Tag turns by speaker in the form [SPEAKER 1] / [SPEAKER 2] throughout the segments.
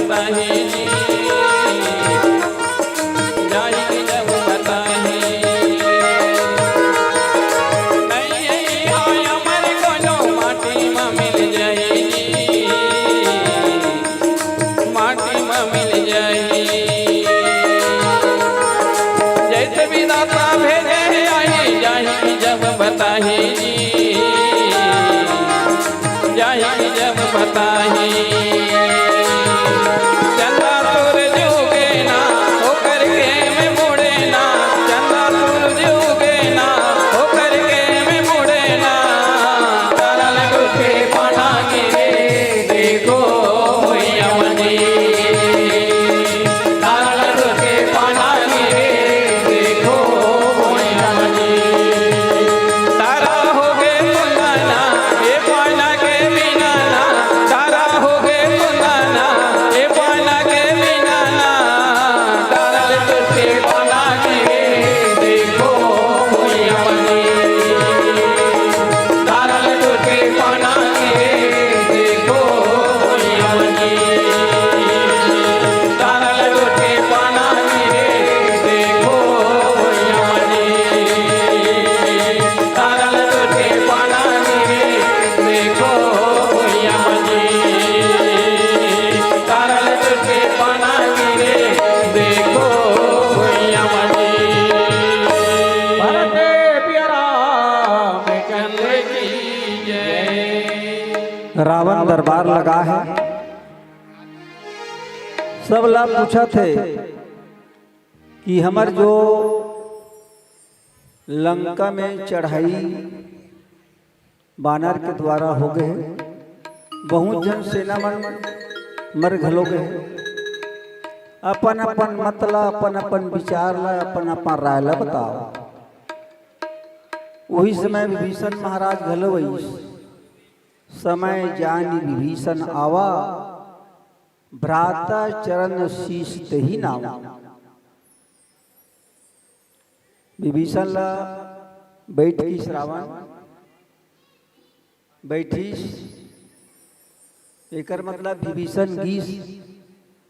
[SPEAKER 1] बताहे जी, जाएगी जब बताहे। नहीं आय अमर कोनो माटी में मिल जाएगी, माटी में मिल जाएगी। जैसे विधाता भेजे आई जाएगी जब बताहे जी, जाएगी जब बताहे। चंदा सूरज उगे ना होकर के में मुड़े ना, चंदा सूरज उगे ना होकर के में मुड़े ना। तारा लगो के पाना गिरे देखो मैया मनी, तारा लगो के पाना गिरे देखो मैया मनी। तारा हो गए मुंगाना ये पाना के बिना ना, तारा हो गए मुंगाना ये पाना के बिना ना। तारा लगो के पाना गिरे देखो मैया मनी, तारा लगो के पाना गिरे देखो मैया मनी, तारा लगो के पाना गिरे देखो मैया मनी, तारा लगो के पाना गिरे देखो मैया मनी, तारा लगो के पाना गिरे देखो मैया मनी। भरत प्यारा में चंद्र की जय।
[SPEAKER 2] रावण दरबार लगा है, सब लोग पूछा थे कि हमर जो लंका में चढ़ाई बानर के द्वारा हो गए, बहुत जन सेना मन मर घलो गए। अपन अपन मतला अपन अपन विचार ला अपन अपन राय ला बताओ। वही समय विभीषण महाराज घलो वही समय जानी विभीषण आवा, भ्राता चरण शीश ही नावा। विभीषण ला बैठ की श्रावण बैठीस, एकर मतलब विभीषण गीस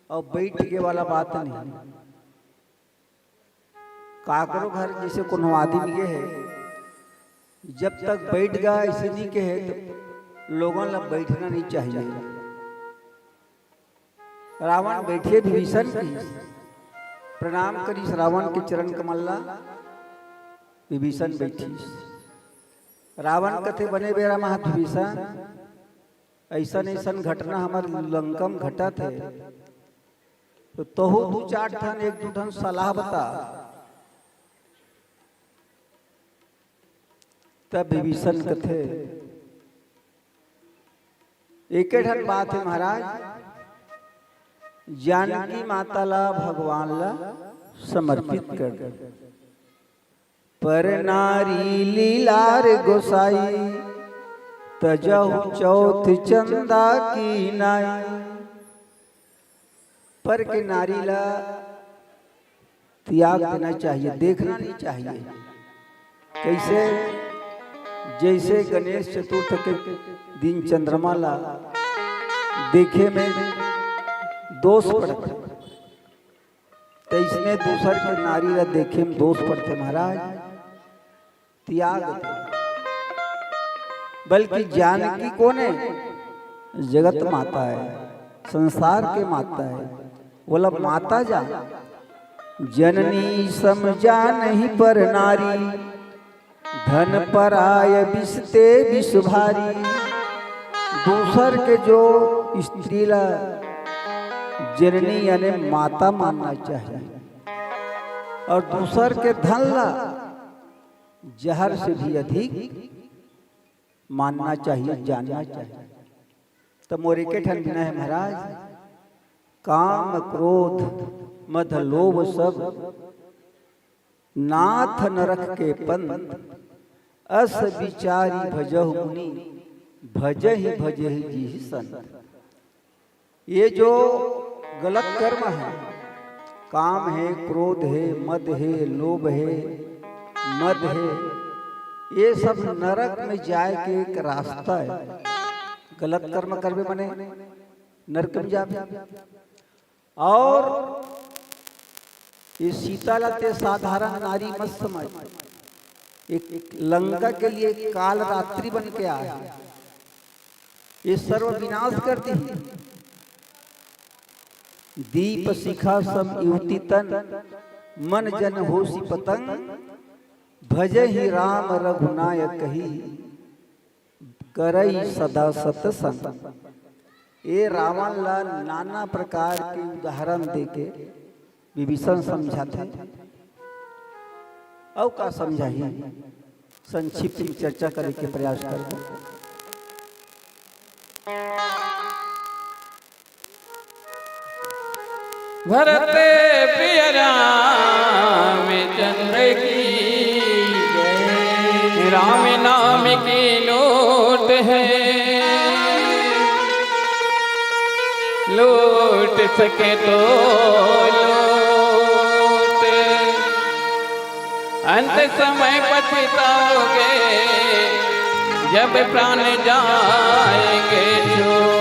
[SPEAKER 2] और बैठ के वाला बात नहीं। काकरो घर जैसे कोनो आदमी के है, जब तक बैठ गया ऐसे नहीं के है तो लोगों ला बैठना नहीं चाहिए। रावण बैठे विभीषण की प्रणाम करी, रावण के चरण कमल ला विभीषण बैठी। रावण कथे बने बेरा महत विभीषण, ऐसा ऐसा घटना हमार लंका में घटा थे, तो तहु दू चार ठन एक दू ठन सलाह बता। तब विभीषण कथे एक ठन बात है महाराज, जानकी माता ला भगवान ला समर्पित कर दे। पर नारी लीलार गोसाई तजहु चौथ चंदा की नाई। पर के नारी ला त्याग देना चाहिए, देखना नहीं चाहिए। कैसे? जैसे गणेश चतुर्थ के दिन चंद्रमा ला देखे में दोष पड़ते, तो इसमें दूसर के नारी ला देखे में दोष पड़ते। महाराज त्याग दे। बल्कि जानकी कौन है? जगत माता है, संसार के माता है। बोला माता जा जननी समझा नहीं पर नारी, धन पर आय बिसते विष भारी। दूसर के जो स्त्री ला जननी यानी माता मानना चाहिए, और दूसर के धन ला जहर से भी अधिक मानना चाहिए, जानना चाहिए। तो मोरे के ठन बिना है महाराज, काम क्रोध मद लोभ सब नाथ नरक के पंथ, अस विचारी भजहु मुनि, भजहि भजहि जी संत। ये जो गलत कर्म है, काम है, क्रोध है, मद है, लोभ है, मद है, ये सब नरक में जाए के एक रास्ता है। गलत कर्म करवे मने नरक में जावे। और ये सीता ते साधारण नारी मत समझ, एक लंका के लिए काल रात्रि बन के आया, ये सर्व विनाश कर दी। दीप शिखा सम युवती तन, मन जन होसी पतंग, भजे ही राम रघुनायक ही, करई सदा सतसंग। ये रावण ला नाना प्रकार के उदाहरण देके विभीषण समझाते, और का समझाइए, संक्षिप्त में चर्चा करने के प्रयास करते।
[SPEAKER 1] भरत प्रिय रामचंद्र की जय। राम नाम की लूट है, लूट सके तो लूट, अंत समय पछताओगे जब प्राण जाएंगे छूट।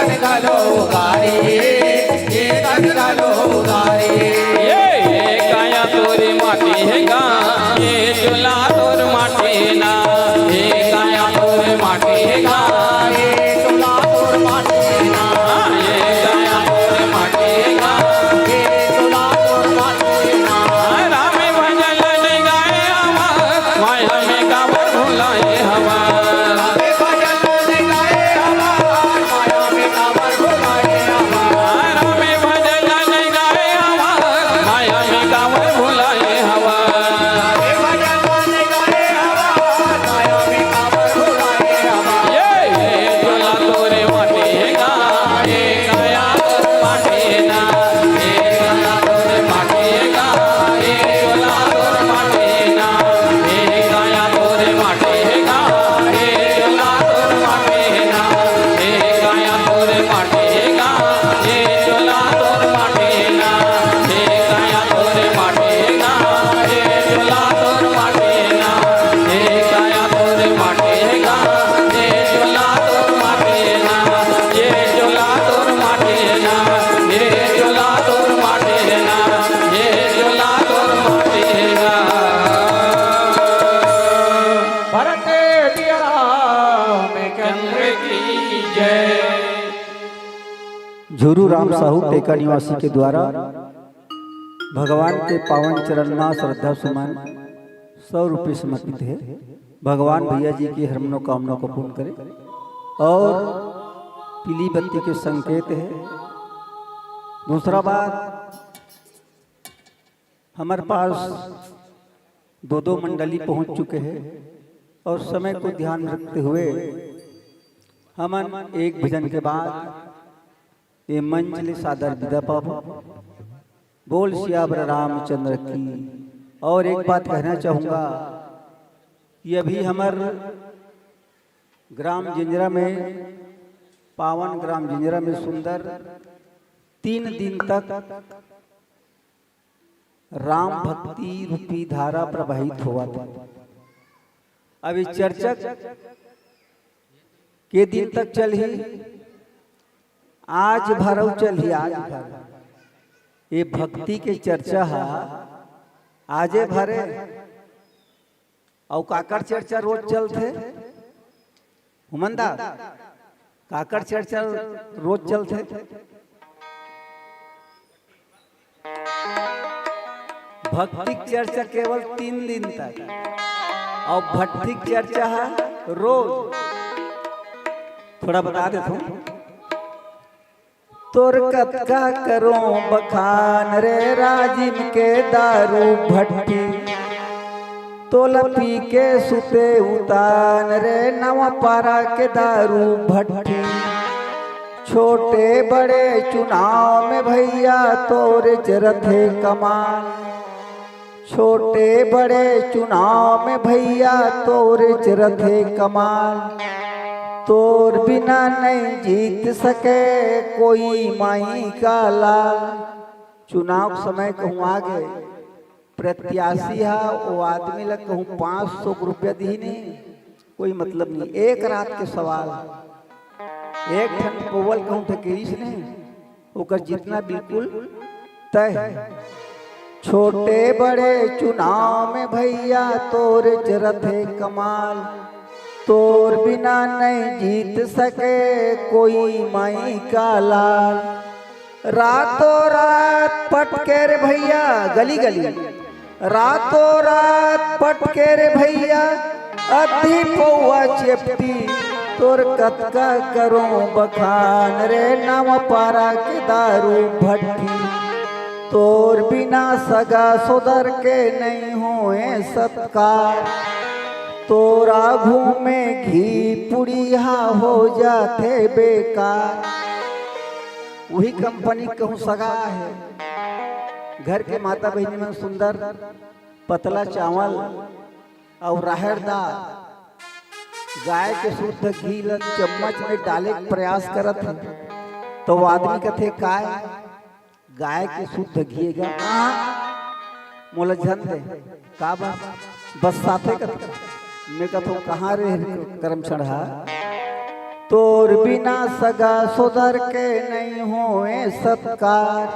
[SPEAKER 3] कन गलो गारी ये कन गलो गारी
[SPEAKER 1] ये काया तोरी माटी है गा ये चूल्हा तोर माटी ना ये काया तोर माटी है गा
[SPEAKER 3] ये चूल्हा तोर माटी ना
[SPEAKER 1] ये काया तोर माटी है गा
[SPEAKER 3] ये चूल्हा तोर माटी ना
[SPEAKER 1] राम भजन नहीं गाए हमार माया में काबर भुलाए हमार
[SPEAKER 3] रामे भजन नहीं गाए हमार माया में काबर भुलाए हमार
[SPEAKER 1] राम भजन नहीं गाए हमार माया में काबर भुलाए हमार
[SPEAKER 3] रामे भजन नहीं गाए हमार माया में काबर भुलाए हमार
[SPEAKER 1] ये चूल्हा तोरे माटी है गा ये काया तोर माटी ना ये काया तोरे माटी है गा ये चूल्हा तोर माटी ना ये काया तोरे माटी है गा ये चूल्हा तोर माटी ना ये काया तोरे माटी है गा ये चूल्हा तोर माटी ना ये काया तोरे माटी है गा ये चूल्हा तोर माटी ना ये काया तोरे माटी है गा ये चूल्हा तोर माटी ना ये चूल्हा तोर माटी ना ये चूल्हा तोर माटी ना ये चूल्हा तोर माटी ना
[SPEAKER 3] भरत दिया में
[SPEAKER 1] चंद्र की जय
[SPEAKER 2] झुरू राम साहू टेका निवासी के द्वारा भगवान के पावन चरण में श्रद्धा सुमन 100 रुपये समर्पित है। भगवान भैया जी की हर मनोकामना को पूर्ण करे और पीली बत्ती के संकेत है। दूसरा बात, हमारे पास दो मंडली पहुंच चुके हैं और समय को ध्यान में रखते हुए हमन एक भजन के बाद ये मंचली सादर विदा पाबो। बोल सियावर रामचंद्र की। और एक बात कहना चाहूँगा कि अभी हमार ग्राम जिंजरा में, पावन ग्राम जिंजरा में सुंदर 3 दिन तक राम भक्ति रूपी धारा प्रवाहित हुआ था। अभी चर्चा के दिन तक चल ही, आज भरव चल ही, आज भर ये भक्ति के चर्चा है आजे भरे और काकर चर्चा रोज चलते हुमंदा काकर चर्चा रोज चलते। भक्ति चर्चा केवल 3 दिन तक और भक्ति चर्चा है रोज। थोड़ा बता देता हूँ। तोर कतका करो बखान रे राजिम के दारू भट्टी, तोला पी के सुते उतान रे नवा पारा के दारू भट्टी। छोटे बड़े चुनाव में भैया तोरे चरथे कमाल, छोटे बड़े चुनाव में भैया तोरे चरथे कमाल। तोर बिना नहीं जीत सके कोई माई का लाल। चुनाव समय कहूँ आगे प्रत्याशी है वो आदमी लग कहूँ 500 रुपया दी नहीं, कोई मतलब नहीं। एक रात के सवाल, एक ठन पोवल कहूँ ठकेरीस नहीं, ओकर जितना बिल्कुल तय है। छोटे बड़े चुनाव में भैया तोर जरत है कमाल, तोर बिना नहीं जीत सके कोई माई का लाल। रातों रात पटके रे भैया गली गली, रातों रात पटके रे भैया अधी पौआ चेपटी। तोर कतका करो बखान रे नव पारा के दारू भट्टी। तोर बिना सगा सोदर के नहीं होए सत्कार, तोरा घूमे घी पुड़िया हो जाते बेकार। वही कंपनी कहूँ सगा है। घर के माता बहनी में सुंदर पतला चावल और राहड़ दाल, गाय के शुद्ध घी चम्मच में डाले के प्रयास करत है। तो वो आदमी कहते काय गाय के शुद्ध घी मोला झन दे का बस साथे कहते मैं कहता हूँ कहाँ रे कर्म चढ़ा। तोर बिना सगा सुधर के नहीं होए सत्कार,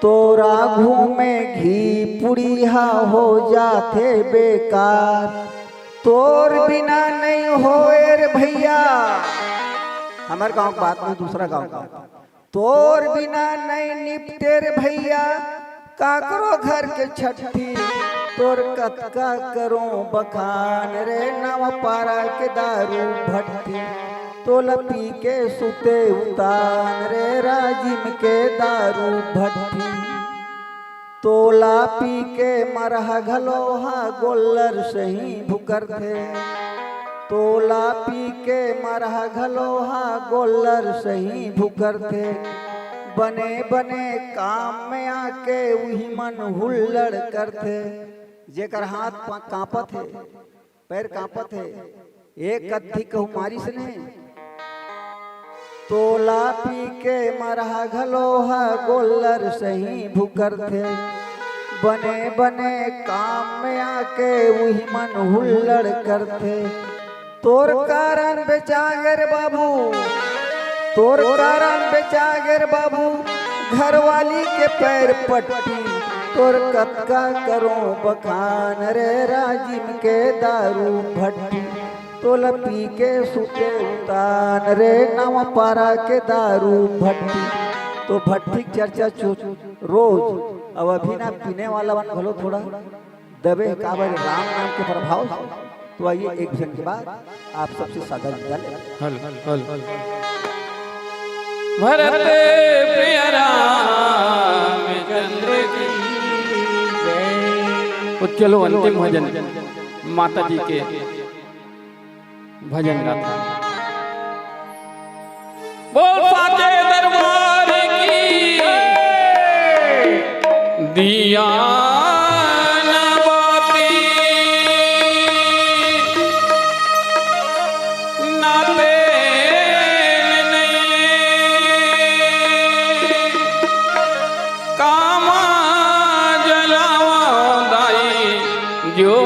[SPEAKER 2] तोरा घूमे घी पुड़िया हो जाते बेकार, तोर बिना नहीं होए रे भैया, हमारे गांव की बात नहीं दूसरा गांव का, तोर बिना नहीं निपटे रे भैया, काकरो घर के छठी, तोर कतका करो बखान रे नवा पारा के दारू भट्टी, तोला पी के सुते उतान रे राजिम के दारू भट्टी, तोला पी के मरहा घलोहा गोल्लर सही भुकर थे, तोला पी के मरहा घलोहा गोल्लर सही भुकर थे, बने बने काम में आके वही मन हुल्लड़ करते, जेकर हाथ कांपत है पैर कांपत है एक कद्दी कहू मारी से नहीं, तोला पी के मरहा घलोहा गोल्लर सही भुकर थे, बने बने काम में आके वही मन हुल्लड़ करते, तोर कारण बेचागर बाबू, तोर कारण बेचागर बाबू, घरवाली के पैर पट्टी, तोर कतका करो बखान रे राजिम के दारू भट्टी, तोला पी के सुते उतान रे नवा पारा के दारू भट्टी। तो भट्टी की चर्चा रोज अब अभी ना पीने वाला बन भलो थोड़ा दबे काबर राम नाम के प्रभाव से। तो आइए एक भजन के बाद आप सबसे सादा विदा लें।
[SPEAKER 1] भरत प्रिय राम चंद्र की जय। तो चलो अंतिम भजन माता जी के भजन गाथा। बोल साचे दरबार की दिया
[SPEAKER 3] जो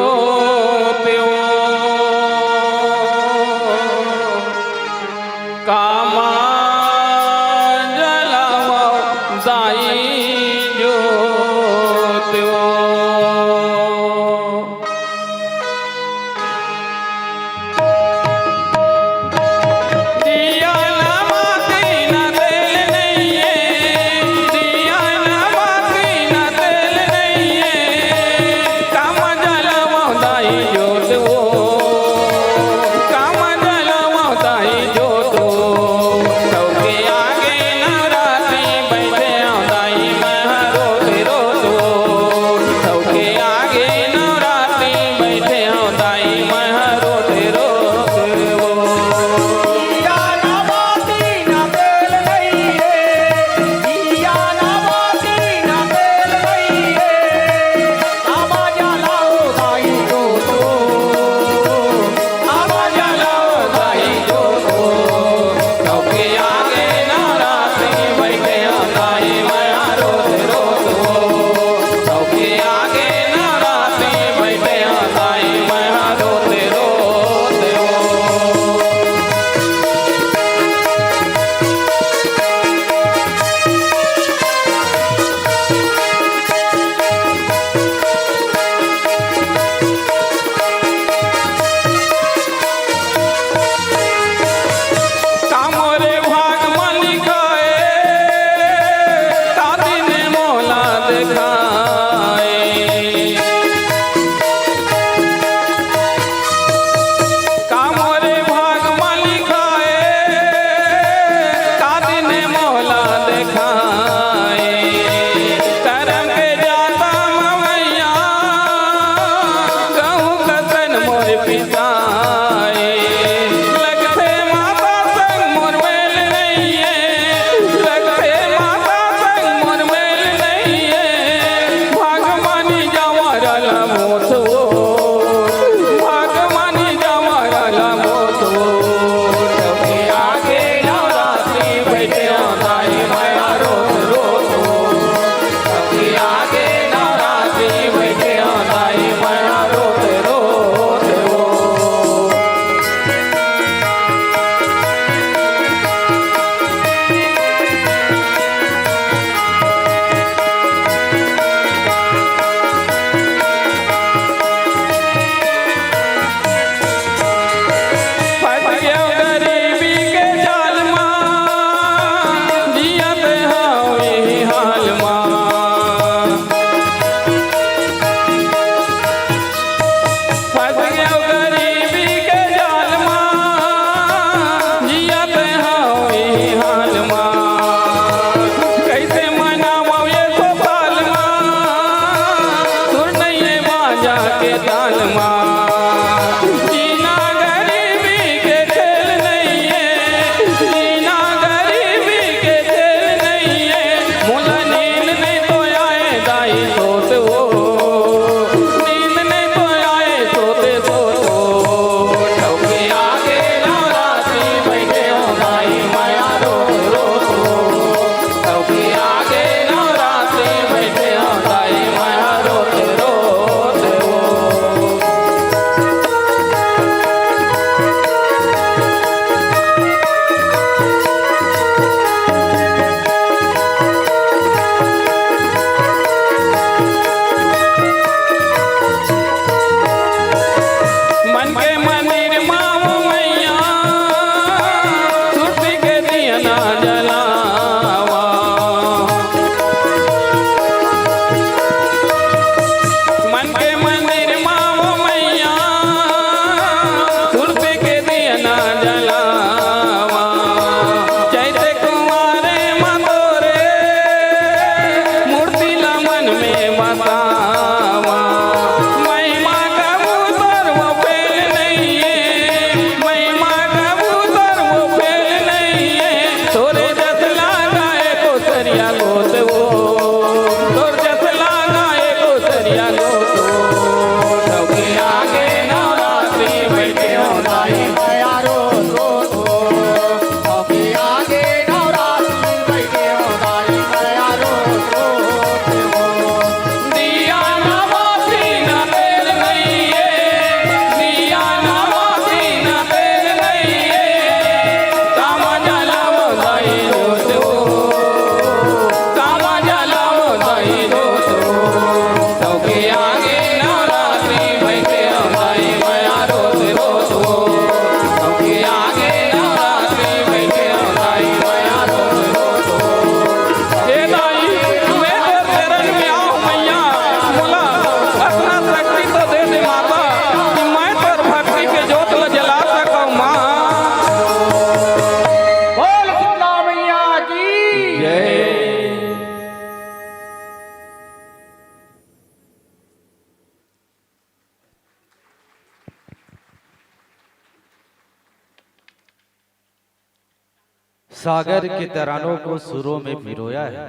[SPEAKER 1] सागर के तरानों को सुरों में पिरोया है,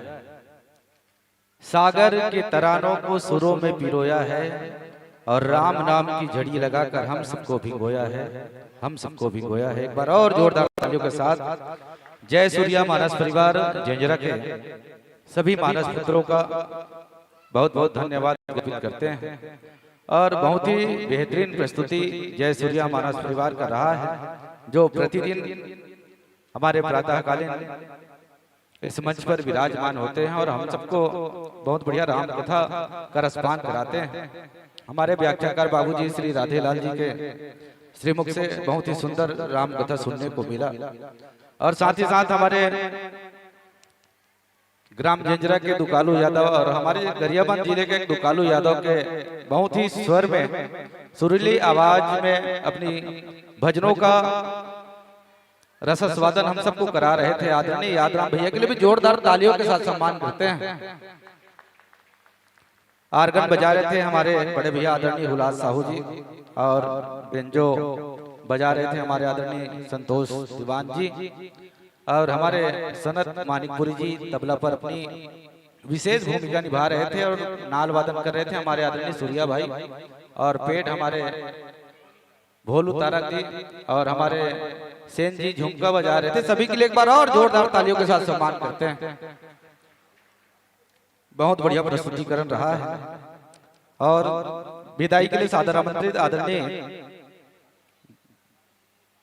[SPEAKER 1] सागर के तरानों को सुरों में पिरोया है, और राम नाम की झड़ी लगाकर हम सबको भिगोया है, हम सबको भिगोया है। एक बार और जोरदार तालियों के साथ जय सूर्या मानस परिवार जंजरा के सभी मानस पुत्रों का बहुत बहुत धन्यवाद ज्ञापित करते हैं। और बहुत ही बेहतरीन प्रस्तुति जय सूर्या मानस परिवार का रहा है, जो प्रतिदिन हमारे प्रातःकालीन इस मंच पर विराजमान होते हैं और हम सबको बहुत बढ़िया राम कथा का रसपान कराते हैं। हमारे व्याख्याकार बाबूजी श्री राधेलाल जी के श्रीमुख से बहुत ही सुंदर राम कथा सुनने को मिला, और साथ ही साथ हमारे ग्राम जंजरा के दुकालू यादव और हमारे गरियाबंद जिले के दुकालू यादव के बहुत ही स्वर में सुरीली आवाज में अपनी भजनों का रसस्वादन हम सबको करा रहे थे। आदरणीय यादराम भैया के लिए भी जोरदार तालियों के साथ सम्मान करते हैं। आर्गन बजा रहे थे हमारे बड़े भैया आदरणीय हुलास साहू जी, और बेंजो बजा रहे थे हमारे आदरणीय संतोष दीवान जी, और हमारे सनत मानिकपुरी जी तबला पर अपनी विशेष भूमिका निभा रहे थे, और नाल वादन कर रहे थे हमारे आदरणीय सूर्या भाई, और पेट हमारे भोलू तारक जी और हमारे सेन जी झुमका बजा रहे थे। सभी के लिए एक बार और जोरदार तालियों के साथ सम्मान करते हैं। बहुत बढ़िया प्रस्तुतिकरण रहा है, और विदाई के लिए सादर आमंत्रित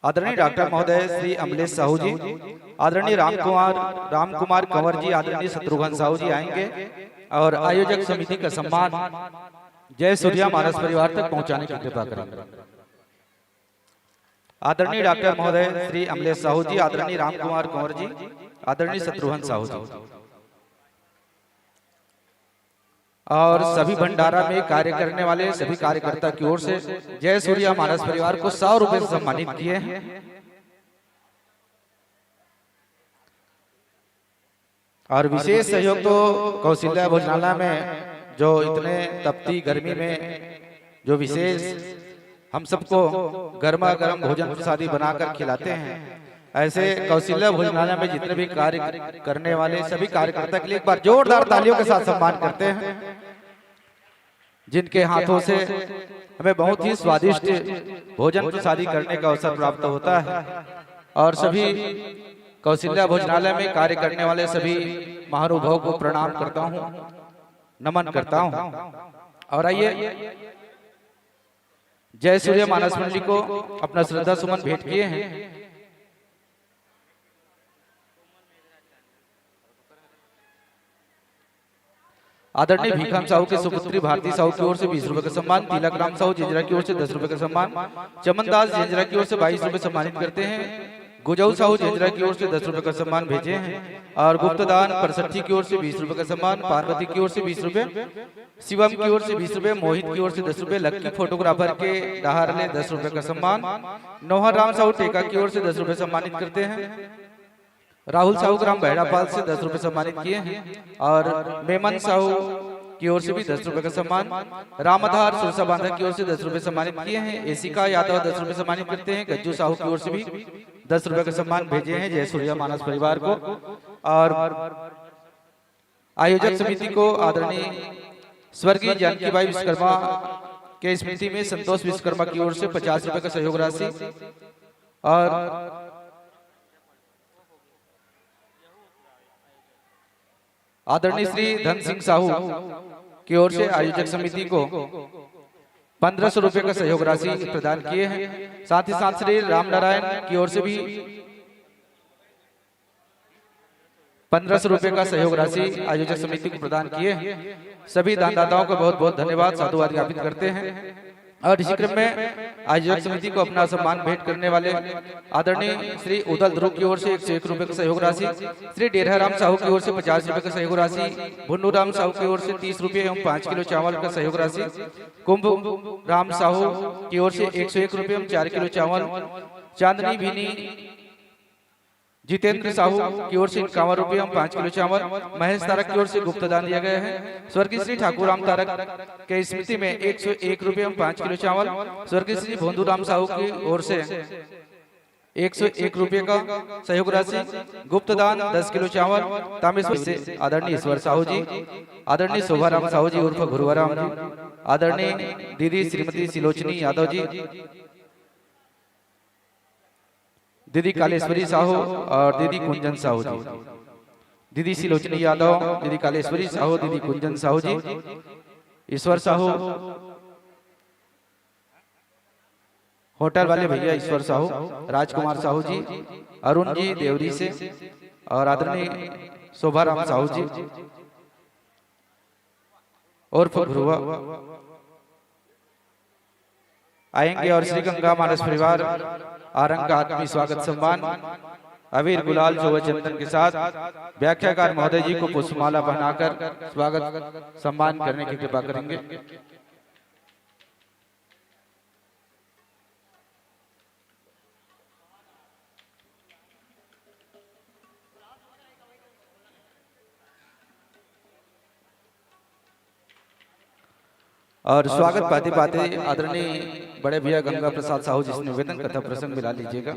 [SPEAKER 1] आदरणीय डॉक्टर महोदय श्री अमलेश साहू जी, आदरणीय राम कुमार कंवर जी, आदरणीय शत्रुघ्न साहू जी आएंगे, और आयोजक समिति का सम्मान जय सूर्या मानस परिवार तक पहुंचाने की कृपा करेंगे। आदरणीय डॉक्टर महोदय श्री अमलेश साहू जी, आदरणीय राम कुमार कंवर जी, आदरणीय शत्रुघ्न साहू जी, और सभी भंडारा में कार्य करने वाले सभी कार्यकर्ता की ओर से जय सूर्या मानस परिवार को 100 रुपए से सम्मानित किए हैं। और विशेष सहयोग तो कौशल्या भोजनालय में जो इतने तपती गर्मी में जो विशेष हम सबको गर्मा गर्म भोजन प्रसादी बनाकर खिलाते हैं, ऐसे कौशल्या भोजनालय में जितने भी कार्य करने वाले सभी कार्यकर्ता के लिए एक बार जोरदार तालियों के साथ सम्मान करते हैं, जिनके हाथों से हमें बहुत ही स्वादिष्ट भोजन प्रसादी करने का अवसर प्राप्त होता है। और सभी कौशल्या भोजनालय में कार्य करने वाले सभी महानुभावों को प्रणाम करता हूं, नमन करता हूं। और आइए जय सूर्य मानस मंडली को अपना श्रद्धा सुमन भेंट किए हैं। आदरणीय भीखम साहू के सुपुत्री भारती साहू की ओर से 20 रुपए का सम्मान, तिलक राम साहू जंजरा की ओर से 10 रुपए का सम्मान, चमनदास जंजरा की ओर से 22 रुपए सम्मानित करते हैं। गुजऊ साहू जंजरा की ओर से 10 रुपए का सम्मान भेजे हैं, और गुप्तदान परसठी की ओर से 20 रुपए का सम्मान, पार्वती की ओर से 20 रुपए, शिवम की ओर से 20 रुपए, मोहित की ओर से 10 रुपए, लक्की फोटोग्राफर के डहारले 10 रुपए का सम्मान, नौहर राम साहू टेका की ओर से 10 रुपए सम्मानित करते हैं। राहुल साहू ग्राम बहरापाल से 10 रुपए सम्मानित किए हैं, और मेमन साहू की ओर से भी 10 रुपए का सम्मान, रामधार सुरसा बांधा की ओर से 10 रुपए सम्मानित किए हैं। एसिका यादव 10 रुपए सम्मानित करते हैं। गज्जू साहू की ओर से भी 10 रुपए का सम्मान भेजे हैं जय सूर्या मानस परिवार को। और आयोजक समिति को आदरणीय स्वर्गीय जानकीबाई विश्वकर्मा के स्मृति में संतोष विश्वकर्मा की ओर से 50 रुपए का सहयोग राशि, और आदरणीय श्री धन सिंह साहू की ओर से आयोजक समिति को 1500 रुपए का सहयोग राशि प्रदान किए हैं। साथ ही साथ श्री राम नारायण की ओर से भी 1500 रुपए का सहयोग राशि आयोजक समिति को प्रदान किए हैं। सभी दानदाताओं को बहुत बहुत धन्यवाद साधुवाद ज्ञापित करते हैं। और इसी क्रम में आयोजक समिति को अपना सम्मान भेंट करने वाले आदरणीय श्री उदल ध्रुव की ओर से 101 रुपए का सहयोग राशि, श्री डेढ़ा राम साहू की ओर से 50 रुपए का सहयोग राशि, भुन्नू राम साहू की ओर से 30 रुपए एवं 5 किलो चावल का सहयोग राशि, कुंभ राम साहू की ओर से 101 रुपए एवं 4 किलो चावल, चांदनी भीनी जितेंद्र साहू की ओर से 51 रुपए एवं 5 किलो चावल, महेश तारक की ओर से गुप्त दान दिया गया है। स्वर्गीय श्री ठाकुर राम तारक के स्मृति में 101 रुपए एवं 5 किलो चावल, स्वर्गीय श्री भोंदू राम साहू की ओर से 101 रुपये का सहयोग राशि, गुप्त दान 10 किलो चावल तामेश्वर से आदरणीय ईश्वर साहू जी, आदरणीय शोभाराम साहू जी उर्फ गुरुवाराम जी, आदरणीय दीदी श्रीमती सिलोचनी यादव जी, दीदी कालेश्वरी साहू और दीदी कुंजन साहू जी, दीदी सिलोचनी यादव, दीदी कालेश्वरी साहू, दीदी कुंजन साहू जी, ईश्वर साहू, होटल वाले भैया ईश्वर साहू, राजकुमार साहू जी, अरुण जी देवरी से और आदरणीय शोभाराम साहू जी और ध्रुवा आएंगे और श्री गंगा मानस परिवार आरंग का आत्मीय स्वागत सम्मान अबीर गुलाल जो चंदन के साथ व्याख्याकार महोदय जी को पुष्पमाला पहनाकर स्वागत सम्मान करने की कृपा करेंगे। और स्वागत पाते पाते आदरणीय बड़े भैया गंगा प्रसाद साहू जी से निवेदन कथा प्रसंग मिला लीजिएगा।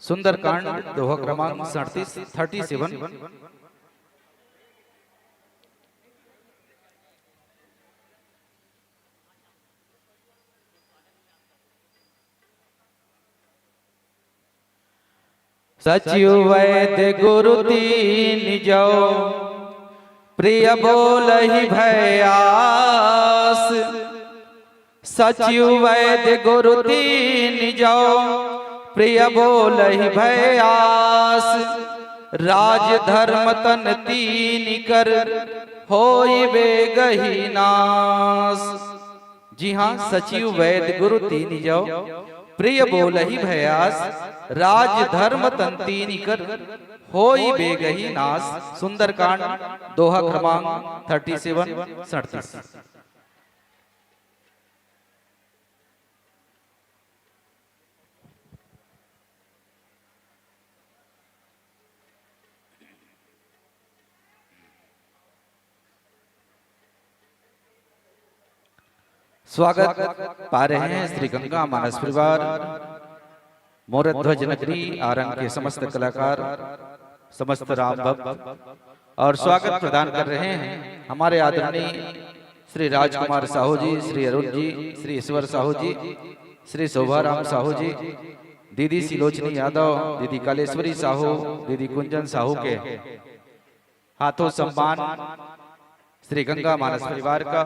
[SPEAKER 1] सुंदर कांड दोहा क्रमांक 37 सचिव वैद्य गुरु तीन जो प्रिय बोलहि भयास, सचिव वैद्य गुरु तीन जो प्रिय बोलहि भयास, राज धर्म तन तीन कर होई बेगहि नास। जी हाँ, सचिव वैद्य गुरु तीन जो प्रिय बोलहि भयास, राज धर्म तन तीन कर होई बेगहि नास। सुंदरकांड दोहा क्रमांक 37-37। स्वागत पा रहे हैं श्री गंगा मानस परिवार मोरध्वज नगरी आरंग के समस्त कलाकार, समस्त राम भक्त, और स्वागत प्रदान कर रहे हैं हमारे आदरणीय श्री राजकुमार साहू जी, श्री अरुण जी, श्री ईश्वर साहू जी, श्री शोभाराम साहू जी, दीदी सिलोचनी यादव, दीदी कालेश्वरी साहू, दीदी कुंजन साहू के हाथों सम्मान श्री गंगा मानस परिवार का।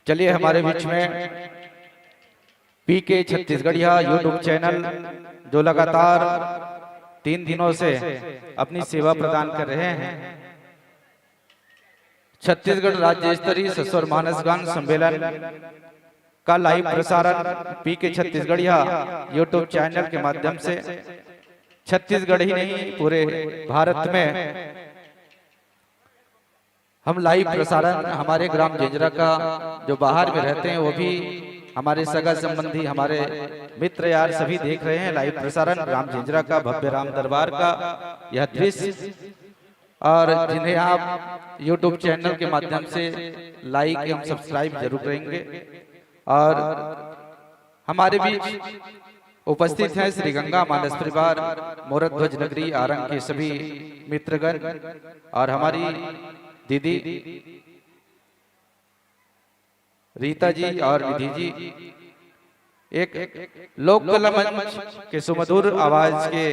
[SPEAKER 1] चलिए हमारे बीच में पीके छत्तीसगढ़िया यूट्यूब चैनल जो लगातार 3 दिनों से अपनी सेवा प्रदान कर रहे हैं, छत्तीसगढ़ राज्य स्तरीय सस्वर मानस गान सम्मेलन का लाइव प्रसारण पीके छत्तीसगढ़िया यूट्यूब चैनल के माध्यम से छत्तीसगढ़ ही नहीं पूरे भारत में हम लाइव प्रसारण हमारे ग्राम झिंझरा का जो बाहर में रहते हैं वो भी हमारे सगा संबंधी, हमारे मित्र यार सभी देख रहे हैं लाइव प्रसारण राम झिंझरा का, भव्य राम दरबार का यह दृश्य। और जिन्हें आप YouTube चैनल के माध्यम से लाइक एवं सब्सक्राइब जरूर करेंगे। और हमारे बीच उपस्थित हैं श्री गंगा मानस परिवार मोरध्वज नगरी आरंग के सभी मित्रगण और हमारी दीदी रीता जी और निधि जी, एक लोक कला मंच के सुमधुर आवाज के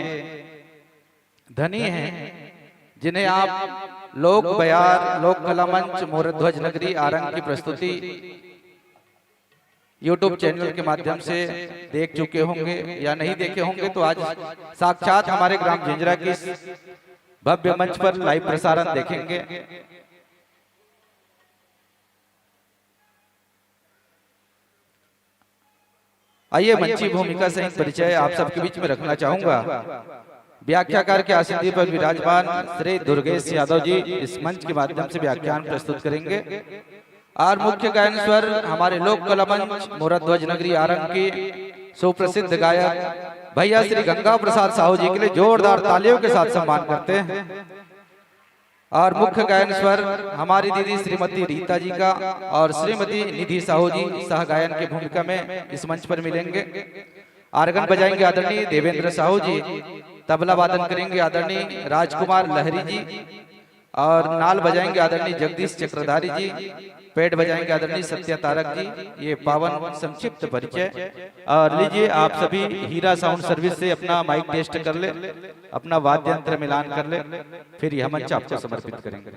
[SPEAKER 1] धनी हैं, जिन्हें आप लोक बयार लोक कला मंच मोरध्वज नगरी आरंग की प्रस्तुति YouTube चैनल के माध्यम से देख चुके होंगे या नहीं देखे होंगे तो आज साक्षात हमारे ग्राम झिंझरा की भव्य मंच पर लाइव प्रसारण देखेंगे। आइए मंची भूमिका सहित परिचय आप सबके बीच में रखना चाहूंगा। व्याख्याकार के आसन पर विराजमान श्री दुर्गेश यादव जी इस मंच के माध्यम से व्याख्यान प्रस्तुत करेंगे। और मुख्य गायन स्वर हमारे लोक कला मंच मोरध्वज नगरी आरंग की सुप्रसिद्ध गायक भैया श्री गंगा प्रसाद साहू जी के लिए जोरदार तालियों के साथ सम्मान करते हैं। और मुख्य गायन स्वर हमारी दीदी श्रीमती रीता जी का और श्रीमती निधि साहू जी सह गायन की भूमिका में इस मंच पर मिलेंगे। आर्गन बजाएंगे आदरणीय देवेंद्र साहू जी, तबला वादन करेंगे आदरणीय राजकुमार लहरी जी, और नाल बजाएंगे आदरणीय जगदीश चक्रधारी जी, पेट बजाएंगे आदरणीय सत्या तारक जी। ये पावन संक्षिप्त परिचय। और लीजिए आप सभी हीरा साउंड सर्विस से अपना माइक टेस्ट कर ले, अपना वाद्य यंत्र मिलान कर ले, फिर यह मंच आपको समर्पित करेंगे।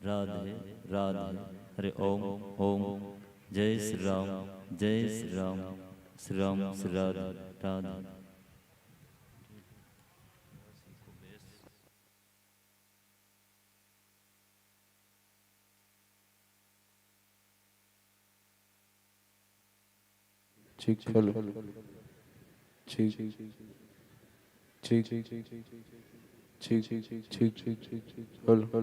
[SPEAKER 4] राधे राधे हरे ओम ओम जय श्री राम जय श्री राम श्री राम श्री राधे राधे।
[SPEAKER 5] ठीक खोलो ठीक ठीक ठीक ठीक ठीक ठीक ठीक खोलो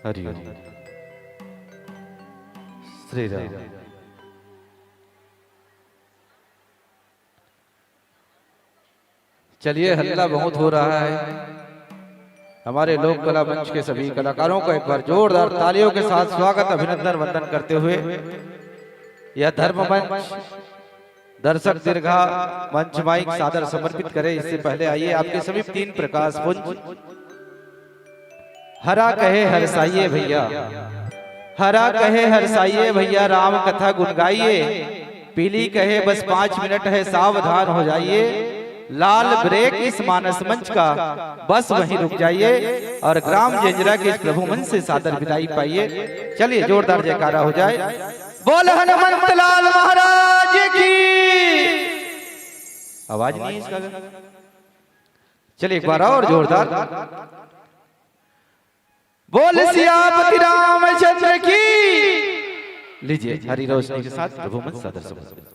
[SPEAKER 5] हरि ओम श्री राम। चलिए, हल्ला बहुत हो रहा है। हमारे लोक कला मंच के सभी कलाकारों को एक बार जोरदार तालियों के साथ स्वागत अभिनंदन वंदन करते हुए यह धर्म मंच दर्शक दीर्घा मंच माइक सादर समर्पित करें। इससे पहले आइए आपके सभी 3 प्रकाश पुंज हरा कहे हरसाइये भैया, हरा कहे हरसाइये भैया, राम कथा गुन गाइए। पीली कहे बस 5 मिनट है सावधान हो जाइए। लाल ब्रेक इस मानस मंच का, बस वहीं रुक जाइए और ग्राम जंजरा के इस प्रभु मंच से सादर विदाई पाइए। चलिए जोरदार जयकारा हो जाए। बोल हनुमंत लाल महाराज की। आवाज नहीं है इसका। चलिए एक बार और जोरदार। बोल सियापति रामचंद्र की। लीजिए हरी रोशनी के साथ प्रभु मंच सादर समर्पित।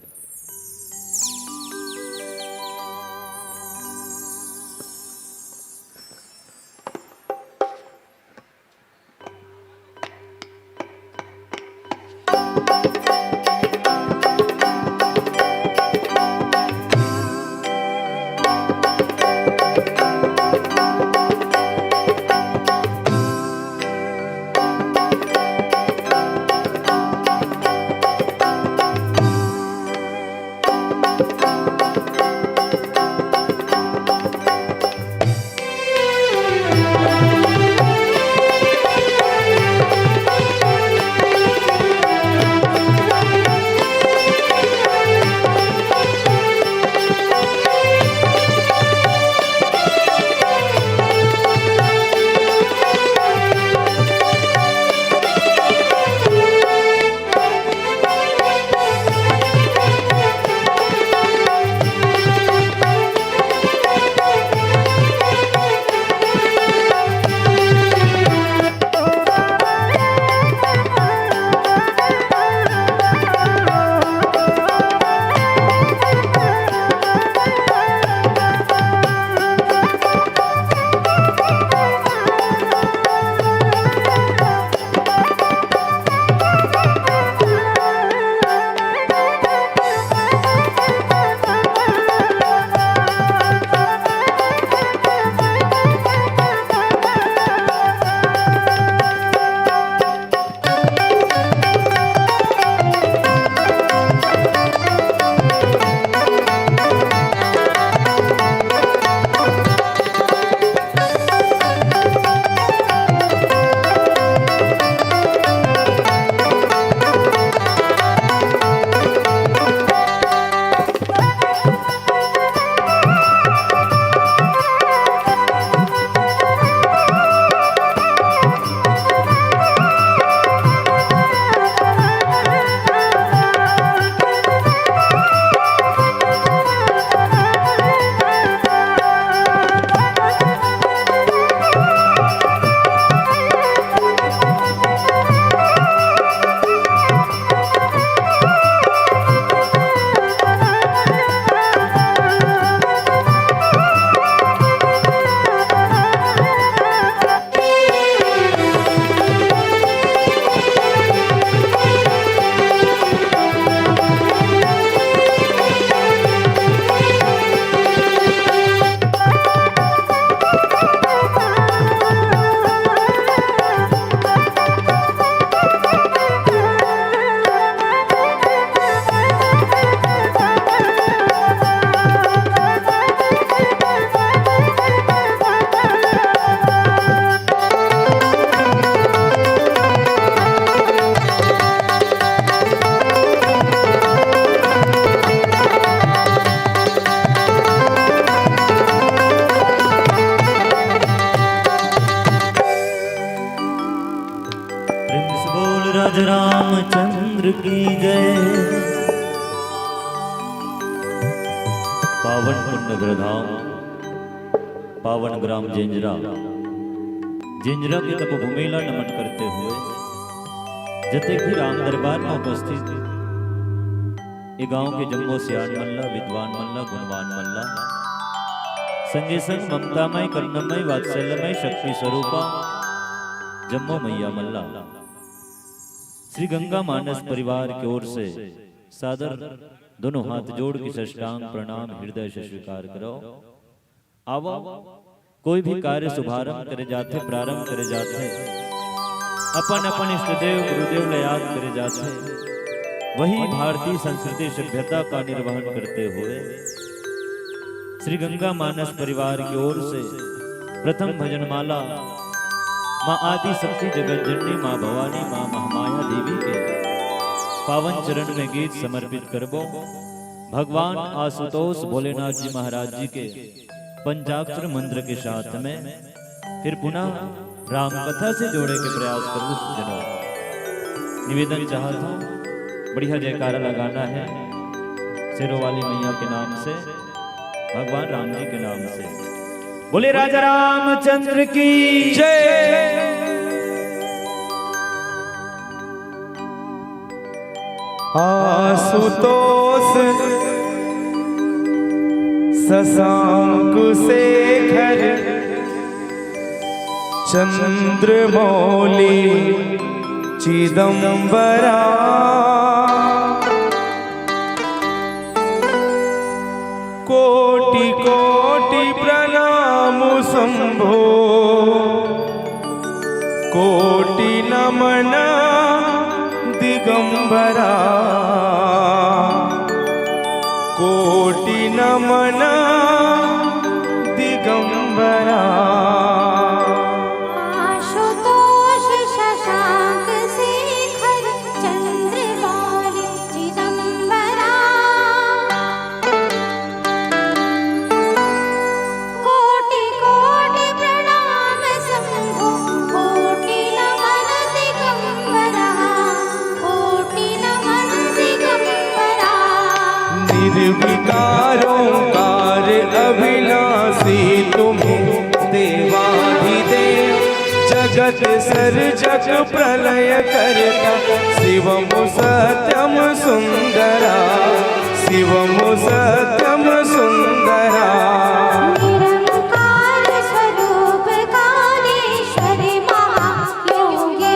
[SPEAKER 4] रामचंद्र की जय। पावन पुण्य धाम पावन ग्राम जिंजरा के तपोभूमिला नमन करते हुए जते भी राम दरबार में उपस्थित ये गांव के जम्मो सियान मल्ला विद्वान मल्ला गुणवान मल्ला संगे संग ममतामय करुणामय वात्सल्यमय शक्ति स्वरूपा जम्मो मैया मल्ला श्री गंगा मानस परिवार की ओर से सादर दोनों हाथ जोड़ के साष्टांग प्रणाम हृदय से स्वीकार करो। आवो कोई भी कार्य शुभारंभ करे जाते प्रारंभ करे जाते अपन अपन इष्ट देव गुरुदेव ने याद करे जाते, वही भारतीय संस्कृति सभ्यता का निर्वहन करते हुए श्री गंगा मानस परिवार की ओर से प्रथम भजनमाला माँ आदि शक्ति जगत जननी माँ भवानी माँ महामाया देवी के पावन चरण में गीत समर्पित करबो। भगवान आशुतोष भोलेनाथ जी महाराज जी के पंचाक्षर मंत्र के साथ में फिर पुनः राम कथा से जोड़े के प्रयास करूं। जनों निवेदन चाहता हूं बढ़िया जयकारा लगाना है शेरों वाली मैया के नाम से, भगवान राम जी के नाम से। बोले राजा रामचंद्र की जय।
[SPEAKER 5] आशुतोष शशांक शेखर चंद्रमौली चिदंबरा कोटि कोटि प्रणाम शंभो कोटि नमन दिगंबरा कोटि नमन दिगंबरा।
[SPEAKER 6] आशुतोष शशांक शेखर चंद्रमौली चिदंबरा कोटि कोटि प्रणाम शंभो कोटि नमन दिगंबरा कोटि नमन दिगंबरा।
[SPEAKER 5] निर्विकारोंकार अविनाशी तुम देवाधिदेव जगत सर्जक प्रलय करता शिवम सत्यम सुंदरा शिवम सत्यम सुंदरा।
[SPEAKER 6] निरंकार स्वरूप कालेश्वरी महायोगेश्वरा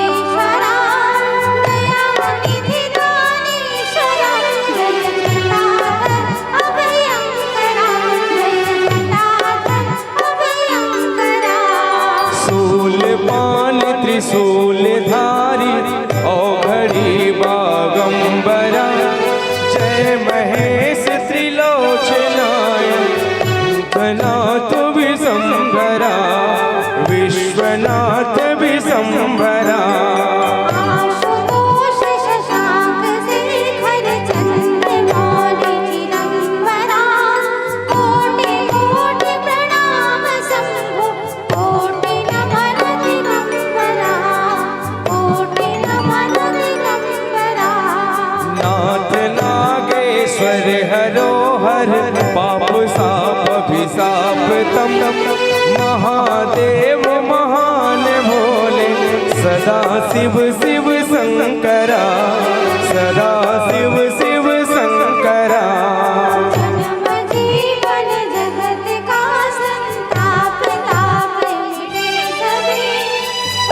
[SPEAKER 6] दयानिधि दानेश्वरा जय जटाधर अभयंकरा जय जटाधर अभयंकरा।
[SPEAKER 5] शूलपान त्रिशूलधारी औघड़ी बागंबरा जय महेश त्रिलोचनाय भूतनाथ विशंभरा विश्वनाथ विशंभरा।
[SPEAKER 6] आशुतोष शशांक शेखर चंद्रमौली चिदंबरा कोटि कोटि प्रणाम शंभो कोटि नमन दिगंबरा कोटि नमन दिगंबरा।
[SPEAKER 5] नाथ नागेश्वर हरो हर पाप साप अभिशाप तम महादेव महान भोले सदा शिव शिव शंकरा सदा शिव शिव शंकरा।
[SPEAKER 6] जन्म जीवन जगत का संताप ताप मिटे सभी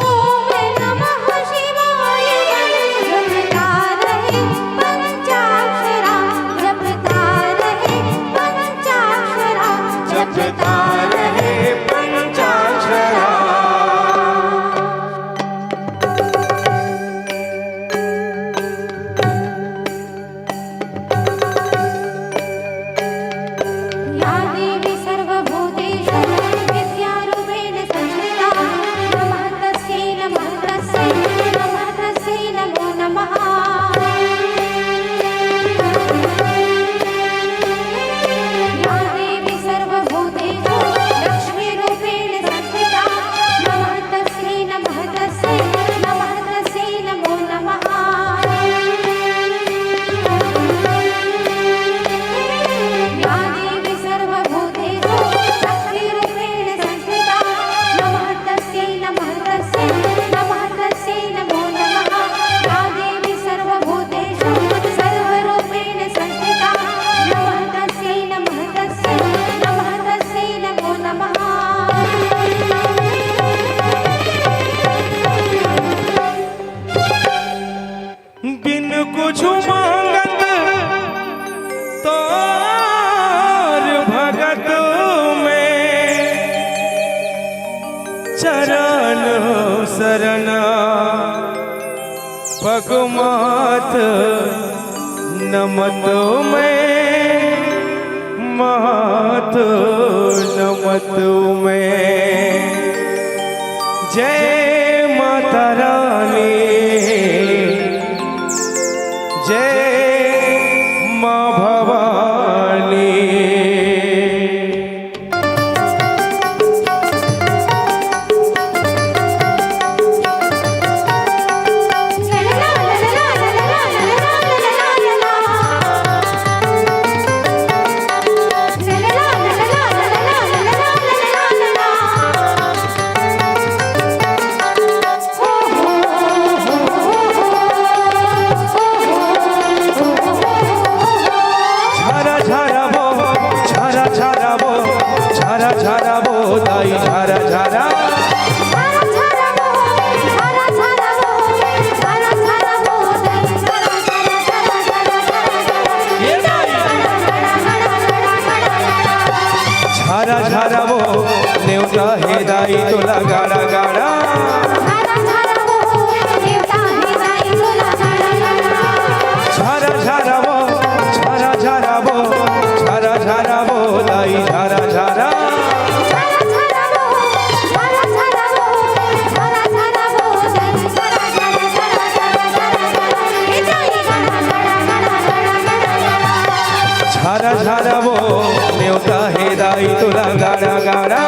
[SPEAKER 6] ओम नमः शिवाय जपता रहे पंचाक्षरा जपता रहे पंचाक्षरा
[SPEAKER 5] जपता रहे पंचाक्षरा। पगमात नमत में मात नमत में जय माता रानी जय माँ भवानी। दाई झारा झारा झारा झारा वो नेवता हे दाई तुला गाडा गाडा झारा झारा वो झारा झारा वो झारा झारा वो दाई झारा झारा झारा झारा वो नेवता हे दाई तुला गाडा गाडा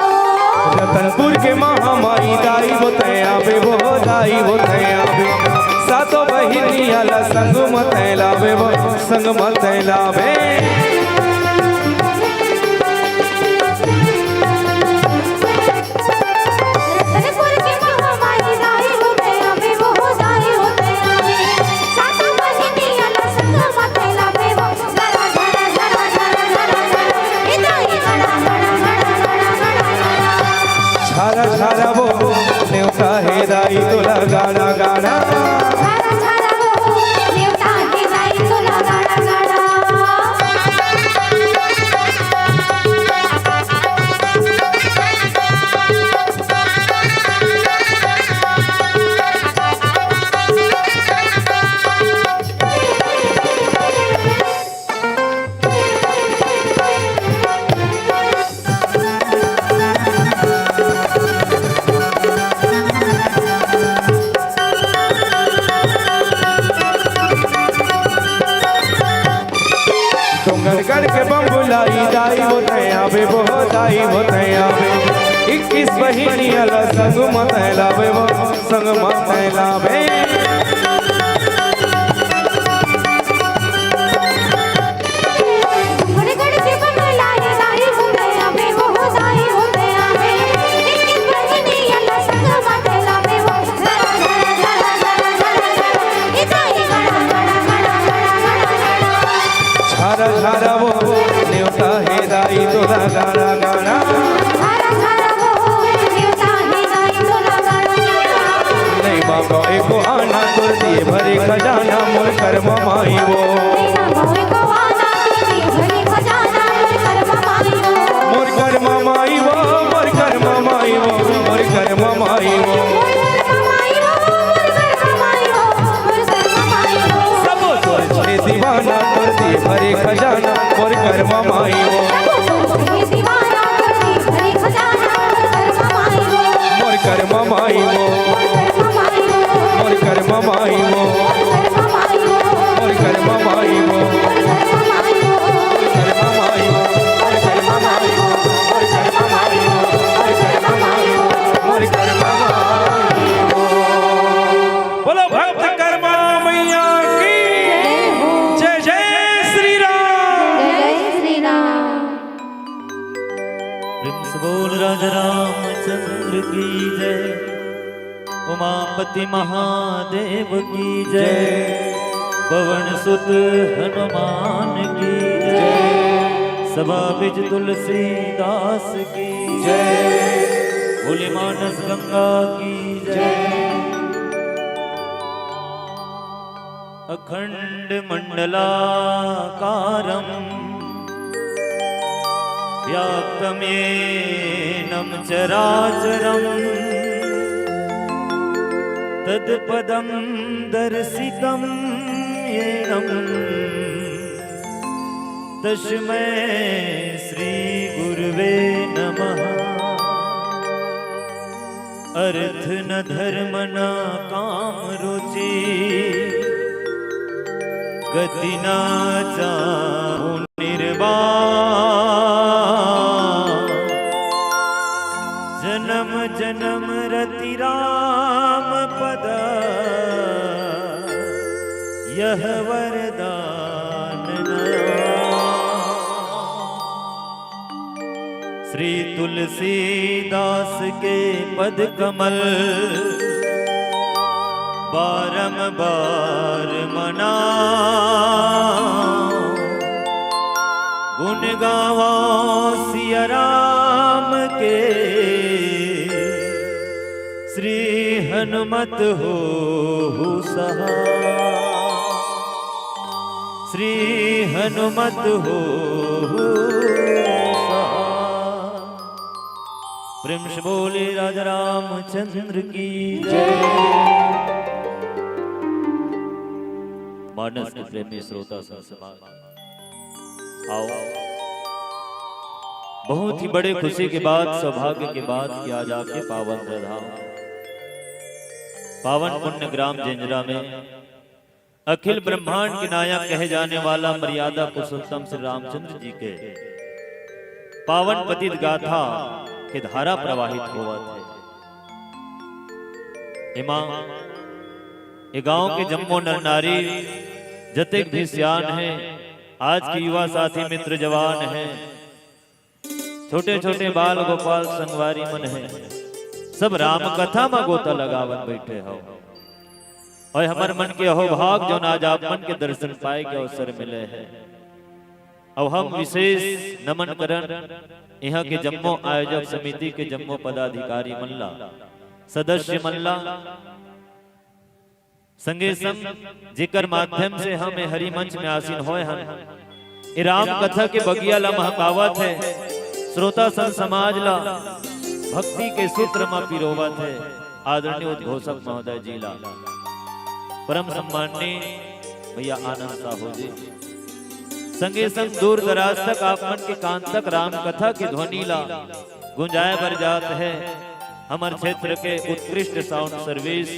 [SPEAKER 5] रतनपुर के महामाई दाई होते आवे वो दाई होते आवे सातो बहिनी आला संग मत लावे वो संग मत लावे झारा झारा वो नेवता हे दाई तुला गाडा गाडा गढ़ के बम्बुलाई दाई होते आवे वो दाई होते आवे 21 बहिनी अला संग मत लावे वो संग मत लावे झारा झारा वो नेवता हे दाई तुला गाडा गाडा नहीं बाबा एको आना तुर दिए भरे खजाना मोर कर्म माई वो मोर कर्म माई वो मोर कर्म माई वो मोर कर्म माई वो सब तोर दीवाना तुर दिए भरे खजाना मोर कर्म माई वो मोर कर्म माई वो मोर कर्म माई वो मोर कर्म माई वो बोलो भक्त कर्मा मैया की जय जय श्री राम।
[SPEAKER 6] जय श्री राम।
[SPEAKER 4] बोल राजा रामचंद्र की जय, उमापति महादेव की जय, पवन सुत हनुमान की जय, सभा बिज तुलसीदास की जय, बोले मानस गंगा की जय। अखंड मंडलाकारं व्याप्तमेनं चराचरं तत्पदं दर्शितं येनं तस्मै श्री गुरुवे नमः। अर्थ न धर्म न काम रुचि, गति न चाहु निर्वाण, जन्म जन्म रति राम पद, यह वरदान नया। श्री तुलसीदास के पद कमल बारंबार मनाओ, गुण गावो सिया राम के, श्री हनुमत हो सहाय, श्री हनुमत हो सहाय। प्रेम से बोले राजा रामचंद्र की जय। मानस के प्रेमी श्रोता समाज आओ, बहुत ही बड़े खुशी के बाद, सौभाग्य के बाद कि आज आपके पावन प्रधान पावन पुण्य ग्राम जेंजरा में अखिल ब्रह्मांड के नायक कहे जाने वाला मर्यादा पुरुषोत्तम श्री रामचंद्र जी के पावन पतित गाथा के धारा प्रवाहित हुआ थे। ये गांव के जम्मो नर नारी जतेक भी सियान है, आज के युवा साथी मित्र जवान हैं, छोटे छोटे बाल गोपाल संगवारी मन है, सब राम कथा में गोता लगावन बैठे हो। और हमार मन के अहो भाग जो आज आप मन के दर्शन पाए के अवसर मिले हैं। अब हम विशेष नमन करन यहाँ के जम्मो आयोजक समिति के जम्मो पदाधिकारी मल्ला, सदस्य मल्ला, संगे संग जिकर माध्यम से हम हरि मंच में आसीन होए हैं। राम कथा के बगिया ला महकावत है, श्रोता संत समाज ला भक्ति के सूत्र में पिरोवत है। आदरणीय उद्घोषक महोदय जी ला, परम सम्माननीय भैया आनंद साहू जी, संगे संग दूर दराज तक आप मन के कान तक राम कथा की ध्वनि ला गुंजाए बर जात है। हमारे क्षेत्र के उत्कृष्ट साउंड सर्विस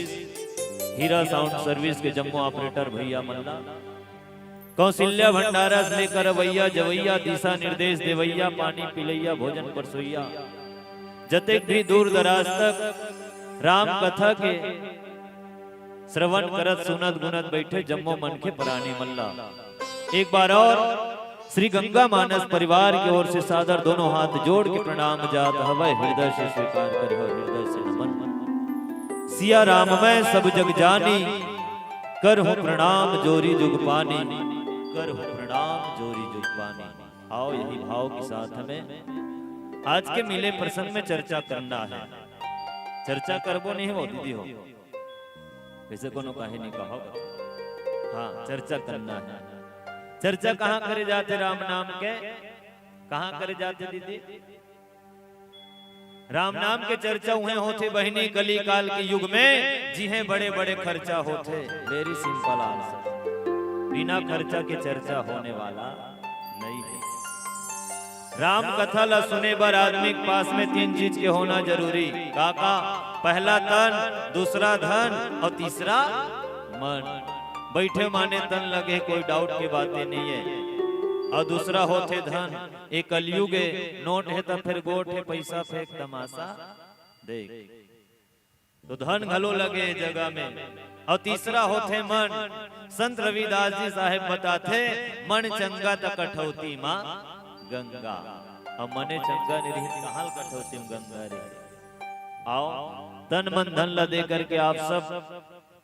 [SPEAKER 4] हीरा साउंड सर्विस के जम्मू ऑपरेटर भैया मल्ला, कौशल्या भंडारा से लेकर भैया जवैया, दिशा निर्देश देवैया, पानी पिलैया, भोजन परसोइया, जतेक भी दूर दराज तक राम कथा के श्रवण करत सुनत गुनत बैठे जम्मो मन के प्राणी मल्ला, एक बार और श्री गंगा मानस परिवार की ओर से सादर दोनों हाथ जोड़ के प्रणाम जात हवै, हृदय से स्वीकार करियो, हृदय से नमन। सिया राम मैं सब जग जानी, करहु प्रणाम जोरी जुग पानी, करहु प्रणाम जोरी जुग पानी। आओ यही भाव के साथ हमें आज के मिले प्रसंग में चर्चा करना है। चर्चा करबो नहीं हो दीदी हो, वैसे कोनो काहे नहीं कहो, हाँ चर्चा करना है। चर्चा कहाँ करे जाते राम नाम के, कहाँ करे जाते दीदी? राम नाम के चर्चा हुए होते बहनी कली काल के युग में, जी हैं बड़े बड़े खर्चा होते। वेरी सिंपल आंसर, बिना खर्चा के चर्चा होने वाला नहीं है। राम कथा ला सुने बर आदमी के पास में तीन चीज के होना जरूरी। काका, पहला तन, दूसरा धन और तीसरा मन। बैठे माने तन लगे, कोई डाउट की बातें नहीं है। और दूसरा होते धन, एक कलयुग है, नोट है तो फिर गोट है, पैसा फेंक तमाशा देख, तो धन घलो लगे जगह में। और तीसरा होते मन। संत रविदास जी साहेब बताते, मन चंगा तो कठौती माँ गंगा। अब मने चंगा नहीं रही कहाल कठौती में गंगा रे। आओ तन मन धन ला दे करके आप सब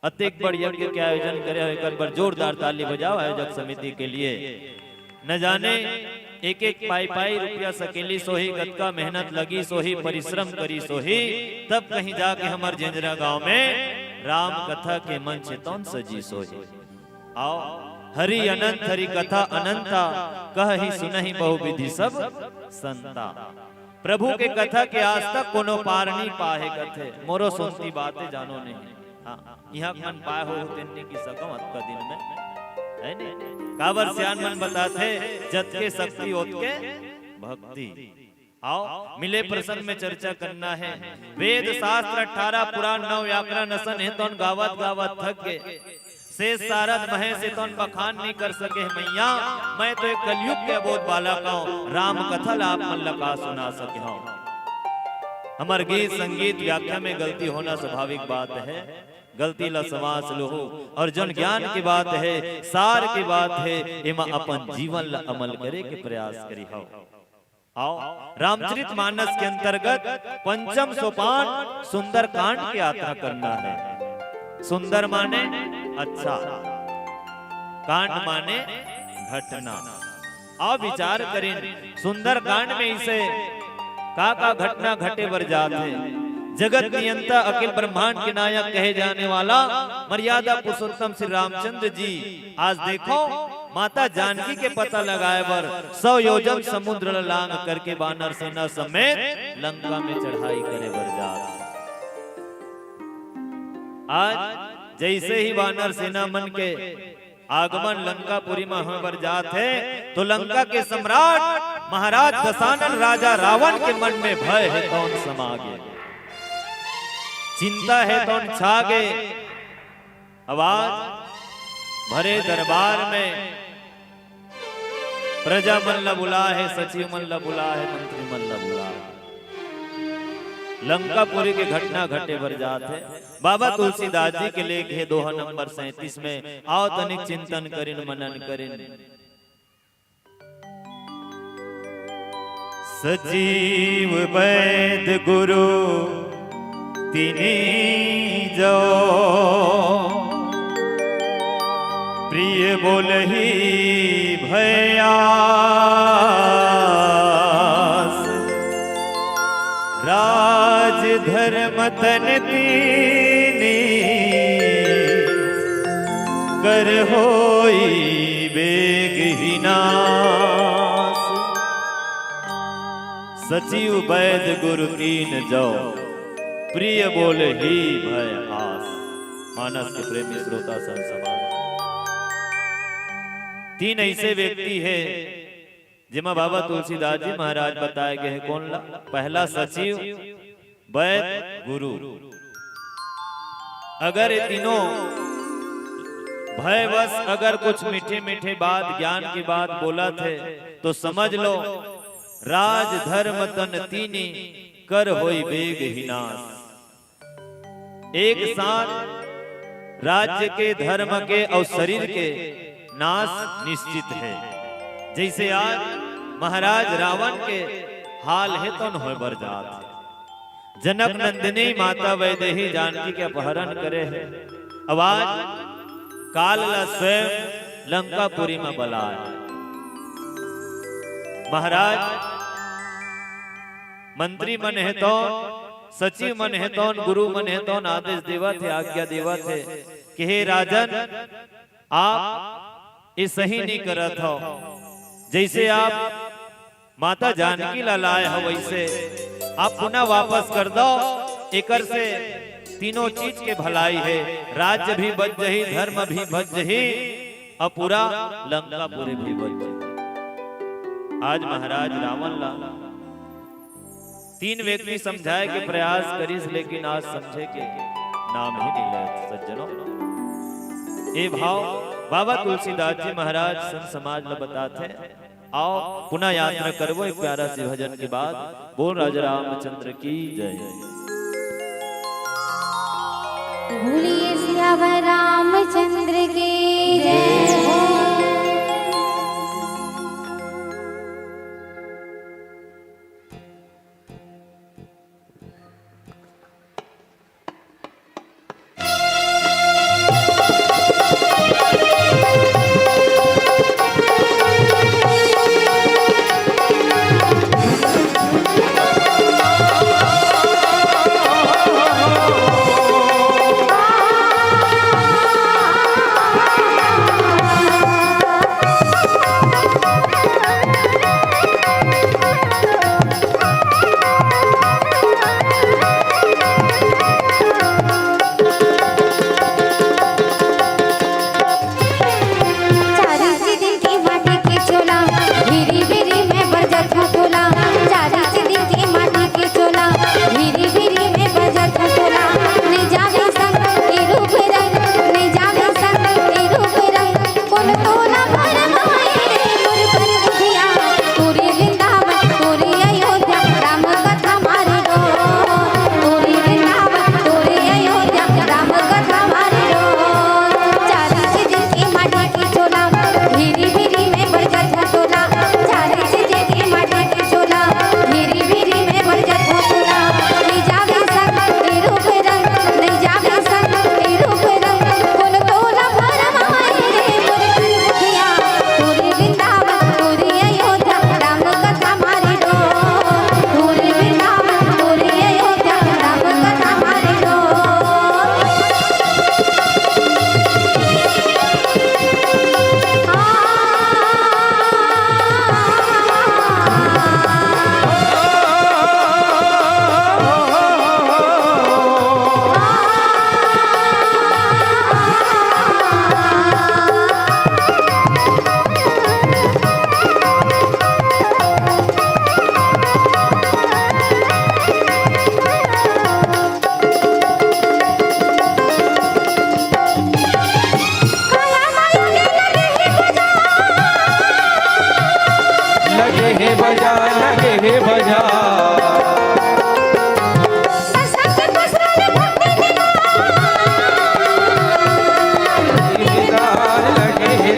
[SPEAKER 4] अतिक बड़ यज्ञ के आयोजन करे हुए कर पर जोरदार ताली बजाओ आयोजक समिति के लिए। न जाने एक एक पाई पाई रुपया सकेली सोही गतका मेहनत लगी सोही परिश्रम करी सोही तब कहीं जाके हमार जेंजरा गांव में राम कथा के मंच तौन सजी सोही। आओ हरि अनंत हरि कथा अनंता कहि सुनहि बहु विधि सब संता। प्रभु के कथा के आज तक कोनो पार नहीं पाए कथे मोरो सुनती बातें जानो नहीं। हाँ यहाँ मन पाए हो तेने की सकम अत का दिन में है ने कावर सियान मन बताते जत के शक्ति होत के भक्ति। आओ मिले प्रसंग में चर्चा करना है। वेद शास्त्र 18 पुराण 9 व्याकरण असन है तो गावत गावत थक गए से सारद महे से तो बखान नहीं कर सके मैया। मैं तो एक कलयुग के अबोध बालक हूँ राम कथा आप मल्लका सुना सके हूँ। हमार गीत संगीत व्याख्या में गलती होना स्वाभाविक बात है। गलती ला समास लो और जन ज्ञान की बात है सार की बात है एमा अपन जीवन ला अमल करे के प्रयास करी हो। आओ रामचरित मानस के अंतर्गत पंचम सोपान सुंदर कांड की यात्रा करना है। सुंदर माने अच्छा, कांड माने घटना। आओ विचार करें सुंदर कांड में इसे का घटना घटे वर जात है। जगत नियंता अखिल ब्रह्मांड के नायक कहे जाने वाला मर्यादा पुरुषोत्तम श्री रामचंद्र जी आज देखो माता जानकी के पता लगाए बर 100 योजन समुद्र लांग करके बानर सेना समेत लंका में चढ़ाई करे बर जात। आज जैसे ही वानर सेना मन के आगमन लंकापुरी में होने पर जात है तो लंका के सम्राट महाराज दशानन राजा रावण के मन में भय है कौन समा गए, चिंता है कौन छा गए। आवाज भरे दरबार में प्रजा मन ला बुला है, सचिव मन ला बुला है, मंत्री मन ला बुला है। लंकापुरी के घटना घटे बर जात है। बाबा तुलसीदास जी के लेख है दोहा नंबर 37 में। आओ तनिक चिंतन करिन मनन करिन। सचिव वैद्य गुरु तिनी जो प्रिय बोलहि भयास राज धर्म तन तीनी कर होई बेग ही नास। सचिव वैद्य गुरु तीन जो प्रिय बोले ही भय आस। मानस के प्रेमी श्रोता संसमान तीन ऐसे व्यक्ति है जिमा बाबा तुलसीदास जी महाराज बताए गए हैं। कौन ला? पहला सचिव वैद्य गुरु। अगर ये तीनों भयवश अगर कुछ मीठे मीठे बात ज्ञान की बात बोला थे तो समझ लो राज धर्म तन तीनी कर होई बेग ही नास। एक साथ राज्य के धर्म के और शरीर के नाश निश्चित है। जैसे आज महाराज रावण के हाल है तो न बर जात। जनक नंदिनी माता वैदेही जानकी के अपहरण करे है। आवाज काल ला स्वयं लंकापुरी में बलाय। महाराज मंत्री मन है तो सचिव मन है तो गुरु मन है तो आदेश देवा थे, आज्ञा देवा थे कि हे राजन आप ये सही नहीं करत हो। जैसे आप माता जानकी ला लाए हो वैसे आप पुनः वापस कर दो। एकर से तीनों चीज के भलाई है। राज्य भी बच जही, धर्म भी बच जही और पूरा लंका पूरे भी बच जही। आज महाराज रावण ला तीन व्यक्ति समझाए के प्रयास करिस लेकिन आज समझे के नाम ही नहीं ले सज्जनों। ये भाव बाबा तुलसीदास जी महाराज संत समाज में बताते। आओ पुनः यात्रा करवो एक प्यारा सी भजन के बाद। बोल राजा रामचंद्र की जय।
[SPEAKER 6] बोलिए सियावर रामचंद्र की जय।
[SPEAKER 1] जा लगे हे भजा दीदार लगे हे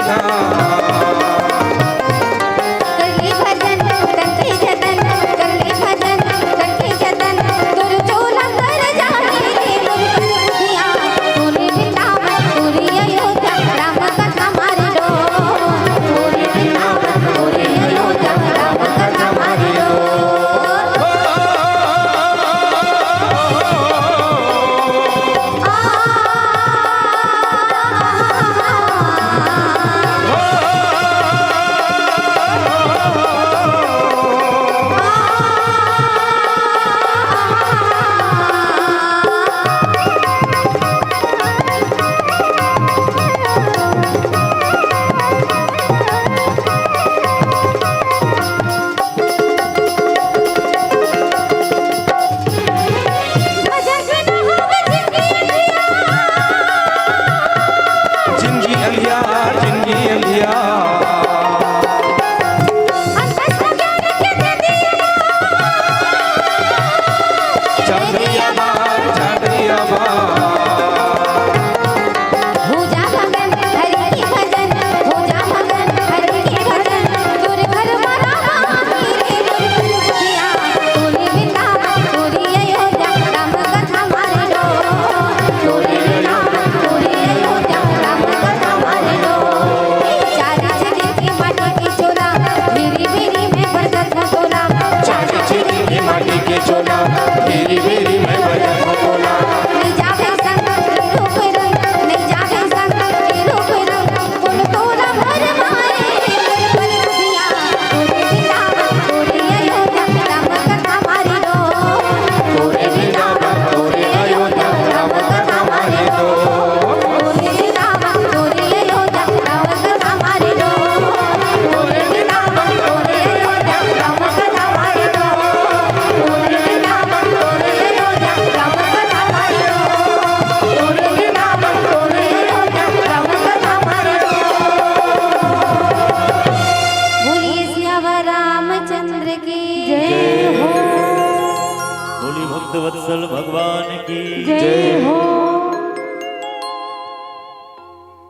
[SPEAKER 4] वत्सल भगवान की
[SPEAKER 6] जय हो।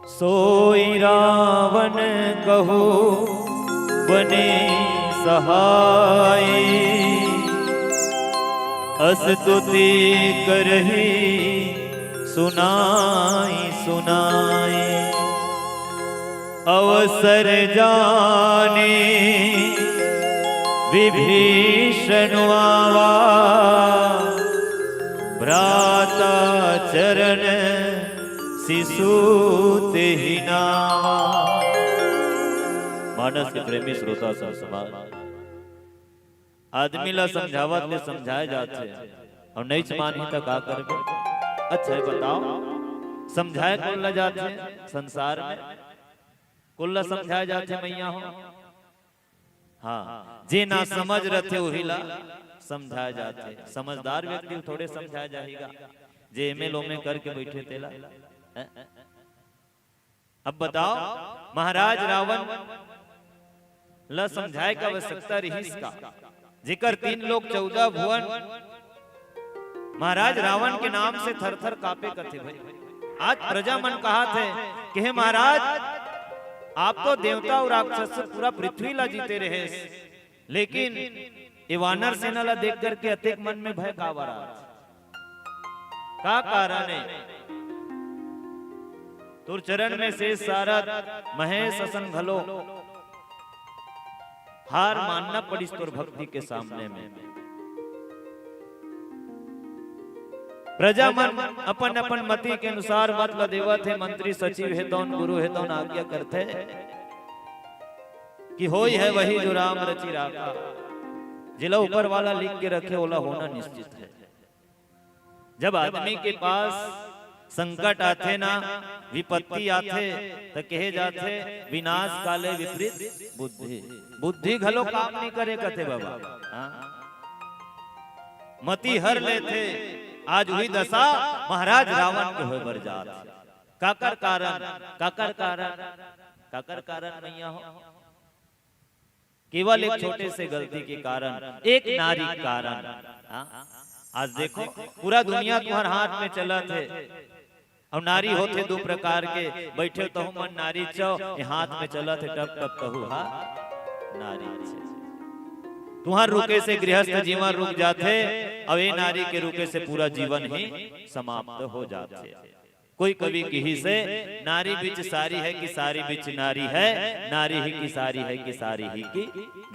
[SPEAKER 4] सोई रावण कहो बने सहाय, अस्तुति करही सुनाई सुनाई, अवसर जाने विभीषण आवा, भ्राता चरण शिशु तेहि नावा। मानस के प्रेमी श्रोता सब समाज आदमी ला समझावत ले समझाए जाते और नहीं मानी तो का करबे। अच्छा बताओ, समझाए कुल ला जाते संसार में, कुल ला समझाए जाते मैया हो। हाँ, जे ना समझ रहे वही ला समझाए जाते। समझदार व्यक्ति थोड़े समझाया जाएगा, जे एमएलओ में करके बैठे तेला। अब बताओ, महाराज रावण ला समझाए का आवश्यकता रही का, जिकर 3 लोग 14 भुवन महाराज रावण के नाम से थर थर कापे कथे भाई। आज प्रजा मन कहा थे कि हे महाराज, आप तो देवता और राक्षस पूरा पृथ्वी ला जीते रहे, लेकिन ये वानर सेना ला देख करके अतेक मन में भय का वारा का कारण है। तुर चरण में से सारद महेश असन घलो हार मानना पड़ी तुर भक्ति के सामने में। प्रजा मन अपन अपन मति के अनुसार मत ल देवत है, मंत्री सचिव है तो गुरु है तो आज्ञा करते कि होई है वही जो राम रचि राखा। जिला ऊपर वाला लिख के रखे ओला होना निश्चित है। जब आदमी के पास संकट आते ना, विपत्ति आते तो कहे जाते विनाश काले विपरीत बुद्धि। बुद्धि घलो काम नहीं करे कथे बाबा। मति हर लेते, आज हुई दशा महाराज रावण के होए बर जात। काकर कारण, काकर कारण, काकर कारण मैया हो केवल एक छोटे से गलती के कारण, एक नारी के कारण। हाँ? आज देखो पूरा दुनिया तुम्हारे हाथ में चला थे, और नारी होते दो प्रकार के, बैठे तो मन नारी चौ, ये हाथ में चला थे टप टप कहू हा नारी छे। तुम्हार रुके से गृहस्थ जीवन रुक जाते, अब ये नारी के रुके से पूरा जीवन ही समाप्त हो जाते। कोई कवि कही से नारी बिच सारी है कि सारी बिच नारी है, नारी ही की सारी है कि सारी ही की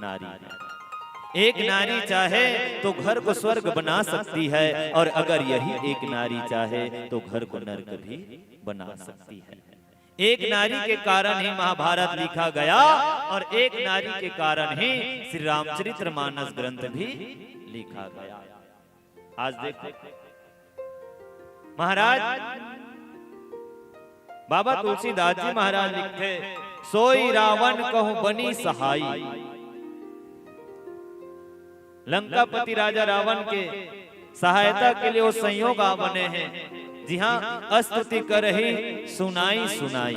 [SPEAKER 4] नारी है। एक नारी चाहे तो घर को स्वर्ग बना सकती है, और अगर यही एक नारी चाहे तो घर को नरक भी बना सकती है। एक नारी के कारण ही महाभारत लिखा गया, और एक नारी के कारण ही श्री रामचरितमानस ग्रंथ भी लिखा गया। आज देखो महाराज बाबा तुलसीदास जी महाराज लिखते, सोई रावण कहूं बनी सहाई। लंकापति राजा रावण के सहायता के लिए वो संयोग आ बने हैं। जी हाँ, स्तुति कर ही सुनाई सुनाई।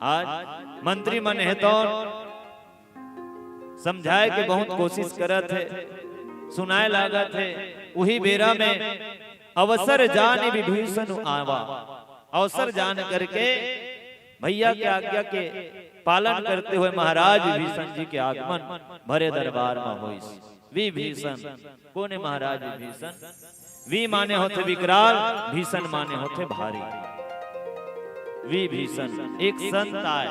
[SPEAKER 4] आज मंत्री मन है तो समझाए के बहुत कोशिश करत है, सुनाए लागत है। वही बेरा में अवसर जाने विभीषण आवा, अवसर जान करके भैया के आज्ञा के पालन करते हुए महाराज विभीषण जी के आगमन भरे दरबार में हुई। विभीषण कोने महाराज विभीषण, वी माने होते विकराल, भीषण माने होते भारी। विभीषण एक संत आए,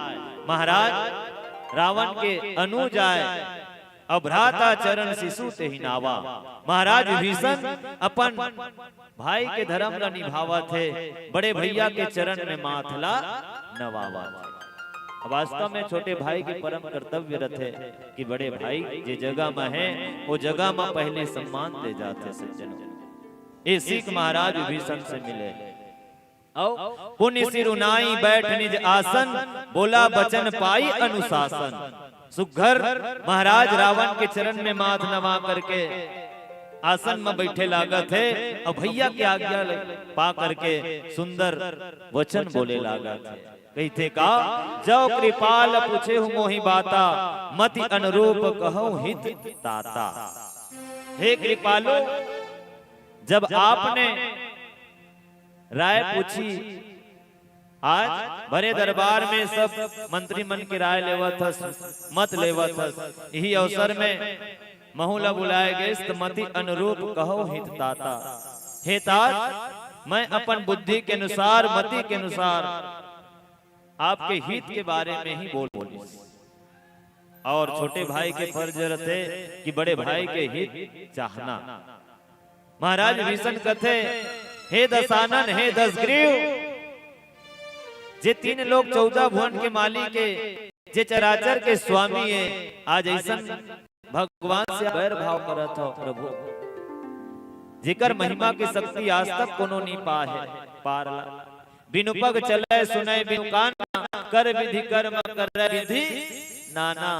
[SPEAKER 4] महाराज रावण के अनुज आए, अभ्राता चरण शिशु ते ही नावा। महाराज विभीषण अपन भाई के धर्म ला निभावा थे, बड़े भैया के चरण में माथला नवावा थे। वास्तव में छोटे भाई के परम कर्तव्य रथे कि बड़े भाई जे जगह में है वो जगह में पहले सम्मान दे जाते सज्जनों। ये सीख महाराज विभीषण से मिले। पुण्य सिरुनाई बैठ निज आसन, बोला बचन पाई अनुशासन। सुघर महाराज रावण के चरण में माथ नवा करके आसन में बैठे लागत है, और भैया की आज्ञा पा करके सुंदर वचन बोले लागत है। कहते का जो कृपाल पूछे हूँ मोहि बाता, मति अनुरूप कहूँ हित ताता। हे कृपालो, जब आपने राय पूछी, आज भरे दरबार में सब मंत्री मन की राय लेवत मत लेवत, यही अवसर में महुला बुलाए गए। मति अनुरूप कहो हित ताता। हे तात, मैं अपन बुद्धि के अनुसार, मति के अनुसार आपके हित के बारे में ही बोली। और छोटे भाई के फर्ज रहते कि बड़े भाई के हित चाहना। महाराज विभीषण कथे, हे दशानन, हे दशग्रीव, जे तीन लोग 14 भुवन के मालिक के, जे चराचर के स्वामी है, आज ऐसा भगवान से बैर भाव करत हो प्रभु, जेकर महिमा की शक्ति आज तक कोनो नहीं पारला। बिनु पग चले सुने बिनु कान, कर विधि कर्म कर विधि नाना।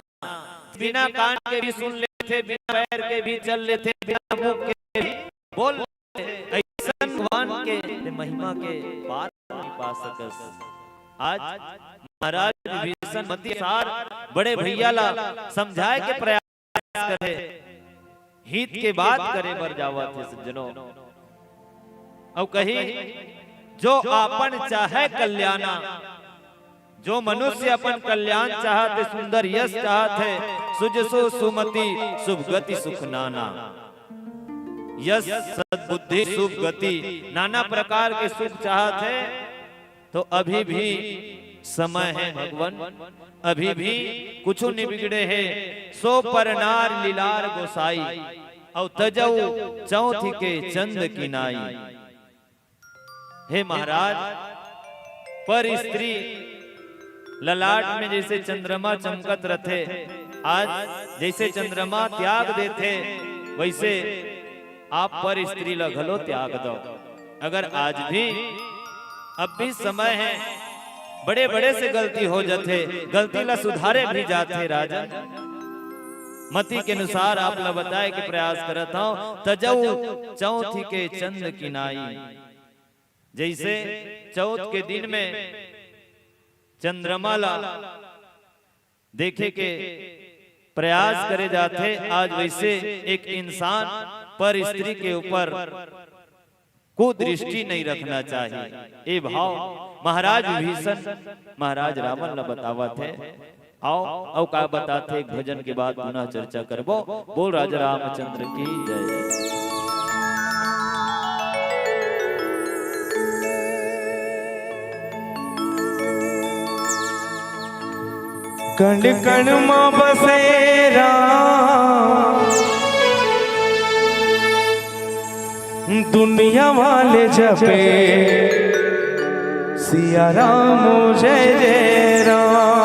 [SPEAKER 4] बिना कान के भी सुन लेते, बिना पैर के भी चल लेते, बिना मुंह के भी बोल लेते। ऐसा भगवान के महिमा के पार नहीं पा सकस। आज महाराज विभीषण मति सार बड़े भैया ला समझाए के प्रयास करे, हित के बात करे बर जावा थे सज्जनों। और कही जो आपन चाहे कल्याणा, जो मनुष्य अपन कल्याण चाहते, सुंदर यश चाहते, सुजसो सुमति शुभ गति सुख नाना। यश सद्बुद्धि शुभ गति नाना प्रकार के सुख चाहते, तो अभी भी समय है भगवान, अभी भी कुछ नहीं बिगड़े है। सो परनार लीलार गोसाई, और तजऊ चौथी के चंद की नाई। हे महाराज, पर स्त्री ललाट में जैसे चंद्रमा चमकत रहते, आज जैसे चंद्रमा त्याग देते, वैसे आप पर स्त्री लगलो त्याग दो। अगर आज भी अब भी समय है, बड़े बड़े से गलती हो जाते, गलती ला सुधारे भी जाते। राजा मति के अनुसार आप ला बताए के प्रयास करता हूं। तजऊ चौथी के चंद की नाई, जैसे चौथ के दिन में चंद्रमा ला देखे के प्रयास करे जाते। आज वैसे एक इंसान पर स्त्री के ऊपर कुदृष्टि नहीं रखना चाहिए। ये भाव महाराज विभीषण महाराज रावण ने बतावा थे। आओ औ का बताते एक भजन के बाद पुनः चर्चा करबो। बोल राजा रामचंद्र की जय।
[SPEAKER 5] कण कण में बसे राम, दुनिया वाले जपे सिया राम जय जय राम।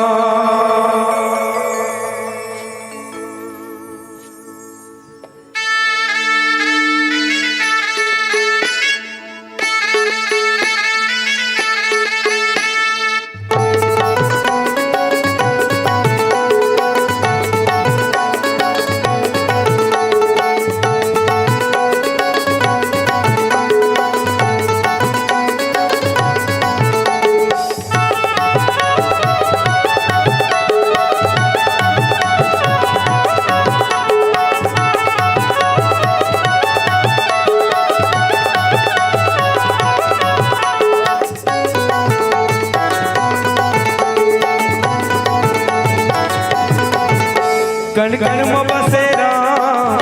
[SPEAKER 5] कण कण में बसे राम,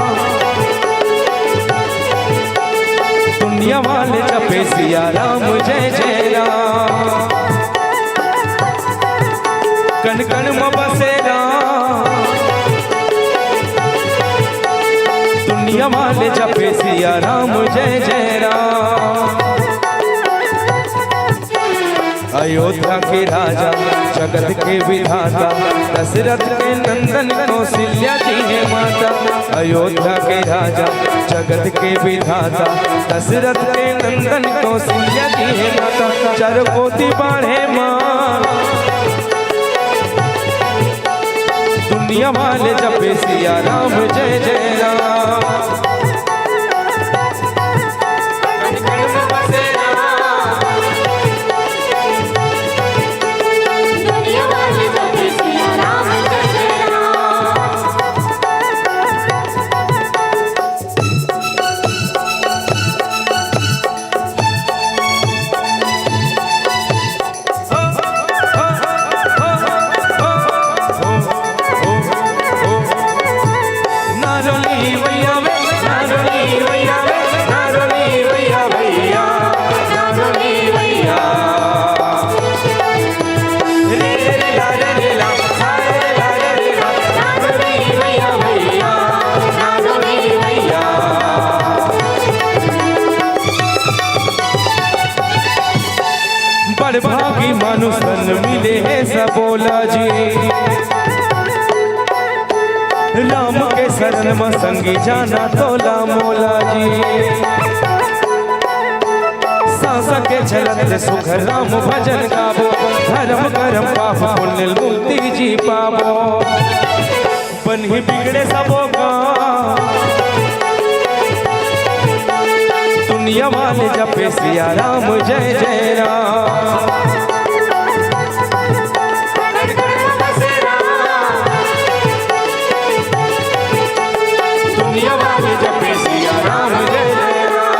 [SPEAKER 5] दुनिया वाले जपे सिया राम जय जय राम। कण कण में बसे राम, दुनिया वाले जपे सिया राम जय जय राम। अयोध्या के राजा जगत के विधाता, दशरथ के नंदन कौशल्या जी है माता। अयोध्या के राजा जगत के विधाता, दशरथ के नंदन कौशल्या जी है माता। चार कोटि बाढ़े मां, दुनिया वाले जपे सिया राम जय जय राम। भागी मनुष्य मिले है सबोला जी, राम के शरण में संगी जाना तोला मोला जी। सांस के झलक सुख राम भजन गावो, धर्म कर्म पाप पुण्य मुक्ति जी पावो। बन्ही बिगड़े सबो का, दुनिया वाले जपे सिया राम जय जय राम। दुनिया वाले जपे सिया राम जय जय राम।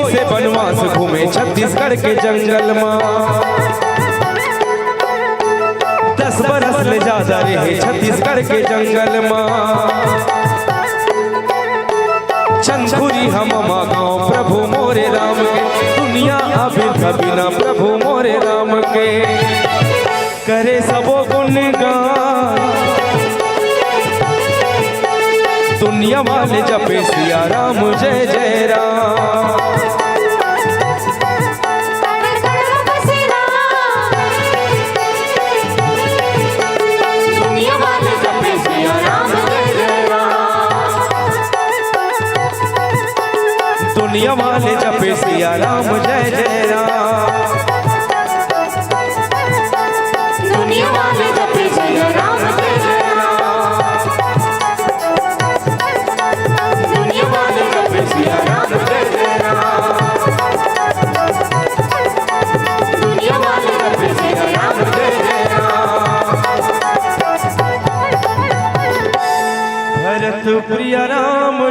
[SPEAKER 5] से बनवास घूमे छत्तीसगढ़ के जंगल में, 10 बरस ले ज्यादा रहे छत्तीसगढ़ के जंगल में। चंदपुरी हम गाँव प्रभु मोरे राम के, दुनिया अभी कभी ना प्रभु मोरे राम के। करे सबो गुणगान, दुनिया वाले जपे सिया राम जय जय राम।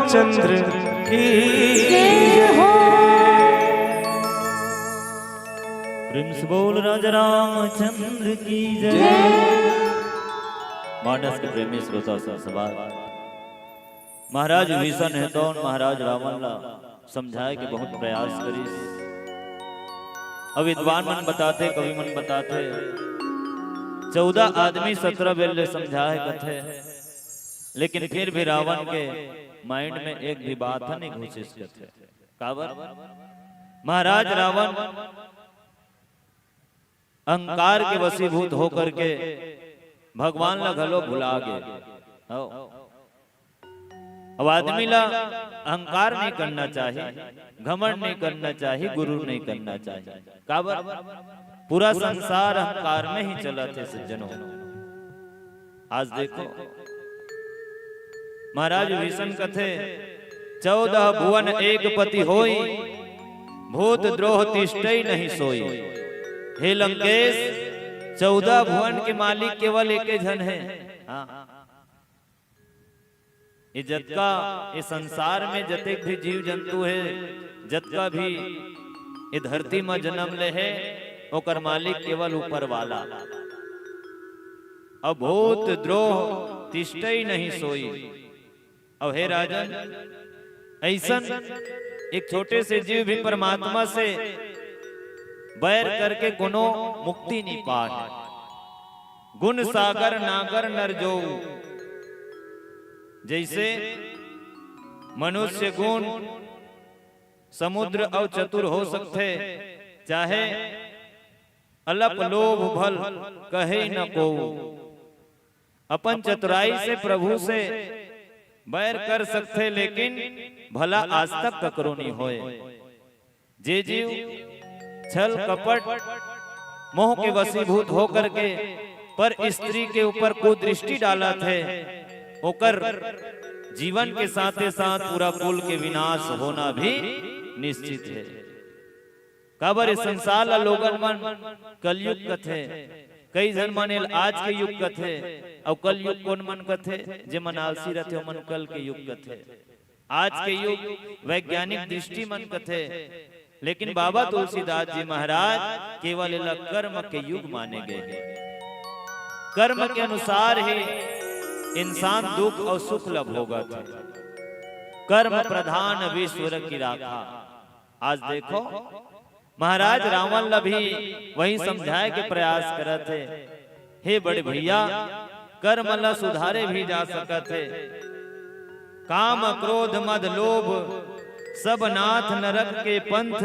[SPEAKER 1] रामचंद्र की
[SPEAKER 6] जय हो।
[SPEAKER 4] प्रेम से बोल राजा रामचंद्र की जय। मानस के प्रेमी श्रोता सवाल महाराज विभीषण है तो महाराज रावण ला समझाए कि बहुत प्रयास करी। अब विद्वान मन बताते, कवि मन बताते 14 आदमी 17 बेल समझाए कथे, लेकिन फिर भी रावण के माइंड में एक भी बात नहीं घुसिस कथे। काबर महाराज रावण अहंकार के वशीभूत होकर के भगवान ला घलो भुला गए। अब आदमी ला अहंकार नहीं करना चाहिए, घमंड नहीं करना चाहिए, गुरु नहीं करना चाहिए। काबर पूरा संसार अहंकार में ही चला थे सज्जनों। आज देखो महाराज विभीषण कथे 14 भुवन एक पति होई, भूत द्रोह तिष्ठई नहीं सोई। हे लंकेश 14 भुवन के मालिक केवल एक जन है। ये जतका ये संसार में जतेक भी जीव जंतु है, जतका भी ये धरती में जन्म ले है, ओकर मालिक केवल ऊपर वाला। अब भूत द्रोह तिष्ठई नहीं सोई। अब हे राजन ऐसन एक छोटे से जीव भी परमात्मा से बैर करके गुनो मुक्ति नहीं पाए। गुण सागर नागर नर जो, जैसे मनुष्य गुण समुद्र और चतुर हो सकते, चाहे अलप लोभ भल कहे न को। अपन चतुराई से प्रभु से बैर कर सकते, लेकिन भला आज तक ककरो नहीं होए। जे जीव छल कपट मोह के वशीभूत होकर के पर स्त्री के ऊपर कुदृष्टि डाला थे, ओकर जीवन के साथ साथ पूरा कुल के विनाश होना भी निश्चित है। काबर संसार ला लोगन मन कलयुग कथे, कई जन माने आज के युग कथे, और कल युग कौन मन कथे? जे मन आलसी रहते मन कल के युग कथे। आज के युग वैज्ञानिक दृष्टि मन कथे, लेकिन बाबा तुलसीदास जी महाराज केवल कर्म के युग माने गए। कर्म के अनुसार ही इंसान दुख और सुख लभ होगा। कर्म प्रधान विश्व की राखा। आज देखो महाराज रावण ला भी वही समझाए के प्रयास करत थे। हे बड़े भैया कर्म ला सुधारे भी जा सकत है। काम क्रोध मद लोभ सब नाथ नरक के पंथ,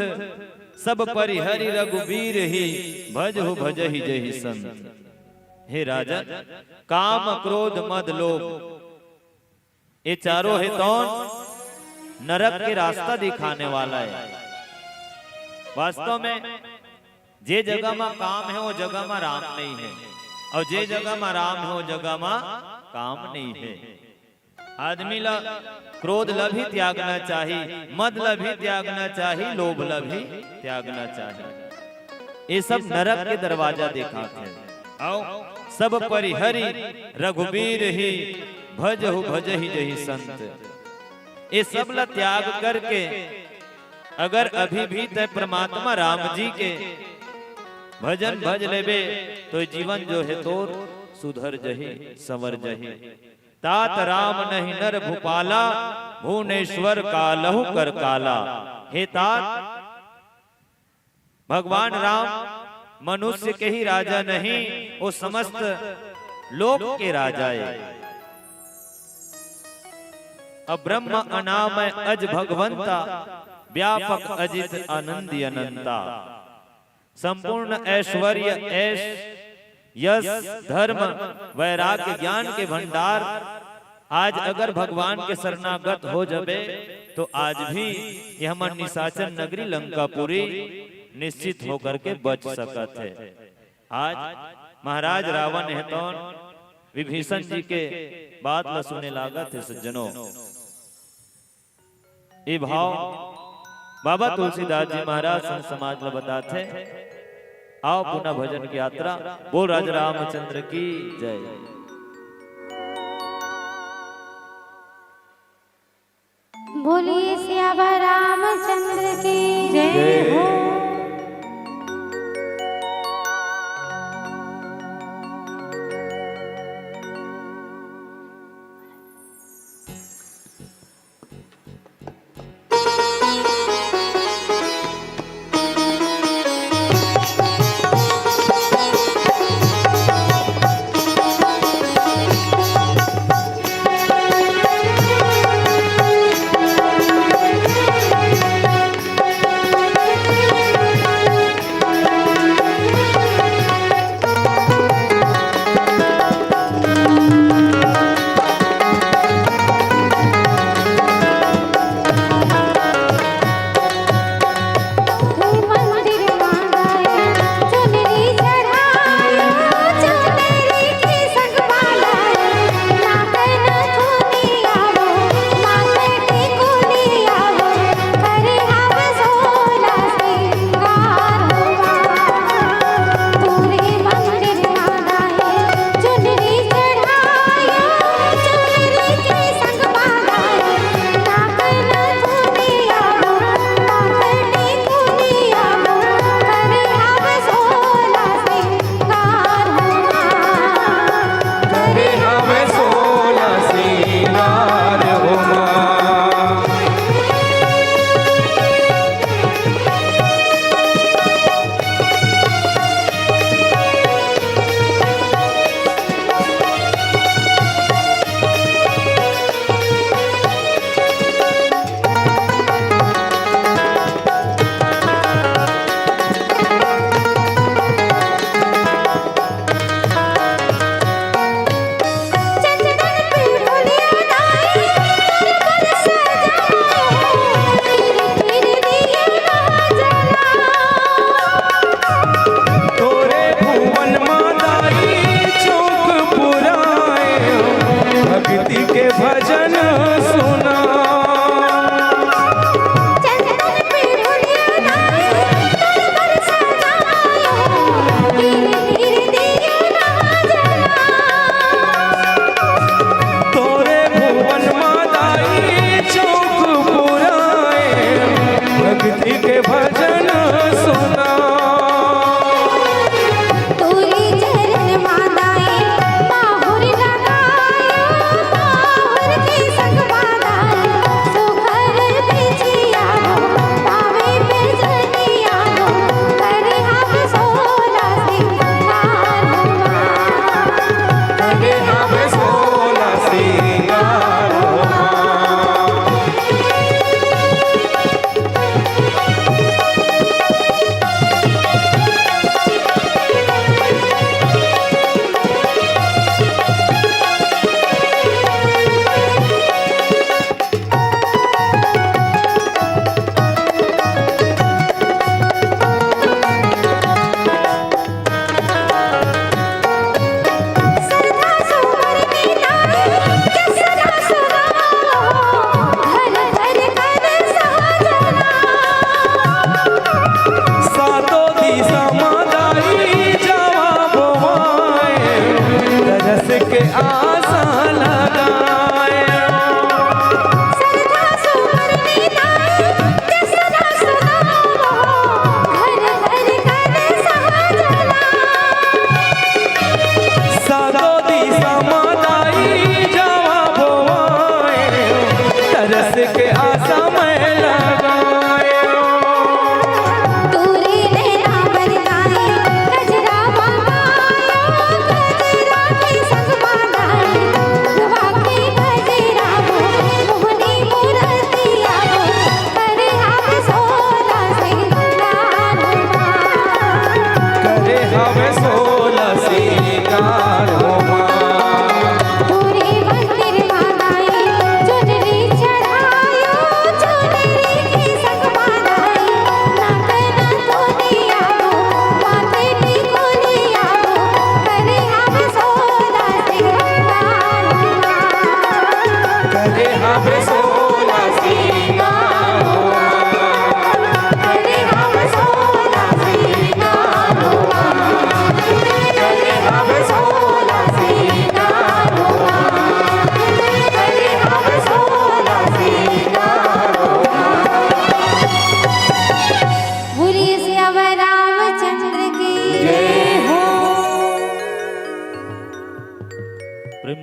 [SPEAKER 4] सब परिहरि रघुबीर ही भजहु भजहि जहि संत। हे राजा काम क्रोध मद लोभ ये चारों है तो नरक के रास्ता दिखाने वाला है। वास्तव में जे जगह में काम है वो जगह में राम नहीं है, और जे जगह में राम है वो जगह में काम नहीं है। आदमी ला क्रोध ला भी त्यागना चाहिए, मद ला भी त्यागना चाहिए, लोभ ला भी त्यागना चाहिए। ये सब नरक के दरवाजा दिखाते हैं। आओ सब परिहरि रघुबीर ही भजहु भजहि जहि संत। ये सब ला त्याग करके अगर अभी भी तय परमात्मा राम जी के भजन भज लेबे तो जीवन जो है तो सुधर जही संवर जही। तात राम नहीं नर भूपाला, भुवनेश्वर कालहु कर काला। हे तात भगवान राम मनुष्य के ही राजा नहीं, वो समस्त लोक के राजा है। अब्रह्म अनामय अज भगवंता, व्यापक अजित आनंदी अनंता। संपूर्ण ऐश्वर्य ऐश यश धर्म वैराग्य ज्ञान के भंडार आज अगर भगवान के शरणागत हो जाबे तो आज भी यह हमर निशाचर नगरी लंकापुरी निश्चित होकर के बच सकत है। आज महाराज रावण है तो विभीषण जी के बात ला सुने लागत है सज्जनों। ये भाव बाबा तुलसीदास जी महाराज संत समाज ला बताते। आओ पुनः भजन की यात्रा। बोल राजा रामचंद्र की जय।
[SPEAKER 6] रामचंद्र की जय हो।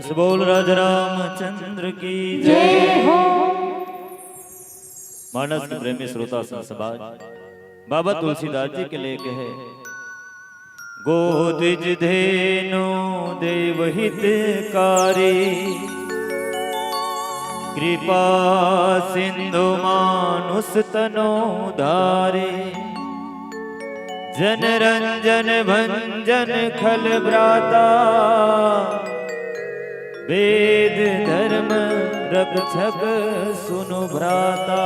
[SPEAKER 4] से बोल राजा रामचंद्र की
[SPEAKER 6] जय हो।
[SPEAKER 4] मानस के प्रेमी श्रोता समाज बाबा तुलसीदास जी के लिए कहे गोद्विज धेनु देवहितकारी कृपा सिंधु मानुष तनो धारे जन रंजन भंजन खल भ्राता वेद धर्म रक्षक सुनु भ्राता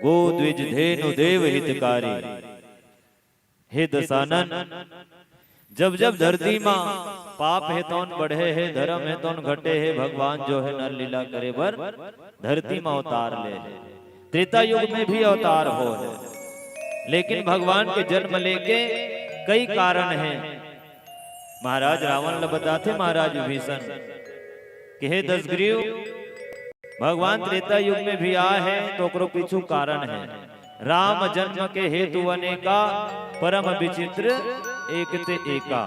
[SPEAKER 4] गोद्विज धेनु देव हितकारी। हे दशानन जब जब धरती मां पाप है तौन बढ़े है धर्म है तौन घटे है भगवान जो है नर लीला करे बर धरती में अवतार ले है। त्रेता युग में भी अवतार हो है लेकिन भगवान के जन्म लेके कई कारण हैं। महाराज रावण ने बताते महाराज विभीषण कि हे दशग्रीव भगवान त्रेता युग में भी आए हैं तो ओकरो पीछू कारण है। राम जन्म के हेतु अनेका परम विचित्र एक ते एका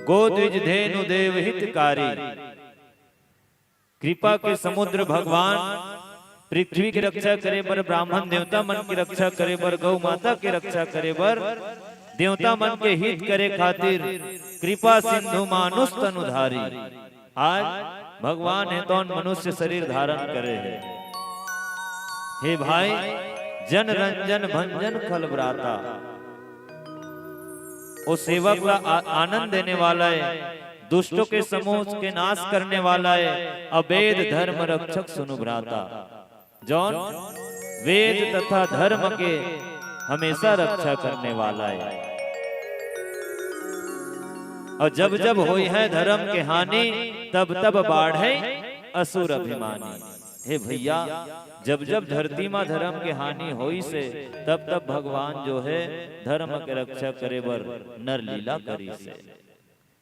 [SPEAKER 4] गोद्विज धेनु देव हितकारी। कृपा के समुद्र भगवान पृथ्वी की रक्षा करे बर ब्राह्मण देवता मन की रक्षा करे बर गौ माता की रक्षा करे बर देवता मन के हित करे खातिर कृपा सिंधु मानुष तनुधारी। आज भगवान है तो मनुष्य शरीर धारण करे है। हे भाई जन रंजन भंजन खल भ्राता वो सेवक का आनंद देने वाला है दुष्टों के समूह के नाश करने वाला है अवेद धर्म रक्षक सुनु भ्राता जौन वेद तथा धर्म के हमेशा रक्षा करने वाला है। और जब जब होई है धर्म के हानि तब तब बाढ़े असुर अभिमानी। हे भैया जब जब धरती में धर्म के हानि होई से तब तब भगवान जो है धर्म के रक्षा करे बर नर लीला करी से।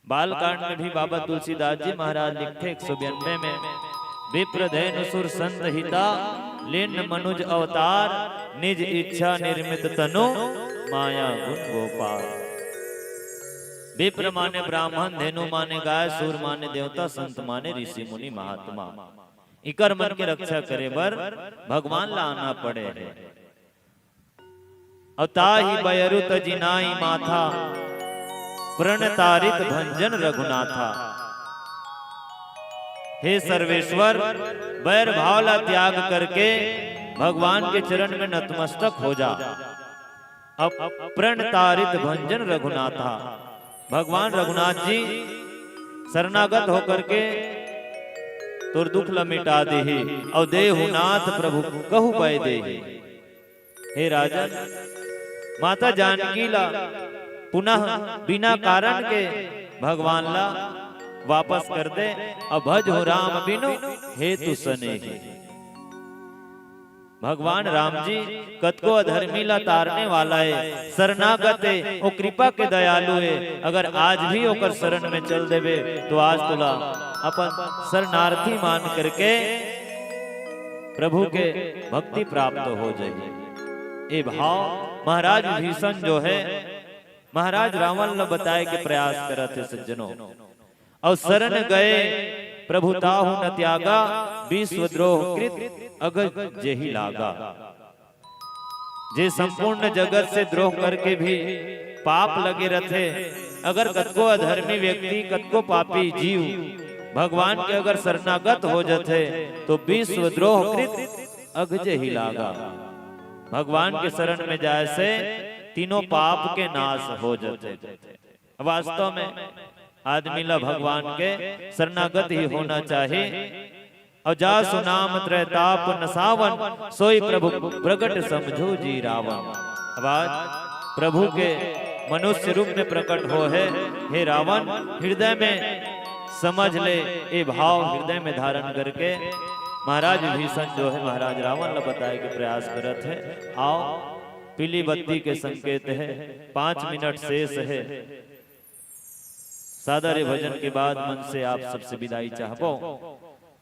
[SPEAKER 4] बालकांड में भी बाबा तुलसीदास जी महाराज लिखते 192 में विप्र धेनु सुर संत हिता लीन मनुज अवतार निज इच्छा निर्मित तनु माया गुण गोपाल। विप्र माने ब्राह्मण धेनु माने गाय सुर माने देवता संत माने ऋषि मुनि महात्मा। इकर मन की रक्षा करे बर भगवान लाना पड़े है। अताही बयरु तजिनाई माथा प्रणतारित भंजन रघुनाथा। हे सर्वेश्वर बैर भावला त्याग करके भगवान के चरण में नतमस्तक हो जा। अब प्रणतारित भंजन रघुनाथा भगवान रघुनाथ जी शरणागत होकर के तुर दुख ल मिटा दे और देहुनाथ प्रभु कहु पाए दे। हे राजन माता जानकी ला पुनः बिना कारण के भगवान ला वापस कर दे अब भज हो राम बिनु हेतु सनेही। भगवान राम जी कतको अधर्मी ला तारने वाला है शरणागत है वो कृपा के दयालु है। अगर आज भी होकर शरण में चल देवे तो आज तुला अपन शरणार्थी मान करके प्रभु के भक्ति प्राप्त हो जाएगी। ये भाव महाराज विभीषण जो है महाराज रावण ने बताए के प्रयास करते सज्जनों और शरण गए प्रभु ताहु न त्यागा विश्वद्रोह कृत अगज जेहि लागा। जे संपूर्ण जगत से द्रोह करके भी पाप लगे रहते अगर कतको अधर्मी व्यक्ति कतको पापी जीव भगवान के अगर शरणागत हो जाते तो विश्वद्रोह कृत अगज ही लागा। भगवान के शरण में जाए से तीनों पाप के नाश हो जाते। वास्तव में आदमी ला भगवान के शरणागत ही होना चाहिए। और जा सुनाम त्रैताप नसावन सोई प्रभु प्रगट समझो जी रावण। आवाज प्रभु के मनुष्य रूप में प्रकट हो है। हे रावण हृदय में समझ ले ये भाव हृदय में धारण करके महाराज विभीषण जो है महाराज रावण ने बताए के प्रयास करत है। आओ पीली बत्ती के संकेत है 5 मिनट शेष है। सादर भजन के बाद मन से आप सबसे विदाई चाहबो।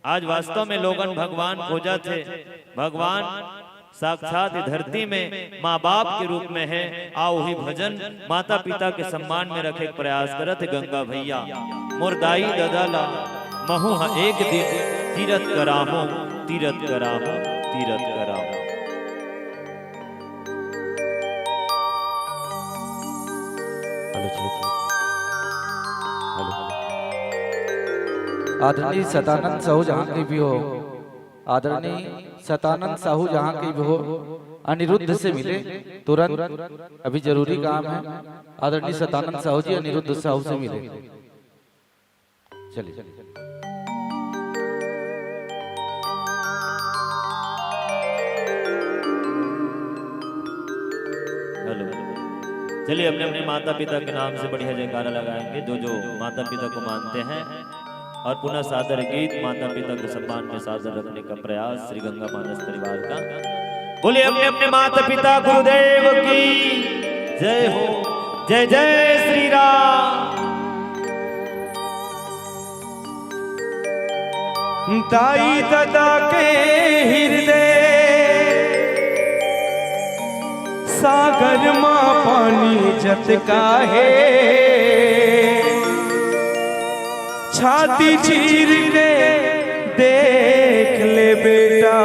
[SPEAKER 4] आज वास्तव में लोगन भगवान खोजा थे भगवान साक्षात धरती में माँ बाप के रूप में है। आओ ही भजन माता पिता के सम्मान में रखे प्रयास करत गंगा भैया। मुरदाई ददाला महू एक दिन तीरथ कराहो, तीरथ कराहो, तीरथ कराहो।
[SPEAKER 5] आदरणीय सतानंद साहू जहाँ की भी हो, आदरणीय सतानंद साहू जहाँ की भी हो, अनिरुद्ध से मिले तुरंत, अभी जरूरी काम है। आदरणीय सतानंद साहू जी अनिरुद्ध साहू से मिले। चलिए
[SPEAKER 4] हेलो, चलिए अपने अपने माता पिता के नाम से बढ़िया जयकारा लगाएंगे जो जो माता पिता को मानते हैं, और पुनः सादर गीत माता पिता के सम्मान में सादर रखने का प्रयास श्री गंगा मानस परिवार का। बोलिए अपने अपने माता पिता गुरुदेव की जय हो। जय जय श्री राम।
[SPEAKER 1] दाई दादा के हृदय सागर माँ पानी जत का है, छाती चीर के देख ले बेटा,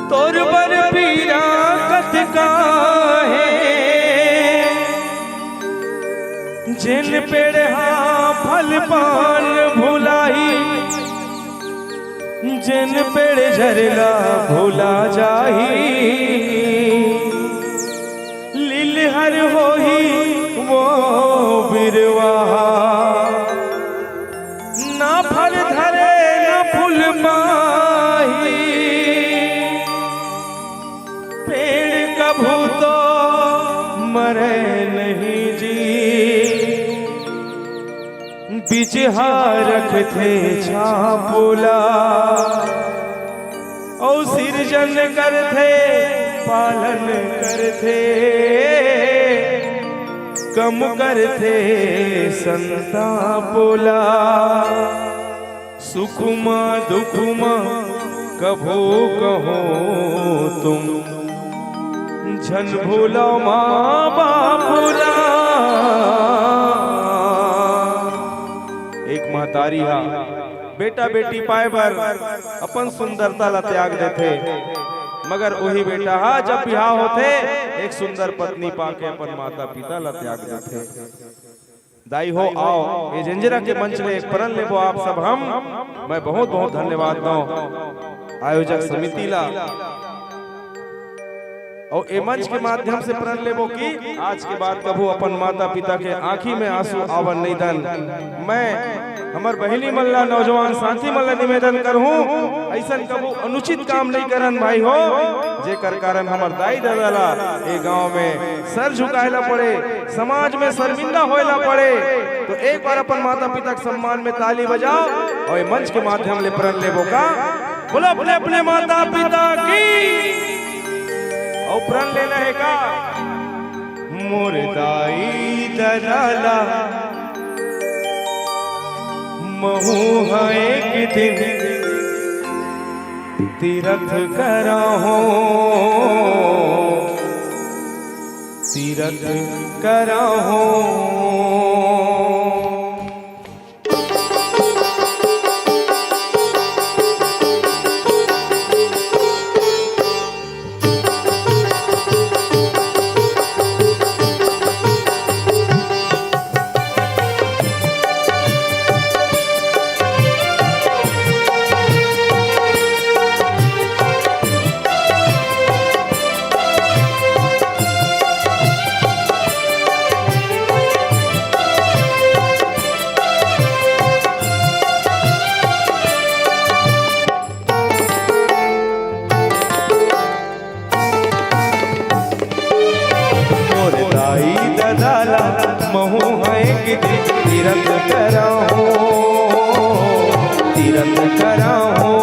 [SPEAKER 1] तोर बर पीरा कत का है। जिन पेड़ फल पान भुलाई, जिन पेड़ झरला भुला जाही, लीलहर होही वो बिरवा, ना फल धरे ना फूल माही। पेड़ कभू तो मरे नहीं जी, बिजहा रखते छापुला, और सिरजन करते पालन करते, कम करते संतापोला। सुखमा दुखमा कभो कहो तुम, झन भूलो माँ बापुला। एक महतारी हा बेटा बेटी पाए पर अपन सुंदरता ला त्याग देते, मगर वही बेटा हा जब बिहार होते एक सुंदर पत्नी पाके अपन माता पिता ला त्याग देते। दाई हो आओ ये जंजीरा के मंच में एक प्रण लेबो आप सब हम। मैं बहुत बहुत धन्यवाद दूं आयोजक समिति ला, और ए मंच के माध्यम से प्रण लेबो कि आज के बाद कभू अपन माता पिता के आंखी में आंसू आवन नहीं दन। मैं हमार बहिनी मल्ला नौजवान साथी मल्ला निवेदन करहूं ऐसा कबू अनुचित काम नहीं करन भाई हो, जेकर कारण हमार दाई दादा ए गांव में सर झुकाएला पड़े, समाज में शर्मिंदा होएला पड़े। तो एक बार अपन माता पिता के सम्मान में ताली बजाओ और ये मंच के माध्यम ले प्रण लेबो का बोलो अपने अपने माता पिता की, और प्रण लेना है का मोर दाई दादा महू एक दिन तीरथ कराहो, तीरथ कराहो। महू एक दिन तीरथ कराहो, तीरथ कराहो।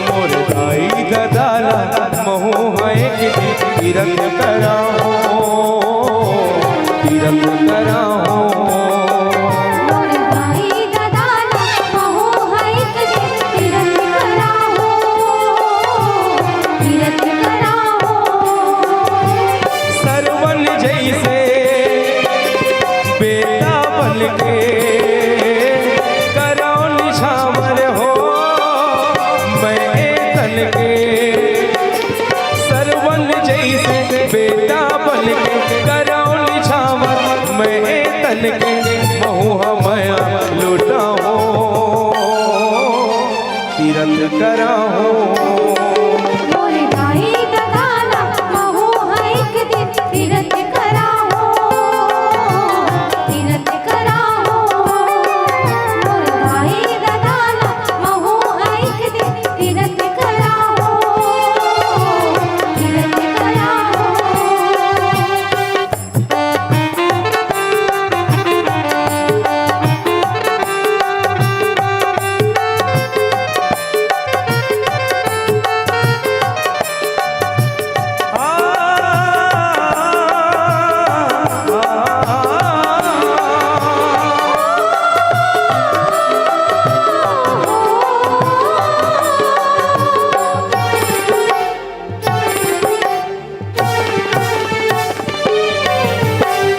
[SPEAKER 1] मोर दाई दादा महू एक दिन तीरथ कराहो,
[SPEAKER 5] तीरथ कराओ
[SPEAKER 6] मोर भाई ददाना महु हईक दे तीरथ कराओ तीरथ कराओ
[SPEAKER 1] सरवन जैसे बेटा बन के करो निछावर हो मैं तन के सरवन जैसे बेटा बन के करो निछावर मैं तन के बहु मया लुटाओ तीरथ कराओ
[SPEAKER 6] मोर भाई ददाना महु हईक दे तीरथ कराओ तीरथ कराओ मोर भाई ददाना महु हईक दे तीरथ कराओ तीरथ कराओ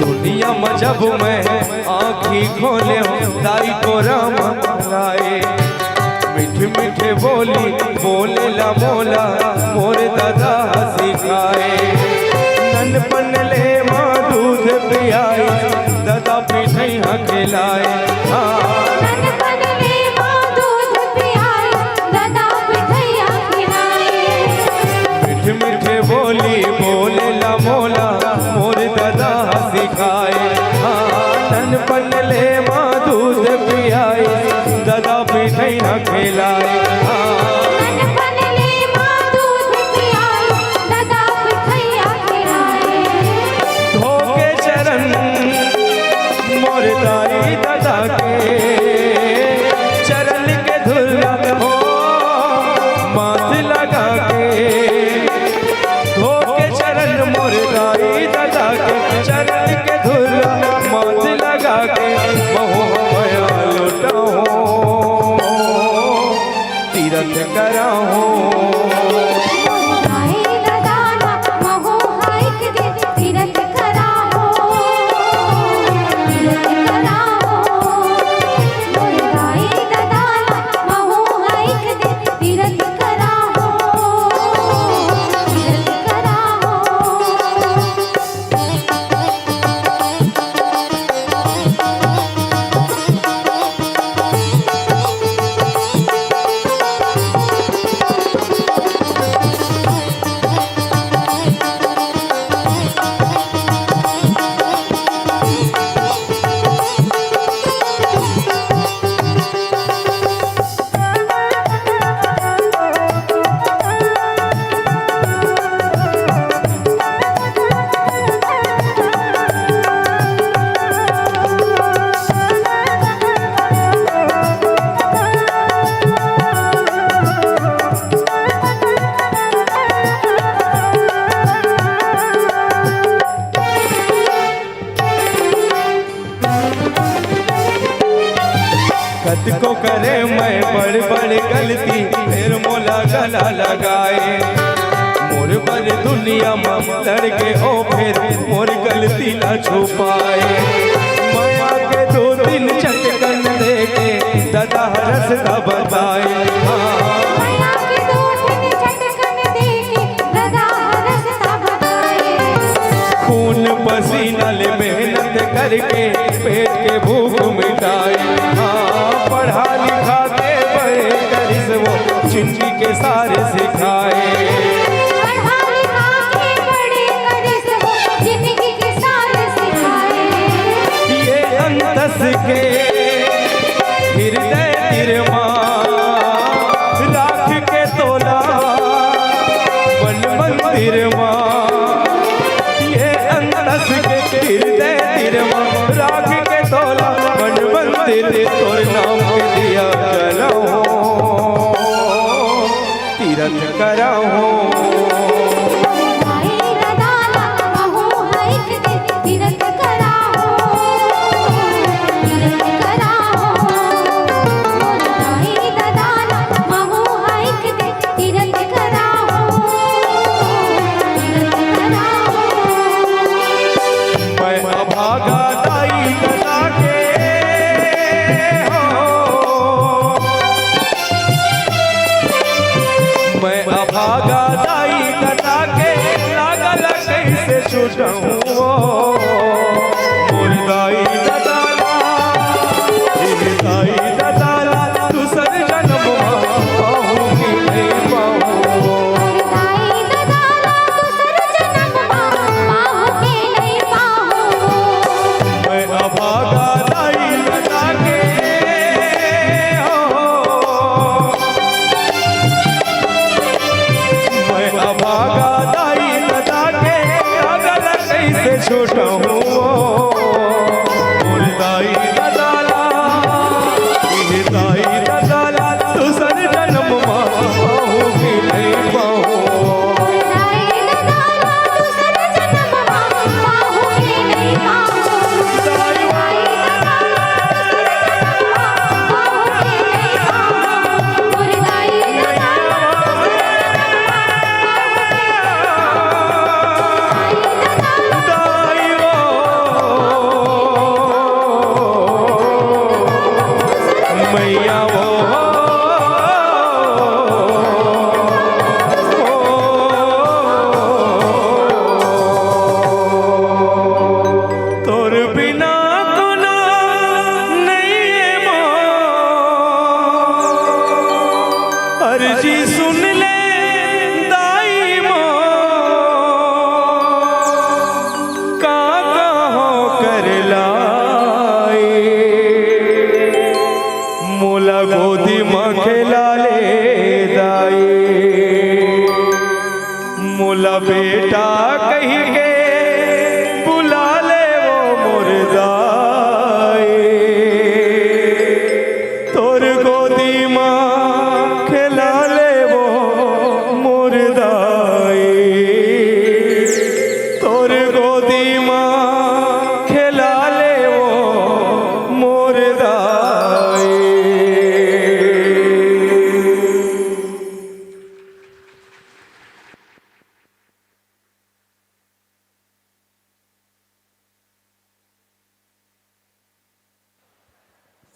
[SPEAKER 1] दुनिया में जब मैं आँखी खोले दाई को राम लाए मीठे मीठे बोली बोले ला मोला मोर दादा सिखाए ननपन ले माँ दूध पियाए दादा पीठे खिलाए
[SPEAKER 6] ननपन में माँ दूध पियाए दादा पिठैया खिलाए
[SPEAKER 1] मीठे मीठे बोली बोले ला मोला मोर दादा सिखाए ननपन ले माँ दूध पियाए दादा पीठे खिलाए
[SPEAKER 6] ननपन ले माँ दूध पियाए दादा पिठैया खिलाए
[SPEAKER 1] धोके चरण मोर दाई दादा के चरण के धुला हो माथ लगा के धोके चरण मोर दाई दादा के चरण के धुला माथ लगा के बहु मया लुटाओ तीरथ कराओ
[SPEAKER 6] भाई ददाना महु हईक दे तीरथ कराओ तीरथ कराओ मोर भाई ददाना महु हईक दे तीरथ कराओ तीरथ कराओ
[SPEAKER 1] कद को करे मैं बड़ बड़ गलती फिर मोला गला लगाए मोर पर दुनिया में लड़के ओ फिर मोर गलती ना छुपाए माया के दो दिन चटकन दे के दादा रसदा बताए
[SPEAKER 6] माया के दो दिन झटकन दे के दादा रस्ता बताए
[SPEAKER 1] खून पसीना ले मेहनत करके पेट के भूख मिटाए पढ़ा लिखा के बड़े करिस वो जिंदगी के सारे सिखाए
[SPEAKER 6] पढ़ा लिखा के बड़े करिस वो जिंदगी के सारे सिखाए
[SPEAKER 1] ये अंतस के हृदय तिरमा राख के तोला बन मंदिर ये अंतस के हृदय तिरमा राख के तोला बन मंदिर तोर नाम के दिया जलाओ तीरथ कराओ
[SPEAKER 6] भाई ददाना महु हईक दे तीरथ कराओ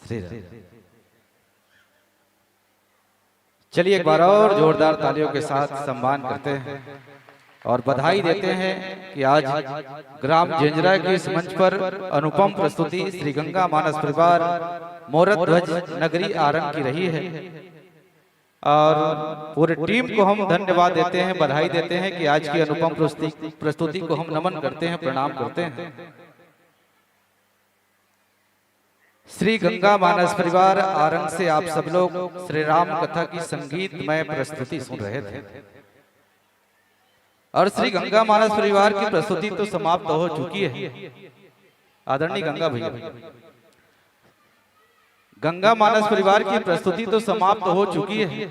[SPEAKER 5] श्री राम। चलिए एक बार और जोरदार तालियों के साथ सम्मान करते हैं और बधाई देते हैं कि आज ग्राम जेंजरा के इस मंच पर अनुपम प्रस्तुति श्री गंगा मानस परिवार मोरत ध्वज नगरी आरंग की रही है। और पूरे टीम को हम धन्यवाद देते हैं, बधाई देते हैं कि आज की अनुपम प्रस्तुति को हम नमन करते हैं, प्रणाम करते हैं। श्री गंगा मानस परिवार आरंग से आप सब लोग श्री राम कथा की संगीतमय प्रस्तुति सुन रहे थे और श्री गंगा मानस परिवार की प्रस्तुति तो समाप्त हो चुकी है। आदरणीय गंगा भैया, गंगा मानस परिवार की प्रस्तुति तो समाप्त हो चुकी है,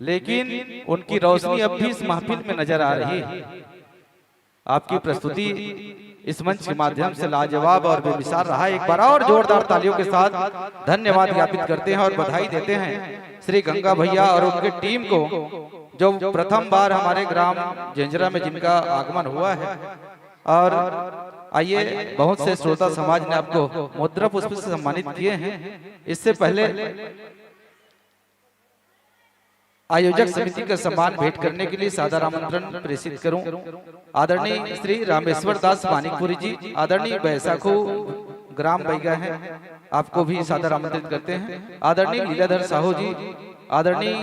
[SPEAKER 5] लेकिन उनकी रोशनी अब भी इस महफिल में नजर आ रही है। आपकी प्रस्तुति इस मंच के माध्यम से लाजवाब और बेमिसाल रहा। एक बार और जोरदार तालियों के साथ धन्यवाद ज्ञापित करते हैं और बधाई देते हैं श्री गंगा भैया और उनके टीम को, जो प्रथम बार हमारे ग्राम जेंजरा में जिनका आगमन हुआ है। और आइए, बहुत से श्रोता समाज ने आपको मुद्रा पुष्प से सम्मानित किए हैं। इससे पहले आयोजक समिति का सम्मान भेंट करने के लिए सादर आमंत्रण प्रेषित करूं। आदरणीय श्री रामेश्वर दास मानिकपुरी जी, आदरणीय बैसाखू ग्राम बैगा हैं, आपको भी सादर आमंत्रित करते हैं। आदरणीय लीलाधर साहू जी, आदरणीय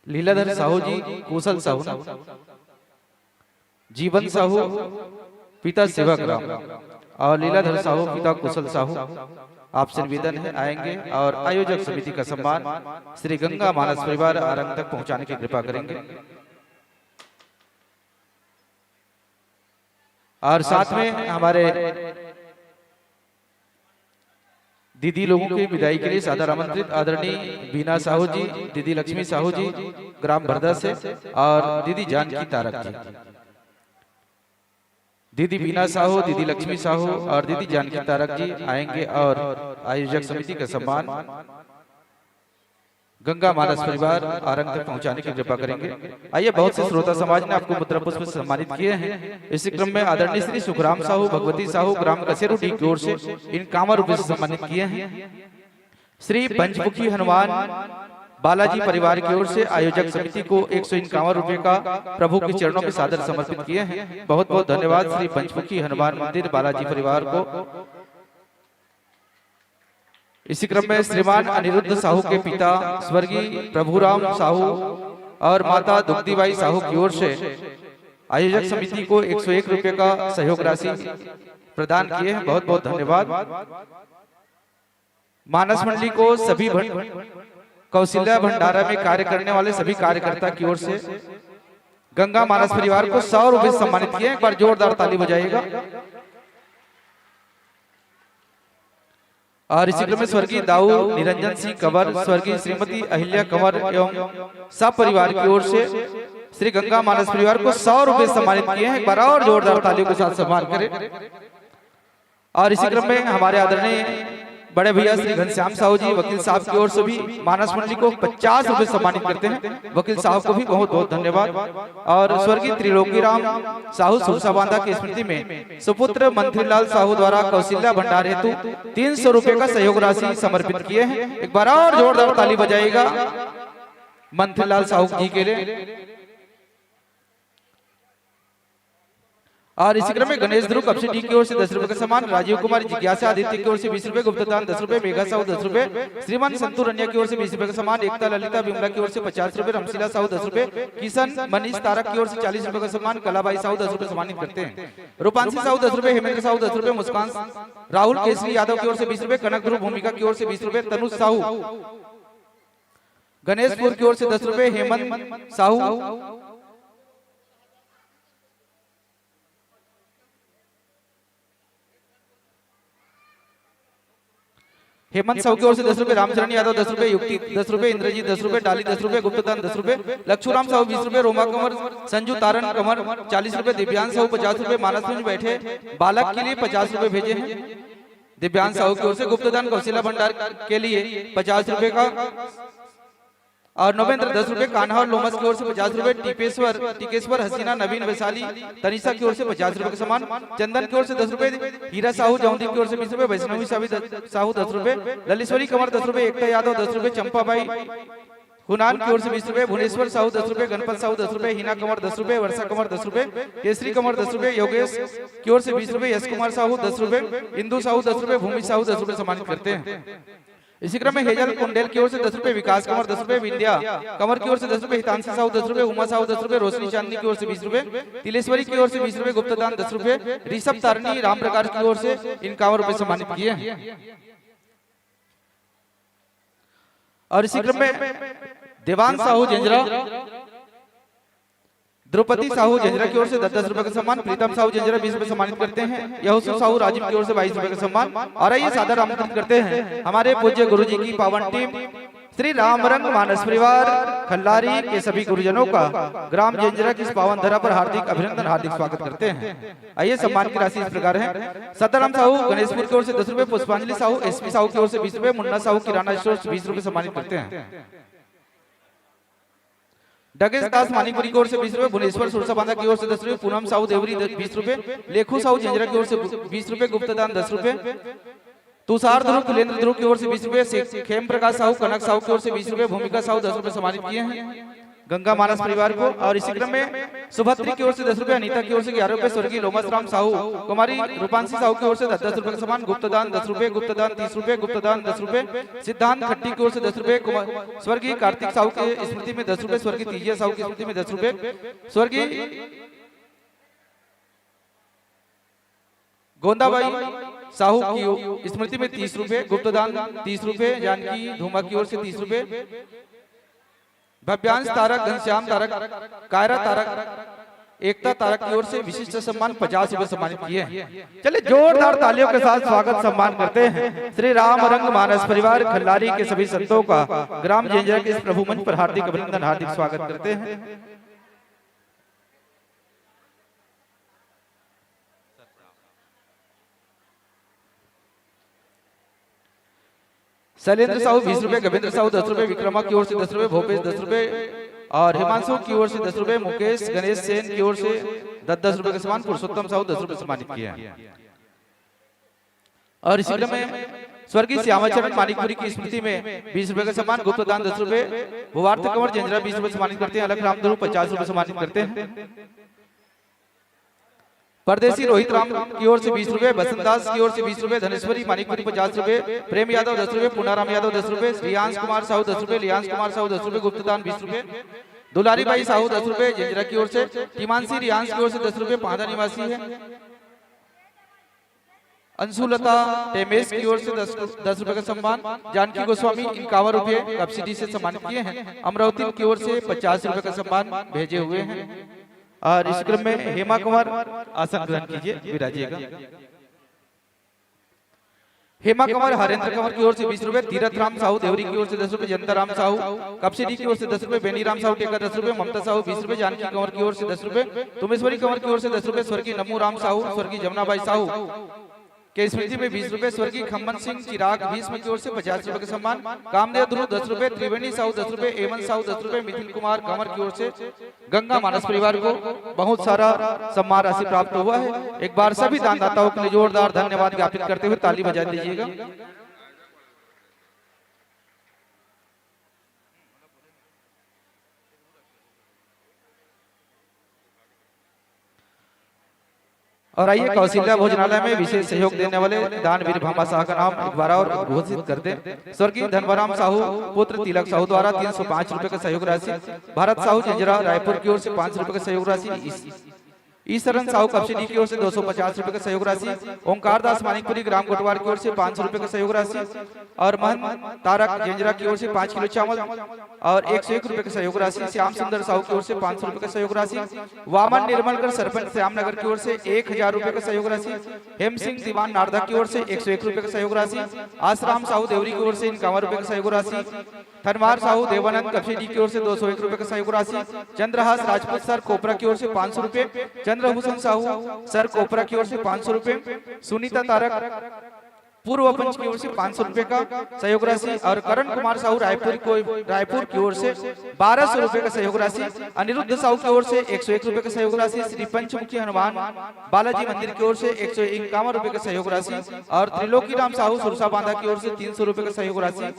[SPEAKER 5] लीलाधर साहू जी, कुशल साहू, जीवन साहू पिता सेवक राम और लीलाधर साहू पिता कुशल साहू, आपसे निवेदन है आएंगे और आयोजक समिति का सम्मान श्री गंगा मानस परिवार आरंग तक पहुंचाने की कृपा करेंगे। और साथ में हमारे दीदी लोगों की विदाई के लिए सादर आमंत्रित आदरणीय बीना साहू जी, दीदी लक्ष्मी साहू जी ग्राम बरदा से और दीदी जानकी तारक जी। दीदी बीना साहू, दीदी लक्ष्मी साहू और दीदी जानकी तारक जी आएंगे और आयोजक समिति का सम्मान गंगा मानस परिवार आरंग तक पहुंचाने की कृपा करेंगे। आइए, बहुत से श्रोता समाज ने आपको मुद्रा पुष्प से सम्मानित किए हैं। इसी क्रम में आदरणीय श्री सुखराम साहू, भगवती साहू ग्राम कसेरू डी की ओर से इन कांवर रुपये से सम्मानित किए हैं। श्री पंचमुखी हनुमान बालाजी परिवार की ओर से आयोजक समिति को 151 रुपए का प्रभु के चरणों में सादर समर्पित किए हैं। बहुत बहुत धन्यवाद श्री पंचमुखी हनुमान मंदिर बालाजी परिवार को। इसी क्रम में श्रीमान अनिरुद्ध साहू के पिता स्वर्गीय प्रभुराम साहू और माता दुग्धीबाई साहू की ओर से आयोजक समिति को 101 रुपए का सहयोग राशि प्रदान किए हैं। बहुत बहुत धन्यवाद। मानस मंडली को सभी कौशल्या भंडारा में कार्य करने वाले सभी कार्यकर्ता की ओर से गंगा मानस परिवार को 100 रुपए सम्मानित किए। एक बार जोरदार ताली बजाइएगा। और इसी क्रम में स्वर्गीय दाऊ निरंजन सिंह कंवर, स्वर्गीय श्रीमती अहिल्या कंवर एवं सब परिवार की ओर से श्री गंगा मानस परिवार को 100 रुपए सम्मानित किए हैं। एक बार और जोरदार तालियों के साथ सम्मान करें। और इसी क्रम में हमारे आदरणीय बड़े भैया श्री घनश्याम साहू जी वकील साहब की ओर से भी मानस मंडली को 50 रुपए सम्मानित करते हैं। वकील साहब को भी बहुत बहुत धन्यवाद। और स्वर्गीय त्रिलोकी राम साहू सुरसा बांधा की स्मृति में सुपुत्र मंत्रीलाल साहू द्वारा कौशल्या भंडार हेतु 300 रुपए का सहयोग राशि समर्पित किए हैं। एक बार और जोरदार ताली बजाइएगा मंत्रीलाल साहू जी के लिए। और इसी क्रम में गणेश ध्रुव कपसी डी की ओर से 10 रुपए का सम्मान, राजीव कुमार जिज्ञासा आदित्य की ओर से 20 रुपए, गुप्तदान 10 रुपए, मेघा साहू 10 रुपए, श्रीमान संतू रनिया की ओर से 20 रुपए का सम्मान, एकता ललिता विमला की ओर से 50 रुपए, रमशीला साहू 10 रुपए, किशन मनीष तारक की ओर से 40 रुपए का सम्मान, कलाबाई साहू 10 रुपए सम्मानित करते हैं। रूपांशी साहू 10 रुपए, हेमेंद्र साहू 10 रुपए, मुस्कान राहुल केसरी यादव की ओर से 20 रुपए, कनक ध्रुव भूमिका की ओर से 20 रुपए, तनुज साहू गणेशपुर की ओर से 10 रुपए, हेमंत साहू हेमंत साहू की ओर से 10 रुपए, रामचरण यादव 10 रुपए, युक्ति 10 रुपए, इंद्रजीत 10 रुपए, डाली 10 रुपए, गुप्तदान 10 रुपए, लक्ष्मूराम साहू 20 रुपए, रोमा कंवर, संजू तारन कंवर 40 रुपए, दिव्यांश साहू 50 रुपए, मानस में बैठे बालक के लिए 50 रुपए भेजे हैं। दिव्यांश साहू की ओर से गुप्तदान कौशल्या भंडार के लिए 50 रुपए का और नवेंद्र 10 रुपए, कान्हा और लोमस की ओर से 50 रुपए, टिकेश्वर हसीना नवीन वैशाली तनिषा की ओर से 50 रुपए का सम्मान, चंदन की ओर से 10 रुपए, हीरा साहू जौंदी की ओर से 20 रुपए, वैष्णवी साहू 10 रुपए, ललिश्वरी कंवर 10 रुपए, एकता यादव 10 रुपए, चंपाबाई हुनान की ओर से 20 रुपए, भुवनेश्वर साहू 10 रुपए, गणपत साहू 10 रुपए, हिना कंवर 10 रुपए, वर्षा कंवर 10 रुपए, केसरी कंवर 10 रुपए, योगेश की ओर से 20 रुपए, यश कुमार साहू 10 रुपए, इंदु साहू 10 रुपए, भूमि साहू 10 रुपए सम्मानित करते हैं। इसी क्रम में हेजल कुंडेल की ओर से 10 रुपए, विकास कंवर 10 रुपए, विंध्या कंवर की ओर से 10 रुपए, हितांशी साहू 10 रुपए, उमा साहू 10 रुपए, रोशनी चांदनी की ओर से 20 रुपए, तिलेश्वरी की ओर से 20 रुपए, गुप्तदान 10 रुपए, ऋषभ तारणी राम प्रकाश की ओर से 51 रुपए सम्मानित किए हैं। और इसी क्रम में देवांग साहू जंजरा, द्रौपदी साहू जंजरा की ओर से 10 रुपए का सम्मान, प्रीतम साहू जंजरा 20 रुपए सम्मानित करते हैं, यहोसू साहू राजीव की ओर से 22 रुपए का सम्मान। और आइए सादर आमंत्रित करते हैं हमारे पूज्य गुरु जी की पावन टीम श्री राम रंग मानस परिवार खल्लारी के सभी गुरुजनों का ग्राम जंजरा की इस पावन धरा पर हार्दिक अभिनंदन, हार्दिक स्वागत करते हैं। आइए सम्मान की राशि इस प्रकार है। सताराम साहू गणेशपुर की ओर से 10 रुपए, पुष्पांजलि साहू एसपी साहू की ओर से 20 रुपए, मुन्ना साहू किराना स्टोर 20 रुपए सम्मानित करते हैं। डगेश दास मानिकपुरी की ओर से 20 रुपए, भुवनेश्वर सुरसा बांधा की ओर से 10 रुपए, पूनम साहू देवरी 20 रुपए, लेखू साहू जंजरा की ओर से 20 रुपए, गुप्तदान 10 रुपए, तुषार ध्रुव कुलेंद्र ध्रुव की ओर से 20 रुपए, खेम प्रकाश साहू कनक साहू की ओर से 20 रुपए, भूमिका साहू 10 रुपए सम्मानित किए हैं गंगा मानस परिवार को। और इसी क्रम में सुभद्री की ओर से 10 रुपए, अनीता की ओर से 11 रुपए, स्वर्गीय लोमस राम साहू कुमारी रूपांशी साहू की ओर से 10 रुपए का सम्मान, गुप्तदान 10 रुपए, गुप्तदान 30 रुपए, गुप्तदान 10 रुपए, सिद्धांत खट्टी की ओर से 10 रुपए, स्वर्गीय कार्तिक साहू की स्मृति में 10 रुपए, स्वर्गीय तीजिया साहू की स्मृति में 10 रुपए, स्वर्गीय गोंदाबाई साहू की स्मृति में 30 रुपए, गुप्तदान 30 रुपए, जानकी धूमा की ओर से 30 रुपए, भव्यांश तारक, घनश्याम तारक, कायरा तारक, एकता तारक की ओर से विशिष्ट सम्मान 50 रुपए सम्मानित किए हैं। चलिए जोरदार तालियों के साथ स्वागत सम्मान करते हैं श्री राम रंग मानस परिवार खल्लारी के सभी संतों का ग्राम जंजरा के इस प्रभु मंच पर हार्दिक अभिनंदन, हार्दिक स्वागत करते हैं। शैलेंद्र साहू 20 रुपए, गवेंद्र साहू 10 रुपए, विक्रमा की ओर से 10 रुपए, भूपेश 10 रुपए और हिमांशु की ओर से 10 रुपए, मुकेश गणेश सेन की ओर से 10 रुपए का सम्मान, पुरुषोत्तम साहू 10 रुपए सम्मानित किया है। और इसी क्रम में स्वर्गीय श्यामाचरण मानिकपुरी की स्मृति में 20 रुपए का सम्मान, गुप्तदान 10 रुपए, भुवार्थ कंवर जंजरा 20 रुपए सम्मानित करते हैं, अलग राम ध्रुव 50 रुपए सम्मानित करते हैं। परदेसी रोहित राम की ओर से 20 रुपए, बसंतदास की ओर से 20 रुपए, धनेश्वरी मानिकपुरी 50 रुपए, प्रेम यादव 10 रुपए, पुनाराम यादव 10 रुपए, श्रीयांश कुमार साहू 10 रुपए, लियांश कुमार साहू 10 रुपए, गुप्तदान 20 रुपए, दुलारी बाई साहू 10 रुपए जंजरा की ओर से, टीमांशी रियांश की ओर से 10 रुपए, पांदा निवासी है, अंशुलता टेमेश की ओर से 10 रुपए का सम्मान, जानकी गोस्वामी 51 रुपए सब्सिडी से सम्मानित किए हैं, अमरावती की ओर से 50 रुपए का सम्मान भेजे हुए हैं। और इस क्रम में हेमा कुमार आसन ग्रहण कीजिए, विराजिएगा। हेमा कंवर हरेंद्र कंवर की ओर से 20 रुपए, तीरथ राम साहू देवरी की ओर से 10 रुपए, जनता राम साहू कपसिडी की ओर से 10 रुपए, बेनी राम साहू टेका 10 रुपए, ममता साहू 20 रुपए, जानकी कंवर की ओर से 10 रुपए, तुमेश्वरी कंवर की ओर से 10 रुपए, स्वर्गीय नमू राम साहू, स्वर्गीय जमुनाबाई साहू के स्मृति में 20 रुपए, स्वर्गीय खम्मन सिंह चिराग 20 की ओर से 50 रुपए का सम्मान, कामदेव ध्रुव 10 रुपए, त्रिवेणी साहू 10 रुपए, एमन साहू 10 रुपए, मिथिल कुमार कंवर की ओर से गंगा मानस परिवार को बहुत सारा सम्मान राशि प्राप्त हुआ है। एक बार सभी दानदाताओं के लिए जोरदार धन्यवाद ज्ञापित करते हुए ताली बजा दीजिएगा। और आइए कौशल्या भोजनालय में विशेष सहयोग देने वाले दानवीर भामा शाह का नाम एक बार और घोषित कर दें। स्वर्गीय धनवराम साहू पुत्र तिलक साहू द्वारा 305 रुपए का सहयोग राशि, भारत साहू जंजरा रायपुर की ओर से 5 रुपए का सहयोग राशि, ईशरण साहू कपसिडी की ओर से 250 रुपए का सहयोग राशि, ओंकार दास मानिकपुरी ग्राम कोटवार की ओर से 500 रुपए का सहयोग राशि और महंत तारक जंजरा की ओर से 5 किलो चावल और 101 रुपए का सहयोग राशि, श्याम सुंदर साहू की ओर से 500 रुपए का सहयोग राशि, वामन निर्मलकर सरपंच श्यामनगर की ओर से 1000 रुपए का सहयोग राशि, हेम सिंह दीवान नारदा की ओर से 101 रुपए का सहयोग राशि, आसराम साहू देवरी की ओर से 51 रुपए का सहयोग राशि, थनवार साहू देवानंद कपसिडी की ओर से 201 रुपए का सहयोग राशि, चंद्रहास राजपूत सर कोपरा की ओर से 500 रुपए, चंद्रभूषण साहू सर कोपरा की ओर से 500 रुपए, सुनीता तारक पूर्व पंच की ओर से 500 रुपए का सहयोग राशि और करण कुमार साहू रायपुर की ओर से 1200 रुपए का सहयोग राशि, अनिरुद्ध साहू की ओर से 101 रुपए का सहयोग राशि, श्री पंचमुखी हनुमान बालाजी मंदिर की ओर से 151 रुपए का सहयोग राशि और त्रिलोकी राम साहू सुरसा बांधा की ओर से 300 रुपए का सहयोग राशि।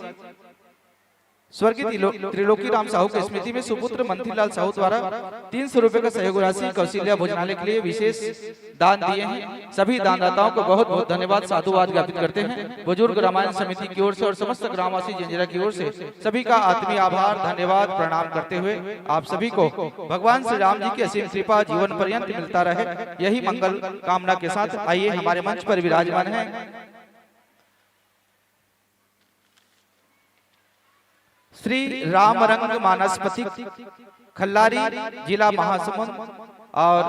[SPEAKER 5] स्वर्गीय त्रिलोकी राम साहू की स्मृति में सुपुत्र मंथीलाल साहू द्वारा 300 रुपए का सहयोग राशि कौशल्या भोजनालय के लिए विशेष दान दिए हैं। सभी दानदाताओं को बहुत बहुत धन्यवाद साधुवाद ज्ञापित करते हैं। बुजुर्ग रामायण समिति की ओर से और समस्त ग्रामवासी जंजीरा की ओर से सभी का आत्मीय आभार धन्यवाद प्रणाम करते हुए आप सभी को भगवान श्री राम जी की असीम कृपा जीवन पर्यंत मिलता रहे, यही मंगल कामना के साथ आइए हमारे मंच पर विराजमान है श्री रामरंग मानसपति खल्लारी जिला महासमुंद और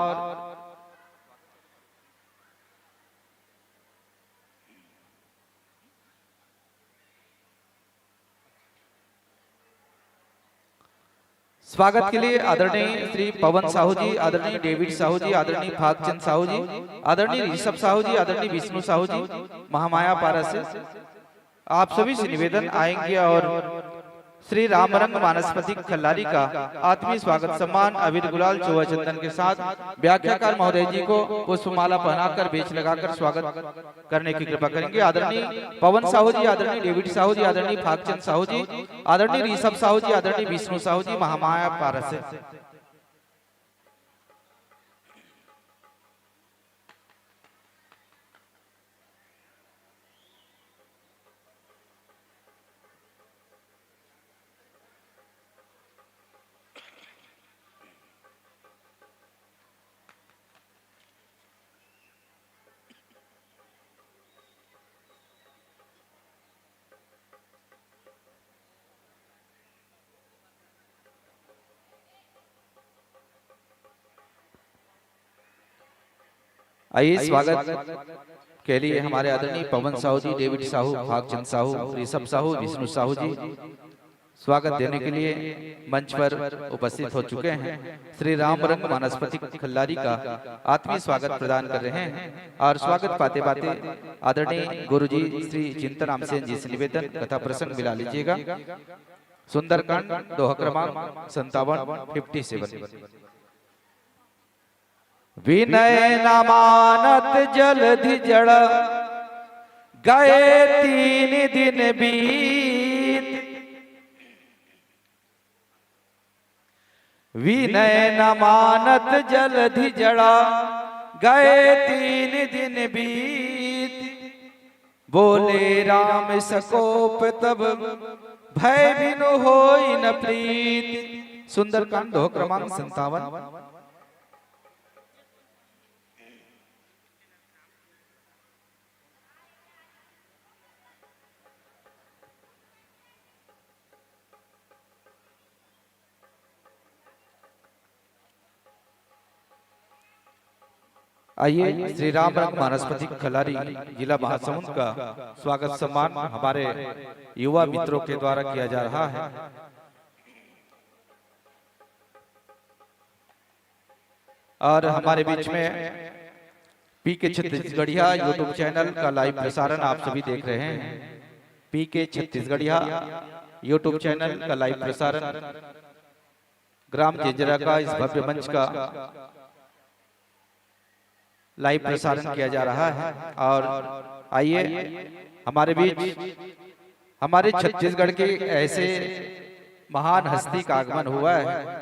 [SPEAKER 5] स्वागत के लिए आदरणीय श्री पवन साहू जी, आदरणीय डेविड साहू जी, आदरणीय भागचंद साहू जी, आदरणीय ऋषभ साहू जी, आदरणीय विष्णु साहू जी महामाया पारा से आप सभी से निवेदन आएंगे और श्री रामरंग मानसपति खल्लारी का आत्मीय स्वागत सम्मान अबीर गुलाल चौवा चंदन के साथ व्याख्याकार महोदय जी को पुष्पमाला पहनाकर बेच लगाकर स्वागत करने की कृपा करेंगे। आदरणीय पवन साहू जी, आदरणीय डेविड साहू जी, आदरणीय भागचंद साहू जी, आदरणीय ऋषभ साहू जी, आदरणीय विष्णु साहू जी महामाया पारस से। आइए स्वागत के लिए हमारे आदरणीय पवन साहू जी, डेविड साहू, भागचंद साहू, ऋषभ साहू, विष्णु साहू जी स्वागत देने के लिए मंच पर उपस्थित हो चुके हैं। श्री रामरंग मानसपति खल्लारी का आत्मीय स्वागत प्रदान कर रहे हैं और स्वागत पाते पाते आदरणीय गुरुजी श्री चिंतन सेन जी से निवेदन कथा प्रसंग मिला लीजिएगा। सुंदरकांड दोहा क्रमांक 57 विनय न मानत जलधि जड़ गए 3 दिन बीत, विनय न मानत जलधि जड़ा गए 3 दिन बीत, बोले राम सकोप तब भय बिनु होई न प्रीत। सुंदरकांड दोहा क्रमांक 57। आइए श्री रामरंग मानसपति खल्लारी जिला महासमुंद का स्वागत सम्मान हमारे युवा मित्रों के द्वारा किया जा रहा है। और हमारे बीच में पीके छत्तीसगढ़िया यूट्यूब चैनल का लाइव प्रसारण आप सभी देख रहे हैं। पीके छत्तीसगढ़िया यूट्यूब चैनल का लाइव प्रसारण ग्राम जंजीरा का इस भव्य मंच का लाइव प्रसारण किया जा रहा है। और आइए हमारे बीच हमारे छत्तीसगढ़ के ऐसे महान हस्ती का आगमन हुआ है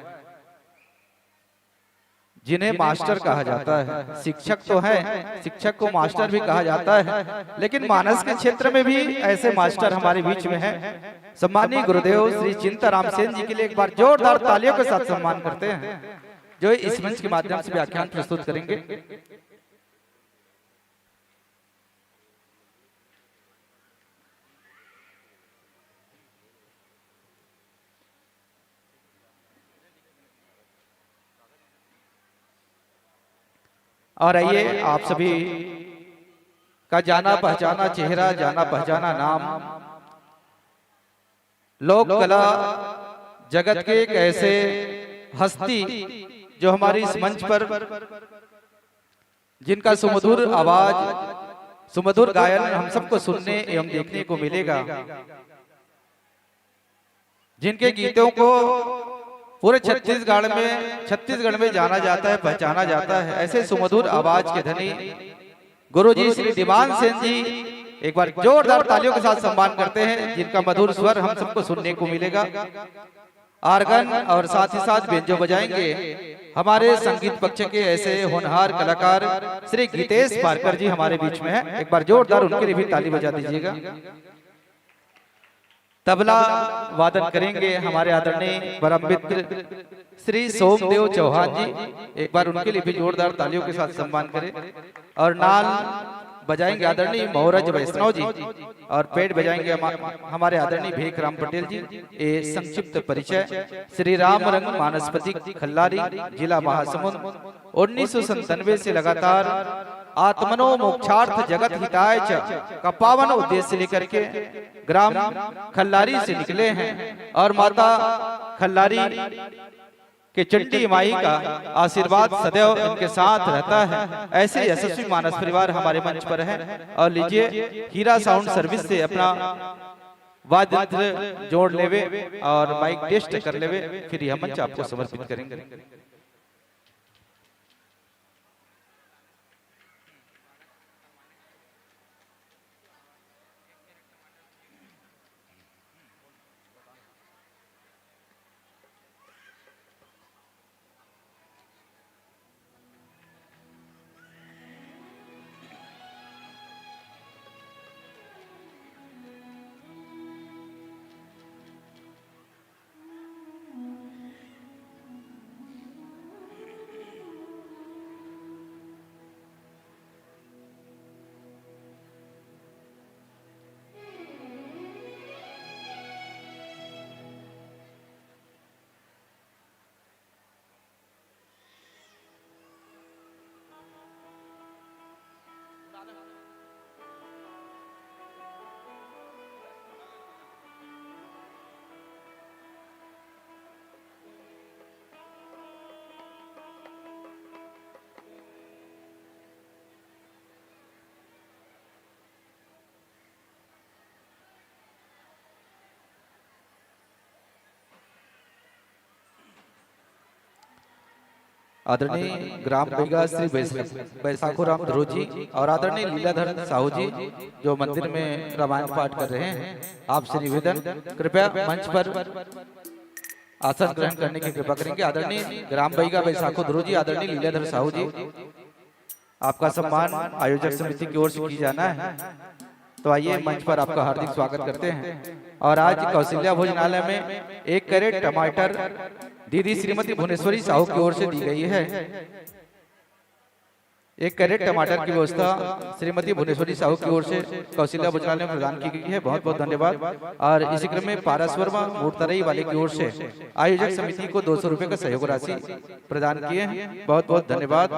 [SPEAKER 5] जिन्हें मास्टर कहा जाता है। शिक्षक तो है, शिक्षक को मास्टर भी कहा जाता है, लेकिन मानस के क्षेत्र में भी ऐसे मास्टर हमारे बीच में हैं। सम्मानीय गुरुदेव श्री चिंतन सेन जी के लिए एक बार जोरदार तालियों के साथ सम्मान करते हैं, जो इस मंच के माध्यम से व्याख्यान प्रस्तुत करेंगे। और आइए आप सभी का जाना पहचाना चेहरा, जाना पहचाना नाम, लोक कला जगत के एक ऐसे हस्ती जो हमारी इस मंच पर जिनका सुमधुर आवाज सुमधुर गायन हम सबको सुनने एवं देखने को मिलेगा। जिनके गीतों को पूरे छत्तीसगढ़ में जाना जाता है, पहचाना जाता है, ऐसे सुमधुर आवाज के धनी गुरुजी श्री दीवान सेन जी, एक बार जोरदार तालियों के साथ सम्मान करते हैं, जिनका मधुर स्वर हम सबको सुनने को मिलेगा। आर्गन और साथ ही साथ बेंजो बजाएंगे हमारे संगीत पक्ष के ऐसे होनहार कलाकार श्री गीतेश पारकर जी हमारे बीच में है। एक बार जोरदार उनके लिए भी ताली बजा दीजिएगा। तबला वादन करेंगे हमारे आदरणीय परम मित्र श्री सोमदेव चौहान जी, एक बार उनके लिए भी जोरदार तालियों के साथ सम्मान करें। और नाल बजाएंगे आदरणीय मोहरज वैष्णव जी, और पेड़ बजाएंगे हमारे आदरणीय भीखराम पटेल जी। ये संक्षिप्त परिचय। श्री राम रंग मानसपति खल्लारी, जिला महासमुंद। 1997 से लगातार आत्मनो मोक्षार्थ जगत हिताय च का पावन उद्देश्य लेकर के ग्राम खल्लारी से निकले हैं, और माता खल्लारी के चंटी माई का आशीर्वाद सदैव इनके साथ रहता है। ऐसे यशस्वी मानस परिवार हमारे मंच पर है। और लीजिए हीरा साउंड सर्विस से अपना वाद्य यंत्र जोड़ लेवे और माइक टेस्ट कर लेवे, फिर यह मंच आपको समर्पित करेंगे। आदरणीय ग्राम बैगा श्री बैसाखो राम ध्रुव जी और आदरणीय लीलाधर साहू जी जो मंदिर में रामायण पाठ कर रहे हैं, आपसे निवेदन कृपया मंच पर आसन ग्रहण करने की कृपा करेंगे। आदरणीय ग्राम बैगा बैसाखो ध्रुव जी, आदरणीय लीलाधर साहू जी, आपका सम्मान आयोजक समिति की ओर से की जाना है, तो आइए मंच पर आपका हार्दिक स्वागत करते हैं। और आज कौशल्या भोजनालय में 1 कैरेट टमाटर दीदी श्रीमती भुवनेश्वरी साहू की ओर से दी गई है। 1 कैरेट टमाटर की व्यवस्था श्रीमती भुवनेश्वरी साहू की ओर से कौशल्या भोजनालय में प्रदान की गई है। बहुत बहुत धन्यवाद। और इसी क्रम में पारस वर्मा मूर्तरई वाले की ओर से आयोजक समिति को 200 रुपए का सहयोग राशि प्रदान किए हैं। बहुत बहुत धन्यवाद।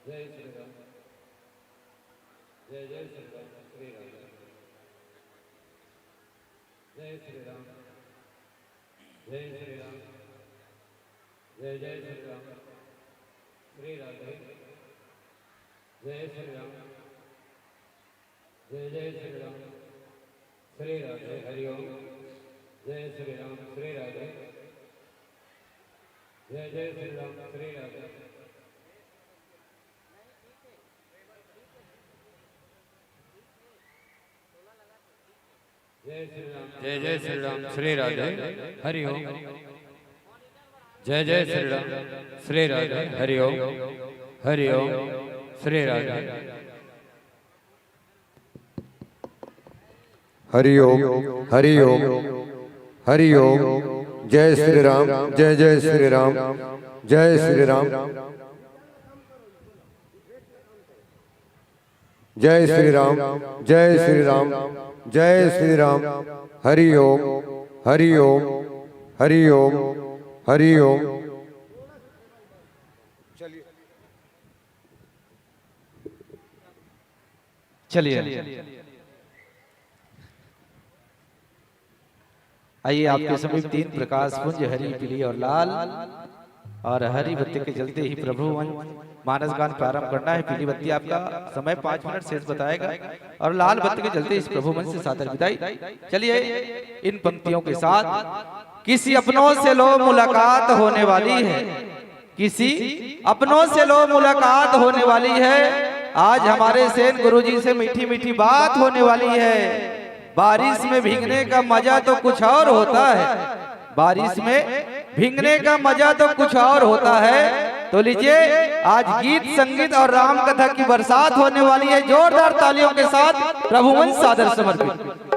[SPEAKER 3] जय श्री राम जय जय श्री राम श्री राम जय श्री राम जय श्री राम जय जय श्री राम श्री राधे जय श्री राम जय जय श्री राम श्री राधे हरि ओम जय श्री राम श्री राधे जय जय श्री राम श्री राधे जय जय श्री राम श्री राधे हरि ओम जय जय श्री राम श्री राधे हरि ओम श्री राधे
[SPEAKER 7] हरि ओम हरि ओम हरि ओम जय श्री राम जय जय श्री राम जय श्री राम जय श्री राम जय श्री राम जय श्री राम हरि ओम हरि ओम हरि ओम हरि ओम
[SPEAKER 5] चलिए आइए आपके समीप तीन प्रकाश पुंज हरि पीली और लाल और हरी बत्ती के जलते ही प्रभु मानस गान प्रारंभ करना है। पीली बत्ती आपका समय 5 मिनट शेष बताएगा और लाल बत्ती के जलते इस प्रभु मन से सादर विदाई। चलिए इन पंक्तियों के साथ किसी अपनों से लो मुलाकात होने वाली है, किसी अपनों से लो मुलाकात होने वाली है। आज हमारे सेन गुरुजी से मीठी मीठी बात होने वाली है। बारिश में भीगने का मजा तो कुछ और होता है, बारिश में भीगने का मजा तो कुछ और होता है। तो लीजिए आज गीत संगीत और राम कथा की बरसात होने वाली है। जोरदार तालियों के साथ प्रभु मन सादर समर्पित।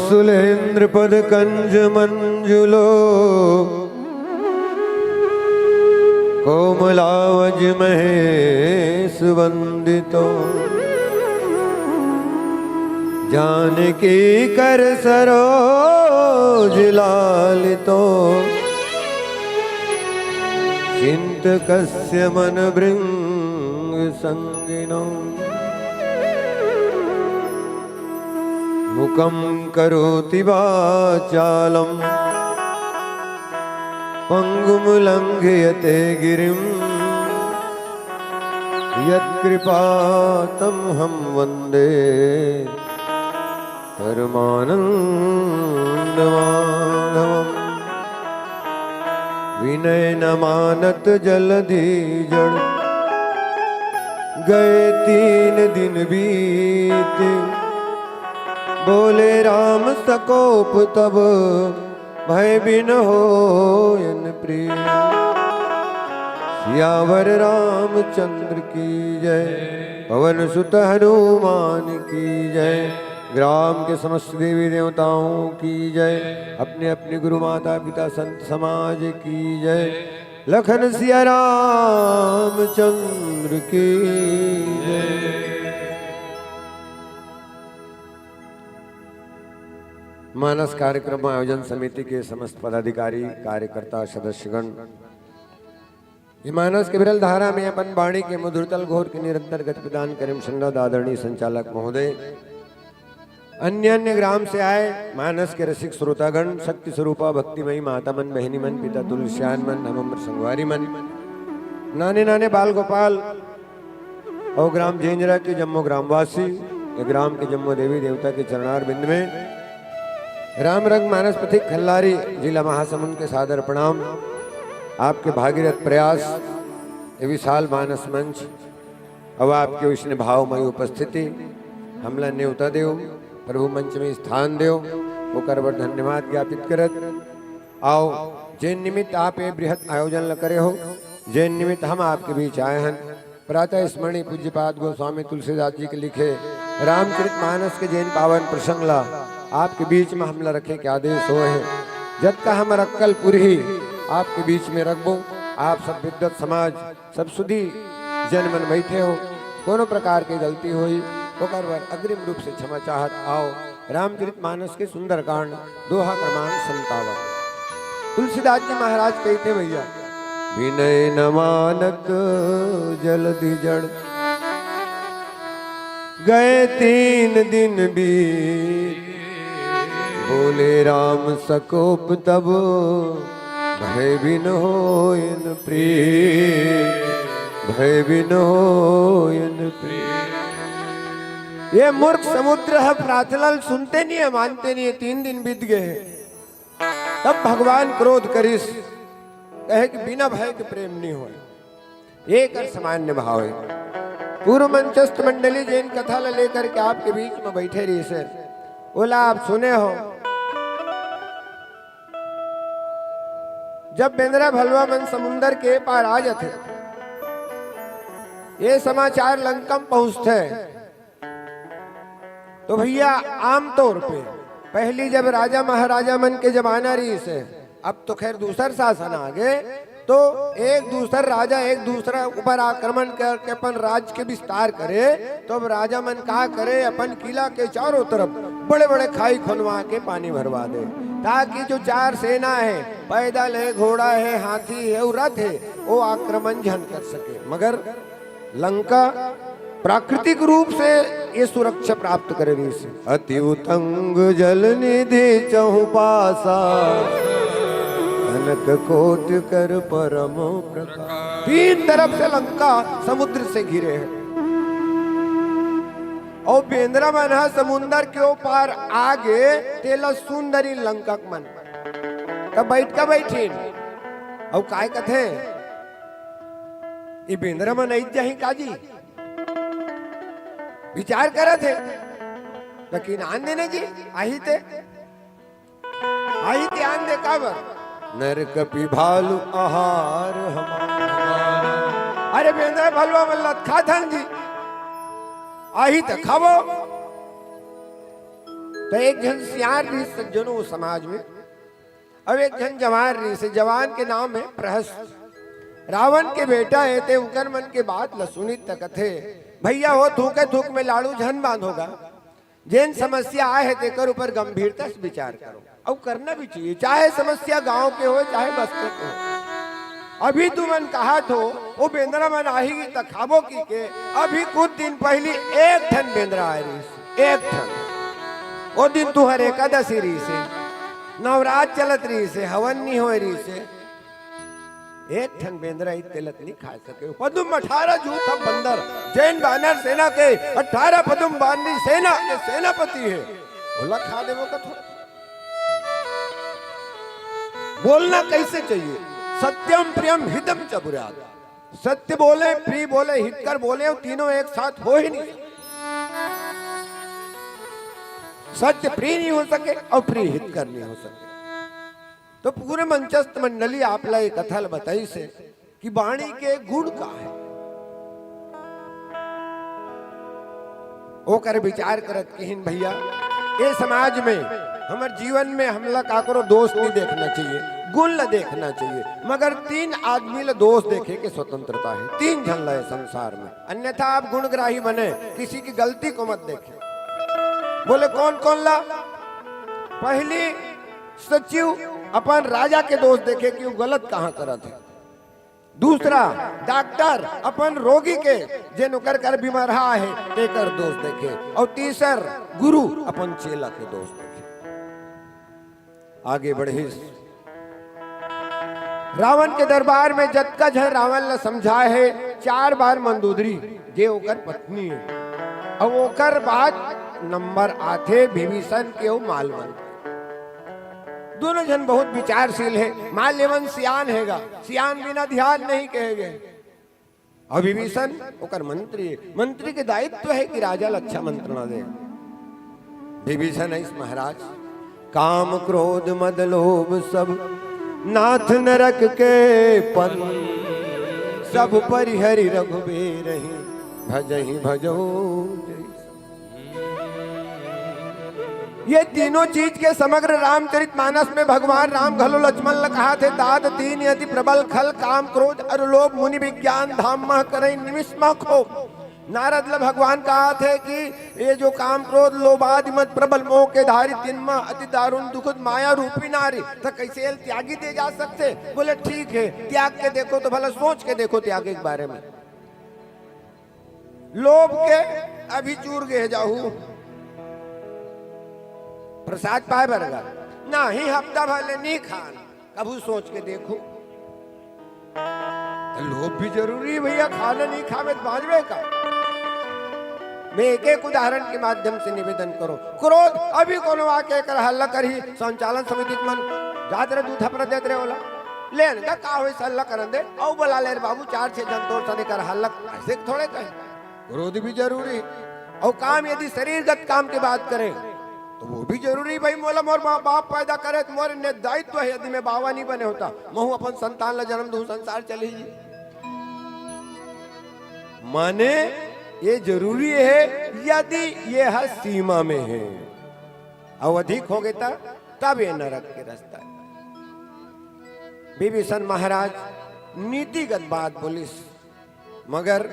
[SPEAKER 7] कौसलेन्द्र पद कंज मंजुलो कोमलावज महेश वंदितो जानकी कर सरोज लालितो चिंतकस्य मन भृंग संगिनो मुखं करोति वाचालं पंगुं लंघयते गिरिं यत्कृपातं हम वन्दे परमानन्दमाधवम् विनय न मानत जलधि जड़ गए 3 दिन बीते बोले राम सकोप तब भय बिन होयन प्रिय सियावर रामचंद्र की जय पवन सुत हनुमान की जय ग्राम के समस्त देवी देवताओं की जय अपने अपने गुरु माता पिता संत समाज की जय लखन सिया रामचंद्र की जय। मानस कार्यक्रम आयोजन समिति के समस्त पदाधिकारी कार्यकर्ता सदस्यगण ये मानस के विरल धारा में अपन वाणी के मधुरतल घोर के निरंतर गति प्रदान करें संगत आदरणीय संचालक महोदय अन्य अन्य ग्राम से आए मानस के रसिक श्रोतागण शक्ति स्वरूपा भक्तिमयी माता मन बहनी मन पिता तुलसियान मन नवम्र संगवारी मन नाने नाने बाल गोपाल और ग्राम जेंजरा के जम्मो ग्रामवासी ये ग्राम के जम्मो देवी देवता के चरणार बिंद में राम रंग मानस पथिक खल्लारी जिला महासमुंद के सादर प्रणाम। आपके भागीरथ प्रयास ये विशाल मानस मंच अब आपके विष्णु भावमयी उपस्थिति हमला न्योता देव प्रभु मंच में स्थान देव वो करवर धन्यवाद ज्ञापित करत आओ जैन निमित्त आप ये बृहद आयोजन ल करे हो जैन निमित्त हम आपके बीच आए हैं प्रातः स्मरणीय पूज्यपाद गोस्वामी तुलसीदास जी के लिखे रामचरित मानस के जैन पावन प्रसंग ला आपके बीच में हमला रखे के आदेश हो है जब का हम रक्कल पुरही आपके बीच में रखबो आप सब विद्वत समाज सब सुधी जन मन बैठे हो कोनो प्रकार की गलती हुई होकर अग्रिम रूप से क्षमा चाहत आओ रामचरित मानस के सुंदर कांड दोहा क्रमांक 57 तुलसीदास जी महाराज कहते भैया विनय न मानत जलधि जड़ गए 3 दिन बीत बोले राम सकोप तब भय बिन होयन प्रीत भय बिन होयन प्रीत। ये मूर्ख समुद्र है प्रातलल सुनते नहीं है मानते नहीं है 3 दिन बीत गए तब भगवान क्रोध करिस कहे कि बिना भय के प्रेम नहीं हो एक सामान्य भाव है। पूर्व मंचस्थ मंडली जैन कथा लेकर के आपके बीच में बैठे रही से बोला आप सुने हो जब बेंद्रा भलवा मन समुंदर के पार आ जाते ये समाचार लंका पहुंचते तो भैया आमतौर पे पहली जब राजा महाराजा मन के जमाना रही से अब तो खैर दूसर शासन आ गए तो एक दूसर राजा एक दूसरा ऊपर आक्रमण करके अपन राज्य के विस्तार करे तो अब राजा मन का करे अपन किला के चारों तरफ बड़े बड़े खाई खुनवा के पानी भरवा दे ताकि जो 4 सेना है पैदल है घोड़ा है हाथी है और रथ है वो आक्रमण झन कर सके मगर लंका प्राकृतिक रूप से ये सुरक्षा प्राप्त करे रही से अति उतंग जल निधि चहुपासा अनक कोट कर परम प्रकाश 3 तरफ से लंका समुद्र से घिरे है और बेंद्रा मन समुद्र के पार आगे तेला सुंदरी लंका मन तब बैठ का बैठी और काय कथे ये बेंद्रा मन आई जाही काजी विचार करे थे लेकिन आन देने जी आई थे आन दे काबर नर कपि भालू आहार हमारा अरे बेंद्रा भलवा मल्लत खाथन जी आई तो खावो तो एक जन सियार रही सज्जनों समाज में, अब एक जन जवान रही से, जवान के नाम है प्रहस्त। रावण के बेटा है ते उकर मन के बात लसुनित तकथे भैया हो थूके थूक में लाड़ू झन बांध होगा। जिन समस्या आए है तेकर ऊपर गंभीरता से विचार करो, अब करना भी चाहिए, चाहे समस्या गांव के हो चाहे बस्तर के हो। अभी तू मन कहा थो वो बेंद्रा मन आही तखाबो की के, अभी कुछ दिन पहले एक ठन बेंद्रा आए रही, एक ठन। वो दिन तू हर एकादशी रही से, नवरात चलत रही से, हवन नहीं हो रही से, एक ठन बेंद्रा तिलक नहीं खा सके। पदुम 18 जूथ बंदर, जैन बानर सेना के 18 पदुम बानी सेना के सेनापति है, बोला खा दे वो कथो। बोलना कैसे चाहिए, सत्यम प्रियम हितम च बुरात, सत्य बोले प्रिय बोले हितकर बोले, तीनों एक साथ हो ही नहीं। सत्य प्रिय नहीं हो सके और प्रिय हितकर नहीं हो सके। तो पूरे मंचस्थ मंडली आपला एक कथल बताई से कि वाणी के गुण का है, वो कर विचार करत किहिन भैया ये समाज में हमारे जीवन में हमला काकरो दोष नहीं देखना चाहिए, गुण ल देखना चाहिए, मगर 3 आदमी ल दोष देखे के स्वतंत्रता है, 3 झन है संसार में, अन्यथा आप गुणग्राही बने, किसी की गलती को मत देखें। बोले कौन कौन ला, पहली सचिव अपन राजा के दोष देखे कि वो गलत कहाँ करत है। दूसरा डॉक्टर अपन रोगी के जे नुकर कर बीमार है तेकर दोष देखे। और तीसर गुरु अपन चेला के दोष देखे। आगे बढ़े रावण के दरबार में जतका झन रावण ने समझाए है 4 बार मंदोदरी जे ओकर पत्नी है, और ओकर बाद नंबर आथे विभीषण के मालवन। दोनों जन बहुत विचारशील है, माल्यवन सियान हैगा, सियान बिना ध्यान नहीं कहेगे। और विभीषण ओकर मंत्री है, मंत्री के दायित्व है कि राजा अच्छा मंत्रणा दे। विभीषण है इस महाराज, काम क्रोध मद लोभ सब नाथ नरक के पन, सब परिहरि रघुबीर भजहि भजो। ये तीनों चीज के समग्र रामचरितमानस में भगवान राम घलो लक्ष्मण ने कहा थे, दाद 3 यदि प्रबल खल काम क्रोध अर लोभ मुनि विज्ञान धाम मह करे निमिष मह खो। नारद ल भगवान कहा थे कि ये जो काम क्रोध लोभ आदि मत प्रबल मोह के धारी 3 मह अति दारुण दुखद माया रूपी नारी, तो कैसे त्यागी दे जा सकते। बोले ठीक है, त्याग के देखो तो भला सोच के देखो त्याग के बारे में। लोभ के अभी चूर गए जाहू प्रसाद पाए बरगा नहीं, हफ्ता भले नहीं खाना, कभी सोच के देखो। लोभ भी जरूरी है भैया, खाना नहीं खावे तो बाजवे का। मैं एक उदाहरण के माध्यम से निवेदन करो। क्रोध अभी कोनो आके कर हल्ला करही संचालन समिति मन जात रे दूध पर देत रे होला लेन का होई हल्ला करन दे औ बुला ले बाबू 4-6 जन तोर सने कर हल्ला, ऐसे थोड़े कहे। क्रोध भी जरूरी और काम यदि शरीरगत काम की बात करें तो वो भी जरूरी। भाई मोला मोर बाप पैदा करे तो मोर ने दायित्व है, यदि मैं बाबा नहीं बने होता महू अपन संतान ला जन्म दूं संसार चली जी। माने ये जरूरी है यदि ये हर सीमा में है, और अधिक हो गया तब ये नरक के रास्ता है। विभीषण महाराज नीतिगत बात बोलिस, मगर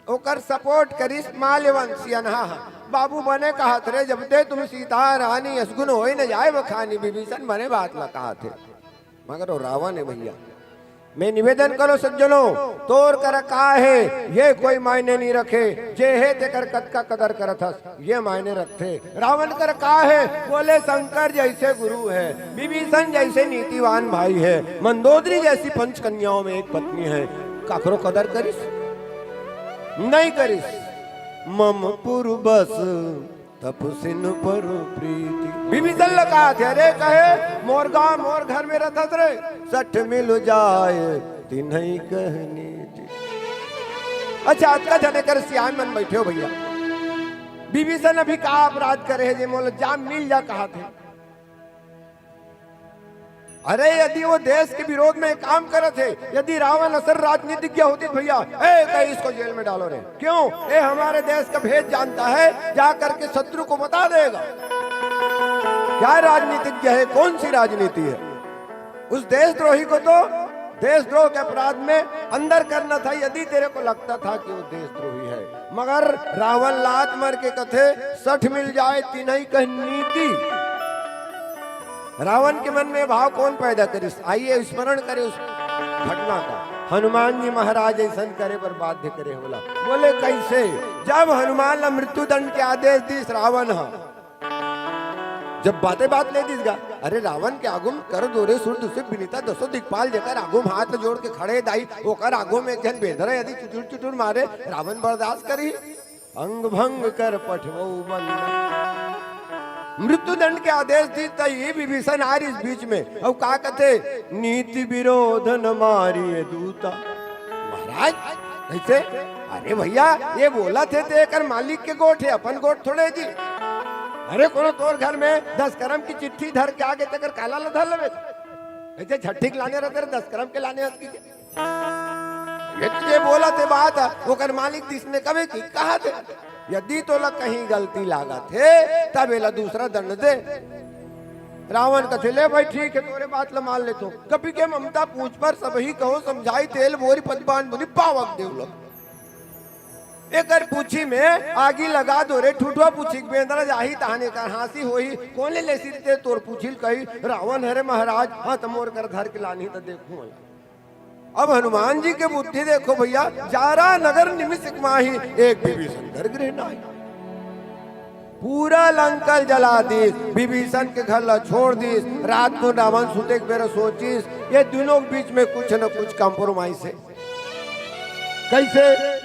[SPEAKER 7] ओकर सपोर्ट करिस माल्यवन सियनहा बाबू बने कहा थे, जब ते तुम सीता रानी असगुन हो न जाए बखानी। विभीषण बने बात ला कहा थे, मगर वो रावण है भैया। मैं निवेदन करो सज्जनों, तोर कर का है ये कोई मायने नहीं रखे, जे है ते कर कद का कदर करत हस ये मायने रखते। रावण कर का है, बोले शंकर जैसे गुरु है, विभीषण जैसे नीतिवान भाई है, मंदोदरी जैसी 5 कन्याओं में एक पत्नी है, काकरो कदर करिस नहीं करिस। मम पुर बस तपसिन पर प्रीति। विभीषण लगा थे, अरे कहे मोर गांव मोर घर में रहत रे, 60 मिल जाए तिन्हई कहनी थी। अच्छा आज का जने कर सियान मन बैठे हो भैया। विभीषण अभी का अपराध करे है जे मोल जाम मिल जा कहा थे। अरे यदि वो देश के विरोध में काम करे थे, यदि रावण असर राजनीतिज्ञ होती भैया कहीं इसको जेल में डालो रे। क्यों? ये हमारे देश का भेद जानता है, जा करके शत्रु को बता देगा। क्या राजनीतिज्ञ है, कौन सी राजनीति है? उस देशद्रोही को तो देशद्रोह के अपराध में अंदर करना था, यदि तेरे को लगता था कि वो देशद्रोही है। मगर रावण लात मार के कथे 60 मिल जाए तीनई कह नीति। रावण के मन में भाव कौन पैदा करे? आइए स्मरण करे उस घटना का। हनुमान जी महाराज ऐसा करे पर बाध्य करे होला। बोले कैसे? जब हनुमान ला मृत्यु दंड के आदेश दिस रावण जब बातें बात नहीं दिसगा, अरे रावण के आगुम कर दोरे सुर दुसे बिनीता दसो दिक्पाल जेकर आगुम हाथ जोड़ के खड़े दाई ओकर आगुम एक जन बेधर यदि चुटुर चुटुर मारे रावण बर्दाश्त करी? अंग भंग कर पठवो मन। मृत्यु दंड के आदेश दी तई विभीषण आर इस बीच में अब का कहते नीति विरोध न मारिए दूता। महाराज ऐसे? अरे भैया ये बोला थे तेकर मालिक के गोठ है, अपन गोठ थोड़े जी। अरे कोनो तोर घर में 10 करम की चिट्ठी धर के आगे तकर काला ल धर लेवे ऐसे छठी के लाने रहते 10 करम के लाने हस की ये बोला थे बात ओकर मालिक जिसने कभी की कहा थे यदि तो ला कहीं गलती लागा थे तब एला दूसरा दंड दे। रावण कथे ले भाई ठीक है तोरे बात ला मान ले तो कभी के ममता पूछ पर सब ही कहो समझाई तेल बोरी पदबान बुनी पावक देव एकर पूछी में आगी लगा दो रे ठुठुआ पूछी बेंदरा जाही ताने कर हासी होई कोने ले सिरते तोर पूछिल कही रावण हरे महाराज हाँ तमोर कर धर के लानी तो देखूं। अब हनुमान जी के बुद्धि देखो भैया, जारा नगर निमिष माही एक विभीषण घर गृह नाही। पूरा लंकल जला दीस, विभीषण के घर ला छोड़ दीस, रात को रावण सुते के बेरा सोचिस ये दोनों के बीच में कुछ न कुछ कॉम्प्रोमाइज है। कैसे?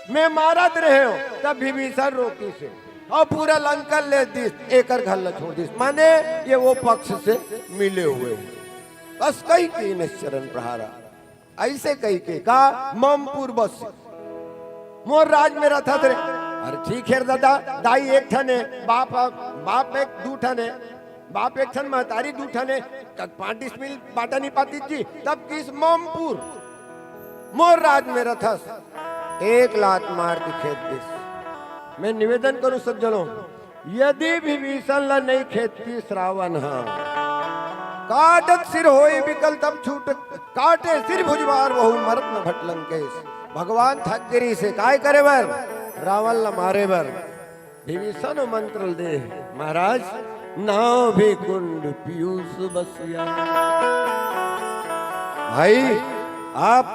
[SPEAKER 7] मैं मारत रहे हो तब विभीषण रोकी से और पूरा लंकल ले दिस एकर घर ला छोड़ दिस, माने ये वो पक्ष से मिले हुए बस कई की निश्चरण प्रहारा ऐसे कही के का ममपुर बस मोर राज में रथा थे। अरे ठीक है दादा दाई एक ठन है बाप एक दू ठन है बाप एक ठन महतारी दू ठन है 5 मिल बाटा नहीं पाती जी तब किस ममपुर मोर राज में रथस एक लात मार के खेत दिस। मैं निवेदन करूं सज्जनों यदि विभीषण ला नहीं खेती श्रावण काटत सिर होई विकल तब छूट काटे सिर भुजवार बहु मरत न भटलंकेश। भगवान थक गिरी से काय करे बर रावण ला मारे बर विभीषण मंत्र दे महाराज नाव भी कुंड पीयूष बसिया। भाई आप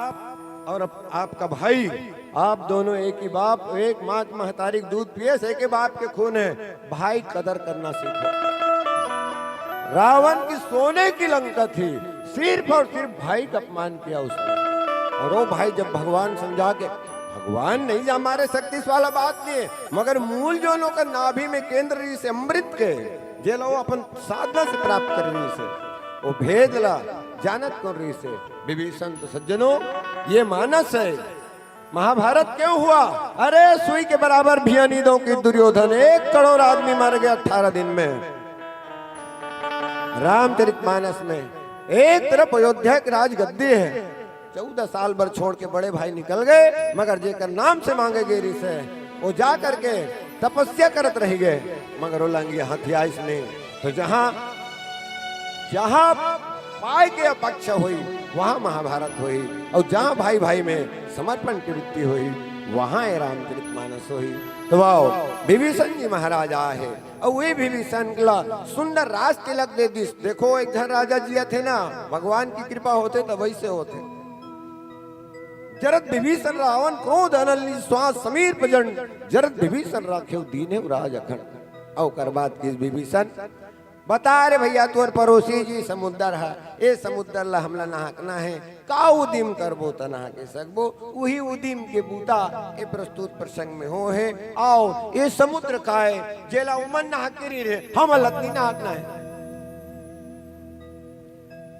[SPEAKER 7] और आपका भाई आप दोनों एक ही बाप एक माँ की महतारी दूध पिए से एक ही बाप के खून है, भाई कदर करना सीखो। रावण की सोने की लंका थी, सिर्फ और सिर्फ भाई का अपमान किया उसने। और वो भाई जब भगवान समझा के भगवान नहीं हमारे शक्ति वाला बात नहीं है मगर मूल जो लोग नाभि में केंद्र से अमृत के जे लोग अपन साधना से प्राप्त कर रही से वो भेद ला जानत कर रही से। विभीषण तो सज्जनों ये मानस है महाभारत क्यों हुआ? अरे सुई के बराबर भियानीदों की दुर्योधन 1 करोड़ आदमी मर गया 18 दिन में। रामचरितमानस में एक तरफ अयोध्या की राजगद्दी है 14 साल भर छोड़ के बड़े भाई निकल गए मगर जेकर नाम से मांगे गेरी से वो जा करके तपस्या करत रह गए मगर वो लंगी हथिया इसने तो जहां जहां पाए के अपक्ष हुई वहां महाभारत हुई और जहां भाई भाई में समर्पण की वृत्ति हुई वहां रामचरितमानस हुई। तो वाओ विभीषण जी महाराज आए और वे विभीषण ला सुंदर राज तिलक दे दिस। देखो एक धन राजा जी थे ना भगवान की कृपा होते तो वैसे होते। जरद विभीषण रावण क्रोध अनल श्वास समीर प्रचंड जरद विभीषण राखे दीने राज अखंड। और कर बात की विभीषण बता रे भैया तोर पड़ोसी जी समुद्र है ये समुद्र ला हमला नहाकना है का उदिम करबो त नहा के सकबो वही उदिम के बूता ये प्रस्तुत प्रसंग में हो है। आओ ये समुद्र का है जेला उमन नहाकरी रे हम लत्नी नहाकना है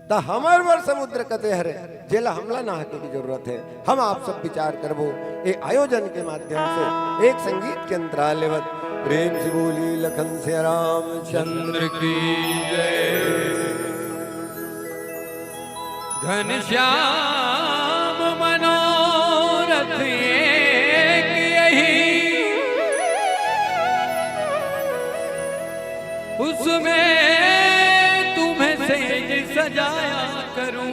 [SPEAKER 7] तो हमार वर समुद्र कते हरे जेला हमला नहाके की जरूरत है। हम आप सब विचार करबो ये आयोजन के माध्यम से एक संगीत के अंतराल लेवत प्रेम से बोली लखन से रामचंद्र
[SPEAKER 3] की जय। घनश्याम मनोरथ एक यही उसमें सजाया करूं।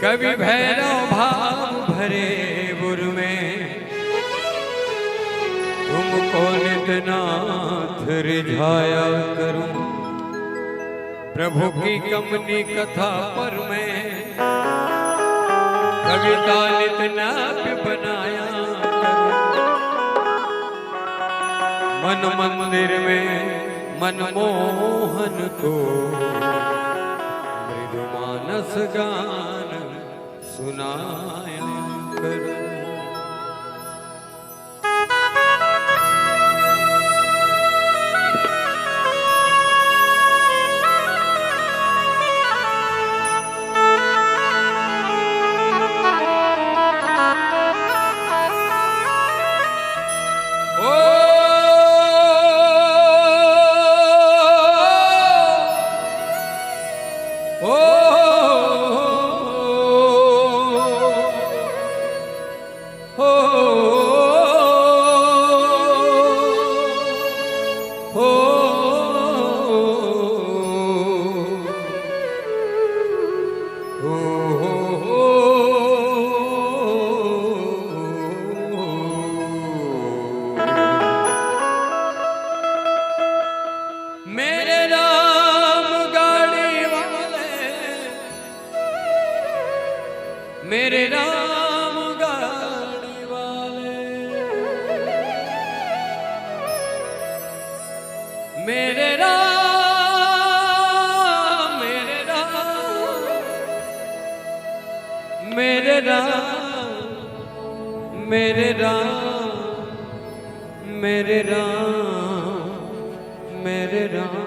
[SPEAKER 3] कभी भैरव भाव भरे बुर में तुमको नितनाथ रिझाया करूं। प्रभु की कमनी कथा पर मैं कविता नितनाथ बनाया करूं। मन मंदिर में मनमोहन को मृदु मानस गान सुनाया करूं। मेरे राम गाड़ी वाले, मेरे राम, मेरे राम, मेरे राम, मेरे राम, मेरे राम, मेरे राम।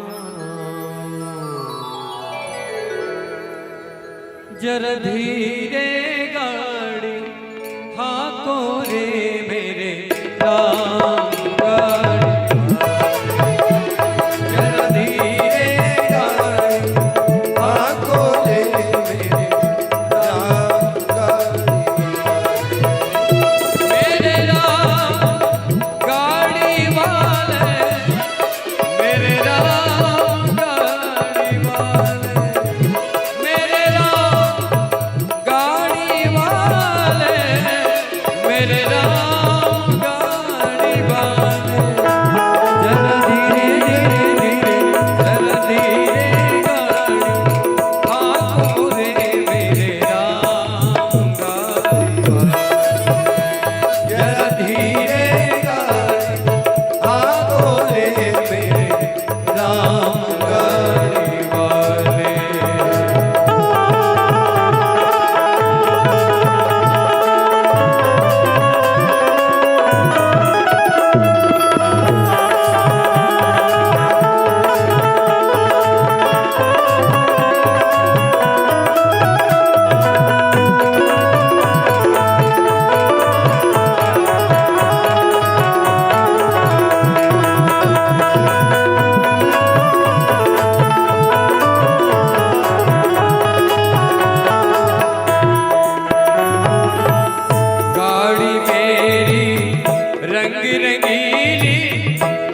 [SPEAKER 3] जरा धीरे गाड़ी हाको रे मेरे राम गाड़ी, जरा धीरे गाड़ी हाको रे मेरे राम गाड़ी, मेरे राम गाड़ी वाले, मेरे राम गाड़ी वाले, मेरे मेरे राम गाड़ी वाले, जरा धीरे धीरे धीरे, जरा धीरे गाड़ी हाको रे मेरे राम गाड़ी वाले, जरा धीरे गाड़ी हाको रे मेरे राम गाड़ी वाले। रंग रंगीली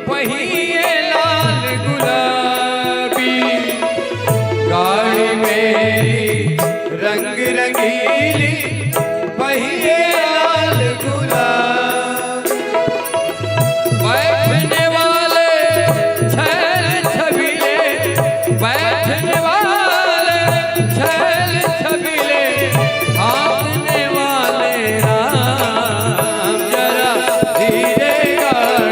[SPEAKER 3] पहिए लाल गुलाबी, गाड़ी मेरी रंग रंगीली पहिए लाल गुलाबी, बैठने वाले छैल छबीले, बैठने वाले छैल छबीले, हाँकने वाले राम, जरा धीरे गाड़ी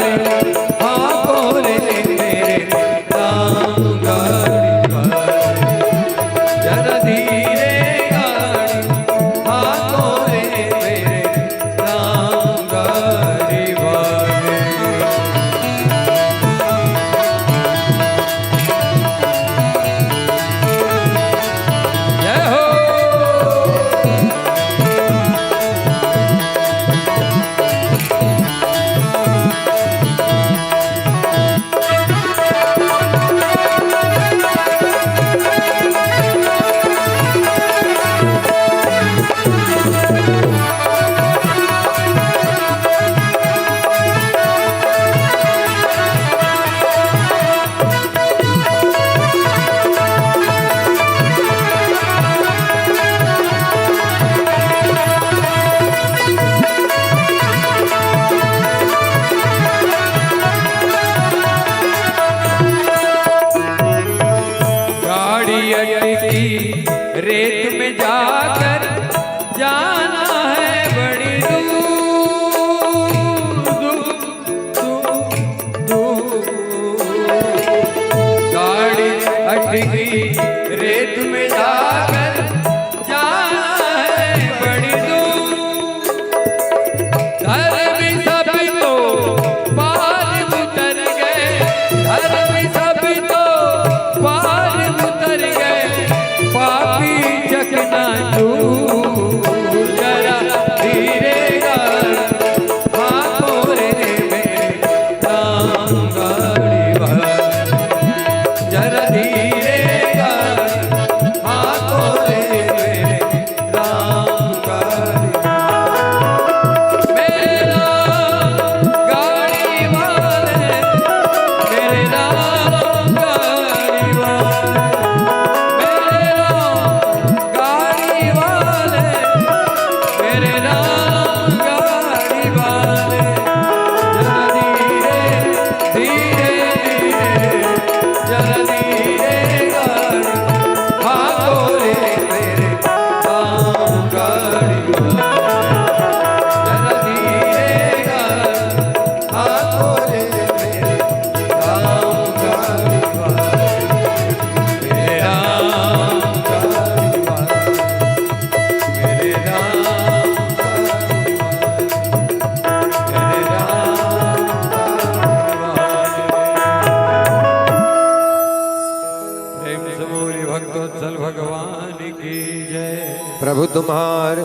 [SPEAKER 7] प्रभु तुम्हार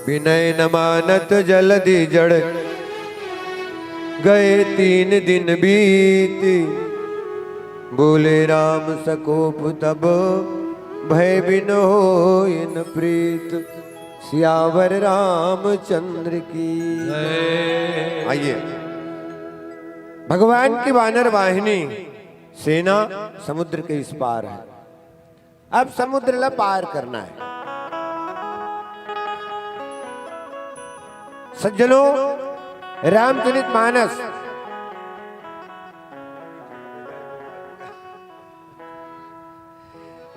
[SPEAKER 7] विनय न मानत जल्दी जड़ गए 3 दिन बीत बोले राम सकोप तब भय बिन होइन प्रीत सियावर रामचंद्र की। आइए भगवान की वानर वाहिनी सेना समुद्र के इस पार है। अब समुद्र ला पार करना है। सज्जनों, रामचरितमानस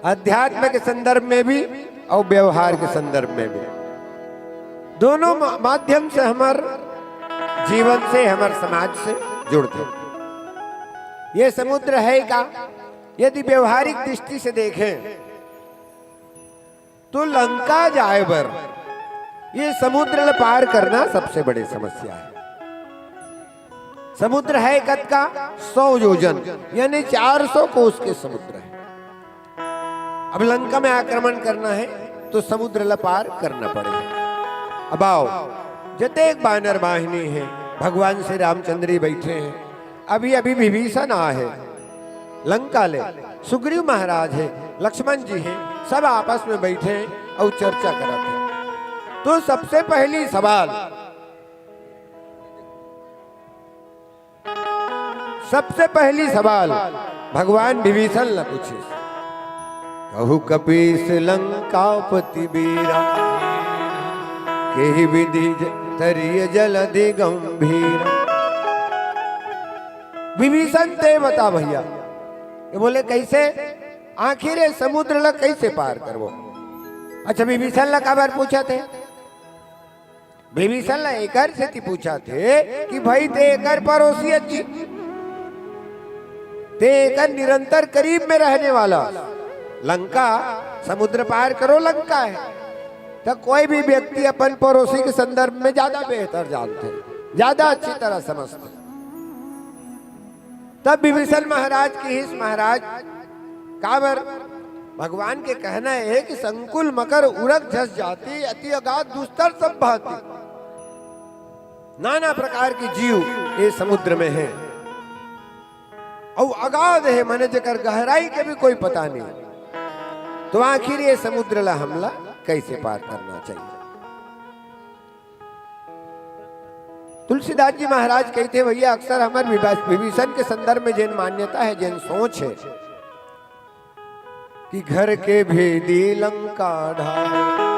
[SPEAKER 7] अध्यात्म के संदर्भ में भी और व्यवहार के संदर्भ में भी, दोनों माध्यम से हमारे जीवन से, हमारे समाज से जुड़ते। ये समुद्र है का यदि व्यवहारिक दृष्टि से देखें तो लंका जाए बर ये समुद्र पार करना सबसे बड़ी समस्या है। समुद्र है कद का 100 योजन यानी 400 कोस के समुद्र है। अब लंका में आक्रमण करना है तो समुद्र पार करना पड़ेगा। अब आओ, जतेक बानर वाहिनी है, भगवान श्री रामचंद्र ही बैठे हैं। अभी अभी विभीषण आ है लंका ले, सुग्रीव महाराज है, लक्ष्मण जी हैं, सब आपस में बैठे हैं और चर्चा करते हैं। तो सबसे पहली सवाल भगवान विभीषण ने पूछे, कहु कपीस लंकापति बीरा केहि विधि तरिय जलधि गंभीरा। विभीषण ते बता भैया, ये बोले कैसे, आखिर समुद्र ला कैसे पार करवो। अच्छा, विभीषण ला काबर पूछा थे? विभीषण ला एकर से पूछा थे कि भाई ते एकर पड़ोसी अच्छी, ते एकर निरंतर करीब में रहने वाला। लंका समुद्र पार करो लंका है, तो कोई भी व्यक्ति अपन पड़ोसी के संदर्भ में ज्यादा बेहतर जानते, ज्यादा अच्छी तरह समझते। तब विभीषण महाराज की हिस महाराज काबर भगवान के कहना है कि संकुल मकर उड़क झस जाती अति अगाध दुस्तर सब बहती। नाना प्रकार के जीव ये समुद्र में है और अगाध है, माने जकर गहराई के भी कोई पता नहीं। तो आखिर ये समुद्र ला हमला कैसे पार करना चाहिए। तुलसीदास जी महाराज कहते भैया, अक्सर हमारे विभीषण के संदर्भ में जैन मान्यता है, जैन सोच है कि घर के भेदी लंका ढाल।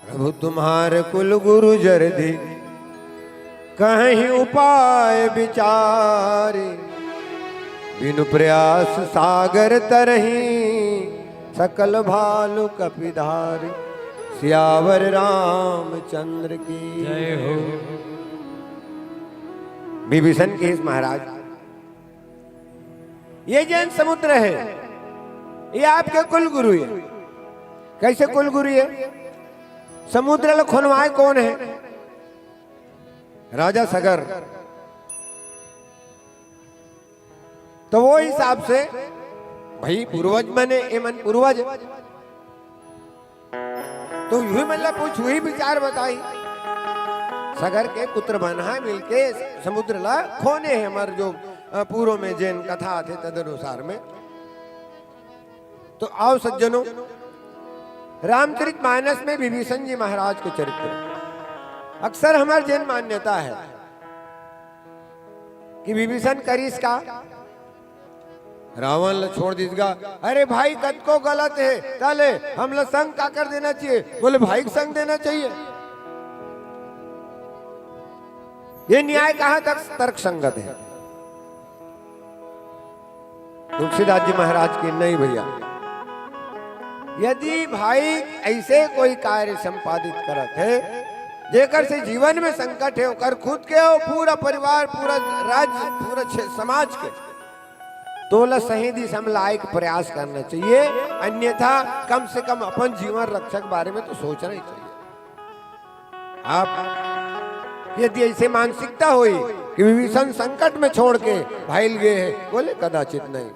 [SPEAKER 7] प्रभु तुम्हार कुल गुरु जरधि कहीं उपाय विचारे बिनु प्रयास सागर तरही सकल भालु कपिधारी सियावर रामचंद्र की
[SPEAKER 3] जय हो।
[SPEAKER 7] विभीषण के इस महाराज, ये जैन समुद्र है, ये आपके कुल गुरु है। कैसे कुल गुरु है? समुद्र ला खुनवाए कौन है? राजा सगर। तो वो हिसाब से भाई पूर्वज मने ए मन पूर्वज, तो यही मतलब कुछ वही विचार बताई। सगर के पुत्र बना मिलके समुद्र ला खोने है, हमारे जो पूर्व में जैन कथा थे तदनुसार में। तो आओ सज्जनों, रामचरितमानस में विभीषण जी महाराज के चरित्र अक्सर हमारे जैन मान्यता है कि विभीषण करिस का रावण ल छोड़ दीजिएगा। अरे भाई कद को गलत है, ताले हम लोग संग का कर देना चाहिए। बोले भाई को संग देना चाहिए। ये न्याय कहां तक तर्क संगत है? तुलसीदास जी महाराज की नहीं भैया, यदि भाई ऐसे कोई कार्य संपादित करत है जेकर से जीवन में संकट है ओकर खुद के हो, पूरा परिवार, पूरा राज्य, पूरा समाज के तोला सही दिशा में लायक प्रयास करना चाहिए। अन्यथा कम से कम अपन जीवन रक्षक बारे में तो सोचना ही चाहिए। आप यदि ऐसे मानसिकता हुई कि विभीषण संकट में छोड़ के भाईल गए हैं, बोले कदाचित नहीं।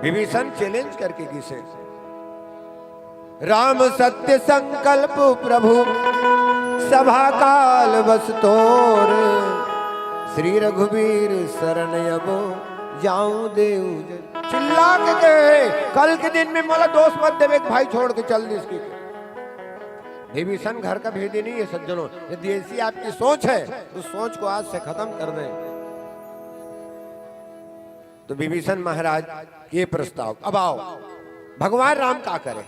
[SPEAKER 7] विभीषण चैलेंज करके किसे राम सत्य संकल्प प्रभु सभा काल बस तोर, श्री रघुवीर शरण अब जाऊं देव। चिल्ला के कहे कल के दिन में मोला दोस्त मत देवे, भाई छोड़ के चल दी इसकी। विभीषण घर का भेदी नहीं है सज्जनों। यदि ऐसी आपकी सोच है तो सोच को आज से खत्म कर दें। तो विभीषण महाराज ये प्रस्ताव, अब आओ भगवान राम का करे।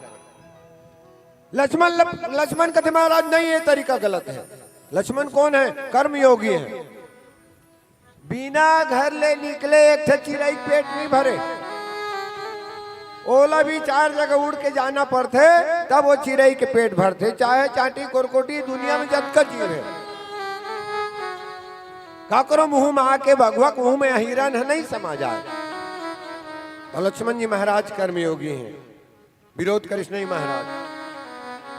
[SPEAKER 7] लक्ष्मण कहते महाराज नहीं, ये तरीका गलत है। लक्ष्मण कौन है? कर्म योगी है। बिना घर ले निकले एक चिड़ै पेट नहीं भरे। ओला भी 4 जगह उड़ के जाना पड़ते तब वो चिड़ै के पेट भरते। चाहे चाटी कोरकोटी दुनिया में जतका जीव है, काकरो मुंह में आके भगवक मुंह में हिरन है नहीं समा जाए। तो लक्ष्मण जी महाराज कर्मयोगी हैं, विरोध करिस नहीं महाराज।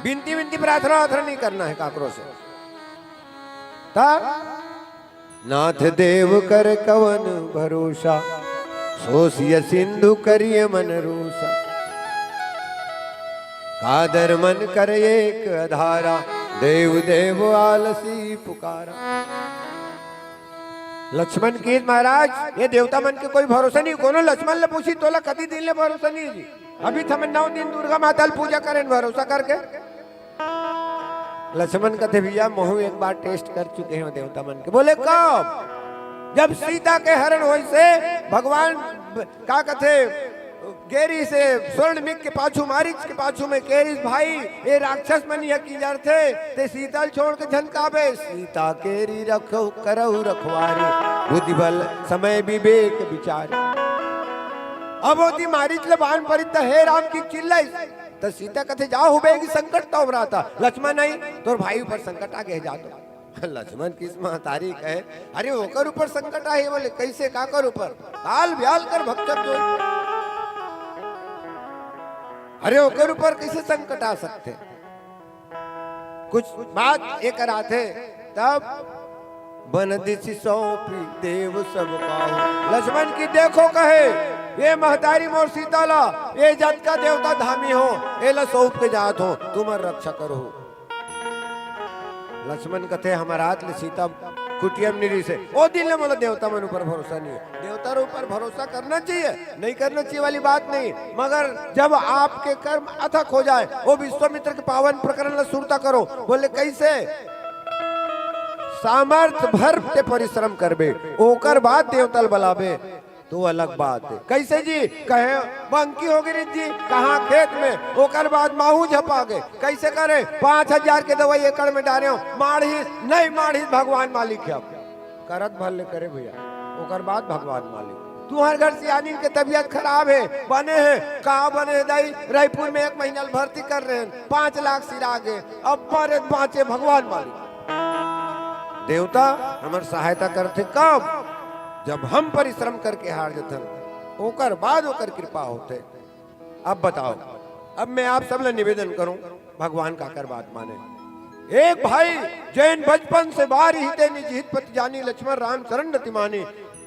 [SPEAKER 7] बिनती बिनती प्रार्थना नहीं करना है काकरो से। तब नाथ देव कर कवन भरोसा, सोसिय सिंधु करिय मन रूसा। कादर मन कर एक अधारा, देव देव आलसी पुकारा। लक्ष्मण की महाराज ये देवता मन के कोई भरोसा नहीं। कोनो लक्ष्मण ले पूछी तोला कति दिन ले भरोसा नहीं जी। अभी थमे 9 दिन दुर्गा माता पूजा करें भरोसा करके। लक्ष्मण कहते भैया महू एक बार टेस्ट कर चुके हैं देवता मन के। बोले कब? जब सीता के हरण हो से भगवान का कहते गेरी से स्वर्णमिक के पाछू मारिच के पाछू में केरिस भाई ये राक्षस मन कीजर थे ते सीता छोड़ के झनकाबे। सीता केरी रखो करहु रखवारी, बुद्धि बल समय विवेक विचार। अब होती मारिच ले बाण परित हे राम की चिल्लाई। तो सीता कहते जाओ हुबेगी संकट तो रहा था। लक्ष्मण नहीं तोर भाई ऊपर संकट आ गए जा दो। लक्ष्मण किस महतारी कहे अरे ओकर ऊपर संकट आए। बोले कैसे काकर ऊपर? हाल ब्याल कर भक्षक जो। अरे ओकर ऊपर कैसे संकट आ सकते? कुछ बात एक कराते तब बन दिशि सौंपी देव सब पाओ। लक्ष्मण की देखो कहे ये महतारी मोर सीताला ये जत का देवता धामी हो, ये ला सौंप के जात हो, तुम्हार रक्षा करो। लक्ष्मण कहते हमारा हाथ ले सीता कुटियम निरी से ओ दिन ले मोला देवता मन ऊपर भरोसा नहीं है। देवता ऊपर भरोसा करना चाहिए, नहीं करना चाहिए वाली बात नहीं, मगर जब आपके कर्म अथक हो जाए वो विश्वामित्र के पावन प्रकरण ला सुरता करो। बोले कैसे? सामर्थ भर के परिश्रम करबे ओकर बाद देवतल बलाबे तो अलग बात है। कैसे जी? कहे बंकी हो गई जी कहाँ खेत में, ओकर बाद माहू झपा गए। कैसे करे? 5000 के दवाई एकड़ में डाले हो, माढ़ी नहीं माढ़ी भगवान मालिक है। करत भले करे भैया, ओकर बाद भगवान मालिक। तुम्हारे घर से यानी के तबियत खराब है, बने हैं कहाँ बने दाई रायपुर में 1 महीना भर्ती कर रहे हैं, 5 लाख सिरा गए, अब पर बाँचे भगवान मालिक। देवता हमार सहायता करते कब? जब हम परिश्रम करके हार जाते ओकर बाद ओकर कृपा होते। अब बताओ, अब मैं आप सब ले निवेदन करूं भगवान का कर बात माने। एक भाई जैन बचपन से बार हिते निज हित पति जानी, लक्ष्मण राम शरण रति मानी।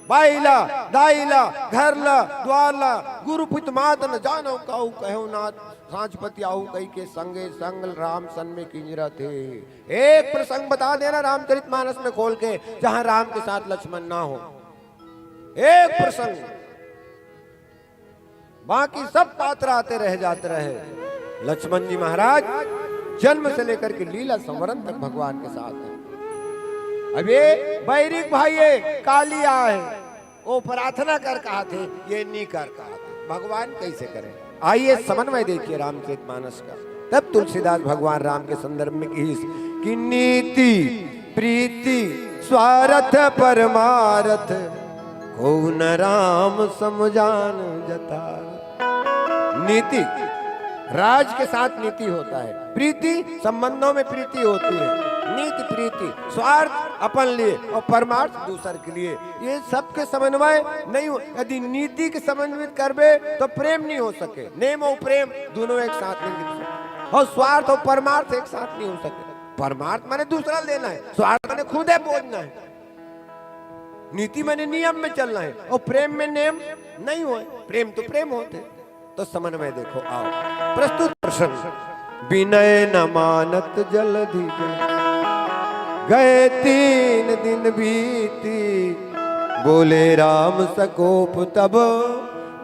[SPEAKER 7] बाईला दाईला घरला द्वारला गुरु पित मात न जानो काऊ कहो नाथ, सांचपति आऊ कई के संगे संग राम सन में किंजरा थे। एक प्रसंग बता देना रामचरितमानस में खोल के जहां राम के साथ लक्ष्मण ना हो। एक प्रसंग, बाकी सब पात्र आते रह जाते रहे। लक्ष्मण जी महाराज जन्म से लेकर के लीला संवरण तक भगवान के साथ है। अब ये बैरिक भाई कालिया है, वो प्रार्थना कर कहा थे ये नहीं कर कहा थे। भगवान कैसे करें? आइए समन्वय देखिए रामचरितमानस का। तब तुलसीदास भगवान राम के संदर्भ में की नीति प्रीति स्वार्थ परमारथ को न राम समझान जता। नीति राज के साथ नीति होता है, प्रीति संबंधों में प्रीति होती है, नीति प्रीति, स्वार्थ अपन लिए और परमार्थ दूसर के लिए, ये सबके समन्वय नहीं हो। यदि नीति के समन्वित करबे तो प्रेम नहीं हो सके, नेम और प्रेम दोनों एक साथ नहीं हो सके, और स्वार्थ और परमार्थ एक साथ नहीं हो सके। परमार्थ माने दूसरा लेना है, स्वार्थ माने खुद है बोझना है, नीति माने नियम में चलना है, और प्रेम में नियम नहीं हो, प्रेम तो प्रेम होते। तो समन्वय देखो, आओ प्रस्तुत प्रसंग। विनय न मानत जलधि गए 3 दिन बीती, बोले राम सकोप तब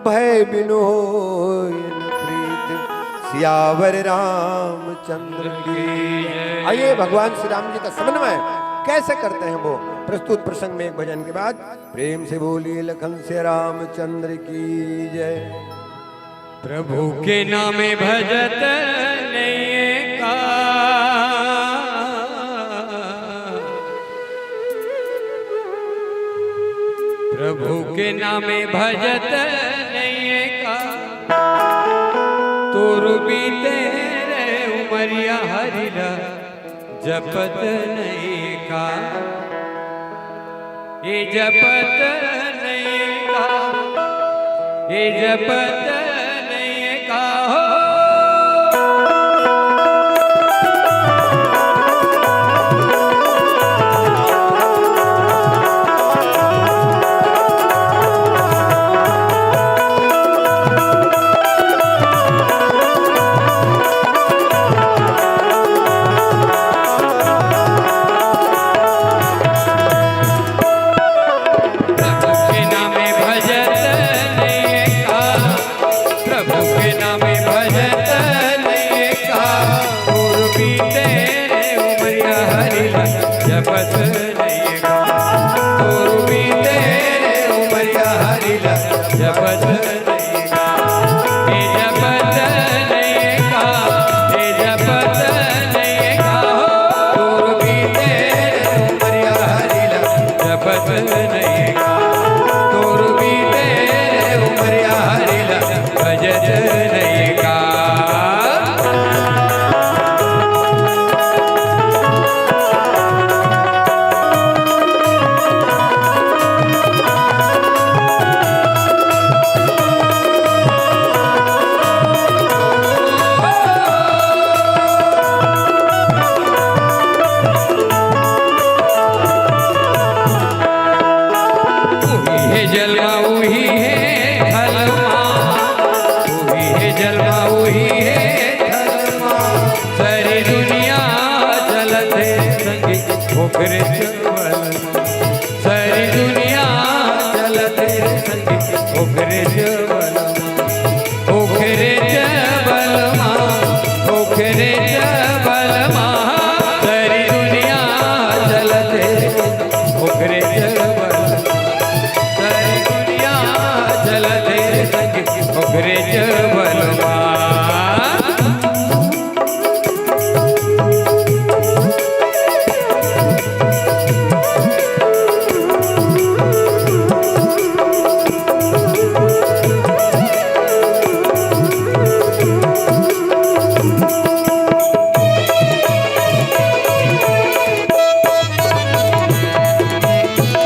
[SPEAKER 7] भय बिनु होय न प्रीत, सियावर रामचंद्र की। आइए भगवान श्री राम जी का समन्वय कैसे करते हैं वो प्रस्तुत प्रसंग में एक भजन के बाद। प्रेम से बोलिए लखन से रामचंद्र की जय।
[SPEAKER 3] प्रभु के नामे भजत नहीं का, प्रभु के नामे भजत नहीं का, तोर बीते रे उमरिया हरिरा जपत नहीं का, ये जपत नहीं का, ये जपत नहीं का हो। जपत नहीं का, तोर बीते उमरिया हरिला जपत नहीं का, हे जपत नहीं का, हे जपत नहीं का हो, तोर बीते उमरिया हरिला जपत नहीं का, तोर बीते उमरिया हरिला भजत नहीं का। जलवा वही है धलमा, वही है जलवा वही है धलमा, सारी दुनिया चलत है संगी ओकरे चवलमा, सारी दुनिया चलत है संगी ओकरे चवलमा, ओकरे चवलमा, ओकरे चवलमा, सारी दुनिया चलत है ओकरे चवलमा, ओकरे चवलमा।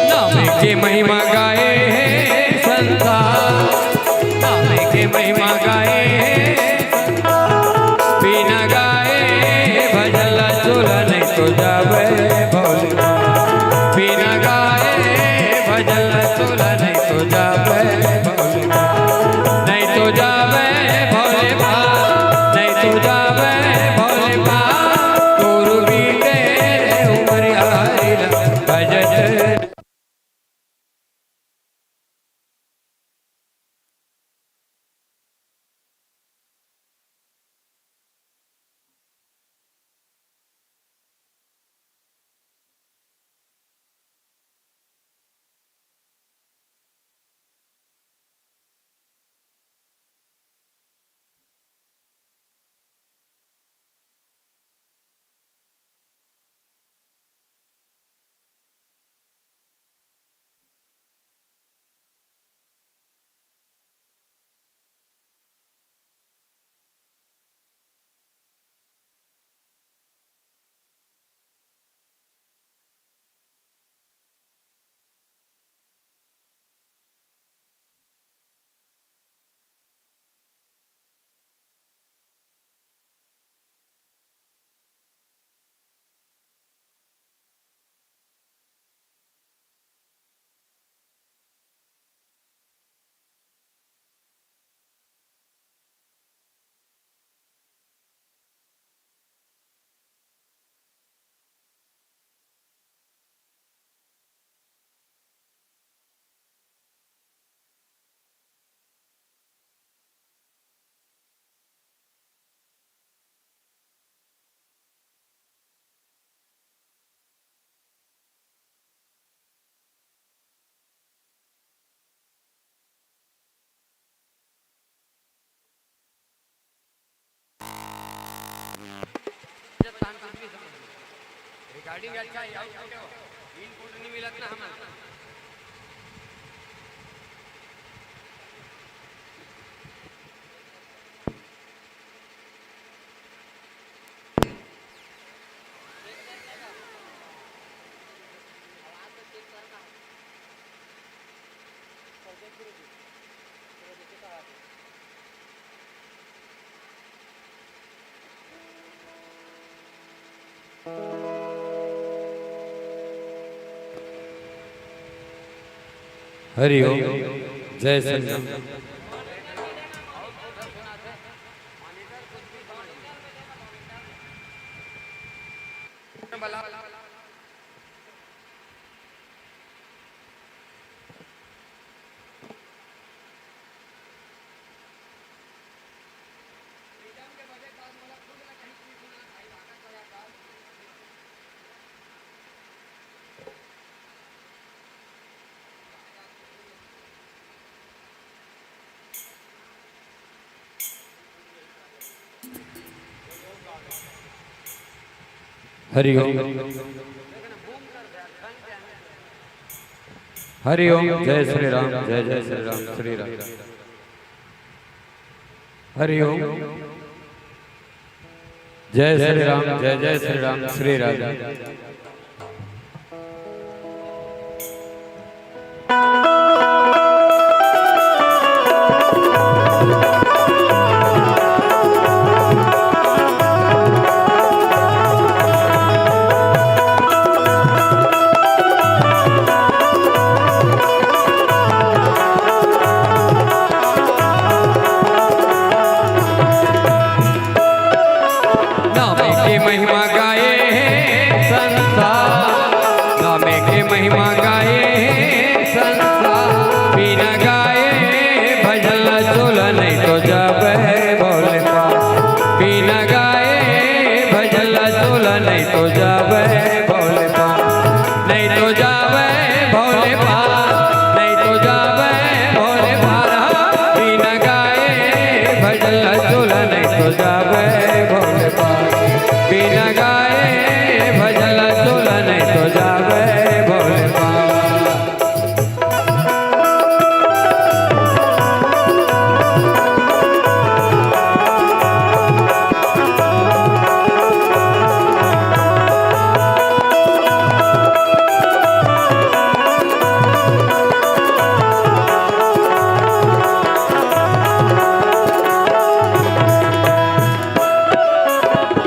[SPEAKER 3] नाम के महिमा गाए हैं संसार, महिमा गाए बिना गाए भजला चोला नहीं तो जावे भोले, बिना गाए भजला चोला नहीं तो जावे भोले, नहीं तो जावे भोले बा, नहीं तो जावे भोले बा, तोर बीते उमरिया हरिला भजत। हरि ओम जय श्री राम। हरि ओम हरि ओम जय श्री राम जय जय श्री राम श्री राम। हरि ओम जय श्री राम जय जय श्री राम श्री राम। महिमा गाए संसार, नामे के महिमा गाए संसार, बिना गाए भजन चोल नहीं तो जावे भोले पार, बिना गाए भजन चोल नहीं तो जावे भोले पार, नहीं तो जावे भोले पार, नहीं तो जावे भोले पार, बिना गाए भजन चोल नहीं तो जावे भोले पार, बिना गाए भजन चोल नहीं तो जावे भोले पार।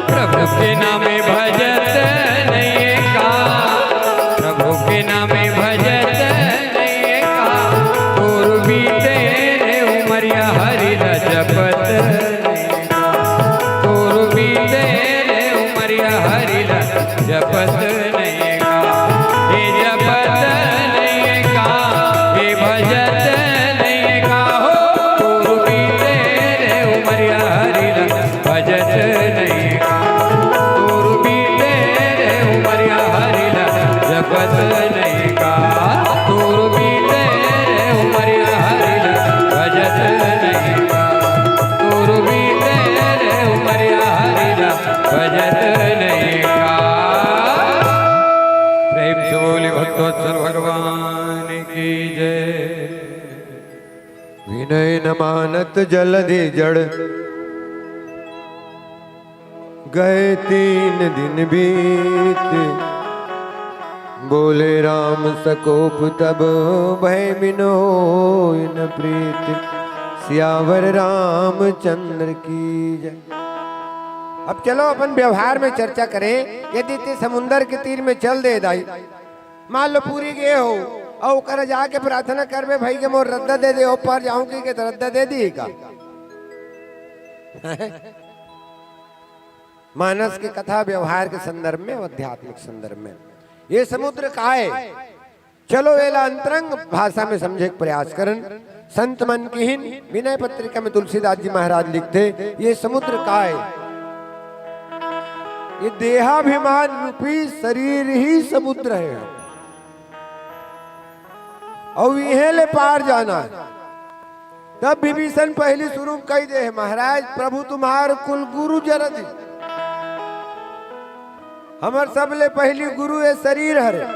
[SPEAKER 3] प्रभु के नामे भजत नहीं का, प्रभु के नामे भजत नहीं का, तोर बीते उमरिया हरि न जपत नहीं का, तोर बीते उमरिया हरि न जपत नहीं का, हे जपत नहीं का, हे भजत नहीं का, हो तोर बीते उमरिया हरि न भजत नहीं का, जपत नहीं का, तोर बीते उमरिया हरि न भजत नहीं का, तोर बीते उमरिया हरि न भजत नहीं का। प्रेम से बोले भक्तवत्सल भगवान की जय।
[SPEAKER 7] विनय न मानत जलधि जड़, गए 3 दिन बीत, बोले राम सकोप तब भय बिनो न प्रीत, सियावर रामचंद्र की जय। अब चलो अपन व्यवहार में चर्चा करें। यदि ते समुंदर के तीर में चल दे दाई, मान लो पूरी गए हो और कर जाके प्रार्थना करबे भाई के मोर रद्दा दे दे, ऊपर जाऊं की के रद्दा दे दी का। मानस की कथा व्यवहार के संदर्भ में, आध्यात्मिक संदर्भ में, ये समुद्र का है। चलो वेला अंतरंग भाषा में समझे प्रयास करन। संत मन कीन विनय पत्रिका में तुलसीदास जी महाराज लिखते, ये समुद्र का है, ये देहाभिमान रूपी शरीर ही समुद्र है, और यह ले पार जाना है। तब विभीषण पहली शुरू कह दे, महाराज प्रभु तुम्हार कुल गुरु जरद, हमार सबले पहली गुरु है शरीर हरे।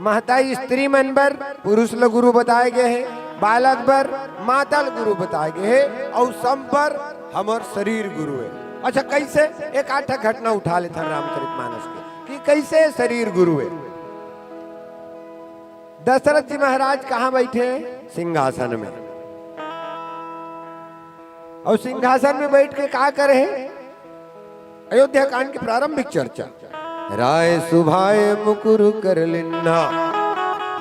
[SPEAKER 7] महताई स्त्री मन बर पुरुष ल गुरु बताए गए है, बालक बर माता ल गुरु बताए गए है, और सब पर हमार शरीर गुरु है। अच्छा कैसे? एक आठ घटना उठा लेते हैं रामचरितमानस के कि कैसे शरीर गुरु है। दशरथ जी महाराज कहाँ बैठे? सिंहासन में। और सिंहासन में बैठ के क्या करे? अयोध्या कांड की प्रारंभिक चर्चा। राय सुभाए मुकुर कर लिन्ना,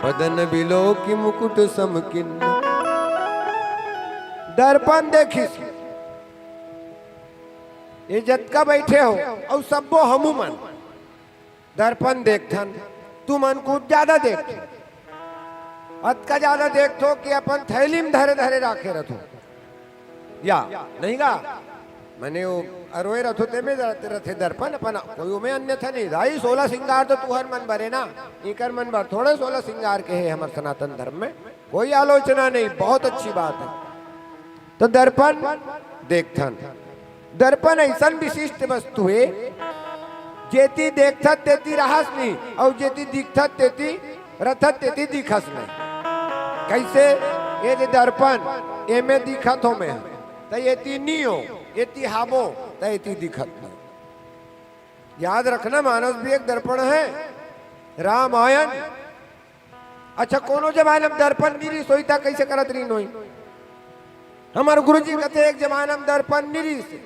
[SPEAKER 7] बदन बिलो की मुकुट समकिन्न। दर्पण देखिस, ये जतका बैठे हो और सबो हमू मन दर्पण देखथन, तू मन को ज्यादा देख, अतका ज्यादा देखो कि अपन थैली में धरे धरे राखे रखो या नहीं गा मैंने वो अरोए रथो ते में रथे दर्पण अपन कोई में अन्यथा नहीं। राई 16 सिंगार तो तुहर मन भरे ना, इकर मन भर थोड़े 16 सिंगार के है हमारे सनातन धर्म में, कोई आलोचना नहीं, बहुत अच्छी बात है। तो दर्पण देखथन, दर्पण ऐसा विशिष्ट वस्तु है जेती देखथत तेती रहस नहीं, और जेती दिखथत तेती रथत तेती दिखस नहीं। कैसे? ये जे दर्पण ये में दिखत हो में तो ये नहीं हो, ये हाबो तो ये दिखत नहीं। याद रखना मानस भी एक दर्पण है। रामायण अच्छा कोनो जमाना में दर्पण निरी सोईता कैसे करत रही नोई? हमारे गुरुजी कहते एक जमाना में दर्पण निरी से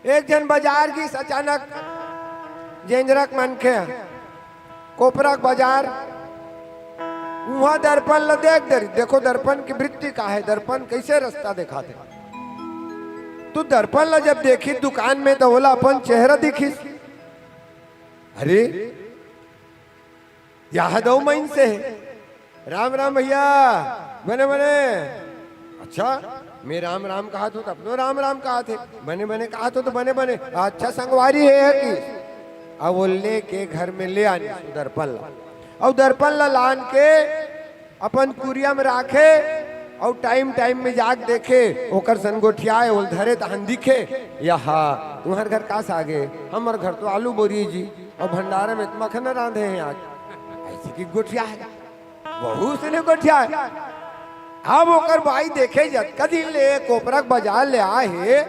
[SPEAKER 7] एक जन बाजार की अचानक जेंजरक मन के कोपरक बाजार वहां दर्पण ल देख दरी। देखो दर्पण की वृत्ति का है, दर्पण कैसे रास्ता दिखाते। तू दर्पण ल जब देखी दुकान में तो बोला अपन चेहरा दिखिस, अरे यह दो महीन से है। राम राम भैया, बने बने। अच्छा मैं राम राम कहा तो अपनो राम राम कहा थे, बने बने कहा तो बने बने। अच्छा संगवारी है कि अब वो लेके घर में ले आने दर्पण ला, और दर्पण ला लान के अपन कुरिया में राखे, और टाइम टाइम में जाग देखे ओकर संगोठियाए ओल धरे तहन दिखे। यहाँ तुम्हारे घर कास आगे? हमारे घर तो आलू बोरी जी, और भंडारे में मक्खन रांधे हैं आज। ऐसी की गोठिया है, बहु से ने गोठिया है। अब ओकर भाई देखे जत कदी ले कोपरक बाजार ले आए हे,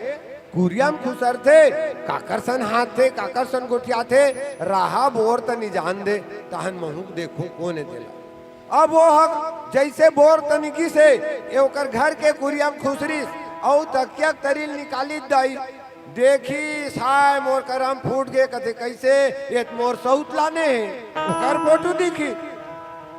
[SPEAKER 7] कुरिया में खुसर थे, काकरसन हाथ थे, काकरसन गोठिया थे, राहा बोर तनी जान दे तहन महूक देखो कोने दिला। अब वो हक जैसे बोर तनिकी से ये ओकर घर के कुरिया में खुसरी और तकिया तरील निकाली दाई, देखी साय मोर करम फूट गए। कथे कैसे? ये मोर सौत लाने हैं। ओकर फोटो दिखी,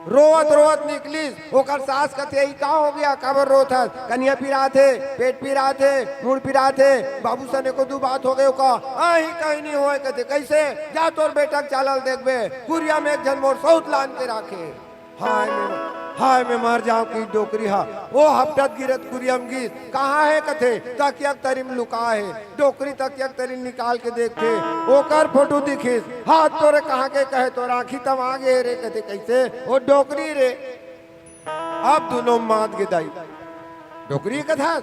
[SPEAKER 7] रोवत रोवत निकली। ओकर सास कथे का हो गया? काबर रोत है? कन्या पिरा थे, पेट पिरा थे, मुड़ पिरा थे, बाबू सने को दू बात हो गए का आही कहीं नहीं होए। कथे कैसे? जा तोर बेटा चालल देखबे, कुरिया में एक जन मोर सौत लान के राखे। हाय मैं मर जाऊं की डोकरी। हा वो हफ्तत गिरत कुरियम गीत कहाँ है? कथे तकियक तरीम लुका है। डोकरी तकियक तरीम निकाल के देखते, ओकर फोटो दिखिस। हाथ तोरे कहाँ के कहे तो राखी तम आगे रे। कथे कैसे? वो डोकरी रे। अब दोनों मात गिदाई, डोकरी कथा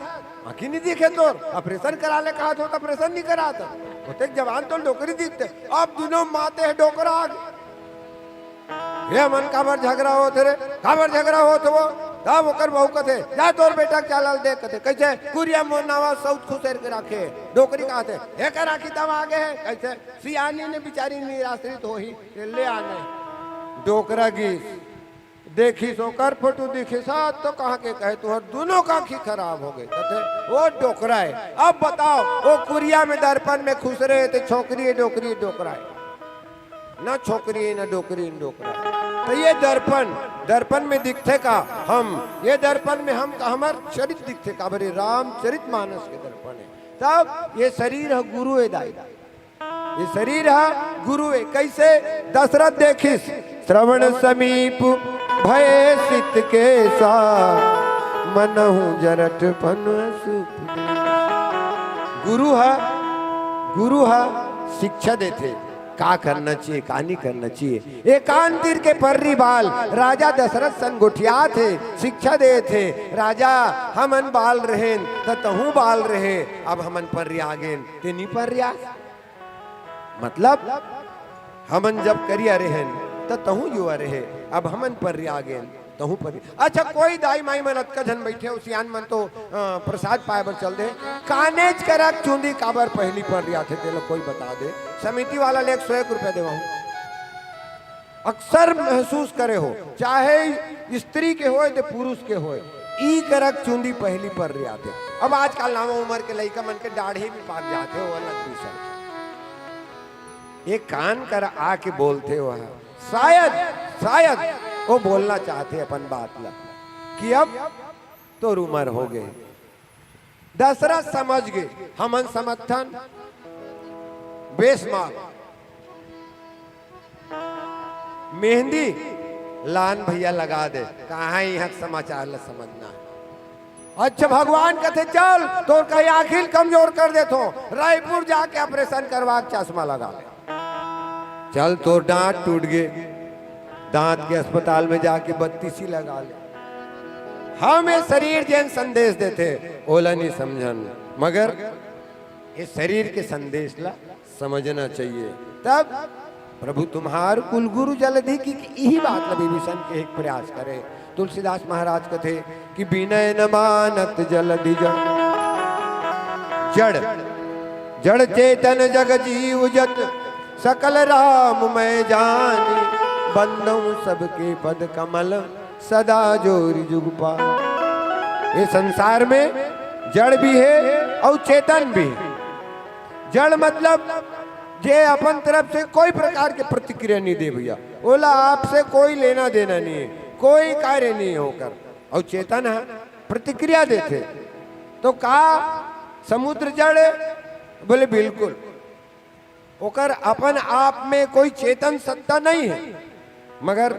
[SPEAKER 7] आखी नहीं दिखे तो ऑपरेशन करा ले कहा तो ऑपरेशन नहीं करा था, होते जवान तो डोकरी दिखते। अब दोनों माते है डोकरा आगे। ये मन काबर झगड़ा हो थे रे, काबर झगड़ा हो तो वो तब ओकर बहू कथे जा तोर बेटा चालल देख। कथे कैसे? कुरिया मोर नावा सौत खुसेर के राखे। डोकरी कहा थे हे का राखी तब आगे है। कैसे? सियानी ने बेचारी निराश्रित हो ही ले आने। डोकरा की देखी सोकर फोटो दिखी साथ तो कहा के कहे तुहर दोनों का आंखी खराब हो गई। कथे वो डोकरा है। अब बताओ वो कुरिया में दर्पण में खुश रहे थे, छोकरी है डोकरी डोकरा है ना, छोकरी है ना डोकरी डोकरा है। तो ये दर्पण में दिखते का हम, ये दर्पण में हम हमार चरित्र दिखते का बरे रामचरित मानस के दर्पण है। तब ये शरीर है गुरु है दाई, ये शरीर है गुरु है। कैसे? दशरथ देखिस श्रवण समीप भय सित के सा, मनहु जरठ पन गुरु है शिक्षा देते। का करना चाहिए का नहीं करना चाहिए। एक कान तीर के पर्री बाल राजा दशरथ सन गुठिया थे, शिक्षा दे थे राजा हमन बाल रहे तहू बाल रहे, अब हमन पर्री आ गए ते नहीं पर्रिया। मतलब हमन जब करिया रहे तहू युवा रहे, अब हमन पर्री आ गए तहू पर्री। अच्छा कोई दाई माई मन अतका जन बैठे उसियान मन तो प्रसाद पाए बर चल दे, कानेज करक चूंदी काबर पहली पर्री आथे ते लोग कोई बता दे। समिति वाला ले 101 रुपया देवा हूं। अक्सर महसूस करे हो चाहे स्त्री के होए ते पुरुष के होए, ई करक चूंदी पहली पर्री आथे। अब आजकल नामा उम्र के लइका मन के दाढ़ी भी पाक जाते हो अलग दूसरा, एक कान कर आके बोलते हो शायद वो बोलना चाहते अपन बात ला कि अब तो उम्र हो गए। दशरथ समझ गए हमन समर्थन बेशमार मेहंदी लान भैया लगा दे, कहा यहाँ समाचार ला समझना। अच्छा भगवान कहते चल तो कहीं आखिर कमजोर कर दे तो रायपुर जाके ऑपरेशन करवा चश्मा लगा ले। चल तो दांत टूट गए, दांत के अस्पताल में जाके 32 लगा ले। हमें शरीर जैन संदेश देते ओला नहीं समझन, मगर इस शरीर के संदेश ला समझना चाहिए। तब प्रभु तुम्हार कुलगुरु जलधि की यही बात विभीषण के एक प्रयास करे। तुलसीदास महाराज कथे कि विनय न मानत जलधि जड़ जड़ चेतन जग जीव जत सकल राम मैं जानी, बंदऊ सबके पद कमल सदा जोरी जुगपा। ये संसार में जड़ भी है और चेतन भी है। जड़ मतलब जे अपन तरफ से कोई प्रकार के प्रतिक्रिया नहीं दे भैया, बोला आपसे कोई लेना देना नहीं है, कोई कार्य नहीं होकर। और चेतन है प्रतिक्रिया देते। तो कहा समुद्र जड़, बोले बिल्कुल ओकर अपन आप में कोई चेतन सत्ता नहीं है। मगर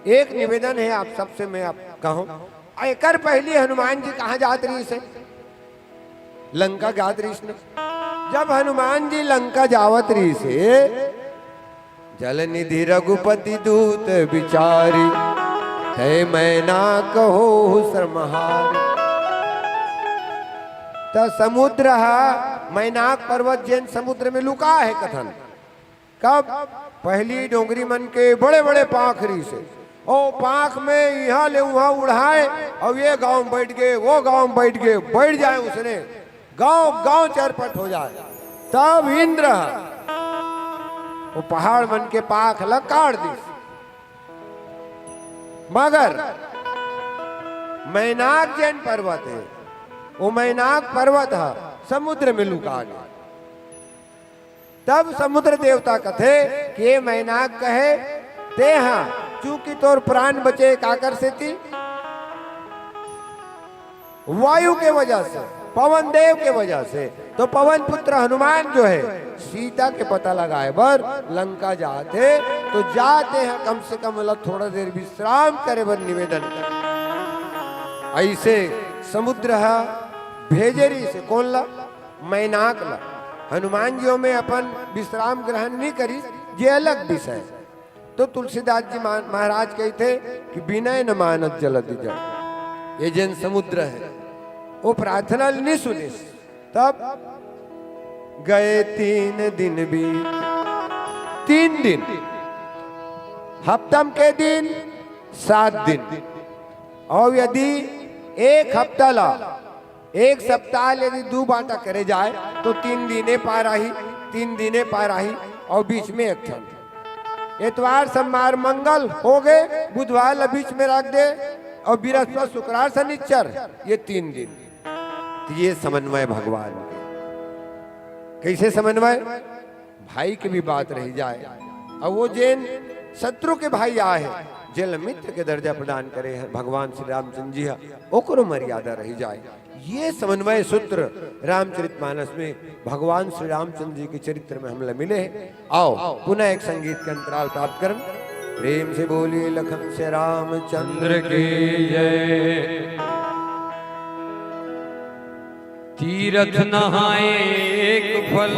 [SPEAKER 7] एक निवेदन है आप सबसे, मैं आप कहूं एकर पहली हनुमान जी कहाँ जात रही से? लंका जात रही से। जब हनुमान जी लंका जावत रही से, जल निधि रघुपति दूत विचारी, है मैं ना कहो श्रमहारी। तो समुद्र है मैनाक पर्वत जैन समुद्र में लुका है कथन। कब? पहली डोंगरी मन के बड़े बड़े पाखरी से, ओ पाख में यहाँ ले वहाँ उड़ाए और ये गांव बैठ गए वो गांव बैठ गए, बैठ जाए उसने गांव गांव चरपट हो जाए। तब इंद्र वो पहाड़ मन के पाख लग काट दी। मगर मैनाक जैन पर्वत है, वो मैनाक पर्वत है समुद्र में लुका गया। तब समुद्र देवता कथे कि ये मैनाक कहे ते हाँ चूंकि तोर प्राण बचे काकर से थी, वायु के वजह से, पवन देव के वजह से। तो पवन पुत्र हनुमान जो है सीता के पता लगाए बर लंका जाते, तो जाते हैं कम से कम मतलब थोड़ा देर विश्राम करे बर निवेदन कर। ऐसे समुद्र है भेजरी से कौन ला? मैनाक ला। हनुमान जियों में अपन विश्राम ग्रहण नहीं करी, ये अलग विषय। तो तुलसीदास जी महाराज कहते कि विनय न मानत जलधि जड़। ये जैन समुद्र है वो प्रार्थना नहीं सुने। तब गए 3 दिन भी, 3 दिन हफ्तम के दिन 7 दिन, और यदि एक हफ्ता ला एक सप्ताह यदि 2 बाटा करे जाए तो 3 दिने पाराही, 3 दिने पाराही और बीच में एक क्षण। इतवार सोमवार मंगल हो गए, बुधवार बीच में रख दे और बृहस्पति शुक्रवार शनिचर, ये 3 दिन। तो ये समन्वय भगवान के। कैसे समन्वय? भाई की भी बात रह जाए और वो जैन शत्रु के भाई आए हैं, जेल मित्र के दर्जा प्रदान करे हैं भगवान श्री रामचंद्र जी, ओकरो मर्यादा रह जाए। ये समन्वय सूत्र रामचरितमानस में भगवान श्री रामचंद्र जी के चरित्र में हम मिले हैं। आओ पुनः एक संगीत का अंतराल प्राप्त कर प्रेम से बोलिए लखन से रामचंद्र की जय।
[SPEAKER 3] तीरथ नहाए एक फल,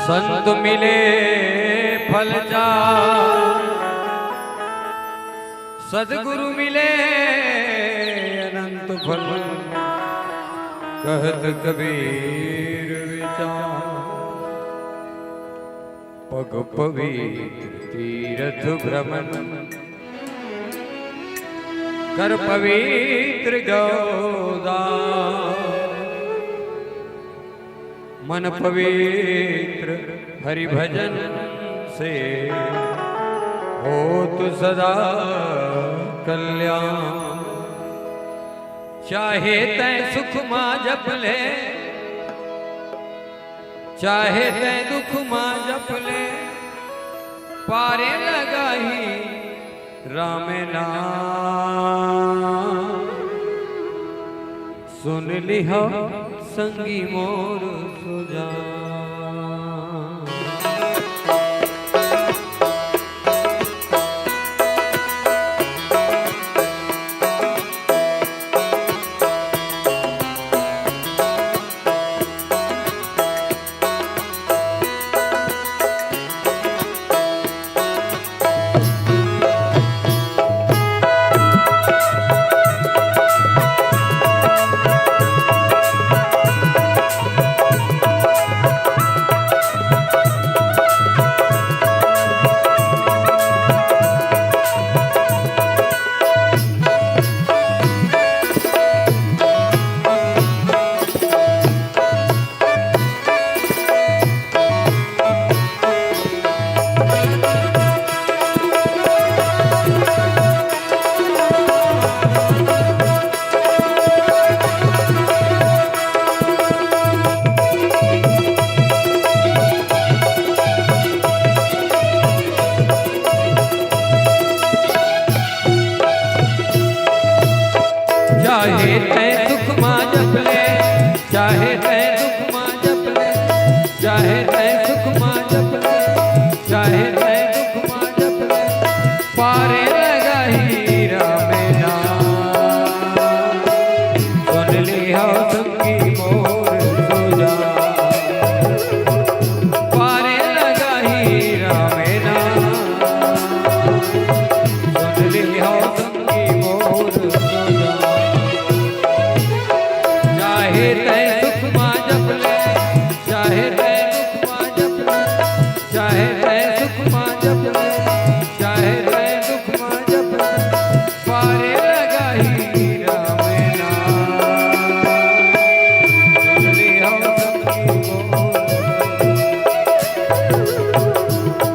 [SPEAKER 3] संत मिले फल जा, सदगुरु मिले अनंत फल। कहत कबीर विचार, पग पवित्र तीर्थ भ्रमण। कर पवित्र गौदान, मन पवित्र हरि भजन से होत सदा कल्याण। चाहे तै सुख मां जप ले, चाहे तै दुख मां जप ले। पारे लगाही राम नाम, सुन लिहा संगी मोर सुजान। चाहे तै दुख मां जप ले, चाहे तै दुख मां जप ले। चाहे तै सुख मां जप ले, चाहे तै दुख मां जप ले। पारे लगाही राम नाम, सुन लिया संगी मोर सुजान। पारे लगाही राम नाम, सुन लिया संगी मोर सुजान। चाहे तै सुख मां जप ले, चाहे तै दुख मां जप ले। चाहे तै सुख मां जप ले, चाहे तै दुख मां जप ले। पारे लगाही राम नाम, सुन लिया संगी मोर।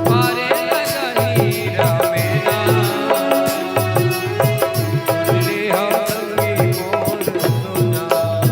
[SPEAKER 3] पारे लगाही राम नाम, सुन लिया संगी मोर सुजान।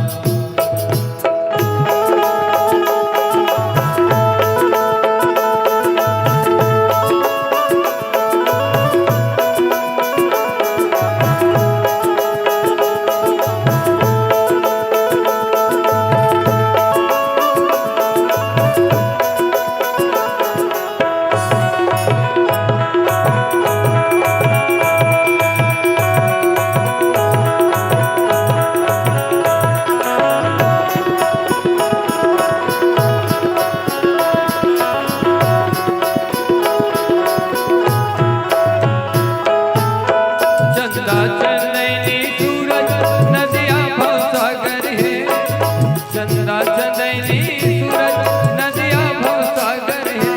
[SPEAKER 3] चंदा चंदनी सूरज नदिया भवसागर है। चंदा चंदनी सूरज नदिया भवसागर है।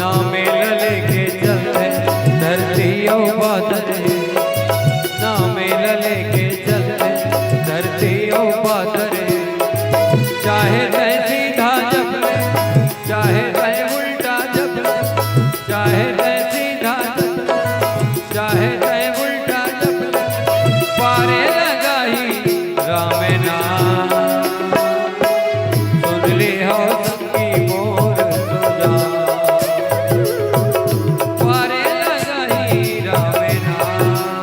[SPEAKER 3] नामे लले के चलते धरती और बादल है। नामे लले के चलते धरती और बादल है। चाहे तै सीधा जप ले, चाहे तै उल्टा जप ले। चाहे तै सीधा जप ले, चाहे तै उल्टा जप ले। पारे लगाही राम नाम, सुन लिया संगी मोर सुजान। पारे लगाही राम नाम,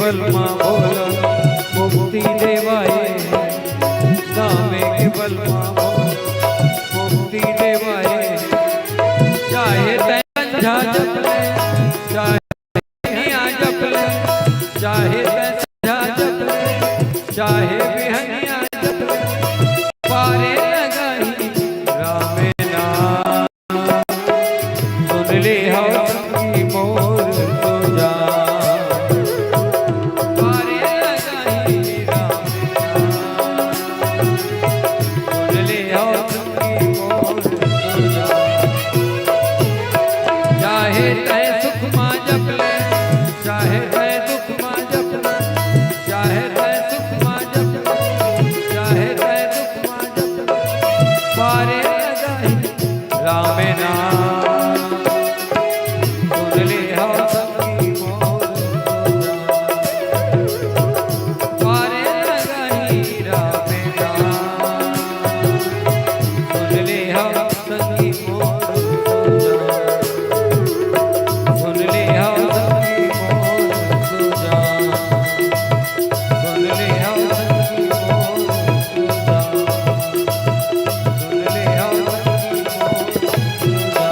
[SPEAKER 3] बलमा बोलो मुक्ति देवाए सामे के बलमा बोलो मुक्ति देवाए चाहे तंझा जप ले चाहे बिहनिया जप ले चाहे तंझा जप ले चाहे बिहनिया जप ले पारे लगाई रामे नाम सुन ले हवा की मोर तो जा पारे लगाई रामे नाम सुन ले हवा की मोर तो जा चाहे तय सुख मां जप ले चाहे तय दुख मां जप ले चाहे तय सुख मां जप ले चाहे तय दुख मां जप ले पारे लगाई रामे नाम सुन ले हवा की मोर तो जा पारे लगाई रामे नाम सुन ले हवा की मोर तो जा सुन ले हवा की मोर तो जा सुन ले हवा की मोर तो जा सुन ले हवा की मोर तो जा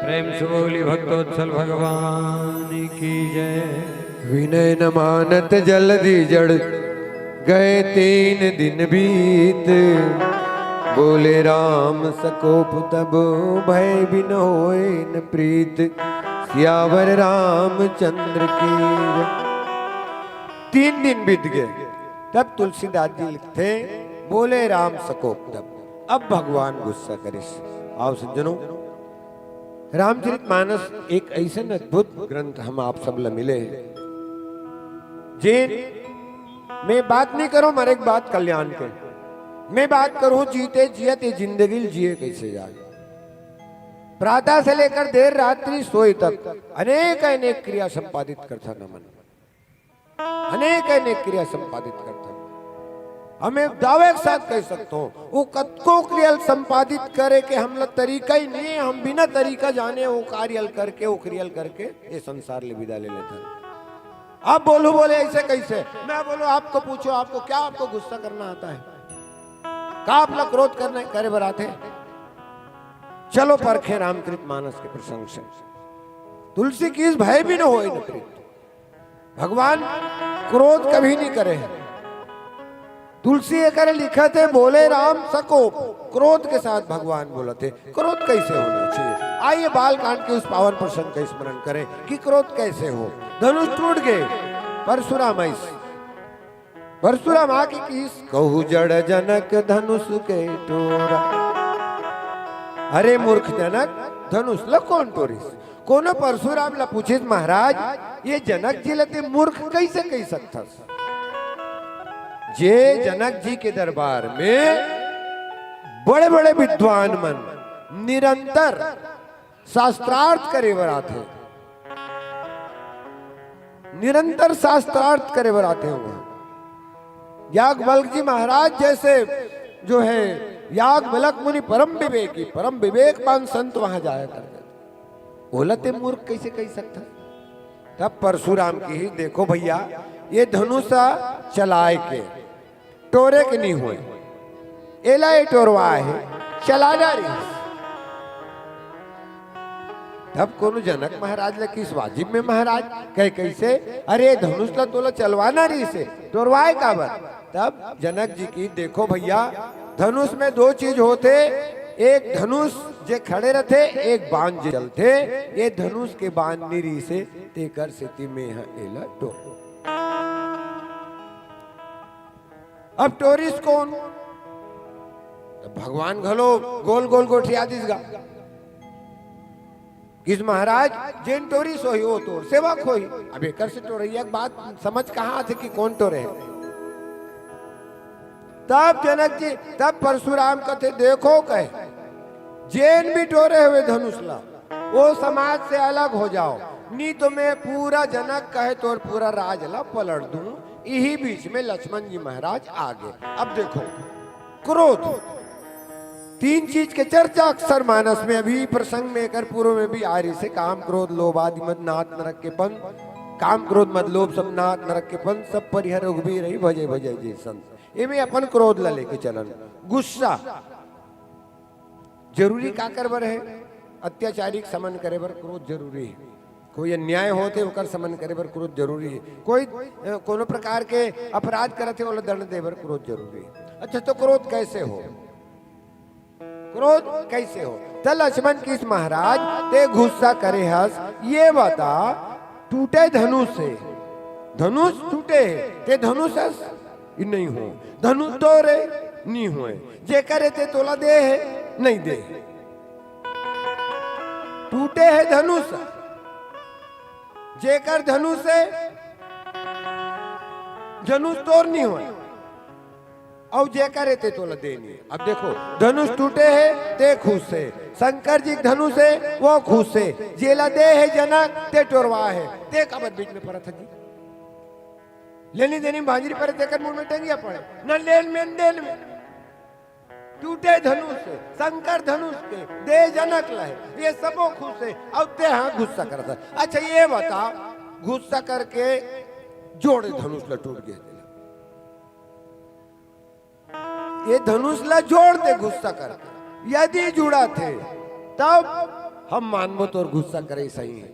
[SPEAKER 3] प्रेम से बोली भक्तोत्सल भगवान की जय
[SPEAKER 7] विनय न मानत जल्दी जड़ गए 3 दिन बीत बोले राम सकोप तब भय बिन होए न प्रीत सियावर रामचंद्र की जय। 3 दिन बीत गए तब तुलसीदास जी लिखते बोले राम सकोप तब अब भगवान गुस्सा करे। आओ सज्जनों, रामचरितमानस एक ऐसा अद्भुत ग्रंथ हम आप सब ल मिले हैं जिन मैं बात नहीं करूं मर एक बात कल्याण के मैं बात करूं जीते जियते जिंदगी जिए कैसे जाए। प्रातः से लेकर देर रात्रि सोए तक अनेक अनेक क्रिया संपादित करता न मन अनेक अनेक क्रिया संपादित करता हमें दावे के साथ कह सकता हूं वो कतको क्रिया संपादित करे के हम लोग तरीका ही नहीं है। हम बिना तरीका जाने वो कार्य करके वो क्रिया करके ये संसार ले विदा ले लेते हैं। आप बोलो बोले ऐसे कैसे मैं बोलो आपको पूछो आपको क्या आपको गुस्सा करना आता है क्या आप लोग क्रोध करने करे बराते चलो परखे रामचरितमानस के प्रसंग से तुलसी की इस भय भी न हो न प्रीत भगवान क्रोध कभी नहीं करे हैं। तुलसी ये करे लिखा थे बोले राम सकोप क्रोध के साथ भगवान बोला थे क्रोध कैसे होना चाहिए। आइए बाल कांड के उस पावन प्रसंग का स्मरण करें कि क्रोध कैसे हो। धनुष टूट गए परशुराम आके किस कहू जड़ जनक धनुष के टोरा। अरे मूर्ख जनक धनुष ल कौन टोरिस कोनो परशुराम ला पूछे महाराज ये जनक जी लते मूर्ख कैसे कह सकता जे जनक जी के दरबार में बड़े बड़े विद्वान मन निरंतर शास्त्रार्थ करे बराते निरंतर शास्त्रार्थ करे बराते हुए याज्ञवल्क्य जी महाराज जैसे जो है याज्ञवल्क्य मुनि परम विवेकी परम विवेकवान संत वहां जाया करते बोलते मूर्ख कैसे कह सकता। तब परशुराम की ही देखो भैया ये धनुषा चलाए के टोरे के नहीं हुए एला ये टोरवा है चला जा रही। तब कोनो जनक महाराज ले किस वाजिब में महाराज कह कैसे अरे धनुष ला तोला चलवाना रही से टोरवाए का बर। तब जनक जी की देखो भैया धनुष में 2 चीज होते एक धनुष जे खड़े रहते एक बाण जे चलते ये धनुष के बाण निरी से तेकर स्थिति में एला टोर। अब टोरिस कौन भगवान घलो गोल गोल गोठिया दिसगा किस महाराज जेन टोरी सोही हो तोर सेवा खोई। अब एक से टोरैया बात समझ कहां थे कि कौन टोरे है। तब जनक जी तब परशुराम कहते देखो कहे जेन भी टोरे हुए धनुष ला वो समाज से अलग हो जाओ नहीं तो मैं पूरा जनक कहे तो पूरा राज ला पलट दूं। यही बीच में लक्ष्मण जी महाराज आगे। अब देखो क्रोध 3 चीज के चर्चा अक्सर मानस में अभी प्रसंग में कर पूर्व में भी आ रही से काम क्रोध लोभ आदि मद नाथ नरक के पंथ काम क्रोध मद लोभ सब नाथ नरक के पंथ सब परिहर रघुबीर रही भजे भजे जी संत। इमे अपन क्रोध ला लेके चलन। गुस्सा जरूरी का कर बर है, अत्याचारी समन करे बर क्रोध जरूरी है। कोई अन्याय होते ओकर समन करे बर क्रोध जरूरी है। कोई कोनो प्रकार के अपराध करते ओला दंड दे बर क्रोध जरूरी है। अच्छा तो क्रोध कैसे हो, क्रोध कैसे हो? तो लक्ष्मण किस महाराज ते गुस्सा करे हस, ये बता टूटे धनुष से, धनुष टूटे ते धनुष हस नहीं हो, धनुष तोरे नहीं हुए, जे करे ते तोला दे है नहीं दे। टूटे है धनुष, जेकर धनुष से धनुष तोड़ नहीं हुए और जे करे ते तोला दे नहीं। अब देखो धनुष टूटे है ते खुश से, शंकर जी धनुष है वो खुश से, जेला दे है जनक ते टोरवा है, ते कबर बीच में पड़ा था जी। लेनी देनी भांजरी पर देकर मुंह में टंगिया पड़े न लेन में देन में। टूटे धनुष से, शंकर धनुष के दे जनक लहे, ये सबो खुश है और ते हाँ गुस्सा करता। अच्छा ये बता गुस्सा करके जोड़े धनुष ला टूट गए, ये धनुष ला जोड़ दे गुस्सा करके, यदि जुड़ा थे तब हम मानबो तो और गुस्सा करे सही है।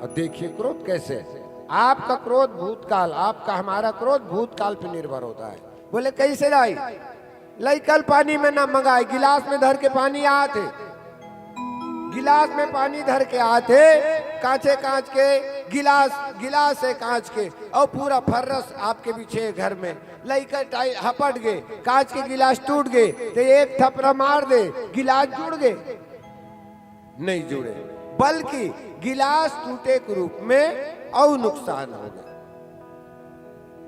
[SPEAKER 7] और देखिए क्रोध कैसे, आपका क्रोध भूतकाल, आपका हमारा क्रोध भूतकाल पे निर्भर होता है। बोले कैसे लाई? लाई कल पानी में ना मंगाए, गिलास में धर के पानी आते, गिलास में पानी धर के आते, कांचे कांच के गिलास, गिलास है कांच के और पूरा फर्रस आपके पीछे घर में लईकर हपट गए, कांच के गिलास टूट गए तो एक थपड़ा मार दे गिलास जुड़ गए? नहीं जुड़े, बल्कि गिलास टूटे के रूप में और नुकसान हो गया।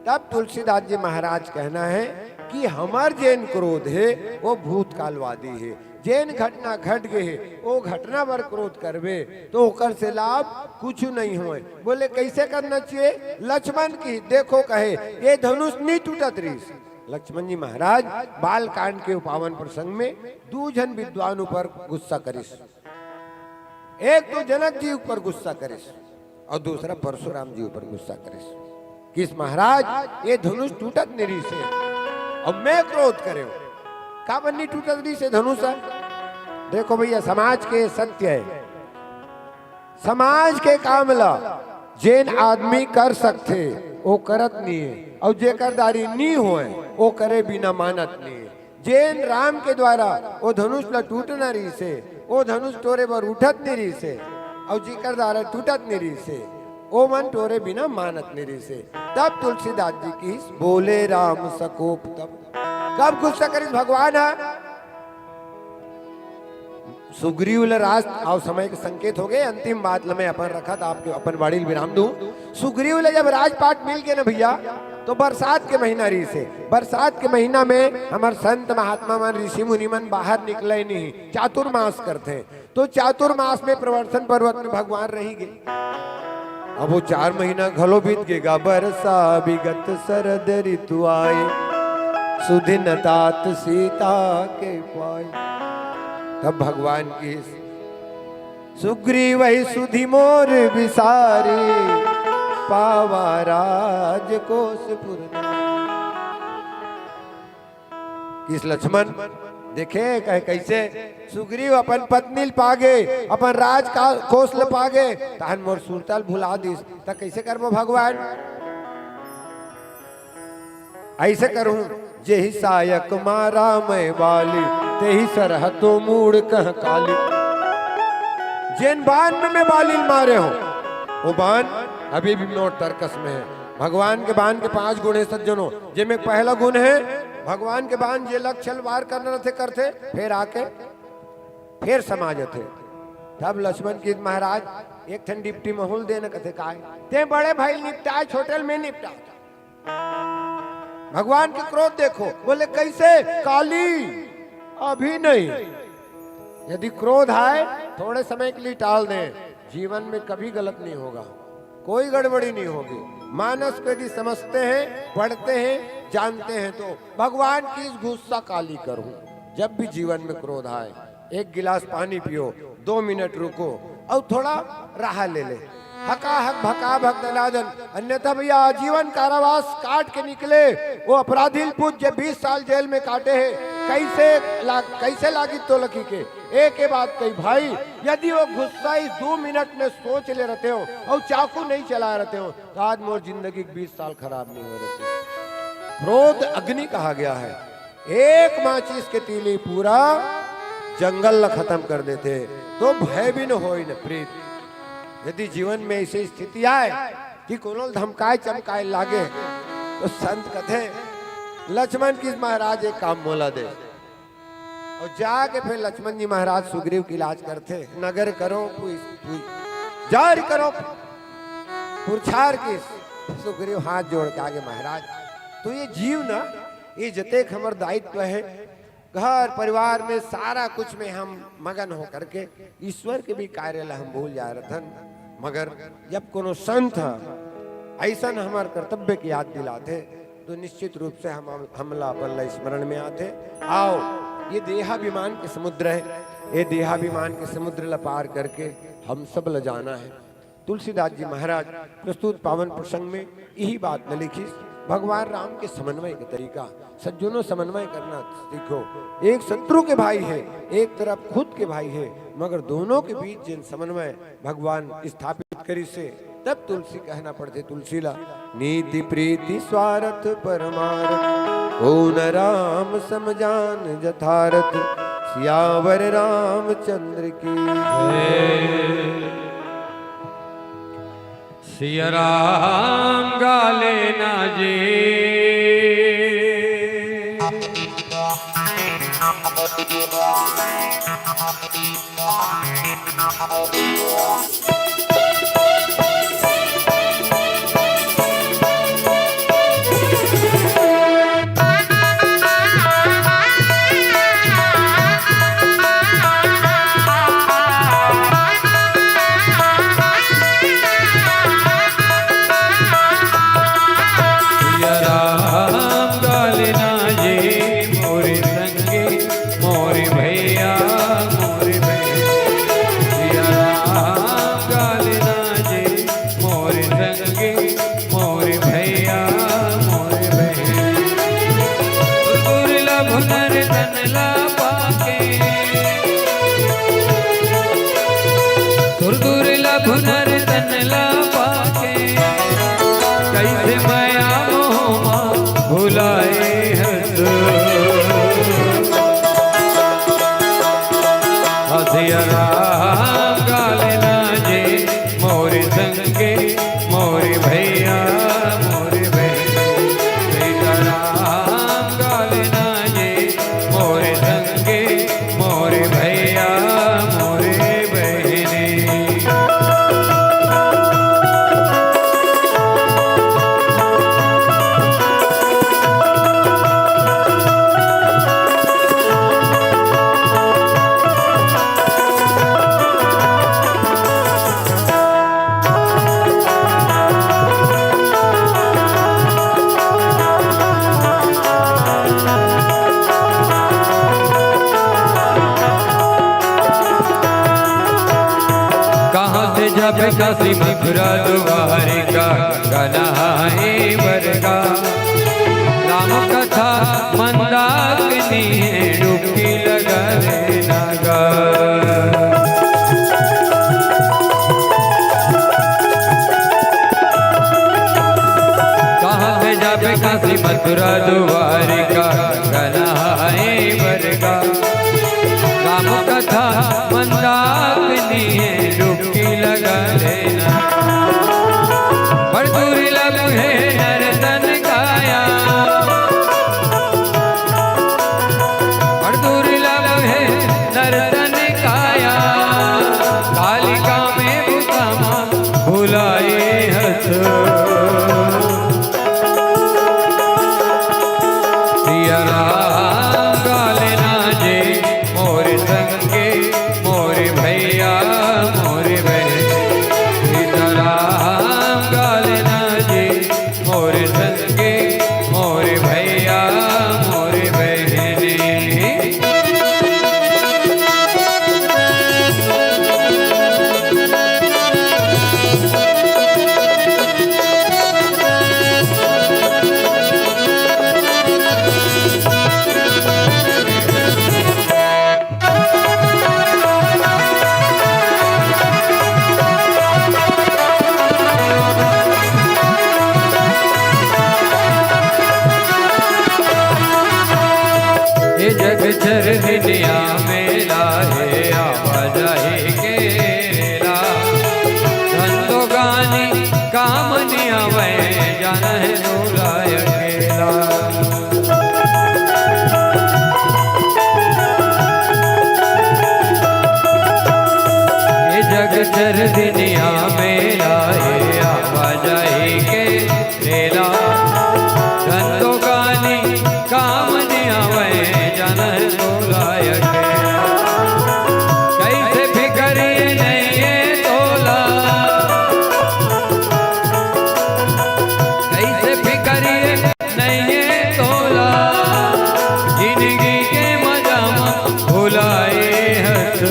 [SPEAKER 7] तब तुलसीदास जी महाराज कहना है कि हमार जैन क्रोध है वो भूतकालवादी है, जैन घटना घट गए है वो घटना पर क्रोध करवे तो ओकर से लाभ कुछ नहीं हुए। बोले कैसे करना चाहिए? लक्ष्मण की देखो कहे ये धनुष नहीं टूटत रीस। लक्ष्मण जी महाराज बाल कांड के पावन प्रसंग में दो जन विद्वान पर गुस्सा करिस, एक तो जनक जी ऊपर गुस्सा करिस और दूसरा परशुराम जी ऊपर गुस्सा करिस। किस महाराज ये धनुष टूटत निरी से और मैं क्रोध करे का बन्नी टूटत निरी से धनुष है। देखो भैया समाज के सत्य है, समाज के कामला जैन आदमी कर सकते वो करत नहीं है और जेकरदारी नहीं होए वो करे बिना मानत नहीं है। जैन राम के द्वारा वो धनुष ला टूटना रही से, वो धनुष तोरे पर उठत नहीं रही से और जेकरदारा टूटत नहीं रही से ओ मन टोरे बिना मानत निरी से। तब तुलसीदास जी की बोले राम सकोप, तब कब गुस्सा करिस भगवान है? सुग्रीव राज और समय के संकेत हो गए। अंतिम बात मैं अपन रखा था आपके अपन बाड़ी विराम दूं। सुग्रीव जब राजपाट मिल गए ना भैया तो बरसात के महीना रही से, बरसात के महीना में हमारे संत महात्मा मन ऋषि मुनि मन बाहर निकले नहीं, चातुर्मास करते। तो चातुर्मास में प्रवर्तन पर्वत में भगवान रही गए। अब वो 4 महीना घलो बीत गएगा, बरसा विगत शरद ऋतु आए, सुदिन तात सीता के पाए। तब भगवान की सुग्रीव सुधि मोर विसारी, पावा राज कोसपुर। किस लक्ष्मण देखे कहे कैसे सुग्रीव अपन पत्नी पागे, अपन राज का कौशल पागे, तहन मोर सुरताल भुला दिस त कैसे करबो भगवान? ऐसे करूं जे ही सायक मारा मैं बाली, ते ही सरहतो मूड़ कह काली। जिन बाण में मैं बाली मारे हूं वो बाण अभी भी नोट तर्कस में है। भगवान के बाण के 5 गुण है सज्जनों, जिनमें पहला गुण है भगवान के बाण जे लक्ष्य वार करना थे करते फिर आके फिर समाज थे। तब लक्ष्मण की महाराज एक ठन डिप्टी महूल देने कथे काय ते बड़े भाई निपटाए छोटे में निपटा। भगवान के क्रोध देखो, बोले कैसे? काली अभी नहीं, यदि क्रोध आए थोड़े समय के लिए टाल दें, जीवन में कभी गलत नहीं होगा, कोई गड़बड़ी नहीं होगी। मानस को यदि समझते हैं, पढ़ते हैं, जानते हैं तो भगवान की इस गुस्सा काली करूं। जब भी जीवन में क्रोध आए 1 गिलास पानी पियो, 2 मिनट रुको और थोड़ा राह ले ले, हका हक भका भक दनादन, अन्यथा भैया आजीवन कारावास काट के निकले। वो अपराधी पूज्य 20 साल जेल में काटे हैं। कैसे लागी तो लकी के एक के बाद कई भाई, यदि वो गुस्सा इस 2 मिनट में सोच ले रहते हो और चाकू नहीं चला रहते हो तो आज मोर जिंदगी 20 साल खराब नहीं हो रहती। क्रोध अग्नि कहा गया है, एक माचिस के तीली पूरा जंगल खत्म कर देते। तो भय भी न हो न प्रीत। यदि जीवन में ऐसी स्थिति आए कि कोनो धमकाए चमकाए लागे तो संत कथे लक्ष्मण की महाराज एक काम मोला दे, और जाके फिर लक्ष्मण जी महाराज सुग्रीव की इलाज करते। नगर करो जार करो पुरछार की, सुग्रीव हाथ जोड़ के आगे महाराज तो ये जीव ना, ये जतेक हमार दायित्व है, घर परिवार में सारा कुछ में हम मगन हो करके ईश्वर के भी कार्य ला हम भूल जा रहे। मगर जब कोनो संत ऐसा हमार कर्तव्य की याद दिलाते तो निश्चित रूप से हमला अपन स्मरण में आते। आओ ये देहाभिमान के समुद्र है, ये देहाभिमान के समुद्र ला पार करके हम सब ल जाना है। तुलसीदास जी महाराज प्रस्तुत पावन प्रसंग में यही बात न लिखी। भगवान राम के समन्वय का तरीका, सज्जनों समन्वय करना सीखो। एक शत्रु के भाई है, एक तरफ खुद के भाई है, मगर दोनों के बीच जिन समन्वय भगवान स्थापित करी से तब तुलसी कहना पड़ते तुलसीला, नीति प्रीति स्वार्थ परमारथ, ओ न राम समजान जथारथ, सियावर रामचंद्र की।
[SPEAKER 3] सिया राम गाले ना जी, जब काशी मथुरा द्वारिका गनाए वर्गा, राम कथा मंदाकिनी डुबकी लगाने लगा। कहाँ है जब काशी मथुरा द्वारिका गनाए वर्गा, राम कथा मंदाकिनी डुबकी लगा लेना। बड़ दुर्लभ है नर्तन काया, बड़ दुर्लभ है नर्तन काया, कालिका में भूतमा भुलाए हंस। सिया राम गाले नाजे मोर संगे मोर भैया। नजर दुनिया में लाए आवाजाही के रेला धंधो गानी काम दिया वह जन तो लायक कैसे फिक्रिए नहीं ये तोला कैसे फिक्रिए नहीं ये तोला जिंदगी के मजा भुलाए हंस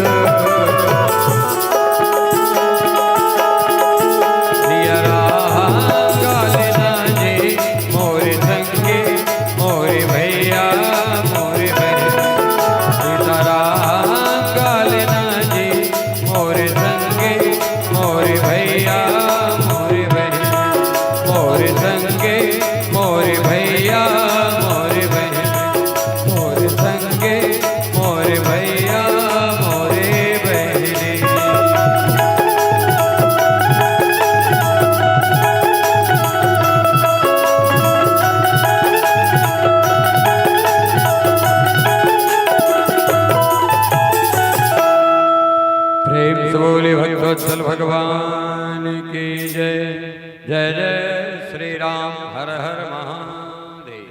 [SPEAKER 3] भक्तवत्सल भगवान की जय जय जय श्री राम हर हर महादेव।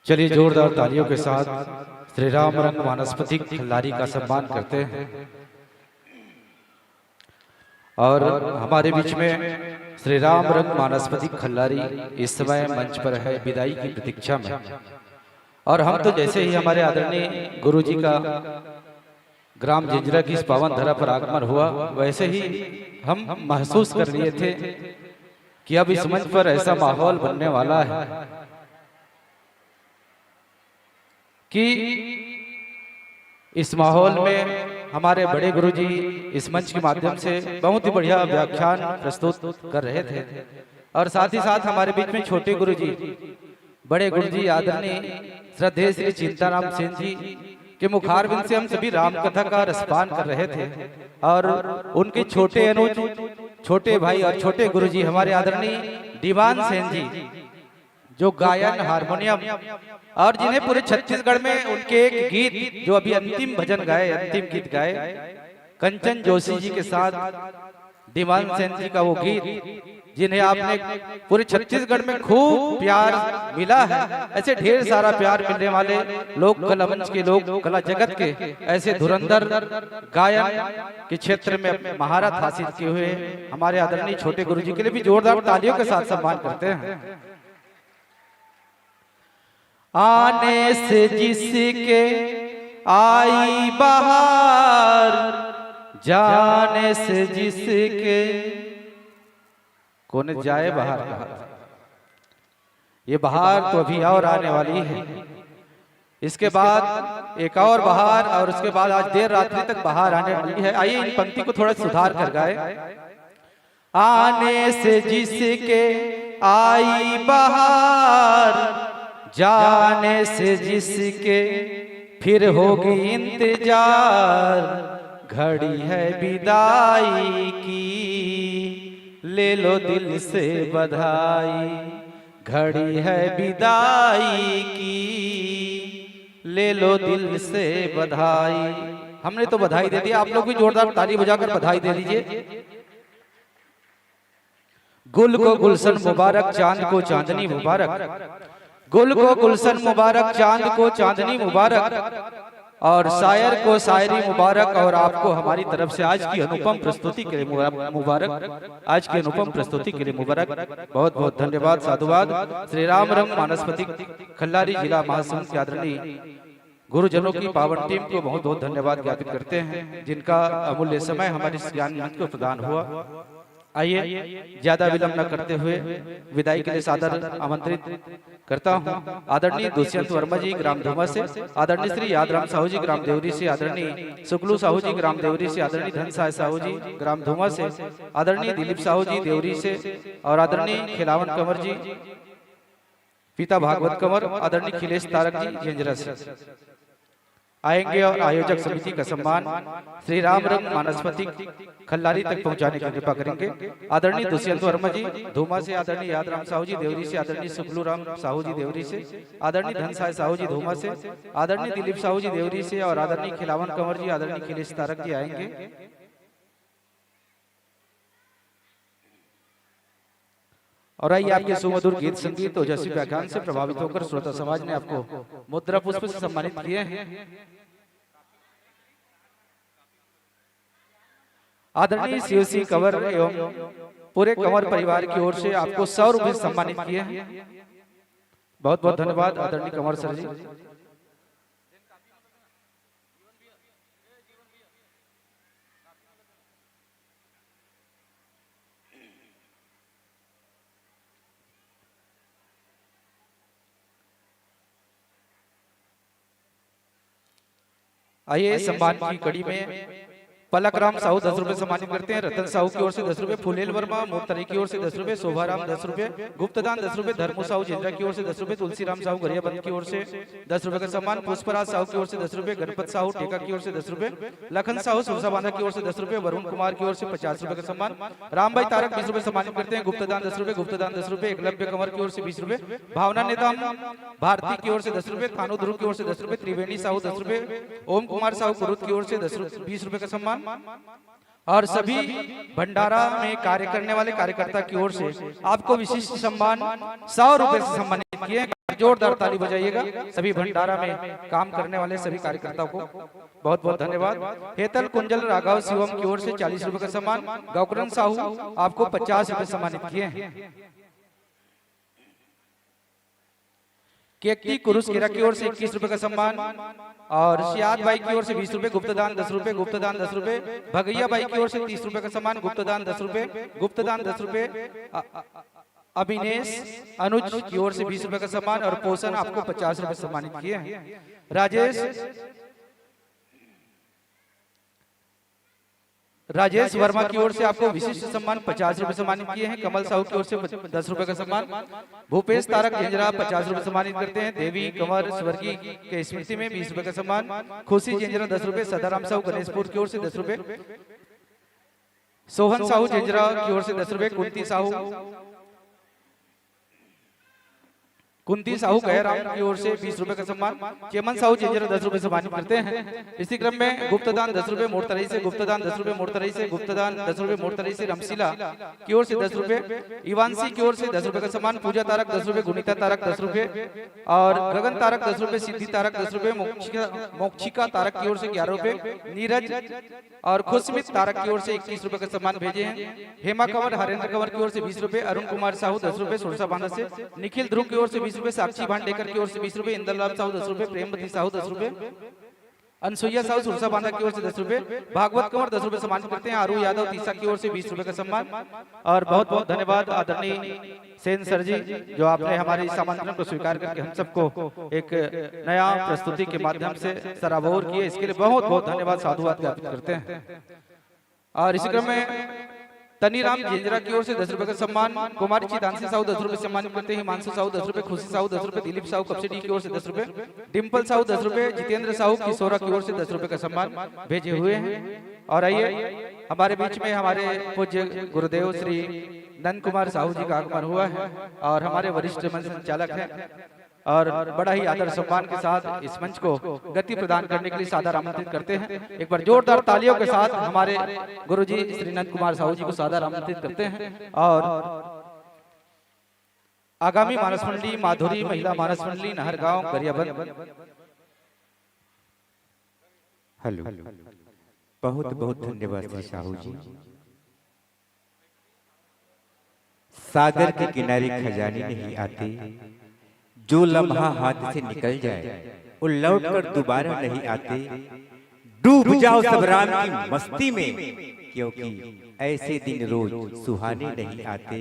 [SPEAKER 5] चलिए जोरदार तालियों के साथ श्री राम रंग वानस्पति खल्लारी का सम्मान करते हैं। और हमारे बीच में श्री राम रंग मानसपति खल्लारी इस समय मंच पर है विदाई की प्रतीक्षा में। और हम तो जैसे ही हमारे आदरणीय गुरु जी का ग्राम जिंजरा की इस पावन धरा पर आगमन हुआ वैसे ही हम महसूस कर लिए थे कि अब इस मंच पर ऐसा माहौल बनने वाला है कि इस माहौल में हमारे बड़े गुरुजी इस मंच के माध्यम से बहुत ही बढ़िया व्याख्यान प्रस्तुत कर रहे थे। और साथ ही साथ हमारे बीच में छोटे गुरुजी बड़े गुरुजी आदरणीय श्रद्धेय श्री चिंताराम सेन जी के मुखारबिंद से हम सभी राम कथा का रसपान कर रहे थे। और उनके छोटे अनुज छोटे भाई और छोटे गुरुजी हमारे आदरणीय दीवान सेन जी जो गायन हारमोनियम और जिन्हें पूरे छत्तीसगढ़ में उनके एक गीत जो अभी अंतिम भजन गाए अंतिम गीत गाए कंचन जोशी जी के साथ दीवान सेन जी का वो गीत जिन्हें आपने पूरे छत्तीसगढ़ में खूब प्यार मिला है। ऐसे ढेर सारा प्यार मिलने वाले लोग कला मंच के लोग कला जगत के ऐसे धुरंधर गायन के क्षेत्र में महारत हासिल किए हुए हमारे आदरणीय छोटे गुरु जी के लिए भी जोरदार तालियों के साथ सम्मान करते हैं। आने से जिसके आई बहार जाने से जिसके कौन जाए बाहर कहा ये बहार तो अभी और आने वाली है। इसके बाद एक और बहार और उसके बाद आज देर रात्रि तक बहार आने वाली है। आइए इन पंक्ति को थोड़ा सुधार कर गाए। आने से जिसके आई बहार जाने से जिसके फिर होगी इंतजार घड़ी है विदाई की ले लो दिल से बधाई घड़ी है विदाई की ले लो दिल से बधाई। हमने तो बधाई दे दी, आप लोग भी जोरदार ताली बजाकर बधाई दे दीजिए। गुल को गुलशन मुबारक चांद को चांदनी मुबारक गुल को गुलशन मुबारक चांद को चांदनी मुबारक और शायर को शायरी मुबारक और आपको हमारी तरफ से आज की अनुपम प्रस्तुति के लिए मुबारक आज की अनुपम प्रस्तुति के लिए मुबारक। बहुत बहुत धन्यवाद साधुवाद। श्री राम रंग मानसपति खल्लारी जिला महासमुंद के आदरणीय गुरुजनों की पावन टीम को बहुत बहुत धन्यवाद ज्ञापित करते हैं जिनका अमूल्य समय हमारे इस ज्ञान मंच को प्रदान हुआ। आइए ज्यादा विलंब न करते हुए विदाई के लिए सादर आमंत्रित करता हूं आदरणीय दुष्यंत वर्मा जी ग्राम धुमा से, आदरणीय श्री यादराम साहू जी ग्राम देवरी से, आदरणीय सुकलू साहू जी ग्राम देवरी से, आदरणीय धन साय साहू जी ग्राम धुमा से, आदरणीय दिलीप साहू जी देवरी से और आदरणीय खिलावन कंवर जी पिता भागवत कंवर, आदरणीय खिलेश तारक जी जिंजरा से। आएंगे और आयोजक समिति का सम्मान श्री राम रंग मानस्पति खल्लारी तक पहुंचाने की कृपा करेंगे। आदरणीय दुष्यंत वर्मा जी धूमा से, आदरणीय यादराम साहू जी देवरी से, आदरणीय सुखलू राम साहू जी देवरी से, आदरणीय धनसाय साहू जी धूमा से, आदरणीय दिलीप साहू जी देवरी से और आदरणीय खिलावन कंवर जी, आदरणीय खिलेश तारक जी आएंगे। और आइए आपके सुमधुर गीत संगीत और जैसी व्याख्यान से प्रभावित होकर श्रोता समाज ने आपको मुद्रा पुष्प से सम्मानित किए हैं। आदरणीय सीओसी कंवर एवं पूरे कंवर परिवार की ओर से आपको 100 रुपए सम्मानित किए हैं। बहुत बहुत धन्यवाद आदरणीय कंवर सर जी। आइए सम्मान की कड़ी में पलक राम साहू 10 रुपए सम्मानित करते हैं। रतन साहू की ओर से 10 रुपए, फुलेल वर्मा मोरतरी की ओर से 10 रुपए, शोभाराम 10 रुपए, गुप्तदान 10 रुपए, धर्मू साहू जिंद्रा की ओर से 10 रुपए, तुलसीराम साहू गरियाबंद की ओर से 10 रुपए का सम्मान, पुष्पराज साहू की ओर से 10 रुपए, गणपत साहू टेका की ओर से 10 रुपए, लखन साहू सुरसाबांधा की ओर से 10 रुपए, वरुण कुमार की ओर से 50 रुपए का सम्मान, राम भाई तारक 20 रुपए सम्मानित करते हैं। गुप्तदान 10 रुपए, गुप्तदान 10 रुपए, एकलव्य कंवर की ओर से 20 रुपए, भावना नेता भारती की ओर से 10 रुपए, कानू ध्रुव की ओर से 10 रुपए, त्रिवेणी साहू 10 रुपए, ओम कुमार साहू कुरुत की ओर से 20 रुपए का सम्मान और सभी भंडारा में कार्य करने वाले कार्यकर्ता की ओर से आपको विशिष्ट सम्मान 100 रुपए से सम्मानित किए। जोरदार ताली बजाइएगा सभी भंडारा में काम करने वाले सभी कार्यकर्ताओं को बहुत बहुत धन्यवाद। हेतल कुंजल राघव शिवम की ओर से 40 रुपए का सम्मान, गौकरण साहू आपको 50 रुपए सम्मानित किए हैं। केकटी कुरुस केरा की ओर से 21 रुपए का सम्मान और सियाद बाई की ओर से 20 रुपए, गुप्तदान 10 रुपए, गुप्तदान 10 रुपए, भगैया बाई की ओर से 30 रुपए का सम्मान, गुप्तदान 10 रुपए, गुप्तदान 10 रुपए, अभिनेश अनुज की ओर से 20 रुपए का सम्मान और पोषण आपको 50 रुपए सम्मानित किए हैं। राजेश वर्मा की ओर से आपको विशिष्ट सम्मान 50 रुपए सम्मानित किए हैं। कमल साहू की ओर से 10 रुपए का सम्मान, भूपेश तारक झंझरा 50 रुपए सम्मानित करते हैं। देवी कंवर स्वर्गीय के स्मृति में 20 रुपए का सम्मान, खुशी झंझरा 10 रुपए, सदाराम साहू गणेशपुर की ओर से 10 रुपए, सोहन साहू झंझरा की ओर से 10 रुपए, कुंती साहू गहराम की ओर से 20 रुपए का सम्मान, चेमन साहू झंझरा 10 रुपए सम्मानित करते हैं। इसी क्रम में गुप्तदान 10 रुपए मोरतरई से, गुप्तदान 10 रुपए मोरतरई से, गुप्तदान 10 रुपए मोरतरई से, रमशीला की ओर से 10 रुपए, इवानसी की ओर से 10 रुपए का सम्मान, पूजा तारक 10 रुपए, गुनीता तारक 10 रुपए और गगन तारक 10 रुपए, सिद्धि तारक 10 रुपए, मोक्षिका तारक की ओर से 11 रुपए, नीरज और खुशमित तारक की ओर से 21 रुपए का सम्मान भेजे हैं। हेमा कंवर हरेंद्र कंवर की ओर से 20 रुपए, अरुण कुमार साहू 10 रुपए सुरसाबांधा से, निखिल ध्रुव की ओर से 20 रुपए, साक्षी भांडेकर की ओर से 20 रुपए, इंदरलाल साहू 10 रुपए, प्रेमवती साहू 10 रुपए, अनसुईया साहू सुरसाबांधा की ओर से 10 रुपए, भागवत कंवर 10 रुपए सम्मानित करते हैं। आरू यादव तीसा की ओर से 20 रुपए का सम्मान और बहुत बहुत धन्यवाद आदरणीय सेन सर जी जो आपने हमारे इस आमंत्रण को स्वीकार करके हम सबको एक नया प्रस्तुति के माध्यम से सराबोर किए, इसके लिए बहुत बहुत धन्यवाद साधुवाद ज्ञापित करते हैं। और इसी क्रम में तनीराम झंझरा की ओर से 10 रुपए का सम्मान, कुमारी चिदांशी साहू 10 रुपए सम्मानित करते हैं। हिमांशु साहू 10 रुपए, खुशी साहू 10 रुपए, दिलीप साहू कपसिडी की ओर से 10 रुपए, डिम्पल साहू 10 रुपए, जितेंद्र साहू किशोरा की ओर से 10 रुपए का सम्मान भेजे हुए हैं। और आइए हमारे बीच में हमारे पूज्य गुरुदेव श्री नंद कुमार साहू जी का आगमन हुआ है और हमारे वरिष्ठ मंच संचालक हैं और बड़ा ही आदर सम्मान के साथ इस मंच को गति प्रदान करने के लिए सादर आमंत्रित करते हैं। एक बार जोरदार तालियों के साथ हमारे गुरुजी श्री नंद कुमार साहू जी को सादर आमंत्रित करते हैं। और आगामी मानस मंडली माधुरी महिला मानस मंडली नहरगांव गरियाबंद।
[SPEAKER 8] हेलो, बहुत बहुत धन्यवाद श्री साहू जी। सागर के किनारे खजाने नहीं आते, जो लम्हा हाथ से निकल जाए वो लौट कर दोबारा नहीं आते। डूब जाओ सब राम की मस्ती में, क्योंकि ऐसे दिन रोज सुहाने नहीं आते,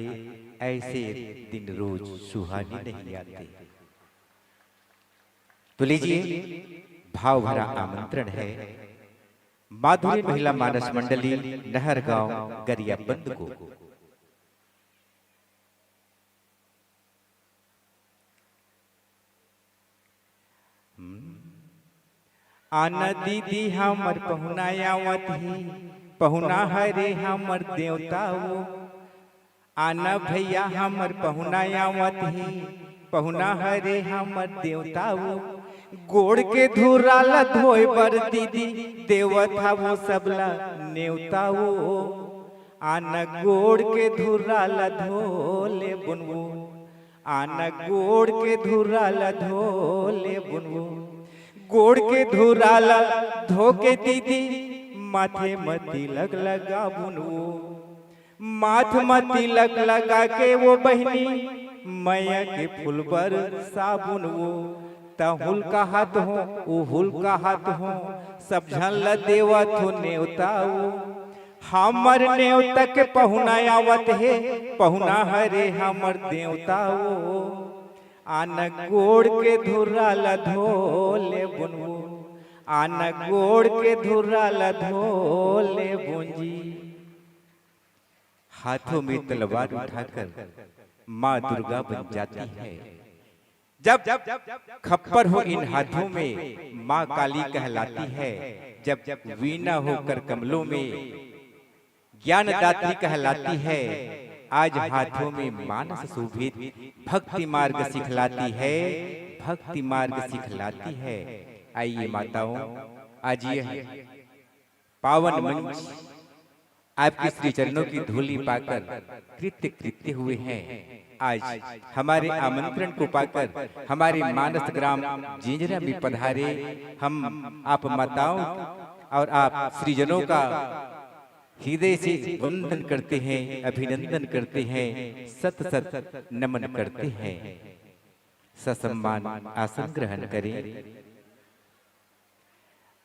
[SPEAKER 8] ऐसे दिन रोज सुहाने नहीं आते। तो लीजिए भाव भरा आमंत्रण है माधुरी महिला मानस मंडली नहरगांव गरियाबंद को। आना दीदी हमर पहुना आवत ही, पहुना हरे हमर देवता वो। आना भैया हमर पहुना आवत ही, पहुना हरे हमर देवता वो। गोड़ के धुरा ला धोए बर दीदी, देवता वो सबला नेवता वो। आना गोड़ के धुरा ला धोले बुनवो, आना गोड़ के धुरा ला धोले बुनवो। गोड़ के धुरा ला धोके दीदी, माथे मती लग लगा बुनवो। माथ मती लग लगा के वो बहनी, मैया के फूल पर साबुन वो। तहुल का हाथ हो उहुल का हाथ हो, सब झल देवत हो नेवताओ। हमर नेवता के पहुना आवत है, पहुना हरे हमर देवताओ। आन गोड़ के धुरा ला धोले बुनवो, आन गोड़ के धुरा ला धोले बुंजी। हाथों में तलवार उठाकर माँ दुर्गा बन जाती है। जब खप्पर हो इन हाथों में माँ काली कहलाती है। जब वीणा होकर कमलों में ज्ञान दात्री कहलाती है। आज हाथों में मानस शोभित भक्ति मार्ग सिखलाती है, भक्ति मार्ग सिखलाती है। आइए माताओं, आज यह पावन मंच आपके श्री चरणों की धूली पाकर कृत्य कृत्य हुए हैं। आज हमारे आमंत्रण को पाकर हमारे मानस ग्राम जिंजरा में पधारे हम आप माताओं और आप श्रीजनों का हृदय से वंदन करते हैं, अभिनंदन करते हैं, सत सत नमन करते हैं। ससम्मान आसन ग्रहण करें।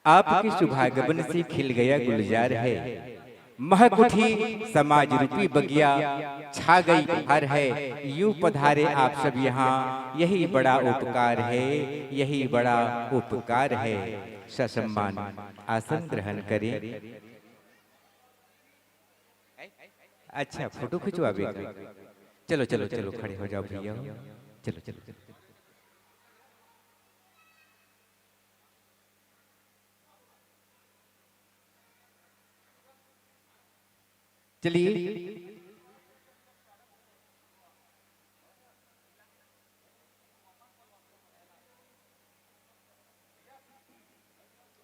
[SPEAKER 8] आपके शुभागमन से खिल गया गुलजार है, महक उठी समाज रूपी बगिया, छा गई हर है यूं पधारे आप सब यहाँ। यही बड़ा उपकार है, यही बड़ा उपकार है। ससम्मान आसन ग्रहण करें। अच्छा फोटो खिंचवावे, चलो चलो चलो खड़े हो जाओ भैया, चलो चलो। चलिए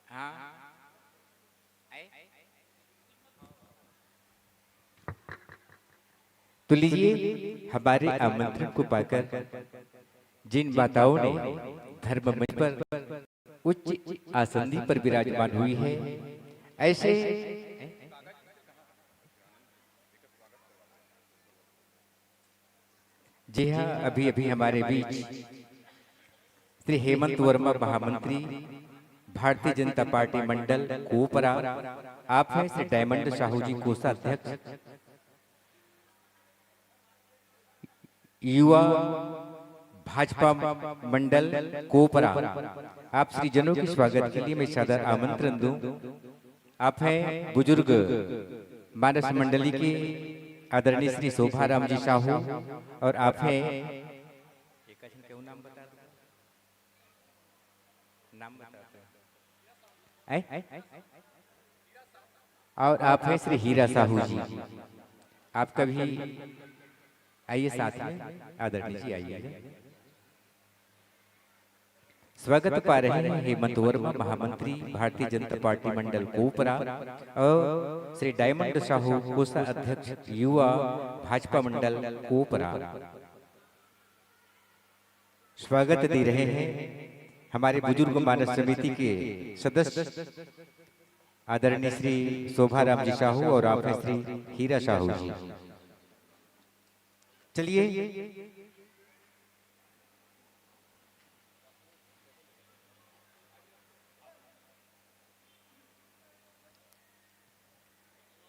[SPEAKER 8] हाँ तो लीजिए, हमारे आमंत्रण को पाकर जिन माताओं ने धर्म मंच पर उच्च आसंदी पर विराजमान हुई है, ऐसे जी हाँ, अभी अभी हमारे बीच श्री हेमंत वर्मा महामंत्री भारतीय जनता पार्टी मंडल कोपरा, आप हैं श्री डायमंड साहू जी कोषाध्यक्ष, युवा भाजपा मंडल कोपरा, आप श्री जनों के स्वागत के लिए मैं सादर आमंत्रण दूं। आप हैं बुजुर्ग मानस मंडली के आदरणीय श्री शोभाराम जी साहू, और आप हैं और आप हैं श्री हीरा साहू जी। आपका भी आइए साथ में, आदरणीय जी आइए। स्वागत पा रहे हैं हेमंत वर्मा महामंत्री भारतीय जनता पार्टी मंडल कोपरा और श्री डायमंड साहू कोषाध्यक्ष युवा भाजपा मंडल कोपरा। स्वागत दे रहे हैं हमारे बुजुर्ग मानस समिति के सदस्य आदरणीय श्री शोभाराम जी साहू और आप हैं श्री हीरा साहू जी। चलिए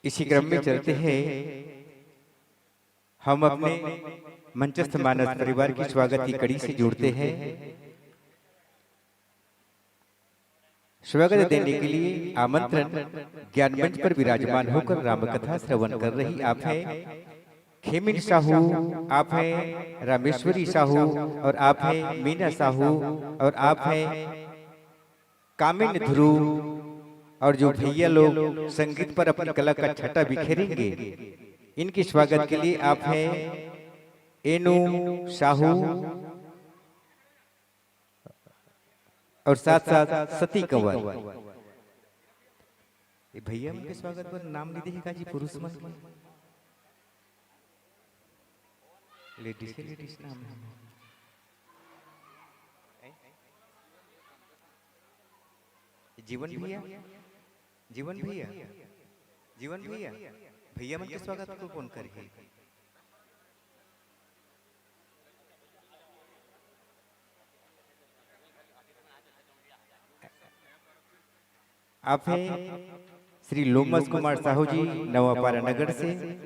[SPEAKER 8] इसी क्रम में चलते हैं, हम अपने मंचस्थ मानस परिवार की स्वागत की कड़ी से जुड़ते हैं। स्वागत देने के लिए आमंत्रण ज्ञान मंच पर विराजमान होकर रामकथा श्रवण कर रही आप हैं खेमिन साहू, आप हैं रामेश्वरी साहू, और आप हैं मीना साहू, और आप हैं कामिन ध्रुव और जो भैया लोग संगीत पर अपनी कला का छटा बिखेरेंगे, इनके स्वागत के लिए आप हैं एनू साहू और साथ साथ सती कंवर। ये भैया उनके स्वागत पर नाम नहीं देगा जी, पुरुष मन लेडीज नाम है। जीवन भैया, जीवन भैया, जीवन भैया, भैया मन के स्वागत को कौन करे? आप हैं श्री लोमस कुमार साहू जी नवापारा नगर से,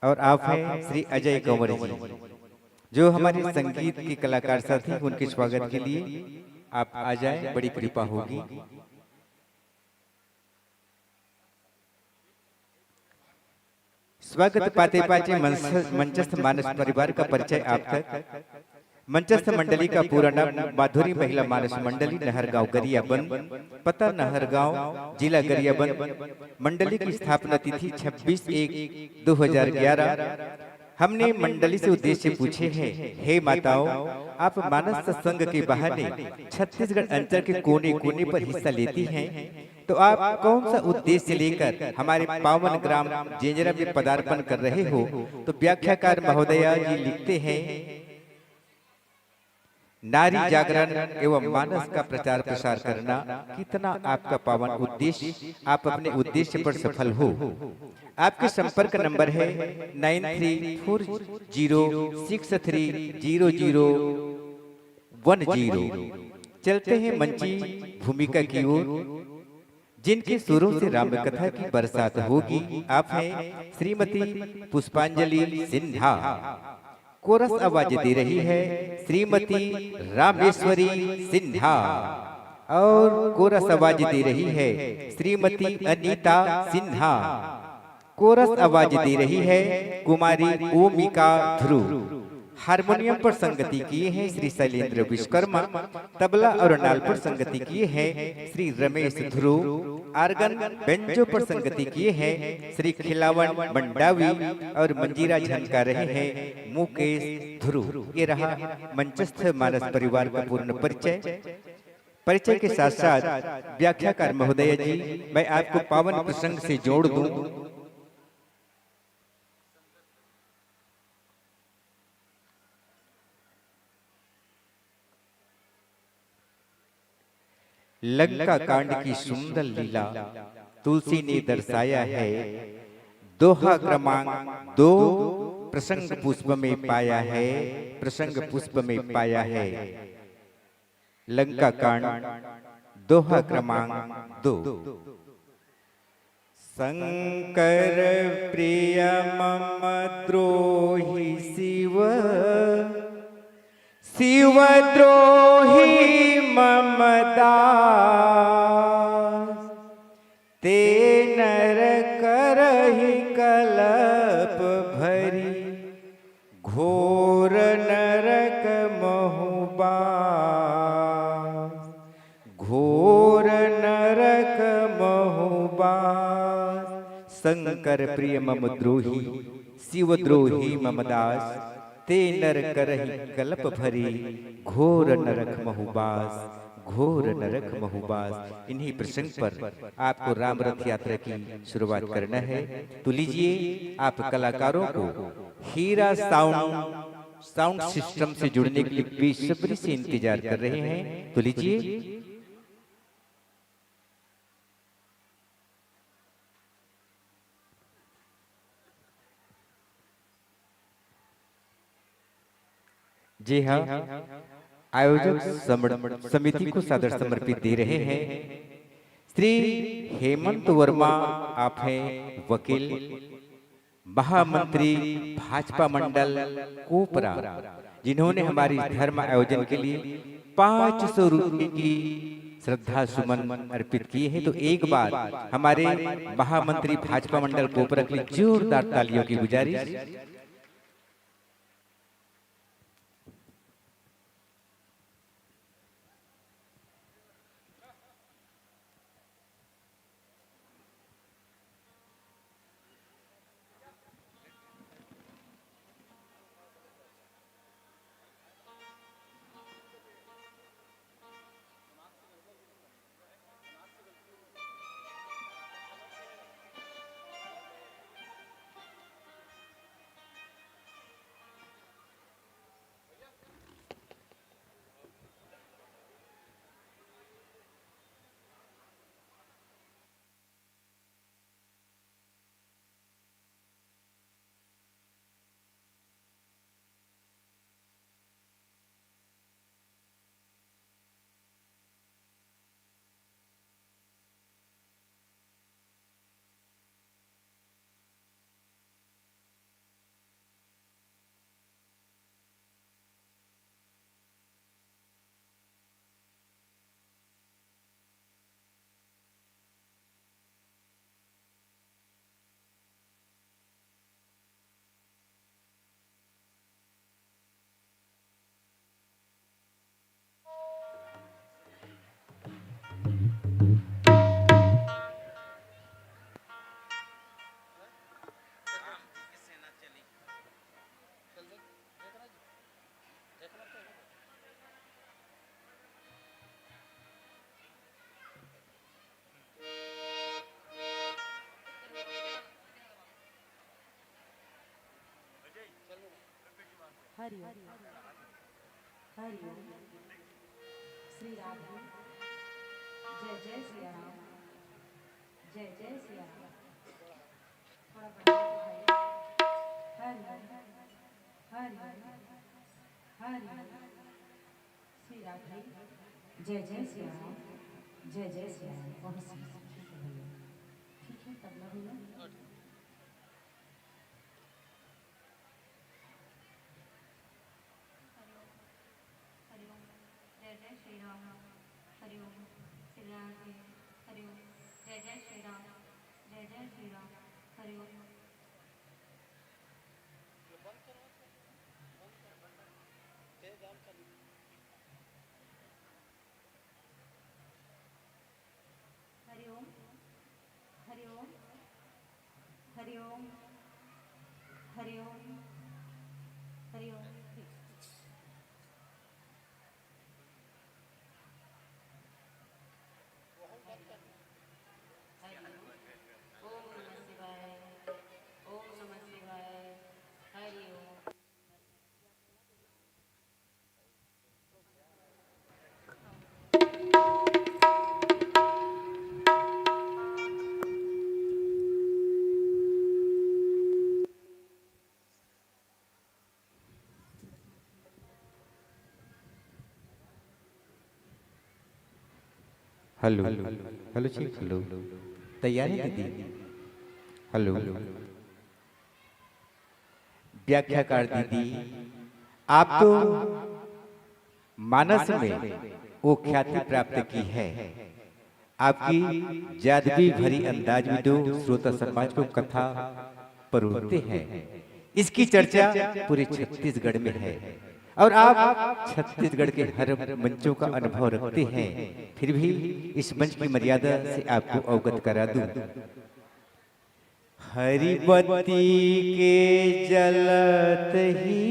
[SPEAKER 8] और आप हैं श्री अजय कंवर जी जो हमारे संगीत के कलाकार साथी। उनके स्वागत के लिए आप आ जाएं, बड़ी कृपा होगी। स्वागत पाते पाते मंचस्थ मानस परिवार का परिचय आप तक। मंचस्थ मंडली का पूरा नाम माधुरी महिला मानस मंडली, नहरगांव गरियाबंद, पता नहरगांव, जिला गरियाबंद। मंडली की स्थापना तिथि 26/1/2011। हमने मंडली से उद्देश्य पूछे हैं, हे माताओं, आप मानस सत्संग के बहाने छत्तीसगढ़ अंचल के कोने कोने पर हिस्सा लेती हैं, तो आप कौन सा उद्देश्य लेकर हमारे पावन ग्राम जेंजरा में पदार्पण कर रहे हो? तो व्याख्याकार महोदया जी लिखते हैं, नारी जागरण एवं मानस का प्रचार प्रसार करना कितना आपका पावन उद्देश्य। आप अपने उद्देश्य पर सफल हो। आपके संपर्क नंबर है 9340630010। चलते हैं मंची भूमिका की ओर, जिनके सुरों से राम कथा की बरसात होगी। आप हैं श्रीमती पुष्पांजलि सिन्हा। कोरस आवाज दे रही है श्रीमती रामेश्वरी सिन्हा, और कोरस आवाज दे रही है श्रीमती अनीता सिन्हा। कोरस आवाज दे रही है कुमारी ओमिका ध्रुव। हारमोनियम पर संगति किए हैं श्री शैलेंद्र विश्वकर्मा। तबला और नाल पर संगति किए हैं श्री रमेश ध्रुव। आर्गन बेंजो पर संगति किए हैं श्री खिलावन मंडावी, और मंजीरा झनका रहे हैं मुकेश ध्रुव। ये रहा मंचस्थ मानस परिवार का पूर्ण परिचय। परिचय के साथ साथ व्याख्याकार महोदय जी, मैं आपको पावन प्रसंग से जोड़ दूं। लंका कांड की सुंदर लीला तुलसी ने दर्शाया है। दोहा क्रमांक 2 प्रसंग पुष्प में पाया है, प्रसंग पुष्प में पाया है। लंका कांड दोहा क्रमांक 2। शंकर प्रिय मम द्रोही शिव, शिवद्रोही मम दास। ते नर करहि कलप भरी, घोर नरक महुबास। घोर नरक महुबास। शंकर प्रिय मम द्रोही, शिवद्रोही मम दास। ते नर करहि कलप भरी, घोर नरक महुबास। घोर नरक महुबास। इन्हीं प्रसंग पर आपको राम रथ यात्रा की शुरुआत करना है। तो लीजिए, आप कलाकारों को हीरा साउंड सिस्टम से जुड़ने के लिए बेसब्री से इंतजार कर रहे हैं। तो लीजिए, जी हाँ, आयोजक समिति को सादर समर्पित दे रहे हैं श्री हेमंत वर्मा। आप हैं वकील, महामंत्री भाजपा मंडल कोपरा, जिन्होंने हमारी धर्म आयोजन के लिए 500 रुपये की श्रद्धा सुमन अर्पित किए हैं। तो एक बार हमारे महामंत्री भाजपा मंडल कोपरा के लिए जोरदार तालियों की गुजारिश।
[SPEAKER 9] हरि ओम हरि ओम श्री राधे जय जय सिया राम जय जय सिया राम थोड़ा बढ़ा हरि ओम हरि ओम हरि ओम श्री राधे जय जय सिया राम जय जय सिया राम। बहुत ठीक है तबला भैया।
[SPEAKER 6] जय जय श्री राम हरि ओम श्री राधे हरि ओम जय जय श्री राम जय जय श्री राम हरि ओम हरि ओम हरि ओम हरि ओम हरि ओम हरि ओम। ओम नमः शिवाय ओम नमः शिवाय हरि ओम।
[SPEAKER 8] हेलो हेलो चीफ हेलो तैयार है दीदी हेलो व्याख्याकार दीदी आप तो मानस में वो ख्याति प्राप्त की है। आपकी जादवी भरी अंदाज में जो श्रोता समाज को कथा परोसते हैं इसकी चर्चा पूरे छत्तीसगढ़ में है और आप छत्तीसगढ़ के हर मंचों का अनुभव रखते हैं। फिर भी इस मंच की मर्यादा से आपको अवगत करा दूं। हरि बत्ती के जलत ही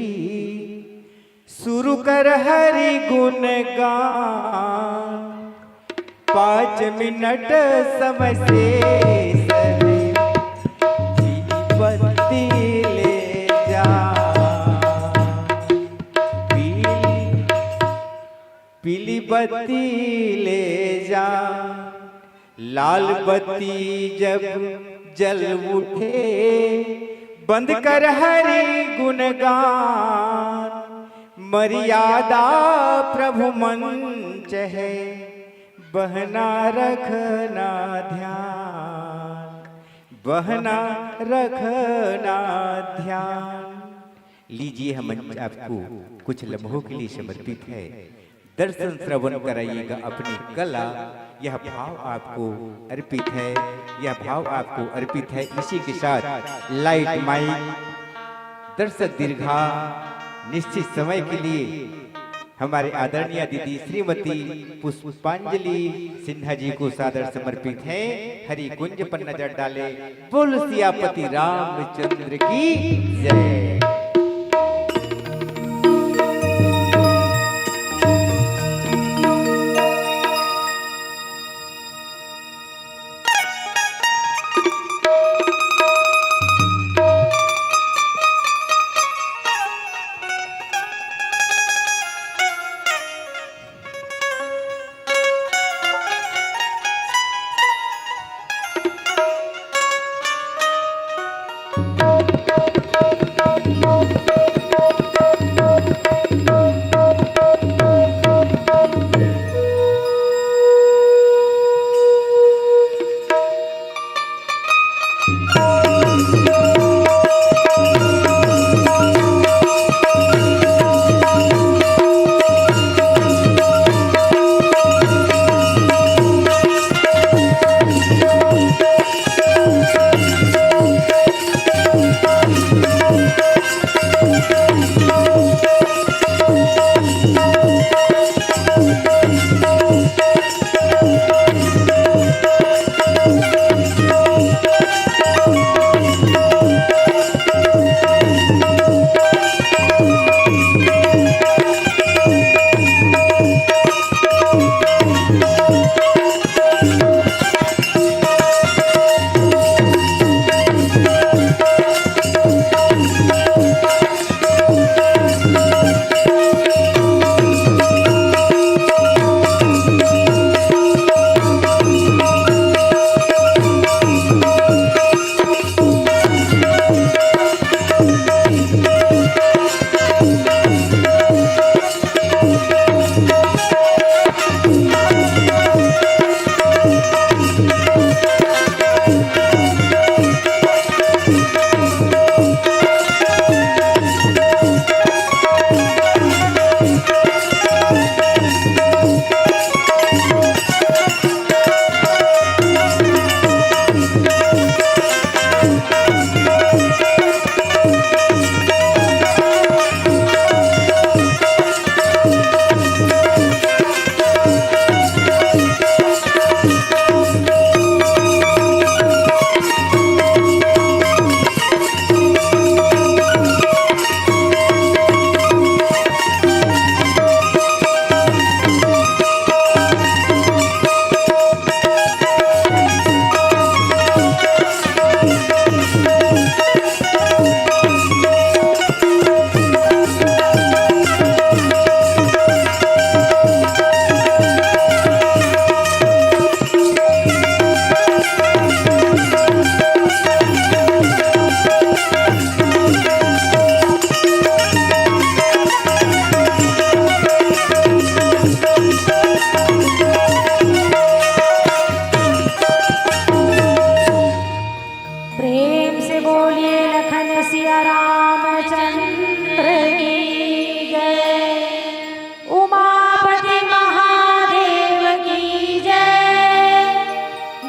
[SPEAKER 8] शुरू कर हरि गुण गान 5 मिनट समय से बत्ती ले जा पीली बत्ती ले जा लाल बत्ती जब जल उठे बंद कर हरि गुणगान मर्यादा प्रभु मंच है बहना रखना ध्यान बहना रखना ध्यान। लीजिए हम मंच आपको कुछ लम्हों के लिए समर्पित है। दर्शन श्रवण कराइएगा अपनी कला। यह भाव आपको अर्पित है यह भाव आपको अर्पित है। इसी के साथ लाइट माइक दर्शक दीर्घा निश्चित समय के लिए हमारे आदरणीय दीदी श्रीमती पुष्पांजलि सिन्हा जी को सादर समर्पित है। हरि कुंज पर नजर डाले बोल सियापति रामचंद्र की जय।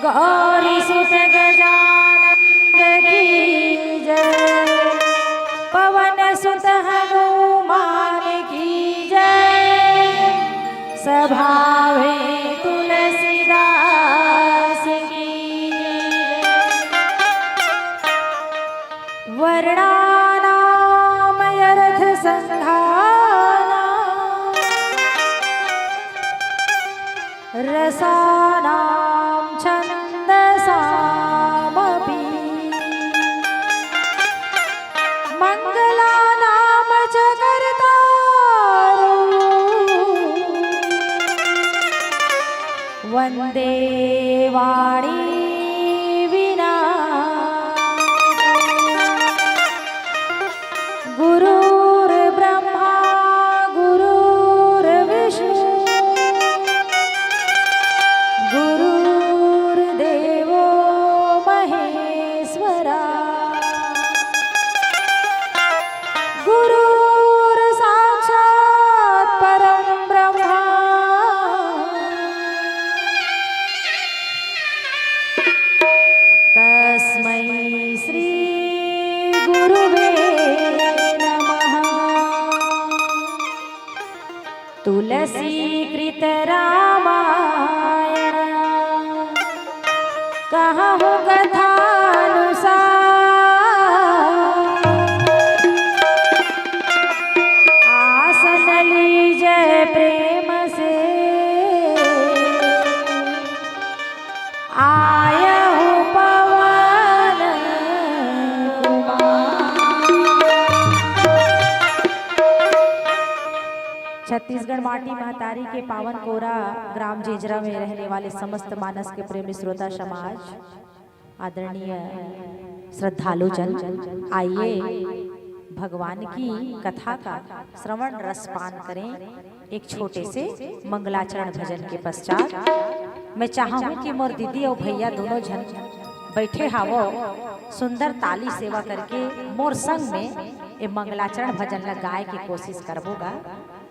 [SPEAKER 9] गौरी सुत गजानंद की जय, पवन सुत हनुमान की जय, सभावे तुलसीदास की जय। वर्णानाम अर्थ संधाना, रसानां छन्दसामपि, मङ्गलानां च कर्तारौ, वन्दे वाणी विनायकम्। गुरुर्ब्रह्मा गुरुर्विष्णु, गुरुर्देवो महेश्वरा, गुरुर्साक्षात् परं ब्रह्मा, तस्मै श्री गुरुवे नमः। तुलसीकृत रामायण, कहूँ कथानुसार, आसन लीजय प्रेम से, आयहु पवन कुमार। छत्तीसगढ़ माटी महतारी के पावन कोरा ग्राम जेजरा में रहने वाले समस्त मानस के प्रेमी श्रोता समाज, आदरणीय श्रद्धालु जन, आइए भगवान की कथा का श्रवण रसपान करें। एक छोटे से मंगलाचरण भजन के पश्चात मैं चाहूँ कि मोर दीदी और भैया दोनों जन बैठे हावो, सुंदर ताली सेवा करके मोर संग में ये मंगलाचरण भजन ला गाय की कोशिश करबोगा।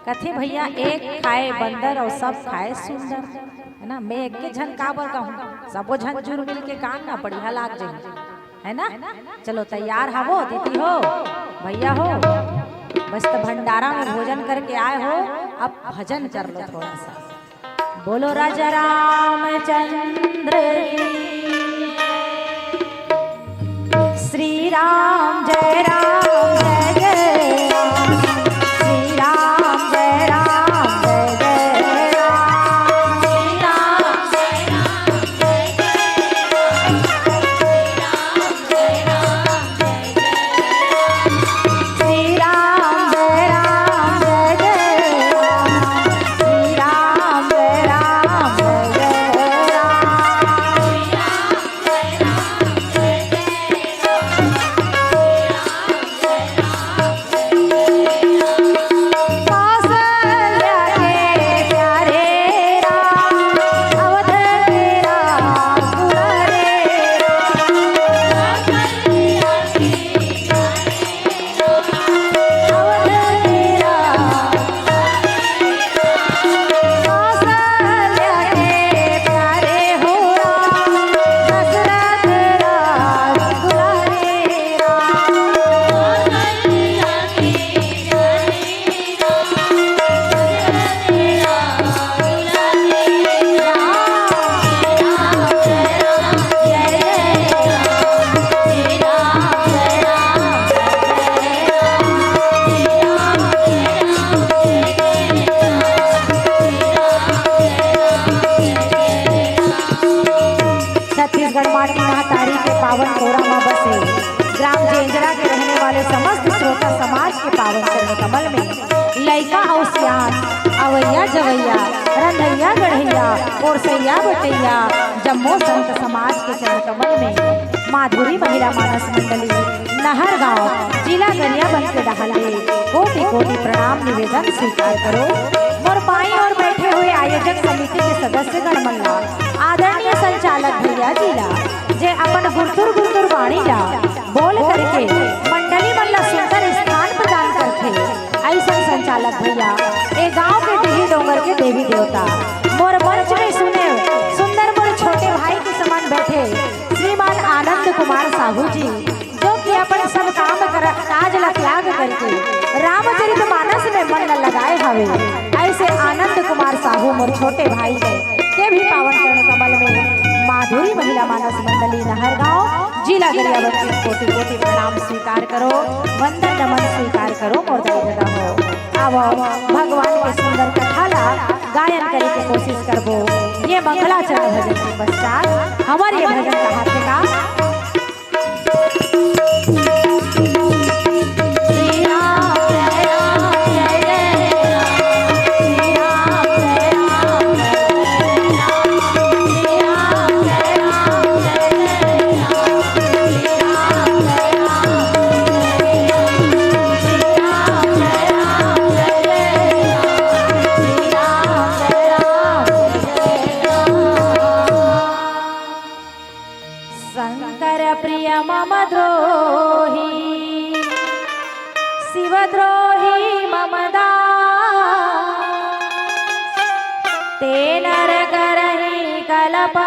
[SPEAKER 9] कथे भैया एक खाए बंदर और सब खाए सुंदर, है ना। मैं एक के झन काबर कहूँ, सबो झन जुर मिल के काम ना बढ़िया लाग जाए, है ना। चलो तैयार हावो दीदी हो भैया हो, मस्त भंडारा में भोजन करके आए हो, अब भजन कर लो थोड़ा सा। बोलो राजा रामचंद्र की, श्री राम जय राम जय जय राम, श्री राम जय राम जय जय राम, श्री राम जय राम जय जय राम, श्री राम जय राम जय जय राम, श्री राम जय राम जय जय अवैया जवैया रंधैया गढ़ैया और सैया बटैया जम्मो संत समाज के चरण कमल में माधुरी महिला मानस मंडली नहर गांव जिला गरियाबंद के डहले कोटि कोटि प्रणाम निवेदन स्वीकार करो। मोर बाई और बैठे हुए आयोजक समिति के सदस्य गणमल्ला आदरणीय संचालक भैया जिला जे अपन गुरतुर गुरतुर वाणी ला बोल करके मंडली मल्ला सुंदर स्थान प्रदान करते। ऐसा संचालक भैया ए गांव के टिही डोंगर के देवी देवता मोर मंच में सुने सुंदर मोर छोटे भाई के समान बैठे थे श्रीमान आनंद कुमार साहू जी, जो कि अपन सब काज ला त्याग करके रामचरित मानस में मन न लगाए हवे। ऐसे आनंद कुमार साहू मोर छोटे भाई के भी पावन चरण कमल में माधुरी महिला मानस मंडली नहरगांव जिला गरियाबंद कोटि कोटि प्रणाम स्वीकार करो, वंदन नमन स्वीकार करो मोर दादा हो। अब भगवान के सुंदर कथाला गायन करे के कोशिश करबो। ये मंगलाचरण भजन के पश्चात हमारे ये भजन कहा का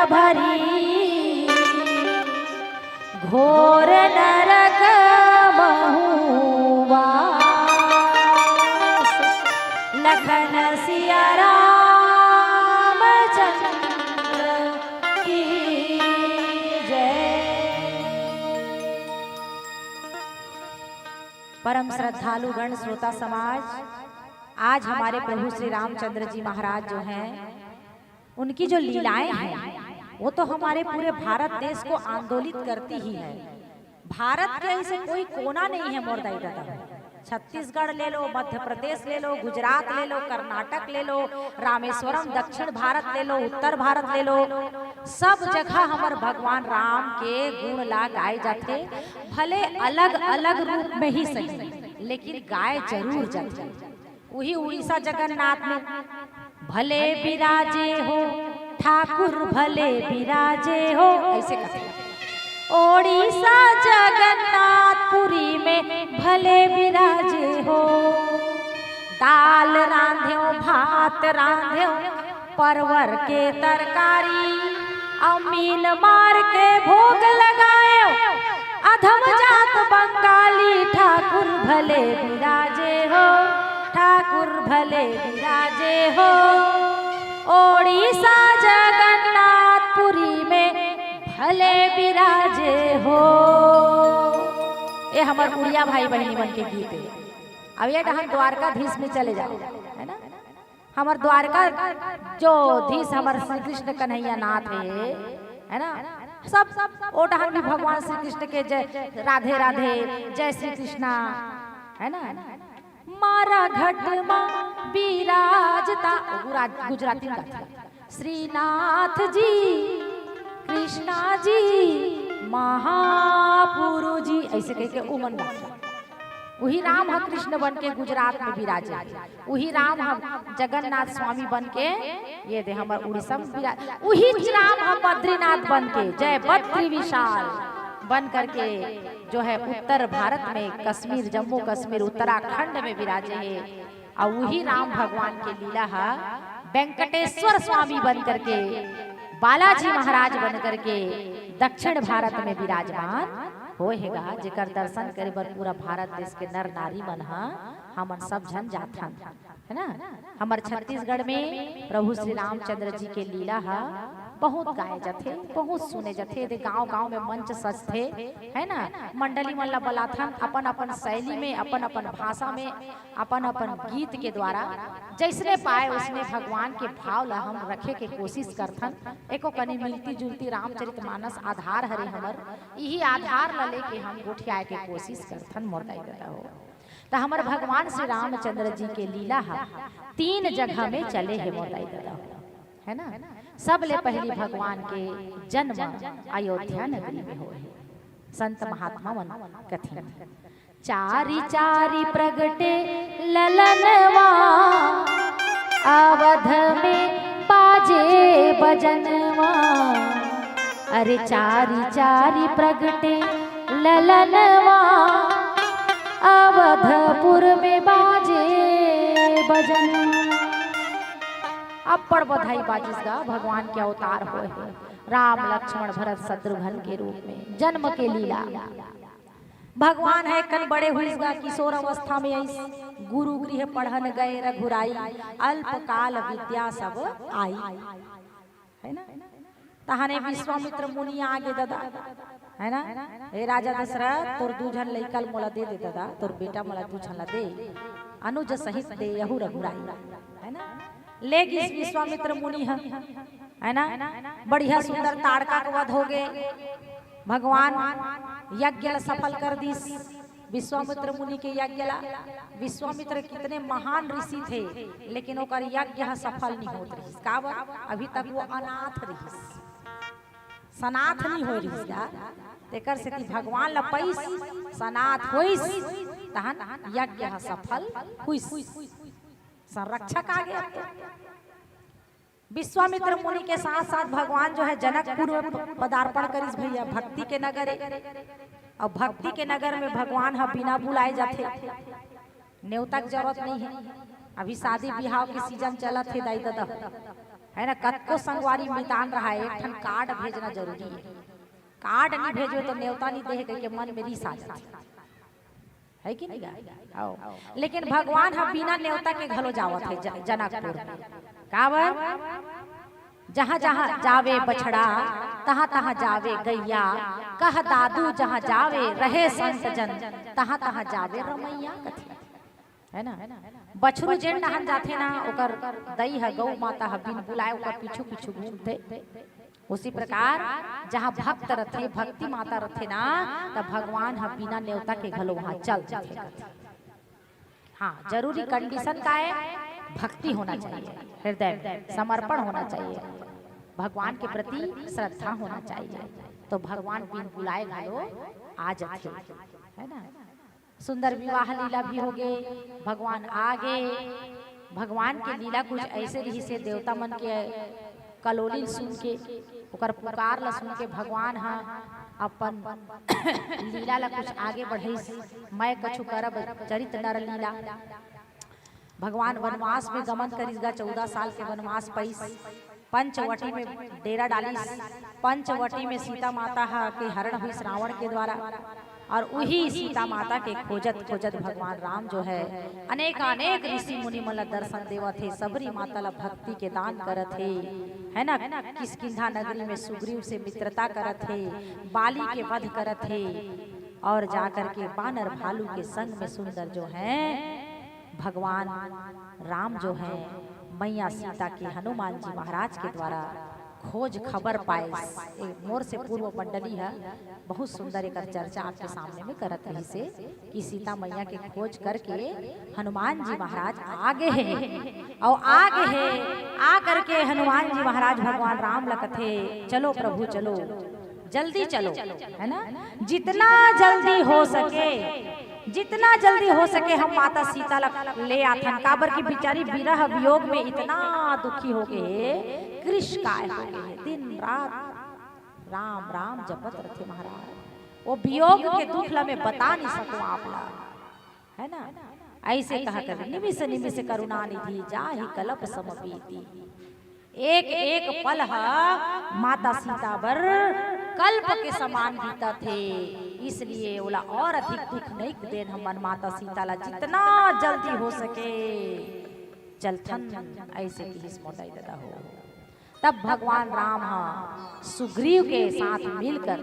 [SPEAKER 9] भरी घोर नरक बहुवास लखन सिया रामचंद्र की जय। परम श्रद्धालु गण श्रोता समाज, आज हमारे प्रभु श्री रामचंद्र जी महाराज जो हैं, उनकी जो लीलाएं हैं वो तो हमारे पूरे भारत देश को आंदोलित करती ही है। भारत के ऐसे कोई कोना नहीं है मोर दाई दादा। छत्तीसगढ़ ले लो, मध्य प्रदेश ले लो, गुजरात ले लो, कर्नाटक ले लो, रामेश्वरम दक्षिण भारत ले लो, उत्तर भारत ले लो, सब जगह हमार भगवान राम के गुण ला गाए जाते। भले अलग अलग रूप में ही सही, लेकिन गाय जरूर जाते। वही उड़ीसा जगन्नाथ में भले विराजे हो ठाकुर भले विराजे हो, ऐसे कहते हैं। ओडिशा जगन्नाथपुरी में भले विराजे हो, दाल रांध्यो भात रांध्यो परवर के तरकारी, अमीन मार के भोग लगायो अधम जात बंगाली, ठाकुर भले विराजे हो ठाकुर भले विराजे हो। ओडिशा जगन्नाथपुरी में भले विराजे हो। ये हमारे उड़िया भाई बहनी बन के गीत है। अब ये हम द्वारकाधीश में चले जाओ, है ना। हमार द्वारका जो धीश हमारे श्री कृष्ण कन्हैया नाथ है ना। सब ओ डहन भी भगवान श्री कृष्ण के जय राधे राधे जय श्री कृष्णा, है ना। मारा घट मां विराजता गुजराती का श्रीनाथ जी कृष्णा जी महापुरु जी, ऐसे कह के उमन गाता। वही राम हम कृष्ण बन के गुजरात में विराजे, वही राम हम जगन्नाथ स्वामी बन के ये दे हमारे उड़ीसा में विराज, वही राम हम बद्रीनाथ बन के जय बद्री विशाल बन करके जो है उत्तर भारत में कश्मीर जम्मू कश्मीर उत्तराखंड में विराजे है। और वही राम भगवान के लीला है वेंकटेश्वर स्वामी बन करके बालाजी महाराज बन करके दक्षिण भारत में विराजमान होएगा, जेकर दर्शन करे बर पूरा भारत देश के नर नारी मन हमन सब जन जाथन, है ना। हमारे छत्तीसगढ़ में प्रभु श्री रामचंद्र जी के लीला है बहुत गाए जाते, बहुत सुने जाते। गांव गांव में मंच सजते, है ना। मंडली मन ला बलाथन अपन अपन शैली में, अपन अपन भाषा में, अपन अपन गीत के द्वारा जैसने पाए उसने भगवान के भाव ला हम रखे के कोशिश करथन। एको कनी मिलती जुलती रामचरित मानस आधार हरे हमर, यही आधार ला लेके हम गोठियाए के कोशिश करथन मोर दाई दादा हो। तो हमारे भगवान श्री रामचंद्र जी के लीला है 3 जगह में चले है मोर दाई दादा, है ना। सब ले पहली भगवान के जन्म अयोध्या नगरी में हुए। संत महात्मा मन कथन चारी चारी प्रगटे ललनवा, अवध में बाजे बजनवा। अरे चारी चारी प्रगटे ललनवा, अवधपुर में बाजे बजनवा। अब पर बधाई बाजिसगा भगवान के अवतार हुए हैं राम लक्ष्मण भरत शत्रुघ्न के रूप में जन्म के लीला भगवान है कन बड़े हुईगा किशोर अवस्था में ऐस गुरु गृह पढ़न गए रघुराई अल्प काल विद्या सब आई है ना तहाने विश्वामित्र मुनि आगे दादा है ना हे राजा दशरथ तोर दूजन लइकल मोला दे दादा तोर बेटा मोला दूजन ला दे अनुज सहित दे यहु रघुराई है ना लेकिन विश्वामित्र मुनि है ना बढ़िया सुंदर ताड़का का वध हो गए भगवान यज्ञ सफल कर दी विश्वामित्र मुनि के यज्ञ विश्वामित्र कितने महान ऋषि थे लेकिन ओकर यज्ञ सफल नहीं होत रही का अभी तक वो अनाथ रही सनाथ नहीं हो रही यार तेकर से भगवान ला पैस सनाथ होइस तहन यज्ञ सफल हुइस संरक्षक आ गया विश्वामित्र मुनि के साथ साथ भगवान जो है जनकपुर में पदार्पण करिस भैया भक्ति के नगर और भक्ति के नगर में भगवान हा बिना बुलाए जाते न्योता की जरूरत नहीं है अभी शादी ब्याह के सीजन चला थे दाई दादा है ना कतको संगवारी मैदान रहा है एक ठन कार्ड भेजना जरूरी है कार्ड नहीं भेजो तो न्योता नहीं दे के मन में रीस आ जाती है कि नहीं आओ लेकिन भगवान हम बिना न्योता के घलो जावत है जनकपुर काबर जहाँ जहाँ जावे बछड़ा तहाँ तहाँ जावे गैया कह दादू जहाँ जावे रहे संत जन तहाँ तहाँ जावे रमैया कथी है ना बछरू जेन नहन जाथे ना ओकर दई है गौ माता है बिन बुलाए ओकर पीछू पीछू घूमते उसी प्रकार जहाँ भक्त रथे भक्ति माता रथे ना तब भगवान हम बिना न्योता के घलो वहाँ चल जाते हाँ जरूरी कंडीशन का है भक्ति होना चाहिए हृदय समर्पण होना चाहिए भगवान के प्रति श्रद्धा होना चाहिए तो भगवान बिन बुलाए घलो आ जाते है ना सुंदर विवाह लीला भी हो गए भगवान आ गए भगवान की लीला कुछ ऐसे रही से देवता मन के कलोली सुन के ओकर पुकार ला सुन के भगवान हा अपन लीला ला कुछ आगे बढ़े मैं कछु करब चरित नर लीला भगवान वनवास में गमन करिसगा 14 साल के वनवास पैस पंचवटी में डेरा डालिस पंचवटी में सीता माता के हरण हुई रावण के द्वारा और वही सीता माता के खोजत खोजत भगवान राम जो है अनेक अनेक ऋषि मुनि मन दर्शन देवा थे सबरी माता ला भक्ति के दान करत थे है ना किष्किंधा नगरी में सुग्रीव से मित्रता करत थे बाली के वध करत थे और जाकर के बानर भालू के संग में सुंदर जो है भगवान राम जो है मैया सीता के हनुमान जी महाराज के द्वारा खोज खबर पाए मोर से पूर्व मंडली है बहुत सुंदर एक चर्चा आपके सामने में करत रही से कि सीता मैया के खोज करके हनुमान जी महाराज आगे है और आगे है आ करके हनुमान जी महाराज भगवान राम लकथे चलो प्रभु चलो जल्दी चलो है ना जितना जल्दी हो सके हम माता सीता ले आथन काबर की बिचारी विरह वियोग में इतना दुखी हो गए कृष काय हो गए दिन रात राम राम जपत रखे महाराज वो वियोग के दुख ला में बता नहीं सको आप है ना ऐसे कहा कर निमिष निमिष करुणा निधि जाहि कल्प समपीति एक एक पल माता सीता बर कल्प के समान बीता थे इसलिए बोला और अधिक दुख नहीं देन हम माता सीता ला जितना जल्दी हो सके चलथन ऐसे की हिस्मताई दादा हो तब भगवान राम सुग्रीव के साथ मिलकर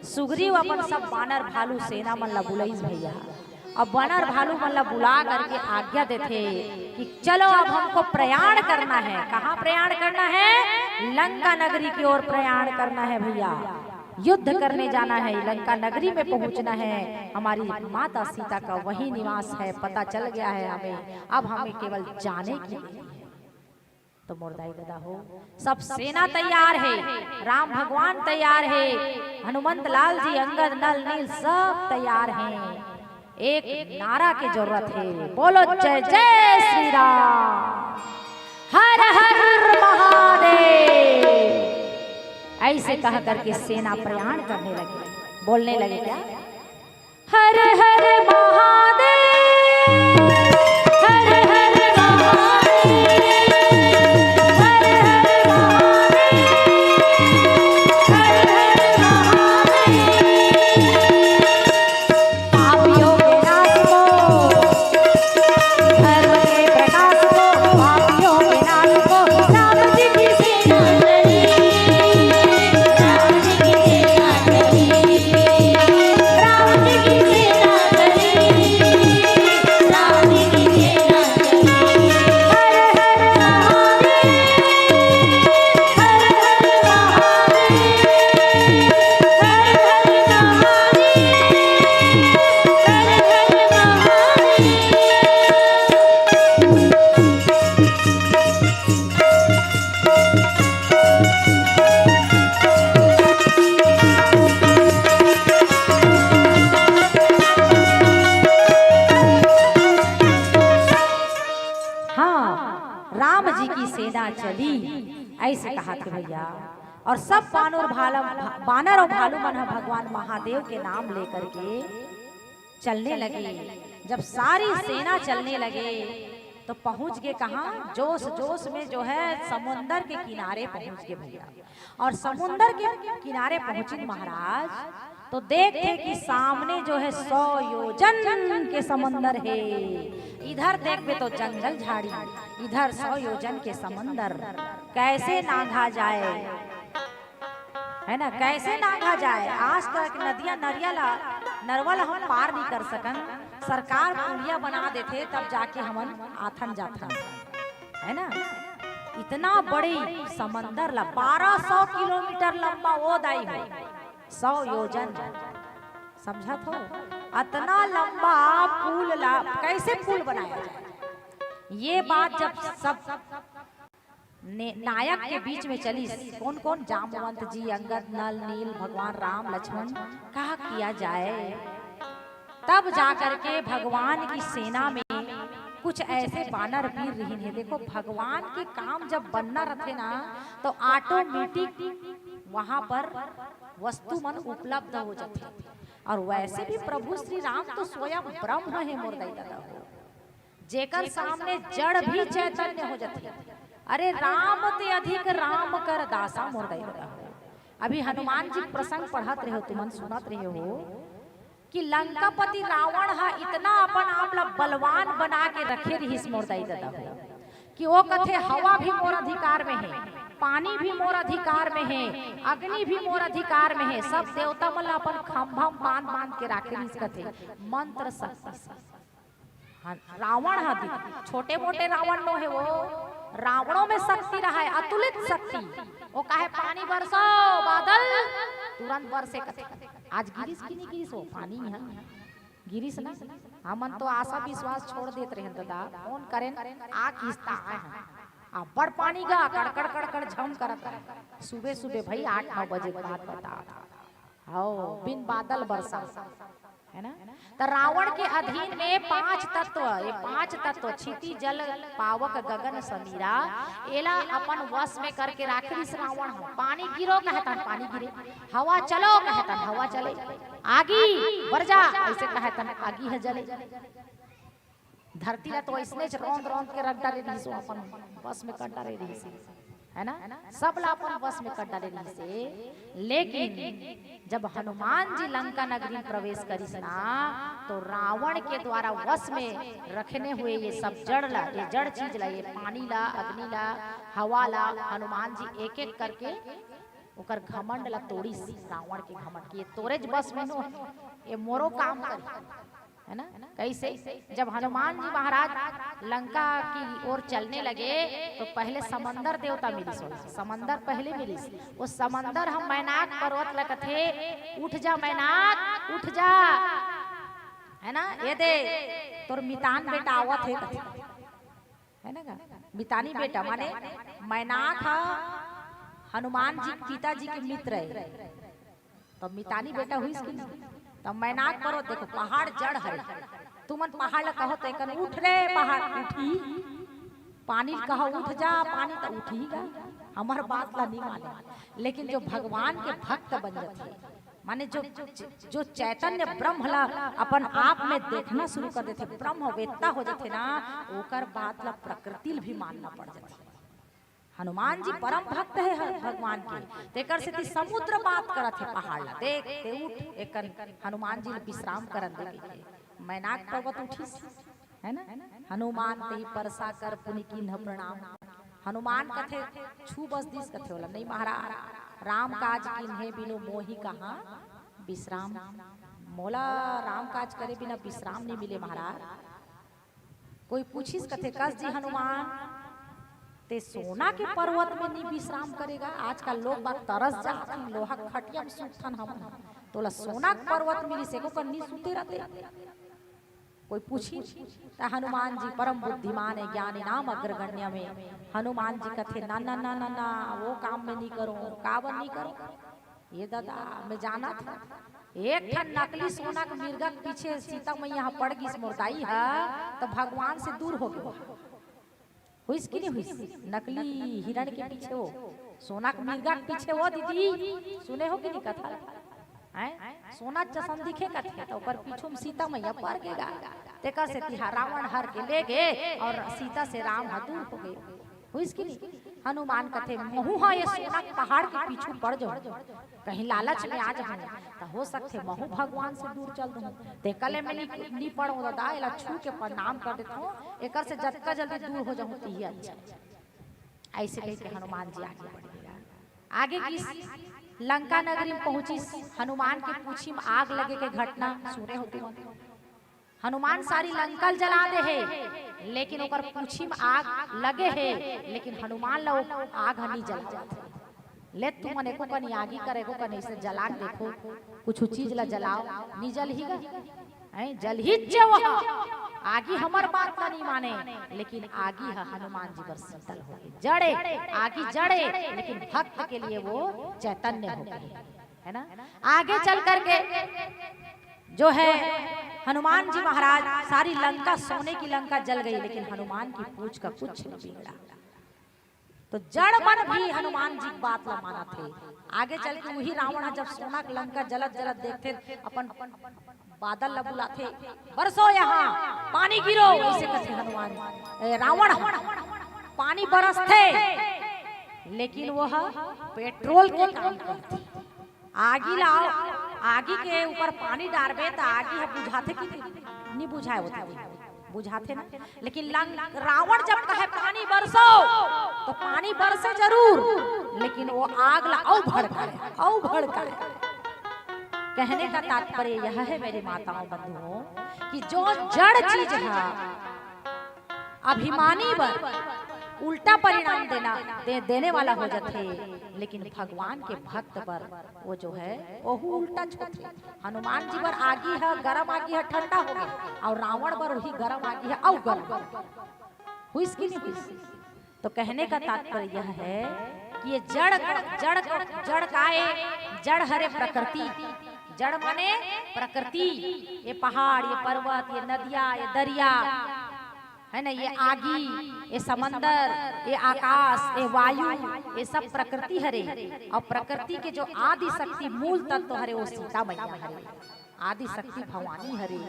[SPEAKER 9] सुग्रीव अपन सब बानर भालू सेना मन ला बुलाइस भैया अब बानर भालू मन ला बुला करके आज्ञा देते कि चलो अब हमको प्रयाण करना है कहाँ प्रयाण करना है लंका नगरी की ओर प्रयाण करना है भैया युद्ध करने जाना है लंका नगरी में पहुंचना है हमारी माता सीता का वही निवास है पता चल गया है हमें अब हमें केवल जाने की तो मोरदाई दादा हो सब सेना तैयार है राम भगवान तैयार है हनुमंत लाल जी अंगद नल नील सब तैयार हैं एक नारा की जरूरत है बोलो जय जय श्री राम हर हर महादेव ऐसे कह करके सेना प्रयाण करने लगे बोलने लगे क्या हर हर महादेव हर हर महादेव राम जी की सेना चली, ऐसे कहा थे भैया। और सब बानर और भालू मन भगवान महादेव के नाम लेकर के चलने लगे। जब सारी सेना चलने लगे तो पहुंच गए कहाँ, जोश जोश में जो है समुंदर के किनारे पहुंच गए भैया। और समुंदर के किनारे पहुंचे महाराज तो देखते कि सामने जो है 100 योजन के समंदर है। इधर देखते तो जंगल झाड़ी, इधर 100 योजन के समंदर। कैसे नांगा जाए, है ना, कैसे नांगा जाए। आज तक नदियां नरवल हम पार नहीं कर सकन। सरकार पुलिया बना देते तब जाके हमन आथन जाथन, है ना। इतना बड़ी समंदर 1200 किलोमीटर लंबा वो दाई है, 100 योजन, समझा तो। इतना लंबा पुल कैसे पुल बनाया जाए। ये बात जब सब नायक के बीच में चली, कौन कौन, जामवंत जी, अंगद, नल, नील, भगवान राम, लक्ष्मण, कहा किया जाए। तब जाकर के भगवान की सेना में कुछ ऐसे बानर वीर रही है। देखो भगवान के काम जब बनना रहते ना तो ऑटोमेटिक वहां पर वस्तु मन उपलब्ध हो जाते। और वैसे भी प्रभु श्री राम तो स्वयं ब्रह्म है मोरदाई दादा हो, जेकर सामने जड़ भी चैतन्य हो जाते। अरे राम ते अधिक राम कर दासा मोरदाई दादा हो। अभी हनुमान जी प्रसंग पढ़त रहे हो, तुमन सुनत रहे हो कि लंकापति रावण हा इतना अपन आप ला बलवान बना के रखे रही मोरदाई दादा हो कि वो कथे हवा भी मोर अधिकार में है, पानी भी मोर अधिकार में है, अग्नि भी मोर अधिकार में है। सब देवता मन अपन खंभा बांध के राखे रही कथे मंत्र शक्ति। रावण हा छोटे मोटे रावण नो है, वो रावणों में शक्ति रहा है, अतुलित शक्ति। वो कहे पानी बरसो, बादल तुरंत बरसे कथे। आज गिरीश की नहीं गिरीश, वो पानी है गिरीश ना। हमन तो आशा विश्वास छोड़ देते रहे दादा, कौन करें आ किस्ता आ बड़ पानी गा कड़कड़ कड़कड़ झम करत। सुबह सुबह भाई 8-9 बजे बात बता आओ बिन बादल बरसा, है ना। तो रावण के अधीन में 5 तत्व, ये 5 तत्व क्षिति जल पावक गगन समीरा, एला अपन वश में करके राखी रावण। पानी गिरो कहता पानी गिरे, हवा चलो कहता हवा चले, आगी बढ़ जा ऐसे कहता आगी है जले। धरती ला तो इसने रौंद रौंद के रख डाले रही, अपन बस में कर डाले रही, है ना। सब ला अपन बस में कर डाले रही से। लेकिन जब हनुमान जी लंका नगरी में प्रवेश करिस ना तो रावण के द्वारा वश में रखने हुए ये सब जड़ ला, ये जड़ चीज ला, ये पानी ला, अग्नि ला, हवा ला, हनुमान जी एक एक करके ओकर घमंड ला तोड़ी। रावण के घमंड की ये तोरेज बस में नो, ये मोरो काम करी, है ना। कैसे, जब हनुमान जी महाराज लंका की ओर चलने लगे तो पहले समंदर देवता मिली, समंदर पहले मिली। वो समंदर हम मैनाक पर्वत लगथे, उठ जा मैनाक उठ जा, है ना। ये दे तोर मितान बेटा आवत है ना, मितानी बेटा माने मैनाक हनुमान जी पिताजी के मित्र है, तो मितानी बेटा हुई इसकी। तब मैनाक पर्वत देखो पहाड़ जड़ है, तुमन पहाड़ ला कहो तो उठ रे पहाड़ उठी, पानी कहो उठ जा पानी तो उठीगा, हमार बात ला नहीं माने। लेकिन जो भगवान के भक्त बन जाते माने जो चैतन्य ब्रह्म ला अपन आप में देखना शुरू कर देते, ब्रह्म वेत्ता हो जाते ना, ओकर बात ला प्रकृति भी मानना पड़ जाते। हनुमान जी परम भक्त है भगवान के, तेकर से समुद्र बात करत है पहाड़ ला, देख ते उठ एक हनुमान जी विश्राम करन दे। मैनाक पर्वत उठी, है ना। हनुमान ते परसा कर पुनि कीन्ह प्रणाम। हनुमान कथे छू बस दिस कथे होला नहीं महाराज, राम काज कीन्हे बिनु मोहि कहाँ विश्राम। मोला राम काज करे बिना विश्राम नहीं मिले महाराज। कोई पूछिस कथे कस जी हनुमान ते सोना के पर्वत में नहीं विश्राम करेगा। आजकल लोग बात तरस जाते, लोहा खटिया में सुतन हम तोला सोना के पर्वत मिली से को नहीं सुते रहते। कोई पूछी तो हनुमान जी परम बुद्धिमान है, ज्ञानी नाम अग्रगण्य में। हनुमान जी कथे ना ना ना ना ना वो काम में नहीं करो, कावन नहीं करो। ये दादा मैं जाना था एक ठन नकली सोना के मिर्गा के पीछे सीता मैया पड़ गई मोरदाई है तो भगवान से दूर हो गया। हुई कि नहीं हुई? नकली हिरण के पीछे वो सोना का मिर्गा के पीछे वो दीदी सुने हो कि नहीं कथा हैं? सोना चसन दिखे कथे तो ऊपर पीछू में सीता मैया पर गेगा तेकर से तिहार रावण हर के ले गए और सीता से राम दूर हो गए। हुई कि नहीं? हनुमान कथे महू हाँ ये सोना के पहाड़ के पीछू पड़ जाओ कहीं लालच में आ जाओ तो हो सकते महू भगवान से दूर चल दूं ते कले में नहीं पड़ो दादा एला छू के प्रणाम कर देता हूं एकर से जतका जल्दी दूर हो जाऊं तो ही अच्छा। ऐसे लेके हनुमान जी आगे बढ़ेगा। आगे की लंका नगरी में पहुंची हनुमान की पूंछी में आग लगे के घटना सुने हो तुम? हनुमान सारी लंका जला दे है लेकिन ओकर पूंछी में आग लगे है लेकिन हनुमान ला आग नहीं जला जाते ले तुम मने को कनी आगी करे को कनी से जला के देखो कुछ चीज ला जलाओ नहीं जल ही गा हैं जल ही जव आगी हमर बात नहीं माने लेकिन आगी है हनुमान जी पर शीतल हो गई जड़े आगी जड़े लेकिन भक्त के लिए वो चैतन्य हो गई है ना। आगे चल करके जो है हनुमान जी महाराज सारी लंका सोने की लंका जल गई लेकिन हनुमान की पूंछ का कुछ नहीं बिगड़ा तो जड़ मन भी हनुमान जी बात ला माना थे। आगे चल के वही रावण जब सोना की लंका जलत जलत देखते अपन बादल ला बुलाते बरसो यहाँ पानी गिरो ऐसे कहते हनुमान रावण पानी बरसते लेकिन वह पेट्रोल के काम करते आगी लाओ आगी के ऊपर पानी डालबे तो आगी है बुझाते कि नहीं बुझाए होते बुझाते ना लेकिन रावण जब कहे पानी बरसो तो पानी बरसे जरूर लेकिन वो आग ला औ भड़काए। कहने का तात्पर्य यह है मेरे माताओं बंधुओं कि जो जड़ चीज है अभिमानी बर उल्टा परिणाम देने वाला हो जाते लेकिन भगवान के भक्त पर वो जो है वो उल्टा छोटे। हनुमान जी पर आगी है गरम आगी है ठंडा हो गया और रावण पर वही गरम आगी है और गरम हुई कि नहीं हुई? तो कहने का तात्पर्य यह है कि ये जड़ काए जड़ हरे प्रकृति जड़ माने प्रकृति ये पहाड़ ये पर्वत ये नदियां ये दरिया है ना ये आगी ये समंदर ये आकाश ये वायु ये सब प्रकृति हरे और प्रकृति के जो आदि शक्ति मूल तत्व हरे वो सीता मैया हरे आदि शक्ति भवानी हरे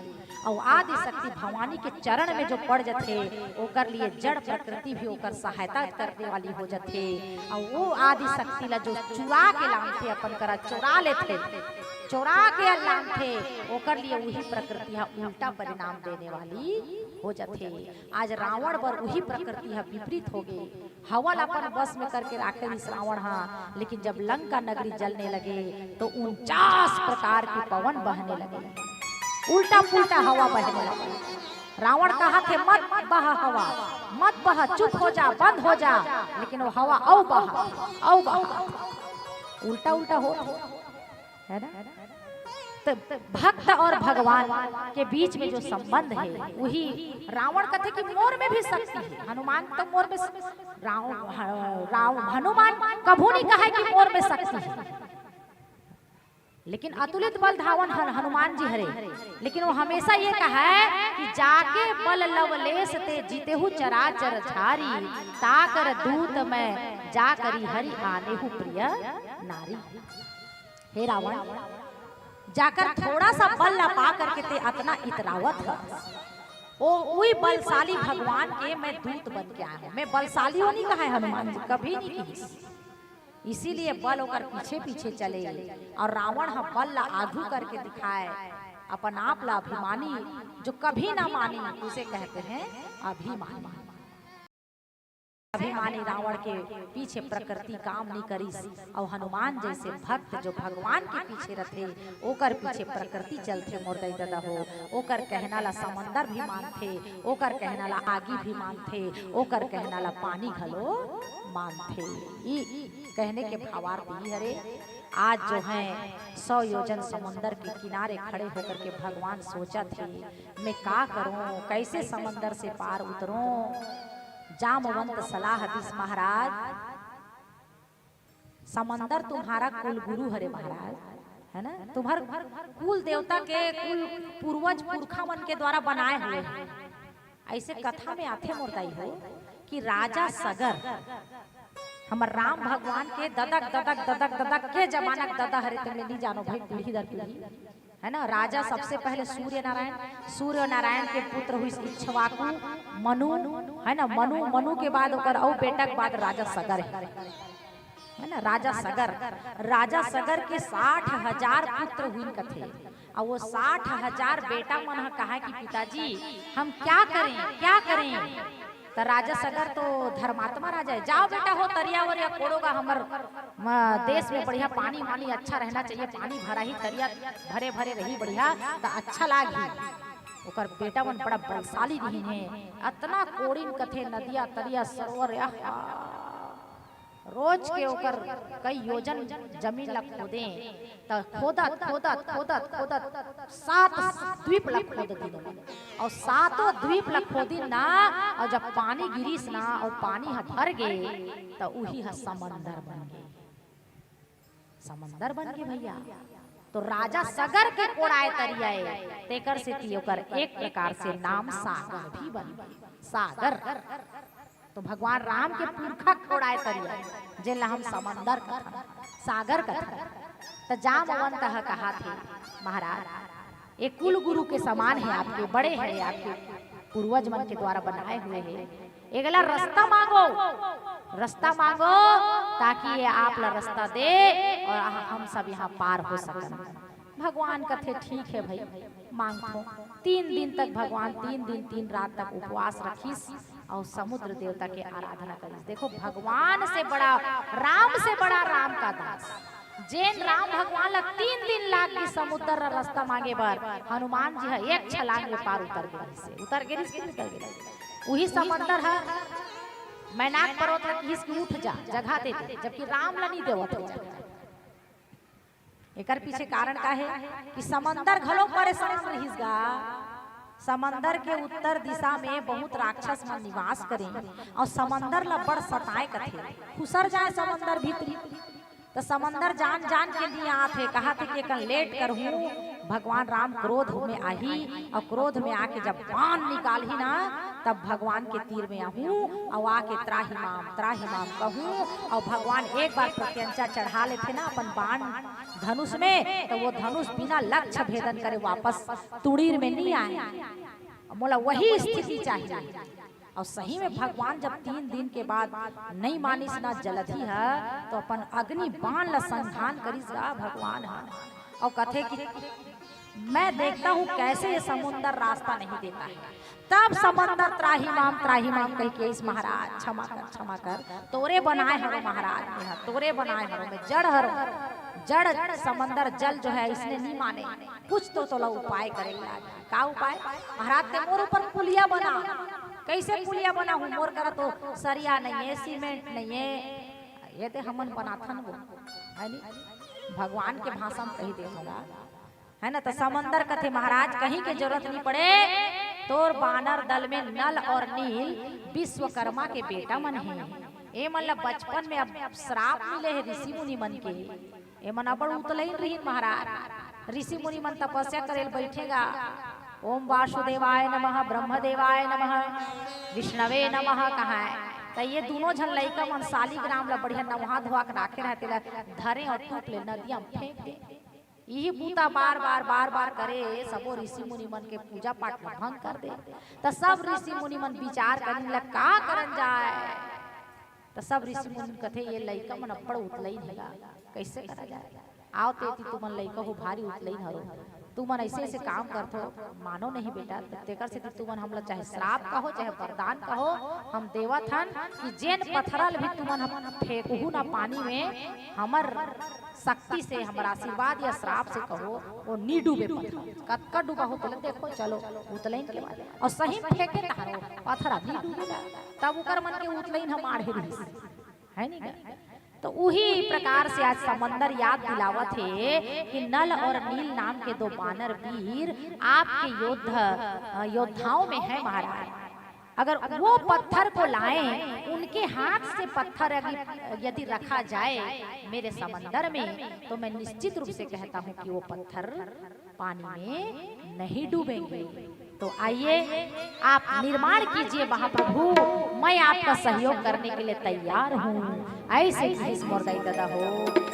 [SPEAKER 9] और आदि शक्ति भवानी के चरण में जो पड़ जाते ओकर लिए जड़ प्रकृति भी ओकर सहायता करने वाली हो जाते और वो आदि शक्ति ला जो चुरा के लाते अपन करा चुरा लेते चोरा के अल्लाह थे ओकर लिए वही प्रकृति है उल्टा परिणाम देने वाली हो जाते। आज रावण पर वही प्रकृति है विपरीत हो गई हवल अपन बस में करके राखे इस रावण हाँ लेकिन जब लंका नगरी जलने लगे तो 49 प्रकार के पवन बहने लगे उल्टा पुल्टा हवा बहने लगे। रावण कहा थे मत बह हवा मत बह चुप हो जा बंद हो जा लेकिन वो हवा औ बहा उल्टा उल्टा हो है ना। तो भक्त और भगवान के बीच में जो संबंध है वही रावण कहते कि मोर में भी शक्ति है हनुमान तो मोर में हनुमान कभू नहीं कहा कि मोर में शक्ति है लेकिन अतुलित बल धावन हनुमान जी हरे लेकिन वो हमेशा ये कहा है कि जाके बल लवलेश ते जीते हु चराचर झारी ताकर दूत में जा करी हरि आने हु प्रिय नारी। हे रावण जाकर थोड़ा सा बल ला पा करके ते अतना इतरावत है ओ वही बलशाली भगवान के मैं दूत बन के आया हूं मैं बलशाली हो नहीं कहा है हनुमान जी कभी नहीं की इसीलिए बल होकर पीछे पीछे चले और रावण हा बल ला आगू करके दिखाए अपन आप ला अभिमानी जो कभी ना मानी उसे कहते हैं अभिमानी। अभिमानी रावण के पीछे प्रकृति काम नहीं करी और हनुमान जैसे भक्त जो भगवान के पीछे रहते ओकर पीछे प्रकृति चलते मोर दादा हो ओकर कहना ला समंदर भी मानते ओकर कहना ला आगी भी मानते ओकर कहना ला पानी घलो मानते। कहने के भावार्थ ही हरे आज जो है 100 योजन समंदर के किनारे खड़े होकर के भगवान सोचा थे मैं क्या करूं कैसे समंदर से पार उतरूं। जामवंत सलाह दिस महाराज समंदर तुम्हारा कुल गुरु हरे महाराज है ना तुम्हारा कुल देवता के कुल पूर्वज पुरखा मन के द्वारा बनाए हुए हैं। ऐसे कथा में आते मोरताई हो कि राजा सगर हमर राम भगवान के ददक ददक ददक ददक के जमानक ददा हरे तुमने नहीं जानो भाई, पीढ़ी दर पीढ़ी है ना। राजा सबसे पहले सूर्य नारायण के पुत्र हुई इक्ष्वाकु मनु है ना। मनु के बाद ओकर औ बेटा के बाद राजा सगर है ना। राजा सगर के 60,000 पुत्र हुई कथे और वो 60,000 बेटा मन कहा कि पिताजी हम क्या करें। तो राजा सगर तो धर्मात्मा राजा है, जाओ बेटा हो तरिया वरिया कोड़ोगा, हमर देश में बढ़िया पानी वानी अच्छा रहना चाहिए, पानी भरा ही तरिया भरे भरे रही बढ़िया तो अच्छा लागी। ओकर बेटा मन बड़ा बलशाली रही है, इतना कोड़िन कथे नदिया तरिया सरोवर रोज के ओकर कई योजन जमीन ला खोदे तो खोदत 7 द्वीप ला खोद दिन और 7 द्वीप ला खोदी ना और जब पानी गिरीस ना और पानी ह भर गए तो उही ह समंदर बन गए भैया। तो राजा सगर के कोड़ाए तरियाए तेकर से ओकर एक प्रकार से नाम सागर भी बन गए, सागर। तो भगवान राम के पुरखा कोड़ाए तरिया जिला हम समंदर सागर कथा। तो जामवंत कहा थे महाराज एक कुल गुरु के समान है, आपके बड़े हैं, आपके पूर्वज मन के द्वारा बनाए हुए हैं। एकला रास्ता मांगो ताकि ये आप ला रास्ता दे और हम सब यहाँ पार हो सकें। भगवान कथे ठीक है भाई मांगो। 3 दिन तक भगवान 3 दिन 3 रात तक उपवास रखीस और समुद्र देवता के आराधना करीस। देखो भगवान से बड़ा राम का दास जैन राम भगवान ला 3 दिन लाग गई समुद्र रास्ता मांगे बार, हनुमान जी है एक छलांग में पार उतर गए। वही समंदर है मैनाक पर्वत की उठ जा जगह देते, जबकि राम ला नहीं देवत। एकर पीछे कारण का है कि समंदर घलो परेशान रहीस गा। समंदर के उत्तर दिशा में बहुत राक्षस मन निवास करें और समंदर ला बड़ सताए कथे, खुसर जाए समंदर भीतरी। तो समंदर जान के लिए आते कहा थे कि एक लेट कर हूँ। भगवान राम क्रोध में आई और क्रोध में आके जब बाण निकाल ही ना तब भगवान के तीर में आहूँ और आके त्राही माम कहूँ और भगवान एक बार प्रत्यंचा चढ़ा लेते ना अपन बाण धनुष में, तो वो धनुष बिना लक्ष्य भेदन करे वापस तुड़ीर में नहीं आए। बोला वही स्थिति चाहिए। और सही में भगवान जब 3 दिन के बाद नहीं मानिस ना जलधि है तो अपन अग्नि बाण ला संधान करीसगा भगवान है और कथे कि मैं देखता हूँ कैसे ये समुद्र रास्ता नहीं देता है। तब समंदर त्राही माम कह के इस महाराज क्षमा कर तोरे बनाए हरो महाराज, तोरे बनाए हरो में जड़ समंदर जल जो है इसने नहीं माने, कुछ तो उपाय करेगा। का उपाय महाराज ते मोर ऊपर पुलिया बना। कैसे पुलिया बना हूँ मोर करा तो सरिया नहीं है, सीमेंट नहीं है, ये तो हमन बनाथन वो है नहीं। भगवान के भाषा में कही देगा है ना। तो समंदर कथे महाराज कहीं के जरूरत नहीं पड़े, तोर बानर दल में नल और नील विश्वकर्मा के बेटा मन है। ए मतलब बचपन में अब श्राप मिले है ऋषि मुनि मन के। ए मन अब उतलैन रही महाराज, ऋषि मुनि मन तपस्या करे बैठेगा। ओम वासुदेवाय नमः, ब्रह्मदेवाय नमः, विष्णवे नमः कहा है। तो ये दोनों झन लइका मन शालिग्राम ला बढ़िया नहा धोआ के राखे रहते ला धरे और टूप ले नदिया में फेंक दे। यही बूता बार बार करे सबो ऋषि मुनि मन के पूजा पाठ में भंग कर दे। तो सब ऋषि मुनि मन विचार करने लग का करन जाए। तो सब ऋषि मुनि कथे ये लइका मन अब्बड़ उतलई हैगा, कैसे करा जाए। आओ तेती तुमन लइका हो भारी उतलई हरो, तुमन ऐसे काम करथो मानो नहीं बेटा। तेकर से तुमन हमला चाहे श्राप कहो चाहे वरदान कहो हम देवत हन कि जेन पत्थरल भी तुमन हम फेंकहु ना पानी में, हमर शक्ति से हमर आशीर्वाद या श्राप से कहो वो नी डूबे पत्थर कतका डूबा हो तो देखो चलो उतलैन के बाद और सही फेंके तारो पत्थर नी डूबेगा तब उकर मन के उतलैन हम आढ़े रही है नहीं। तो उही प्रकार से आज समंदर याद दिलावत है कि नल और नील नाम के 2 बानर वीर आपके योद्धाओं में है महाराज। अगर वो पत्थर को लाएं, उनके हाथ से पत्थर यदि रखा जाए मेरे समंदर में तो मैं निश्चित रूप से कहता हूँ कि वो पत्थर पानी में नहीं डूबेंगे। तो आइए आप निर्माण कीजिए महाप्रभु मैं आपका सहयोग करने के लिए तैयार हूँ। ऐसे भीष्म दादा हो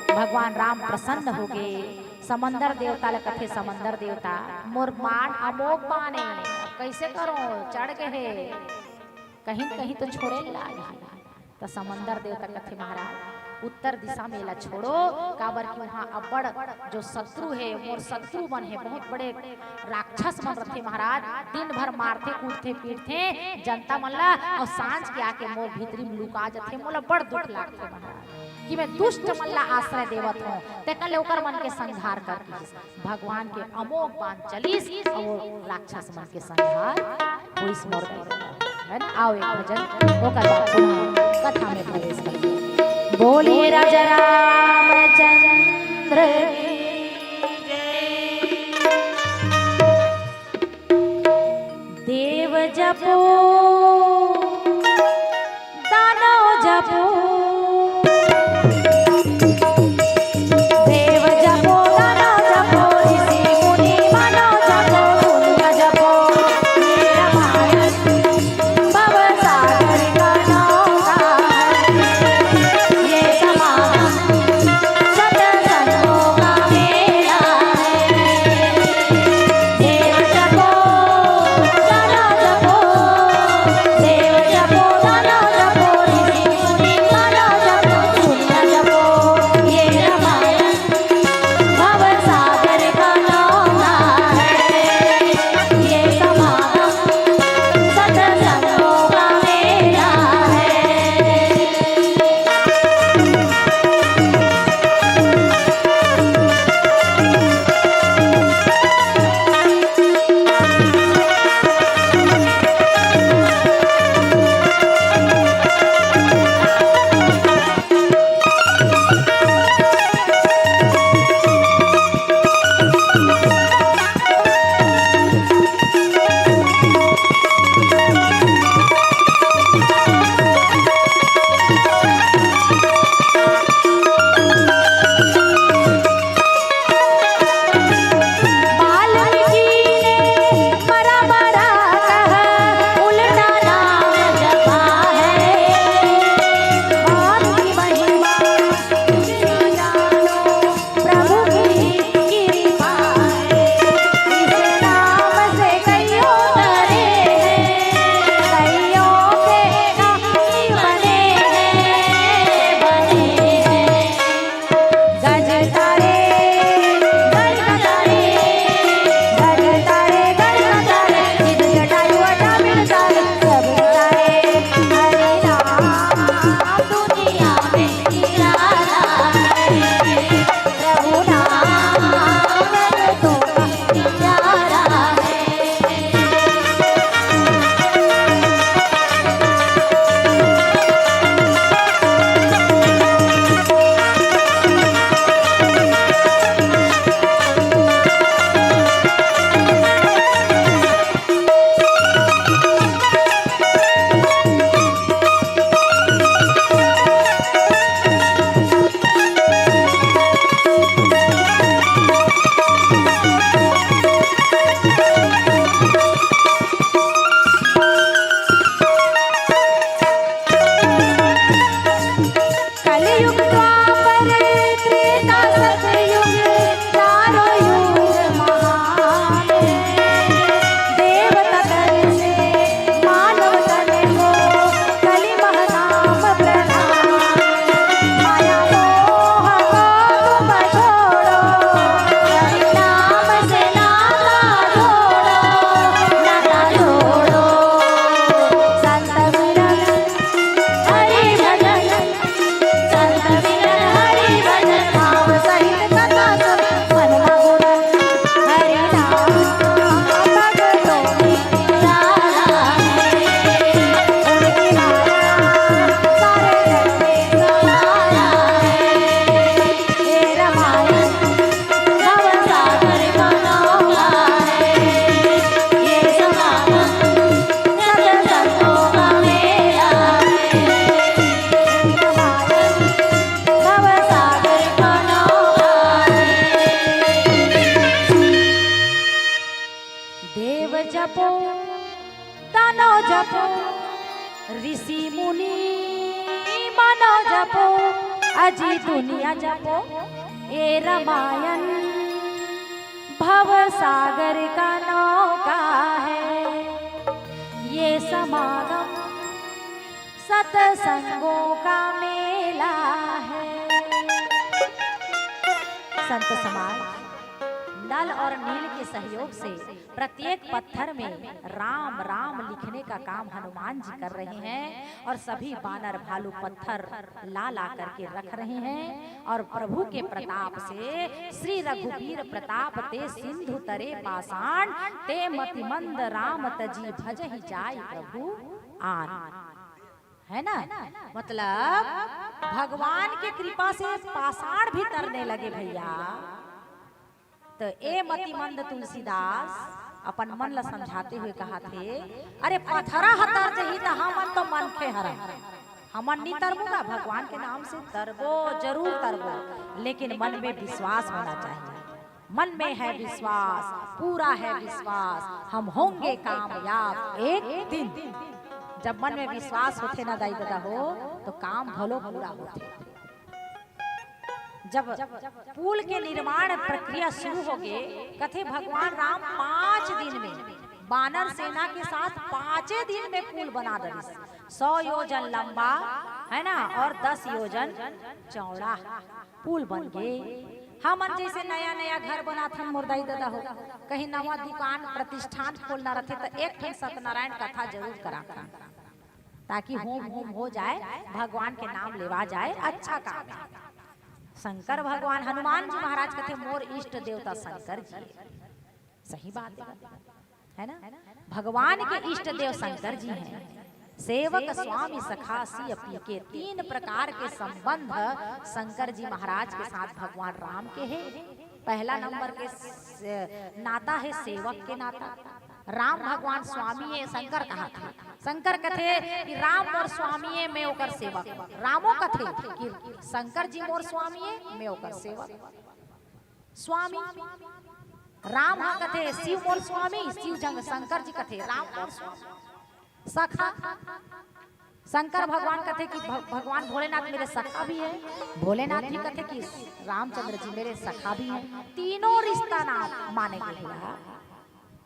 [SPEAKER 9] भगवान राम प्रसन्न हो गए। समंदर देवता ले कथे समंदर देवता मोर मान अमोघ माने कैसे करो चढ़ गए कहीं कहीं तो छोड़े ला। तो समंदर देवता कथे महाराज उत्तर दिशा में ला छोड़ो काबर की वहाँ अब्बड़ जो शत्रु है मोर शत्रु बन है बहुत बड़े राक्षस बन रखे महाराज। दिन भर मारते कूदते पीटते जनता मल्ला और सांझ के आके मोर भीतरी में लुका जाते मोला बड़ दुख लागते महाराज कि मैं दुष्ट मल्ला आश्रय देवत हूँ ते कल ओकर मन के संहार कर भगवान के अमोघ बाण चलीस और राक्षस मन के संहार होइस मोर है ना। आओ एक भजन ओकर बाद पुनः कथा में प्रवेश करें। बोले राजा रामचंद्र देव जपो दानव जपो देव जपो दानव जपो ऋषि मुनि मानव जपो कुंज जपो रामायण भव सागर का नौका ये समागम सत्संगों का मेला है। देव जपो दानव जपो ऋषि मुनि मनो जपो अजी दुनिया जपो ये रामायण भव सागर का नौका है ये समागम सत्संगों का मेला है। संत समाज नल और नील के सहयोग से प्रत्येक पत्थर में राम राम लिखने का काम हनुमान जी कर रहे हैं और सभी बानर भालू पत्थर ला ला करके रख रहे हैं और प्रभु के प्रताप से श्री रघुवीर प्रताप ते सिंधु तरे पाषाण ते मतिमंद राम तजी भजहि जाय प्रभु आन। है ना, मतलब भगवान की कृपा से पाषाण भी तरने लगे भैया। तो ए मतिमंद तुलसीदास अपन मन ला समझाते हुए कहा थे, अरे पथरा हतर जही तो हमन तो मन खे हरा, हमन नहीं तरबूगा, भगवान के नाम से तरबो जरूर तरबो, लेकिन मन में विश्वास होना चाहिए। मन में है विश्वास, पूरा है विश्वास, हम होंगे कामयाब एक दिन। जब मन में विश्वास होते ना दाई दादा हो तो काम भलो पूरा होते। जब पुल के निर्माण प्रक्रिया शुरू हो गए, कथे भगवान राम 5 दिन में बानर सेना के साथ 5 दिन में पुल बना दे। 100 योजन लंबा है ना और 10 योजन चौड़ा पुल बन गए। हमन जैसे नया नया घर बनाथन मुर्दाई दादा हो, कहीं नवा दुकान प्रतिष्ठान खोलना रहते तो एक ठन सत्यनारायण कथा जरूर कराता, ताकि होम होम हो जाए, भगवान के नाम लेवा जाए, अच्छा काम है। शंकर भगवान हनुमान जी महाराज कहते मोर इष्ट देवता शंकर जी, सही बात है ना। भगवान के इष्ट देव शंकर जी हैं। सेवक स्वामी सखा सिय पी के 3 प्रकार के संबंध शंकर जी महाराज के साथ भगवान राम के हैं। पहला नंबर के नाता है सेवक के नाता। राम भगवान स्वामी है, शंकर कहा था, शंकर कथे कि राम मोर स्वामी है मैं ओकर सेवक। रामो कथे कि शंकर जी मोर स्वामी है मैं ओकर सेवक। स्वामी राम हा कथे शिव मोर स्वामी, शिव जंग शंकर जी कथे राम मोर स्वामी। सखा शंकर भगवान कहते कि भगवान भोलेनाथ मेरे सखा भी है, भोलेनाथ भी कहते कि रामचंद्र जी मेरे सखा भी हैं। तीनों रिश्ता नाम माने गए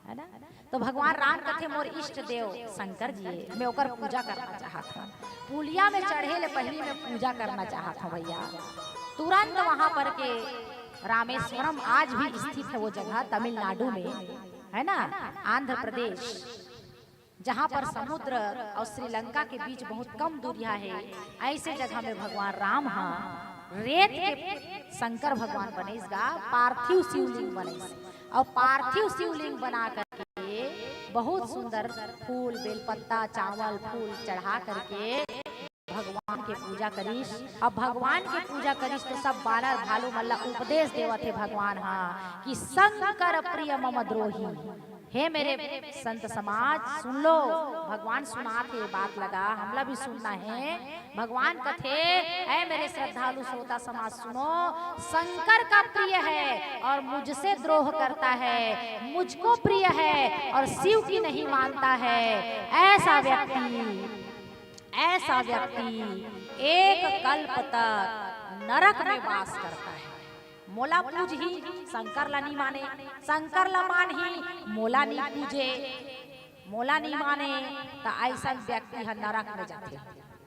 [SPEAKER 9] है ना। तो भगवान राम कहते मोर इष्ट देव शंकर जी है, मैं ओकर पूजा करना चाहता हूँ। पुलिया में चढ़े ले पहली मैं पूजा करना चाहता हूँ भैया। तुरंत वहां पर के रामेश्वरम आज भी स्थित है वो जगह, तमिलनाडु में है ना, आंध्र प्रदेश, जहाँ पर समुद्र और श्रीलंका के बीच बहुत कम दूरिया है। ऐसे जगह में भगवान राम रेत के शंकर भगवान बनेगा, पार्थिव शिवलिंग बने और पार्थिव शिवलिंग बना करके बहुत सुंदर फूल बेलपत्ता चावल फूल चढ़ा करके भगवान के पूजा करीश। अब भगवान के पूजा करीश तो सब बानर भालू मल्ला उपदेश देवा थे भगवान कि शंकर प्रिय मम द्रोही। हे मेरे संत समाज सुन लो, भगवान सुनाते बात लगा, हमला भी सुनना है। भगवान कथे ऐ मेरे श्रद्धालु श्रोता समाज सुनो, शंकर का प्रिय है और मुझसे द्रोह करता है, मुझको प्रिय है और शिव की नहीं मानता है, ऐसा व्यक्ति एक कल्प तक नरक में वास करता है। मोला पूज ही शंकर ला नहीं माने, शंकर ला मान ही मोला नहीं पूजे, मोला नहीं माने तो ऐसा व्यक्ति है नरक में जाते।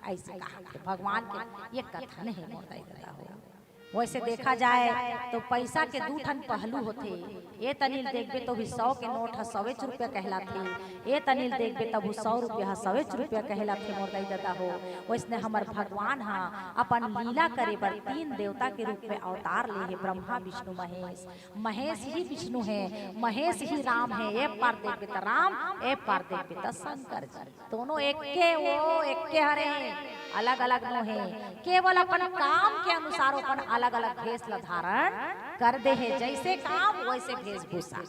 [SPEAKER 9] ऐसे कहा भगवान के ये कथन है मोरदाई दादा हो। वैसे देखा जाए तो पैसा के 2 ठन पहलू होते। ये तनिल देखबे तो भी 100 के नोट 100 रुपया कहलाते, ये तनिल देखबे तब 100 रुपया 100 रुपया कहलाते मोरदाई दादा हो। वैसने हमार भगवान अपन लीला करे बर 3 देवता के रूप में अवतार ले है, ब्रह्मा विष्णु महेश। महेश ही विष्णु है, महेश ही राम है। एक पार देखबे तो राम, एक पार देखबे तो शंकर जी, दोनों एक के हरे अलग अलग नो है। केवल अपन काम के अनुसार अपन अलग अलग भेष धारण कर दे है, जैसे काम वैसे वेशभूषा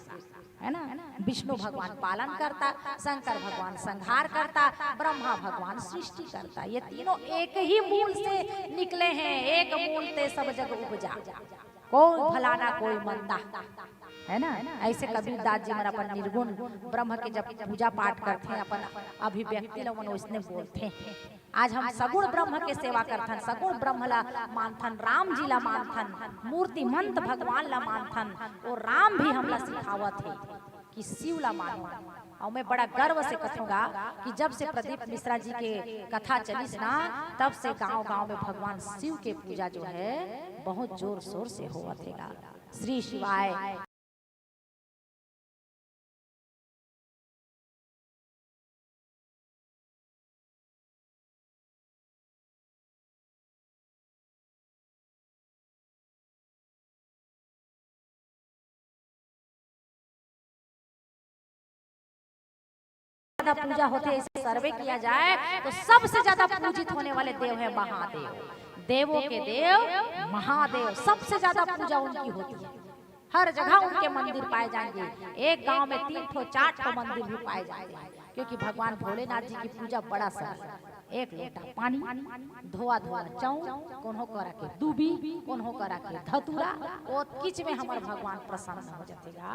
[SPEAKER 9] है ना। विष्णु भगवान पालन करता, शंकर भगवान संहार करता, ब्रह्मा भगवान सृष्टि करता। ये तीनों एक ही मूल से निकले हैं, एक मूल से सब जग उपजा, कोई भला ना कोई मंदा है ना। ऐसे कबीरदास जी हमारा अपन निर्गुण ब्रह्म के जब पूजा पाठ करते हैं अपन अभिव्यक्ति लोगन उसने बोलते हैं। आज हम सगुण ब्रह्म के सेवा करथन, सगुण ब्रह्म ला मानथन, राम जी ला मानथन, मूर्तिमंत भगवान ला मानथन। और राम भी हमला सिखावत है कि शिव ला मानो। और मैं बड़ा गर्व से कहूँगा कि जब से प्रदीप मिश्रा जी के कथा चली ना, तब से गांव-गांव में भगवान शिव के पूजा जो है बहुत जोर शोर से होवत है। श्री शिवाय। पूजा होते ऐसे सर्वे किया जाए तो सबसे ज्यादा पूजित होने वाले देव है महादेव। देवों के देव महादेव, सबसे ज्यादा पूजा उनकी होती है। हर जगह उनके मंदिर पाए जाएंगे। एक गांव में 3-4 मंदिर भी पाए जाएंगे, क्योंकि भगवान भोलेनाथ जी की पूजा बड़ा सरल। एक लोटा पानी, धोआ धोआ चाउ, कोन्हो करा के दूबी, कोन्हो करा के धतूरा, और किच में हमार भगवान प्रसन्न हो जातेगा।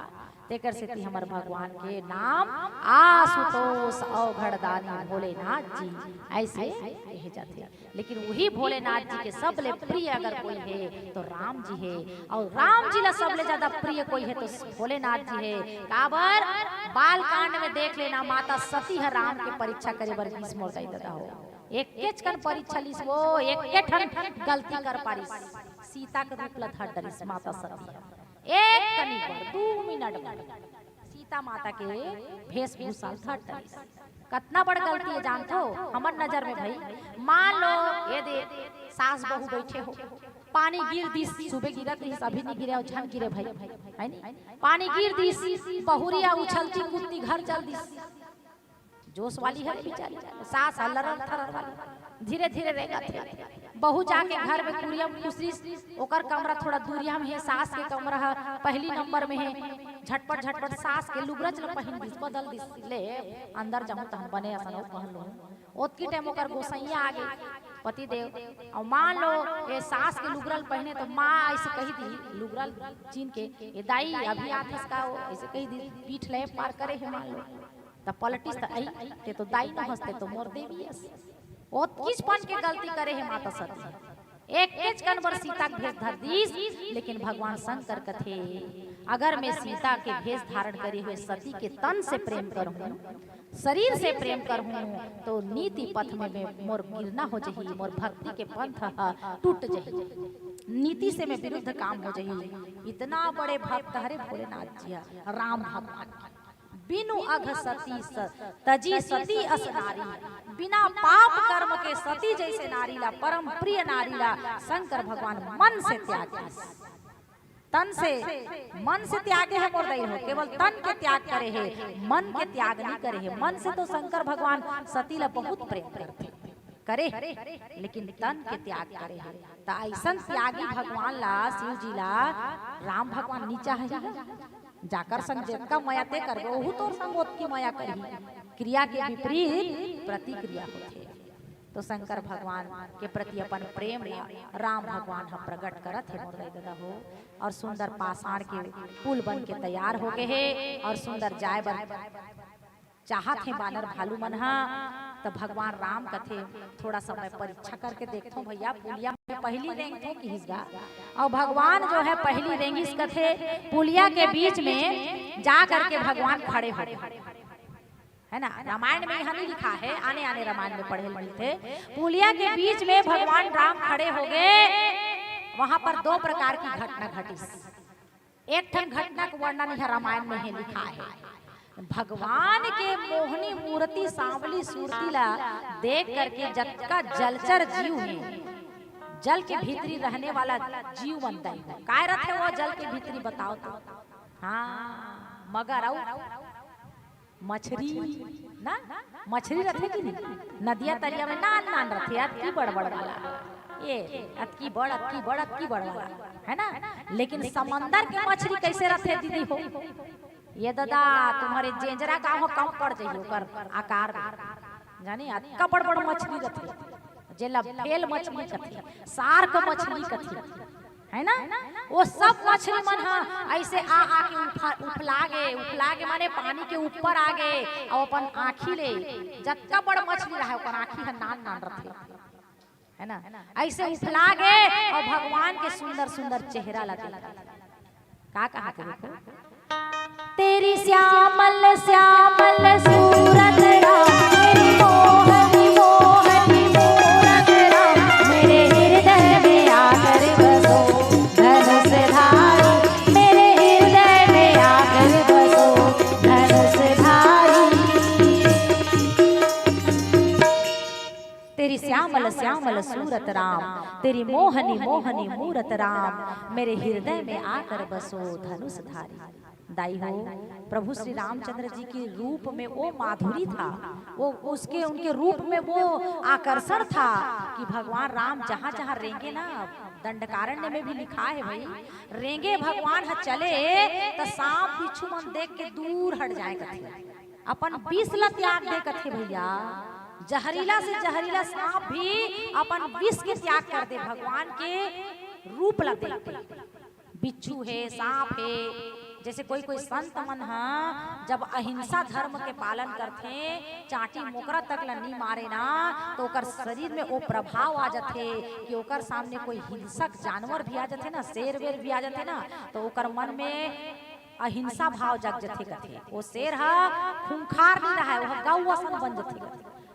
[SPEAKER 9] तेकर से हमार भगवान के नाम आशुतोष अवघड़दानी भोलेनाथ जी ऐसे कहे जाते। लेकिन वही भोलेनाथ जी के सबले प्रिय अगर कोई है तो राम जी है, और राम जी ला सबले ज्यादा प्रिय कोई है तो भोलेनाथ जी है। काबर बाल कांड में देख लेना, माता सती है राम के परीक्षा करे बर बीस मोर दई देता हो। एक केचकन परीक्षा लिस वो एक केठन गलती कर पारिस, सीता के रूप ला धर डरिस माता सती। एक कनी पर 2 मिनट में सीता माता के वेशभूषा धर डरिस। कितना बड़ गलती है जानते हो हमर नजर में भाई। मान लो ये दे सास बहू बैठे हो, पानी गिर दिस, सुबह गिरा दिस, अभी नहीं गिरे और झन गिरे भाई, है नहीं। पानी गिर दिस, बहुरिया उछलती कूदती घर चल दिस। जोश वाली है बेचारी, सास हल्लर थरर वाली, धीरे धीरे रहेगा थे। बहू जाके घर में कुरिया खुसरी, ओकर कमरा थोड़ा दूरिया में है, सास के कमरा पहली नंबर में है। झटपट झटपट सास के लुगरज ल पहन दिस, बदल दिस, ले अंदर जाऊं त हम बने असन पहन लो। ओतकी टाइम ओकर गोसैया आगे पति देव, और मान लो ये सास के लुगरल पहने तो माँ ऐसे कही दी, लुगरल चीन के ये दाई अभी आत इसका ऐसे कही दी, पीठ ले पार करे है मान लो त पलटिस त आई ते तो दाई न हंसते तो मोर देवी है। ओ किस पन के गलती करे है माता सती। एक केच कनवर सीता के भेष धर दीस, लेकिन भगवान शंकर कथे अगर मैं सीता के भेष धारण करे हुए सती के तन से प्रेम करूं, शरीर से प्रेम करूं, तो नीति पथ में मोर गिरना हो जही, मोर भक्ति के पंथ टूट जही, नीति से मैं विरुद्ध काम हो जही। इतना बड़े भक्त हरे भोलेनाथ जी राम भगवान। बिनु अघ सती तजी सती अस नारी, बिना पाप कर्म के सती जैसे नारी ला परम प्रिय नारी ला शंकर भगवान मन से त्याग, तन से मन से त्यागे है मोर दई हो, केवल तन के त्याग करे है, मन के त्याग नहीं करे है। मन से तो शंकर भगवान सती ला बहुत प्रेम करते करे, लेकिन तन के त्याग करे है। तो ऐसा त्यागी भगवान ला शिव जी ला राम भगवान नीचा है। जाकर संग जिनका माया ते कर वहु तोर संग की माया करी, क्रिया के विपरीत प्रतिक्रिया होती है। तो शंकर भगवान के प्रति अपन प्रेम राम भगवान हम प्रकट करत है मोर दादा हो। और सुंदर पाषाण के पुल बन के तैयार हो गए है, और सुंदर जाय बन चाहत है बानर भालू मनहा। तो भगवान राम कथे थोड़ा समय परीक्षा करके देखो भैया, पुलिया में पहली रेंग थे कि हिसगा, और भगवान जो है पहली रेंगिस कथे पुलिया के बीच में जा करके भगवान खड़े हो, है ना। रामायण में यहाँ नहीं लिखा है, आने आने रामायण में पढ़े मिलते। पुलिया के बीच में भगवान राम खड़े हो गए। वहां पर 2 प्रकार की घटना घटी। एक ठन घटना का वर्णन यहाँ रामायण में ही लिखा है। भगवान के मोहनी मूर्ति सांवली सूरतीला देख करके जगका जलचर जीव है, जल के भीतरी रहने वाला जीव बनता है। काय रहते वो जल के भीतरी बताओ तो? हाँ, मगर और मछली ना, मछली रहते कि नहीं नदिया तरिया में नान नान रहते, अतकी बड़ बड़ वाला, ये अतकी बड़ अतकी बड़ अतकी बड़ वाला, है ना। लेकिन समंदर के मछली कैसे रहते दीदी हो? ये दादा तुम्हारे जेंजरा का हो कम पड़ जाइए ओकर आकार में, जानी अतका बड़ बड़ मछली रहती, जेला फेल मछली कथी, सार्क मछली कथी, है ना। वो सब मछली मन ऐसे आ के उफला गे माने पानी के ऊपर आ गे और अपन आँखी ले जत्ता बड़ मछली रहा ओकर आँखी है नान रहते है ना, ऐसे उफला गे और भगवान के सुंदर सुंदर चेहरा लगे। का कहा के देखो, तेरी श्यामल श्यामल सूरत राम, तेरी मोहनी मोहनी मूरत राम, मेरे हृदय में आकर बसो धनुषधारी, मेरे हृदय में आकर बसो धनुषधारी। तेरी श्यामल श्यामल सूरत राम, तेरी मोहनी मोहनी मूरत राम, मेरे हृदय में आकर बसो धनुषधारी। दाई हो, प्रभु श्री रामचंद्र जी के रूप में वो माधुरी था, वो उसके उनके रूप में वो आकर्षण था कि भगवान राम जहाँ जहाँ रेंगे ना, दंडकारण्य में भी लिखा है भाई, रेंगे भगवान चले तो सांप बिच्छू मन देख के दूर हट जाए कथे, अपन विष ला त्याग दे कथे भैया। जहरीला से जहरीला सांप भी अपन विष के त्याग कर दे भगवान के रूप ला देख के। बिच्छू है, सांप है, जैसे कोई कोई संत मन जब अहिंसा धर्म के पालन करते, चाटी मोकरा तक ला नहीं मारे ना, तो ओकर शरीर में वो प्रभाव आ जाते कि ओकर सामने कोई हिंसक जानवर भी आ जाते ना, शेर वेर भी आ जाते ना, तो ओकर मन में अहिंसा भाव जग जाते कथे। वो शेर खूंखार नहीं रहा है, वो गौ असन बन जाते।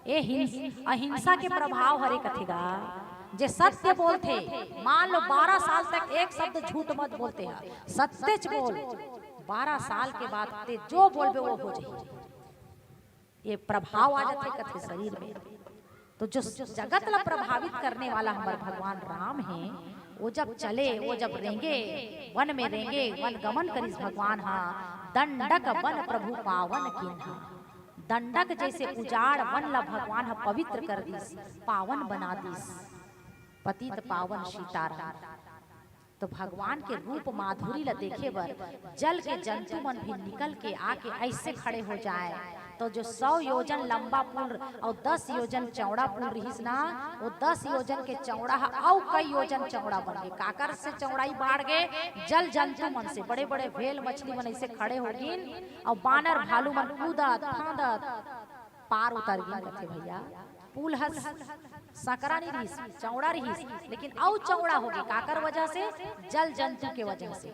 [SPEAKER 9] ये अहिंसा के प्रभाव हरे कथेगा। जे सत्य बोलते, मान लो 12 साल तक एक शब्द झूठ मत बोलते हैं, सत्य बोल, 12 साल के बाद ते जो बोलबे वो हो जाए। ये प्रभाव आ जाते कथे शरीर में। तो जो जगत ला प्रभावित करने वाला हमारे भगवान राम हैं, वो जब चले, वो जब रेंगे वन में रेंगे, वन गमन करिस भगवान दंडक वन प्रभु पावन किन्हा। दंडक जैसे उजाड़ वन ला भगवान पवित्र कर दिस, पावन बना दिस, पतित पावन सीताराम। तो भगवान के रूप माधुरी ला देखे बर जल के जंतु मन भी निकल के आके ऐसे खड़े हो जाए। तो जो 100 योजन लंबा पुल और 10 योजन चौड़ा पुल रहीस ना, वो 10 योजन के चौड़ा और कई योजन चौड़ा बन गए। काकर से चौड़ाई बढ़ गए, जल जंतु मन से बड़े बड़े भेल मछली मन ऐसे खड़े हो गिन, और बानर भालू मन कूदत फांदत पार उतर गिन कथे भैया। पुल हस सकरा नहीं रहीस, चौड़ा रहीस, लेकिन और चौड़ा हो गए काकर वजह से, जल जंतु के वजह से।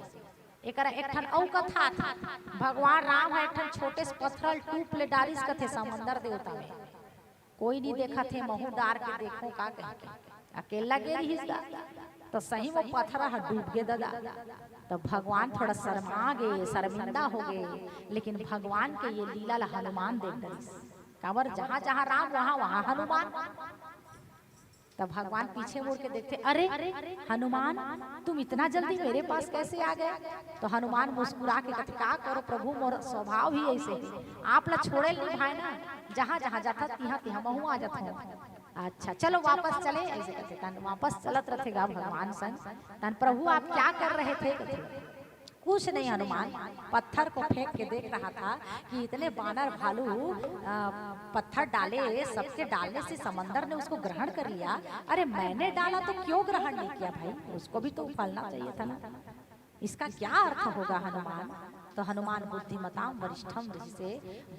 [SPEAKER 9] एकरा एक ठन औ कथा था, भगवान राम है एक ठन छोटे से पत्थर टूप ले डालिस कथे समंदर देवता में, कोई नहीं देखा थे, महू डार के देखो का कह के अकेला गे रहीस दा, तो सही वो पत्थरा डूब गए दादा। तो भगवान थोड़ा शर्मा गए, शर्मिंदा हो गए, लेकिन भगवान के ये लीला ला हनुमान देख डरिस। काबर जहाँ जहाँ राम वहाँ वहाँ हनुमान। तब भगवान पीछे मुड़ के देखते, अरे हनुमान तुम इतना जल्दी मेरे पास कैसे आ गए? तो हनुमान मुस्कुरा के कहते, का करो प्रभु, मोर स्वभाव ही ऐसे, आप ला छोड़े नहीं भाई ना, जहाँ जहाँ जाता तिहा तिहा महू आ जाता हूँ। अच्छा चलो वापस चले, ऐसे कहते तन वापस चलत रहेगा भगवान संग। तन प्रभु आप क्या कर रहे थे? कहते कुछ नहीं हनुमान, पत्थर को फेंक के देख रहा था कि इतने बानर भालू पत्थर डाले, सबके डालने से समंदर ने उसको ग्रहण कर लिया। अरे मैंने डाला तो क्यों ग्रहण नहीं किया भाई, उसको भी तो फलना चाहिए था ना, इसका क्या अर्थ होगा हनुमान? तो हनुमान बुद्धिमताम वरिष्ठम से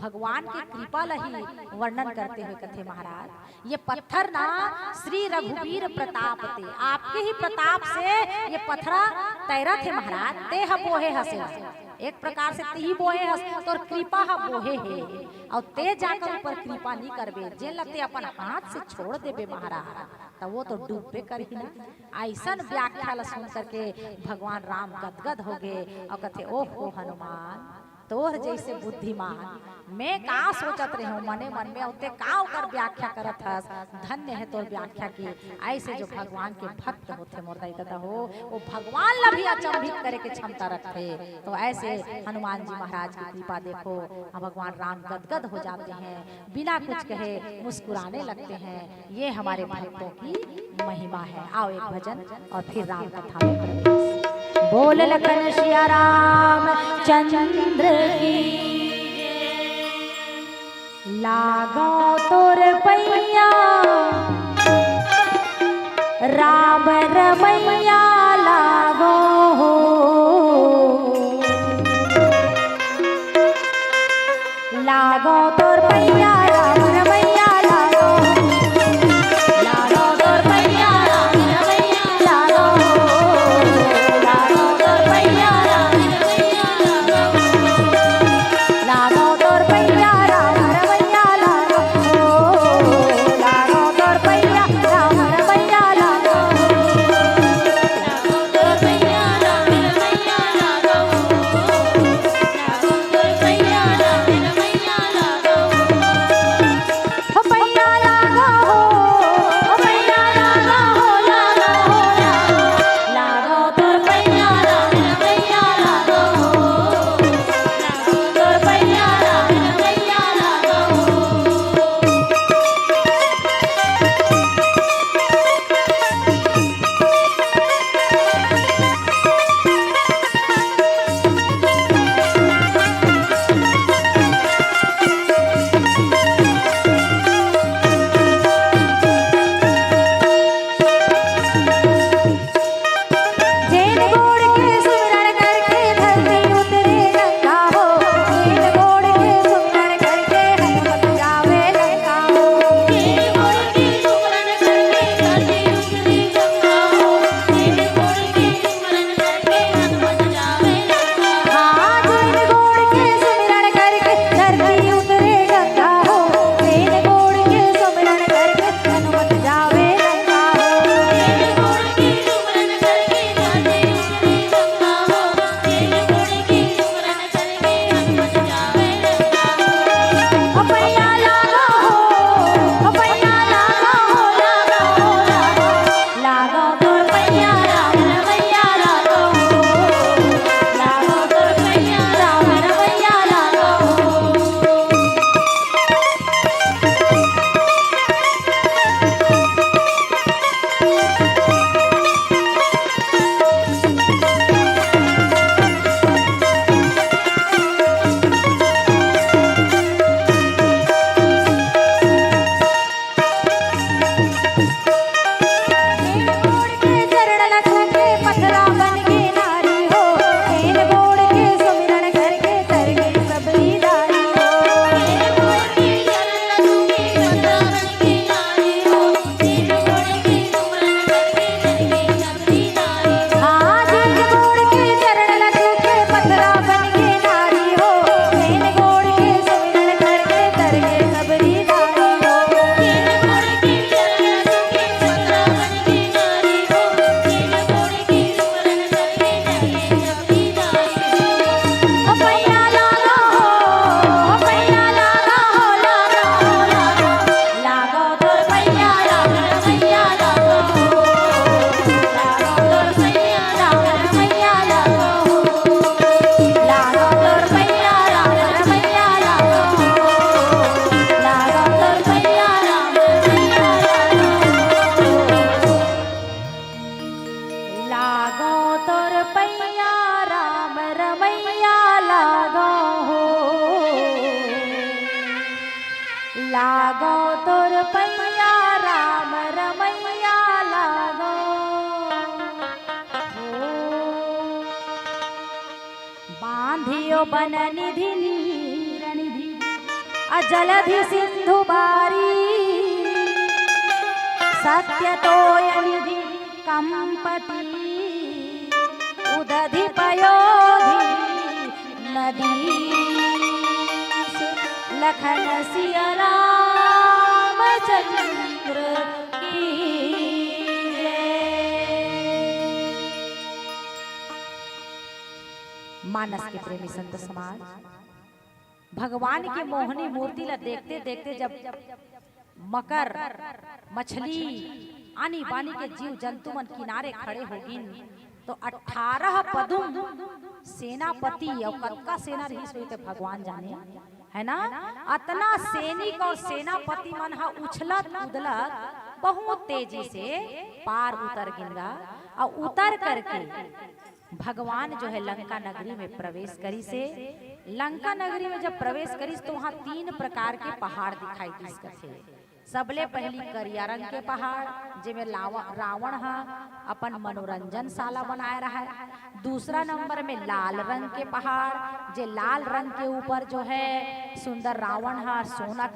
[SPEAKER 9] भगवान की कृपा लही वर्णन करते हुए कथे महाराज, ये पत्थर ना श्री रघुवीर प्रताप थे, आपके ही प्रताप से ये पत्थरा तैरा थे महाराज। ते ह बोहे हसे, एक प्रकार से ती बोहे हस, तो कृपा ह बोहे है, और ते जाकर ऊपर कृपा नहीं करबे, जे लते अपन हाथ से छोड़ देबे महाराज, तो वो तो डूबे कर ही ना। ऐसा व्याख्या सुन करके भगवान राम गदगद हो गए और कहते, ओहो हनुमान तोर जैसे बुद्धिमान मैं का सोचत रहे हूँ मने मन में, उते का ओकर व्याख्या करत हस, धन्य है तोर व्याख्या की। ऐसे जो भगवान के भक्त होते मोरदाई दादा हो, वो भगवान ला भी अचंभित करे के क्षमता रखते। तो ऐसे हनुमान जी महाराज की कृपा देखो, भगवान राम गदगद हो जाते हैं, बिना कुछ कहे मुस्कुराने लगते हैं। ये हमारे भक्तों की महिमा है। आओ एक भजन और फिर राम कथा में प्रवेश। बोल लखन सिया राम चंद्र की, लागो तोर पैया राम रमैया लागो लियो बन निधि नीरनिधि अजलधि सिंधु बारी सत्य तोय निधि कंपति उदधि पयोधि नदी लखन सिया रामचंद्र की मानस के प्रेमी संत समाज भगवान की मोहनी मूर्ति ला देखते देखते जब मकर मछली आनी बानी के जीव जंतु मन किनारे खड़े होगिन तो 18 पदुम सेनापति और कतका सेना रही सोई तो भगवान जाने है ना। अतना सैनिक और सेनापति मन हा उछलत कूदलत बहुत तेजी से पार उतर गिनगा और उतर करके भगवान जो है लंका नगरी में प्रवेश करी से। लंका नगरी में जब प्रवेश करी तो वहाँ 3 प्रकार के पहाड़ दिखाई दिस थे। सबले पहली करिया रंग के पहाड़ जिसमें रावण हा अपन मनोरंजन शाला बनाए रहा है। दूसरा नंबर में लाल रंग के पहाड़ जे लाल रंग के ऊपर जो है सुंदर रावण हा सोना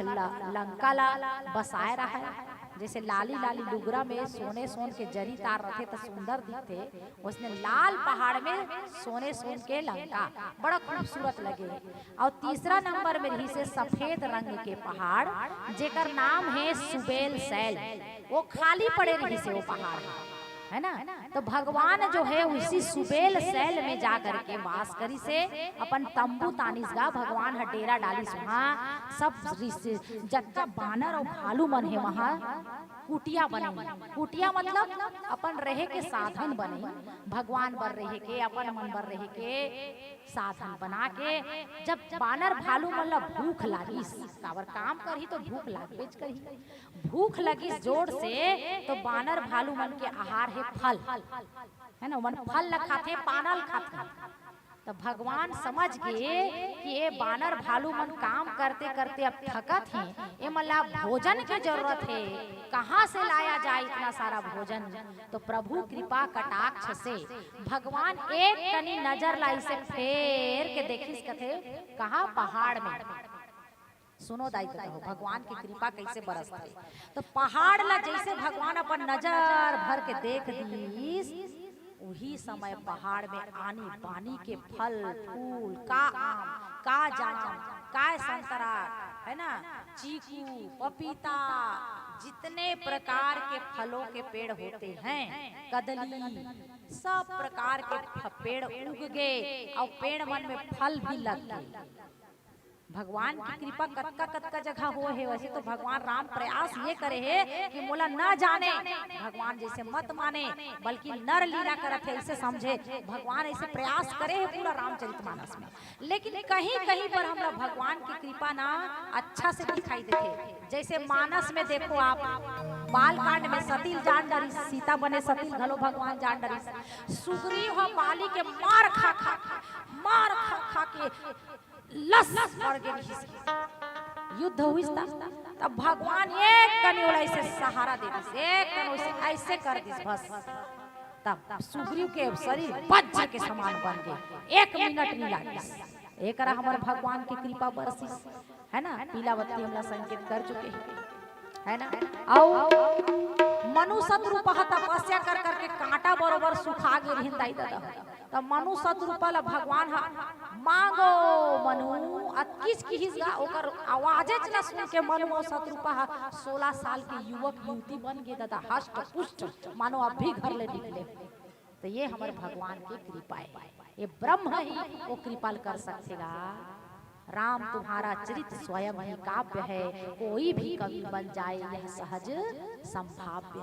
[SPEAKER 9] लंका ला बसाए रहा है। जैसे लाली लाली लुगरा में सोने सोन के जरी तार रखे तो सुंदर दिखते, उसने लाल पहाड़ में सोने सोन के लंका बड़ा खूबसूरत लगे। और तीसरा नंबर में रही से सफेद रंग के पहाड़ जेकर नाम है सुबेल सैल, वो खाली पड़े रही से वो पहाड़ है ना। तो भगवान जो है उसी सुबेल सैल में जा करके वास करी से अपन तंबू तानिसगा भगवान ह डेरा डाली सुहा। सब जब बानर और भालू मन है वहाँ कुटिया बने। कुटिया मतलब अपन रहे के साधन बने, भगवान बर रहे के अपन मन बर रहे के साधन बना के। जब बानर भालू मन ला भूख लागिस काबर काम करही तो भूख लागबेच करही, भूख लगिस जोर से तो बानर भालू मन के आहार है फल है ना। मन फल ला खाते पानल खाते। तो भगवान समझ गए कि ये बानर भालू मन काम करते करते अब थकत हैं, ये मतलब भोजन की जरूरत है, कहाँ से लाया जाए इतना सारा भोजन। तो प्रभु कृपा कटाक्ष से भगवान एक कनी नजर लाई से फेर के देखिस कथे कहाँ पहाड़ में। सुनो दाई कहो भगवान की कृपा कैसे बरसते। तो पहाड़ ला जैसे भगवान अपन नजर भर के देख दीस वही समय पहाड़ में आनी बानी के फल फूल का आम का जाम का संतरा है ना, चीकू पपीता जितने प्रकार के फलों के पेड़ होते हैं, कदली सब प्रकार के पेड़ उग गए और पेड़ मन में फल भी लग गए। भगवान की कृपा कतका कतका जगह हो है। वैसे तो भगवान राम प्रयास ये करे है कि मोला न जाने, भगवान जैसे मत माने बल्कि नर लीला करत है ऐसे समझे। भगवान ऐसे प्रयास करे है पूरा रामचरितमानस में, लेकिन कहीं कहीं पर हमरा भगवान की कृपा ना अच्छा से दिखाई देते। जैसे मानस में देखो आप बालकांड में सतील जान डरी, सीता बने सतील घलो भगवान जान डरी। सुग्रीव बाली के मार खा के लस मर गए, युद्ध हुई तब भगवान एक कनी ऐसे सहारा दे दिस, एक कनी ऐसे कर दिस बस, तब सुग्रीव के शरीर वज्र के समान बन गए, 1 मिनट नहीं लागिस। एक हमारे भगवान की कृपा बरसिस है ना। पीलावती हमला संकेत कर चुके है ना। और मनु शत्रुपा तपस्या कर करके कांटा बरोबर सुखा गए हिंदाई दादा। तब मनु शत्रुपा ला भगवान मांगो मनु किस किहिसगा ओकर आवाजे न सुन के मनु और शत्रुपा 16 साल के युवक युवती बन गए दादा, हष्ट पुष्ट मानो अब भी घर ले निकले। तो ये हमारे भगवान की कृपा है, ये ब्रह्म ही वो कृपा कर सकेगा। राम तुम्हारा चरित्र स्वयं ही काव्य है, कोई भी कवि बन जाए यह सहज संभाव्य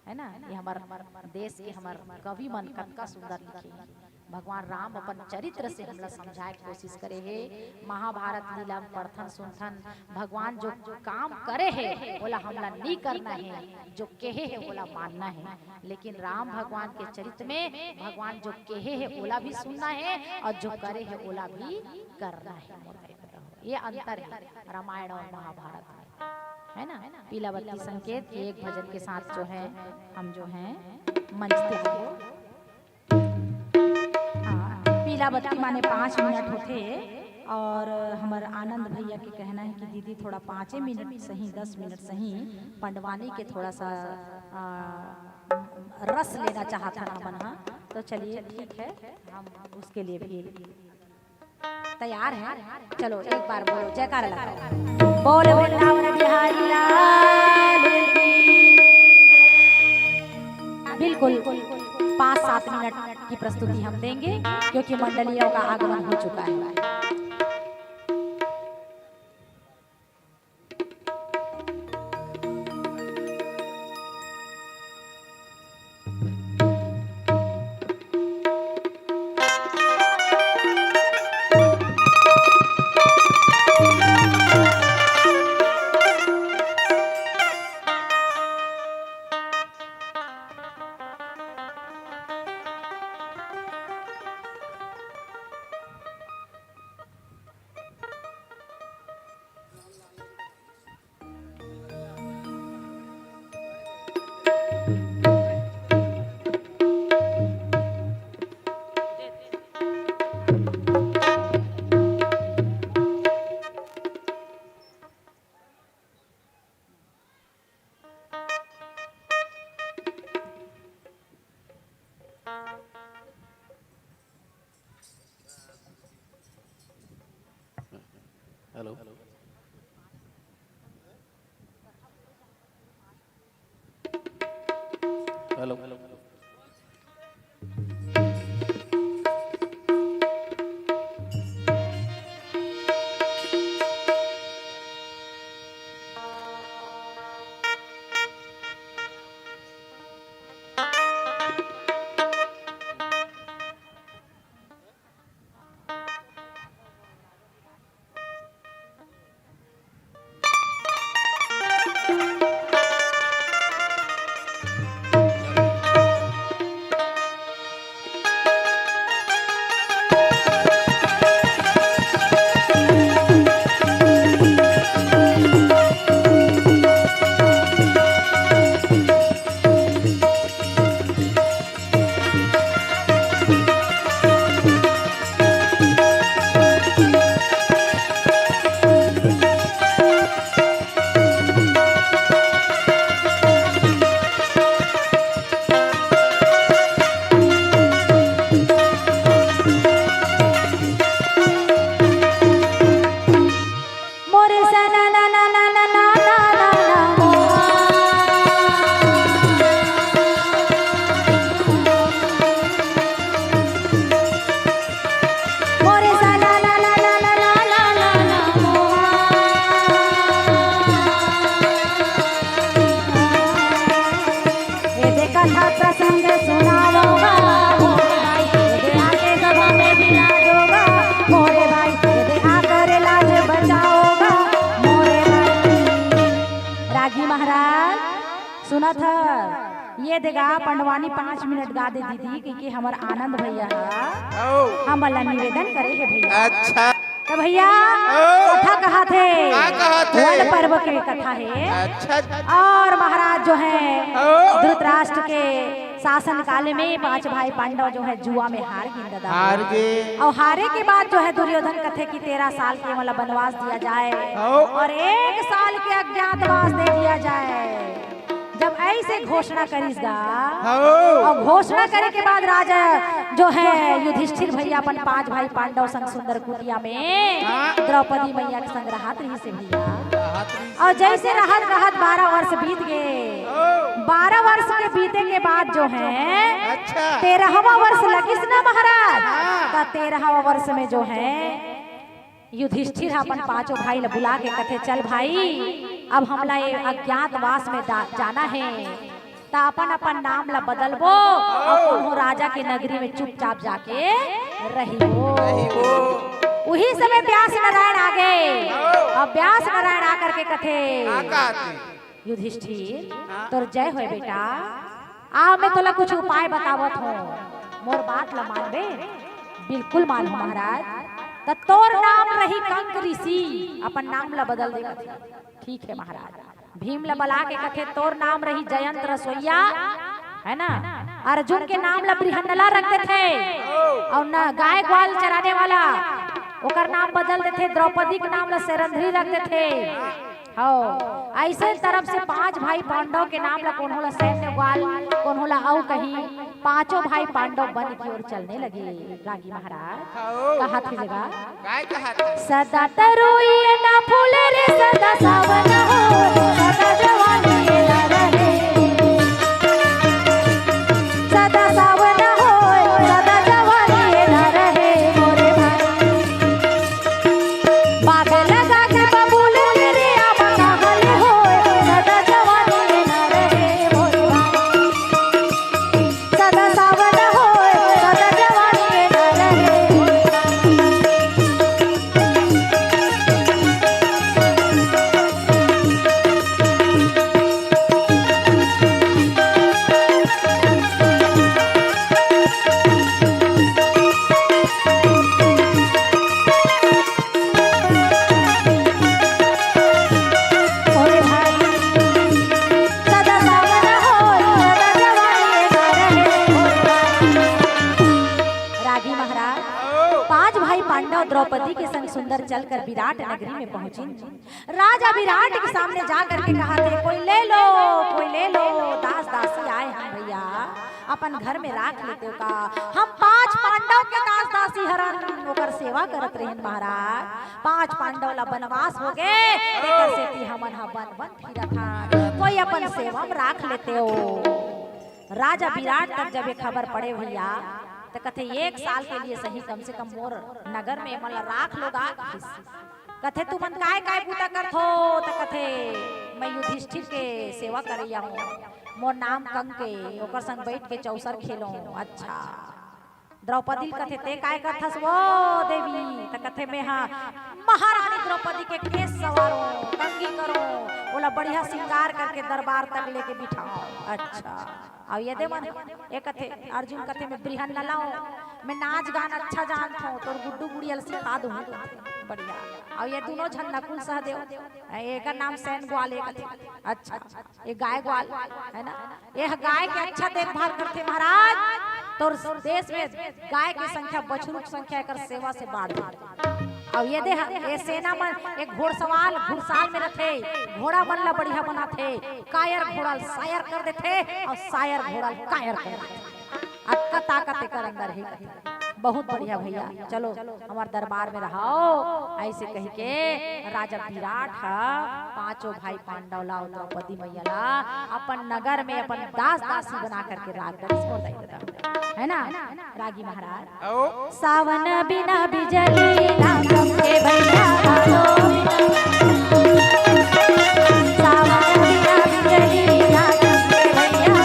[SPEAKER 9] है ना। ये हमारे देश के हमारे कवि मन कतका सुंदर लिखे। भगवान राम अपन चरित्र से हमला समझाए कोशिश करे है। महाभारत लीला पढ़थन सुनथन भगवान जो काम करे है बोला हमला नहीं करना है, जो कहे है बोला मानना है। लेकिन राम भगवान के चरित्र में भगवान जो कहे है बोला भी सुनना है और जो करे है बोला भी करना है। ये अंतर है रामायण और महाभारत में है ना। पीलावती संकेत के एक भजन के साथ जो है हम जो है मंचते हैं। पीला बत्ती माने 5 मिनट होते और हमार आनंद भैया के कहना है कि दीदी थोड़ा 5 मिनट सही 10 मिनट सही पंडवानी के थोड़ा सा रस लेना चाहता ना बना। तो चलिए ठीक है, हम उसके लिए भी तैयार हैं। चलो एक बार बोलो जयकारा लगाओ, बोल वृंदावन बिहारी लाल की। बिल्कुल 5-7 मिनट की प्रस्तुति हम देंगे क्योंकि मंडलियों का आगमन हो चुका है।
[SPEAKER 5] हेलो हेलो
[SPEAKER 9] सुना था ये देगा पंडवानी 5 मिनट गा दे दीदी क्योंकि हमार आनंद भैया हम वाला निवेदन करे है भैया।
[SPEAKER 5] अच्छा
[SPEAKER 9] तो भैया कथा कहा थे वन पर्व के कथा है।
[SPEAKER 5] अच्छा
[SPEAKER 9] और महाराज जो है धृतराष्ट्र के शासन काल में 5 भाई पांडव जो है जुआ में हार गए दादा।
[SPEAKER 5] हार गए
[SPEAKER 9] और हारे के बाद जो है दुर्योधन कथे की 13 साल के वाला वनवास दिया जाए और 1 साल के अज्ञातवास दे दिया जाए। जब ऐसे घोषणा करीसगा और घोषणा करे के बाद राजा जो है युधिष्ठिर भैया अपन 5 भाई पांडव संग सुंदर कुटिया में द्रौपदी मैया के संग रहत रही से भैया। और जैसे रहत रहत 12 वर्ष बीत गए। 12 वर्ष के बीते के बाद जो है 13वां वर्ष लगिस ना महाराज। 13वां वर्ष में जो है युधिष्ठिर अपन 5 भाई बुला के कथे चल भाई अब हमला ये अज्ञातवास में जाना है तो अपन अपन नाम ला बदलबो और हो राजा के नगरी में चुपचाप जाके रहिबो। वही समय व्यास नारायण आ गए और व्यास नारायण आकर के कथे युधिष्ठिर तोर जय होए बेटा आ मैं तोला कुछ उपाय बतावत हूँ मोर बात ला मानबे। बिल्कुल मानू महाराज। तो तोर नाम रही कंक ऋषि अपन नाम ला बदल दे कथे। ठीक है महाराज। भीम ला बला के कथे तोर नाम रही जयंत रसोईया है ना। अर्जुन के नाम ला बृहन्नला रखते थे और न गाय ग्वाल चराने वाला ओकर नाम बदल देते। द्रौपदी के नाम ला सेरंधरी रखते थे। हो ऐसे तरफ से 5 भाई पांडव के नाम ला कौन होला सैन्य ग्वाल, कौन होला औ कहीं। पांचों भाई पांडव वन की ओर चलने लगे। रागी महाराज कहा थी जगह सदा तरुई ना फूले रे सदा सावन हो सदा जवानी ना रहे सदा सावन हो सदा जवानी ना रहे मोरे भाई बाग लगा के बबूल रे आमा कहले हो सदा जवानी ना रहे मोरे भाई सदा सावन हो सदा जवानी ना रहे। मोरे भाई सदा सावन हो सदा जवानी ना रहे मोरे भाई। रागी महाराज 5 भाई पांडव द्रौपदी के संग सुंदर चलकर विराट नगरी में पहुंचे। राजा विराट के सामने जा करके कहा थे कोई ले लो दास दासी आए हैं भैया अपन घर में राख लेते हो का। हम 5 पांडव के दास दासी हरन ओकर सेवा करत रहिन महाराज। 5 पांडव ला बनवास हो गए एकर सेती हमन हा बन बन फिरत हा कोई अपन सेवा में राख लेते हो। राजा विराट तक जब ये खबर पड़े भैया तो कथे 1 साल के लिए सही कम से कम मोर नगर में मतलब राख लोगा। कथे तू मन काय पूता करत हो तो कथे मैं युधिष्ठिर के सेवा करैया हूँ मोर नाम कंक के ओकर संग बैठ के चौसर खेलो। अच्छा द्रौपदी कथे ते काय करथस वो देवी त कथे में हाँ महारानी द्रौपदी के केस सवारो कंगी करो बोला बढ़िया श्रृंगार करके दरबार तक लेके बिठाओ। अच्छा अब ये दे मन एक कथे अर्जुन कथे में बृहन्न लाओ मैं नाच गान अच्छा जानता हूँ तो गुड्डू गुड़ियल सिखा दूँ बढ़िया। और ये दोनों झन नकुल सहदेव एक नाम सैन ग्वाल एक कथे। अच्छा ये गाय ग्वाल है ना ये गाय के अच्छा देखभाल करते महाराज तो देश में गाय की संख्या बछरू की संख्या एक सेवा से बढ़ जाती। अब ये दे ये सेना में एक घोड़सवार घुड़साल में रहते घोड़ा बनला बढ़िया बनाते कायर घोड़ा शायर कर देते और शायर घोड़ा कायर कर देते। अक्का ताकत कर अंदर है बहुत बढ़िया भैया चलो हमारे दरबार में रहो। ऐसे कह के राजा विराट पांचों भाई पांडव ला द्रौपदी मैया ला अपन नगर में अपन दास दासी बना करके राज है ना। रागी महाराज सावन बिना बिजली ना के भैया सावन बिना बिजली ना के भैया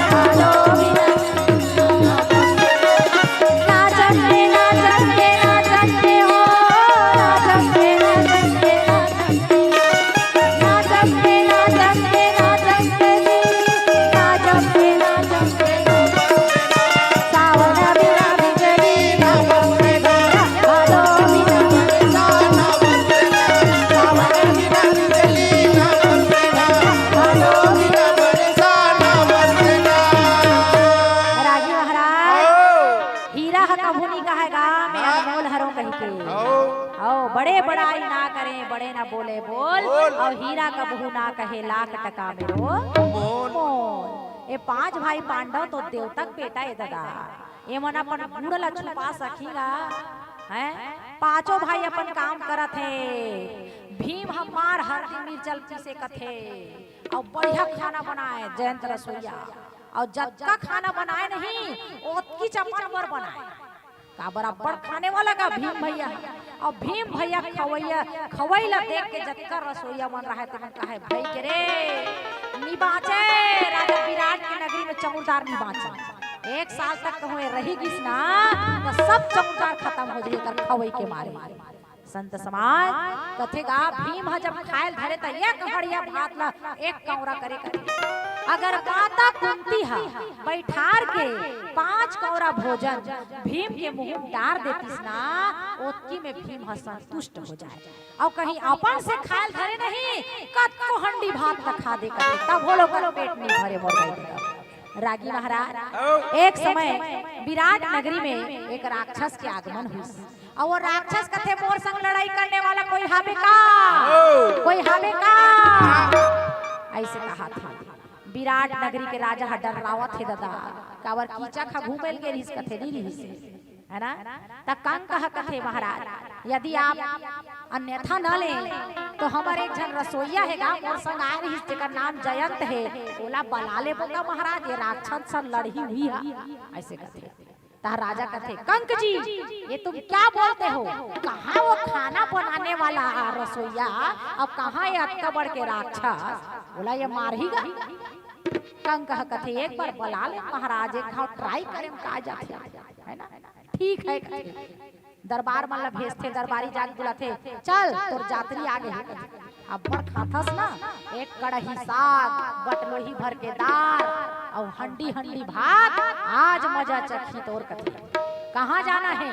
[SPEAKER 9] बड़े बड़ाई ना करें बड़े ना बोले बोल और हीरा का बहू ना कहे लाख टका मेरो मोल। ये 5 भाई पांडव तो देवतक बेटा है दादा ये मन अपन बूढ़ला छुपा सकीला हैं। 5 भाई अपन काम करत है भीम हमार हर दिन मिर्चल पीसे कथे और बढ़िया खाना बनाए जयंत रसोईया और जब का खाना बनाए नहीं ओतकी चपन बर बनाए का बराबर खाने वाला का भीम भैया और भीम भैया खवैला देख के जतका रसोईया बन रहा है तो कहे भाई के रे निबाचे राजा विराट की नगरी में चमुरदार निबाचे 1 साल तक हुए रही किस ना तो सब चमुरदार खत्म हो जाए कर खवई के मारे। संत समाज कथेगा भीम जब खायल धरे तो एक बढ़िया भात ला 1 कौरा करे अगर माता कुंती हा बैठार के 5 कौरा भोजन भीम के मुंह डार देतीस ना ओतकी में भीम संतुष्ट हो जाए और कहीं अपन से खायल धरे नहीं कत को हंडी भात न खा दे तब बोलो करो पेट नहीं भरे मोर गई रागी महाराज, एक समय विराट नगरी में एक राक्षस के आगमन हुई और वो राक्षस कथे मोर संग लड़ाई करने वाला कोई हावे का, कोई हावे का, ऐसे कहा था। विराट नगरी के राजा डर रावत है दादा कावर कीचा खा घूमेल के रिस कथे नहीं रिस है ना। त कंक कह कथे महाराज यदि आप अन्यथा न ले तो हमारे एक जन रसोईया है गा मोर संग आए रही जेकर नाम जयंत है बोला बला ले बोका महाराज ये राक्षस से लड़ी हुई है ऐसे कथे। ता राजा कथे कंक जी ये तुम क्या बोलते हो, कहाँ वो खाना बनाने वाला रसोईया अब कहाँ ये अत्ता बढ़ के राक्षस, बोला ये मार ही गा। कंक कथे एक बार बुला ले महाराज एक घाव ट्राई करें का जाते है ना। ठीक है दरबार मतलब भेजते दरबारी जाग बुलाते चल तोर जातरी आगे अब बड़ खाथस ना एक कड़ही साग बटलोही भर के दाल और हंडी हंडी भात आज मजा चखी तोर कथे। कहाँ जाना है,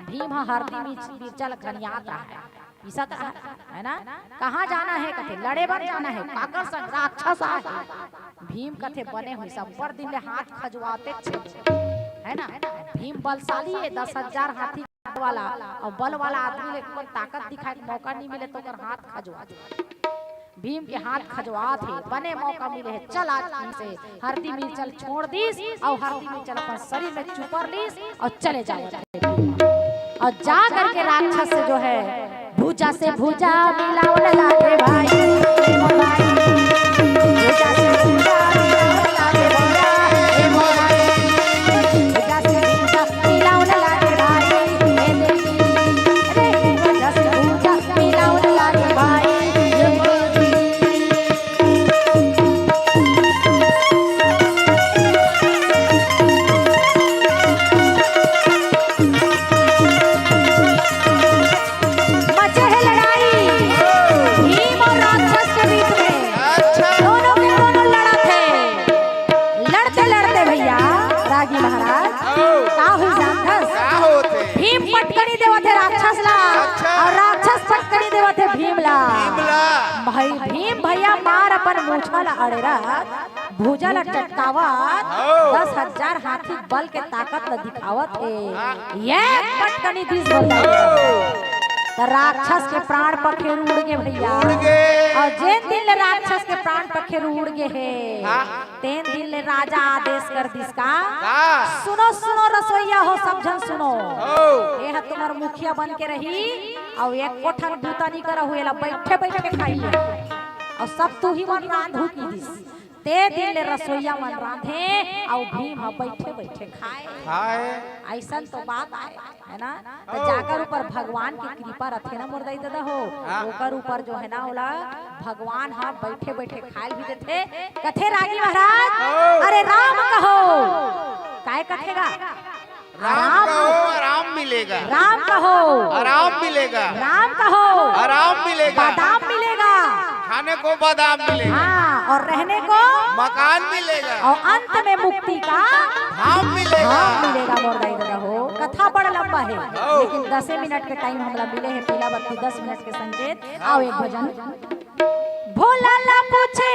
[SPEAKER 9] भीम हरदी मिर्चल खनियात रहा है पीसत रहा है ना। कहाँ जाना है कथे लड़े बर जाना है काकर संग राक्षस आए। भीम कथे बने हुए सब पर दिन हाथ खजवाते है ना। भीम बलशाली है 10,000 हाथी वाला और बल वाला आदमी ले कोई ताकत दिखाए मौका नहीं मिले तो कर हाथ खजवा। भीम के हाथ खजवा थे बने मौका मिले है चल आज से हरदी मिर्चल छोड़ दीस और हरदी मिर्चल अपन शरीर में चुपर लीस और चले जाए और जा करके राक्षस से जो है भूजा से भूजा मिलावन लागे भाई, भूजा से भूजा मिलावन लागे भाई, भूजा से भूजा मिलावन लागे भाई, भूजा से भूजा मिलावन लागे भाई। भाई भीम भैया मार अपन मूछल अड़ेरा भूजा ल टटकावत 10,000 हाथी बल के ताकत ल दिखावत है ये पटकनी दिस बोल राक्षस के प्राण पखेरु उड़ गए भैया और जेन दिन ले राक्षस के प्राण पखेरु उड़ गए है तेन दिन ले राजा आदेश कर दिस का सुनो सुनो रसोईया हो सब जन सुनो ये है तुम्हार मुखिया बन के रही और एक कोठन बूता नहीं करा हुए ला बैठे बैठे खाइए और सब तू ही मन रांधू की दिस ते दिन ले रसोईया मन रांधे और भीम ह बैठे बैठे खाए ऐसा तो बात है ना। तो जाकर ऊपर भगवान की कृपा रखे ना मुर्दाई दादा हो ओकर ऊपर जो है ना ओला भगवान हा बैठे बैठे खाए भी देते कथे रागी महाराज अरे राम कहो काय कथेगा
[SPEAKER 5] राम कहो आराम मिलेगा,
[SPEAKER 9] राम कहो
[SPEAKER 5] आराम मिलेगा,
[SPEAKER 9] राम कहो
[SPEAKER 5] आराम मिलेगा,
[SPEAKER 9] बादाम मिलेगा,
[SPEAKER 5] खाने को बादाम मिलेगा,
[SPEAKER 9] हाँ और रहने को
[SPEAKER 5] मकान मिलेगा
[SPEAKER 9] और अंत में मुक्ति का
[SPEAKER 5] धाम मिलेगा,
[SPEAKER 9] धाम मिलेगा। मोरदाई दादा हो कथा बड़ा लंबा है लेकिन 10 मिनट के टाइम हमरा मिले है पीला बत्ती 10 मिनट के संकेत। आओ एक भजन भोला ला पूछे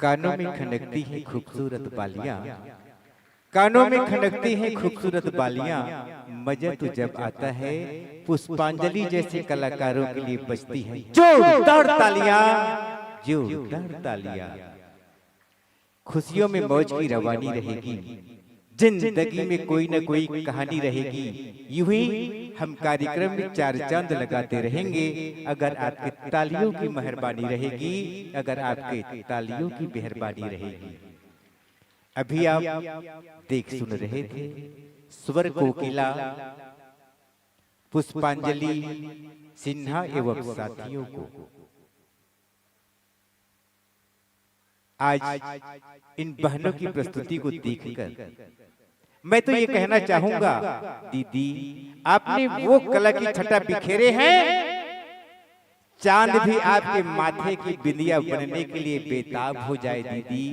[SPEAKER 8] कानों में खनकती हैं खूबसूरत बालियां, कानों में खनकती हैं खूबसूरत बालियां, मजा तो जब आता है पुष्पांजलि जैसे कलाकारों के लिए बजती हैं जोरदार तालियां, जोरदार तालियां। खुशियों में मौज की रवानी रहेगी, जिंदगी में कोई न कोई कहानी रहेगी। यूं ही हम कार्यक्रम में चार चांद लगाते रहेंगे अगर आपकी तालियों की मेहरबानी रहेगी, अगर आपके तालियों की मेहरबानी रहेगी। अभी आप देख सुन रहे थे स्वर कोकिला पुष्पांजलि सिन्हा एवं साथियों को। आज इन बहनों की प्रस्तुति को देखकर मैं तो ये कहना चाहूंगा, दीदी आपने वो कला की छटा बिखेरे हैं, चांद भी आपके माथे की बिंदिया बनने के लिए बेताब हो जाए। दीदी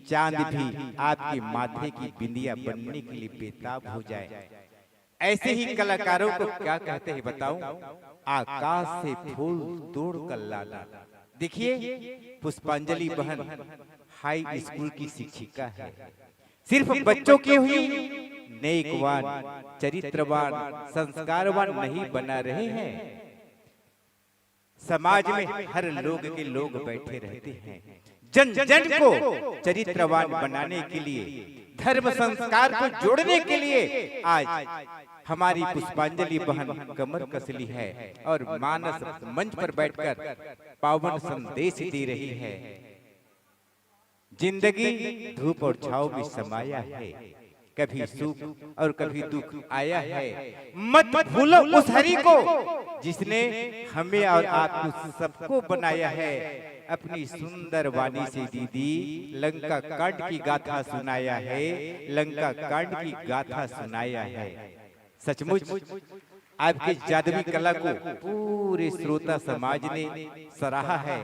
[SPEAKER 8] चांद भी आपके माथे की बिंदिया बनने के लिए बेताब हो जाए। ऐसे ही कलाकारों को क्या कहते हैं बताऊं? आकाश से फूल तोड़ कर लाना। देखिए पुष्पांजलि बहन हाई स्कूल की शिक्षिका है। सिर्फ बच्चों के ही नेकवान, चरित्रवान, संस्कारवान नहीं बना रहे हैं, समाज में हर लोग के लोग बैठे रहते हैं। जन जन को चरित्रवान बनाने के लिए, धर्म संस्कार को जोड़ने के लिए आज हमारी पुष्पांजलि बहन कमर कसली है और मानस मंच पर बैठकर पावन संदेश दे रही है। जिंदगी धूप और छाव में समाया है, कभी सुख और कभी दुख आया है। मत भूलो उस हरि को जिसने हमें और आपको सबको बनाया है। अपनी सुंदर वाणी से दीदी लंका कांड की गाथा सुनाया है, लंका कांड की गाथा सुनाया है। सचमुच आपकी जादुई कला को पूरे श्रोता समाज ने सराहा है।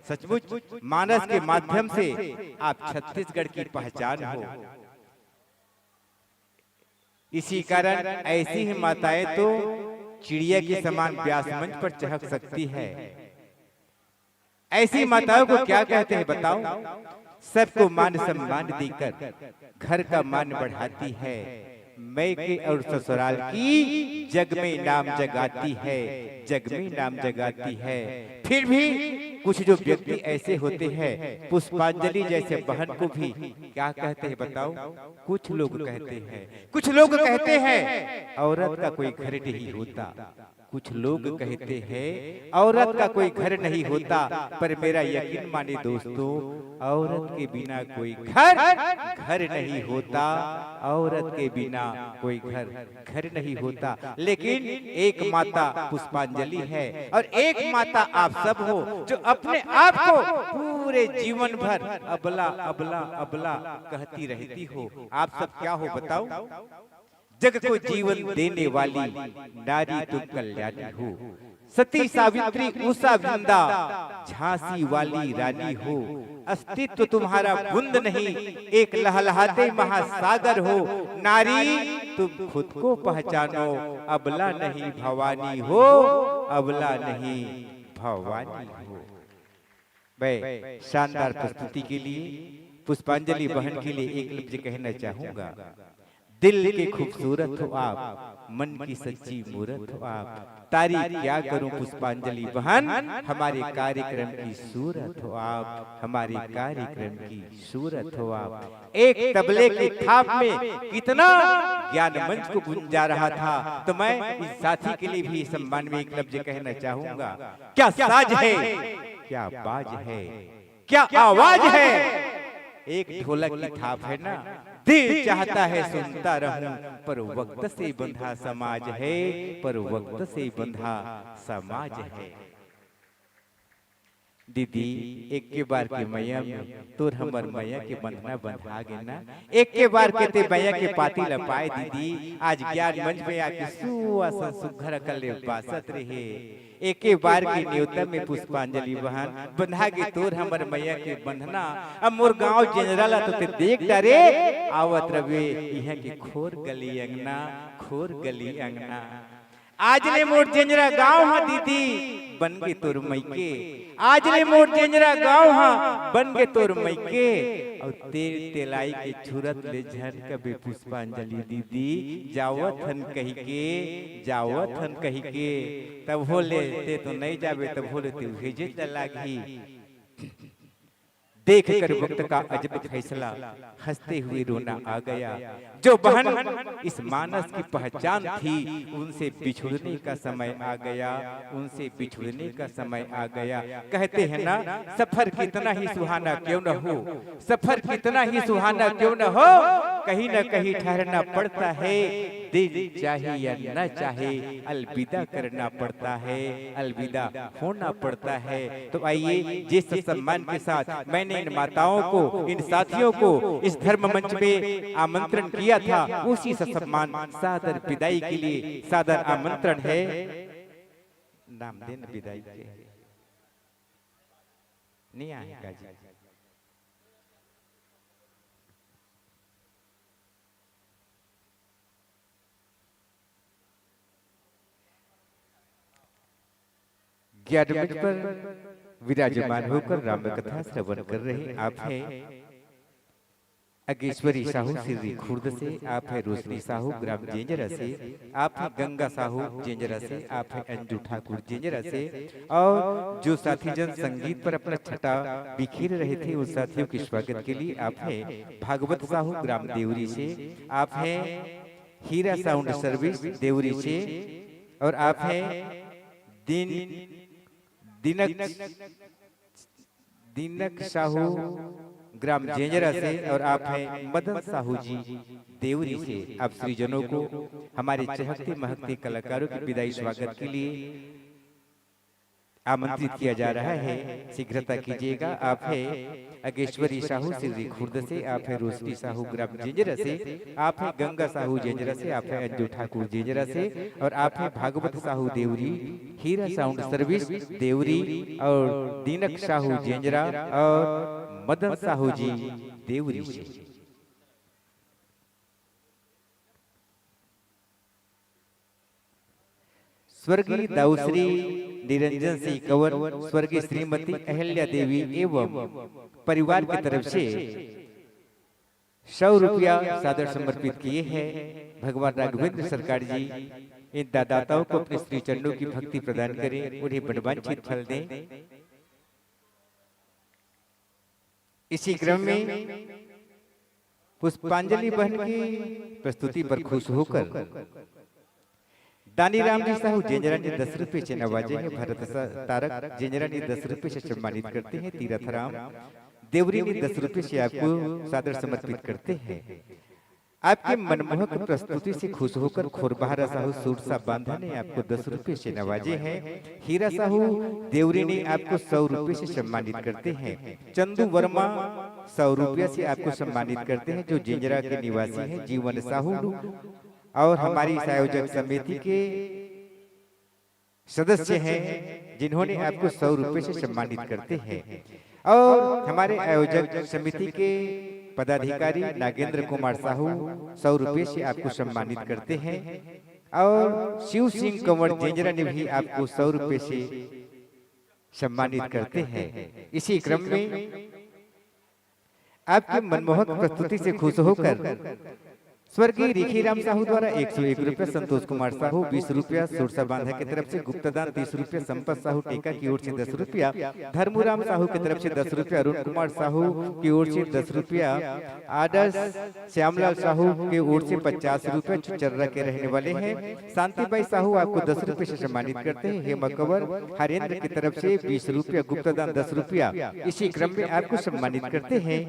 [SPEAKER 8] सचमुच मानस के माध्यम से आप छत्तीसगढ़ की पहचान हो। इसी कारण ऐसी ही माताएं तो चिड़िया के समान व्यास मंच पर चहक सकती है। ऐसी माताओं को क्या कहते हैं बताओ? सबको मान सम्मान देकर घर का मान बढ़ाती है, मैके और ससुराल की जग में नाम जगाती है, जग में नाम जगाती है। फिर भी कुछ जो व्यक्ति ऐसे होते हैं, पुष्पांजलि जैसे बहन को भी क्या कहते हैं बताओ? कुछ लोग कहते हैं, कुछ लोग कहते हैं औरत का कोई घर नहीं होता, कुछ लोग कहते हैं औरत का कोई घर नहीं होता। पर मेरा यकीन माने दोस्तों, औरत के बिना कोई घर नहीं होता, औरत के बिना कोई घर नहीं होता। लेकिन एक माता पुष्पांजलि है और एक माता आप सब हो जो अपने आप को पूरे जीवन भर अबला अबला अबला कहती रहती हो। आप सब क्या हो बताओ? जग को जीवन देने वाली नारी तुम कल्याणी हो। सती सावित्री उषा वृंदा झांसी वाली रानी हो। अस्तित्व तुम्हारा बुंद नहीं, एक लहलहाते महासागर हो। नारी तुम खुद को पहचानो, अबला नहीं भवानी हो, अबला नहीं भवानी हो। मैं शानदार प्रस्तुति के लिए पुष्पांजलि बहन के लिए एक लफ्ज कहना चाहूंगा। दिल के खूबसूरत हो आप, मन की सच्ची मूरत हो आप। तारीफ क्या करूं पुष्पांजलि बहन, हमारे कार्यक्रम की सूरत हो आप, हमारे कार्यक्रम की सूरत हो आप। एक तबले की थाप में कितना ज्ञान मंच को गुंजा रहा था, तो मैं इस साथी के लिए भी सम्मान में एक लफ्ज कहना चाहूंगा। क्या साज है, क्या बाज है, क्या आवाज है। एक ढोलक की थाप है ना, दिल चाहता है सुनता रहूं, पर वक्त से बंधा समाज है, पर वक्त से बंधा समाज है। दीदी एक के बार के मैया में तोर हमर मैया के बंधना बंधा गे ना, एक के बार के ते मैया के पाती लपाए। दीदी आज ज्ञान मंच में आके सुवासन सुघर कले बासत रहे। एक के बार की न्योता में पुष्पांजलि बहन बंधा के तोर हमर मैया के बंधना। अब मोर गांव जनरल तो ते देख डरे आवत रवे यहाँ की खोर गली अंगना, खोर गली अंगना। आज ले मोर जेंजरा गांव हा दीदी बन गे तोर मैके, आज ले मोर जेंजरा गांव हा बन गे तोर मैके। और तेल तेलाई के छुरत ले झन कबे पुष्पांजलि दीदी जावत हन कही के, जावत हन कही के। तब होले ते तो नहीं जाबे, तब होले ते भेजे त लागी। देख कर वक्त का अजब फैसला, हंसते हुए रोना आ गया। जो बहन इस मानस की पहचान थी, उनसे बिछुड़ने का समय आ गया, उनसे बिछुड़ने का समय आ गया। कहते हैं ना, सफर कितना ही सुहाना क्यों न हो, सफर कितना ही सुहाना क्यों न हो, कहीं न कहीं ठहरना पड़ता है। दिल चाहे या न चाहे, अलविदा करना पड़ता है, अलविदा होना पड़ता है। तो आइए, जिस सम्मान के साथ मैंने इन माताओं को, इन साथियों को इस धर्म मंच में आमंत्रण किया था, उसी सम्मान सादर विदाई के लिए सादर आमंत्रण है। नाम देन विदाई के नहीं आएगा जी। ग्यारह मिनट पर विराजमान होकर राम कथा श्रवण कर रहे आप हैं अगेश्वरी साहू सिर्री खुर्द से, आप है रोशनी साहू ग्राम जेंजरा से, आप है गंगा साहू जेंजरा से, आप है अंजू ठाकुर जेंजरा से। और जो साथी जन संगीत पर अपना छटा बिखेर रहे थे, उन साथियों के स्वागत के लिए आप है भागवत साहू ग्राम देवरी से, आप है हीरा साउंड सर्विस देवरी से, और आप है दीनक साहू ग्राम जेंजरा से, और आप हैं मदन साहू जी देवरी से। आप श्रीजनों को हमारे चहकते महकते कलाकारों के विदाई स्वागत के लिए आमंत्रित किया जा रहा है, शीघ्रता कीजिएगा। आप है अगेश्वरी साहू सिर्री खुर्द से, आप है रोशनी साहू ग्राम जेंजरा से, आप है गंगा साहू जेंजरा से, आप है अंजू ठाकुर जेंजरा से, और आप है भागवत साहू देवरी, हीरा साउंड सर्विस देवरी, और दीनक साहू जेंजरा, और मदन साहू जी देवरी से। स्वर्गीय दाऊश्री निरंजन सिंह कंवर, स्वर्गीय श्रीमती अहिल्या देवी एवं परिवार की तरफ से 100 रुपया सादर समर्पित किए हैं। भगवान राघवेंद्र सरकार जी इन दाताओं को अपने श्री चरणों की भक्ति प्रदान करें, उन्हें मनवांछित फल दें। इसी क्रम में पुष्पांजलि बहन की प्रस्तुति पर खुश होकर दानी राम जी साहू जेंजरा ने 10 रुपये से नवाजे हैं। भरत तारक जेंजरा ने 10 रुपये से सम्मानित करते हैं। तीरथ राम देवरी ने 10 रुपये से आपको सादर समर्पित करते हैं। आपके मनमोहक प्रस्तुति से खुश होकर खोरबहारा साहू सूरसा बांधा ने आपको 10 रुपये से नवाजे हैं। हीरा साहू देवरी ने आपको 100 रुपये से सम्मानित करते हैं। चंदू वर्मा 100 रुपये से आपको सम्मानित करते हैं, जो जेंजरा के निवासी हैं। जीवन साहू और हमारी आयोजक समिति के सदस्य हैं, जिन्होंने आपको 100 रुपये से सम्मानित करते हैं। और हमारे आयोजक समिति के पदाधिकारी नागेंद्र कुमार साहू 100 रुपये से आपको सम्मानित करते हैं। और शिव सिंह कंवर जेंजरा ने भी आपको 100 रुपये से सम्मानित करते हैं। इसी क्रम में आपकी मनमोहक प्रस्तुति से खुश होकर स्वर्गीय रिखीराम साहू द्वारा 101 रुपया, संतोष कुमार साहू 20 रुपया, सुरसा बांधा की तरफ से गुप्तदान 30 रुपया, संपत साहू टीका की ओर से 10 रुपया, धर्मूराम साहू की तरफ से 10 रुपया, अरुण कुमार साहू की ओर से 10 रुपया, आदर्श श्यामलाल साहू की ओर से 50 रुपया, चर्रा के रहने वाले हैं। शांतिबाई साहू आपको 10 रुपये से सम्मानित करते हैं। हेमा कंवर हरेंद्र की तरफ से 20 रुपया, गुप्तदान 10 रुपया। इसी क्रम में आपको सम्मानित करते हैं।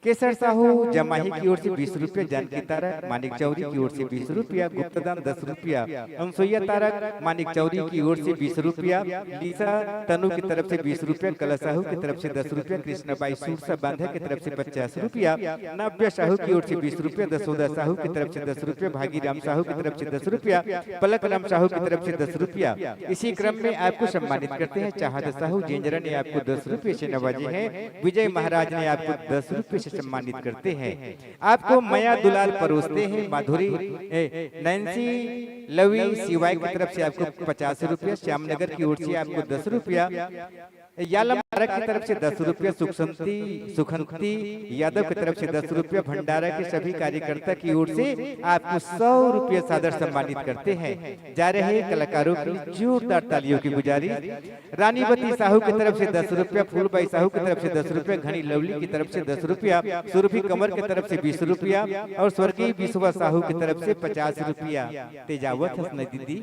[SPEAKER 8] केसर साहू जमाही की ओर से 20 रुपया, जानकी तारक मानिक चौरी की ओर से 20 रुपया, गुप्तदान 10 रुपया, अनसुईया तारक मानिक चौरी की ओर से 20 रुपया, लीसा तनु की तरफ से 20 रुपया, कला साहू की तरफ से 10 रुपया, कृष्णबाई सूरसा बांधा की तरफ से 50 रुपया, नव्या साहू की ओर से 20 रुपया, दसोदा साहू की तरफ से 10 रुपया, भागीराम साहू की तरफ से 10 रुपया, पलक राम साहू की तरफ से 10 रुपया। इसी क्रम में आपको सम्मानित करते हैं। चाहत साहू जेंजरा ने आपको 10 रुपये से नवाजे हैं। विजय महाराज ने आपको 10 रुपये से सम्मानित करते हैं। आपको मया दुलाल परोसते हैं। माधुरी नैन्सी लवी सिवाय की तरफ से आपको 50 रुपया, श्यामनगर की ओर से आपको 10 रुपया, यालम भारत की तरफ से 10 रुपया, सुखंती यादव की तरफ से 10 रुपया, भंडारा के सभी कार्यकर्ता की ओर से आपको 100 रुपया सादर सम्मानित करते हैं। जा रहे कलाकारों के लिए जोरदार तालियों की गुजारिश। रानीवती साहू की तरफ से 10 रुपया, फूलबाई साहू की तरफ से 10 रुपया, घनी लवली की तरफ से 10 रुपया, सुरभि कमर की तरफ से 20 रुपया और स्वर्गीय विश्वा साहू की तरफ से 50 रुपया। तेजावत हसन दीदी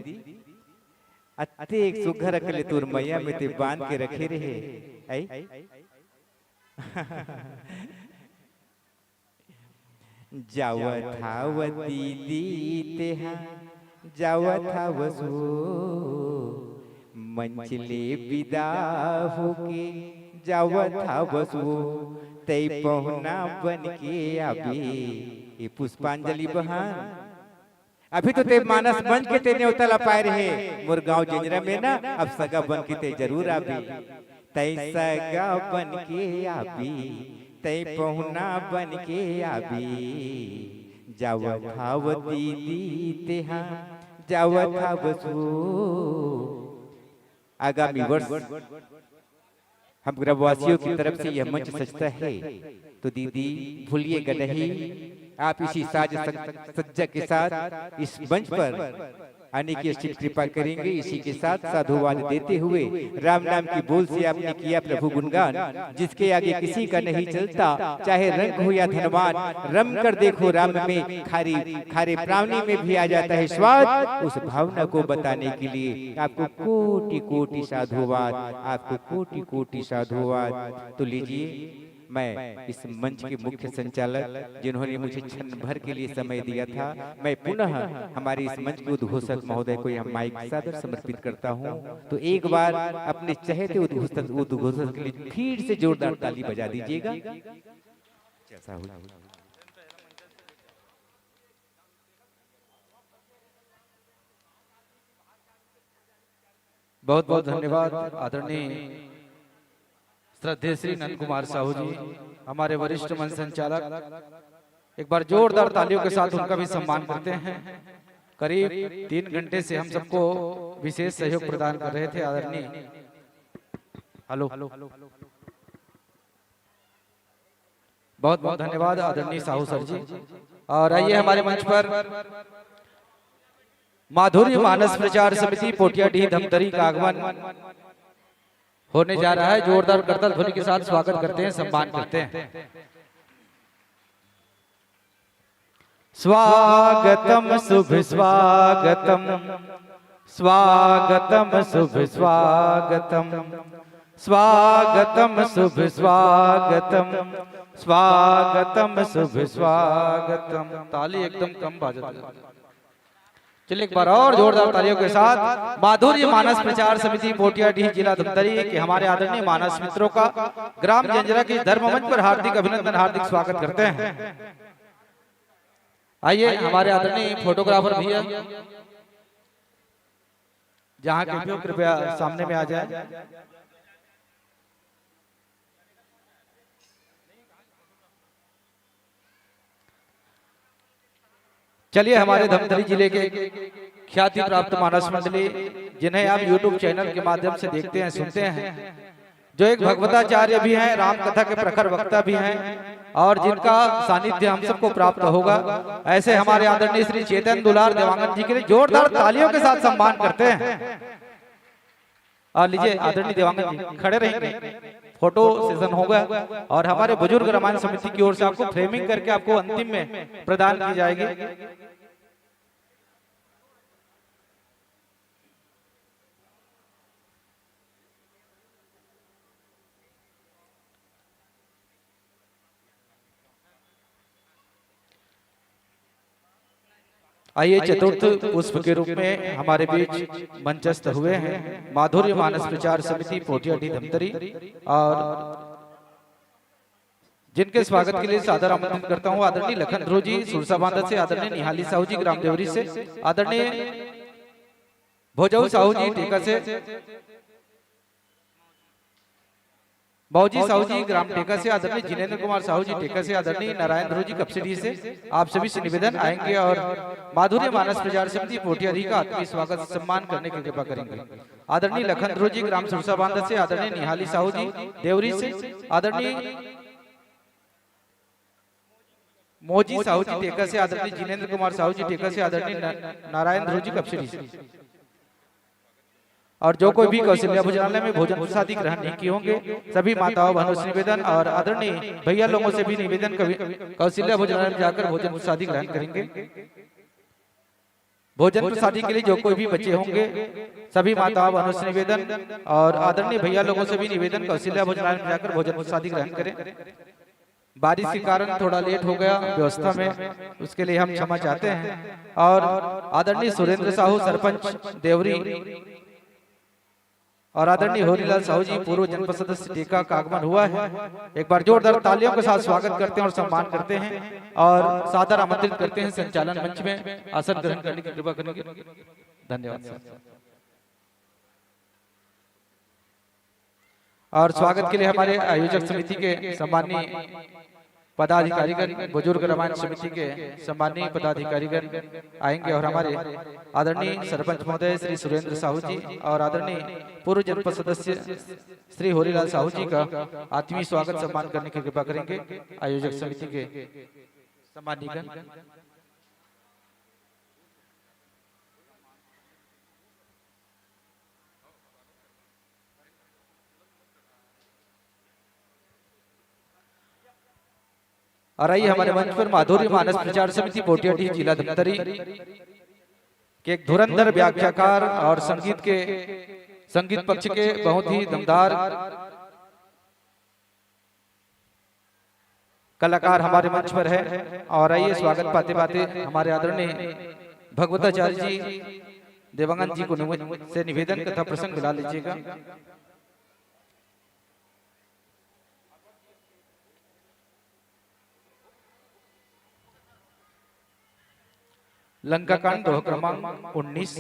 [SPEAKER 8] अत्ते एक सुघर रखले तोर मैया में ते बांध के रखे रहे आई जावत हावती दी तेहा जावत हावसो मंचले विदा होके जावत हावसो तै पहुना बन के आबे ये पुष्पांजलि बहन। अभी तो ते मानस बन के ते न्योता लपाए रहे मुरगांव जिंजरा में ना, अब सगा बन के ते जरूर आबी। तै सगा बन के आबी, तै पहुना बन के आबी, जावत हावती दी तेहा जावत हावसो। आगामी वर्ष हम ग्रामवासियों की तरफ से यह मंच सजता है, तो दीदी भूलिएगा नहीं, आप इसी साज सज्जा के साथ इस मंच पर आने की अच्छी कृपा करेंगे। इसी के साथ साधुवाद देते हुए राम नाम की बोल से आपने किया प्रभु गुणगान, जिसके आगे किसी का नहीं चलता, चाहे रंग हो या धनवान, रम कर देखो राम में, खारे प्राणी में भी आ जाता है स्वाद। उस भावना को बताने के लिए आपको कोटि कोटि साधुवाद, आपको कोटि कोटि साधुवाद। तो लीजिए, मैं इस मंच के मुख्य संचालक जिन्होंने मुझे क्षण भर के लिए समय दिया था, मैं पुनः हमारे इस मंच के उद्घोषक महोदय को यह माइक सादर समर्पित करता हूं। तो एक बार अपने चहेते उद्घोषक के लिए फिर से जोरदार ताली बजा दीजिएगा।
[SPEAKER 5] बहुत बहुत धन्यवाद आदरणीय श्रद्धेय श्री नंद कुमार साहू जी, हमारे वरिष्ठ मंच संचालक। एक बार जोरदार तालियों के साथ उनका भी सम्मान करते हैं। करीब 3 घंटे से हम सबको विशेष सहयोग प्रदान कर रहे थे आदरणीय। हेलो, बहुत बहुत धन्यवाद आदरणीय साहू सर जी। और आइए हमारे मंच पर माधुर्य मानस प्रचार समिति पोटियाडीह धमतरी का आगमन होने जा रहा है। जोरदार करताल ध्वनि के साथ स्वागत करते हैं, सम्मान करते हैं। स्वागतम शुभ स्वागतम, स्वागतम शुभ स्वागतम, स्वागतम शुभ स्वागतम, स्वागतम शुभ स्वागतम। ताली एकदम कम बाजत। चलिए एक बार और जोरदार तालियों के साथ माधुर्य मानस प्रचार समिति पोटियाडीह जिला धमतरी के हमारे आदरणीय मानस मित्रों का ग्राम जंजरा के धर्म मंच पर हार्दिक अभिनंदन, हार्दिक स्वागत करते हैं। आइए हमारे आदरणीय फोटोग्राफर भैया जहां के भी कृपया सामने में आ जाए। चलिए हमारे धमतरी जिले के ख्याति प्राप्त मानस मंडली, जिन्हें आप YouTube चैनल के माध्यम से देखते हैं, सुनते हैं, जो एक भगवताचार्य भी हैं, राम कथा के प्रखर वक्ता भी हैं और जिनका सानिध्य हम सबको प्राप्त होगा, ऐसे हमारे आदरणीय श्री चेतन दुलार देवांगन जी के लिए जोरदार तालियों के साथ सम्मान करते हैं। और लीजिए आदरणीय देवांगन जी खड़े रहेंगे, फोटो सेशन होगा और हमारे बुजुर्ग रामायण समिति की ओर से आपको फ्रेमिंग करके आपको अंतिम में प्रदान की जाएगी। आइए चतुर्थ पुष्प के रूप में हमारे बीच मंचस्थ हुए हैं माधुर्य मानस प्रचार समिति पोटियाडीह धमतरी, और जिनके स्वागत के लिए सादर आमंत्रित करता हूं आदरणीय लखन ध्रुव जी सुरसा बांधा से, आदरणीय निहाली साहू जी ग्राम देवरी से, आदरणीय भोजऊ साहू जी टीका से, बाबूजी साहू जी ग्राम टेका से आदरणीय जिनेंद्र कुमार साहू जी टेका से आदरणीय नारायण ध्रुव जी कपसिडी से आप सभी से निवेदन आएंगे और माधुर्य मानस प्रचार समिति पोटियारी का आत्मीय स्वागत सम्मान करने की कृपा करेंगे। आदरणीय लखन ध्रुव जी ग्राम सुरसा बांधा से आदरणीय निहाली साहू जी देवरी से आदरणीय मोजी साहू जी टेका से आदरणीय जिनेंद्र कुमार साहू जी टेका से आदरणीय नारायण ध्रुव जी कपसिडी से और जो कोई भी कौशल्या भोजनालय में भोजन प्रसादी ग्रहण नहीं किए होंगे सभी माताओं बहनों से निवेदन और आदरणीय भैया लोगों से भी निवेदन कौशल्या भोजनालय में जाकर भोजन प्रसादी ग्रहण करेंगे। भोजन प्रसादी के लिए जो कोई भी बच्चे होंगे सभी माताओं बहनों से निवेदन और आदरणीय भैया लोगों से भी निवेदन कौशल्या भोजनालय में जाकर भोजन प्रसादी ग्रहण करें। बारिश के कारण थोड़ा लेट हो गया व्यवस्था में, उसके लिए हम क्षमा चाहते हैं। और आदरणीय सुरेंद्र साहू सरपंच देवरी और आदरणीय होरीलाल साहू जी पूर्व जनपद सदस्य टेका का आगमन हुआ है। एक बार जोरदार तालियों के साथ स्वागत करते हैं और सम्मान करते हैं और सादर आमंत्रित करते हैं संचालन मंच में आसन ग्रहण करने की कृपा करेंगे। धन्यवाद सर। और स्वागत के लिए हमारे आयोजक समिति के सम्माननीय पदाधिकारीगण, बुजुर्ग रामायण समिति के सम्माननीय पदाधिकारीगण आएंगे और हमारे आदरणीय सरपंच महोदय श्री सुरेंद्र साहू जी और आदरणीय पूर्व जनपद सदस्य श्री होरीलाल साहू जी का आत्मीय स्वागत सम्मान करने की कृपा करेंगे। आयोजक समिति के सम्मानीय और आइए हमारे मंच पर माधुर्य मानस प्रचार समिति पोटियाटी जिला धमतरी के एक धुरंधर व्याख्याकार और संगीत पक्ष के बहुत ही दमदार कलाकार हमारे मंच पर है। और आइए स्वागत पाते पाते हमारे आदरणीय भगवताचार्य जी देवांगन जी को से निवेदन कथा प्रसंग मिला लीजिएगा। लंका कांड दोहा क्रमांक 19।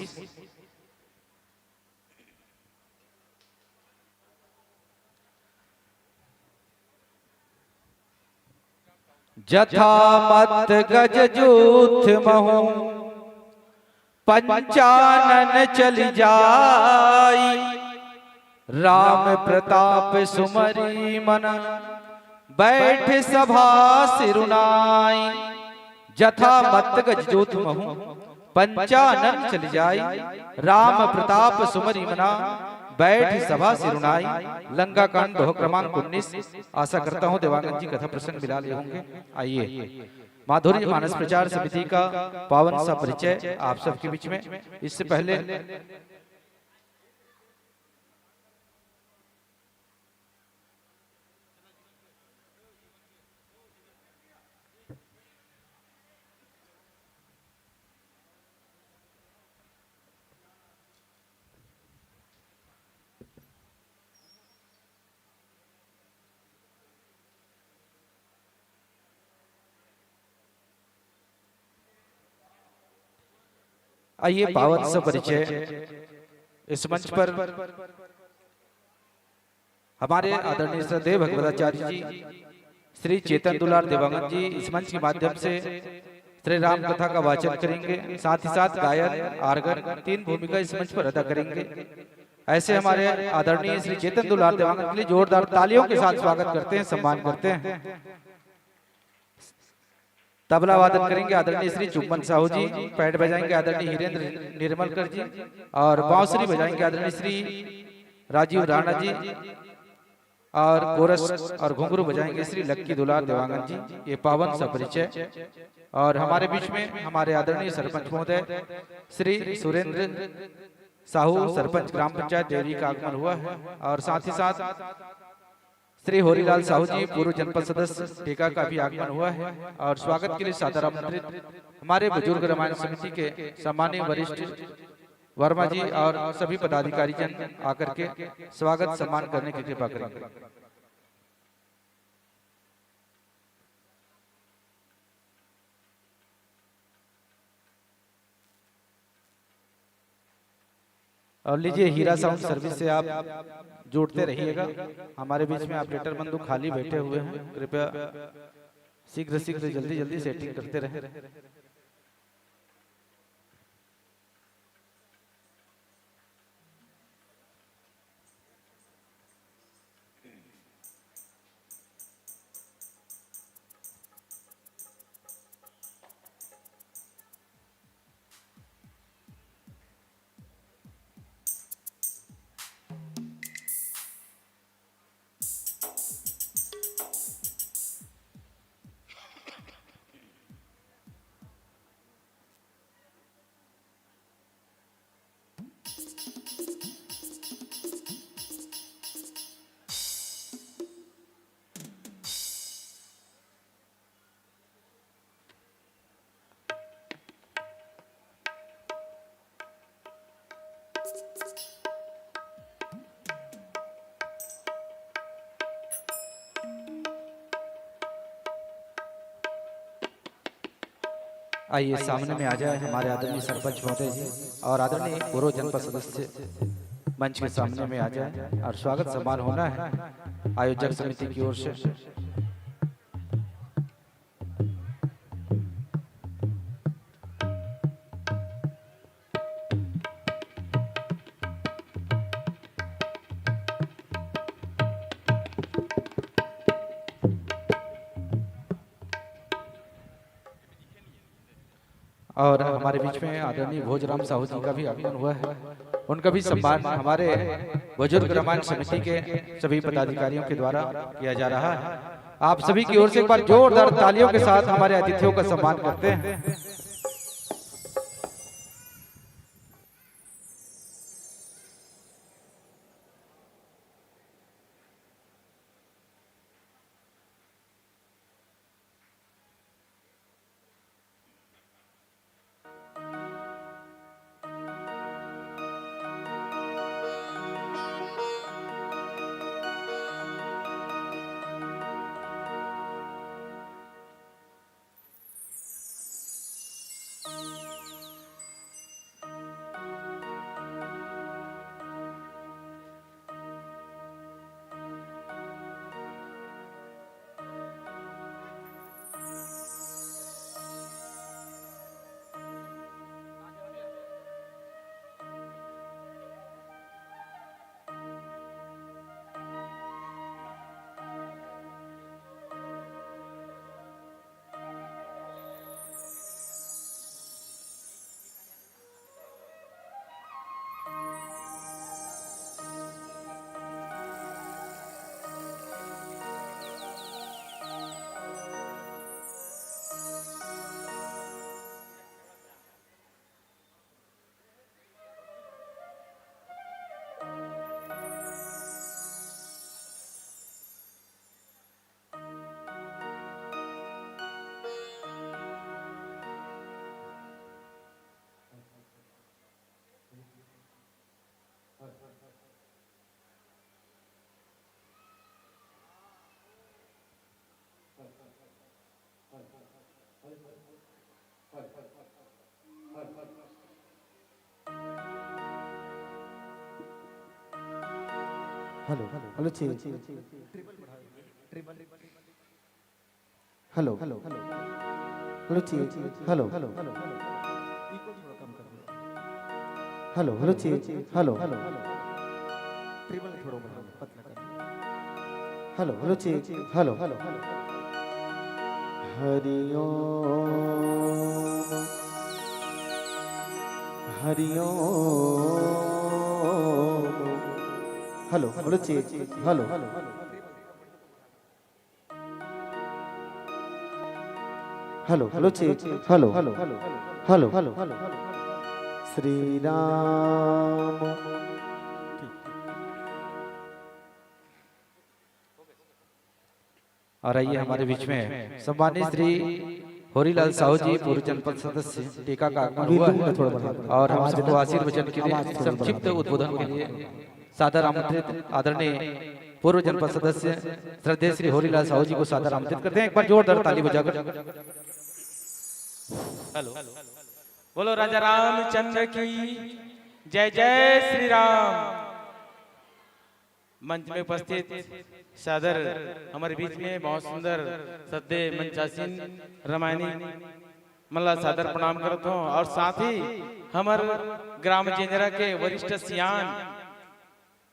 [SPEAKER 5] जथा मत गज जूथ महु पंचानन चल जाई, राम प्रताप सुमरी मन बैठ सभा सिरुनाई। जथा मत गज जूथ महु पंचानन चल जाई, राम प्रताप सुमरी मना बैठ सभा सिरुनाई। लंका कांड दोहा क्रमांक 19। आशा करता हूं देवांगन जी कथा प्रसंग मिला लिए होंगे। आइए माधुर्य मानस प्रचार समिति का पावन सा परिचय आप सबके बीच में। इससे पहले आइए पावन सा परिचय इस मंच पर हमारे आदरणीय श्रद्धेय भगवताचार्य जी श्री चेतन दुलार देवांगन जी इस मंच के माध्यम से श्री राम कथा का वाचन करेंगे। साथ ही साथ गायन आर्गन 3 भूमिका इस मंच पर अदा करेंगे। ऐसे हमारे आदरणीय श्री चेतन दुलार देवांगन के लिए जोरदार तालियों के साथ स्वागत करते हैं, सम्मान करते हैं। तबला वादन करेंगे आदरणीय श्री चुम्बन साहू जी, पैड बजाएंगे आदरणीय हिरेंद्र निर्मलकर जी और बांसुरी बजाएंगे आदरणीय श्री राजीव राणा जी और कोरस और घुंघरू बजाएंगे श्री लक्की दुलार देवांगन जी। ये पावन सा परिचय। और हमारे बीच में हमारे आदरणीय सरपंच महोदय श्री सुरेंद्र साहू सरपंच ग्राम पंचायत देवरी का आगमन हुआ है। और साथ ही साथ श्री होरीलाल साहू जी पूर्व जनपद सदस्य टेका का भी आगमन हुआ है। और स्वागत के लिए सादर आमंत्रित हमारे बुजुर्ग रामायण समिति के सम्मानीय वरिष्ठ वर्मा जी और सभी पदाधिकारी जन आकर के स्वागत सम्मान करने की कृपा करेंगे। और लीजिए हीरा साउंड सर्विस से आप जोड़ते रहिएगा। हमारे बीच में ऑपरेटर बंधु खाली बैठे हुए हैं, कृपया शीघ्र शीघ्र जल्दी जल्दी सेटिंग करते रहें। आइए सामने में आ जाए हमारे आदरणीय सरपंच महोदय जी और आदरणीय पूर्व जनपद सदस्य मंच के सामने में आ जाए और स्वागत सम्मान होना है आयोजक समिति की ओर से। और हमारे बीच में आदरणीय भोजराम साहू जी का भी आगमन हुआ है, उनका भी सम्मान हमारे बुजुर्ग रामायण समिति के सभी पदाधिकारियों के द्वारा किया जा रहा है। आप सभी की ओर से एक बार जोरदार तालियों के साथ हमारे अतिथियों का सम्मान करते हैं। Hello hello hello hello hello hello hello hello hello hello hello triple थोड़ा पतला कर hello hello hello hello Hariom Hariom hello hello hello hello hello hello hello hello hello Shri Ram. और आइए हमारे बीच में सम्मानित श्री होरीलाल साहू जी पूर्व जनपद सदस्य टीका का आगमन हुआ है और हम सबको आशीर्वचन के लिए संक्षिप्त उद्बोधन के लिए सादर आमंत्रित आदरणीय पूर्व जनपद सदस्य श्रद्धेय श्री होरीलाल साहू जी को सादर आमंत्रित करते हैं। एक बार जोरदार ताली बजाकर।
[SPEAKER 1] हेलो बोलो राजा रामचंद्र की
[SPEAKER 5] जय जय श्री राम। मंच में उपस्थित सादर हमारे बीच में बहुत सुंदर सद्य मंचासीन रामायणी मल्ला सादर प्रणाम करता हूँ। और साथ ही हमार ग्राम जेंजरा के वरिष्ठ सियान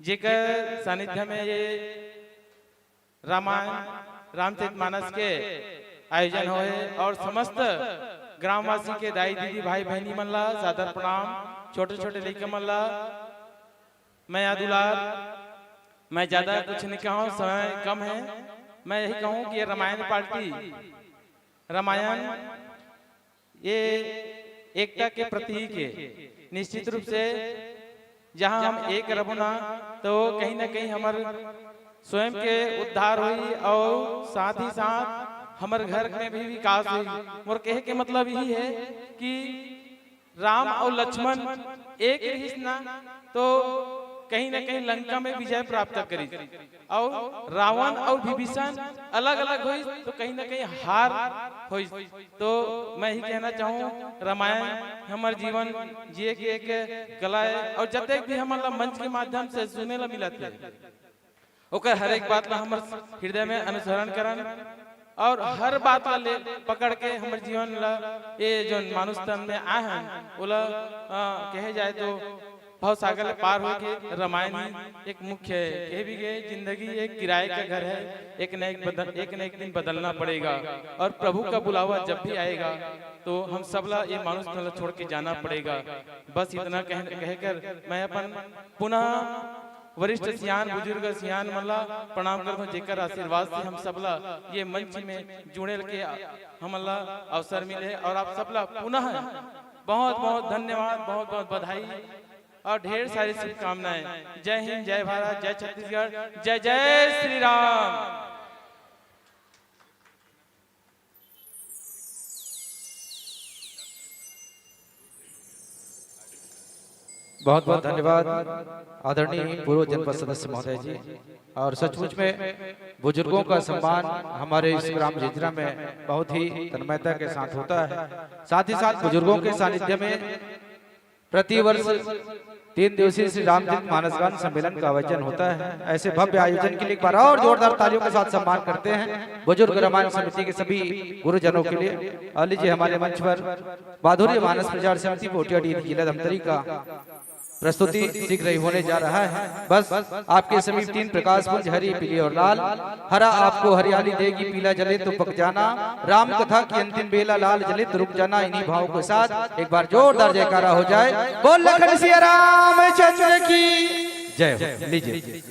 [SPEAKER 5] जेकर सानिध्य में ये रामायण रामचरितमानस के आयोजन हुए और समस्त ग्रामवासी के दाई दीदी भाई बहनी मल्ला सादर प्रणाम। छोटे छोटे लड़के मल्ला मैं यादुलार, मैं ज्यादा कुछ नहीं कहूँ, समय कम है। मैं यही कहूँ कि ये रामायण पार्टी, रामायण ये एकता के प्रतीक है। निश्चित रूप से जहाँ हम एक रबुना तो कहीं ना कहीं हमारे स्वयं के उद्धार हुई और साथ ही साथ हमारे घर में भी विकास हुई। और कहे के मतलब यही है कि राम और लक्ष्मण एक रही ना तो कहीं ना कहीं लंका में विजय प्राप्त करी और रावण और विभीषण अलग अलग हुई तो कहीं ना कहीं हार हुई। तो मैं ही कहना चाहूँ रामायण हमारे जीवन जिए की एक कला है और जब तक भी हमारा मंच के माध्यम से सुने ला मिला थे ओकर हर एक बात ला हमारे हृदय में अनुसरण करन और हर बात ला ले पकड़ के हमारे जीवन ला ये जो मानुष तन में आए हैं ओला कहे जाए तो बहुत सागर पार हो के रामायण एक मुख्य है। कह भी गए जिंदगी एक किराए का घर है, एक न एक दिन बदलना पड़ेगा और प्रभु का बुलावा जब भी आएगा तो हम सब ला ये मानुष तन छोड़ के जाना पड़ेगा। बस इतना कहकर मैं अपन पुनः वरिष्ठ सियान बुजुर्ग सियान मल्ला प्रणाम करता हूँ जेकर आशीर्वाद से हम सबला ये मंच में जुड़े के हमला अवसर मिले और आप सबला पुनः बहुत बहुत धन्यवाद, बहुत बहुत बधाई और ढेर सारी शुभकामनाएं। जय हिंद, जय भारत, जय छत्तीसगढ़, जय जय श्री राम।
[SPEAKER 10] बहुत बहुत धन्यवाद आदरणीय पूर्व जनपद सदस्य महोदय जी। और सचमुच में बुजुर्गों का सम्मान हमारे इस ग्राम जेंजरा में बहुत ही तन्मयता के साथ होता है। साथ ही साथ बुजुर्गों के सानिध्य में प्रतिवर्ष 3 दिवसीय श्री रामचरित मानसगान सम्मेलन का आयोजन होता है। ऐसे भव्य आयोजन के लिए एक बार और जोरदार तालियों के साथ सम्मान करते हैं बुजुर्ग रामायण समिति के सभी गुरुजनों के लिए। और लीजिए हमारे मंच पर माधुर्य मानस प्रचार समिति पोटियाडी जिला धमतरी का प्रस्तुति शीघ्र ही होने जा रहा है। बस आपके समीप 3 प्रकाश पुंज हरी, पीली और लाल। हरा आपको हरियाली देगी, पीला जले तो पक जाना, राम कथा की अंतिम बेला, लाल जले तो रुक जाना। इन्हीं भावों के साथ एक बार जोरदार जयकारा हो जाए। बोल लखन सिया रामचंद्र की जय हो। लीजिए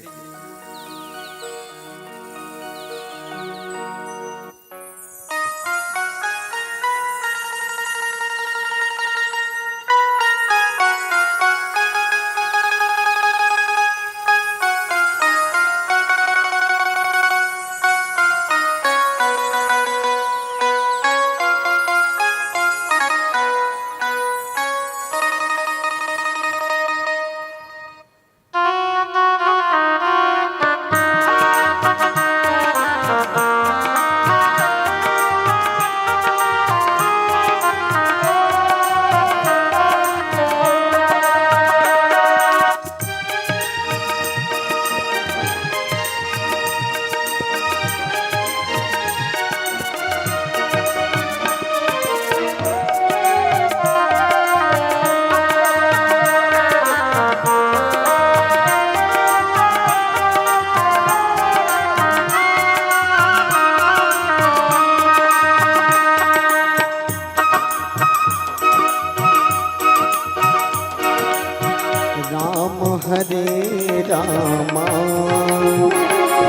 [SPEAKER 2] हरे रामा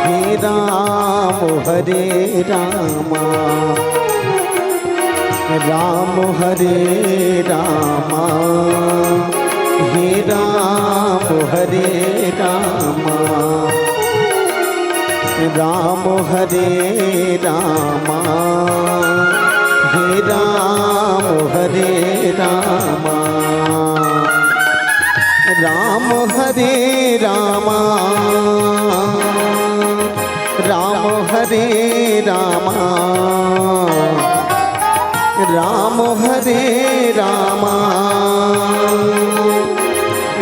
[SPEAKER 2] हे राम हरे रामा राम हरे रामा हे राम हरे रामा राम हरे रामा हे राम हरे रामा राम हरे रामा राम हरे रामा राम हरे रामा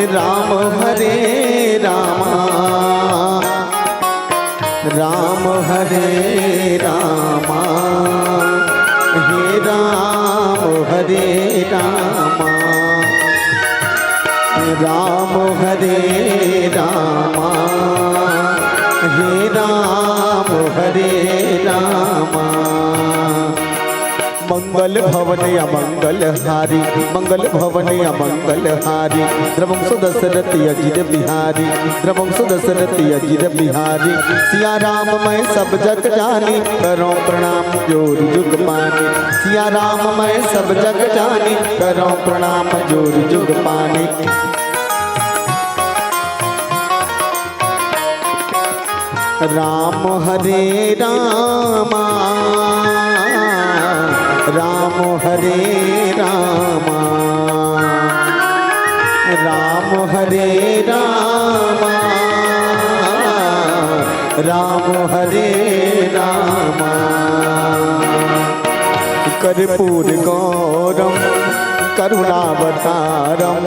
[SPEAKER 2] राम हरे रामा राम हरे रामा हे राम हरे रामा राम हरे रामा हे राम हरे रामा मंगल भवन अमंगल हारी मंगल भवन अमंगल हारी द्रवं सुदशरथ अजिर बिहारी द्रवं सुदशरथ अजिर बिहारी सिया राम मैं सब जग जानी करो प्रणाम जोर जुग पानी सिया राम मैं सब जग जानी करो प्रणाम जोर जुग पानी राम हरे रामा राम हरे रामा राम हरे रामा राम हरे रामा कर्पूर गौरम करुणावतारम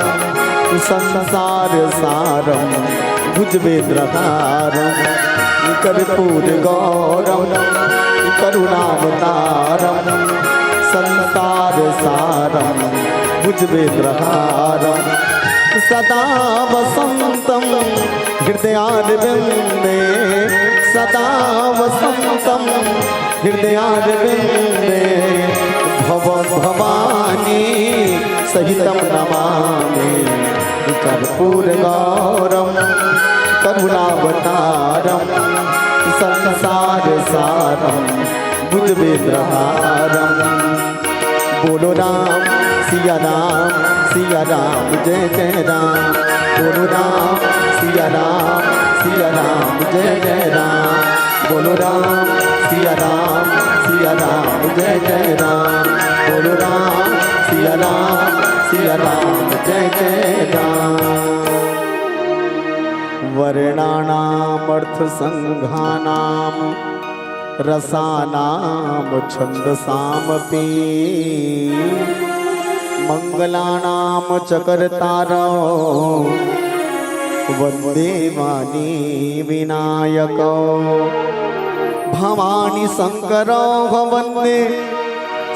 [SPEAKER 2] संसार सारम भुजवेन्द्रहारम कर्पूर गौरम करुणावतारम संसार सारम भुजवेन्द्रहारम सदा वसंतम हृदयारविंदे सदा वसंतम हृदयारविंदे भव भवानी सहितं नमामि कर्पूर गौरम करुणावतारम संसार सारम भुजवेन्द्रहारम बोलो राम सिया राम जय जय राम बोलो राम सिया राम जय जय राम बोलो राम सिया राम जय जय राम बोलो राम सिया राम जय जय राम वर्णानामर्थ संघानाम रसानाम छंदसामपि मंगलानाम चकर्तारो वंदे वाणी विनायको भवानी शंकरो वंदे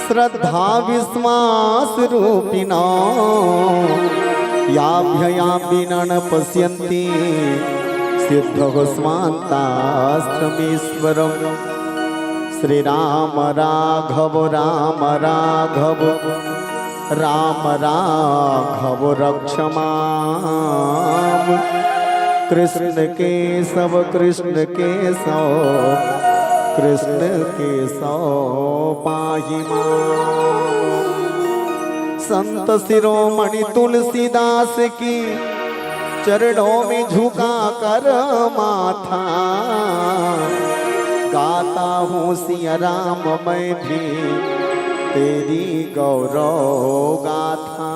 [SPEAKER 2] श्रद्धा विश्वास रूपिणो याभ्ययाम्बिनः पश्यन्ति सिद्धः स्वान्तास्त्रमीश्वरम् श्रीराम राघव राम राघव रक्ष माम् कृष्ण केशव पाहि माम् संत शिरोमणि तुलसीदास की चरणों में झुका कर माथा गाता हूँ सिया राम मैं भी तेरी गौरव गाथा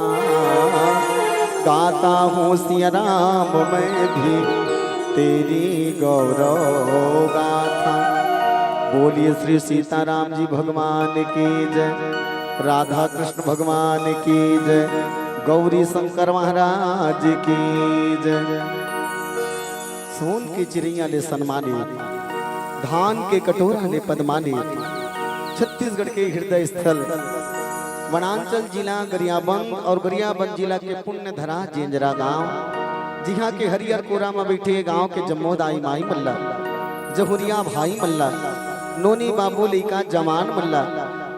[SPEAKER 2] गाता हूँ सिया राम मैं भी तेरी गौरव गाथा। बोलिए श्री सीताराम जी भगवान की जय, राधा कृष्ण भगवान की जय, गौरी शंकर महाराज की जय। सोन की चिड़िया ने सम्मानित, धान के कटोरा ने पदमानित, छत्तीसगढ़ के हृदय स्थल वनांचल जिला गरियाबंद और गरियाबंद जिला के पुण्य धरा जेंजरा गांव, जिहा के हरियर कोरा में बैठे गांव के जम्मोदाई माई मल्ला, जहुरिया भाई मल्ला, नोनी बाबू लिका जमान मल्ला,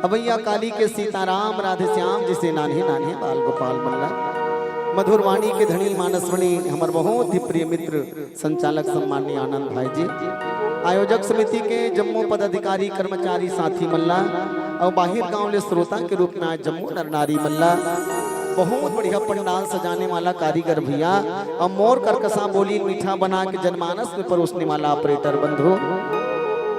[SPEAKER 2] अवैया काली के सीताराम राधे श्याम जिसे नान्हे नान्हे बाल गोपाल मल्ला, मधुर वाणी के धनी मानसवणी हमारे बहुत ही प्रिय मित्र संचालक सम्माननीय आनंद भाई जी, आयोजक समिति के जम्मू पदाधिकारी कर्मचारी साथी मल्ला और बाहिर गांव ले श्रोता के रूप में आज जम्मू नर नारी मल्ला, बहुत बढ़िया पंडाल सजाने वाला कारीगर भैया और मोर करकसा बोली मीठा बना के जनमानस में परोसने वाला ऑपरेटर बंधु,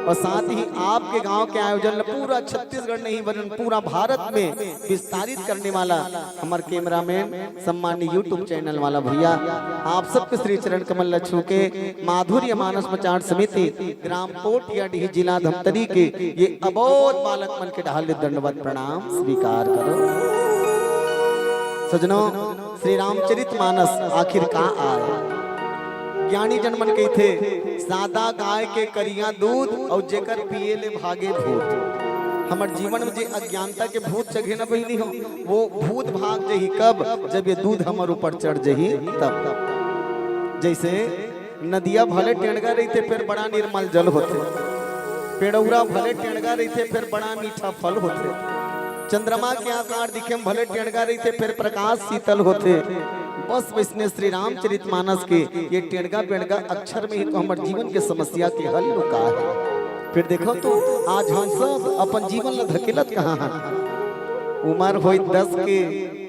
[SPEAKER 2] और साथ ही आपके गांव के आयोजन पूरा छत्तीसगढ़ नहीं वरन पूरा भारत में विस्तारित करने वाला हमारे कैमरामैन सम्मानित यूट्यूब चैनल वाला भैया, आप सबके श्री चरण कमल छू के माधुर्य मानस मचार समिति ग्राम पोटियाडीह जिला धमतरी के ये अबोध बालक मन के ढाल दंडवत प्रणाम स्वीकार करो।
[SPEAKER 11] सजनों श्री रामचरित मानस आखिर कहाँ आए। ज्ञानी जन मन कही थे सादा गाय के करिया दूध और जेकर पिए ले भागे भूत। हमारे जीवन में जे अज्ञानता के भूत जगह न बही हो वो भूत भाग जही कब जब ये दूध हमारे ऊपर चढ़ जही तब। जैसे नदिया भले टेढ़गा रही थे फिर बड़ा निर्मल जल होते, पेड़ौरा भले टेढ़गा रही थे फिर बड़ा मीठा फल होते, चंद्रमा के आकार दिखे में भले टेढ़गा रही थे फिर प्रकाश शीतल होते। बस इसने श्री रामचरित मानस के ये टेढ़गा बेड़गा अक्षर में ही तो हमारे जीवन के समस्या के हल लुका है। फिर देखो तो आज हम सब अपन जीवन में धकेलत कहाँ हैं। उम्र हो 10 के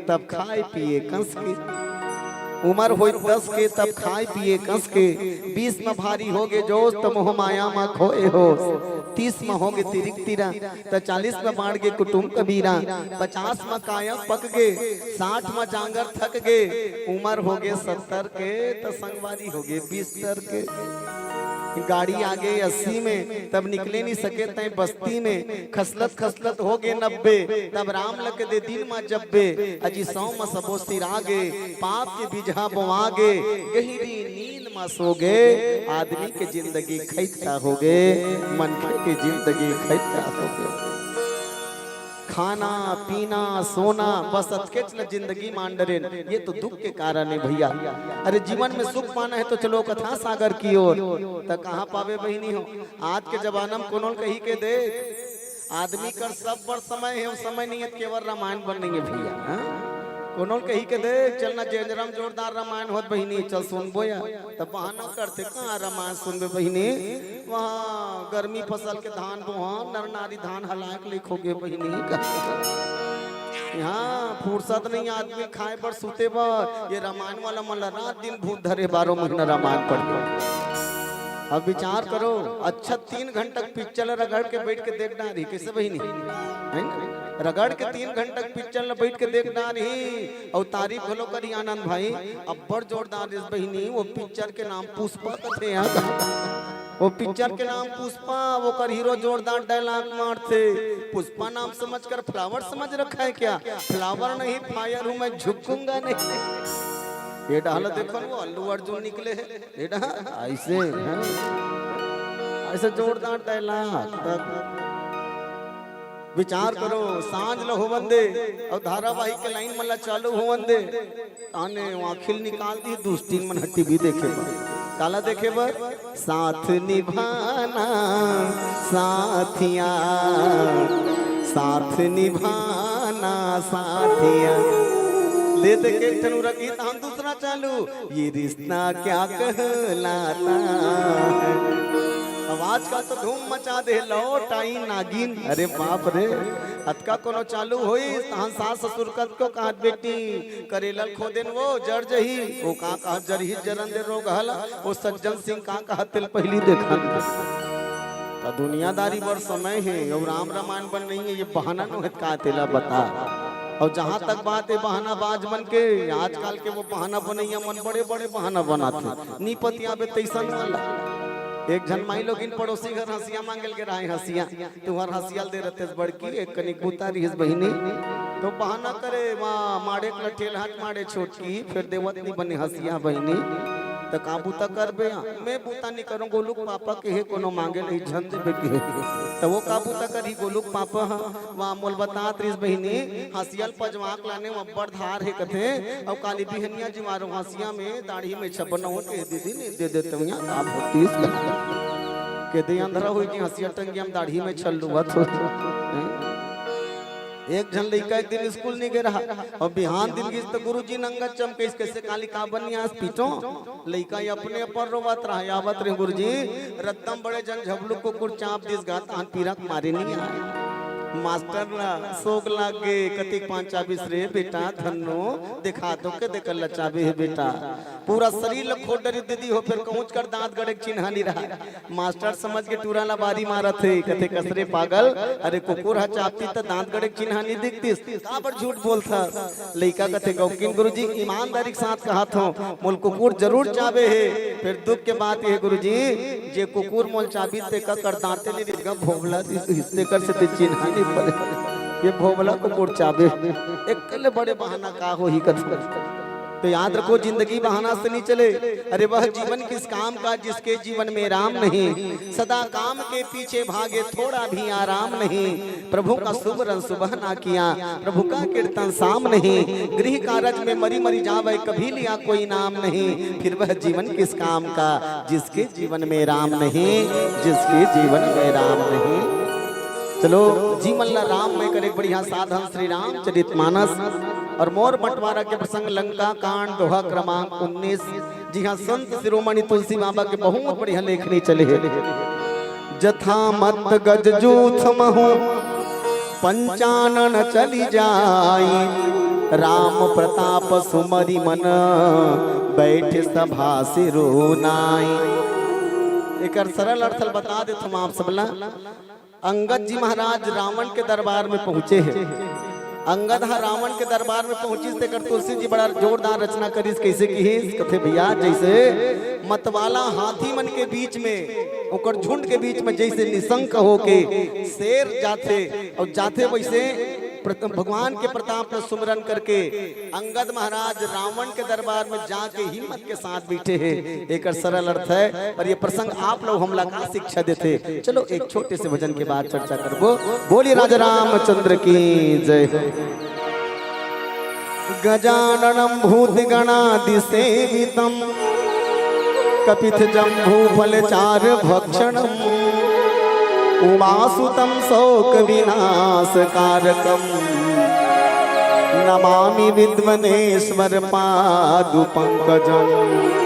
[SPEAKER 11] तब खाए पिए कंस के, उम्र हो 10 के तब खाए पिए कंस के, 20 में भारी हो गए जोश तो मोह माया में खोए हो, 30 में हो गए तिरिक तिरा तो 40 में बाढ़ गए कुटुम कबीरा, 50 में काया पक गए, 60 में जांगर थक गए, उम्र हो गए 70 के तो संगवारी हो गए 20 के। गाड़ी आ गई 80 में तब निकले नहीं सके तय बस्ती में, खसलत खसलत हो गए 90 तब राम लग दे दिन में जब्बे, अजी 100 में सबो सिरा गे, पाप के बिजहा बोआ गे, गहरी नींद में सो गए, आदमी के जिंदगी खैता हो गए, मन के जिंदगी खैता हो गए। खाना पीना सोना बस अचकेच न जिंदगी मांडरे, ये तो दुख के कारण है भैया। अरे जीवन में सुख पाना है तो चलो कथा सागर की ओर, तो कहाँ पावे बहिनी हो। आज के जमाना में कोनो कही के दे आदमी कर सब बड़ समय है, समय नहीं है केवल रामायण बन नहीं है भैया। कोनो कही के दे चलना जेजरम जोरदार रामायण होत बहिनी चल सुनबो या तब बहाना करते कहाँ रामायण सुनबे बहिनी, वहाँ गर्मी फसल के धान बोहा नर नारी धान हलाक लिखो गे बहिनी। यहाँ फुर्सत नहीं आदमी खाए पर सुते पर, ये रामायण वाला मन रात दिन भूत धरे 12 महीना रामायण पढ़ते। अब विचार करो अच्छा 3 घंटा पिक्चर रगड़ के बैठ के देखना रही कैसे बहिनी है ना, रगड़ के 3 घंटा पिक्चर में बैठ के देखना रही और तारीफ भलो करी आनंद भाई। अब बड़ जोरदार इस बहिनी वो पिक्चर के नाम पुष्पा कथे यहाँ, वो पिक्चर के नाम पुष्पा, वो कर हीरो जोरदार डायलॉग मारते। पुष्पा नाम समझकर फ्लावर समझ रखा है क्या, फ्लावर नहीं फायर हूँ मैं झुकूंगा नहीं। ये डाल देखो वो अल्लू अर्जुन निकले है ये ऐसे ऐसे जोरदार डायलॉग। विचार करो सांझ लो हो बंदे और धारावाहिक के लाइन मल्ला चालू हो बंदे आने वहाँ खिल निकाल दी 2-3 मन हट्टी भी देखे काला देखे बर साथ निभाना साथिया, साथ निभाना साथिया, ले दे के तनु रखी हम दूसरा चालू, ये रिश्ता क्या कहलाता है। आवाज का तो धूम मचा दे लो टाई नागिन, अरे बाप रे अतका कोनो चालू होई तहन सास ससुर कत को कहा बेटी करेलल खोदेन वो जड़ जही, वो कहा जरही जरन दे रोग हला, वो सज्जन सिंह कहा तिल पहली देखा। तो दुनियादारी बर समय है और राम रामायण बन नहीं है, ये बहाना न का तेला बता। और जहाँ तक बात है बहाना बाज बन के आजकल के वो बहाना बनैया मन बड़े बड़े बहाना बनाते नी पतिया बे तैसन वाला। एक जन माई लोग इन पड़ोसी घर हंसिया मांगल के रहे हंसिया तुम्हार हंसियाल दे रहते बड़की एक कनिक बुतारी हिस बहिनी तो बहाना करे वहाँ मारे लठेल हाथ मारे छोटकी फिर देवत नहीं बने हंसिया बहिनी तो का बूता कर बे मैं बूता नहीं करूँ गोलुक पापा के है कोनो मांगे नहीं झन देबे के तो वो का बूता करी गोलुक पापा वहाँ मोल बता त्रिस बहिनी हंसियल पजवाक लाने अब्बड़ धार है कथे और काली बिहनिया जी मारो हंसिया में दाढ़ी में छपन हो के दीदी नहीं दे देते हूँ यहाँ आप 30 के दे अंधरा हुई जी हंसिया टंगी हम दाढ़ी में छल लूँगा तो एक जन लड़का एक दिन स्कूल नहीं गया रहा और बिहान दिन की तो गुरुजी नंगा चमके इसके से काली का बनिया पीटो लड़का अपने पर रोवत रहा यावत रे गुरुजी रत्तम बड़े जन झबलू को कुर चाप दिस गात आन पीरक मारे नहीं आए मास्टर ना सोग लागे कतिक 5-20 रे बेटा धन्नो दिखा दो के देकर लचाबे है बेटा पूरा शरीर लखोट डरी दीदी हो फिर पहुंच कर दांत गड़े चिन्हा नहीं रहा मास्टर समझ के टूरा ला बारी मारा थे कथे कसरे पागल अरे कुकुर हा चापती तो दांत गड़े चिन्हा नहीं दिखती का पर झूठ बोलता लइका कथे गौकिन गुरुजी ईमानदारी के साथ कहा था मोल कुकुर जरूर चाबे है फिर दुख के बात है गुरुजी जे कुकुर मोल चाबी ते का कर दांते नहीं दिखगा भोगला हिस्से कर से चिन्हा नहीं पड़े ये भोवला को मुरचाबे एक बड़े बहाना का हो ही कर। तो याद रखो जिंदगी बहाना से नहीं चले। अरे वह जीवन किस काम का जिसके जीवन में राम नहीं, सदा काम के पीछे भागे थोड़ा भी आराम नहीं। प्रभु का सुमरन सुबह ना किया, प्रभु का कीर्तन शाम नहीं। गृह कार्य में मरी मरी जावे कभी लिया कोई नाम नहीं। फिर वह जीवन किस काम का जिसके जीवन में राम नहीं, जिसके जीवन में राम नहीं। चलो जीवन ला राम में करे बढ़िया साधन श्री राम चरित मानस और मोर बंटवारा के प्रसंग लंका कांड दोहा क्रमांक 19। जी हाँ, संत शिरोमणि तुलसी बाबा के बहुत बढ़िया लेखनी चले है। जथा मत गज जूथ महु पंचानन चली जाई, राम प्रताप सुमरि मन बैठ सभा सिरो नाई। एक सरल अर्थ बता दे तुम आप सबला। अंगद जी महाराज रावण के दरबार में पहुंचे हैं। अंगद रावण के दरबार में पहुंची से कर तुलसी जी बड़ा जोरदार रचना करी। कैसे की है कथे भैया, जैसे मतवाला हाथी मन के बीच में ओकर झुंड के बीच में जैसे निशंक होके शेर जाते और जाते वैसे भगवान के प्रताप में सुमरन करके अंगद महाराज रावण के दरबार में जाके हिम्मत के साथ बैठे हैं। एक सरल अर्थ है और ये प्रसंग आप लोग हमला का शिक्षा देते। चलो एक छोटे से भजन के बाद चर्चा करबो। बोलिए राजा रामचंद्र की जय। गजाननम भूत गणादि सेवितम कपित जम्भू फलचार भक्षणम, उमासुतम शोक विनाश कारकम, नमामि विद्वनेश्वर पादु पंकजम।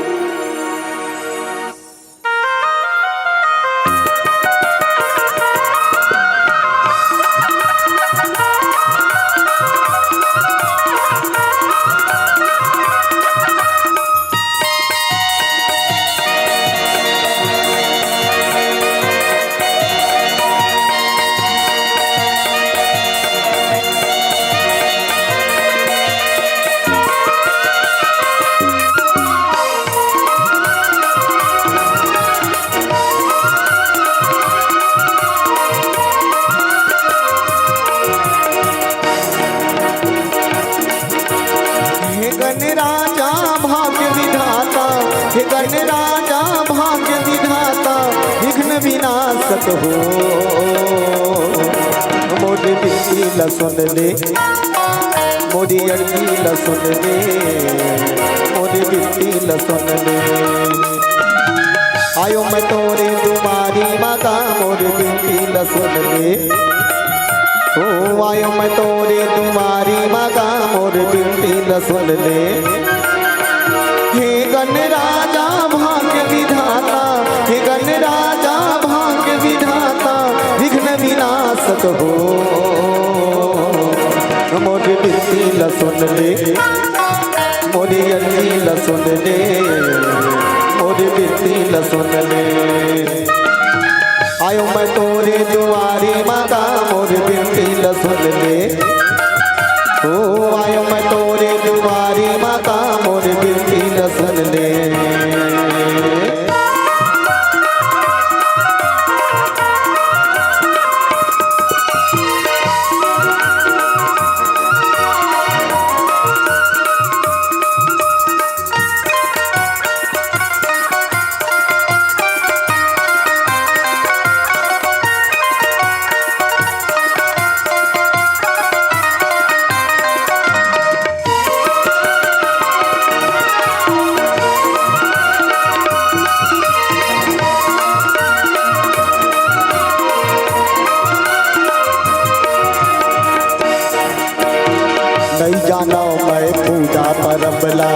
[SPEAKER 11] राजा भाग्य विधाता विघ्न विनाशक हो, मोरी बिरती सुन ले, मोरी अड़की सुन ले, मोरी बिरती सुन ले। आयो मैं तोरे तुम्हारी माता मोरी बिरती सुन ले, ओ आयो मैं तोरे तुम्हारी माता मोरी बिरती सुन ले। हे गण राजा भाग्य विधाता, हे गण राजा भाग्य विधाता विघ्न विनाशक हो, मोरी बिरती सुन ले, मोरी अरजी सुन ले, मोरी बिरती सुन ले। आयो मैं तोरे दुआरी माता मोरी बिरती सुन ले, ओ आयो मैं तोरे दुआरी माता मोरी बिरती सुन ले। नहीं जाना मैं पूजा परबला,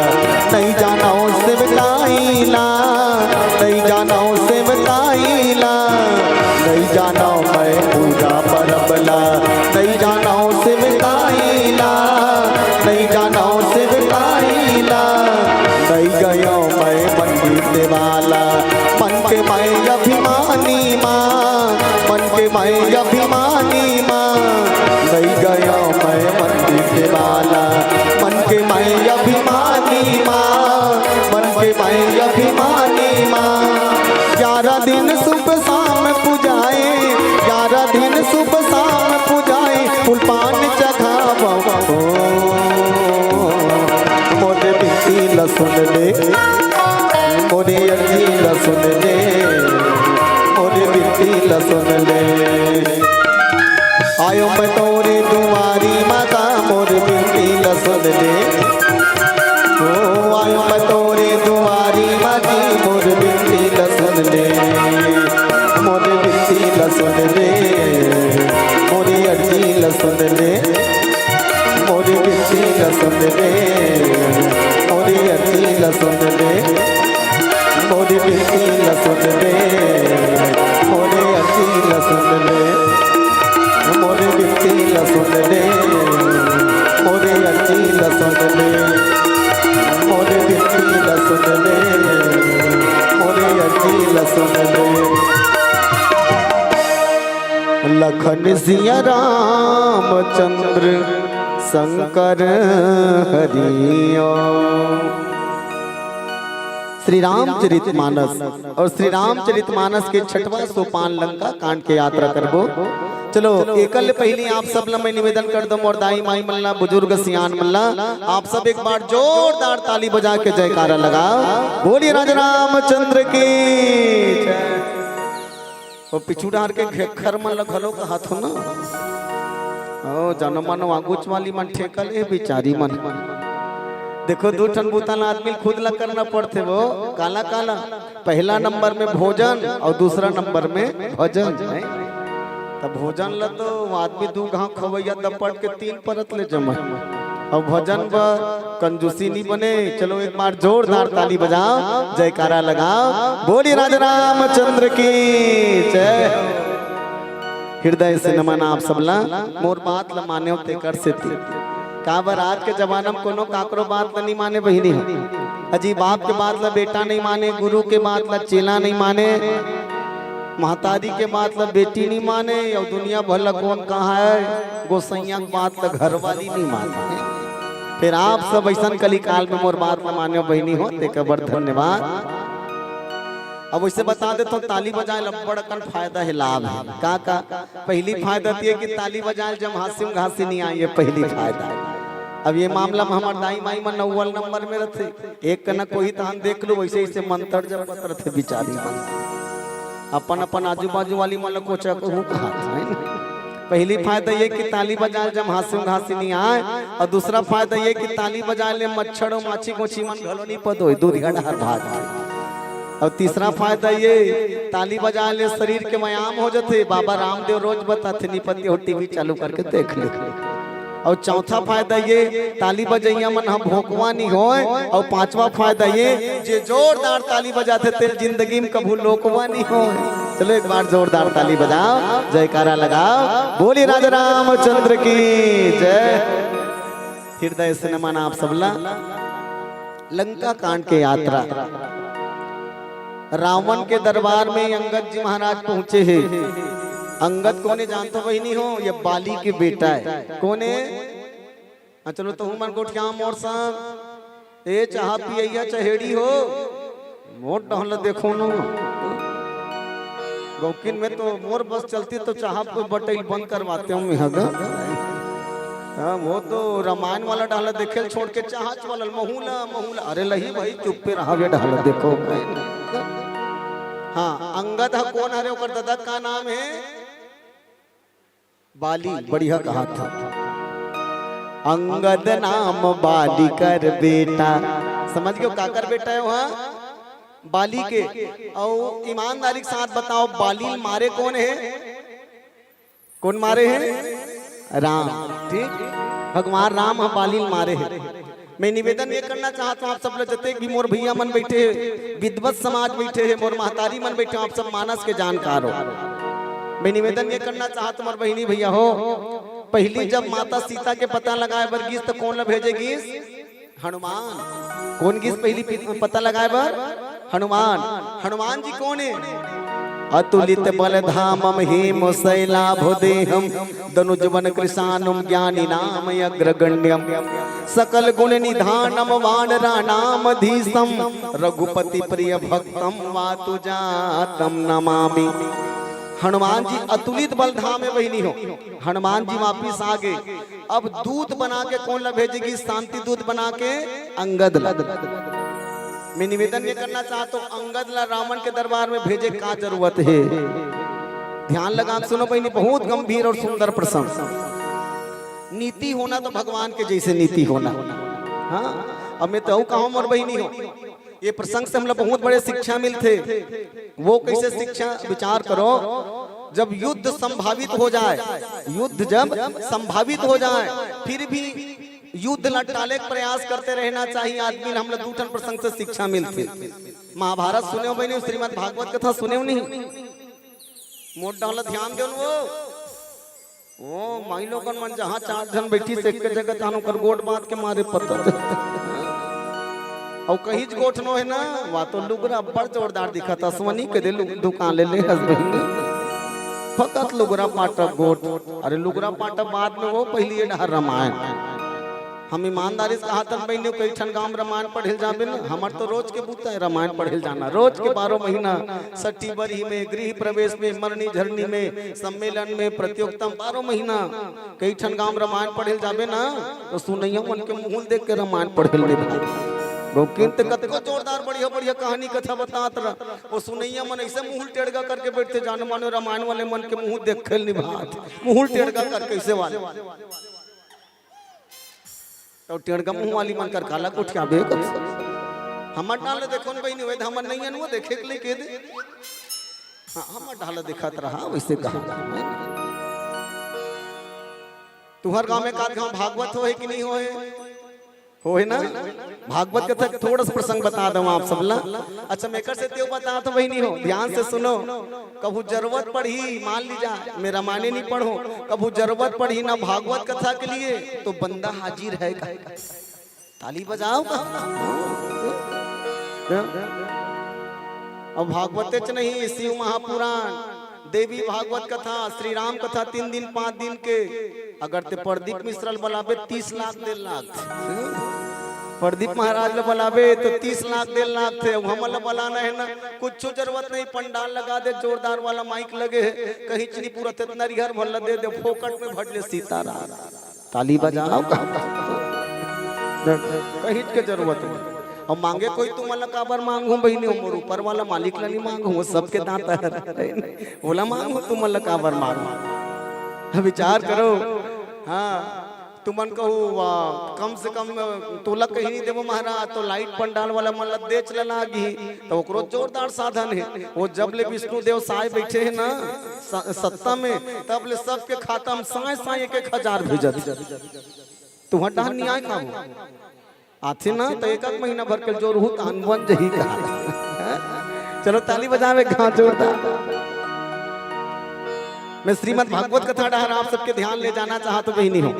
[SPEAKER 11] नहीं जाना शिवकाईला, नहीं जाना शिवकाईला, नहीं जाना मैं पूजा परबला, नहीं जाना शिवकाईला, नहीं जाना शिवकाईला। नहीं गया मैं मंदिर से वाला, मन के मैं अभिमानी माँ, मन के मैं अभिमानी माँ। नहीं गया मैं मंदिर से वाला, मन के मैं अभिमानी माँ, मन के मैं अभिमानी माँ। 11 दिन सुबह शाम पूजाए, 11 दिन सुबह शाम पूजाए, ल सुन ले। आयो मैं तोरे दुआरी माता मोर बिनती ल सुन ले। ओ आयो मैं तोरे दुआरी माती मोर बिनती ल सुन ले। मोर बिनती ल सुन ले, मोरी अर्जी ल सुन ले। मोरी बिनती ल सुन ले, मोरी अर्जी ल सुन ले। मोरी बिनती ल सुन ले, मोरी अर्जी ल सुन ले। मोरी बिनती ल सुन ले, मोरी अर्जी ल सुन ले। मोरी बिनती ल सुन ले, मोरी अर्जी ल सुन ले। लखन सिया रामचंद्र शंकर हरिओ। श्री रामचरितमानस और श्री रामचरितमानस के छठवां सोपान लंका कांड के यात्रा करबो। चलो एकल पहले आप सब ला मैं निवेदन कर दो मोर दाई माई मल्ला बुजुर्ग सियान मल्ला आप सब एक बार जोरदार ताली बजा के जयकारा लगाओ। बोलिए राजा रामचंद्र की जय। वो पिछू डार के घेखर मन लखलो का हाथ हो ना ओ जन मन आगुच वाली मन ठेकल है बेचारी मन। देखो दो टन बुतान आदमी खुद ला करना पड़ते वो काला काला। पहला नंबर में भोजन और दूसरा नंबर में भजन है। तब भोजन ला तो आदमी दू घाव खवैया दपट के 3 परत ले जमा और भजन पर कंजूसी नहीं बने। चलो एक बार जोरदार ताली बजाओ जयकारा लगाओ। बोलिए राजा रामचंद्र की जय। हृदय से नमन आप सबला मोर बात ला माने ते कर से काबर आज के जमाना में कोनो काकरो बात ला नहीं माने बहिनी अजी बाप के बात ला बेटा नहीं माने, गुरु के बात ला चेला नहीं माने, महतारी के बात ला बेटी नहीं माने और दुनिया भर ला कौन कहाँ है गोसैया की बात ला घर वाली नहीं माने। फिर आप सब ऐसा कली काल में मोर बात ला माने बहिनी हो ते कबर धन्यवाद। अब वैसे बता दे तो ताली बजाए ला बड़कन फायदा है लाभ है का पहली फायदा ये कि ताली बजाए जब हासिम घासी नहीं आई है पहली फायदा। अब ये मामला में हमारे दाई माई मन अव्वल नंबर में रहते एक न कोई तो हम देख लो वैसे ऐसे मंत्र जब पत्र थे बिचारी अपन अपन आजू बाजू वाली मन को कहूँ कहा पहली फायदा ये कि ताली बजाए जब हासिम घासी नहीं आए और दूसरा फायदा ये कि ताली बजाए ले मच्छर और माछी गोछी मन घलो नहीं पदो दूध घड़ा भाग। और तीसरा फायदा ये ताली बजा ले शरीर के व्यायाम हो जाते। बाबा रामदेव रोज बताते निपत्ति हो टीवी चालू करके देख ले। और चौथा फायदा ये ताली बजैया मन हम भोकवा नहीं हो। और पांचवा फायदा ये जे जोरदार ताली बजाते तेरे जिंदगी में कभू लोकवा नहीं हो। चलो एक बार जोरदार ताली बजाओ जयकारा लगाओ। बोलिए राजा रामचंद्र की जय। हृदय से नमन आप सबला लंका कांड के यात्रा। रावण के दरबार में अंगद जी महाराज पहुंचे हैं। अंगद कौन है जानते वही नहीं हो, ये बाली के बेटा है। कौन है चलो तो मन को क्या मोर संग ए चाह पिया चहेड़ी हो मोर डहल देखो नो गौकिन में तो मोर बस चलती तो चाह बटल बंद करवाते हूँ वो तो रामायण वाला डाला देखे छोड़ के चाहत वाला महूला महूला। अरे लही भाई चुप पे रहा डाला देखो। हाँ अंगद कौन हरे ओकर दादा का नाम है बाली। बढ़िया कहा था अंगद नाम बाली कर बेटा। समझ गए काकर बेटा है वहाँ बाली के। और ईमानदारी के साथ बताओ बाली मारे कौन है? कौन मारे हैं? राम। ठीक भगवान राम हम बाली मारे हैं। मैं निवेदन ये करना चाहता हूँ आप सब लोग जते भी मोर भैया मन बैठे विद्वत समाज बैठे हैं मोर महतारी मन बैठे आप सब मानस के जानकार हो। मैं निवेदन ये करना चाहता हूँ बहिनी भैया हो पहली जब माता सीता के पता लगाए बर गीस तो कौन ला भेजेगी? हनुमान। कौन गीस पहली पता लगाए बर? हनुमान। हनुमान जी कौन है? अतुलित बल धामम हेम शैलाभ देहम दनुजवन कृशानुम ज्ञानी नाम अग्रगण्यम सकल गुण निधानम वानरा नाम धीसम रघुपति प्रिय भक्तम वातु जातम नमामि। हनुमान जी अतुलित बल धाम में वही नहीं हो। हनुमान जी वापिस आ गए। अब दूत बना के कौन ला भेजेगी? शांति दूत बना के अंगद ला। मैं निवेदन ये करना चाहता हूँ अंगद ला रावण के दरबार में भेजे का जरूरत है? ध्यान लगा के सुनो बहनी, बहुत गंभीर और सुंदर प्रसंग। नीति होना तो भगवान के जैसे नीति होना। हाँ, अब मैं तो कहूँ और बहनी हो, ये प्रसंग से हम लोग बहुत बड़े शिक्षा मिलते। वो कैसे शिक्षा, विचार करो। जब युद्ध संभावित हो जाए, युद्ध जब संभावित हो जाए, फिर भी युद्ध न टाले के प्रयास करते रहना चाहिए आदमी। हम लोग दूठन प्रसंग से शिक्षा मिलती। महाभारत सुने हो बहनी, श्रीमद् भागवत कथा सुने हो नहीं? मोट डाला ध्यान दो वो माई लोगन मन जहाँ 4 जन बैठी से एक जगह तानो कर गोट बांध के मारे पता और कहीं गोठ नो है ना, वहाँ तो लुगरा बड़ जोरदार दिखा था। स्वनी के दे दुकान ले फकत लुगरा पाटप गोट। अरे लुगरा पाटप बाद में वो पहली डहर रामायण। हम ईमानदारी से कहा तक बहनी कई ठन गांव रामायण पढ़े जाबे ना, हमार तो रोज के बूता है रामायण पढ़े जाना। रोज के 12 महीना सट्टी बरही में, गृह प्रवेश में, मरनी झरनी में, सम्मेलन में, प्रतियोगिता में 12 महीना कई ठन गांव रामायण पढ़े जाबे ना, तो सुनैया मन के मुंह देख के रामायण पढ़े ले गोकिंत कतको जोरदार बढ़िया बढ़िया कहानी कथा बतात रहा। वो सुनैया मन ऐसे मुंह टेढ़गा करके बैठते, जान मानो रामायण वाले मन के मुंह देख खेल निभात, मुंह टेढ़गा करके ऐसे वाले तो टेढ़गा मुंह वाली मन कर काला को उठा बे हमर डाल देखो न बहनी, वेद हमर नहीं अनु देखे के लिए के दे। हां हमर डाल दिखात रहा वैसे कहा। तुहर गांव में का गांव भागवत हो है कि नहीं हो है ना? भागवत कथा थोड़ा सा प्रसंग बता दूं आप सब ला। अच्छा मैं कर से तेव बता तो वही नहीं हो, ध्यान से सुनो। कभू जरूरत पड़ी, मान लीजा मैं रामायण नहीं पढ़ो, कभू जरूरत पड़ी ना भागवत कथा के लिए तो बंदा हाजिर है का। ताली बजाओ का। अब भागवत च नहीं, शिव महापुराण, देवी भागवत कथा, श्री राम कथा 3 दिन 5 दिन के। अगर ते प्रदीप मिश्रल बलाबे 30 लाख 1.5 लाख, प्रदीप महाराज ले बलाबे तो 30 लाख 1.5 लाख थे। हम बलाना है ना, कुछ जरूरत नहीं, पंडाल लगा दे, जोरदार वाला माइक लगे, कहीं चनी पूरा इतना रिहर भर दे दे, फोकट में भट ले सीताराम। ताली बजाओ कहीं के जरूरत नहीं। और मांगे कोई तुम वाला काबर मांगू बहनी, उमर ऊपर वाला मालिक ला नहीं मांगू, वो सबके दांत है बोला मांगू तुम वाला काबर मांगू। विचार करो। हाँ तुमन कहू कम से कम तोला कहीं नहीं देवो महाराज, तो लाइट पंडाल वाला मन दे चला लागी तो ओकरो जोरदार साधन है। वो जब ले विष्णु देव साय बैठे है ना सत्ता में, तब ले सबके खाता में साय साय 1,000 भेजत। तुम डहन नहीं आए खाओ आथे ना तो 1 महीना भर के जोर हूँ तान बन जही का। चलो ताली बजावे कहाँ जोरदार। मैं श्रीमद् भागवत कथा डहर आप सबके ध्यान ले जाना चाहता तो वही नहीं हो।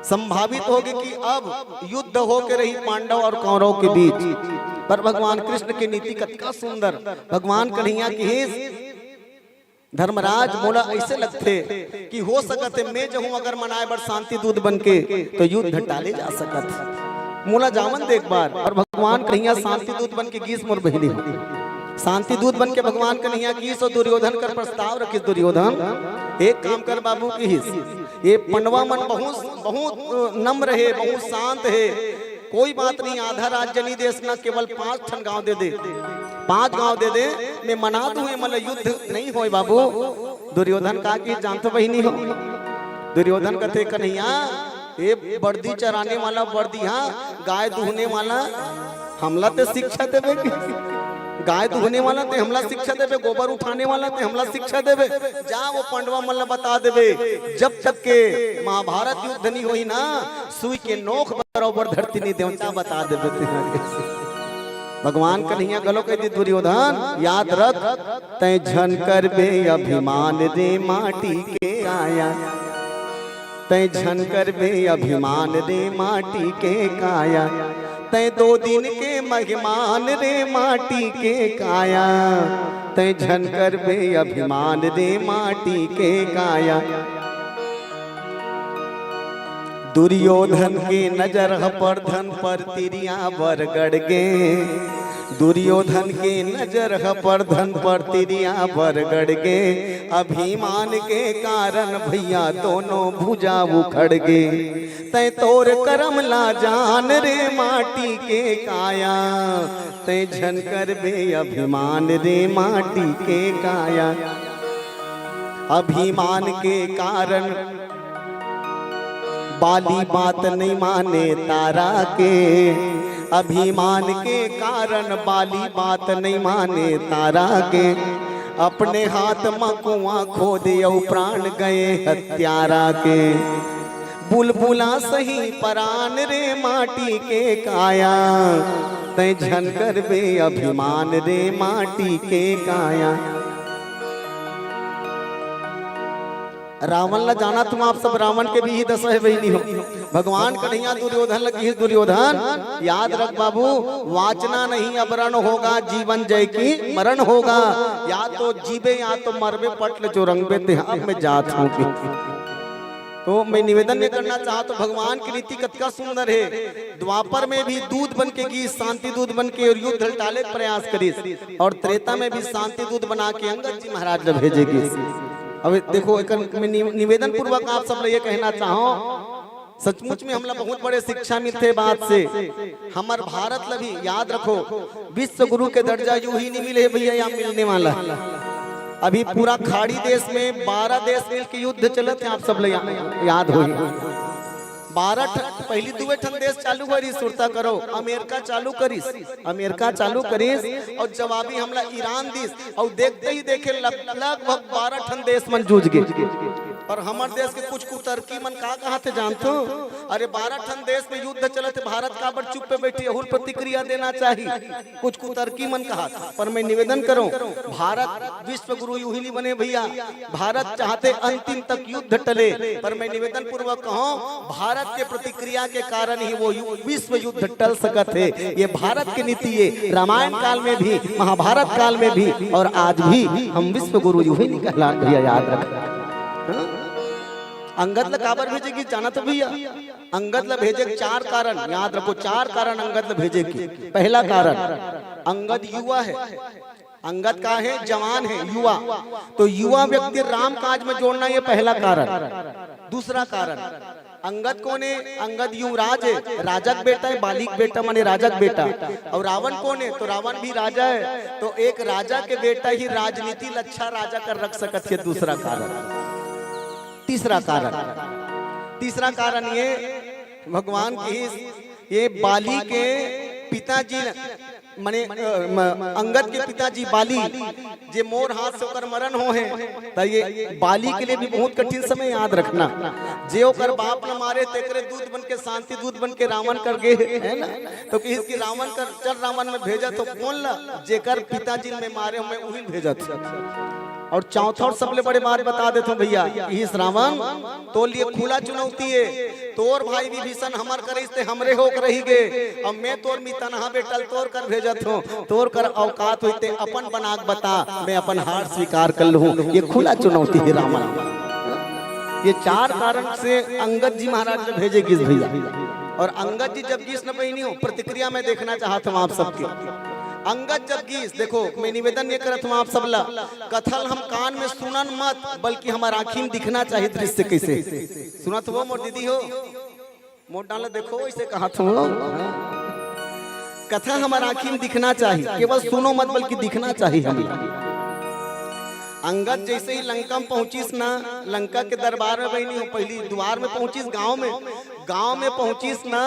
[SPEAKER 11] संभावित होगी कि अब युद्ध हो के रही पांडव और कौरव के बीच, पर भगवान कृष्ण की नीति कतका सुंदर। भगवान कन्हैया की धर्मराज मोला ऐसे लगते कि हो सकते मैं जो हूँ अगर मनाए बर शांति दूत बन के तो युद्ध टाले जा सकत। मोला जावन देख बार, और भगवान कन्हैया शांति दूत बन के गीस मोर बहनी शांति दूत बन के भगवान कन्हैया गीस और दुर्योधन कर प्रस्ताव रखिस। दुर्योधन एक काम कर बाबू की हिस, ये पंडवा मन बहुत नम्र है, बहुत शांत है, कोई बात नहीं, आधा राज्य नहीं देश ना, केवल 5 ठन गांव दे दे, 5 गांव दे दे, मैं मना दूं मतलब युद्ध नहीं होए बाबू। दुर्योधन का की जानते वही नहीं हो। दुर्योधन कहते कन्हैया ये वर्दी चराने वाला वर्दी, हाँ गाय दुहने वाला हमला ते शिक्षा देवे, गाय दुहने वाला ते हमला शिक्षा देवे, गोबर उठाने वाला ते हमला शिक्षा देवे। जा वो पंडवा मल्ला बता देवे, जब तक के महाभारत युद्ध नहीं हुई ना, सुई के नोक बराबर धरती नहीं देवता बता देवे। भगवान कन्हैया गलो कह दी दुर्योधन याद रख, तय झन कर बे अभिमान रे माटी के आया, तय झन कर बे अभिमान रे माटी के काया, तय 2 दिन के मेहमान रे माटी के काया, तय झन कर बे अभिमान रे माटी के काया। दुर्योधन के नजर पर धन पर तिरिया बरगड़ गे, दुर्योधन के नजर पर धन पर तिरिया बरगड़ गे, अभिमान के कारण भैया दोनों भुजा उखड़ गे, तय तोर करम ला जान रे माटी के काया, तय झन कर बे अभिमान रे माटी के काया। अभिमान के कारण बाली बात नहीं माने तारा के। अभिमान के कारण बाली बात नहीं माने तारा के। अपने हाथ में कुआं खोद प्राण गए हत्यारा के। बुलबुला सही परान रे माटी के काया, तय झनकर बे अभिमान रे माटी के काया। रावण ला जाना तुम आप सब, रावण के भी ही दशा है बहनी हो। भगवान कन्हैया दुर्योधन लगी, दुर्योधन याद रख बाबू, वाचना नहीं अबरण होगा, जीवन जय की मरण होगा। या तो जीवे या तो मरबे, पटल जो रंगबे ते अब मैं जात हूँ। तो मैं निवेदन नहीं करना चाहता, तो भगवान की नीति कतका सुंदर है। द्वापर में भी दूध बन के गई, शांति दूध बन के और युद्ध टाले प्रयास करी, और त्रेता में भी शांति दूध बना के अंगद जी महाराज ने भेजेगी। अब देखो मैं निवेदन पूर्वक आप सब ये कहना चाहो, सचमुच में हमला बहुत बड़े शिक्षा मिलते बात से। हमार भारत लभी याद रखो, विश्व गुरु के दर्जा यूं ही नहीं मिले भैया, यहाँ मिलने वाला। अभी पूरा खाड़ी देश में 12 देश मिल के युद्ध चलते हैं, आप सब याद हो। 12 पहली दुए ठन देश चालू करी, सुरता करो अमेरिका चालू करीस, अमेरिका चालू करीस, और जवाबी हमला ईरान दिस, और देखते ही देखे लगभग 12 ठन देश मन जूझ गए। और हमारे देश के कुछ कुतर्की मन का कहा थे जानते हो? अरे 12 ठन देश में युद्ध चलते, भारत का बड़ चुप पे बैठी, और प्रतिक्रिया देना चाहिए, कुछ कुतर्की मन कहा था। पर मैं निवेदन करूं, भारत विश्व गुरु यूं ही नहीं बने भैया, भारत चाहते अंतिम तक युद्ध टले। पर मैं निवेदन पूर्वक कहूं, भारत के प्रतिक्रिया के कारण ही वो विश्व युद्ध टल सकत है। ये भारत की नीति है, रामायण काल में भी, महाभारत काल में भी, और आज भी हम विश्व गुरु यूं ही नहीं कहला भैया, याद रख। अंगद ला काबर भेजेगी जाना तो भैया, अंगद ला भेजे 4 कारण, याद रखो 4 कारण अंगद ला भेजे की। पहला कारण, अंगद युवा है। अंगद का है, जवान है, युवा, तो युवा व्यक्ति राम काज में जोड़ना, ये पहला कारण। दूसरा कारण, अंगद कौन है? अंगद युवराज है, राजा का बेटा है, बालिक बेटा माने राजा का बेटा। और रावण कौन है? तो रावण भी राजा है, तो एक राजा के बेटा ही राजनीति अच्छा राजा कर रख सकत है। दूसरा कारण। तीसरा कारण ये भगवान की, ये बाली के पिताजी माने अंगद के पिताजी बाली जे मोर हाथ से ओकर मरण हो है, तो ये बाली के लिए भी बहुत कठिन समय, याद रखना। जे ओकर बाप न मारे तेकरे दूध बन के, शांति दूध बन के रावण कर गए है ना, तो कि इसकी रावण कर चल रावण में भेजा, तो कौन ला जेकर पिताजी में मारे मैं उही भेजा था। और चौथा और सबले बड़े बात बता देता हूँ भैया, इस रावण तो लिए खुला चुनौती है। तोर भाई विभीषण हमर करे हमरे हो रही गे, अब मैं तोर मिता नहा बेटल तोर कर भेजत हूँ, तोर कर औकात होते अपन बनाक बता, मैं अपन हार स्वीकार कर लूँ। ये खुला चुनौती है रावण। ये 4 कारण से अंगद जी महाराज ने भेजे गिस भैया। और अंगद जी जब गिस न पहनी हो, प्रतिक्रिया में देखना चाहता हूँ आप सबकी। अंगद जब गीस, देखो मैं निवेदन ये करत हूँ आप सबला, कथल हम कान में सुनन मत, बल्कि हमार आँखी में दिखना चाहिए दृश्य कैसे। सुनत हो मोर दीदी हो, मोर डाला देखो ऐसे कहा था, कथा हमार आँखी में दिखना चाहिए, केवल सुनो मत बल्कि दिखना चाहिए हमें। अंगद जैसे ही लंका में पहुंचिस ना, लंका के दरबार में बहनी हो, पहली द्वार में पहुंचिस, गांव में पहुंचिस ना,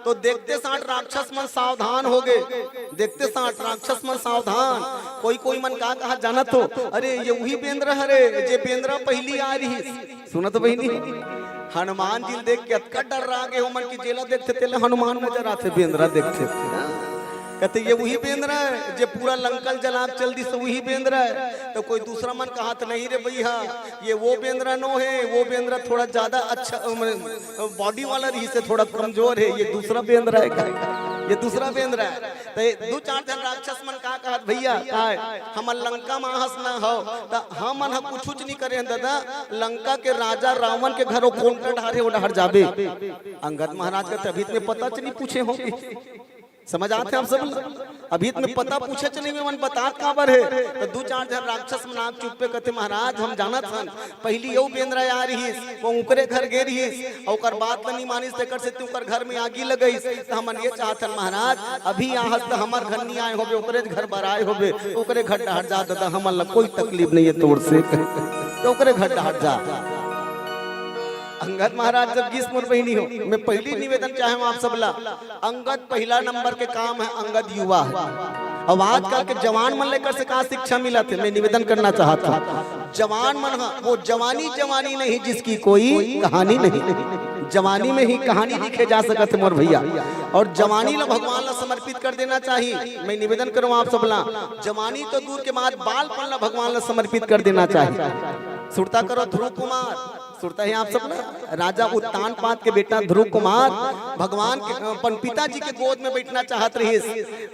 [SPEAKER 11] तो देखते साठ राक्षस मन सावधान हो गए। देखते साठ राक्षस मन सावधान, कोई मन का कहा जाना तो, अरे ये वही बेंद्र हरे जे बेंद्र पहली आ रही। सुना तो बहनी, हनुमान जी देख के अतका डर रहा गए हो मन की, जेला देखते तेला हनुमान नजर आते, बेंद्रा देखते कहते ये वही बेंद्र है जे पूरा लंकल जलाब चल दी, तो वही बेंद्र है। तो कोई दूसरा मन कहा तो नहीं रे भैया, ये वो बेंद्रा नो है, वो बेंद्रा थोड़ा ज्यादा अच्छा बॉडी वाला रही से थोड़ा कमजोर है, ये दूसरा बेंद्रा है, ये दूसरा बेंद्रा है। तो 2-4 जन राक्षस मन का कहा भैया हम लंका में हंस ना हो, तो हम कुछ नहीं करे दादा, लंका के राजा रावण के घर कौन का ढारे वो ढार जाबे। अंगद महाराज का तभी में पता नहीं पूछे होंगे, समझ आते आप सब? अभी में पता पूछे नहीं में मन बता काबर है। तो 2-4 जन राक्षस में नाक चुप पे कहते महाराज हम जानत हन, पहली यो बेंद्रा आ रही, वो उनकरे घर गे रही, और बात नहीं मानिस तेकर से तुकर घर में आगी लगई। तो हमन ये चाहतन महाराज अभी यहाँ तो हमार घर नहीं आए होबे, ओकरे घर बराए होबे, ओकरे घर डहर जा दादा, हमन कोई तकलीफ नहीं है तोड़ से। तो ओकरे घर हट जा। अंगद महाराज जब गीस मोर बहनी हो, मैं पहली निवेदन चाहे आप सबला, अंगद पहला नंबर के काम है, अंगद युवा है। अब आजकल के जवान मन लेकर से कहाँ शिक्षा मिला थे, मैं निवेदन करना चाहता जवान मन वो जवानी जवानी नहीं जिसकी कोई कहानी नहीं, जवानी में ही कहानी लिखे जा सकते मोर भैया। और जवानी ला भगवान ला समर्पित कर देना चाहिए। मैं निवेदन करूँ आप सबला, जवानी तो दूर के बाद बालपन ला भगवान ला समर्पित कर देना चाहिए। सुरता करो ध्रुव कुमार, सुरता है आप सब ना, राजा उत्तान पात के बेटा ध्रुव कुमार भगवान के अपन पिताजी के गोद में बैठना चाहत रही,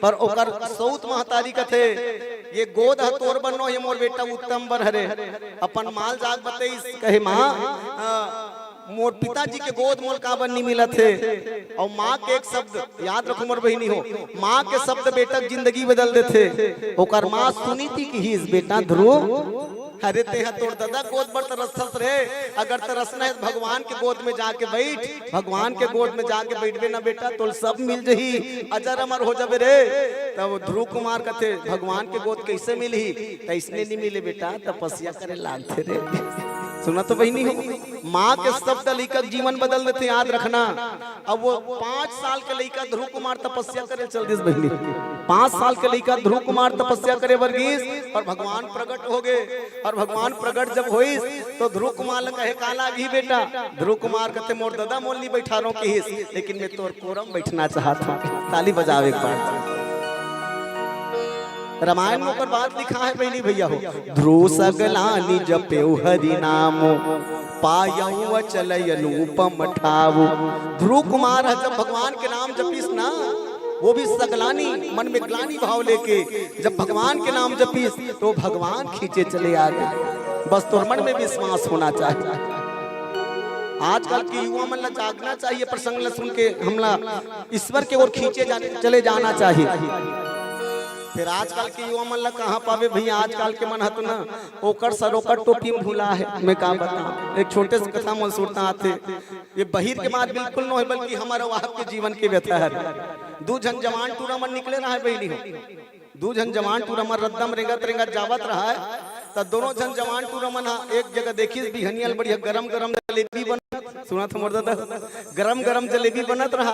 [SPEAKER 11] पर ओकर सौत महतारी कथे ये गोद है तोर बनो, ये मोर बेटा उत्तम बर हरे। अपन माल जाग बतेइस कहे माँ मोर पिताजी के गोद मोल का बन्नी मिला थे। और माँ के एक शब्द याद रखो मोर बहिनी हो, माँ के शब्द बेटा जिंदगी बदल देते। ओकर माँ सुनीति की ही बेटा ध्रुव, अरे तेहा तोड़ दादा गोद पर तरस रे, अगर तरसना है भगवान के गोद में जाके बैठ, भगवान के गोद में जाके बैठबे ना बेटा तो सब मिल जही, अजर अमर हो जाबे रे। तब ध्रुव कुमार कहते भगवान के गोद कैसे मिली, तो इसने नहीं मिले बेटा, तपस्या करे लागते रे। सुना तो बहनी हो, माँ के शब्द लेकर जीवन बदल देते, याद रखना। अब वो 5 साल के लड़का ध्रुव कुमार तपस्या करे चल दिस बहनी, 5 साल के लड़का ध्रुव कुमार तपस्या करे वर्गीस, और भगवान प्रकट हो गए। और भगवान प्रकट जब हुई तो ध्रुव कुमार ने कहे काला भी बेटा, ध्रुव कुमार कहते मोर दादा मोल नहीं बैठा रहो के, लेकिन मैं तोर कोरम बैठना चाहता हूँ। ताली बजाओ एक बार। रामायण में ऊपर बात लिखा है बहनी भैया हो, ध्रुव सगलानी जपेउ हरि नाम पायऊ अचल अनुपम ठाऊ। ध्रुव कुमार जब भगवान के नाम जपीस ना, वो भी सगलानी मन में ग्लानी भाव लेके जब भगवान के नाम जपीस तो भगवान खींचे चले आ गए। बस तोर मन में विश्वास होना चाहिए। आजकल के युवा मन ला जागना चाहिए, प्रसंग ला सुन के हमला ईश्वर के ओर खींचे चले जाना चाहिए। फिर आजकल के युवा मन ला कहाँ पावे भैया, आजकल के मन हत ना ओकर सरोकर टोपी में भूला है। मैं कहा बताऊं, एक छोटे से कथा मन सुनता आते, ये बहिर के बात बिल्कुल नहीं, बल्कि हमारा वहां के जीवन के व्यथा है। 2 जन जवान टूरा मन निकले रहा है बहनी हो, 2 जन जवान टूरा मन रद्दम रेंगत रेंगत जावत रहा है। तो दोनों जन जवान टूरा मन एक जगह देखी बिहनियल बढ़िया गरम गरम जलेबी बन, सुना था मोर दादा, गरम गरम जलेबी बनत रहा।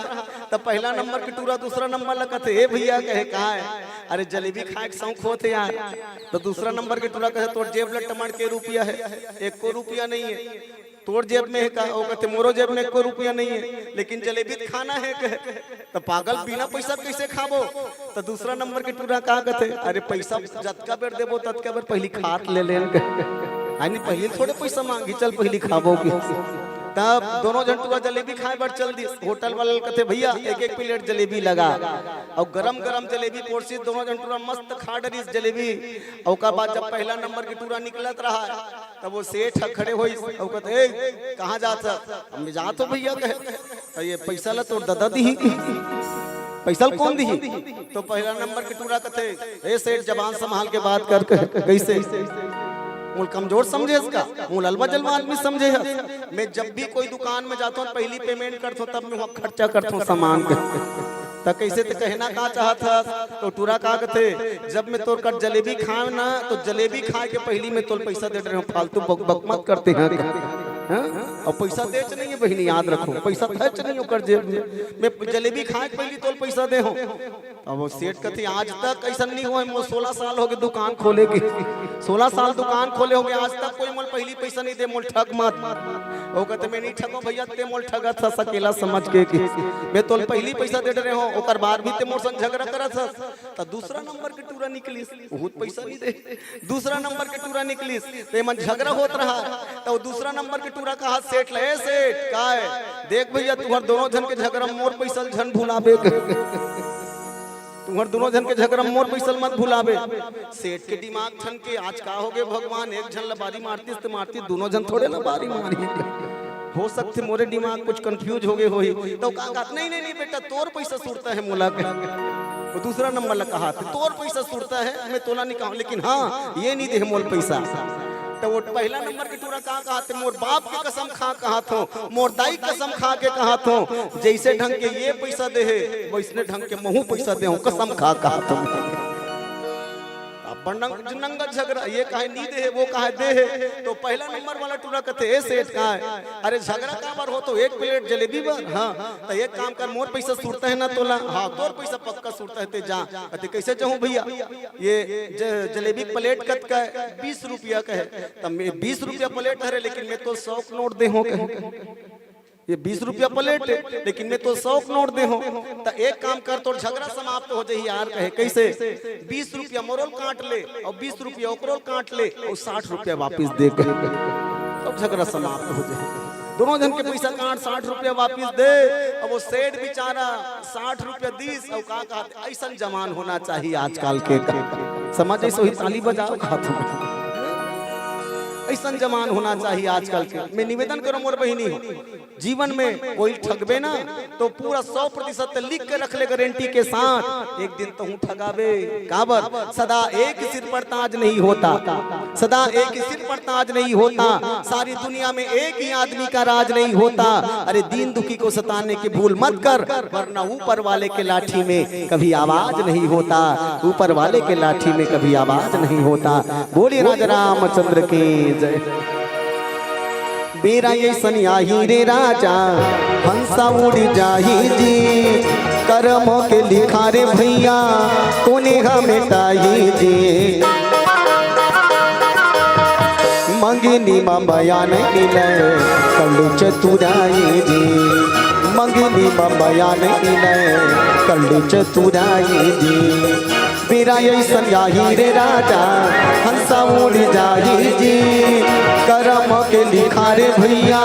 [SPEAKER 11] तब पहला नंबर के टूरा दूसरा नंबर लगते, हे भैया कहे कहा है, अरे जलेबी खाए के शौक होते यार। तो दूसरा नंबर के टूरा कहे तोर जेब लट टमाटर के रुपया है, 1 को रुपया नहीं है। तोर जेब में है का, वो कहते मोरो जेब में 1 को रुपया नहीं है, लेकिन जलेबी खाना है कहे। तो पागल बिना पैसा कैसे खाबो। तो दूसरा नंबर के टूरा कहा कहते, अरे पैसा जतका बेर देबो ततका बेर पहली खात ले लेन, यानी पहले थोड़े पैसा मांगी, चल पहली खाबो की। तब दोनों जन टूरा जलेबी खाए बर चल दी। होटल वाले कहते भैया 1-1 प्लेट जलेबी लगा, और गरम गरम जलेबी पोरसी, दोनों जन टूरा मस्त खा डरी जलेबी। और बाद जब पहला नंबर के टूरा निकलत रहा, तब वो सेठ खड़े हो कहते कहाँ जाता, हम जात हो भैया कहे, तो ये पैसा ला तोर दादा दी, पैसा कौन दी। तो पहला नंबर के टूरा कहते ए सेठ जबान संभाल के बात कर, कैसे मूल कमजोर समझे इसका, मूल अलवा जलवा आदमी समझे है। मैं जब भी कोई दुकान में जाता हूँ पहली पेमेंट करता हूँ, तब मैं वहाँ खर्चा करता हूँ सामान का। तो कैसे तो कहना कहा चाहता, तो टूरा कहा कहते जब मैं तोर कर जलेबी खाए ना, तो जलेबी खाए के पहली में तोर पैसा दे रहे हूँ, फालतू बक मत करते हैं। और पैसा देच नहीं है बहनी, याद रखो, पैसा खर्च नहीं होकर जेब में, मैं जलेबी खाए के पहली तोल पैसा दे हो। अब वो सेठ कहते आज तक ऐसा नहीं हुआ, 16 साल हो गए दुकान खोले के, 16 साल दुकान खोले हो गए, आज तक कोई मोल पहली पैसा नहीं दे, मोल ठग मत। वो कहते मैं नहीं ठगो भैया, ते मोल ठगा था सकेला समझ के कि मैं तोल पहली पैसा दे रहे हो, ओकर बाद भी ते मोर संग झगड़ा करा था। तो दूसरा नंबर के टूरा निकलिस, बहुत पैसा नहीं दे। दूसरा नंबर के टूरा निकलिस, ते मन झगड़ा होत रहा। तो दूसरा नंबर के टूरा कहा सेठ ले, सेठ का है देख भैया तुम्हार दोनों जन के झगड़ा मोर पैसा झन भुलाबे, तुम्हार दोनों जन के झगड़ा मोर पैसा मत भुलाबे। सेठ के दिमाग ठन के आज का हो गए भगवान, एक जन लबारी मारतीस तो मारती, दोनों जन थोड़े लबारी मारी। हो सकते मोरे दिमाग कुछ कंफ्यूज हो गए होई। तो कहा नहीं नहीं नहीं बेटा तोर पैसा सुरता है मोला के। तो दूसरा नंबर लगा हाथ, तोर पैसा सुरता है, मैं तोला नहीं कहूँ, लेकिन हाँ ये नहीं दे मोल पैसा। तो वो पहला नंबर के टूरा कहा थे मोर बाप की कसम खा कहा थो, मोर दाई कसम खा के कहा थो, जैसे ढंग के ये पैसा दे है वैसने ढंग के महू पैसा दे कसम खा कहा थो। अब नंगा झगड़ा, ये कहे नी दे है, वो कहे दे है। तो पहला नंबर वाला टूरा कहते ए सेठ कहा है, अरे झगड़ा का बार हो तो 1 प्लेट जलेबी बर। हाँ तो एक काम कर, मोर पैसा सुरता है ना तोला, हाँ तोर पैसा पक्का सुरता है ते जा। कहते कैसे जाऊं भैया, ये जलेबी प्लेट कत का 20 रुपया का है। तब मैं 20 रुपया प्लेट है, लेकिन मैं तो 100 नोट दे हो, ये 20 रुपया प्लेट है, लेकिन मैं तो 100 नोट दे हो। तो एक काम कर, तो झगड़ा समाप्त हो जाए यार। कहे कैसे, 20 रुपया मोरल काट ले और 20 रुपया ओकरोल काट ले और 60 रुपया वापिस दे के तब झगड़ा समाप्त हो जाए। दोनों जन के पैसा काट 60 रुपया वापिस दे। अब वो सेठ बेचारा 60 रुपया 20 और का कहते ऐसा जमान होना चाहिए आजकल के समझ, ऐसे ही ताली बजाओ हाथ में, ऐसा जमान होना चाहिए आजकल के। मैं निवेदन करूं मोर बहिनी हो, जीवन में कोई ठगबे ना तो पूरा 100% लिख के रख ले गारंटी के साथ, एक दिन तो हूँ ठगाबे। काबर सदा एक सिर पर ताज नहीं होता, सदा एक सिर पर ताज नहीं होता, सारी दुनिया में एक ही आदमी का राज नहीं होता। अरे दीन दुखी को सताने की भूल मत कर, वरना ऊपर वाले के लाठी में कभी आवाज नहीं होता, ऊपर वाले के लाठी में कभी आवाज नहीं होता। बोलिए राजा रामचंद्र की जय। बेरा ये सनियाही रे राजा हंसा उड़ जाही जी, कर्मों के लिखा रे भैया कोने हमें ताही जी। मंगनी में बयान मिले कल्लू चतुराई जी, मंगनी में बयान मिले कल्लू चतुराई जी। बेरा ये सनियाही रे राजा हंसा उड़ जाही जी, करम के लिखा रे भैया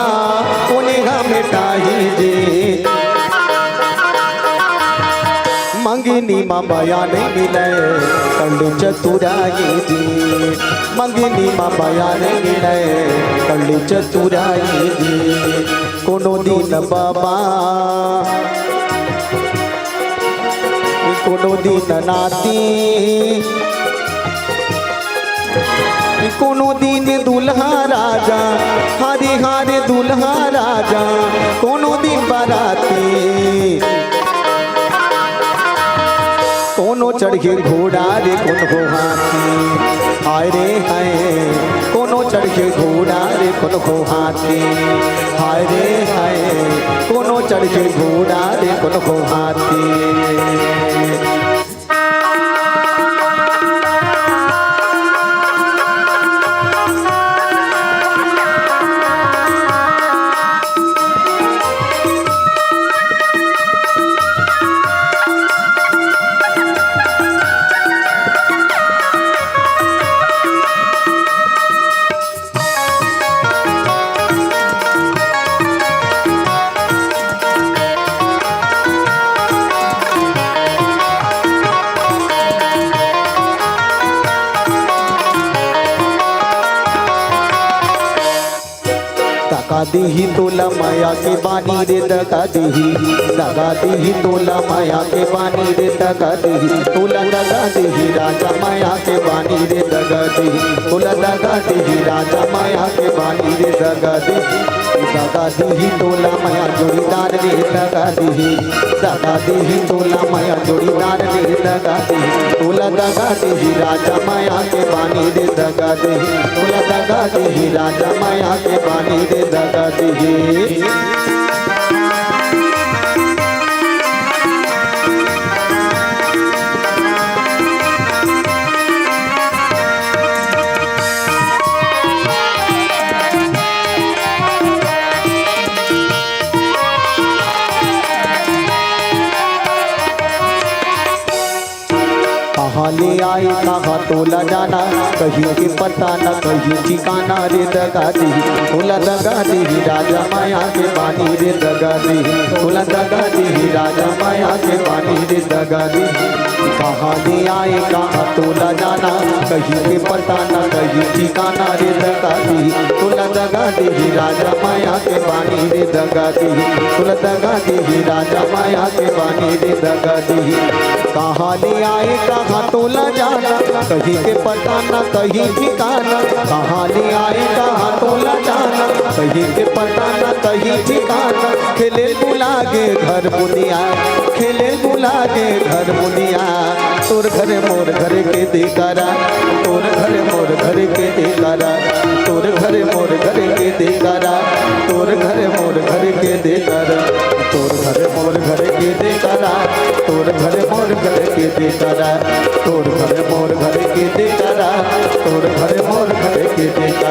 [SPEAKER 11] कोने हमें ताही जी। मंगनी माँ बयान मिले कल्लू चतुराई जी, मंगनी माँ बयान मिले कल्लू चतुराई जी। कोनो दिन बाबा कोनो दिन नाती, कोनो दिन दुल्हा राजा हारे हारे दुल्हा राजा, कोनो दिन बाराती, कोनो चढ़ के घोड़ा रे कोनो हाथी। हाय रे हाय कोनो चढ़ के घोड़ा रे कोनो हाथी, हाय रे हाय कोनो चढ़ के घोड़ा रे कोनो हाथी। दगा दीही तोला माया के बानी रे, दगा दीही, दगा दीही तोला माया के बानी रे, दगा दीही तोला, दगा दीही राजा माया के बानी रे, दगा दीही तोला, दगा दीही राजा माया के बानी रे, दगा दीही, दगा दीही तोला माया जोड़ीदार रे, दगा दीही, दगा दीही तोला माया जोड़ीदार रे, दगा दीही तोला, दगा दीही राजा माया के बानी रे, दगा दीही तोला, दगा दीही राजा माया के बानी रे, दगा दीही। कहाँ ले आए कहाँ तोला जाना, कहीं के पता न कहीं ठिकाना रे, दगा दीही तोला, दगा दीही राजा माया के बानी रे, दगा दीही तोला, दगा दीही राजा माया के बानी रे, दगा दीही। कहाँ ले आए कहाँ तोला जाना, कहीं के पता न कहीं ठिकाना रे, दगा दीही तोला, दगा दीही राजा माया के बानी रे, दगा दीही तोला, दगा दीही राजा माया के बानी रे, दगा दीही। कहाँ ले आए कहाँ तोला जाना, कहीं के पता न कहीं ठिकाना। कहाँ ले आए कहाँ तोला जाना, कहीं के पता न कहीं ठिकाना। खेले बुलागे घर बुनिया, खेले बुलागे घर बुनिया। तोर घरे मोर घरे के देकारा, तोर घरे मोर घरे के देकारा, तोर घरे मोर घरे के देकारा, तोर घरे मोर घरे के देकारा, तोर घरे मोर घरे के देकारा, तोर घरे मोर घरे के देकारा, तोर घरे मोर घरे के देकारा, तोर घरे मोर घरे के देकारा,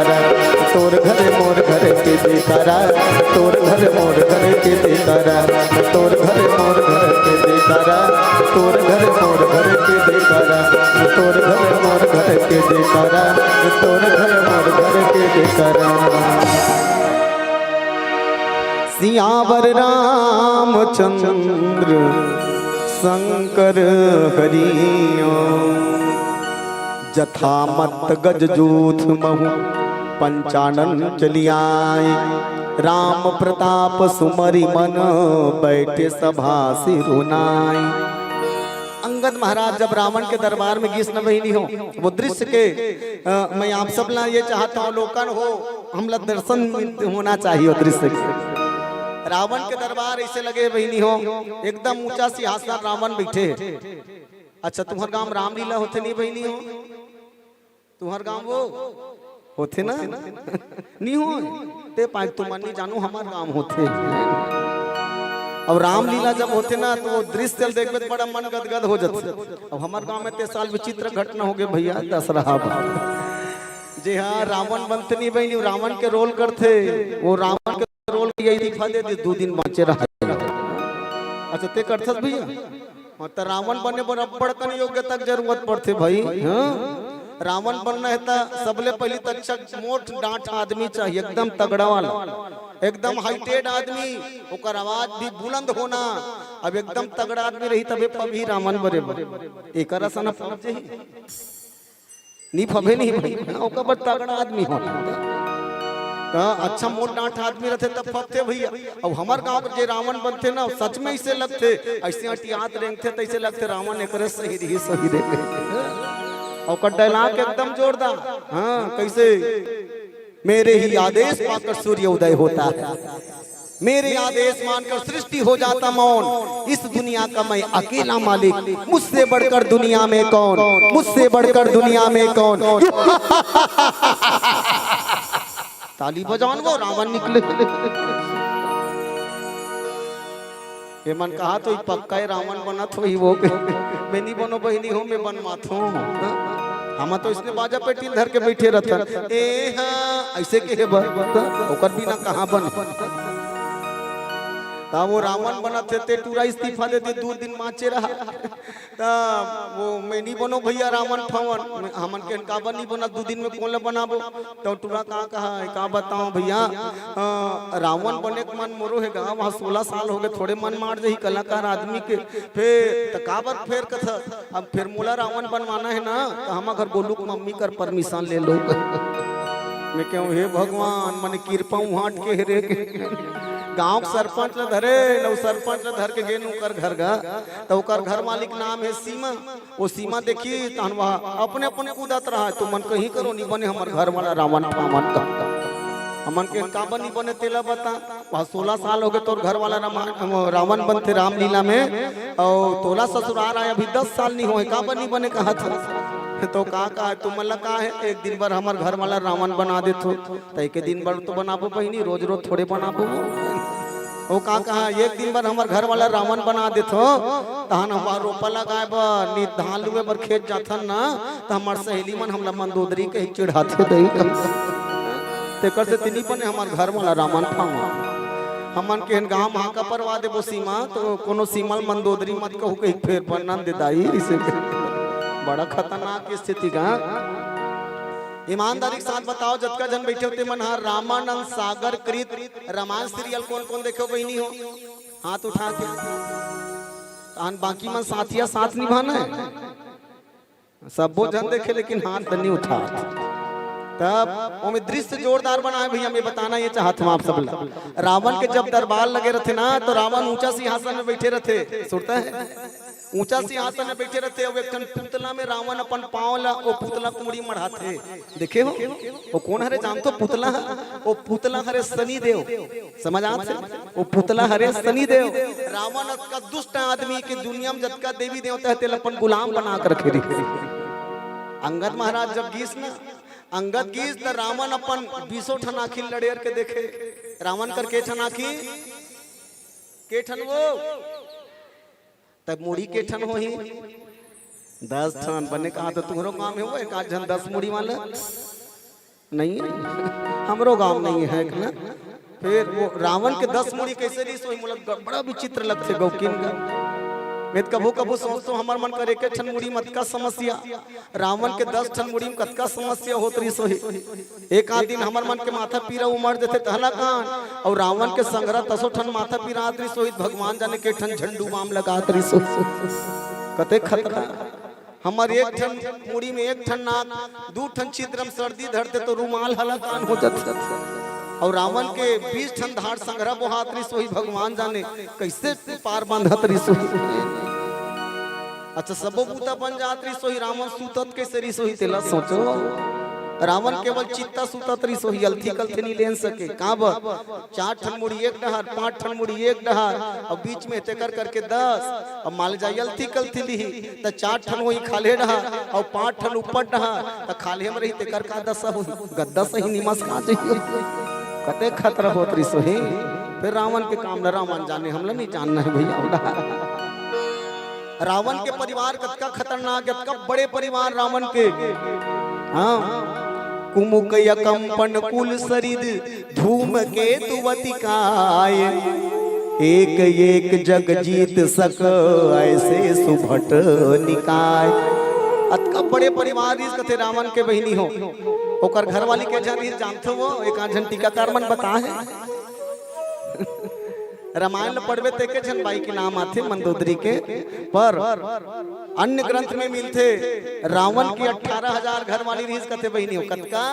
[SPEAKER 11] तोर घरे मोर घरे के देकारा, तोर घरे मोर घरे के देकारा, तोर घरे मोर घरे के देकारा, तोर घरे मोर घरे के देकारा, तोर घरे मोर घरे के देकारा, तोर घरे मोर घरे के देकारा। सियावर रामचंद्र शंकर हरियो, जथा मत गज जूथ महु पंचानन चलियाए। राम प्रताप सुमरि मन बैठे सभा सिरुनाई। अंगद महाराज जब रावण के दरबार में गीस न बहिनी हो, वो दृश्य के मैं आप सब ला ये चाहता हूँ लोकन हो, हम लोग दर्शन होना चाहिए दृश्य के। रावण के दरबार ऐसे लगे बहिनी हो, एकदम ऊंचा सिंहासन रावण बैठे। अच्छा तुम्हार गांव रामलीला होते नहीं बहिनी हो, तुम्हार गांव वो होते ना नहीं हो ते पाए तुम नहीं जानो हमार गांव होते। अब रामलीला जब होते ना तो वो दृश्य देखते बड़ा मन गदगद हो जाते। अब हमारे गांव में 3 साल विचित्र घटना हो गए भैया दशहरा। जी हाँ, रावण बनते नहीं बहनी, रावण के रोल करते, वो रावण के रोल यही दिखा दे 2 दिन बाँचे रहा। अच्छा ते करथस भैया, मतलब रावण बने बराबर का योग्यता की जरूरत पड़ते भाई। हाँ? रावण बनना है तो सबले पहले तो अच्छा मोट डांट आदमी चाहिए, एकदम तगड़ा वाला, एकदम हाइटेड आदमी, ओकर आवाज भी बुलंद होना। अब एकदम तगड़ा आदमी रही तबे पभी रावण बरे एक रसन पहुंचे नहीं फबे नहीं भाई, ओकर बड़ तगड़ा आदमी होना। अच्छा मोट डांट आदमी रहते तब फबते भैया। अब हमार गांव के रावण बनते ना सच में ऐसे लगते, ऐसे अटियात रेंगते तो ऐसे लगते रावण एक सही रही सही रहे। और डायलॉग एकदम जोरदार। हाँ कैसे, मेरे ही आदेश पाकर सूर्य उदय होता है, मेरे आदेश मानकर सृष्टि हो जाता मौन। इस दुनिया का मैं अकेला मालिक, मुझसे बढ़कर दुनिया में कौन, मुझसे बढ़कर दुनिया में कौन। ताली बजान वो रावण निकले। ये मन कहा तो पक्का है रावण बना तो ही वो मैं नहीं बनो बहिनी हो, मैं बनवात हूँ। हम तो इसने बाजा पेटी धर के बैठे रहता ए हाँ ऐसे के ओकर भी ना कहाँ बन। ता वो रावण बना थे टूरा इस्तीफा देते 2 दिन माचे रहा। ता वो मैं नहीं बनो भैया रावण फवन, हमन के का बनी बना 2 दिन में कौन बनाबो। तो टूरा कहा बताओ भैया, रावण बने के मन मोरो है गाँव, वहाँ 16 साल हो गए, थोड़े मन मार जाही कलाकार आदमी के। फिर तकाबर फेर कथा अब फिर मोला रावण बनवाना है ना, तो हम घर बोलू मम्मी कर परमिशन ले लो। मैं क्यों हे भगवान मन कृपा हाट के रे गांव सरपंच न धरे न सरपंच न धर के गे नौकर घर गा, तो ओकर घर मालिक नाम है सीमा। वो सीमा देखी तहन वहाँ अपने अपने कूदत रहा, तो मन कहीं करो नहीं बने हमार घर वाला रावण पावन का। हमन के का बनी बने तेला बता, वहाँ 16 साल हो गए तो घर वाला रावण बनते रामलीला में, और तोला ससुराल आया अभी 10 साल नहीं हुए, का बनी बने कहा था। तो कहा तुम मतलब कहा है एक दिन भर हमार घर वाला रावण बना दे तो एक दिन भर तो बनाबो बहनी, रोज रोज थोड़े बनाबो। वो कहा एक दिन भर हमार घर वाला रावण बना दे तो तहन हमार रोपा लगाए बर नी धान लुए बर खेत जाथन ना, तो हमार सहेली मन हमला मंदोदरी के चिढ़ाते दही तेकर से तिनी बने हमार घर वाला रावण पावा। हमन के गाँव वहाँ का परवा देबो सीमा, तो कोनो सीमल मंदोदरी मत कहू कहीं फेर बनन दे दाई, इसे बड़ा खतरनाक स्थिति का। ईमानदारी के साथ बताओ जतका जन बैठे होते मन रामानंद सागर कृत रामायण सीरियल कौन कौन देखो बहनी हो, हाथ उठा के। बाकी मन साथिया साथ निभाना है, सबो जन देखे लेकिन हाथ नहीं उठा। तब वो में दृश्य जोरदार बना है भैया, मैं बताना ये चाहता हूँ आप सब लोग। रावण के जब दरबार लगे रहते ना तो रावण ऊंचा सिंहासन में बैठे रहते, सुनता है, ऊंचा सिंहासन में बैठे रहते। और एक पुतला में रावण अपन पाँव ला वो पुतला कुमड़ी मढ़ाते, देखे हो वो कौन हरे जानते हो? पुतला, वो पुतला हरे शनि देव, समझ आते? वो पुतला हरे शनि देव। रावण का दुष्ट आदमी के दुनिया में जतका देवी देवता है तेल अपन गुलाम बना कर रखे। अंगद महाराज जब गीस ना, अंगद गीस तो रावण अपन 20 ठन आखिर लड़ेर के देखे। रावण कर के ठन आखी के ठन वो तब मुड़ी के ठन हो ही 10 ठन बने। कहा तो तुम्हारो काम है वो एक आध जन 10 मुड़ी वाला नहीं है, हमरो गांव नहीं है ना। फिर वो रावण के 10 मुड़ी कैसे रही सोई मतलब बड़ा विचित्र लगते गौकिन का। मैं कबू कबू सोचता हूँ हमार मन करे के ठन मुड़ी मत का समस्या, रावण के 10 ठन मुड़ी में कतका समस्या होत रही सोही। एक आध दिन हमार मन के माथा पीरा उमड़ देते तहला कान, और रावण के संग्रह 10 ठन माथा पीरा रही सोही। भगवान जाने के ठन झंडू बाम लगात रही सोही, कते खतरा। हमार एक ठन मुड़ी में एक ठन नाक, 2 ठन छिद्रम सर्दी धरते तो रुमाल हला कान हो जाते। और रावण के 20 ठन धार संग्रह बोहात रही सोही। भगवान जाने कैसे पार बांधत रही सोही। अच्छा सबो बूता बन जात रही सोही, रावण सूतत कैसे रही सोही तेला सोचो। रावण केवल चित्ता सूतत रही सोही, अलथी कलथी नहीं ले सके। कहाँ बा 4 ठन मुड़ी एक डहार, 5 ठन मुड़ी एक डहार, और बीच में तेकर करके 10। अब मान जाए अलथी कलथी ली तो 4 ठन वही खाले डहार और 5 ठन ऊपर डहार, तो खाले में रही तेकर का 10 हो गद्दा सही निमस कहाँ चाहिए, कते खतरा होत रही सोही। फिर रावण के काम न रावण जाने, हमला नहीं जानना है भैया। रावण के परिवार कतका खतरनाक, कतका बड़े परिवार रावण के। हाँ कुमुकय कंपन कुल सरिद धूम के तुवतिकाय, एक एक जग जीत सक ऐसे सुभट निकाय। अतका बड़े परिवार इस कथे रावण के बहिनी हो। ओकर घर वाली के जन जानते हो एक आधन टीकाकार मन बता है। रामायण पढ़वे ते के जन बाई के नाम आते मंदोदरी के, पर अन्य ग्रंथ में मिलते रावण की 18,000 घर वाली रीस कथे बहिनी हो। कतका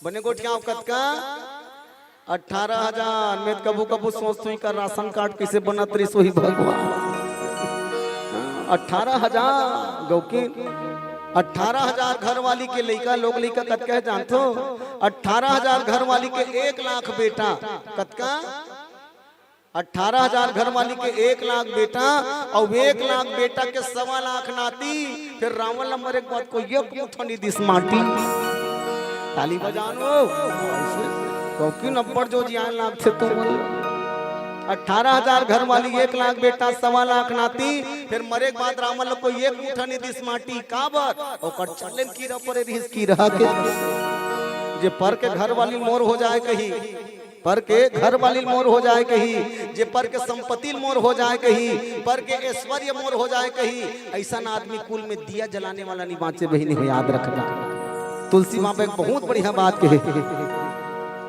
[SPEAKER 11] बने गोट क्या कतका 18,000 में कबू कबू सोचते का राशन कार्ड कैसे बनत रही सोही भगवान। 18,000 गौकी 18,000 घर वाली के लड़का लोग लड़का कतका है जानते हो? 18,000 घर वाली के 1 लाख बेटा। कतका 18,000 घर वाली के 1 लाख बेटा और 1 लाख बेटा के 1.25 लाख नाती। फिर रावण नंबर एक बात को ये मुठनी दिस माटी ताली बजानो क्योंकि नंबर जो जियान लाख थे तुम 18,000 घर वाली 1 लाख बेटा 1.25 लाख नाती। फिर मरे के बाद रावण को एक मुठनी दिस माटी का बात और चले कीड़ा परे रिस की रहा के जे पर के घर वाली मोर हो जाए कहीं, पर के घर वाली मोर हो जाए कहीं, जे पर के संपत्ति मोर हो जाए कहीं, पर के ऐश्वर्य मोर हो जाए कहीं। ऐसा आदमी कुल में दिया जलाने वाला नहीं बाँचे बहिनी हो, याद रखना। तुलसी माँ पे एक बहुत बढ़िया बात कहे,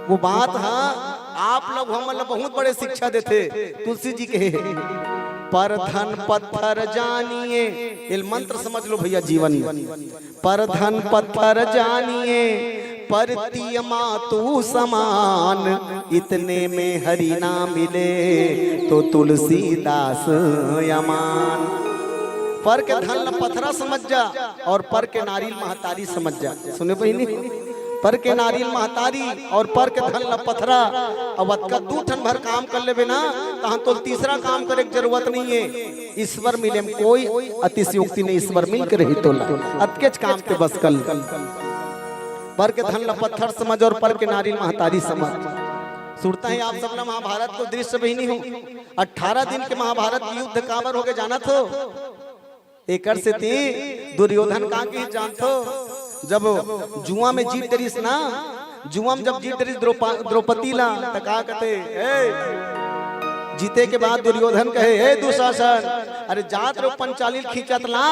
[SPEAKER 11] वो बात है आप लोग हम लोग बहुत बड़े शिक्षा देते। तुलसी जी कहे पर धन पत्थर जानिए, ये मंत्र समझ लो भैया जीवन में। पर धन पत्थर जानिए पर तियमा तू समान, इतने में हरि ना मिले तो तुलसीदास यमान। पर के धन पत्थरा समझ जा और पर के नारियल महतारी समझ जा। सुने बहिनी, पर के नारियल महतारी और पर के धन पत्थरा। अब का 2 ठन भर काम कर ले बिना कहा तो तीसरा काम करे की जरूरत नहीं है। ईश्वर मिले कोई अतिशयोक्ति नहीं, ईश्वर मिल के रही तो अतकेच काम के बस कल। पर के धन पत्थर समझ और पर के नारियल महतारी समझ। सुनता है आप सब महाभारत को दृश्य बहिनी हो। 18 दिन के महाभारत युद्ध काबर हो गए जाना थो? एकर से थी दुर्योधन का की जानतो? जब जुआ में जीत डरिस ना, जुआ में जब जीत डरिस द्रौपदी ला तो का कहते जीते के बाद दुर्योधन कहे हे दुशासन, अरे जात रो पंचालील खींचत ला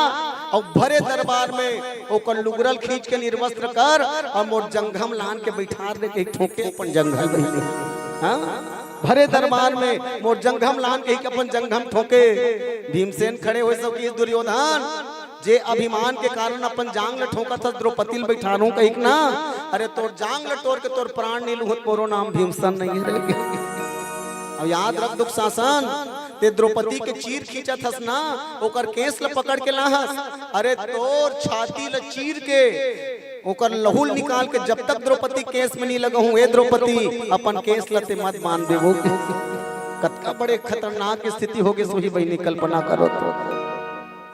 [SPEAKER 11] और भरे दरबार में ओकर लुगरल खींच के निर्वस्त्र कर और मोर जंघम लान के बैठा दे के ठोके अपन जंघल बहिनी। हाँ भरे दरबार में मोर जंघम लान के अपन जंघम ठोके। भीमसेन खड़े हुए सब की दुर्योधन जे अभिमान के कारण अपन जांग लठोका था द्रौपदी बैठानू कही ना, अरे तोर जांग लटोर के तोर प्राण नीलू मोरो नाम भीमसन नहीं है। और याद रख दुख शासन ते द्रौपदी के चीर खींचा थस ना, ओकर केस ल पकड़ के लाहस, अरे तोर छाती ल चीर के ओकर लहूल निकाल के जब तक द्रौपदी केस में नहीं लगा हूँ, ए द्रौपदी अपन केस लते मत बांध देवो। कतका बड़े खतरनाक स्थिति होगे सोही बहनी कल्पना करो तो।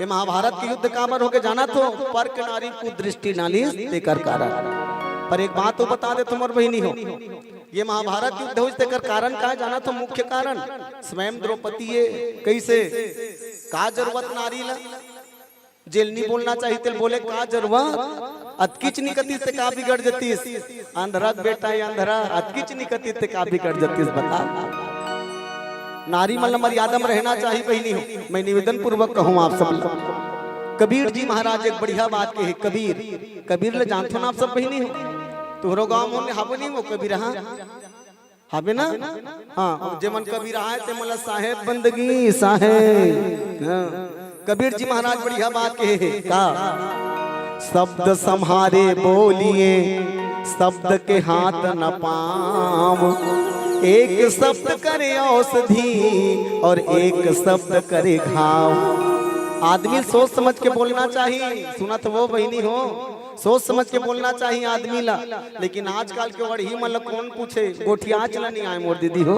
[SPEAKER 11] ये महाभारत के युद्ध काबर होके जाना तो पर के नारी को दृष्टि नालिश देकर कारण। पर एक बात तो बता दे तुम्हार बहनी हो, ये महाभारत युद्ध हो इसके कारण का जाना तो मुख्य कारण स्वयं द्रौपदी कैसे का जरूरत नारी ला जेल नहीं बोलना चाहिए तेल बोले का जरूरत अतकिच निकती से का बिगड़ जतीस, अंधरा बेटा ये अंधरा अतकिच निकती से का बिगड़ जतीस। बता नारी मतलब मर्यादा में रहना चाहिए बहनी हो। मैं निवेदन पूर्वक कहूँ आप सब, कबीर जी महाराज एक बढ़िया बात कही, कबीर ले जानते हो आप सब बहनी हो, तुहरो गाँव में हाबो नहीं हो कबीर हाबे ना, हाँ जेमन कबीर आए ते मतलब साहेब बंदगी साहेब। कबीर जी महाराज बढ़िया बात कहे का, शब्द संहारे बोलिए शब्द के हाथ न पाव, एक शब्द करे औषधि और एक शब्द करे घाव। आदमी सोच समझ के बोलना चाहिए, सुना तो वो बहनी हो, सोच समझ के बोलना चाहिए आदमी ला। लेकिन आजकल के वही मतलब कौन पूछे गोठिया चला नहीं आए मोर दीदी हो,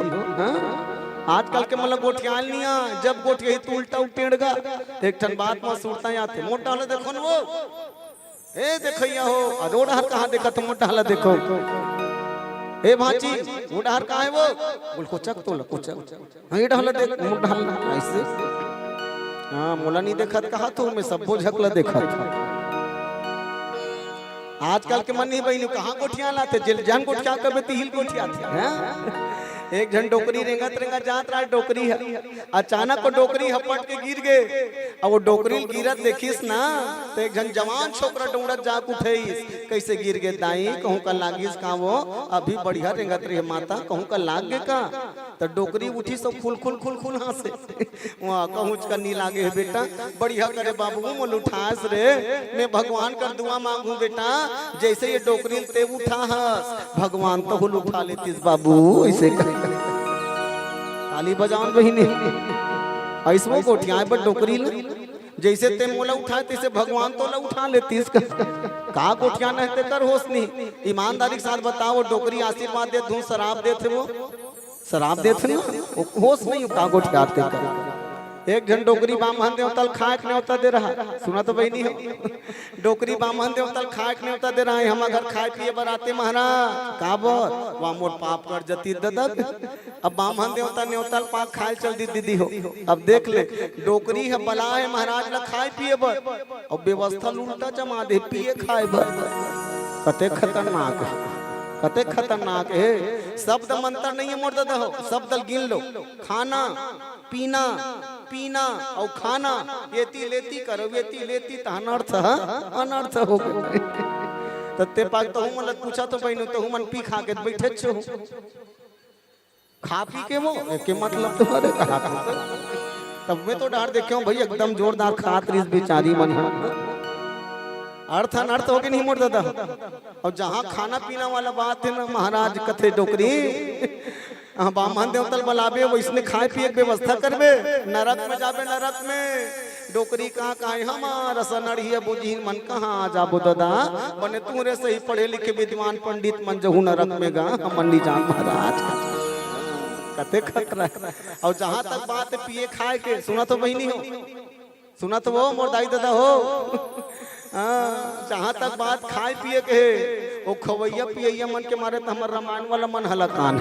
[SPEAKER 11] आजकल के मतलब गोठिया नहीं आ, जब गोठिया तो उल्टा उपेड़गा। एक ठन बात में सुनता आते मोटा हला देखो न वो, ए देखैया हो रोड हर कहाँ देखा तो मोटा हला देखो, ए भाची मोटा हर कहाँ है वो, बोल कोचक तो कोचक हाँ ये ढाला देख मोटा हला ऐसे, हाँ मोला नहीं देखा कहा तो मैं सब झकला देखा। आजकल के मन नहीं बहनी कहाँ गोठिया लाते, जेल जान गोठिया कबे तिहिल गोठिया थे। एक जन डोकरी रेंगत रेंगत जात रहा, डोकरी है अचानक वो डोकरी हपट के गिर गए, और वो डोकरी गिरत देखिस ना तो एक जन जवान छोकरा डोंगरत जाक उठेस, कैसे गिर गए दाई कहूँ का लागिस का वो अभी बढ़िया रेंगत रहे माता कहूँ का लाग गए का, तो डोकरी उठी सब खुल खुल खुल खुल हंसे, वहाँ कहूँ का नी लागे है बेटा बढ़िया करे बाबू मोल उठास रे, मैं भगवान कर दुआ मांगू बेटा, जैसे ये डोकरी ते उठा भगवान तो हुल उठा लेतीस बाबू, ऐसे ताली बजावन बहिनी ऐसो गोठिया पर डोकरी जैसे ते मोला उठाए तैसे भगवान तो ला उठा लेती का गोठिया नहते कर होश नहीं। ईमानदारी के साथ बताओ डोकरी आशीर्वाद दे दूं शराब देते वो शराब देते ना होश नहीं का गोठिया कर। एक जन डोकरी बामहन देवतल खाए न्योता दे रहा, सुना तो बहनी हो, डोकरी बामहन देवतल खाए न्योता दे रहा है, हमारे घर खाए पिए बराते महाराज का बोल वहाँ मोर पाप कर जती ददक। अब बामहन देवता न्योतल पाप खाए चल दी दीदी हो, अब देख ले डोकरी है बला है महाराज ला खाए पिए बर, और व्यवस्था उल्टा जमा दे पिए खाए बर, कते खतरनाक कते खतरनाक है। शब्द मंत्र नहीं है मोर दादा हो, शब्द गिन लो, खाना पीना पीना और खाना येती लेती करो येती लेती तो अनर्थ अनर्थ हो गए। तत्ते पाक तो हूँ मतलब पूछा तो बहनों तो हूँ मन पी खा के बैठे छो खा पी के वो के मतलब तुम्हारे तब मैं तो डर देखे भाई एकदम जोरदार खातर इस बेचारी मन अर्थ अनर्थ हो गए नहीं मोड़ दादा। और जहाँ खाना पीना वाला बात है ना महाराज कथे डोकरी बामन देवतल बलाबे वैसने खाए पिए व्यवस्था करबे, नरक में जाबे नरक में डोकरी कहाँ कहाँ हमारा सनड़िया बुझी मन कहाँ जाबो दादा, बने तू रे सही पढ़े लिखे विद्वान पंडित मन जहू नरक में गा हम मंडी जान महाराज कते खतरा। और जहाँ तक बात है पिए खाए के, सुना तो बहनी हो, सुना तो वो मोर दाई दादा हो, जहाँ तक बात खाए पिए के वो खवैया पियैया मन के मारे तो हमारे रामायण वाला मन हलकान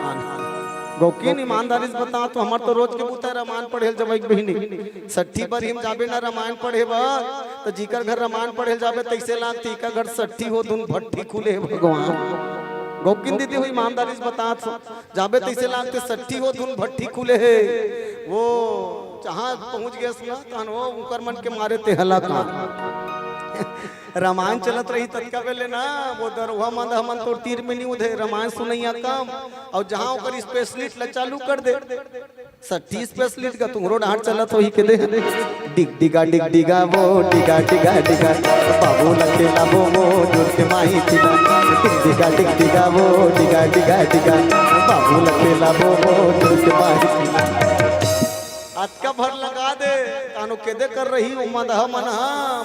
[SPEAKER 11] गौकीन ईमानदारी से बता तो हमार तो रोज के बुता रामायण पढ़े जब एक बहिनी 60 पर हम जाबे ना रामायण पढ़े बार तो जीकर घर रामायण पढ़े जाबे तैसे लाग तीका घर 60 हो दुन भट्टी खुले भगवान गौकीन दीदी हुई ईमानदारी से बता जाबे तैसे लागते 60 हो दुन भट्टी खुले है। वो जहाँ पहुँच गए सुना वो उनकर मन के मारे ते हलाका रामायण चलत रही तत्का बेले ना वो दरवा मंद हमन तो तीर में नहीं उधे रामायण सुनैया कम, और जहाँ ओकर स्पेशलिस्ट ला चालू कर दे 60 स्पेशलिस्ट का तुम रोड हाट चलत हो ही के दे डिग डिगा वो डिगा बाबू लखेला वो जोर के माही चिला डिग डिगा वो डिगा बाबू लखेला वो जोर के माही चिला आज का भर लगा दे कानो के दे कर रही उम्मा दह मन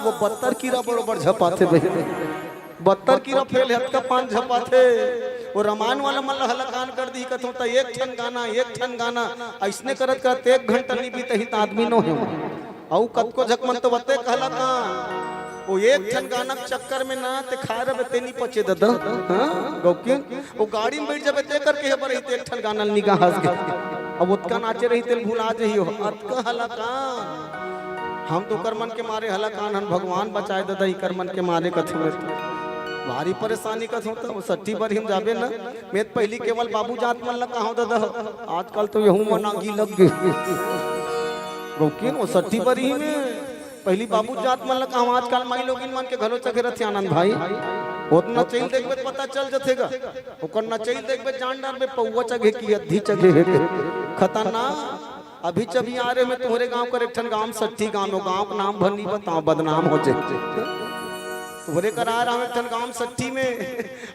[SPEAKER 11] वो 72 कीड़ा बरोबर झपाते बे 72 कीड़ा फेल हत का पान झपाते वो रामायण वाला मन हलकान कर दी कथो त एक ठन गाना ऐसने करत 1 घंटा नहीं बीते ही आदमी नो है औ कत को झकमन तो बते कहला का वो एक ठन गाना चक्कर में ना ते खा रहे ते नहीं पचे दद हां गौकिन वो गाड़ी में बैठ जाबे ते करके पर एक ठन गाना निगाह हंस गए अब उतका नाचे रही तेल भुला जही हो अतका हलकान हम तो करमन के मारे हलकान हम भगवान बचाए दद ही करमन के मारे कथो में भारी परेशानी का होता वो 60 बार हम जाबे ना मैं पहली केवल बाबू जात मन लगा हो दद आजकल तो यहू मनागी लग गई रोकिन वो 60 बार ही में पहली बाबू जात मन लगा हम आजकल माई लोगिन मन के घलो चखे रहते आनंद भाई उतना चल देखबे पता चल जथेगा ओकर न चल देखबे जान डार में पौवा चगे की अधी चगे खतरनाक अभी चभी आ रहे में तुम्हारे गांव कर एक ठन गांव 60 गांव का नाम भरनी बताओ बदनाम हो जाए तोहरे करा रहा हूँ ठन गांव 60 में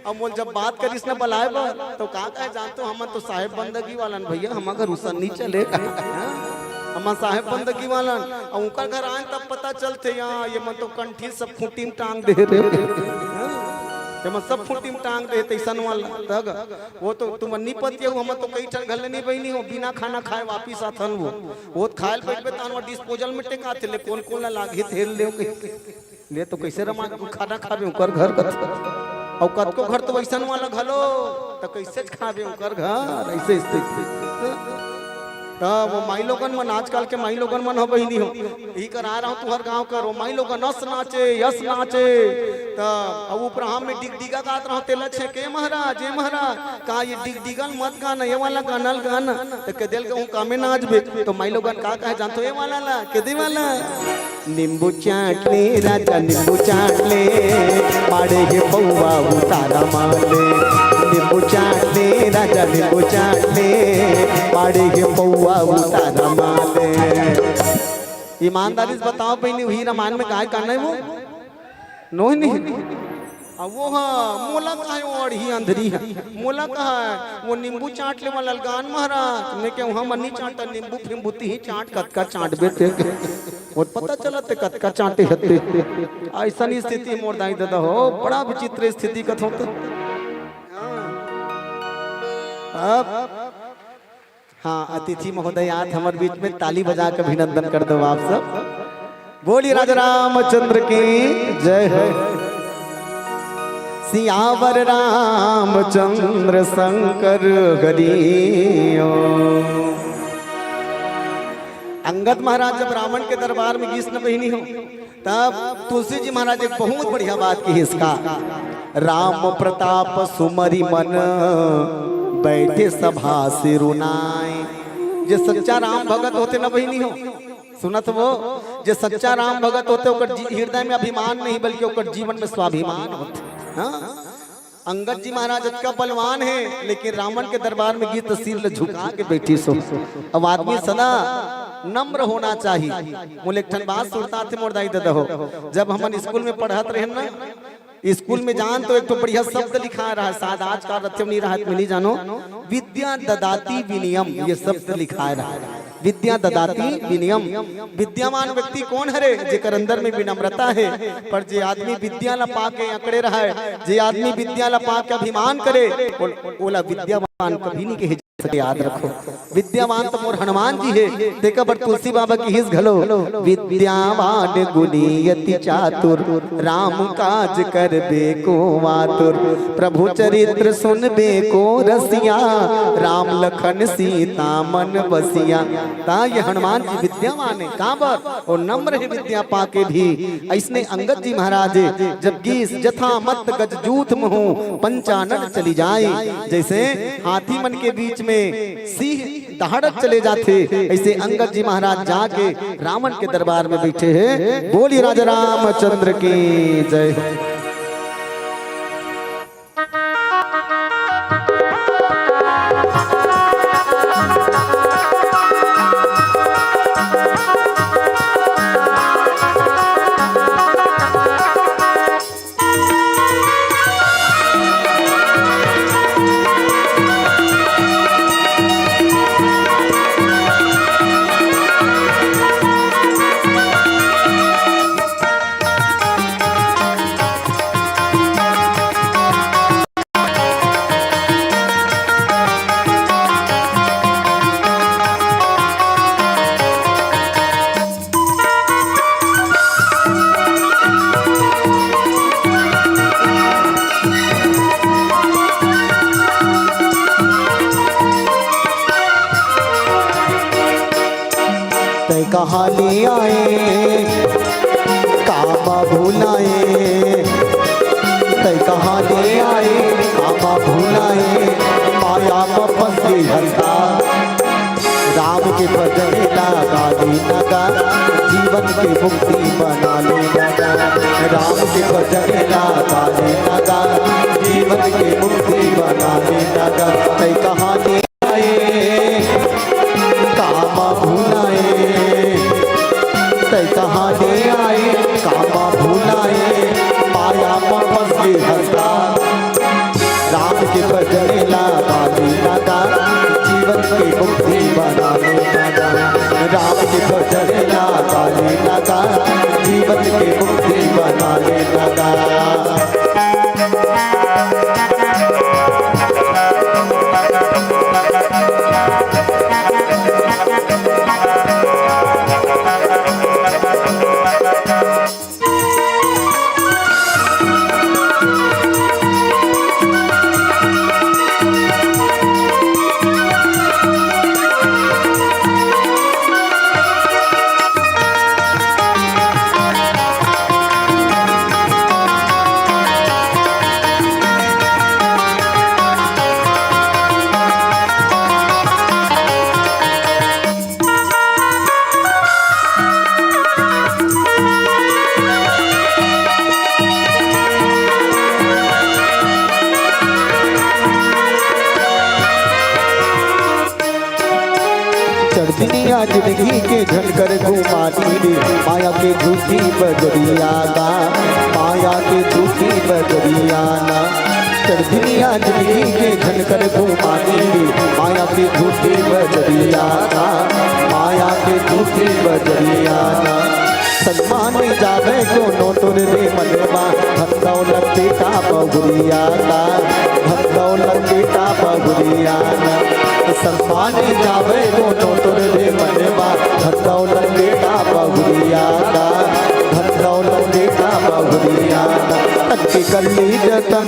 [SPEAKER 11] अब मोल जब बात करिस ना बलाए बा तो का कहे जानते हो हम तो साहेब बंदगी वालन भैया हम अगर उसन नहीं चले हम साहेब बंदगी वालन और उनका घर आए तब पता चलते यहाँ ये मन तो कंठी सब खूंटी में टांग दे रहे ये मन सब खूंटी में टांग दे तैसन वाला तग वो तो तुम नहीं पति हो हम तो कई ठन घले नहीं बहनी हो बिना खाना खाए वापिस आथन वो खायल बैठ पे तान डिस्पोजल में टेका थे ले कौन कौन लागे थेल ले ले तो कैसे रमा खाना खाबे कर घर और कत को घर तो वैसन वाला घलो तो कैसे खाबे कर घर ऐसे स्थिति वो माई लोगन मन आजकल के माई लोगन मन हो बहिनी हो यही करा रहा हूँ तुहर गाँव करो माई लोगन नस नाचे यस नाचे तो ऊपर हम में डिगडिगा गात रहो तेल छे के महाराज ये महाराज का ये डिगडिगल मत गाना ये वाला गानल गाना तो के दिल कहूँ कामे नाच बे तो माई लोगन का कहे जानतो ये वाला ला के दे वाला नींबू चाट ले राजा नींबू चाट ले पाड़े के पौवा उतारा मार ले नींबू चाट ले राजा नींबू चाट ले पाड़े के पौवा उतारा मार ले ईमानदारी से बताओ पहले वही रामायण में काय करना है वो नो नहीं अब वो हाँ मोला कहा है और ही अंधरी है मोला कहा है वो नींबू चाट ले वाला ललगान महाराज ने क्या वहाँ मनी चाटा नींबू फिम्बुती ही चाट कतका चाट बेते और पता चला ते कतका चाटे हते ऐसा नहीं स्थिति मोर दाई दादा हो बड़ा विचित्र स्थिति कथ होता अब हाँ अतिथि महोदय आज हमारे बीच में ताली बजा कर अभिनंदन कर दो आप सब बोलिए राजा रामचंद्र की जय है सियावर रामचंद्र शंकर हरिओ अंगद महाराज जब रावण के दरबार में गीस न बहिनी हो तब तुलसी जी महाराज एक बहुत बढ़िया बात की इसका राम प्रताप सुमरी मन बैठे सभा से रुनाए जे सच्चा राम भगत होते न बहिनी हो सुनत वो जे सच्चा राम भगत होते ओकर हृदय में अभिमान नहीं बल्कि ओकर जीवन में स्वाभिमान होते हाँ? अंगद जी महाराज का बलवान है लेकिन रावण के दरबार में गीत सिर झुका के बैठी सो अब आदमी सदा नम्र होना चाहिए मुझे एक बात सुनता थे मोर दाई दादा हो जब हम स्कूल में पढ़त रहे ना स्कूल में जान तो एक तो बढ़िया शब्द लिखा रहा है शायद आज का रथम नहीं रहा नहीं जानो विद्या ददाती विनियम ये शब्द लिखा रहा है विद्या ददाती विनियम विद्यामान व्यक्ति कौन है रे जेकर अंदर में विनम्रता है पर जे आदमी विद्या ला पा के अकड़े रहा है जे आदमी विद्या ला पा के अभिमान करे ओला विद्यावान कभी नहीं कहे सके याद रखो विद्यावान तो मोर हनुमान जी है देखा पर तुलसी बाबा की हिस घलो विद्यावान गुणियति चातुर राम काज कर बेको मातुर प्रभु चरित्र सुन बेको रसिया राम लखन सीता मन बसिया ता ये हनुमान जी विद्यावान है कहाँ पर और नम्र है विद्या पाके भी ऐसने अंगद जी महाराज जब गीस जथा मत गज जूथ महू पंचानन चली जाए जैसे हाथी मन के बीच में सिंह दहाड़त चले जाते ऐसे अंगद जी महाराज जाके रावण के दरबार में बैठे हैं बोलिए राजा रामचंद्र की जय कहाँ ले आए कामा भूलाए, तय कहाँ ले आए कामा भूलाए, माया में फंस गई हंसा राम के भजन गाने लगा, जीवन की मुक्ति बनाने लगा, राम के भजन गाने लगा, जीवन की मुक्ति बनाने लगा। कई कहानी आए कामा भूलाए, कई कहानी आए कामा भूलाए, माया में फंस के हंसा राम के भजन गाने लगा, जीवन की मुक्ति बनाने लगा, राम के भजन गाने लगा, जीवन की मुक्ति बनाने लगा। दुनिया जिंदगी के झनकर घुमानी रे, माया के झूठी बजरिया गा, माया के झूठी बजरिया ना। दुनिया जिंदगी के झनकर घुमानी रे, माया के झूठी बजरिया गा, माया के झूठी बजरिया ना। सम्मान जावे कोनो तोर रे मनवा, धन दौलत बेटा बहुरिया का, धन दौलत बेटा बहुरिया ना। सम्मान जावे कोनो तोर रे मनवा, धन दौलत बेटा बहुरिया का, धन दौलत बेटा बहुरिया ना। तन के कर ली जतन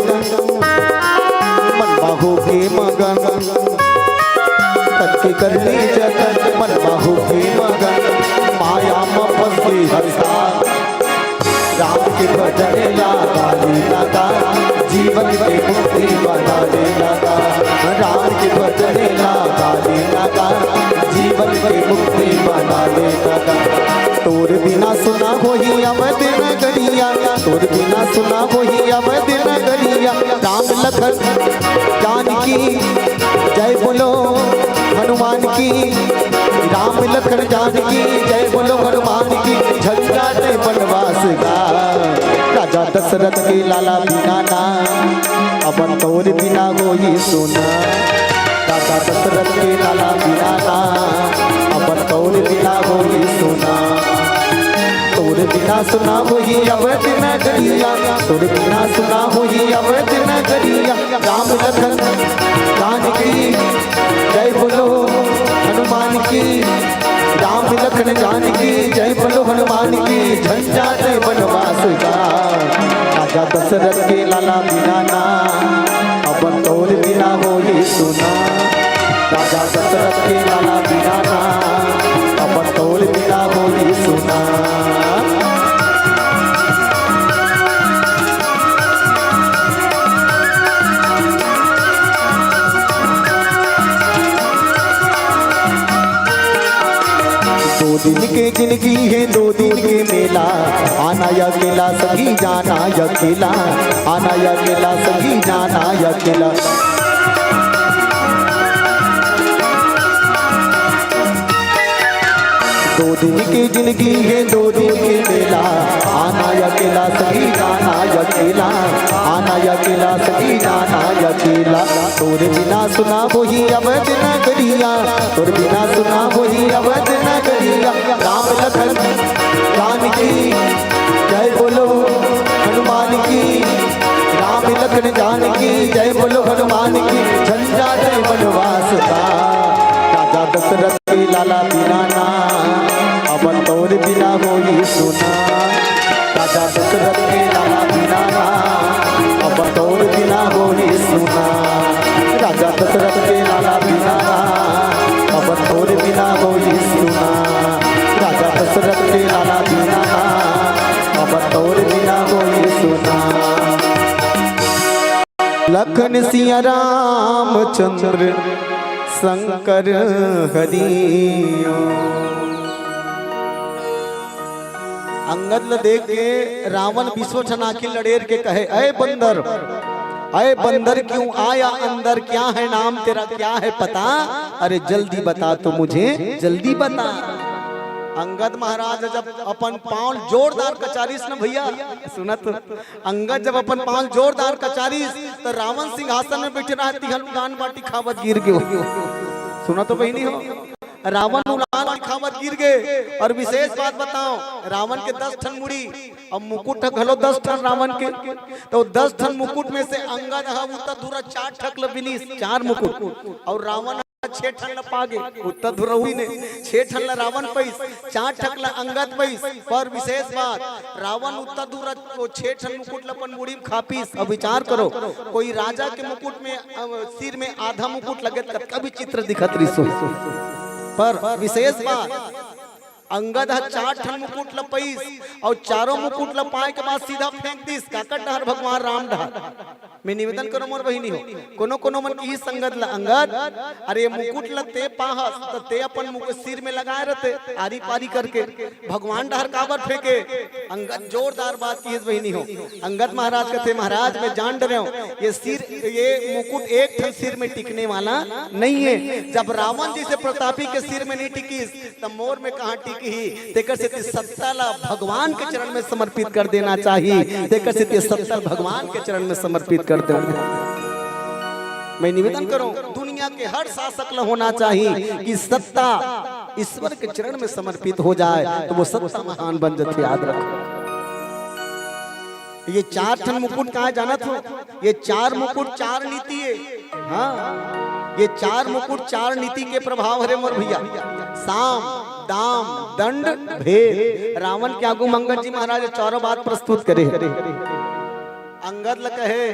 [SPEAKER 11] मन बाहू के मगन, तन के कर ली जतन मन बाहू के मगन, माया में फंस गई हंसा राम के भजन गाने लगा, जीवन की मुक्ति बनाने लगा, राम के भजन गाने लगा, जीवन की मुक्ति बनाने लगा। तोर बिना सुना होई अवध नगरिया, तोर बिना सुना होई अवध नगरिया, राम लखन जानकी जय बोलो हनुमान की, राम लखन जानकी जय बोलो हनुमान की। झंझाट बनवास का राजा दशरथ के लाला बिना ना, अब तोर बिना होई सुना, राजा दशरथ के लाला बिना ना, अब तोर बिना होई सुना। तोर बिना सुना होई अवध नगरिया, तोर बिना सुना होई अवध नगरिया, राम लखन जानकी जय बोलो हनुमान की, राम लखन जानकी जय बोलो हनुमान की। झंझाट बनवास का राजा दशरथ के लाला बिना ना, अब तोर बिना होई सुना, राजा दशरथ के लाला बिना ना, अब तोर बिना होई सुना। दो दिन के जिंदगी है दो दिन के मेला, आना या अकेला सभी जाना अकेला, आना या अकेला सभी जाना अकेला। दो दिन की जिंदगी है दो दिन के मेला, आना अकेला सभी जाना अकेला, आना अकेला सभी जाना अकेला। तोर बिना सुना वही अवध नगरिया, तोर बिना सुना वही अवध नगरिया, राम लखन जानकी जय बोलो हनुमान की, राम लखन जानकी जय बोलो हनुमान की। झंझाट बनवास का राजा दशरथ के लाला बिना ना, अब तोर बिना होई सुना, राजा दशरथ के लाला बिना ना, अब तोर बिना होई सुना, राजा दशरथ के लाला बिना ना, अब तोर बिना होई सुना, राजा दशरथ के लाला दीना अब तोर बिना कोई सुना। लखन सिया रामचंद्र शंकर हरियो। अंगद ल देख के रावण विश्वठन आखिर लड़ेर के कहे, अय बंदर क्यों आया अंदर, क्या है नाम तेरा, क्या है पता, अरे जल्दी बता तो मुझे जल्दी बता। अंगद महाराज जब अपन पांव जोरदार कचारीस न भैया, सुना तो अंगद जब अपन पांव जोरदार कचारीस तो रावण सिंहासन में बैठे रहा, तिहल उड़ान बाटी खावत गिर गयो। सुना तो बहनी हो, रावण उड़ान खावत गिर गए। और विशेष बात बताओ, रावण के 10 ठन मुड़ी और मुकुट घलो 10 ठन रावण के, तो 10 ठन मुकुट में से अंगद उतना दूरा 4 ठक बिलीस 4 मुकुट, और रावण 6 ठन ल पागे उतना दूर हुई ने 6 ठन ल रावण पैस 4 ठक ल अंगद पैस। पर विशेष बात, रावण उतना दूर 6 ठन मुकुट ल अपन मुड़ी में खापीस। अब विचार करो, कोई राजा के मुकुट में सिर में आधा मुकुट लगत कभी चित्र दिखत रिसो। पर विशेष बात, अंगद 4 ठन मुकुट ल पैस और चारों मुकुट ल पाए के बाद सीधा फेंक दिस काकट डहर भगवान राम डहर। मैं निवेदन करो मोर बहिनी हो, कोनो मन की संगत ल अंगद, अरे मुकुट ल ते पाहस तो ते अपन मुकुट सिर में लगाए रहते आरी पारी करके, भगवान डहर काबर फेंके। अंगद जोरदार बात की बहिनी हो, अंगद महाराज कहते, महाराज मैं जान रहे हूँ ये मुकुट एक ठन सिर में टिकने वाला नहीं है। जब रावण जी से प्रतापी के सिर में नहीं टिकीस तब मोर में कहाँ टिकी। तेकर से सत्ता ला भगवान के चरण में समर्पित कर देना चाहिए। तेकर से सत्ता भगवान के चरण में समर्पित कर दे। मैं निवेदन करूं, दुनिया के हर शासक ला होना चाहिए कि सत्ता ईश्वर के चरण में समर्पित हो जाए तो वो सत्ता महान बन जाती। याद रखो, ये 4 ठन मुकुट कहाँ जाना था, ये 4 मुकुट 4 नीति है। हाँ, ये 4 मुकुट 4 नीति के प्रभाव हरे मोर भैया, साम दाम दंड भेद। रावण के आगू मंगल जी महाराज चारों बात प्रस्तुत करे। अंगद ल कहे,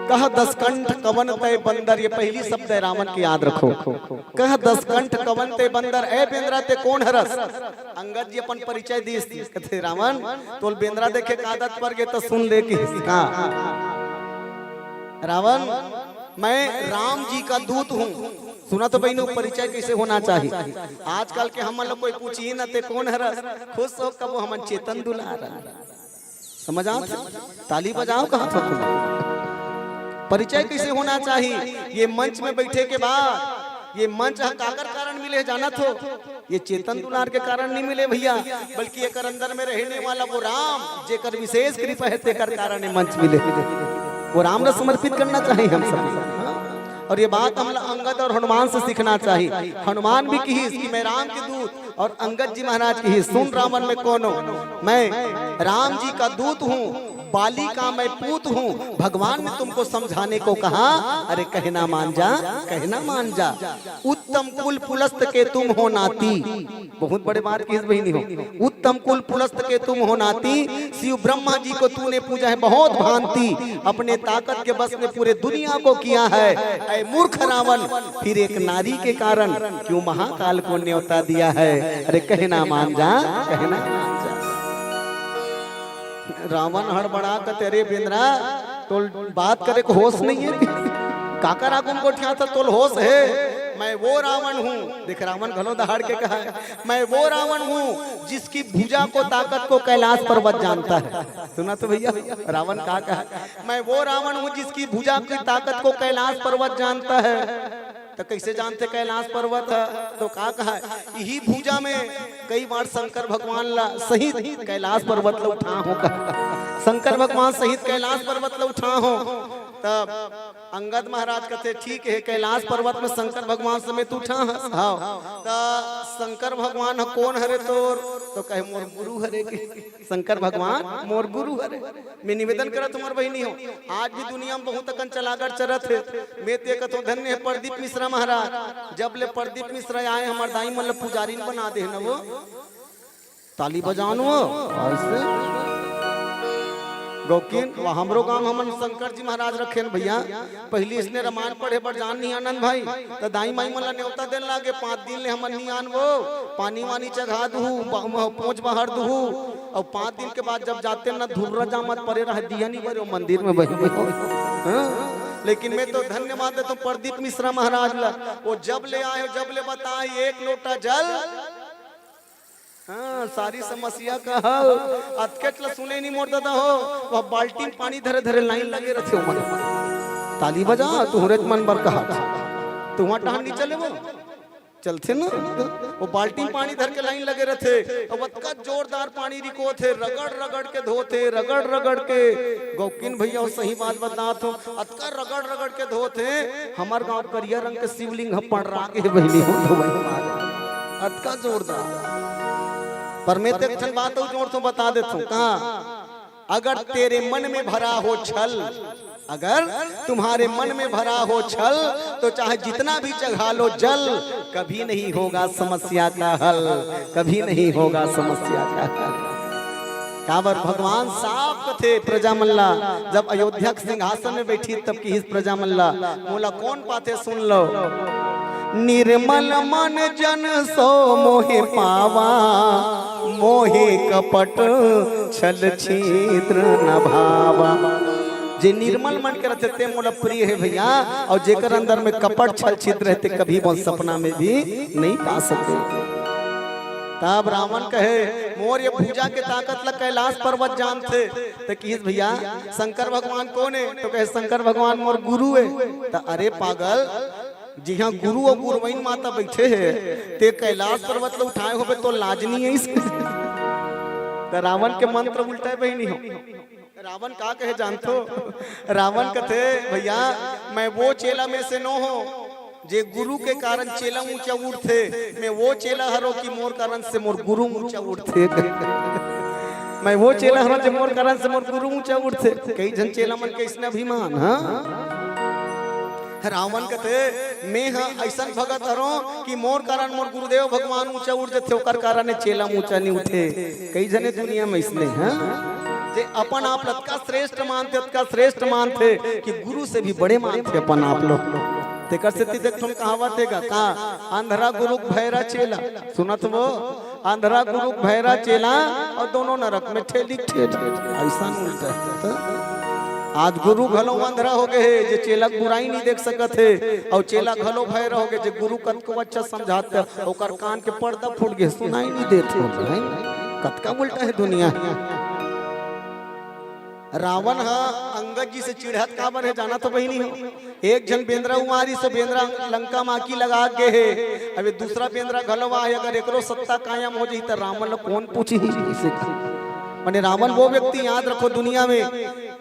[SPEAKER 11] कह 10 कंठ कवन तय बंदर, ये पहली शब्द है रावण की, याद रखो। कह 10 कंठ कवन तय बंदर, ए बेंद्रा ते कौन हरस। अंगद जी अपन परिचय दीस, कहते रावण तोल बेंद्रा देखे का आदत पर गए तो सुन ले कि रावण मैं राम जी का दूत हूँ। सुना तो बहनों, परिचय कैसे होना चाहिए। आजकल के हम लोग कोई पूछी न ते कौन हरस, खुश हो कब हम चेतन दुलारा। समझ आओ, ताली बजाओ कहाँ था तुम। परिचय कैसे होना चाहिए। ये मंच में बैठे के बाद, ये मंच काकर कारण मिले जाना थो, ये चेतन दुलार के कारण नहीं मिले भैया, बल्कि एक अंदर में रहने वाला वो राम जेकर विशेष कृपा है तेकर कारण मंच मिले। वो राम ने समर्पित करना चाहिए हम सब। और ये बात हम अंगद और हनुमान से सीखना चाहिए। हनुमान भी कही कि मैं राम के दूत, और अंगद जी महाराज की सुन रावण में कौन हो, मैं राम जी का दूत हूँ, बाली का मैं पूत हूँ। भगवान ने तुमको समझाने को कहा, अरे कहना मान जा, कहना मान जा। उत्तम कुल पुलस्त के तुम हो नाती, बहुत बड़े बात की बहनी हो। उत्तम कुल पुलस्त के तुम हो नाती, शिव ब्रह्मा जी को तूने पूजा है बहुत भांति, अपने ताकत के बस में पूरे दुनिया को किया है। ऐ मूर्ख रावण, फिर एक नारी के कारण क्यों महाकाल को न्योता दिया है। अरे कहना मान जा, कहना मान जा। रावण हड़बड़ा कर, तेरे बेंद्रा तो बात करे को होश नहीं है। काकर आगुम को ठिया था तोल होश है। मैं वो रावण हूँ, देख रावण घलो दहाड़ के कहा है, मैं वो रावण हूँ जिसकी भुजा को ताकत को कैलाश पर्वत जानता है। सुना तो भैया, रावण का कहा, मैं वो रावण हूँ जिसकी भुजा की ताकत को कैलाश पर्वत जानता है। तो कैसे जानते कैलाश पर्वत है, तो कहा यही भुजा में कई बार शंकर भगवान ला सहित कैलाश पर्वत ला उठा हो, शंकर भगवान सहित कैलाश पर्वत ला उठा हो। तब अंगद महाराज कहते ठीक है, कैलाश पर्वत में शंकर भगवान समेत उठा हाँ, तो शंकर भगवान कौन हरे तोर, तो कहे मोर गुरु हरे के, शंकर भगवान मोर गुरु हरे। मैं निवेदन करा तुम्हार बहनी हो, आज भी दुनिया में बहुत अकन चलाकर चरत है। मैं ते कतो धन्य है प्रदीप मिश्रा महाराज, जब ले प्रदीप मिश्रा आए हमार दाई मन पुजारी बना दे न, वो ताली बजानो ऐसे गौकिन वह हमरो गांव हमन शंकर जी महाराज रखे न भैया। पहली इसने रामायण पढ़े पर जान नहीं आनंद भाई तो दाई माई मला न्योता देन लागे 5 दिन ले हमन नहीं आनबो, पानी वानी चढ़ा दूँ, पोंछ बहार दूँ, और 5 दिन के बाद जब जाते न धुर्रा जामत परे रह दिया नहीं परे मंदिर में बही हो। लेकिन मैं तो धन्यवाद देता हूँ प्रदीप मिश्रा महाराज ला, वो जब ले आए जब ले बताए 1 लोटा जल, हाँ सारी समस्या का हो अतकेट ला सुने नहीं मोड़ दादा हो, वह बाल्टी पानी धरे धरे लाइन लगे रहते हो। मन ताली बजा तुहरे मन बर कहा तू वहाँ टहल नहीं चले वो चलते ना, वो बाल्टी पानी धर के लाइन लगे रहते और वत्का जोरदार पानी रिको थे, रगड़ रगड़ के धोते, रगड़ रगड़ के। गौकिन भैया वो सही बात बतात हो, अतका रगड़ रगड़ के धोते। हमार गांव करिया रंग के शिवलिंग पड़ रहा के बहनी हो अतका जोरदार। पर मैं तेरे ठन बात जोड़ तो बता देता हूँ कहा, अगर तेरे मन में भरा हो छल, अगर तुम्हारे मन में भरा हो छल तो चाहे जितना भी चढ़ा लो जल, कभी नहीं होगा समस्या का हल, कभी नहीं होगा समस्या का हल। काबर भगवान साफ थे प्रजामल्ला जब अयोध्या के सिंहासन में बैठी तब की प्रजामल्ला बोला कौन पाते सुन लो, निर्मल मन जन सो मोहे पावा, मोहे कपट छल छिद्र न भावा। जे निर्मल मन के रहते ते मोला प्रिय है भैया, और जेकर अंदर में कपट छल छिद्र रहते कभी वो सपना में भी नहीं पा सके। तब रावण कहे मोर ये पूजा के ताकत ला कैलाश पर्वत जानते तो किस भैया शंकर भगवान कौन है, तो कहे शंकर भगवान मोर गुरु है। तो अरे पागल जी हाँ गुरु और गुरुवैन माता बैठे है ते कैलाश पर्वत ला उठाए हो तो लाजनी है इसके। तो रावण के मंत्र उल्टा बहनी हो। रावण का कहे जानतो, रावण कथे भैया मैं वो चेला में से नो हो जे गुरु के कारण चेला ऊंचा उठते, मैं वो चेला हरो कि मोर कारण से मोर गुरु ऊंचा उठते। मैं वो चेला हरो जे मोर कारण से मोर गुरु ऊंचा उठते। कई जन चेला मन के इसने अभिमान। हाँ रावण कहते मैं हाँ ऐसा भगत हरो कि मोर कारण मोर गुरुदेव भगवान ऊंचा उठ जाते, ओकर कारण चेला ऊंचा नहीं उठे। कई जने दुनिया में इसने हाँ जे अपन आप लतका श्रेष्ठ मानते, अतका श्रेष्ठ मानते कि गुरु से भी बड़े मानते अपन आप लोग। तेकर से देख तुम कहावत है का अंधरा गुरु भैरा चेला, सुनत वो अंधरा गुरु भैरा चेला और दोनों नरक में ठेली ठेली। ऐसा उल्टा है। आज गुरु घलो अंधरा हो गए जे चेला बुराई नहीं देख सकत है, और चेला घलो भैरा हो गए जे गुरु कत को अच्छा समझाते ओकर कान के पर्दा फूट गए सुनाई नहीं देते। कतका उल्टा है दुनिया। रावण हा अंगद जी से चिढ़त काबर है जाना तो वही नहीं हो। एक जन बेंद्रा उमारी से बेंद्रा लंका माकी लगा के है, अबे दूसरा बेंद्रा घलवा है, अगर एकरो सत्ता कायम हो जाई तो रावण लो कौन पूछी इसे। माने रावण वो व्यक्ति याद रखो दुनिया में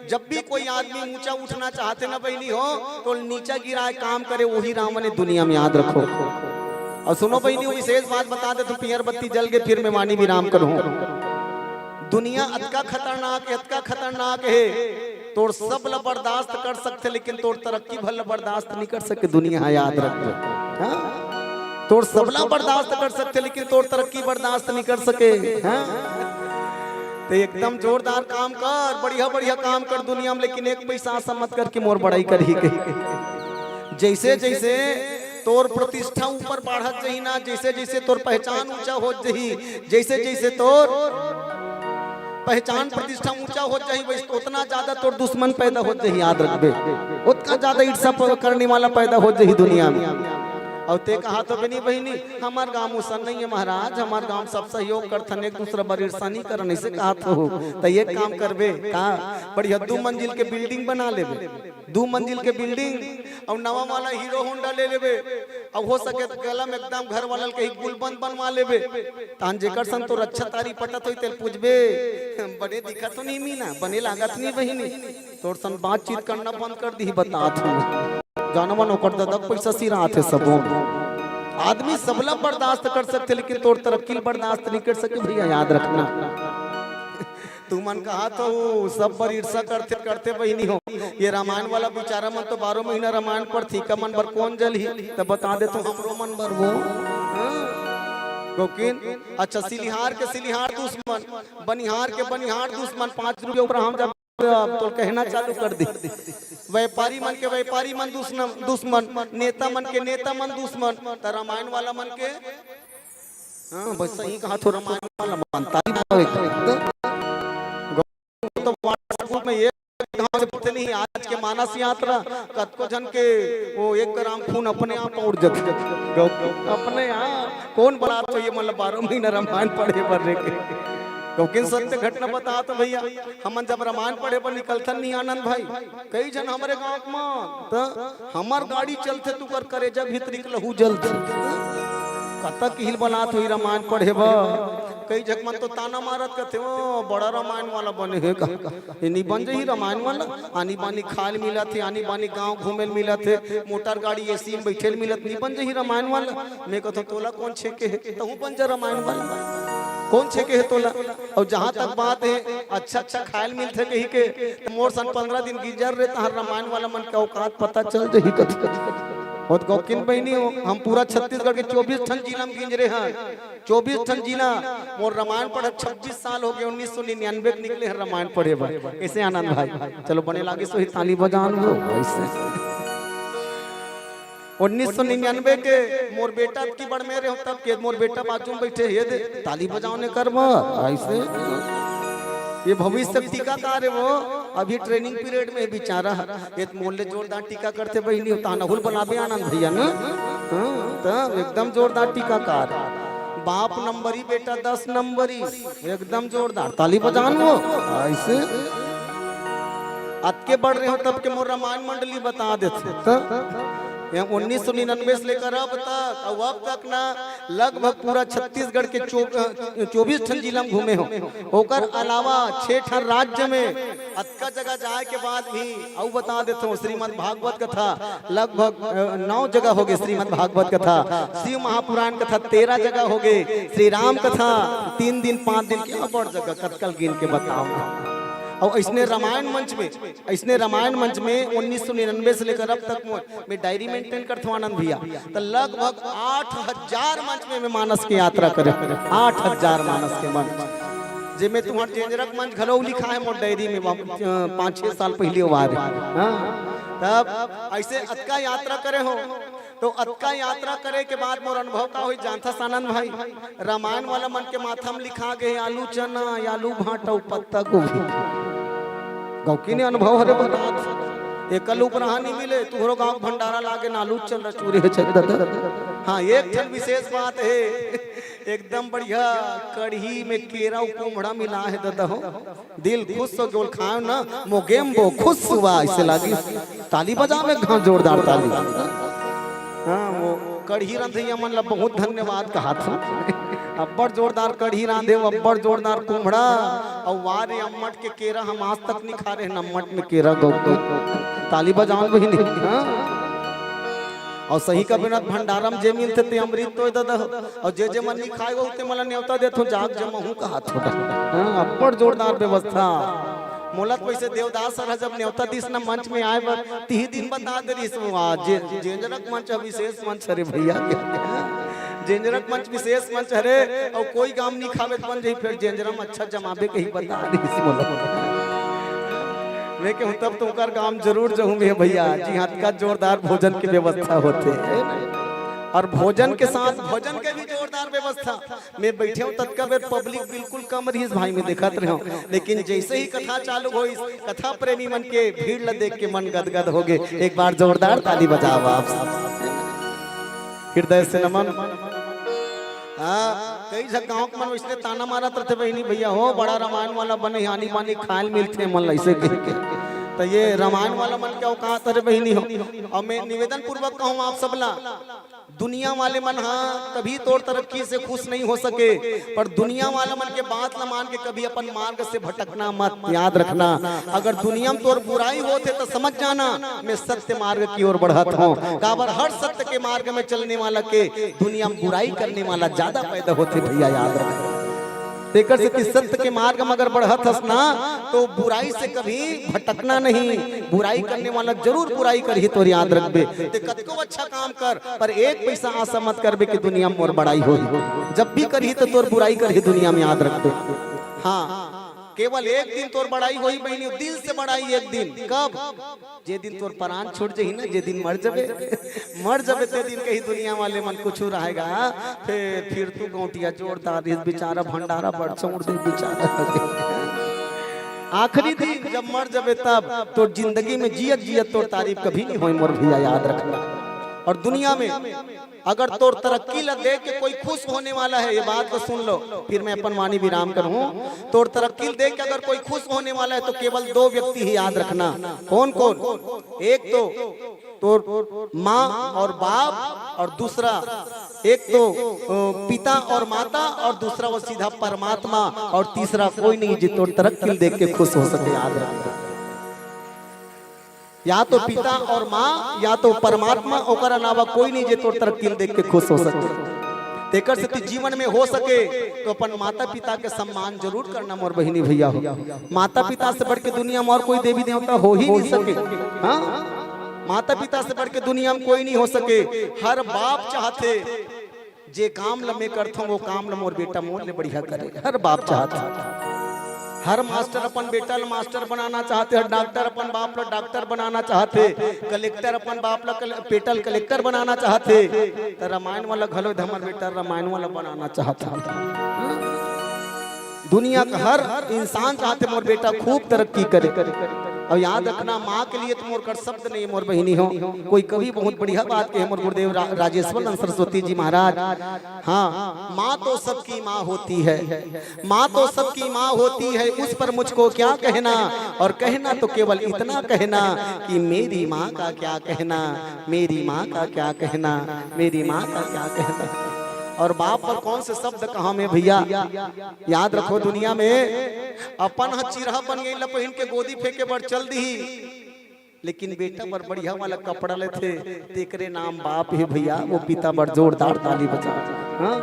[SPEAKER 11] जब भी कोई आदमी ऊंचा उठना चाहते ना बहनी हो तो नीचा गिराए काम करे, वही रावण है दुनिया में याद रखो। और सुनो बहनी विशेष बात बता दे, तो पियर बत्ती जल के फिर मैं वाणी विराम करूं। दुनिया अतका खतरनाक है तोड़ सब ला बर्दाश्त कर सकते लेकिन तोड़ तरक्की भल बर्दाश्त नहीं कर सके। दुनिया याद रख तोड़ सबला बर्दाश्त कर सकते लेकिन तोड़ तरक्की बर्दाश्त नहीं कर सके। तो एकदम जोरदार काम कर, बढ़िया बढ़िया काम कर दुनिया में, लेकिन एक पैसा आशा मत कर कि मोर बड़ाई कर ही कही। जैसे जैसे तोर प्रतिष्ठा ऊपर बढ़त जही ना, जैसे जैसे तोर पहचान ऊंचा हो जही, जैसे जैसे तोर पहचान प्रतिष्ठा ऊंचा हो जाही वैसे उतना ज्यादा तोर दुश्मन पैदा हो जाही। याद रखबे उतना ज्यादा ईर्ष्या करने वाला पैदा हो जाही दुनिया में। और ते कहा तो बनी बहनी हमार गांव उसन नहीं है महाराज, हमार गांव सब सहयोग करथन, एक दूसरा पर ईर्ष्या नहीं करन ऐसे कहा तो ये काम करबे का बढ़िया 2 मंजिल के बिल्डिंग बना लेबे, 2 मंजिल के बिल्डिंग और नवा वाला हीरो होंडा ले लेबे, और हो सके तो गला में एकदम घर वाला के गुलबंद बनवा लेबे। तान जेकर संग तो अच्छा तारी पटत होई तेल पूछबे बड़े दिखत तो नहीं मीना बने लागत नहीं बहिनी, तोर सन बातचीत करना बंद कर दी बतात हूं जानवन ओकर ददक पैसा सिरा आथे सबो। आदमी सबला बर्दाश्त कर सकते लेकिन तोर तरक्की बर्दाश्त नहीं कर सके भैया, याद रखना। तू मन कहा तो सब पर ईर्ष्या करते करते बहनी हो। ये रामायण वाला बेचारा मन तो 12 महीना रामायण पर थी, का मन भर कौन जल ही तो बता दे तो हमरो मन भर वो गोकिन। अच्छा सिलिहार के सिलिहार दुश्मन, बनिहार के बनिहार दुश्मन, 5 रुपये ऊपर हम जब अब तो कहना चालू कर दी। व्यापारी मन के व्यापारी मन दुश्मन, नेता मन के नेता मन दुश्मन, तो रामायण वाला मन के हाँ बस सही कहा तो रामायण वाला मानता ही तो व्हाट्सएप में ये गांव से पता नहीं आज के मानस यात्रा कतको जन के वो 1 ग्राम खून अपने आप उड़ जाते अपने यहाँ कौन बना तो ये मतलब 12 महीना रामायण पढ़े पर के क्योंकि सत्य घटना बता तो भैया हम जब रामायण पढ़े पर निकलथन नहीं आनंद भाई कई जन हमारे गांव में तो हमार गाड़ी चलते तू कर करे जब भीतरी के लहू जलते कतक हिल बनात हुई रामायण पढ़े बा कई जग मन तो ताना मारत कहते वो बड़ा रामायण वाला बने है का नहीं बन जाही रामायण वाला आनी बानी खाल मिला थे आनी बानी गांव घूमे मिला थे मोटर गाड़ी एसी में बैठे मिलत नहीं बन जाही रामायण वाला मैं कहता तोला कौन छे के है तू बन जा रामायण वाला कौन छे के है तोला। और जहाँ तक बात है अच्छा खायल मिलते कही के तो मोर सन 15 दिन गिजर रहे तहार रामायण वाला मन का औकात पता चल जाही कथी और गौकिन बहनी हो हम पूरा छत्तीसगढ़ के 24 ठन जिला में गिंज रहे हैं 24 ठन जिला मोर रामायण पढ़े 26 साल हो गए 1999 के निकले हैं रामायण पढ़े बा कैसे आनंद भाई चलो बने लागे सो ही ताली बजान हो ऐसे 1999 के मोर बेटा की बड़ मेरे हो तब के मोर बेटा बाजू में बैठे ये दे ताली बजाने कर ऐसे ये भविष्य टीकाकार है वो अभी ट्रेनिंग पीरियड में बेचारा ये मोहल्ले जोरदार टीका करते भाई नहीं होता नहुल बनाबे आनंद भैया ना तो एकदम जोरदार टीकाकार बाप नंबरी बेटा 10 नंबरी एकदम जोरदार ताली बजान वो ऐसे अत के बढ़ रहे हो तब के मोर रामायण मंडली बता देते 1999 से लेकर अब तक ना लगभग पूरा छत्तीसगढ़ के 24 ठन जिला में घूमे हो होकर अलावा 6 ठन राज्य में अतका जगह जाए के बाद भी अब बता देता हूँ श्रीमद् भागवत कथा लगभग 9 जगह हो गए श्रीमद् भागवत कथा शिव महापुराण कथा 13 जगह हो गए श्री राम कथा 3 दिन 5 दिन क्या बड़ जगह कतकल गिन के बताऊंगा। और इसने रामायण मंच में 1999 से लेकर अब तक मैं डायरी मेंटेन करता हूँ आनंद भैया तो लगभग 8000 मंच में मैं मानस की यात्रा करे 8000 मानस के मंच जिसमें तुम्हारा जेंजरक मंच घलो लिखा है मोर डायरी में 5-6 साल पहले वार तब ऐसे अतका यात्रा करे हो तो अतका यात्रा करे के बाद मोर अनुभव का हुई जानता आनंद भाई रामायण वाला मन के माथा में लिखा गए आलू चना आलू भाटा पत्ता गोभी गौकी ने अनुभव हरे बता एकल उपरहानी मिले तुहरो गांव भंडारा लागे नालू चल रहा चूरे हाँ एक ठन विशेष बात है एकदम बढ़िया कढ़ी में केरा कुमड़ा मिला है दादा हो दिल खुश हो गोल खाओ ना मोगेम वो खुश हुआ ऐसे लगी ताली बजा में घाव जोरदार ताली हाँ वो कढ़ी रांधे मन ला बहुत धन्यवाद कहा था अब्बड़ जोरदार कढ़ी रांधे अब्बड़ जोरदार कुमड़ा और वारे अम्मट के केरा हम आज तक नहीं खा रहे नम्मट में केरा गौ ताली बजान भी नहीं और सही का बिना भंडारम जे मिलते ते अमृत तो दादा और जे मन नहीं खाए वो मला न्योता देथो जाग जमा हूं कहा छोटा अब्बड़ जोरदार व्यवस्था मोलत वैसे देवदास सर जब न्योता दिस न मंच में आए पर 30 दिन बता दे रही जेंजरक मंच विशेष मंच अरे भैया जेंजरक मंच विशेष मंच अरे और कोई काम नहीं खावे बन जाई फिर जेंजरम अच्छा जमाबे कहीं बता रही मोलत मैं कहूं तब तुमकर काम जरूर जाऊं भैया जी हाथ का जोरदार भोजन की व्यवस्था होते है और भोजन के साथ भोजन के भी जोरदार व्यवस्था मैं बैठे हूँ तत्काल पब्लिक बिल्कुल कम रही भाई में देखत रहे हूँ लेकिन जैसे ही कथा चालू हो कथा प्रेमी मन के भीड़ ल देख के मन गदगद हो गए एक बार जोरदार ताली बजाओ आप हृदय से नमन। कई गाँव के मन इसलिए ताना मारा रहते बहनी भैया हो बड़ा रामायण वाला बने हानि मानी खायल मिलते मन ऐसे तो ये रामायण वाला मन क्या औकात अरे बहनी हो और मैं निवेदन पूर्वक कहूँ आप सबला दुनिया वाले मन हाँ कभी तोड़ तरक्की से खुश नहीं हो सके पर दुनिया वाला मन के बात न मान के कभी अपन मार्ग से भटकना मत याद रखना अगर दुनिया में तोर बुराई होते तो समझ जाना मैं सत्य मार्ग की ओर बढ़त हूँ काबर हर सत्य के मार्ग में चलने वाला के दुनिया में बुराई करने वाला ज्यादा पैदा होते भैया याद रखना तेकर से सत्य के मार्ग में अगर बढ़त हस ना तो बुराई से कभी भटकना नहीं बुराई करने वाला जरूर बुराई कर ही तो याद रखबे ते कतको अच्छा काम कर पर एक पैसा आशा मत करबे कि दुनिया में और बड़ाई होई जब भी करही तो तोर बुराई करही दुनिया में याद रखबे। हाँ केवल एक दिन तोर बड़ाई होई बहनी, दिल से बड़ाई एक दिन। कब? जे दिन तोर प्राण छूट जही ना, जे दिन मर जबे मर जबे ते दिन कहीं दुनिया वाले मन कुछ रहेगा। फिर तू गौटिया जोरदार इस बेचारा भंडारा बढ़ छोड़ दे बेचारा। आखिरी दिन जब मर जबे तब तो जिंदगी में जियत जियत तोर तारीफ कभी नहीं होई मोर भैया, याद रखना। और दुनिया में अगर तोर तरक्की ल देख के कोई खुश होने वाला है, ये बात को सुन लो, फिर मैं अपन वाणी विराम करूं। तोर तरक्की देख के अगर कोई खुश होने वाला है तो केवल दो व्यक्ति ही याद रखना। कौन कौन? एक तो तोर माँ और बाप, और दूसरा एक तो पिता और माता, और दूसरा वो सीधा परमात्मा, और तीसरा कोई नहीं जो तोर तरक्की देख के खुश हो सके। याद रखना, या तो पिता और माँ या तो परमात्मा, ओकर अलावा कोई नहीं जे तोर तरक्की देख के खुश हो सके। तेकर से जीवन में हो सके तो अपन माता पिता के सम्मान जरूर करना मोर बहिनी भैया हो। माता पिता से बढ़ के दुनिया में और कोई देवी देवता हो ही नहीं सके। हाँ, माता पिता से बढ़ के दुनिया में कोई नहीं हो सके। हर बाप चाहते जे काम ल मैं करता हूँ वो काम ल मोर बेटा मोर ले बढ़िया करे। हर बाप चाहता, हर मास्टर अपन बेटा ल मास्टर बनाना चाहते, हर डॉक्टर अपन बाप ल डॉक्टर बनाना चाहते, कलेक्टर अपन बाप ल बेटा ल कलेक्टर बनाना चाहते। तो रामायण वाला घलो हमर बेटा रामायण वाला बनाना चाहता। दुनिया का हर इंसान चाहते मोर बेटा खूब तरक्की करे। और याद रखना, माँ के लिए तो मोर कर शब्द नहीं मोर बहिनी हो। कोई कवि बहुत बढ़िया बात कहे मोर गुरुदेव राजेश्वर सरस्वती जी महाराज। हाँ, माँ तो सबकी माँ होती है, माँ तो सबकी माँ होती है, उस पर मुझको क्या कहना। और कहना तो केवल इतना कहना कि मेरी माँ का क्या कहना, मेरी माँ का क्या कहना, मेरी माँ का क्या कहना। और बाप पर कौन से शब्द कहा में भैया। याद रखो, दुनिया में अपन चिरहा बन गई लपहिन के गोदी फेंके बर चल दी, लेकिन बेटा बर बढ़िया वाला कपड़ा लेते तेकरे नाम बाप है भैया। वो पिता बर जोरदार ताली बजा। हाँ?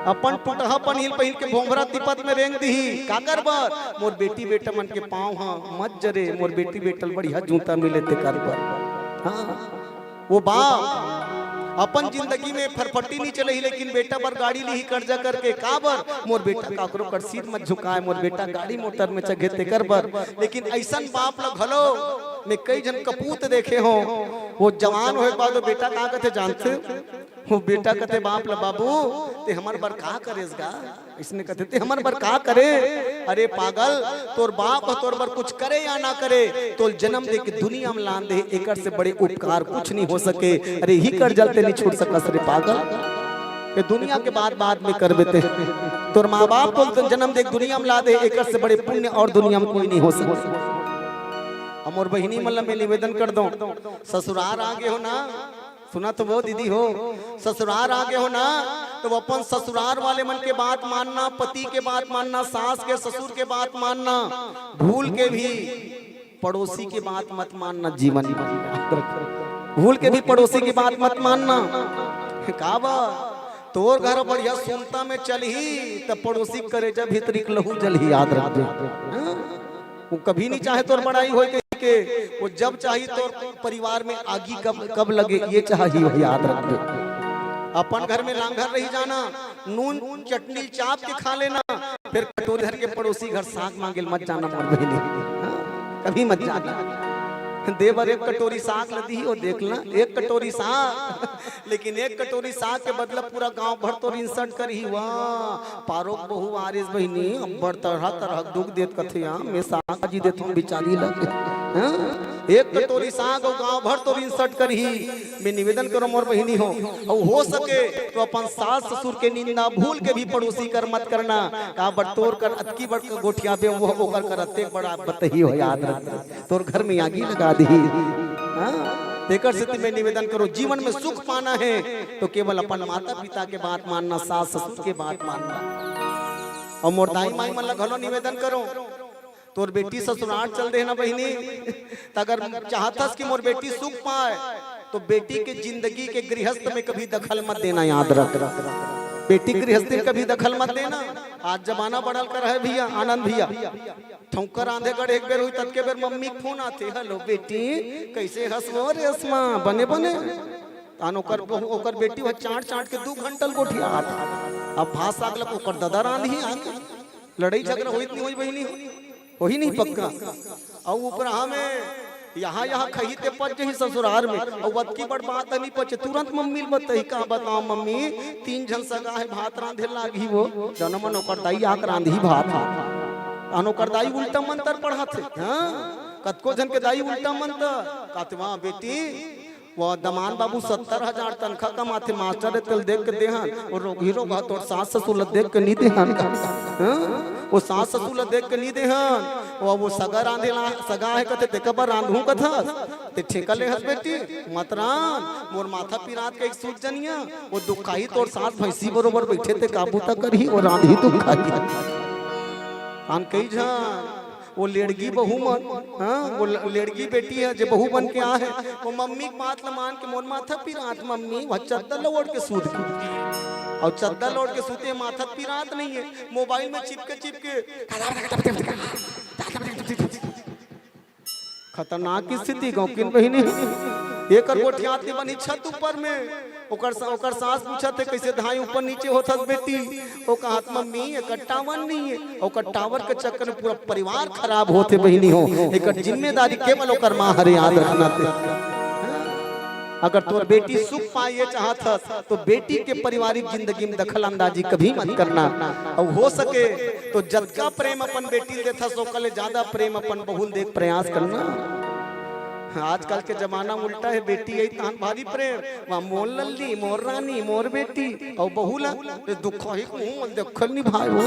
[SPEAKER 11] अपन टूटहा पनील पहिन के भोंगरा तिपत में रेंग दी काकर बर मोर बेटी बेटा मन के पाँव हाँ मत जरे, मोर बेटी बेटल बढ़िया जूता मिले ते कर बर। हाँ, वो बाप अपन जिंदगी में फरफटी नहीं चले, लेकिन बेटा बर गाड़ी ली कर्जा करके काबर मोर बेटा काकरो कर सिर मत झुकाए, मोर बेटा गाड़ी मोटर में चघे ते कर बर। लेकिन ऐसा बाप ल घलो मैं कई जन कपूत देखे हो, वो जवान होए के बाद बेटा का कहते जानते वो बेटा कहते बाप ल बाबू ते हमर बर का करेसगा, इसने कहते ते हमर बर का करे। अरे पागल, तोर बाप तोर बर कुछ करे या ना करे, तो जन्म दे के दुनिया में लान दे, एकर से बड़े उपकार कुछ नहीं हो सके। अरे ही कर जलते नहीं छूट सकस रे पागल, ये दुनिया के बाद में कर बेते। तोर माँ बाप को जन्म दे दुनिया में ला दे, एकर से बड़े पुण्य और दुनिया में कोई नहीं हो सके। अमोर बहिनी मल्ल में निवेदन कर दो, ससुराल आगे हो ना, सुना तो वो दीदी हो, ससुराल आगे हो ना तो अपन ससुराल वाले मन के बात मानना, पति के बात मानना, सास के ससुर के बात मानना, भूल के भी पड़ोसी की बात मत मानना। जीवन भूल के भी पड़ोसी की बात मत मानना। काबा तोर घर बढ़िया सुनता में चलही तब पड़ोसी करे जब भीतरी लहू जलही। याद रख दे, वो कभी नहीं चाहे तोर बड़ाई हो के, वो जब चाहिए तो परिवार में आगी कब लगे ये चाहिए। याद रख दे, अपन घर में लांघर रही जाना, नून चटनी चाप के खा लेना, फिर कटोरी धर के पड़ोसी घर साग मांगे मत जाना मोर बहिनी, कभी मत जाना। देवर एक कटोरी साग लदी ही और देख ला, एक कटोरी साग, लेकिन एक कटोरी साग के बदला पूरा गांव भर तो इंसल्ट करी। वाह पारोक बहु आरिस बहिनी अब्बर तरह तरह दुख देत कथे यहाँ मैं साग जी देता हूँ बिचारी लगे। एक कटोरी साग और गांव भर तो इंसल्ट करी। मैं निवेदन करो मोर बहिनी हो सके तो अपन सास ससुर के निंदा भूल के भी पड़ोसी कर मत करना। का बटोर कर अतकी बड़ गोठिया पे वो ओकर करते बड़ा बतही हो। याद रख तोर घर में आगी लगा दी। तेकर से मैं निवेदन करो, जीवन में सुख पाना है तो केवल अपन माता पिता के बात मानना, सास ससुर के बात मानना। और मोर दाई माई मन घलो निवेदन करो, तोर बेटी ससुराल चल देना बहिनी, अगर चाहतस कि मोर बेटी सुख पाए तो बेटी के जिंदगी के गृहस्थ में कभी दखल मत देना। याद रख बेटी गृहस्थी में कभी दखल मत देना। आज जमाना बढ़ल कर है भैया, आनंद भैया ठौकर आंधे गढ़ एक बेर हुई तब के बेर मम्मी के फोन आते, हेलो बेटी कैसे हंसो रे अस्मा बने बने तान ओकर बेटी वह चाट चाट के 2 घंटल गोठिया अब भाषा लगल ओकर दादा रांधी लड़ाई झगड़ा होई नहीं, होई बहिनी वही नहीं पक्का। और ऊपर हमें यहाँ खही ते पच ही ससुराल में और वत की बड़ बात नहीं पचे तुरंत मम्मी बताई का बताओ मम्मी 3 जन सगा है भात रांधे लागी वो जनमन ओकर दाई आक रांधी भात अनोकर दाई उल्टा मंत्र पढ़ा थे। हां कतको जन के दाई उल्टा मंत्र कतवा बेटी वो दमान बाबू 70,000 तनखा कमाते मास्टर तेल देख के देहन और हीरो का तो सास ससुर देख के नहीं देहन। वो सास ससुर देख के नहीं देहन वो सगा रांधे सगा है कहते ते कबर रांधू कथा ते ठेका ले हस बेटी मतरान मोर माथा पिरात के एक सूट जनिया वो दुखाई तोर सास भैंसी बरोबर बैठे ते काबू तक करही वो रांधी दुखाई आन कई जान वो लेड़गी बहू मन। हाँ वो लेड़गी बेटी है जो बहू बन के आ है वो मम्मी की बात मान के मोर माथा पिरात मम्मी वह चद्दर लौट के सूद की और चद्दर लौट के सूते माथा पिरात नहीं है मोबाइल में चिपके खतरनाक स्थिति गाँव की बहिनी एक गोठियाती बनी छत ऊपर में ओकर सास पूछा थे कैसे धाई ऊपर नीचे होता बेटी वो कहा मम्मी एक टावर नहीं है ओकर टावर के चक्कर में पूरा परिवार खराब होते बहिनी हो एक जिम्मेदारी केवल ओकर मां हरे याद रखना थे। अगर तोर बेटी सुख पाए चाहत तो बेटी के पारिवारिक जिंदगी में दखल अंदाजी कभी मत करना और हो सके तो जतका प्रेम अपन बेटी देता सो कले ज्यादा प्रेम अपन बहुल देख प्रयास करना। आजकल के जमाना उल्टा है बेटी यही तान भारी प्रेम वहाँ मोर लल्ली मोर रानी मोर बेटी और बहुला दुख ही मुंह देखल नहीं भाई वो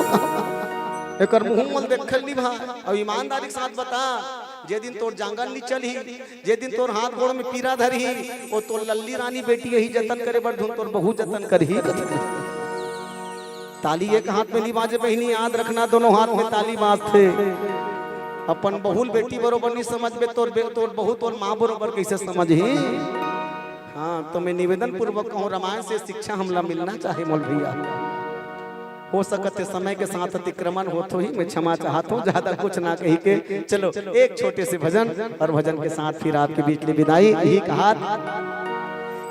[SPEAKER 11] एक मुंह देखल नहीं भाई और ईमानदारी के साथ बता जे दिन तोर जांगल नहीं चली जे दिन तोर हाथ गोड़ में पीरा धरी वो तोर लल्ली रानी बेटी यही जतन करे बड़ धुन तोर बहु जतन करही। ताली एक हाथ में नहीं बाजे बहिनी याद रखना दोनों हाथ में ताली बाजते अपन बहुल बेटी बरोबर नहीं समझ में तोर बहु तोर माँ बरोबर कैसे समझ ही। हाँ तो मैं निवेदन पूर्वक कहूँ रामायण से शिक्षा हमला मिलना चाहे मोल भैया हो सकते समय के साथ अतिक्रमण हो तो ही मैं क्षमा चाहता हूँ ज्यादा कुछ ना कही के चलो एक छोटे से भजन और भजन के साथ फिर आपके बीच में विदाई। यही कहा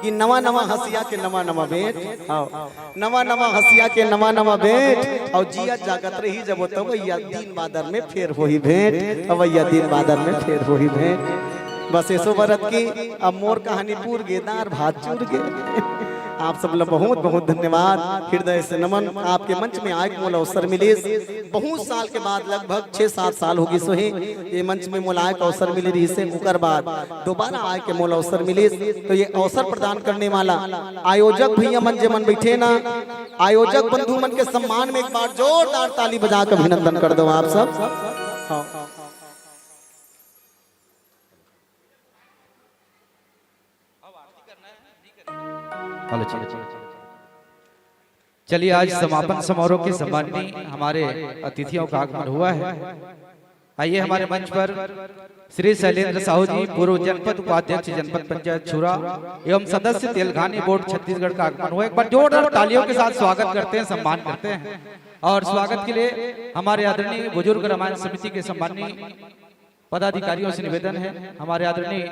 [SPEAKER 11] कि नवा नवा हसिया के नवा नवा बेट नवा नवा हसिया के नवा नवा बेट और जिया जागत रही जब तो वैया दिन बादर में फेर हो ही भेंट वैया दिन बादर में फेर हो ही भेंट बस ऐसो बरत की अब मोर कहानी पूर गेदार भात चूर गे। आप सब लोग बहुत बहुत धन्यवाद हृदय से नमन। आपके मंच में आए मोल अवसर मिले बहुत साल के बाद लगभग 6-7 साल होगी सोहे ये मंच में मोलाय का अवसर मिले रही से उकर बाद दोबारा आए के मोल अवसर मिले तो ये अवसर प्रदान करने वाला आयोजक भैया मन जे मन बैठे ना आयोजक बंधु मन के सम्मान में एक बार जोरदार ताली बजा कर अभिनंदन कर दो आप सब।
[SPEAKER 10] चलिए आज समापन समारोह के सम्माननीय हमारे अतिथियों का आगमन हुआ है। आइए हमारे मंच पर श्री शैलेंद्र साहू जी पूर्व जनपद उपाध्यक्ष जनपद पंचायत छुरा एवं सदस्य तेलघानी बोर्ड छत्तीसगढ़ का आगमन हुआ। एक बार जोरदार तालियों के साथ स्वागत करते हैं सम्मान करते हैं और स्वागत के लिए हमारे आदरणीय बुजुर्ग रामायण समिति के सम्माननीय पदाधिकारियों से निवेदन है हमारे आदरणीय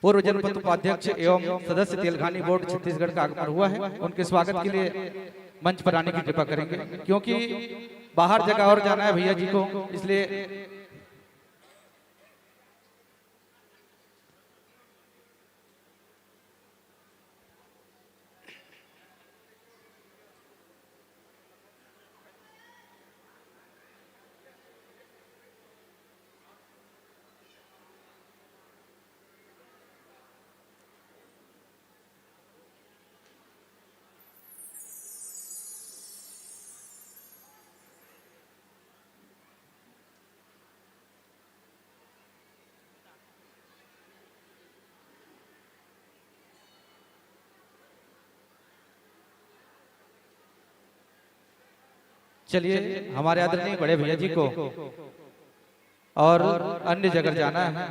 [SPEAKER 10] पूर्व जनपद उपाध्यक्ष एवं सदस्य तेलघानी बोर्ड छत्तीसगढ़ का आगमन हुआ है उनके स्वागत के लिए मंच पर आने की कृपा करेंगे क्योंकि बाहर जगह और जाना है भैया जी को इसलिए चलिए हमारे आदरणीय बड़े भैया जी को और अन्य जगह जाना है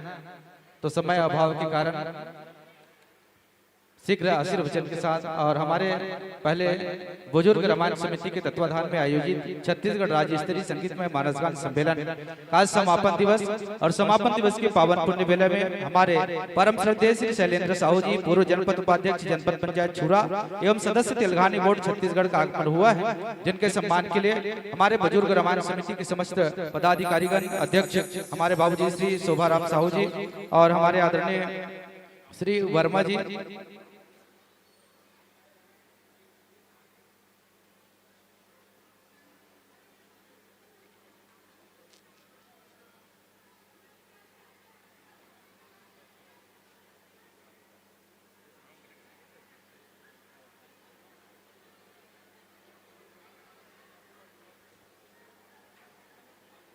[SPEAKER 10] तो समय अभाव के कारण शीघ्र आशीर्वचन के साथ और हमारे पहले बुजुर्ग रामायण समिति के तत्वाधान में आयोजित छत्तीसगढ़ राज्य स्तरीय संगीतमय मानस गान सम्मेलन का समापन दिवस और समापन दिवस के पावन पुण्य बेला में हमारे परम श्रद्धेय श्री शैलेंद्र साहू जी, पूर्व जनपद उपाध्यक्ष जनपद पंचायत छुरा एवं सदस्य तेलंगानी बोर्ड छत्तीसगढ़ का आगमन हुआ है, जिनके सम्मान के लिए हमारे बुजुर्ग रामायण समिति के समस्त पदाधिकारीगण, अध्यक्ष हमारे बाबूजी श्री शोभाराम साहू जी और हमारे आदरणीय श्री वर्मा जी,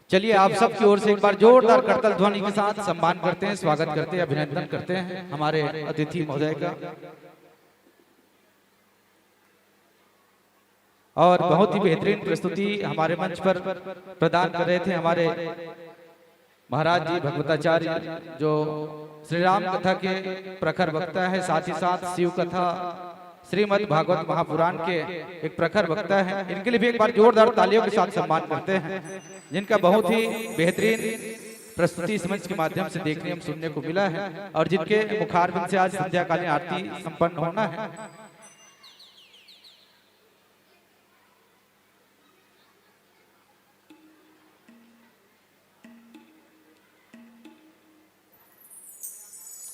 [SPEAKER 10] चलिए आप सबकी ओर से एक बार जोरदार करतल ध्वनि के साथ सम्मान करते हैं, स्वागत करते हैं, अभिनंदन करते हैं हमारे अतिथि महोदय का। और बहुत ही बेहतरीन प्रस्तुति हमारे मंच पर प्रदान कर रहे थे हमारे महाराज जी भगवताचार्य, जो श्री राम कथा के प्रखर वक्ता है, साथ ही साथ शिव कथा, श्रीमद् भागवत महापुराण के एक प्रखर वक्ता है। इनके लिए भी एक बार जोरदार तालियों के साथ सम्मान करते हैं, जिनका बहुत ही बेहतरीन प्रस्तुति इस मंच के माध्यम से देखने हम सुनने को मिला है और जिनके मुखारबिंद से आज संध्याकालीन आरती संपन्न होना है।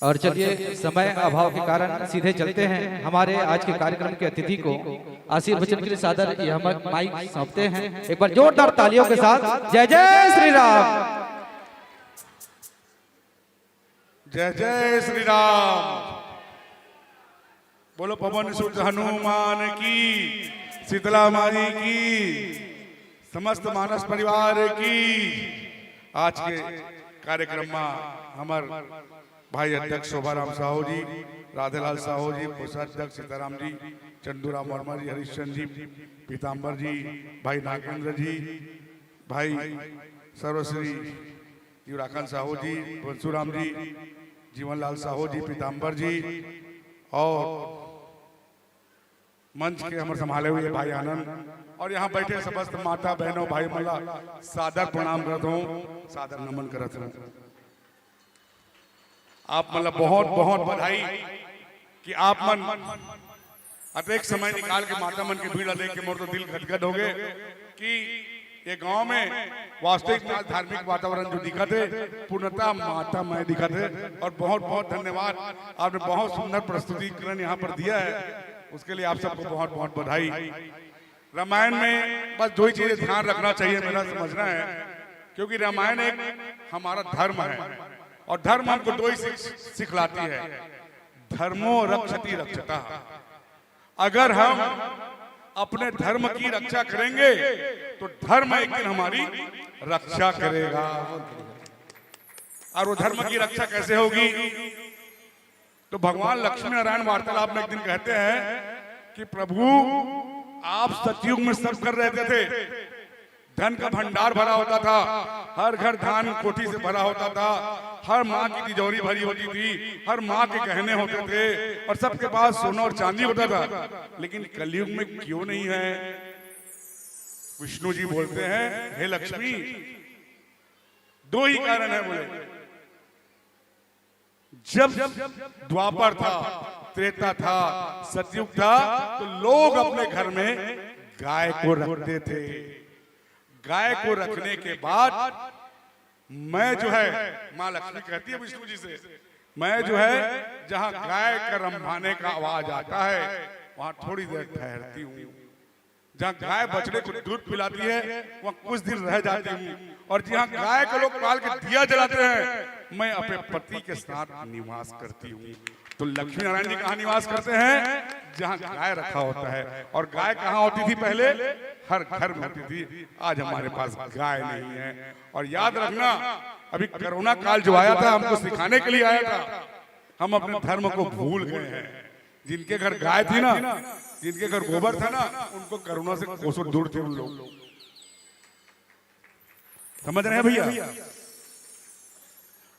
[SPEAKER 10] और चलिए समय अभाव के कारण सीधे चलते हैं हमारे आज के कार्यक्रम के अतिथि को आशीर्वचन के लिए सादर ये हम माइक सौंपते हैं। एक बार जोरदार तालियों के साथ जय जय श्री राम,
[SPEAKER 12] जय जय श्री राम। बोलो पवन सुत हनुमान की, शीतला माई की, समस्त मानस परिवार की। आज के कार्यक्रम में हमारे भाई अध्यक्ष शोभाराम साहू जी, राधेलाल साहू जी, कोषाध्यक्ष सीताराम जी, चंदूराम वर्मा जी, हरिश्चंद्र जी, पीताम्बर जी, भाई नागेंद्र जी, भाई सर्वश्री युवराकांत साहू जी, परशुराम जी, जीवनलाल साहू जी, पीताम्बर जी और मंच के हमारे संभाले हुए भाई आनंद और यहाँ बैठे समस्त माता बहनों भाई मला सादर प्रणाम करता हूँ, सादर नमन करता हूँ। आप मतलब बहुत बहुत बधाई कि आप मन अतिरिक्त समय निकाल के माता मन की भीड़ देख के मोर तो दिल गदगद हो गए कि ये गांव में वास्तविक धार्मिक वातावरण जो दिखा थे पूर्णतः माता मय दिखा थे। और बहुत बहुत धन्यवाद, आपने बहुत सुंदर प्रस्तुतिकरण यहाँ पर दिया है, उसके लिए आप सबको बहुत बहुत बधाई। रामायण में बस दो ही चीजें ध्यान रखना चाहिए मेरा समझना है, क्योंकि रामायण एक हमारा धर्म है और धर्म हमको दो ही सिखलाती है, धर्मो रक्षति रक्षता। अगर हम अपने धर्म की रक्षा करेंगे तो धर्म एक दिन हमारी रक्षा करेगा। और वो धर्म की रक्षा कैसे होगी? तो भगवान लक्ष्मी नारायण वार्तालाप में एक दिन कहते हैं कि प्रभु आप सतयुग में सब कर रहे थे, धन का भंडार भरा होता था, हर घर धान कोठी से भरा होता था, हर माँ की तिजोरी भरी होती थी, हर माँ के गहने होते थे और सबके पास सोना और चांदी होता था। लेकिन कलयुग में क्यों नहीं है? विष्णु जी बोलते हैं, हे लक्ष्मी, दो ही कारण है बोले। जब द्वापर था, त्रेता था, सतयुग था, तो लोग अपने घर में गाय को रखते थे। गाय को रखने के बाद मैं जो है, माँ लक्ष्मी कहती है विष्णु जी से, मैं जो है जहाँ गाय का रंभाने का आवाज आता है वहां थोड़ी देर ठहरती हूँ। जहाँ गाय बछड़े को दूध पिलाती है वहाँ कुछ दिन रह जाती हूँ। और जहाँ गाय को लोग पाल के दिया जलाते हैं मैं अपने पति के साथ निवास करती हूँ। तो लक्ष्मी नारायण जी कहाँ निवास करते हैं? जहाँ गाय रखा होता है। और गाय कहाँ होती थी पहले? हर घर में होती थी। आज हमारे पास गाय नहीं है। और याद रखना, अभी कोरोना काल जो आया था हमको सिखाने के लिए आया था, हम अपने धर्म को भूल गए हैं। जिनके घर गाय थी ना, जिनके घर गोबर था ना, उनको कोरोना से कोसों दूर थे उन लोग। समझ रहे हैं भैया?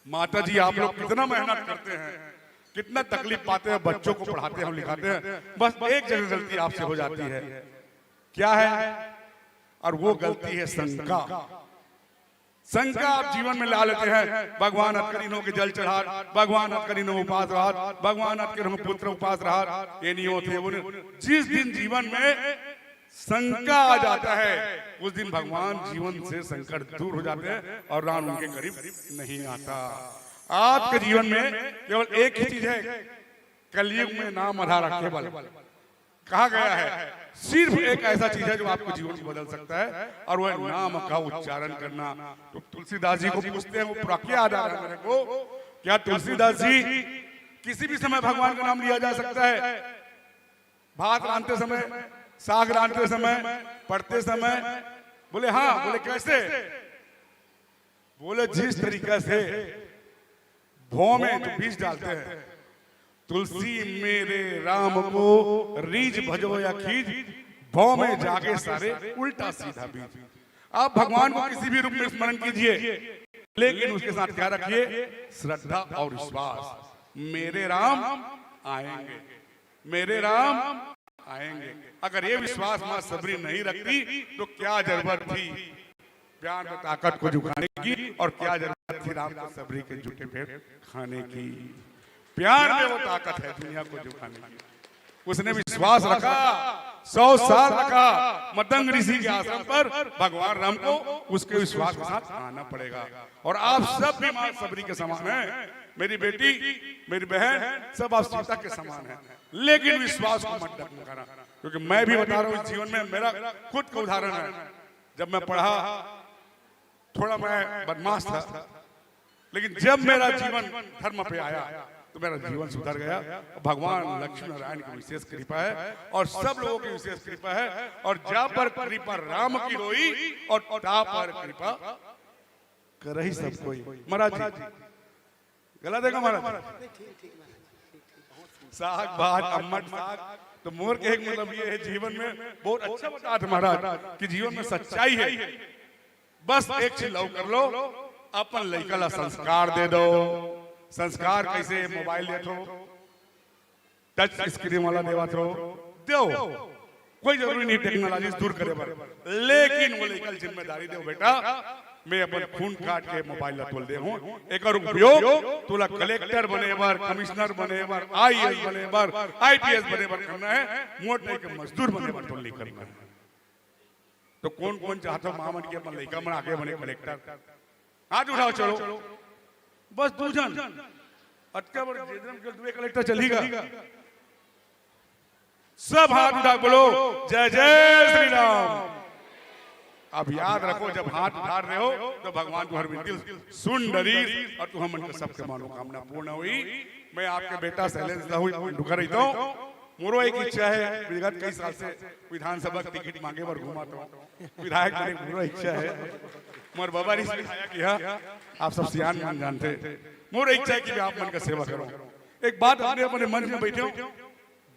[SPEAKER 12] माता जी आप लोग कितना मेहनत करते हैं, कितना तकलीफ पाते हैं, बच्चों को पढ़ाते हैं, लिखाते हैं, बस एक जगह गलती आपसे हो जाती है। क्या है? और वो गलती है शंका। शंका आप जीवन में ला लेते हैं। भगवान अतकरीनों के जल चढ़ा, भगवान अतकरीनों उपास रहा, भगवान अतकरीनों पुत्र उपास रहा, ये नहीं होते। वो जिस दिन जीवन में शंका आ जाता है उस दिन भगवान जीवन से संकट दूर हो जाते हैं और राम उनके करीब नहीं आता। आपके जीवन में केवल एक ही चीज है, कलयुग में नाम आधार केवल कहा गया है। सिर्फ एक ऐसा चीज है जो आपको जीवन को बदल सकता है और वह नाम का उच्चारण करना। तो तुलसीदास जी को पूछते हैं, वो क्या आधार है मेरे को, क्या तुलसीदास जी किसी भी समय भगवान का नाम लिया जा सकता है? भात रांधते समय, साग रांधते समय, पढ़ते समय? बोले हाँ। बोले कैसे? बोले जिस तरीके से भौ में जो बीज डालते हैं, तुलसी मेरे राम को रीज भजो या खीज, भौ में जागे सारे उल्टा सीधा बीज। आप भगवान को किसी भी रूप में स्मरण कीजिए, लेकिन उसके साथ क्या रखिए? श्रद्धा और विश्वास। मेरे राम आएंगे, मेरे राम आएंगे। अगर ये विश्वास मां सबरी नहीं रखती तो क्या जरूरत थी प्यार में ताकत को झुकाने की, और क्या जरूरत थी राम को सबरी के झूठे पेड़ खाने की। प्यार में वो ताकत है दुनिया को झुकाने की। उसने विश्वास रखा, 100 साल रखा मतंग ऋषि के आश्रम पर। भगवान राम को उसके विश्वास के साथ आना पड़ेगा। और आप सब भी मां सबरी के समान हैं, मेरी बेटी, मेरी बहन, सब आप सीता के समान हैं। लेकिन विश्वास को मत डगमगाना, क्योंकि मैं भी बता रहा हूँ इस जीवन में मेरा खुद का उदाहरण है। जब मैं पढ़ा, थोड़ा मैं बदमाश था, लेकिन जब मेरा जीवन धर्म पे आया तो मेरा जीवन सुधर गया। भगवान लक्ष्मी नारायण की विशेष कृपा है और सब लोगों की विशेष कृपा है। और जा पर कृपा राम की रोई और ता पर कृपा कर ही सब कोई। महाराज जी गला देगा महाराज, साग भात अम्मट साग। तो मोर के एक मतलब ये है, जीवन में बहुत अच्छा बता था महाराज कि जीवन में सच्चाई है। बस एक चीज लव कर लो, अपन लड़का ला संस्कार दे दो। संस्कार कैसे? मोबाइल दे दो, टच स्क्रीन वाला देवा दो, कोई जरूरी नहीं टेक्नोलॉजी दूर करे पर, लेकिन वो लड़का जिम्मेदारी दो बेटा, मैं अपन खून काट के मोबाइल तोल दे हूं। एक उपयोग तुला कलेक्टर बने बार, कमिश्नर बने बार, आईएएस बने बार, आईपीएस बने बार करना है, मोट नहीं के मजदूर बने बार तो नहीं करना है। तो कौन कौन चाहता महामन की अपन लड़का मन आगे बने कलेक्टर? हाथ उठाओ, चलो बस दूजन अटका बड़ जेदरम के दुए कलेक्टर चलेगा। सब हाथ उठा बोलो जय जय श्री राम। अब याद रखो, जब हाथ उठा रहे हो तो भगवान को हर विनती सुन डरी और तुम मन के सबके मनोकामना पूर्ण हुई। मैं आपके बेटा शैलेंद्र साहू ढुका रहता हूँ। मोरो एक इच्छा है, विगत कई साल से विधानसभा की टिकट मांगे पर घुमाता हूँ, विधायक बने की मोरो इच्छा है। मोर बाबा ने सिखाया कि आप सब सियान मन जानते, मोर इच्छा है कि आप मन का सेवा करो। एक बात अपने अपने मन में बैठे हो,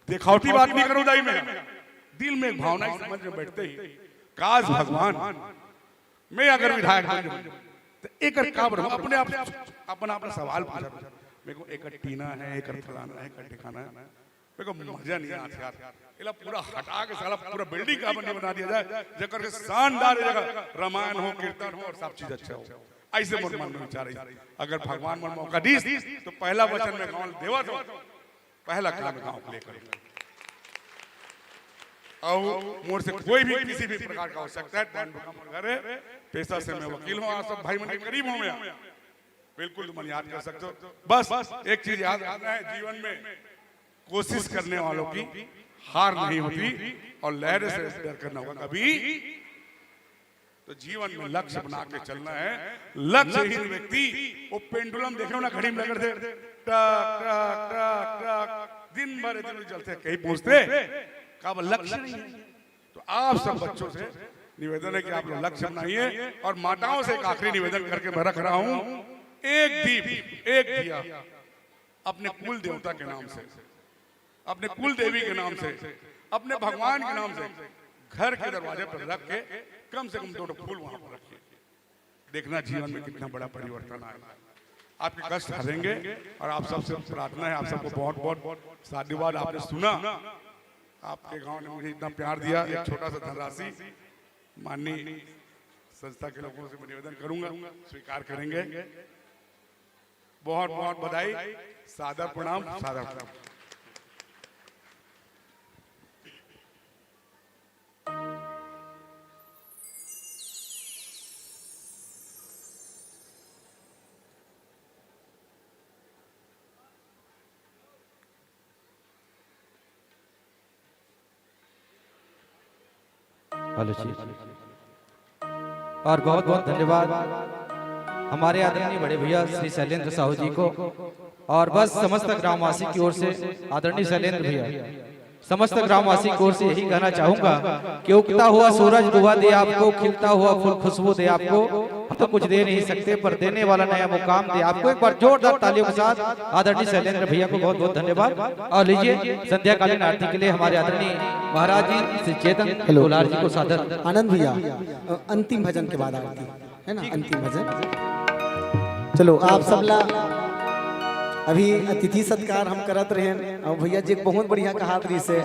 [SPEAKER 12] दिखावटी बात नहीं करो दाई में, दिल में एक भावना समझ में बैठते ही काश भगवान मैं अगर विधायक बन जाऊं तो एक काबर अपने आप अपना अपना सवाल पूछा, मेरे को एक टीना है, एक फलाना है, एक ठिकाना है, मेरे को मजा नहीं आता यार। इला पूरा हटा के साला पूरा बिल्डिंग का बना दिया जाए, जगह के शानदार जगह रामायण हो, कीर्तन हो और सब चीज अच्छा हो। ऐसे मोर मन में विचार है, अगर भगवान मन मौका दीस तो पहला वचन में गांव देवा तो पहला काम गांव को लेकर। और मोर से कोई भी किसी भी प्रकार का हो सकता है, पेशा से मैं वकील हूँ, आप सब भाई मन के करीब हूँ मैं, बिल्कुल तुम याद कर सकते हो। बस एक चीज याद रखना है, जीवन में कोशिश करने वालों की हार नहीं होती और लहर से डर करना होगा कभी। तो जीवन में लक्ष्य बना के चलना है। लक्ष्यहीन व्यक्ति वो पेंडुलम देख रहे हो ना, घड़ी में लगे थे टक टक टक टक, दिन भर इधर चलते कहीं पहुंचते का लक्ष्य नहीं है। तो आप सब बच्चों से निवेदन है कि आप लोग लक्ष्य बनाइए। और माताओं से एक आखिरी निवेदन करके मैं रख रहा हूं, एक दीप एक दिया अपने कुल देवता के नाम से, अपने कुल देवी के नाम से, अपने भगवान के नाम से घर के दरवाजे पर रख के कम से कम 2 फूल वहां पर रखिए। देखना जीवन में कितना बड़ा परिवर्तन आएगा। आपके कष्ट हरेंगे। और आप सबसे प्रार्थना है, आप सबको बहुत बहुत साधुवाद। आपने सुना, आपके गांव ने मुझे इतना प्यार दिया। एक छोटा सा धनराशि माननीय संस्था के लोगों से मैं निवेदन करूंगा, स्वीकार करेंगे। बहुत बहुत बधाई, सादर प्रणाम, सादर प्रणाम।
[SPEAKER 10] हेलो जी, और बहुत बहुत धन्यवाद हमारे आदरणीय बड़े भैया श्री शैलेंद्र साहू जी को। और बस समस्त ग्रामवासी की ओर से आदरणीय शैलेंद्र भैया, समस्त ग्रामवासी की ओर से यही कहना चाहूंगा कि उगता हुआ सूरज डूबा दे आपको, खिलता हुआ फूल खुशबू दे आपको। हम तो कुछ दे नहीं सकते, पर देने वाला नया मुकाम दे आपको। एक बार जोरदार तालियों के साथ आदरणीय शैलेंद्र भैया को बहुत बहुत धन्यवाद। और लीजिए संध्याकालीन आरती के लिए हमारे आदरणीय महाराज जी श्री चेतन कोलार जी को सादर।
[SPEAKER 11] आनंद भैया, अंतिम भजन के बाद आरती है ना, अंतिम भजन। चलो आप सबला अभी अतिथि सत्कार हम करत रहे। और भैया जी बहुत बढ़िया कहा तरी से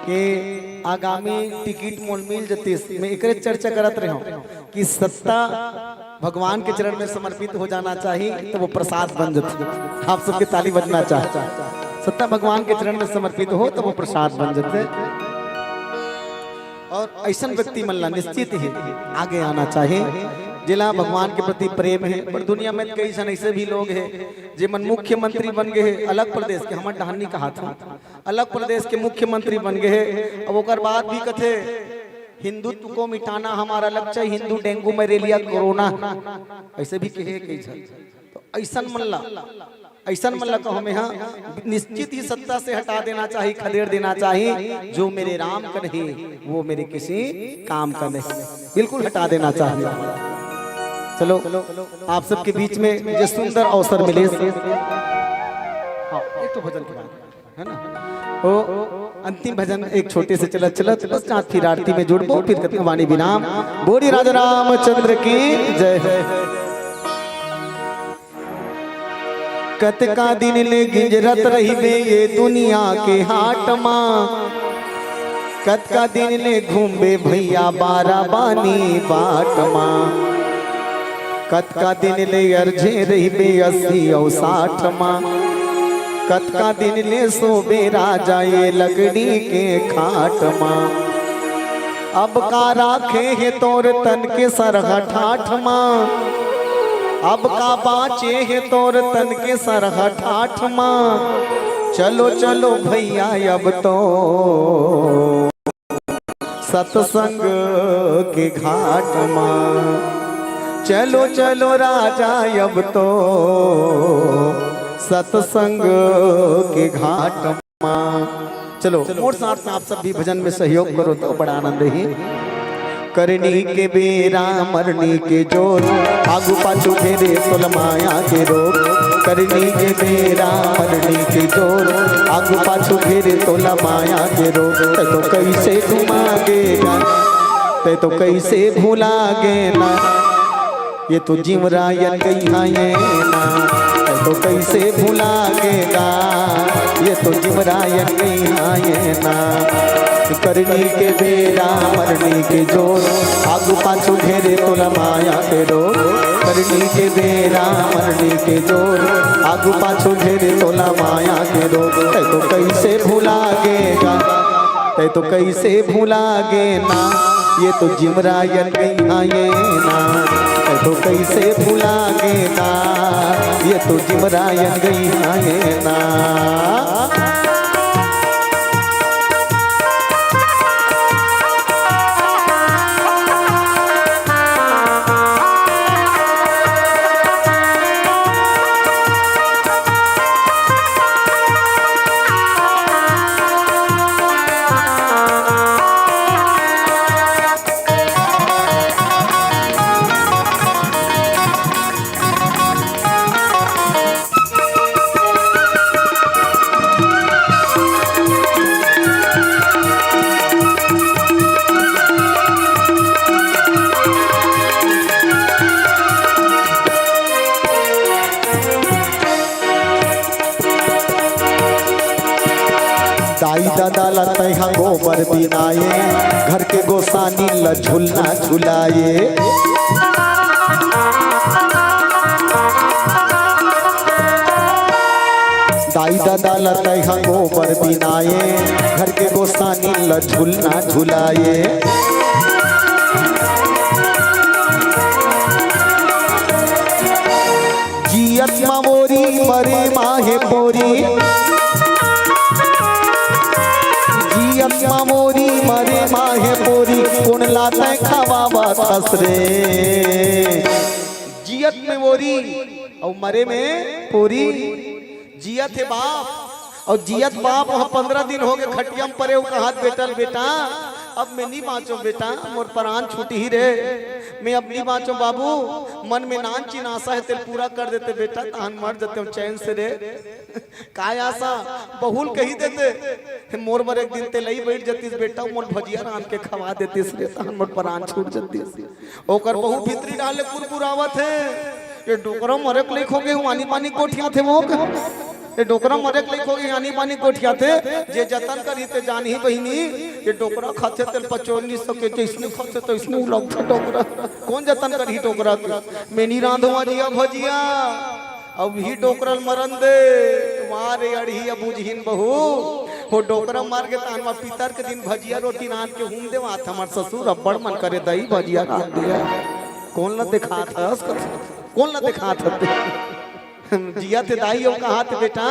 [SPEAKER 11] कि आगामी टिकट मोल मिल जते में एक चर्चा करत रहे हो कि सत्ता भगवान के चरण में समर्पित हो जाना चाहिए तो वो प्रसाद बन जाते। आप सबके ताली बजना चाहिए। सत्ता भगवान के चरण में समर्पित हो तो वो प्रसाद बन जाते। और ऐसा व्यक्ति मन ला निश्चित ही आगे आना चाहिए जिला भगवान के प्रति प्रेम है। पर दुनिया में कई सन ऐसे भी लोग हैं जे मन मुख्यमंत्री बन गए हैं अलग प्रदेश के। हमारे डहानी कहा था अलग प्रदेश के मुख्यमंत्री बन गए हैं। अब ओकर बाद भी कथे हिंदुत्व को मिटाना हमारा लक्ष्य, हिंदू डेंगू मलेरिया कोरोना ऐसे भी कहे कई। तो ऐसा मन ला कहो में हाँ निश्चित ही सत्ता से हटा देना चाहिए, खदेड़ देना चाहिए। जो मेरे राम का नहीं वो मेरे किसी काम का नहीं, बिल्कुल हटा देना चाहिए। चलो आप सबके बीच में जो सुंदर अवसर मिले, हाँ एक तो भजन के बाद है ना, तो अंतिम भजन एक छोटे से चलत चलत बस चाँद फिर आरती में जुड़बो। फिर कथन वाणी विराम। बोली राजा रामचंद्र की जय। कत का दिन ले गिंजरत रही बे ये दुनिया के हाट माँ। कत का दिन ले घूमे भैया बारा बानी बाट माँ। कत का दिन ले अर्झे रही बे 80 और 60 माँ। कत का दिन ले सोबे राजा ये लकड़ी के खाट माँ। अब का राखे है तोर तन के सरहा ठाठ माँ। अब का बाचे है तोर तन के सरहा ठाठ माँ। चलो चलो भैया अब तो सत्संग के घाट माँ। चलो चलो राजा अब तो सत्संग के घाट माँ। चलो मोर साथ में आप सब भी भजन में सहयोग करो तो बड़ा आनंद ही। करनी के बेरा मरनी के जोर, आगू पाछू घेरे सोल माया के रोग। करनी के बेरा मरनी के जोर, आगू पाछू घेरे सोल माया के रोग। तो कैसे घुमागेगा, तो कैसे भूलागे ना, ये तो जिमरायन गई है ना। तो कैसे भूलागेगा, ये तो जिमरायन गई है ना। करनी के बेरा मरनी के जोर, आगू पाछू घेरे तोला माया के रोग। करनी के बेरा मरनी के जोर, आगू पाछू घेरे तोला माया के रोग। तो कैसे भूलागेगा, तो कैसे भूलागे ना, ये तो जिमरायन गई है ना। तो कैसे भूलागे ना, ये तो जिमरायन गई है ना। दादा लतैहा गोबर बिनाए घर के गोसानी ल झुलना झुलाए दाई दादा लतैहा गोबर बिनाए घर के गोसानी ल झुलना झुलाए जियत मोरी मरे माहे पोरी जियत मोरी मरे माहे पोरी कौन लाते खवावा ससरे जियत में मोरी और मरे में पोरी जियत है बाप और जियत बाप वहाँ 15 दिन हो गए खटिया में परे कहा बेटल बेटा अब मैं नहीं बाँचो बेटा मोर प्राण छूटी ही रे मैं अब नहीं बाँचो बाबू मन में नान चीन आशा है तेल पूरा कर देते बेटा तहन मर जाते हम चैन से रे काय आशा बहुल कही देते मोर बर एक दिन ते लई बैठ जातीस बेटा मोर भजिया रान के खवा देतीस रे तहन मोर प्राण छूट जातीस ओकर बहु भीतरी डाले कुरकुरावत है ये डोकरा मरे के लिखो गए वानी पानी कोठिया थे वो ये डोकरा मरे के लिखो गए वानी पानी कोठिया थे जे जतन करी ते जान ही बहिनी ये डोकरा खाते तेल 2500 के जैसने खाते तो इसने उलग था डोकरा कौन जतन करी डोकरा के मैं नहीं रांधवा जिया भजिया अब ही डोकरल मरन दे मारे अड़ी अब बुझहिन बहू हो डोकरा मार के तानवा पितर के दिन भजिया रोटी रात के हुम देवा था हमार ससुर अब्बड़ मन करे दही भजिया रात दिया कौन न दिखा था कौन न दिखा था जिया थे दाई और कहा थे बेटा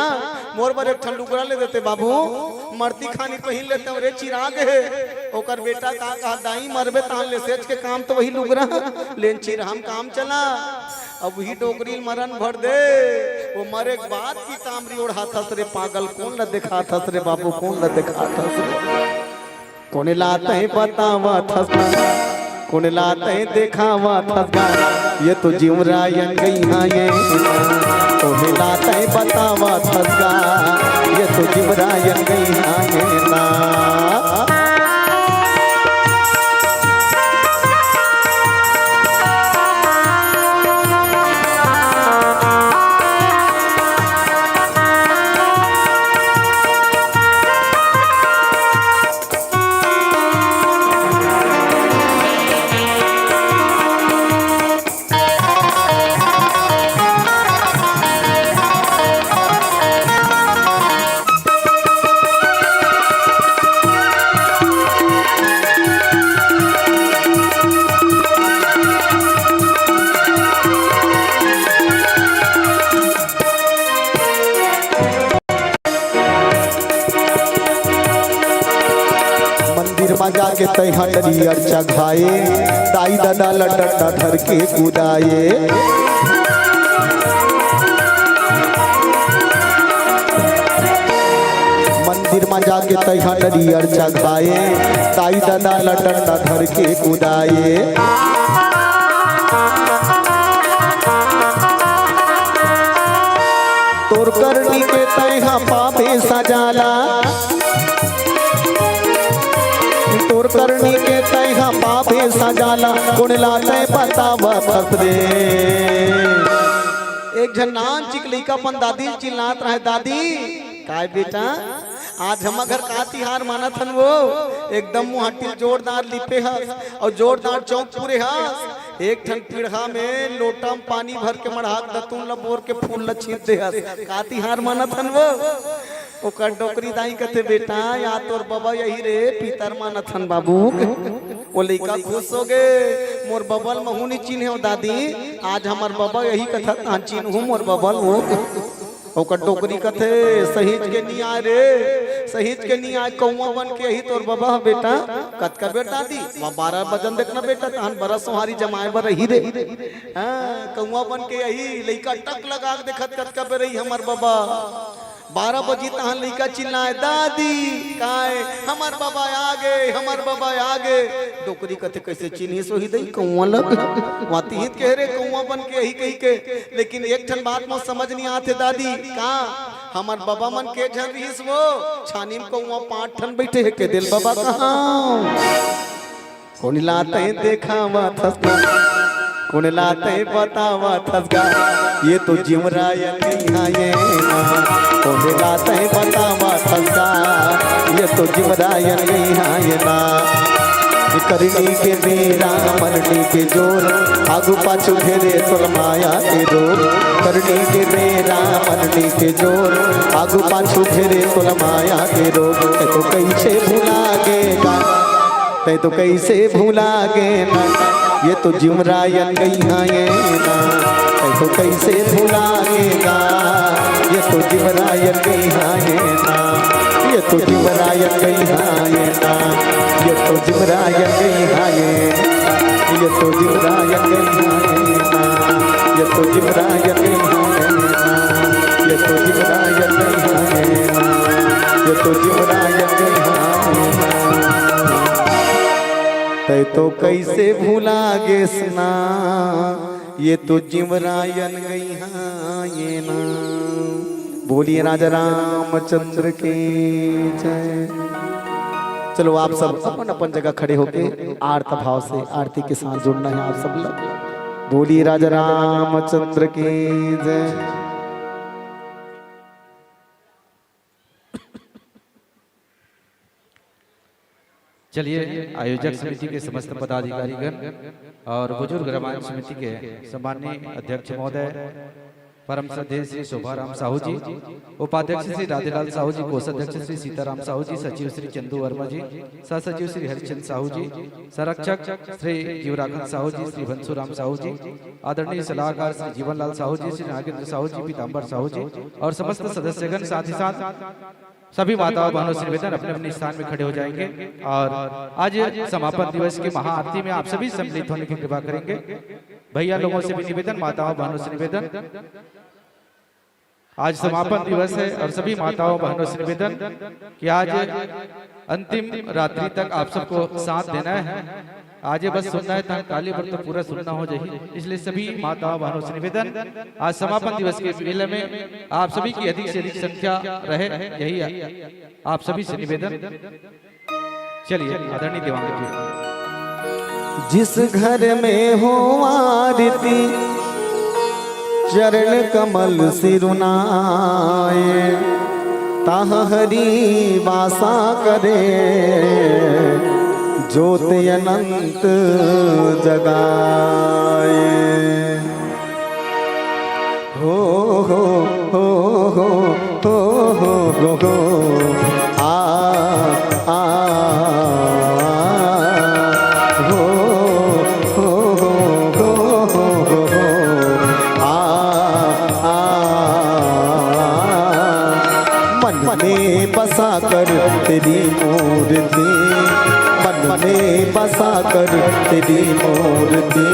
[SPEAKER 11] मोर पर एक ठंडुकरा ले देते बाबू मरती खानी पहिन लेते रे चिराग है ओकर बेटा कहा दाई मरबे तान ले सेज के काम तो वही लुगरा लेन चिरहम काम चला अब वही डोकरी मरन भर दे वो मरे के बाद की कामरी ओढ़ा था रे पागल कौन न दिखा था रे बाबू कौन न दिखा था कौन लाते हैं बतावा था कौन लाते हैं देखावा था ये तो जीवरायन गई हाँ ये कौन लाते हैं बतावा था ये तो जीवरायन गई हाँ ये ना जाके तैहा डरियर चघाए दाई दादा लटटा धर के कुदाए मंदिर में जाके तैहा डरियर चघाए दाई दादा लटटा धर के कुदाए तोर करनी के तैहा पापे सजाला तोर करनी के तैहा पापे सजाला कौन लाते बतावा रे एक जन नान चिकलिका पन दादी चिल्लात रहे दादी काय बेटा आज हम घर का तिहार माना थन वो एकदम मुहट्टी जोरदार लिपे हस और जोरदार चौक पूरे हस एक ठन पीढ़ा में लोटा में पानी भर के मढ़ाक दतून लबोर के फूल ल छींट दे हस का तिहार माना थन वो ओकर डोकरी दाई कहते बेटा या तोर बाबा यही रे पितर मानथन बाबू वो लड़का खुश हो गए मोर बबल महुनी चिन्ह हो दादी आज हमार बाबा यही कथा कहाँ चिन्ह हूँ मोर बबल हो ओकर डोकरी कथे सहीज के नहीं आए रे सहीज के नहीं आए कौआ बन के यही तोर बाबा बेटा कत का बेटा दी 12 बजन देखना बेटा तहन बरस सोहारी जमाए बर रही रे कौआ बन के यही लड़का टक लगा देखत कत का रही हमार बाबा 12 बजी तहन लड़का चिल्लाए दादी काय हमार बाबा आ गए हमार बाबा आ गए डोकरी कथे कैसे चिन्ही सोही दई कौआ लग वाती हित कह रे कौआ बन के यही कही के लेकिन एक ठन बात में समझ नहीं आते दादी का हमार बाबा मन के झन रहीस वो छानी में कौआ 5 ठन बैठे है के दिल बाबा कहां कौन लाते देखा वा थस कुणलाते बतावा थसगा ये तो जिमरायन गैया ये ना कुणलाते बतावा थसगा ये तो जिमरायन गैया ये ना करनी के बेरा मरनी के जोर आगू पाछू घेरे माया के रोग करनी के बेरा मरनी के जोर आगू पाछू घेरे माया के रोग तो कैसे भुला गेगा ते तो कैसे भुला गे ना ये तो जिमरायन गैया ये ना ते तो कैसे भुला गेगा ये तो जिमरायन गैया ये ना ये तो जिमरायन गैया ये ना ये तो जिमरायन गैया ये तो जिमरायन गैया ये तो जिमरायन गैया ये तो जिमरायन गैया ये तो जिमरायन गैया ते तो कैसे भूला गे सना ये तो जिमरायन गैया ये ना। बोलिए राजा रामचंद्र के जय। चलो आप सब अपन अपन जगह खड़े होके आरती भाव से आरती के साथ जुड़ना है आप सब लोग। बोलिए राजा रामचंद्र के जय।
[SPEAKER 10] चलिए आयोजक समिति के समस्त पदाधिकारीगण और बुजुर्ग रामायण समिति के सम्माननीय अध्यक्ष महोदय परम श्रद्धेय श्री शोभाराम साहू जी, उपाध्यक्ष श्री राधेलाल साहू जी, कोषाध्यक्ष श्री सीताराम साहू जी, सचिव श्री चंदू वर्मा जी, सहसचिव श्री हरिचंद साहू जी, संरक्षक श्री जीवराखन साहू जी, श्री बंसूराम साहू जी, आदरणीय सलाहकार श्री जीवनलाल साहू जी, श्री नागेंद्र साहू जी, पीताम्बर साहू जी और समस्त सदस्यगण, साथ ही साथ सभी माताओं बहनों से निवेदन अपने अपने स्थान में खड़े हो जाएंगे और आज समापन दिवस की महाआरती में आप सभी सम्मिलित होने की कृपा करेंगे। भैया लोगों से भी निवेदन, माताओं बहनों से निवेदन, आज समापन दिवस है और सभी माताओं बहनों से निवेदन कि आज अंतिम रात्रि तक आप सबको साथ देना है। आज बस सुनना है था, काली पर तो पूरा सुनना हो जाए, इसलिए सभी माताओं बहनों से निवेदन आज समापन दिवस के मेले में आप सभी की अधिक से अधिक संख्या रहे, यही आप सभी से निवेदन। चलिए आदरणीय देवांग जी।
[SPEAKER 11] जिस घर में हो आरती चरण कमल सिरुनाए ताह हरि वासा करे ज्योत अनंत जगाए। हो हो हो हो हो हो हो हो आ आ हो हो हो हो हो हो आ आ मन में बसा कर तेरी मूर्ति, मन में बसा कर तेरी मूर्ति,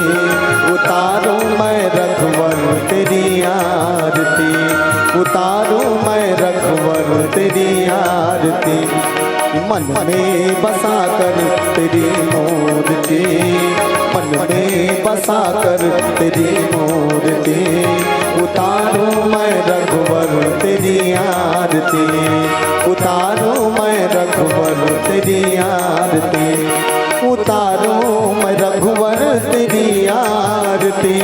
[SPEAKER 11] उतारूं मैं रघुवर तेरी आरती, उतारूं मैं रघुवर तेरी आरती। मन में बसा कर तेरी मूर्ति, मन में बसा कर तेरी मूर्ति, उतारूं मैं रघुवर तेरी आरती, उतारूं मैं रघुवर तेरी आरती, उतारूं मैं रघुवर तेरी आरती,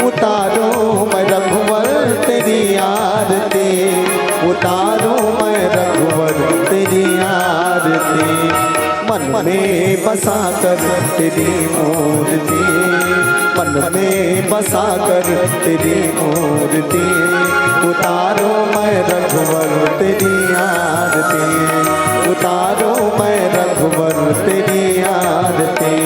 [SPEAKER 11] उतारूं मैं रघुवर तेरी आरती, उतारूं मैं रघुवर तेरी आरती। मन में बसा कर तेरी मूर्ति, मन में बसा कर तेरी मूर्ति, उतारो मैं रघुवर तेरी आरती, उतारो मैं रघुवर तेरी आरती।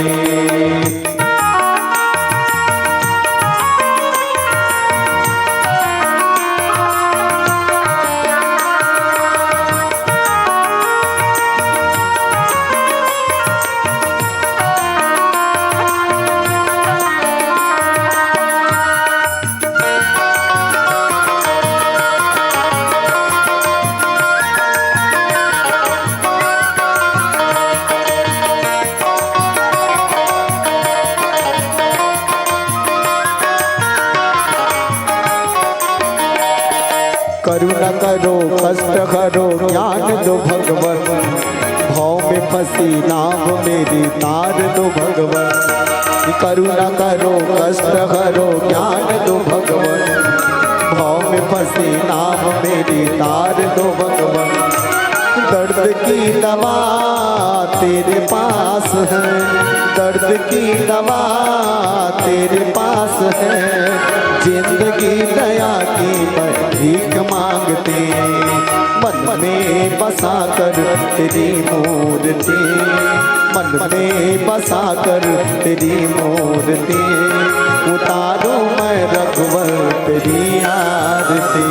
[SPEAKER 11] करुणा करो, कष्ट करो, ज्ञान दो भगवन, भव में फंसी नाव मेरी तार दो भगवान, करुणा करो कष्ट हरो ज्ञान दो भगवान, भाव में फंसी नाव मेरी तार दो भगवान, दर्द की दवा तेरे पास है, दर्द की दवा तेरे पास है, जिंदगी दया की भीख मांगते, मन में बसा कर तेरी मूर्ति, मन में बसा कर तेरी मूर्ति, उतारो मैं रघुवर तेरी आरती,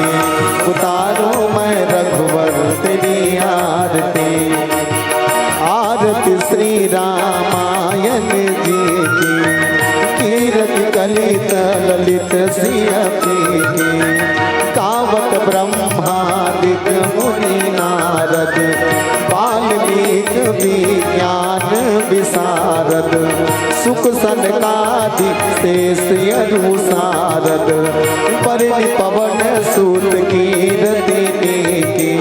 [SPEAKER 11] उतारो मैं रघुवर तेरी आरती, आरती श्री रामायण जी की, कीरत कलित ललित सियती की, कावत ब्रह्मादिक मुनि नारद, वाल्मीकि विज्ञान विशारद, सुख सनकादि शेष यदु सारद, परिणि पवन सूत कीरति की,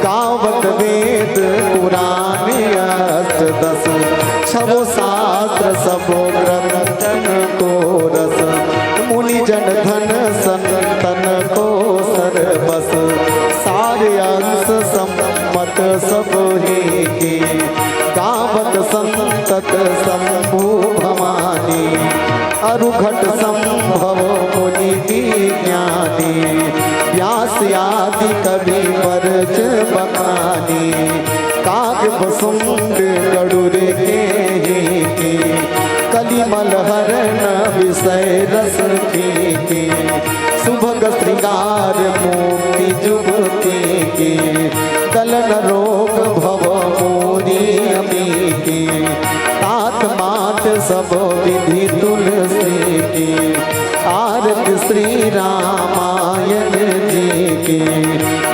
[SPEAKER 11] गावत वेद पुराण अष्टदश, छवो शास्त्र सबो ग्रंथन को रस, मुनि जन धन संतन को सरबस, सारे अंश सम्मत सब ही की, गावत संतत शंभु भवानी, अरुघट संभव मुनि विज्ञानी, व्यास आदि कवि वर्ज बखानी, काग सुंड गरुड़ के कलिमल हरण विषय रस की, सुभग श्रृंगार मोक्ति जुगती की, दलन रोग भव मोरी अमी की, तात मात सब विधि तुलसी की, आरती श्री रामायण जी की,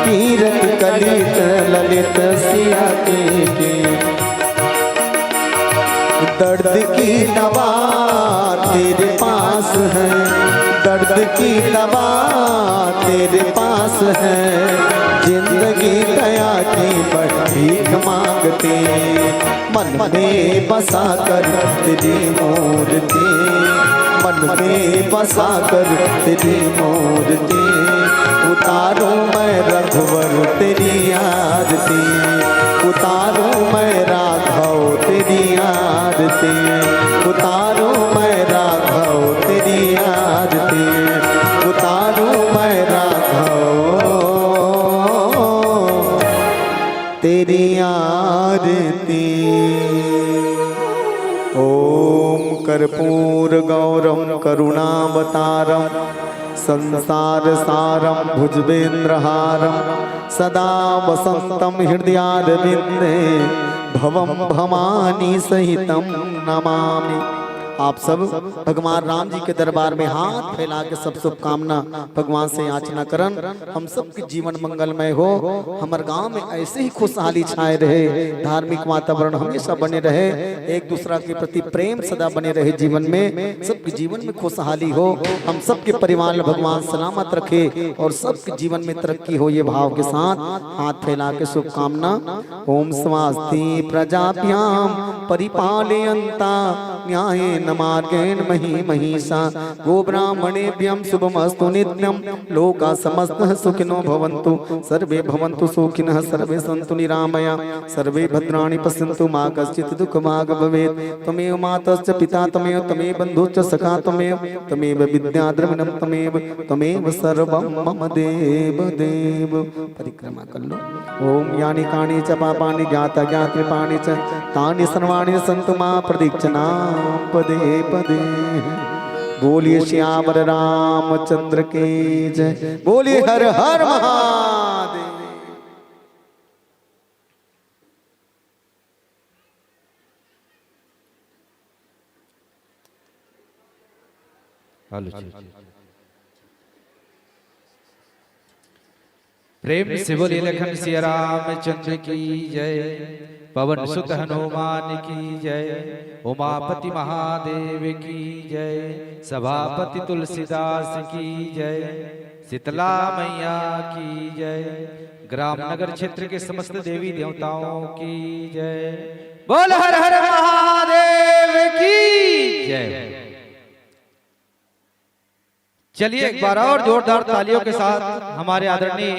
[SPEAKER 11] कीरत कलित ललित सियती की, दर्द की दवा तेरे पास है, दर्द की दवा तेरे पास है, जिंदगी दया की भीख मांगते, मन में बसा कर तेरी मूर्ति, मन में बसा कर तेरी मूर्ति, उतारो मैं रघुवर तेरी आरती, उतारो मैं राघव तेरी आरती, उतारो मैं राघव तेरी आरती, उतारो मैं राघव तेरी आरती। ओम कर्पूर गौरम करुणावतारम, संसार सारम भुजबेन्द्रहारम, सदा वसंतम हृदयारविंदे, भवम भवानी सहितम नमामि। आप सब भगवान राम जी के दरबार में हाथ फैला के सब शुभकामना भगवान से याचना करन, हम सबके जीवन मंगलमय हो, हमारे गांव में ऐसे ही खुशहाली छाए रहे, धार्मिक वातावरण हमेशा बने रहे, एक दूसरा के प्रति प्रेम सदा बने रहे, जीवन में सबके जीवन में खुशहाली हो, हम सबके परिवार में भगवान सलामत रखे और सबके जीवन में तरक्की हो, ये भाव के साथ हाथ फैला के शुभकामना। ओम स्वास्ति प्रजाभ्याम परिपालयन्ता न्यायेन मार्गेण मही महिषा, गो ब्राह्मणेभ्यं शुभमस्तु नित्यं, लोका समस्तः सुखिनो भवन्तु, सर्वे भवन्तु सुखिनः, सर्वे सन्तु निरामया, सर्वे भद्राणि पश्यन्तु, मा कश्चित् दुःखभाग् भवेत्। त्वमेव मातश्च पिता त्वमेव, त्वमेव बन्धुश्च सखा त्वमेव, त्वमेव विद्या द्रविणं त्वमेव, त्वमेव सर्वं मम देव देव। परिक्रमा कर लो। ओम यानि कानि च पापानि ज्ञाता ज्ञातृपाणि च तानि सर्वाणि सन्तु मा प्रदीक्षिणा पदे पदे। बोलिए श्यामर रामचंद्र के जय, बोलिए हर हर महादेव।
[SPEAKER 10] प्रेम से बोले लखन सिया रामचंद्र की जय, पवन सुत हनुमान की जय, उमापति महादेव की जय, सभापति तुलसीदास की जय, शीतला मैया की जय, ग्राम नगर क्षेत्र के समस्त देवी देवताओं की जय। बोल हर हर महादेव की जय। चलिए एक बार और जोरदार तालियों के साथ हमारे आदरणीय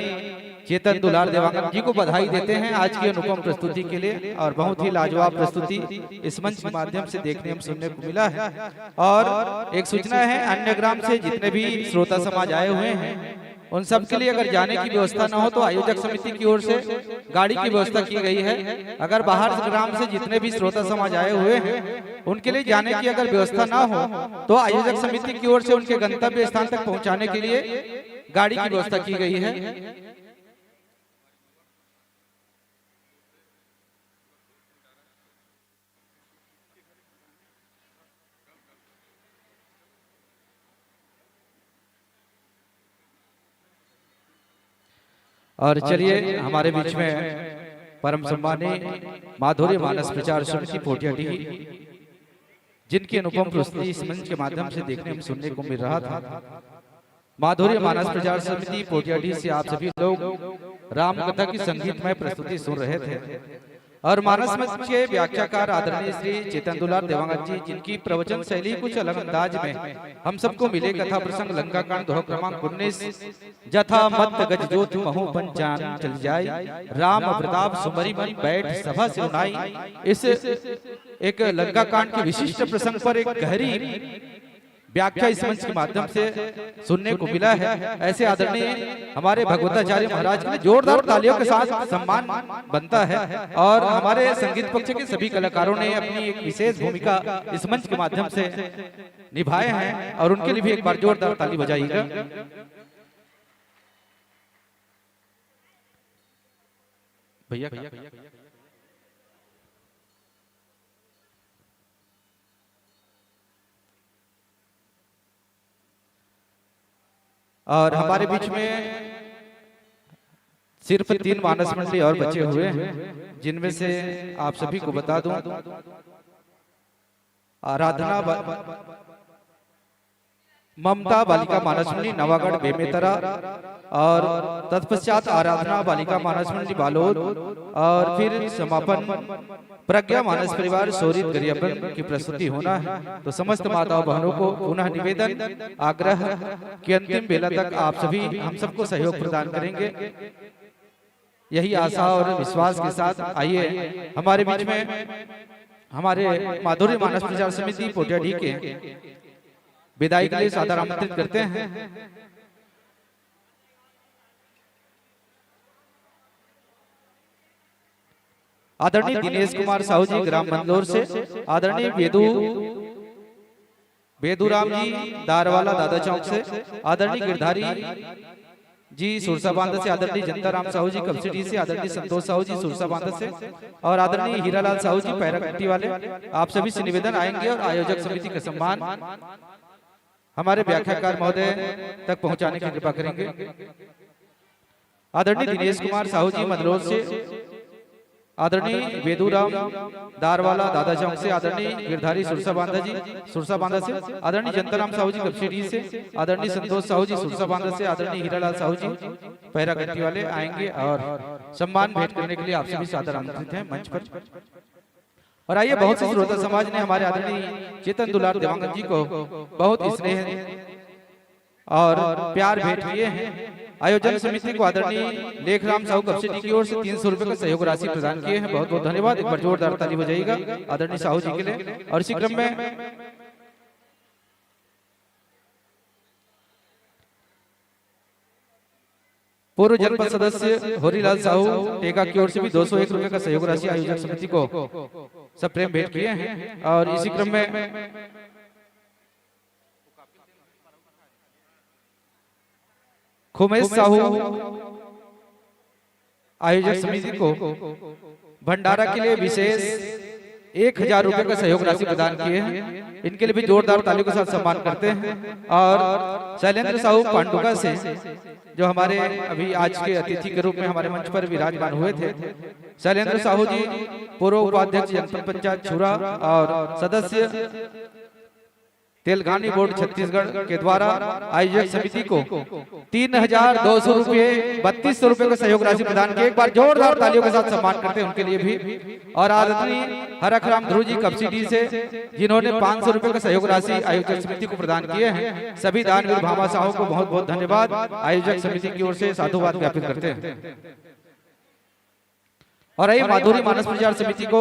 [SPEAKER 10] चेतन दुलार देवांगन जी को बधाई देते हैं आज की अनुपम प्रस्तुति के लिए। और बहुत ही लाजवाब प्रस्तुति इस मंच के माध्यम से देखने हम सुनने को मिला है। और एक सूचना है, अन्य ग्राम से जितने भी श्रोता समाज आए हुए हैं उन सब के लिए अगर जाने की व्यवस्था न हो तो आयोजक समिति की ओर से गाड़ी की व्यवस्था की गई है। अगर बाहर ग्राम से जितने भी श्रोता समाज आए हुए हैं उनके लिए जाने की अगर व्यवस्था ना हो तो आयोजक समिति की ओर से उनके गंतव्य स्थान तक पहुंचाने के लिए गाड़ी की व्यवस्था की गई है। और चलिए हमारे बीच में परम सम्मानीय माधुर्य मानस प्रचार समिति पोटियाडी, जिनकी अनुपम प्रस्तुति इस मंच के माध्यम से देखने में सुनने को मिल रहा था। माधुर्य मानस प्रचार समिति पोटियाडी से आप सभी लोग राम कथा की संगीतमय प्रस्तुति सुन रहे थे। और मानस मंच के व्याख्याकार आदरणीय श्री चेतन दुलार देवांगन जी, जिनकी प्रवचन शैली कुछ अलग अंदाज में हम सबको मिले। कथा प्रसंग लंका कांड दोहा क्रमांक 19, जथा मत गज जोत महु पंचान चल जाए, राम प्रताप सुमरी मन बैठ सभा से सुनाई। इस एक लंका कांड के विशिष्ट प्रसंग पर एक गहरी व्याख्या इस मंच के माध्यम से सुनने को मिला है। ऐसे आदरणीय हमारे भगवताचार्य महाराज के लिए जोरदार तालियों के साथ सम्मान बनता है। और हमारे संगीत पक्ष के सभी कलाकारों ने अपनी एक विशेष भूमिका इस मंच के माध्यम से निभाए हैं और उनके लिए भी एक बार जोरदार ताली बजाइएगा। भैया और हमारे बीच में सिर्फ 3 मानस मंडली और बचे हुए हैं, जिनमें से आप सभी को बता दूं, आराधना ममता बालिका मानस मंडली नवागढ़ बेमेतरा, और तत्पश्चात आराधना बालिका मानस मंडली बालोद, और फिर समापन प्रज्ञा मानस परिवार सोरित गरियाबंद की प्रस्तुति होना है। तो समस्त माताओं बहनों को पुनः निवेदन आग्रह कि अंतिम बेला तक आप सभी हम सबको सहयोग प्रदान करेंगे, यही आशा और विश्वास के साथ आइए हमारे बीच में हमारे माधुर्य मानस प्रचार समिति पोटियाडी के विदाई के लिए सादर आमंत्रित करते हैं। आदरणीय दिनेश कुमार साहू जी ग्राम मंदलोर से, आदरणीय बेदूराम जी दारवाला दादा चौक से, आदरणीय गिरधारी जी सुरसा बांधा से, आदरणीय जनता राम साहू जी कपसिटी से, आदरणीय संतोष साहू जी सुरसा बांधा से, और आदरणीय हीरालाल साहू जी पैराकट्टी वाले। आप सभी से निवेदन आएंगे और आयोजक समिति का सम्मान हमारे व्याख्याकार महोदय तक पहुंचाने की कृपा करेंगे। आदरणीय दिनेश कुमार साहू जी मंदलोर से, आदरणीय वेदूराम दारवाला दादा चौक से, आदरणीय गिरधारी सुरसा बांधा जी सुरसा बांधा से, आदरणीय जनताराम साहू जी कपसिटी से, आदरणीय संतोष साहू जी सुरसा बांधा से, आदरणीय हीरालाल साहू जी पैरागट्टी वाले आएंगे और सम्मान भेंट करने के लिए आप सभी सादर आमंत्रित हैं मंच पर। और आइए, बहुत से श्रोता समाज ने हमारे आदरणीय चेतन दुलार देवांगन जी को बहुत स्नेह और प्यार भेंट किए हैं। आयोजन समिति को आदरणीय लेखराम साहू कपसिटी की ओर से 300 रुपए का सहयोग राशि प्रदान किए हैं। बहुत बहुत धन्यवाद। एक बार जोरदार ताली बजाइएगा आदरणीय साहू जी के लिए। और इसी क्रम में पूर्व जनपद सदस्य होरीलाल साहू टेका की ओर से भी 201 रुपए का सहयोग राशि आयोजक समिति को सप्रेम भेंट किए हैं। और इसी क्रम में खुमेश साहू आयोजक समिति को भंडारा के लिए विशेष 1000 रुपए का सहयोग राशि प्रदान किए हैं। इनके लिए भी जोरदार तालियों के साथ सम्मान करते हैं। और शैलेंद्र साहू पांडुका से जो हमारे अभी आज के अतिथि के रूप में हमारे मंच पर विराजमान हुए थे, शैलेंद्र साहू जी पूर्व उपाध्यक्ष जनपद पंचायत छुरा और सदस्य तेलंगानी बोर्ड छत्तीसगढ़ के द्वारा आयोजक समिति को 3200 रुपये 3200 रुपये का सहयोग राशि प्रदान किए। एक बार जोरदार तालियों के साथ सम्मान करते हैं उनके लिए भी। और आदरणीय हरखराम ध्रुव जी कपसिटी से जिन्होंने 500 रुपये का सहयोग राशि आयोजक समिति को प्रदान किए हैं। सभी दानवीर भामा साहू को बहुत बहुत धन्यवाद आयोजक समिति की ओर से साधुवाद ज्ञापित करते हैं। और आइए माधुरी मानस प्रचार समिति को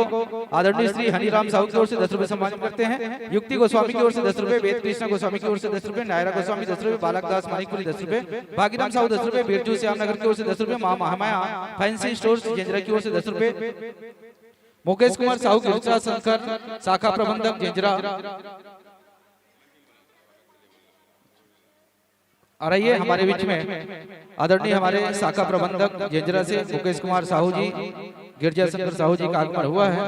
[SPEAKER 10] आदरणीय श्री हनीराम साहू की ओर से 10 रुपए सम्मानित करते हैं। युक्ति गोस्वामी की ओर से 10 रुपए, वेद कृष्ण गोस्वामी की ओर से 10 रुपए, नायरा गोस्वामी 10 रुपए, बालक दास मानिकपुरी 10 रुपए, भागीराम साहू 10 रुपए, बिरजू श्यामनगर की ओर से 10 रुपए, मां महामाया फैंसी स्टोर्स जेंजरा की ओर से 10 रुपए, मुकेश कुमार साहू गिरजा शंकर शाखा प्रबंधक जेंजरा। और आइए हमारे बीच में आदरणीय हमारे शाखा प्रबंधक जेंजरा से मुकेश कुमार साहू जी गिरजा शंकर साहू जी का आगमन हुआ है।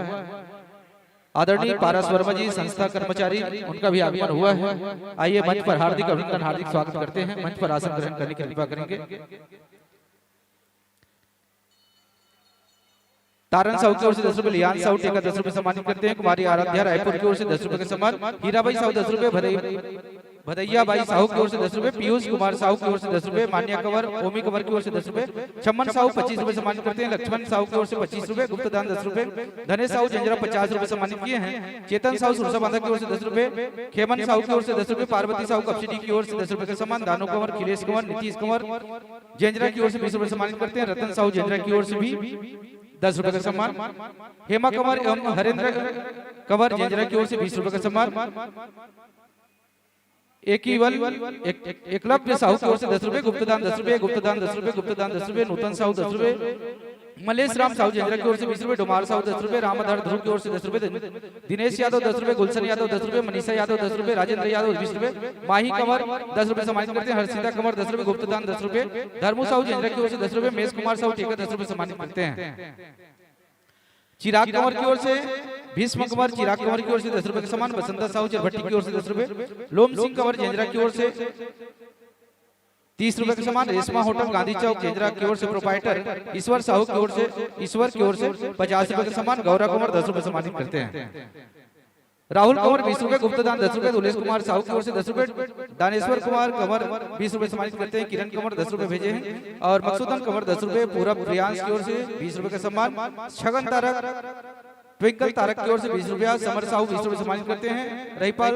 [SPEAKER 10] आदरणीय पारस वर्मा जी संस्था कर्मचारी उनका भी आगमन हुआ है। आइए मंच पर हार्दिक अभिनंदन हार्दिक स्वागत करते हैं। मंच पर आसन ग्रहण करने की कृपा करेंगे। तारन साहू की ओर से 10 रुपए, लियान साहू टेका 10 रुपए सम्मानित करते हैं। कुमारी आराध्या रायपुर की ओर से 10 रुपए का सम्मान, हीराबाई साहू 10 रुपए, भदैया बाई साहू की ओर से 10 रुपए, पीयूष कुमार साहू की ओर से 10 रुपए, मान्या कंवर ओमी कंवर की ओर से 10 रुपए, छम्मन साहू 25 रुपए सम्मानित करते हैं। लक्ष्मण साहू की ओर से 25 रुपए, गुप्त दान 10 रुपए, धनेश साहू जंजरा 50 रुपए सम्मानित किए हैं। चेतन साहू सुरसा बांधा की ओर से 10 रुपए, खेमन साहू की ओर से 10 रुपए, पार्वती साहू कपसिटी की ओर से 10 रुपए का सम्मान, दानो कंवर खिलेश कंवर नीतीश कंवर जंजरा की ओर से 20 रुपए सम्मानित करते हैं। रतन साहू जंजरा की ओर से भी 10 रुपए का सम्मान, हेमा कंवर एवं हरेंद्र कंवर जेंजरा की ओर से 20 रुपए का सम्मान, एकलव्य साहू की ओर से 10 रुपए, गुप्तदान 10 रुपए, गुप्तदान 10 रुपए, गुप्तदान 10 रुपए, नूतन साहू 10 रुपए, मलेश राम साहू जेंजरा की ओर से 20 रुपए, डोमार साहू 10 रुपए, रामधर ध्रुव की ओर से 10 रुपए, दिनेश यादव 10 रुपए, गुलशन यादव 10 रुपए, मनीषा यादव 10 रुपए, राजेंद्र यादव 20 रुपए, माही कंवर 10 रुपए सम्मानित करते हैं। हर्षिता कंवर 10 रुपए, गुप्तदान 10 रुपए, धर्मू साहू जेंजरा की ओर से 10 रुपए, मेष कुमार साहू टेका 10 रुपए सम्मानित करते हैं। चिराग कंवर की ओर से भीष्म कंवर चिराग कंवर की ओर से 10 रुपए का सम्मान, बसंता साहू चरभट्टी की ओर से 10 रुपए, लोम सिंह कंवर जेंजरा की ओर से 30 रुपए का सम्मान, रेशमा होटल गांधी चौक जेंजरा की ओर से प्रोपाइटर ईश्वर साहू की ओर से 50 रुपए का सम्मान, गौरव कंवर 10 रुपए सम्मानित करते हैं। राहुल कंवर 20 रुपए, गुप्तदान 10 रुपए, दुलेश कुमार साहू की ओर से 10 रुपए, दानेश्वर कुमार कंवर 20 रुपए सम्मानित करते हैं। किरण कंवर 10 रुपए भेजे हैं। और मकसूदन कंवर 10 रुपए, पूरब प्रियांश की ओर से 20 रुपए का सम्मान, छगन तारक ट्विंकल तारक की ओर से 20 रुपया, समर साहू 20 रुपए सम्मानित करते हैं। रहीपाल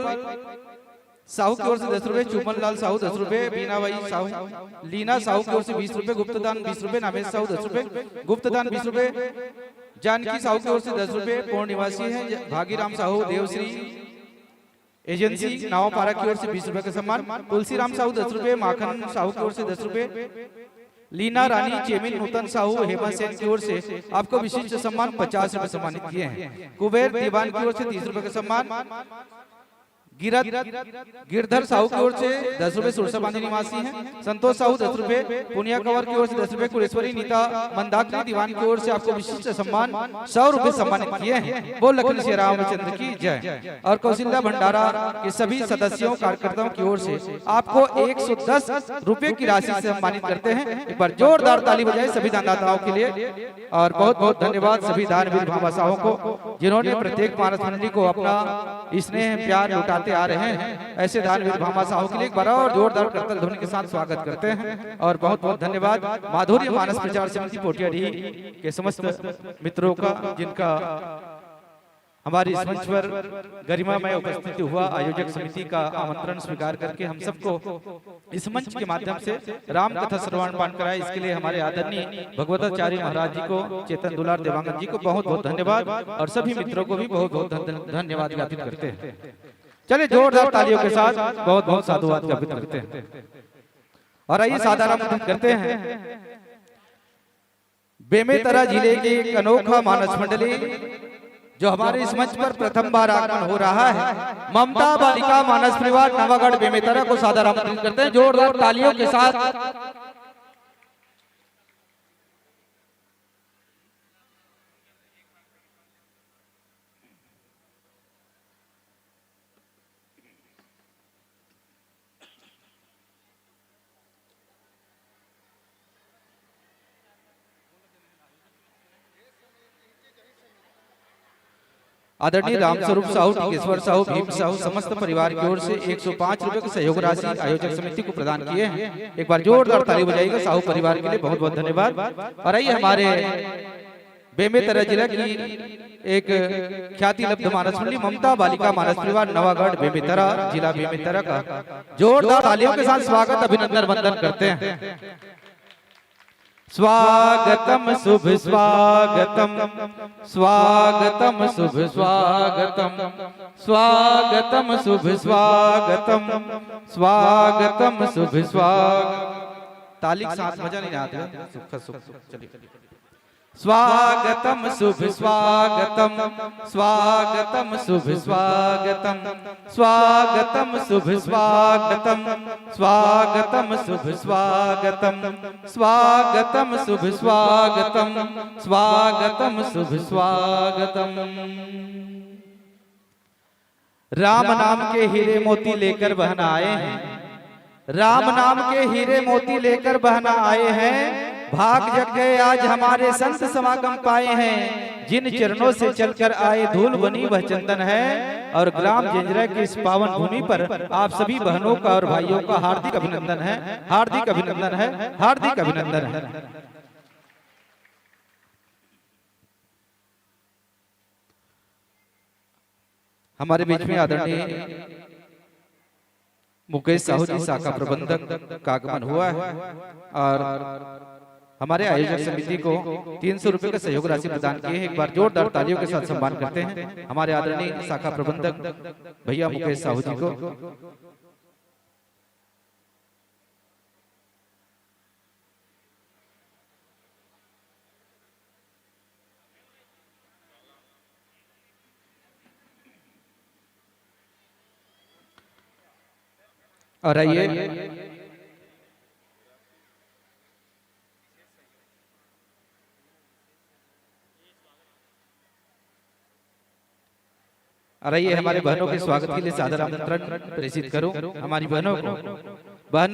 [SPEAKER 10] साहू की ओर से 10 रुपए, चुमन लाल साहू 10 रुपए, बीनाबाई साहू लीना साहू की ओर से 20 रुपए, गुप्तदान 20 रुपए, नामेश साहू 10 रुपए, गुप्तदान 20 रुपए, जानकी साहू की ओर से 10 रुपए, पूर्ण निवासी है भागीराम साहू देवश्री एजेंसी नावपारा की ओर से 20 रुपए का सम्मान, तुलसीराम साहू 10 रुपए, माखन साहू की ओर से 10 रुपए, लीना रानी चेमिन नूतन साहू हेमा सेन की ओर से आपको विशिष्ट सम्मान 50 रुपए सम्मानित किए हैं। कुबेर दीवान की ओर से 30 रुपए का सम्मान, गिरधर साहू की ओर से 10 रुपए, सुरसा बांधी निवासी हैं। संतोष साहू 10 रुपए, पुनिया कंवर की ओर से 10 रुपए, कुलेश्वरी नीता मंदाकिनी दीवान की ओर से आपको विशिष्ट सम्मान 100 रुपए सम्मानित किए हैं। बोल लखन श्री रामचंद्र की जय। और कौशल्या भंडारा के सभी सदस्यों कार्यकर्ताओं की ओर से आपको 110 रुपए की राशि से सम्मानित करते हैं। एक बार जोरदार ताली बजाए सभी दानदाताओं के लिए। और बहुत बहुत धन्यवाद सभी दानवीर भामाशाहों को जिन्होंने प्रत्येक मानस मंडली को अपना स्नेह प्यार लौटाते आ रहे हैं। ऐसे दानवीर भामाशाहों के लिए एक बार और जोरदार करतल ध्वनि के साथ स्वागत करते हैं। और बहुत बहुत धन्यवाद माधुर्य मानस प्रचार समिति पोटियाडी के समस्त मित्रों का, जिनका हमारी इस मंच पर गरिमामय उपस्थिति हुआ। आयोजक समिति का आमंत्रण स्वीकार करके हम सबको इस मंच के माध्यम से राम कथा श्रवण पान कराए, इसके लिए हमारे आदरणीय भगवताचार्य महाराज जी को, चेतन दुलार देवांगन जी को बहुत बहुत धन्यवाद। और सभी मित्रों को भी बहुत बहुत धन्यवाद ज्ञापित करते हैं। चलिए जोरदार तालियों के साथ बहुत बहुत साधुवाद ज्ञापित करते हैं। और आइए साधारण करते हैं बेमेतरा जिले की एक अनोखा मानस मंडली जो हमारे इस मंच पर प्रथम बार आगमन हो रहा है, ममता बालिका मानस परिवार नवागढ़ बेमेतरा को सादर आमंत्रित करते हैं जोरदार तालियों के साथ। आदरणीय रामस्वरूप साहू, टिकेश्वर साहू, भीम साहू समस्त परिवार की ओर से 105 रुपए की सहयोग राशि आयोजक समिति को प्रदान किए हैं। एक बार जोरदार ताली बजाइएगा साहू परिवार के लिए, बहुत बहुत धन्यवाद। और आइए हमारे बेमेतरा जिला की एक ख्याति लब्ध मानस मंडली ममता बालिका मानस परिवार नवागढ़ बेमेतरा जिला बेमेतरा का जोरदार तालियों के साथ स्वागत अभिनंदन वंदन करते हैं। स्वागतम शुभ स्वागतम, स्वागतम शुभ स्वागतम, स्वागतम शुभ स्वागतम, स्वागतम शुभ स्वागत। ताली के साथ मजा नहीं आता, सुख सुख चलिए। स्वागतम शुभ स्वागतम, स्वागतम शुभ स्वागतम, स्वागतम शुभ स्वागतम, स्वागतम शुभ स्वागतम, स्वागतम शुभ स्वागतम, स्वागतम शुभ स्वागतम। राम नाम के हीरे मोती लेकर बहना आए हैं, राम नाम के हीरे मोती लेकर बहना आए हैं। भाग जग गए आज हमारे संत समागम पाए हैं, जिन चरणों से चलकर आए धूल बनी वह चंदन है। और ग्राम जेंजरा की इस पावन भूमि पर आप सभी बहनों का और भाइयों का हार्दिक अभिनंदन है, हार्दिक अभिनंदन है, हार्दिक अभिनंदन है। हमारे बीच में आदरणीय मुकेश साहू जी शाखा प्रबंधक का आगमन हुआ है और हमारे आयोजक समिति को 300 रुपए का सहयोग राशि प्रदान किए हैं। एक बार जोरदार तालियों के साथ सम्मान करते हैं हमारे आदरणीय शाखा प्रबंधक भैया मुकेश साहू जी को। और आइए और आइए हमारे बहनों के स्वागत के लिए सादर आमंत्रण प्रेषित करूं हमारी बहनों को। बहन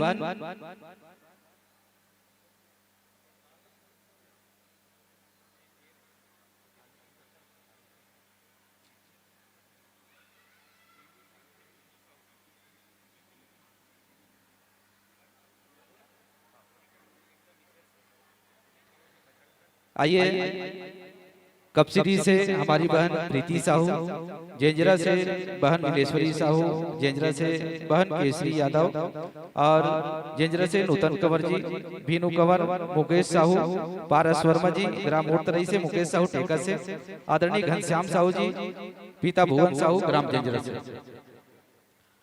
[SPEAKER 10] आइए कपसिटी से हमारी बहन प्रीति साहू, जेंजरा से बहन नीलेश्वरी साहू, जेंजरा से बहन केसरी यादव और जेंजरा से नूतन कंवर जी, भीनू कंवर, मुकेश साहू, पारस वर्मा जी, ग्राम मोटरई से मुकेश साहू टेका से, आदरणीय घनश्याम साहू जी, पिता भुवन साहू ग्राम जेंजरा से,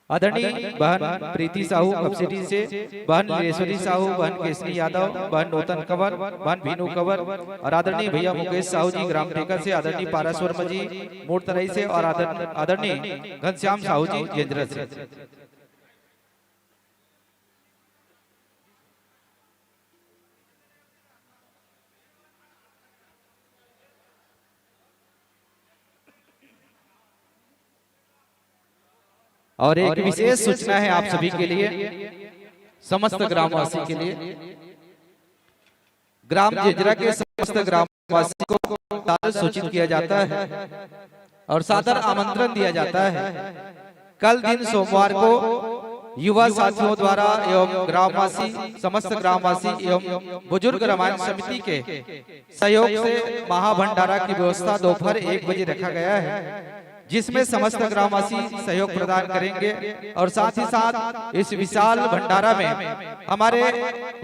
[SPEAKER 10] आदरणीय बहन प्रीति साहू कपसिटी से, बहन नीलेश्वरी साहू, बहन केसरी यादव, बहन नूतन कंवर, बहन भीनू कंवर और आदरणीय भैया मुकेश साहू जी ग्राम टेका से, आदरणीय पारस वर्मा जी मोटरई से और आदरणीय घनश्याम साहू जी जेंजरा से। और एक विशेष सूचना है आप सभी के लिए, समस्त ग्रामवासी के लिए। ग्राम जेंजरा के समस्त ग्रामवासी को सूचित किया जाता है और सादर आमंत्रण दिया जाता है। कल दिन सोमवार को युवा साथियों द्वारा एवं ग्रामवासी समस्त ग्रामवासी एवं बुजुर्ग रामायण समिति के सहयोग से महाभंडारा की व्यवस्था दोपहर 1 बजे रखा गया है, जिसमें समस्त ग्रामवासी सहयोग प्रदान करेंगे। और साथ ही साथ इस विशाल भंडारा में हमारे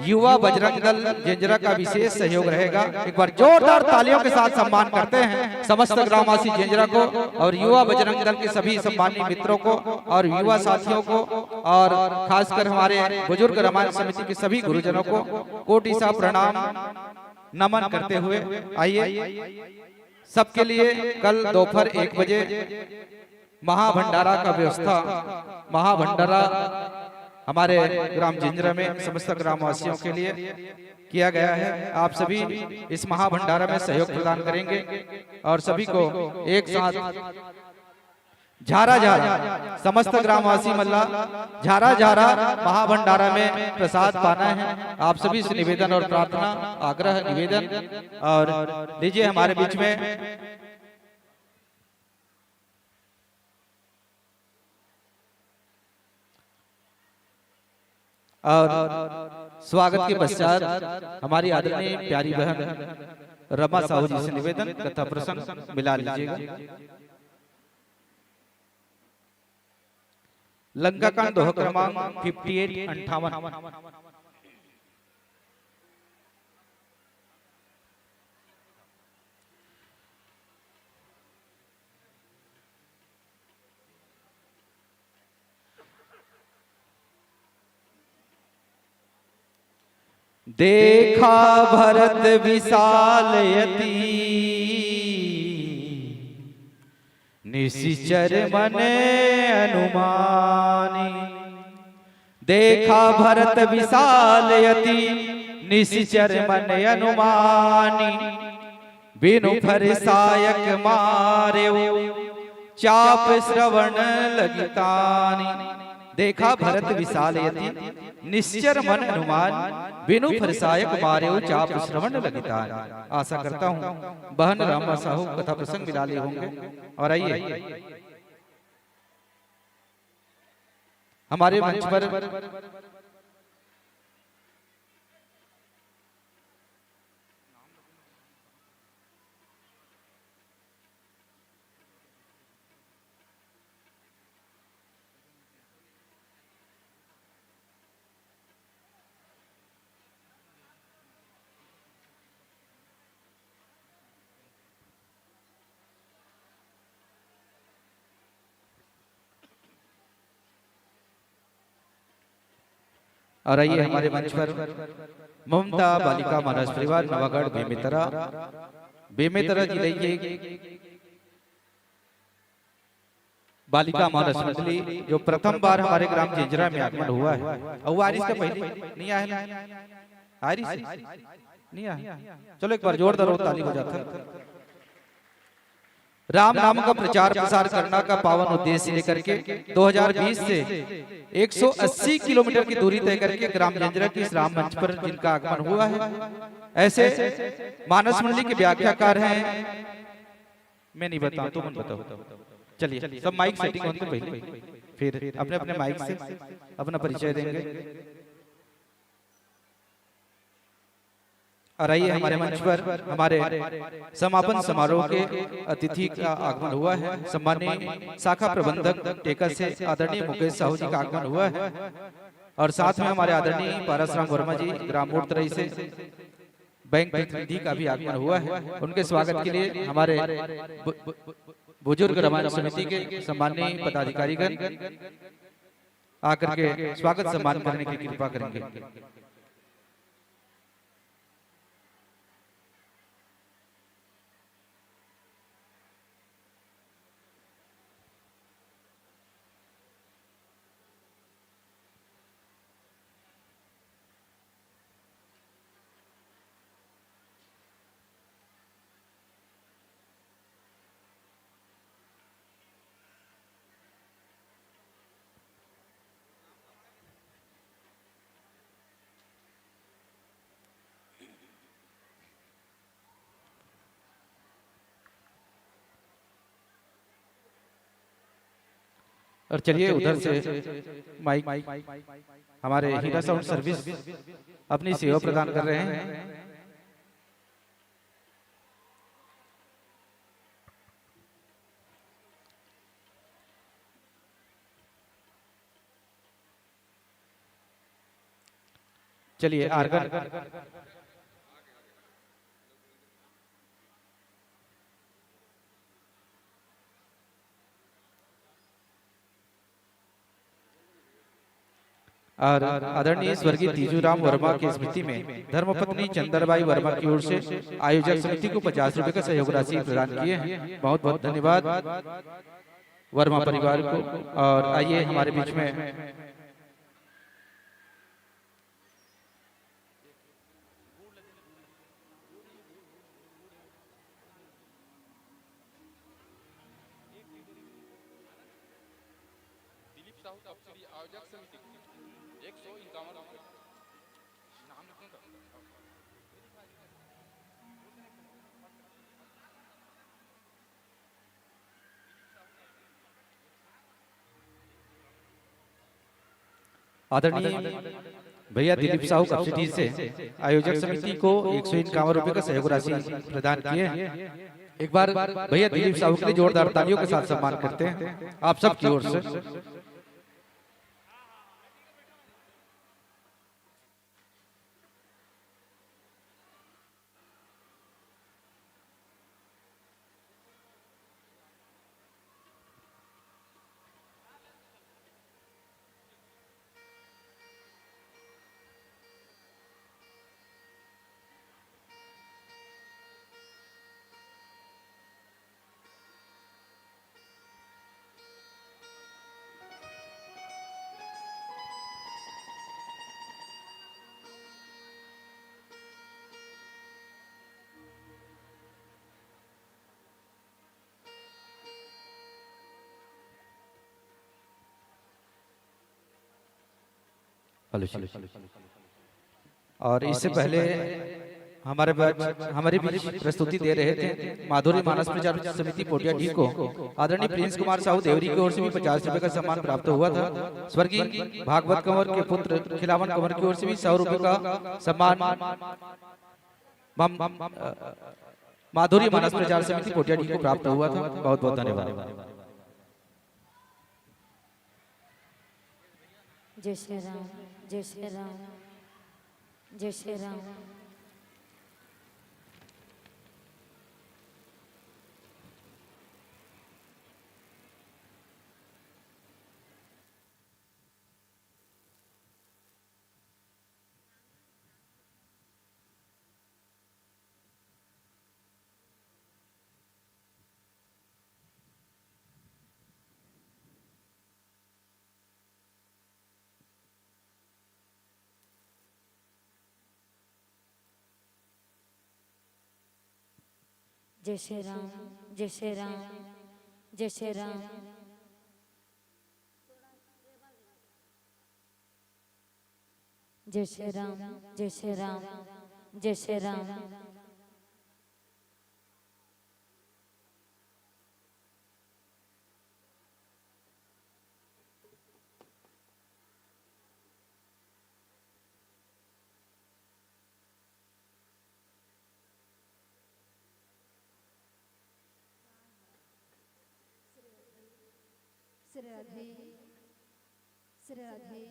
[SPEAKER 10] युवा बजरंग दल जेंजरा का विशेष सहयोग रहेगा। एक बार जोरदार तालियों के साथ सम्मान करते हैं समस्त ग्रामवासी जेंजरा को और युवा बजरंग दल के सभी सम्मानित मित्रों को और युवा साथियों को और खासकर हमारे बुजुर्ग रामायण समिति के सभी गुरुजनों को कोटि सा प्रणाम नमन करते हुए आइए सबके लिए कल दोपहर 1 बजे महाभंडारा का व्यवस्था, महाभंडारा हमारे ग्राम जेंजरा में समस्त ग्रामवासियों के लिए किया गया है। आप सभी इस महाभंडारा में सहयोग प्रदान करेंगे और सभी को एक साथ झारा झारा समस्त ग्रामवासी मल्ला झारा झारा महाभंडारा में प्रसाद पाना है। आप सभी से निवेदन और प्रार्थना, आग्रह, निवेदन। और लीजिए हमारे बीच में और स्वागत के पश्चात हमारी आदरणीय प्यारी बहन रमा साहू जी से निवेदन कथा प्रसंग मिला लीजिएगा। लंका कांड दोहा क्रमांक 58-58।
[SPEAKER 5] देखा भरत विशाल यति निशिचर मन अनुमानी। देखा भरत विशाल यति निशिचर मन अनुमानी। बिनु फरसायक मारे चाप श्रवण लगितानी। देखा भरत विशाल यति निश्चर मन अनुमान। बिनु फरसायक मारेओ चाप श्रवण लगितान। आशा करता हूँ बहन रामा साहू कथा प्रसंग मिला लिए होंगे। और आइए हमारे मंच पर और आइए हमारे मंच पर ममता बालिका महाराज परिवार नवागढ़ बेमेतरा जिले की बालिका महाराज मंडली जो प्रथम बार हमारे ग्राम जिंजरा में आगमन हुआ है। और आरिस का पहले नहीं आया ना? आरिस नहीं आया। चलो एक बार जोरदार ताली हो जाता। राम नाम का प्रचार प्रसार करना का पावन उद्देश्य लेकर के 2020 से 180 किलोमीटर की दूरी तय करके ग्राम जिंजरा की इस राम मंच पर जिनका आगमन हुआ है, ऐसे मानस मंडली के व्याख्याकार हैं। मैं नहीं बताऊं, तुम बताओ। चलिए सब माइक सेटिंग होने पहले फिर अपने अपने माइक से अपना परिचय देंगे। और आइए हमारे मंच पर हमारे समापन समारोह के अतिथि का आगमन हुआ है। सम्मानीय शाखा प्रबंधक टेका से आदरणीय मुकेश साहू जी का आगमन हुआ है। और साथ में हमारे आदरणीय पारसराम वर्मा जी ग्राम मोटतरई से बैंक प्रतिनिधि का भी आगमन हुआ है। उनके स्वागत के लिए हमारे बुजुर्ग रामायण समिति के सम्मानीय पदाधिकारीगण आकर के स्वागत सम्मान करने की कृपा करेंगे। और चलिए उधर से माइक हमारे हीरा साउंड सर्विस अपनी सेवा प्रदान कर रहे हैं। चलिए आर्गन और आदरणीय स्वर्गीय तीजूराम वर्मा की स्मृति में धर्मपत्नी चंद्रबाई वर्मा की ओर से आयोजक समिति को 50 रुपए का सहयोग राशि प्रदान किए हैं। बहुत बहुत धन्यवाद वर्मा परिवार को। और आइए हमारे बीच में आदरणीय
[SPEAKER 10] भैया दिलीप साहू कपसिटी से आयोजक समिति को 151 रुपए का सहयोग राशि प्रदान किए। एक बार भैया दिलीप साहू के लिए जोरदार तालियों के साथ सम्मान करते हैं आप सब की ओर से। और इससे पहले हमारे बीच प्रस्तुति दे रहे थे माधुरी मानस प्रचार समिति पोटिया डी को आदरणीय प्रिंस कुमार साहू देवरी की ओर से भी 50 रुपए का सम्मान प्राप्त हुआ था। स्वर्गीय भागवत कंवर के पुत्र खिलावन कंवर की ओर से भी 100 रुपए का सम्मान माधुरी मानस प्रचार समिति पोटिया डी को प्राप्त हुआ था। बहुत बहुत धन्यवाद।
[SPEAKER 9] जय श्री राम, जय श्री राम, जय श्री राम। जय श्री राम, जय श्री राम, जय श्री राम। जय श्री राम, जय श्री राम, जय श्री राम।
[SPEAKER 13] श्री राधे, श्री राधे,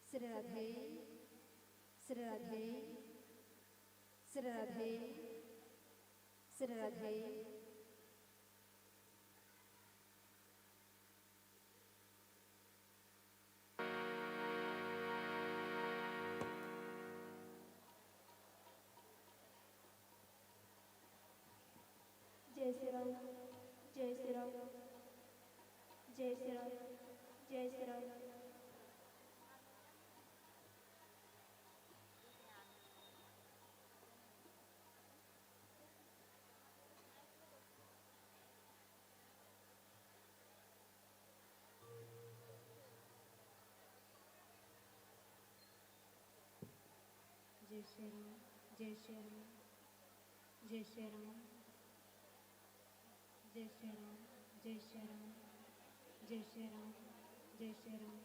[SPEAKER 13] श्री राधे, श्री राधे, श्री राधे, श्री राधे। जय श्री राम, जय श्री राम, जय श्री राम, जय श्री राम। जय श्री राम, जय श्री राम, जय श्री राम, जय श्री राम, जय श्री राम, जय श्री राम, जय श्री राम।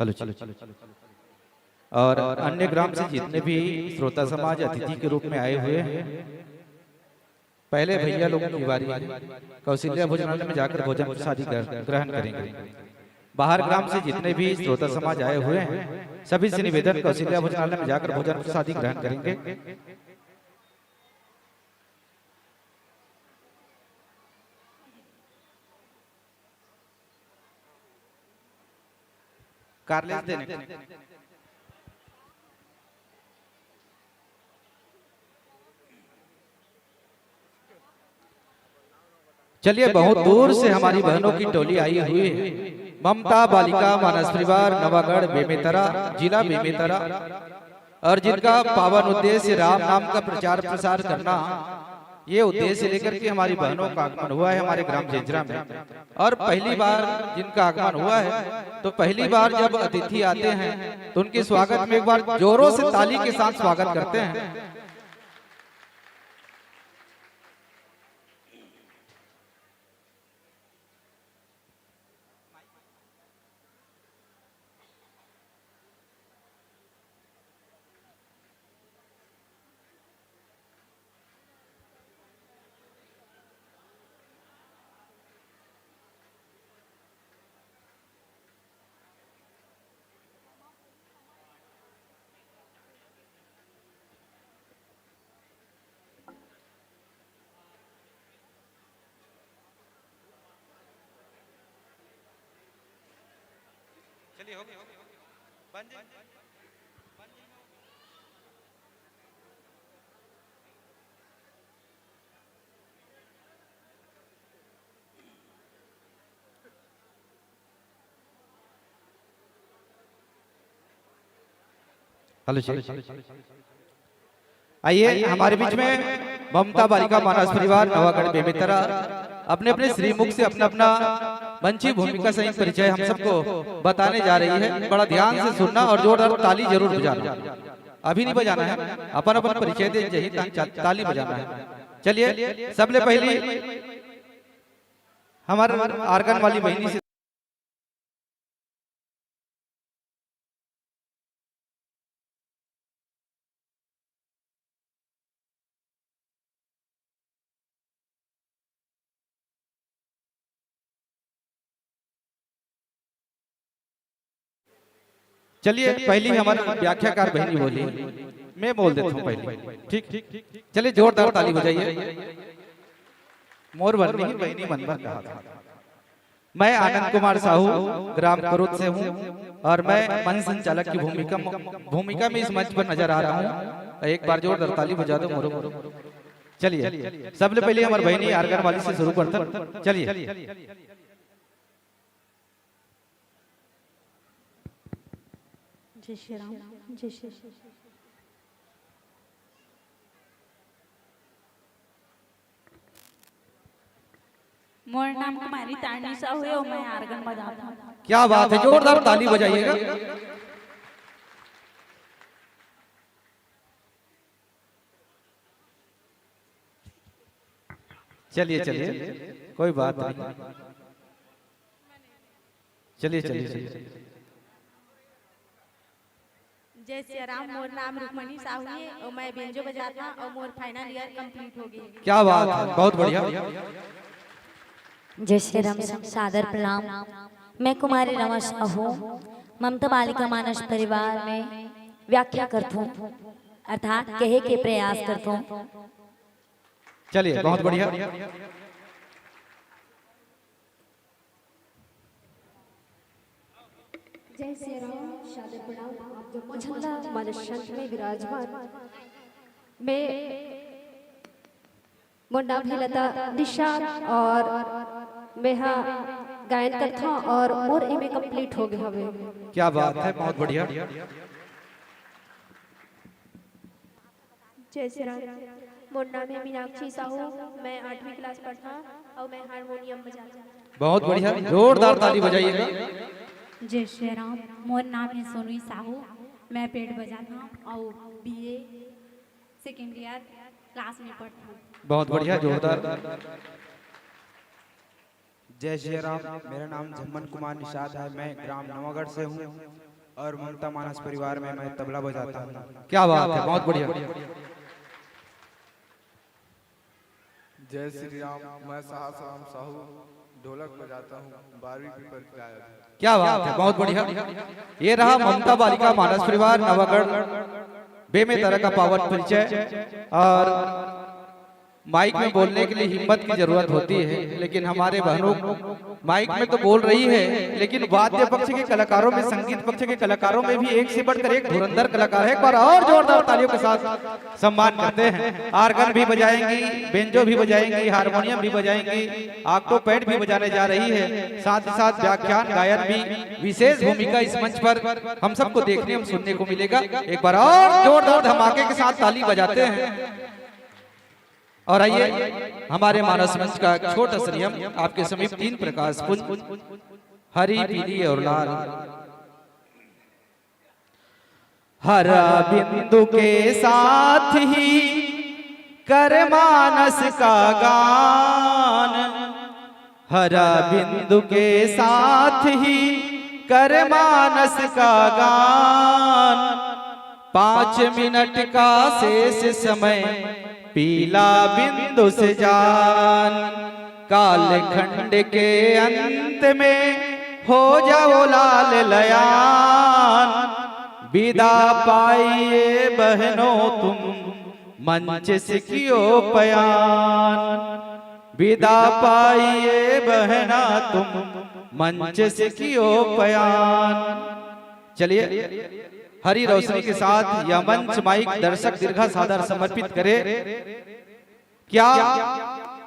[SPEAKER 10] हेलो चलो। और अन्य ग्राम से जितने भी श्रोता समाज अतिथि के रूप में आए हुए हैं, पहले भैया लोगों की बारी कौशल्या भोजनालय में जाकर भोजन प्रसादी ग्रहण करेंगे। बाहर ग्राम से जितने भी श्रोता समाज आए हुए हैं, सभी से निवेदन कौशल्या भोजनालय में जाकर भोजन प्रसादी ग्रहण करेंगे। कारलेस देने चलिए, बहुत दूर से हमारी बहनों की टोली आई हुई है। ममता बालिका मानस परिवार नवागढ़ बेमेतरा, जिला बेमेतरा, और जिनका पावन उद्देश्य राम नाम का प्रचार प्रसार करना, ये उद्देश्य लेकर के हमारी बहनों का आगमन हुआ है हमारे ग्राम जेजरा में। और पहली बार जिनका आगमन हुआ है, तो पहली बार जब अतिथि आते हैं तो उनके स्वागत में एक बार जोरों से ताली के साथ स्वागत करते हैं। हेलो आइए, हमारे बीच में ममता बालिका मानस परिवार नवागढ़ बेमेतरा अपने अपने श्रीमुख से अपना अपना मंची भूमिका सहित परिचय हम सबको बताने जा रही है। बड़ा ध्यान से सुनना और जोरदार ताली जरूर बजाना। अभी नहीं बजाना है, अपन अपन परिचय दे चाहिए, ताली बजाना है। चलिए, सबसे पहले हमारे आर्गन वाली बहनी से चलिए, पहली हमारी व्याख्याकार बहनी बोली, मैं बोल देता हूँ पहले। ठीक, चलिए जोरदार ताली बजाइए। मोर बरनी बहनी मनभर कहा था। मैं आनंद कुमार साहू ग्राम करुद से हूँ और मैं मंच संचालक की भूमिका में इस मंच पर नजर आ रहा हूँ। एक बार जोरदार ताली बजा दो मोरो। चलिए, सबसे पहले हमारी बहनी आर्गन वाली से शुरू करते। चलिए,
[SPEAKER 9] जय श्री राम, जय श्री राम।
[SPEAKER 14] मोर नाम कुमारी तारनी साहू है और मैं आर्गन बजाता हूँ।
[SPEAKER 10] क्या बात है, जोरदार ताली बजाइएगा। चलिए, कोई बात नहीं। चलिए।
[SPEAKER 14] जय श्री राम, मोर नाम रुक्मणी साहू है और मैं बेंजो बजाता और मोर फाइनल ईयर कंप्लीट हो गई।
[SPEAKER 10] क्या बात है, बहुत बढ़िया।
[SPEAKER 9] जय श्री राम, सादर प्रणाम। मैं कुमारी रमा साहू ममता बालिका मानस परिवार में व्याख्या करता हूँ, अर्थात कहे के प्रयास करता हूँ।
[SPEAKER 10] चलिए, बहुत बढ़िया।
[SPEAKER 13] जय श्री राम, सादर प्रणाम। आप जो मझंदा मनशंत में विराजमान, मैं मुंडा भीलता निशाद और मैं गायन करता और मोर एमए कंप्लीट हो गया हवे।
[SPEAKER 10] क्या बात है, बहुत बढ़िया।
[SPEAKER 13] जय श्री राम, मोर नाम है मीनाक्षी साहू, मैं 8वीं क्लास पढ़ता और मैं हारमोनियम बजाता।
[SPEAKER 10] बहुत बढ़िया, जोरदार ताली बजाइएगा।
[SPEAKER 14] जय श्री राम, मोर नाम है सोनू साहू, मैं पेड़ बजाता और बीए सेकेंड ईयर क्लास में पढ़ता हूँ।
[SPEAKER 10] बहुत बढ़िया, जोरदार।
[SPEAKER 15] जय श्री राम, मेरा नाम जम्मन कुमार निषाद है, मैं ग्राम नवागढ़ से हूँ
[SPEAKER 10] और ममता मानस परिवार में मैं तबला बजाता हूँ।
[SPEAKER 5] क्या बात है, बहुत बढ़िया।
[SPEAKER 15] जय श्री राम, मैं साहब साहू ढोलक बजाता हूँ, 12वीं पेपर की गायक।
[SPEAKER 5] क्या बात है, बहुत बढ़िया। ये रहा ममता बालिका मानस परिवार नवागढ़ बेमेतरा का पावन परिचय। और माइक में बोलने के लिए हिम्मत की जरूरत होती है, लेकिन हमारे बहनों माइक में तो बोल रही है, लेकिन वाद्य पक्ष के कलाकारों में, संगीत पक्ष के कलाकारों में भी एक से बढ़कर एक धुरंधर कलाकार है। एक बार और जोरदार तालियों के साथ सम्मान करते हैं। आर्गन भी बजाएंगी, बेंजो भी बजाएंगी, हारमोनियम भी बजाएंगी, ऑक्टोपैड भी बजाने जा रही है। साथ ही साथ व्याख्यान गायन भी विशेष भूमिका इस मंच पर हम सबको देखने और सुनने को मिलेगा। एक बार और जोरदार धमाके के साथ ताली बजाते हैं। और आइए हमारे मानस मंच का छोटा सा नियम, आपके समीप 3 प्रकाश पुंज हरी, पीली और लाल। हरा बिंदु के साथ ही कर मानस का गान, हरा बिंदु के साथ ही कर मानस का गान। 5 मिनट का शेष समय पीला बिंदु से जान, काल खंड के अंत में हो जाओ लाल लयान। विदा पाइए बहनों तुम मंच से कियो पयान, विदा पाइए बहना तुम मंच से कियो पयान। चलिए हरी रोशनी के साथ यह मंच माइक दर्शक दीर्घा सादर समर्पित करे। क्या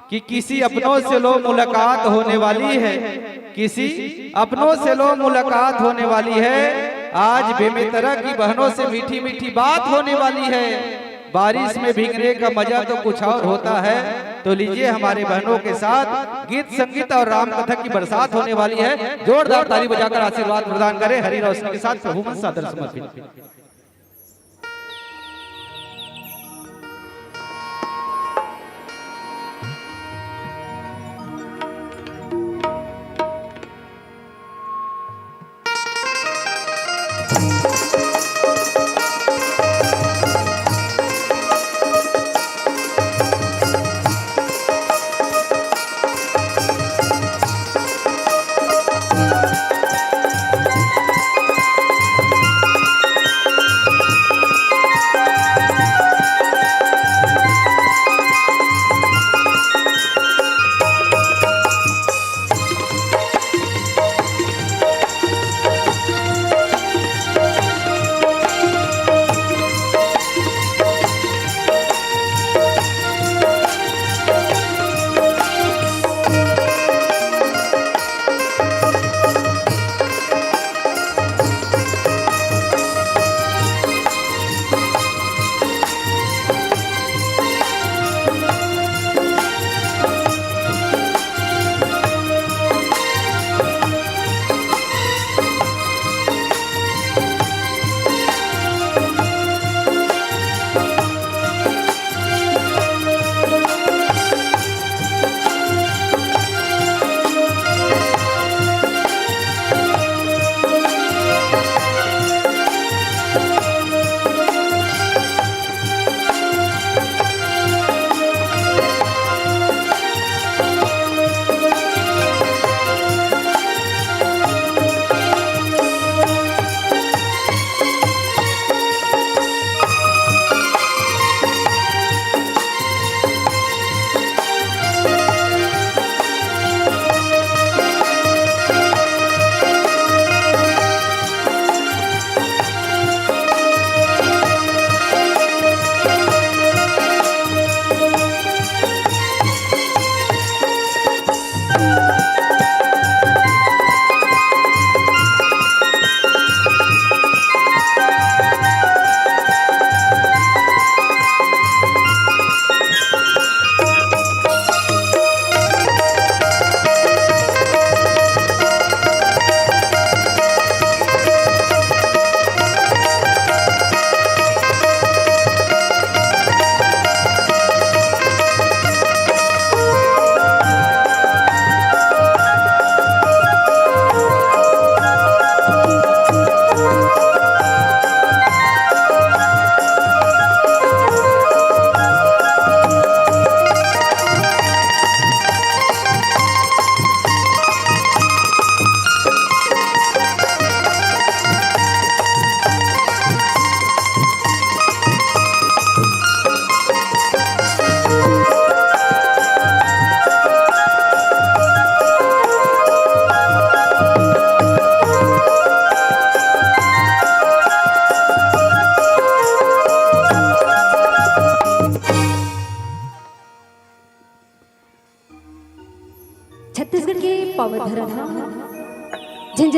[SPEAKER 5] कि किसी अपनों से लो मुलाकात होने वाली है, किसी अपनों से लो मुलाकात होने वाली है। आज बेमेतरा की बहनों से मीठी मीठी बात होने वाली है। बारिश में भीगने का मजा तो कुछ और होता है। तो लीजिए हमारे बहनों के साथ गीत संगीत और राम कथा की बरसात होने वाली है। जोरदार ताली बजाकर आशीर्वाद प्रदान करें। हरी रोशनी के साथ प्रभु मंच सादर समर्पित।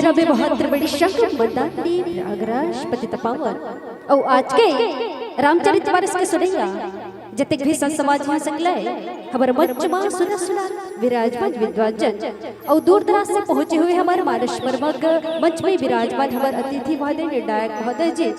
[SPEAKER 16] जेजरा में बहुत बड़ी शंकर मंदानी प्रयागराज पतित पावन और आज के रामचरितमानस के सुनैया जतक भी संत समाज यहाँ संगलाय हमारे मंच में सुना विराजमान विद्वान जन और दूर दराज से पहुंचे हुए हमारे मानस मर्मग मंच में विराजमान हमारे अतिथि महोदय निर्णायक महोदय जी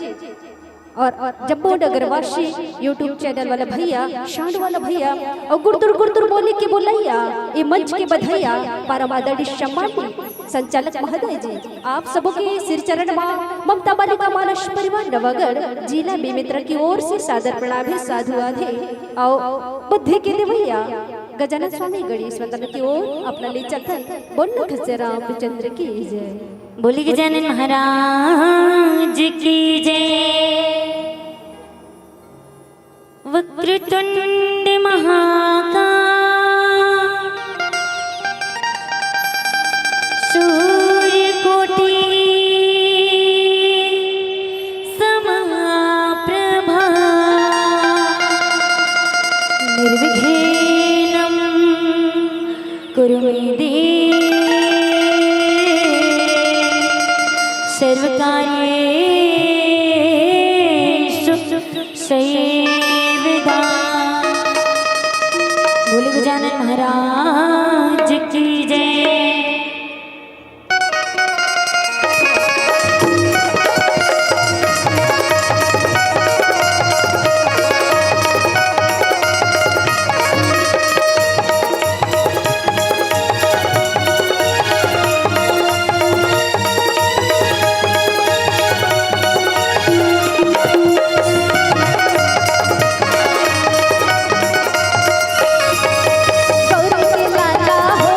[SPEAKER 16] और जम्मू नगरवासी यूट्यूब चैनल वाला भैया शांड वाला भैया और गुरदुर बोले के बोलैया ये मंच के बधैया परमादड़ी सम्मानी संचालक महोदय जी आप सबों के सिर चरण में ममता बालिका मानस परिवार नवागढ़ जिला बेमित्र की ओर से सादर प्रणाम है साधु आधे और बुद्धि के देवैया गजानन स्वामी गणेश वंदन की ओर अपना ले चथन बोल खसे रामचंद्र की जय।
[SPEAKER 6] बोली गजानन महाराज की जय। वक्रतुंड महाकाय सूर्यकोटि समप्रभा निर्विघ्नं कुरु मे देव सर्वकार्येषु सर्वदा। बोले गजानन महाराज की जय।
[SPEAKER 16] गौरी के लाला हो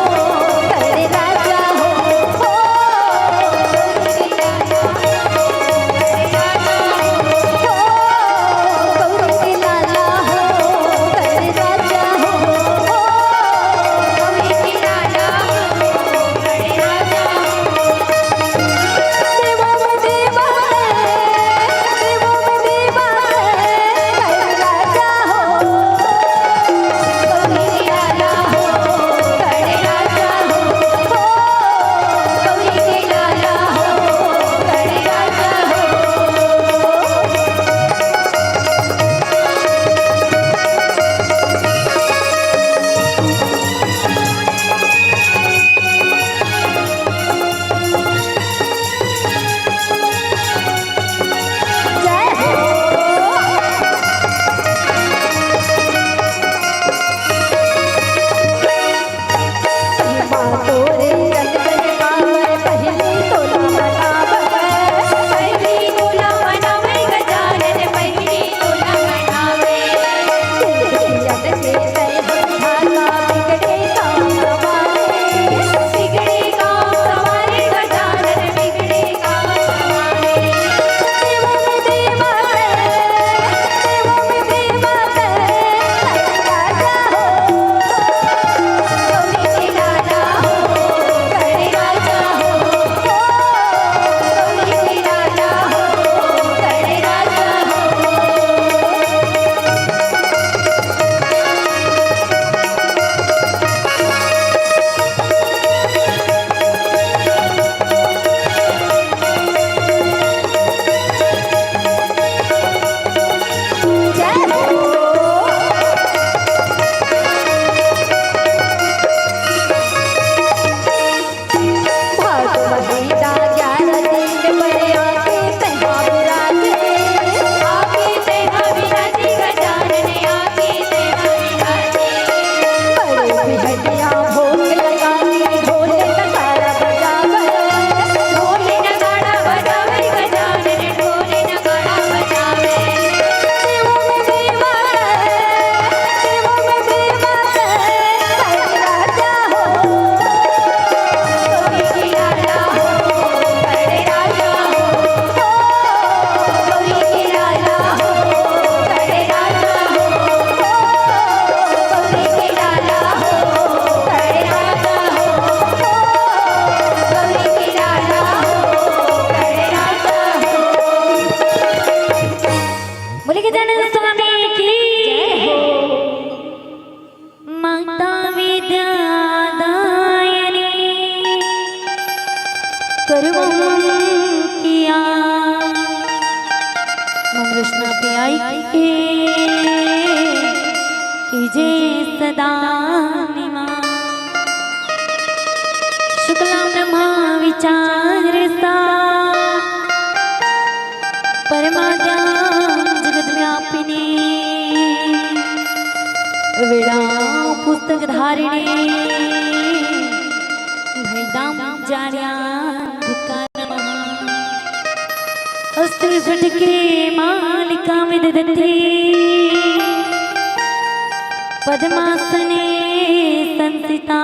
[SPEAKER 6] आई के कीजे सदा निमा शुक्लां ब्रह्मा विचार सा परमाद्यां जगद्व्यापिनी वेड़ा पुस्तक धारिणी भैदाम जाण्या अस्त्र झटके मालिका विदधती पद्मासने संसिता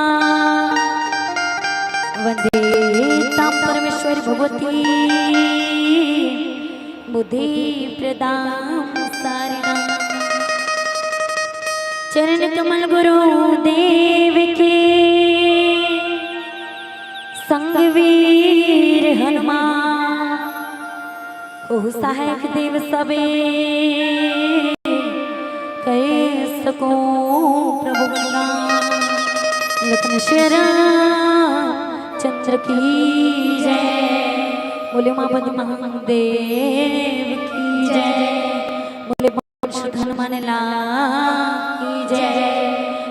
[SPEAKER 6] वंदे तां परमेश्वरी भगवती बुद्धि प्रदां सारिणा चरण कमल गुरु देव के संग वीर हनुमान ओह सहायक देव सबे कह सको प्रभु लखन चंद्र की जय बोले उमापति महादेव की जय बोले हनुमान लाल की जय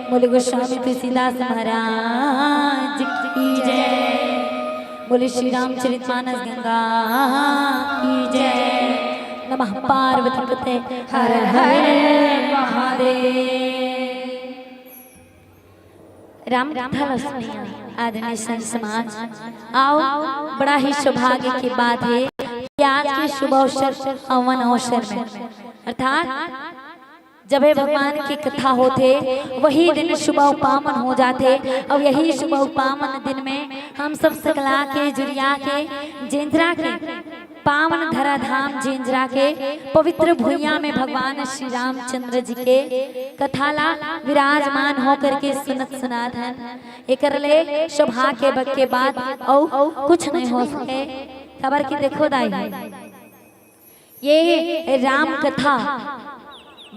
[SPEAKER 6] बोले गोस्वामी तुलसीदास महाराज की जय बोले श्री रामचरितमानस गंगा की जय नमः पार्वती पते हर हर महादेव। राम कथा रसनिया आदरणीय संत समाज आओ बड़ा ही सौभाग्य की बात है कि आज के शुभ अवसर हवन अवसर में अर्थात जब भगवान की कथा होते वही दिन शुभ उपामन हो जाते और यही शुभ उपामन दिन में हम सब सकला के जुरिया के जेंद्रा के पावन धराधाम जेंद्रा के पवित्र भूइया में भगवान श्री रामचंद्र जी के कथाला विराजमान होकर के सुनत सुनात है एक ले सौभाग्य बग के बाद और कुछ नहीं हो सके खबर की देखो दाई ये राम कथा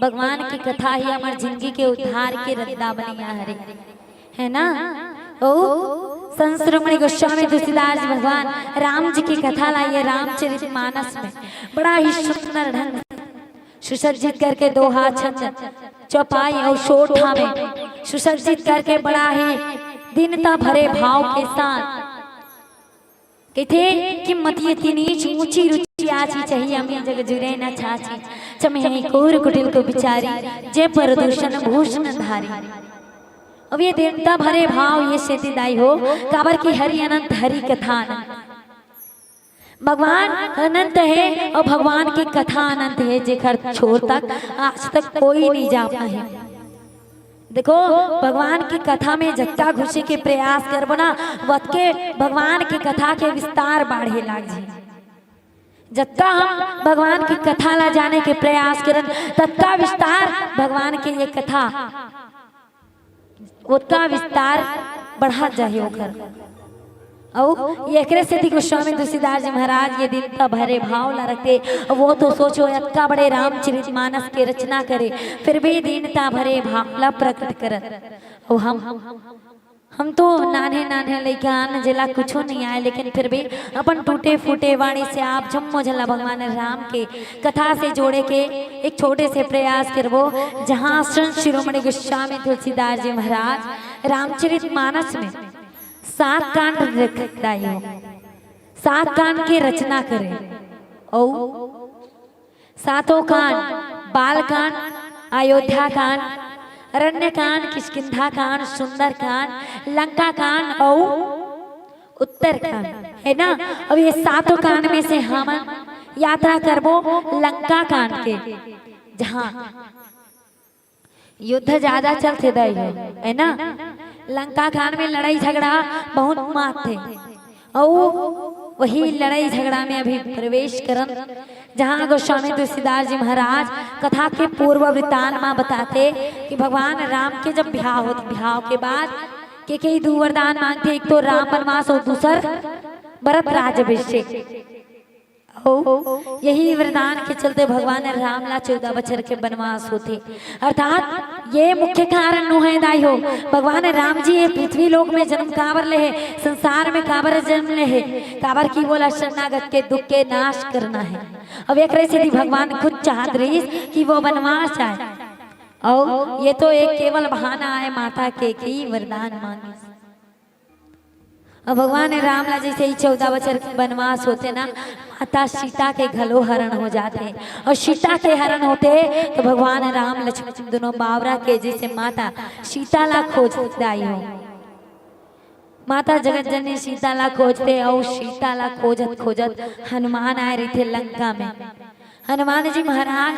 [SPEAKER 6] भगवान की कथा ही हमारी जिंदगी के उद्धार के रद्दा बनिया हरे है ना ओ संस्रमणि गोस्वामी तुलसीदास जी भगवान राम जी की कथा लाइए रामचरितमानस में बड़ा ही सुंदर ढंग सुसज्जित करके दो हाथ छत चौपाई और शोठा में सुसज्जित करके बड़ा ही दीनता भरे भाव के साथ कहते कि मती इतनी ऊंची रुचि आची चाहिए हमें जग जुरे न छाची चमे कोर कुटिल को बिचारी जे प्रदूषण भूषण धारी अब ये देवता भरे भाव ये सेतिदाई हो काबर की हरि अनंत हरि कथा भगवान अनंत है और भगवान की कथा अनंत है जेकर छोर तक आज तक कोई नहीं जा पाए देखो भगवान की कथा में जत्ता घुसे के प्रयास करबो ना वत के भगवान की कथा के विस्तार बढ़े लाग जी जत्ता हम भगवान की कथा ला जाने के प्रयास करन तत्का विस्तार भगवान के ये कथा उतना विस्तार बढ़ा जाए ओकर और एकरे से गोस्वामी तुलसीदास जी महाराज ये दिन का भरे भाव ला रखते वो तो सोचो इतना बड़े रामचरितमानस के रचना करे फिर भी दीनता भरे भाव ला प्रकट करत और हम तो नाने नाने लेकिन जिला कुछ नहीं आए लेकिन फिर भी अपन टूटे फूटे वाणी से आप जम्मो जला भगवान राम के कथा से जोड़े के एक छोटे से प्रयास करवो जहाँ संत शिरोमणि गोस्वामी तुलसीदास जी महाराज रामचरितमानस में 7 कांड रखदाई हो 7 कांड की रचना करे और 7 कांड बाल कांड अयोध्या कांड अरण्य कांड किष्किंधा कांड सुंदर कांड लंका कांड और उत्तर कांड है ना। अब ये 7 कांड में से हम यात्रा करबो लंका कांड के जहाँ युद्ध ज्यादा चलते दई है ना। लंका कांड में लड़ाई झगड़ा बहुत मात थे और वही लड़ाई झगड़ा में अभी प्रवेश करन जहाँ गोस्वामी तुलसीदास जी महाराज कथा के पूर्व वृत्तांत में बताते कि भगवान राम के जब ब्याह होते ब्याह के बाद के कई 2 वरदान मांगते एक तो राम वनवास और दूसर भरत राज्याभिषेक यही वरदान के चलते भगवान राम ला 14 बछर के वनवास होते अर्थात ये मुख्य कारण नु है दाई हो। भगवान राम जी ये पृथ्वी लोक में जन्म काबर ले है, संसार में काबर जन्म ले है, काबर की बोला शरणागत के दुख के नाश करना है। अब एक से भगवान खुद चाहत रही कि वो वनवास जाए, और ये तो एक केवल बहाना है माता के की वरदान मांगे। अब भगवान राम ला जैसे ही 14 बछर वनवास होते ना, माता सीता के घलो हरण हो जाते, और सीता के हरण होते तो भगवान राम लक्ष्मण दोनों बावरा के जैसे माता सीता ला खोज दाई हो। माता जगत जननी सीता ला खोजते, और सीता ला खोजत खोजत हनुमान आए रहे थे लंका में। हनुमान जी महाराज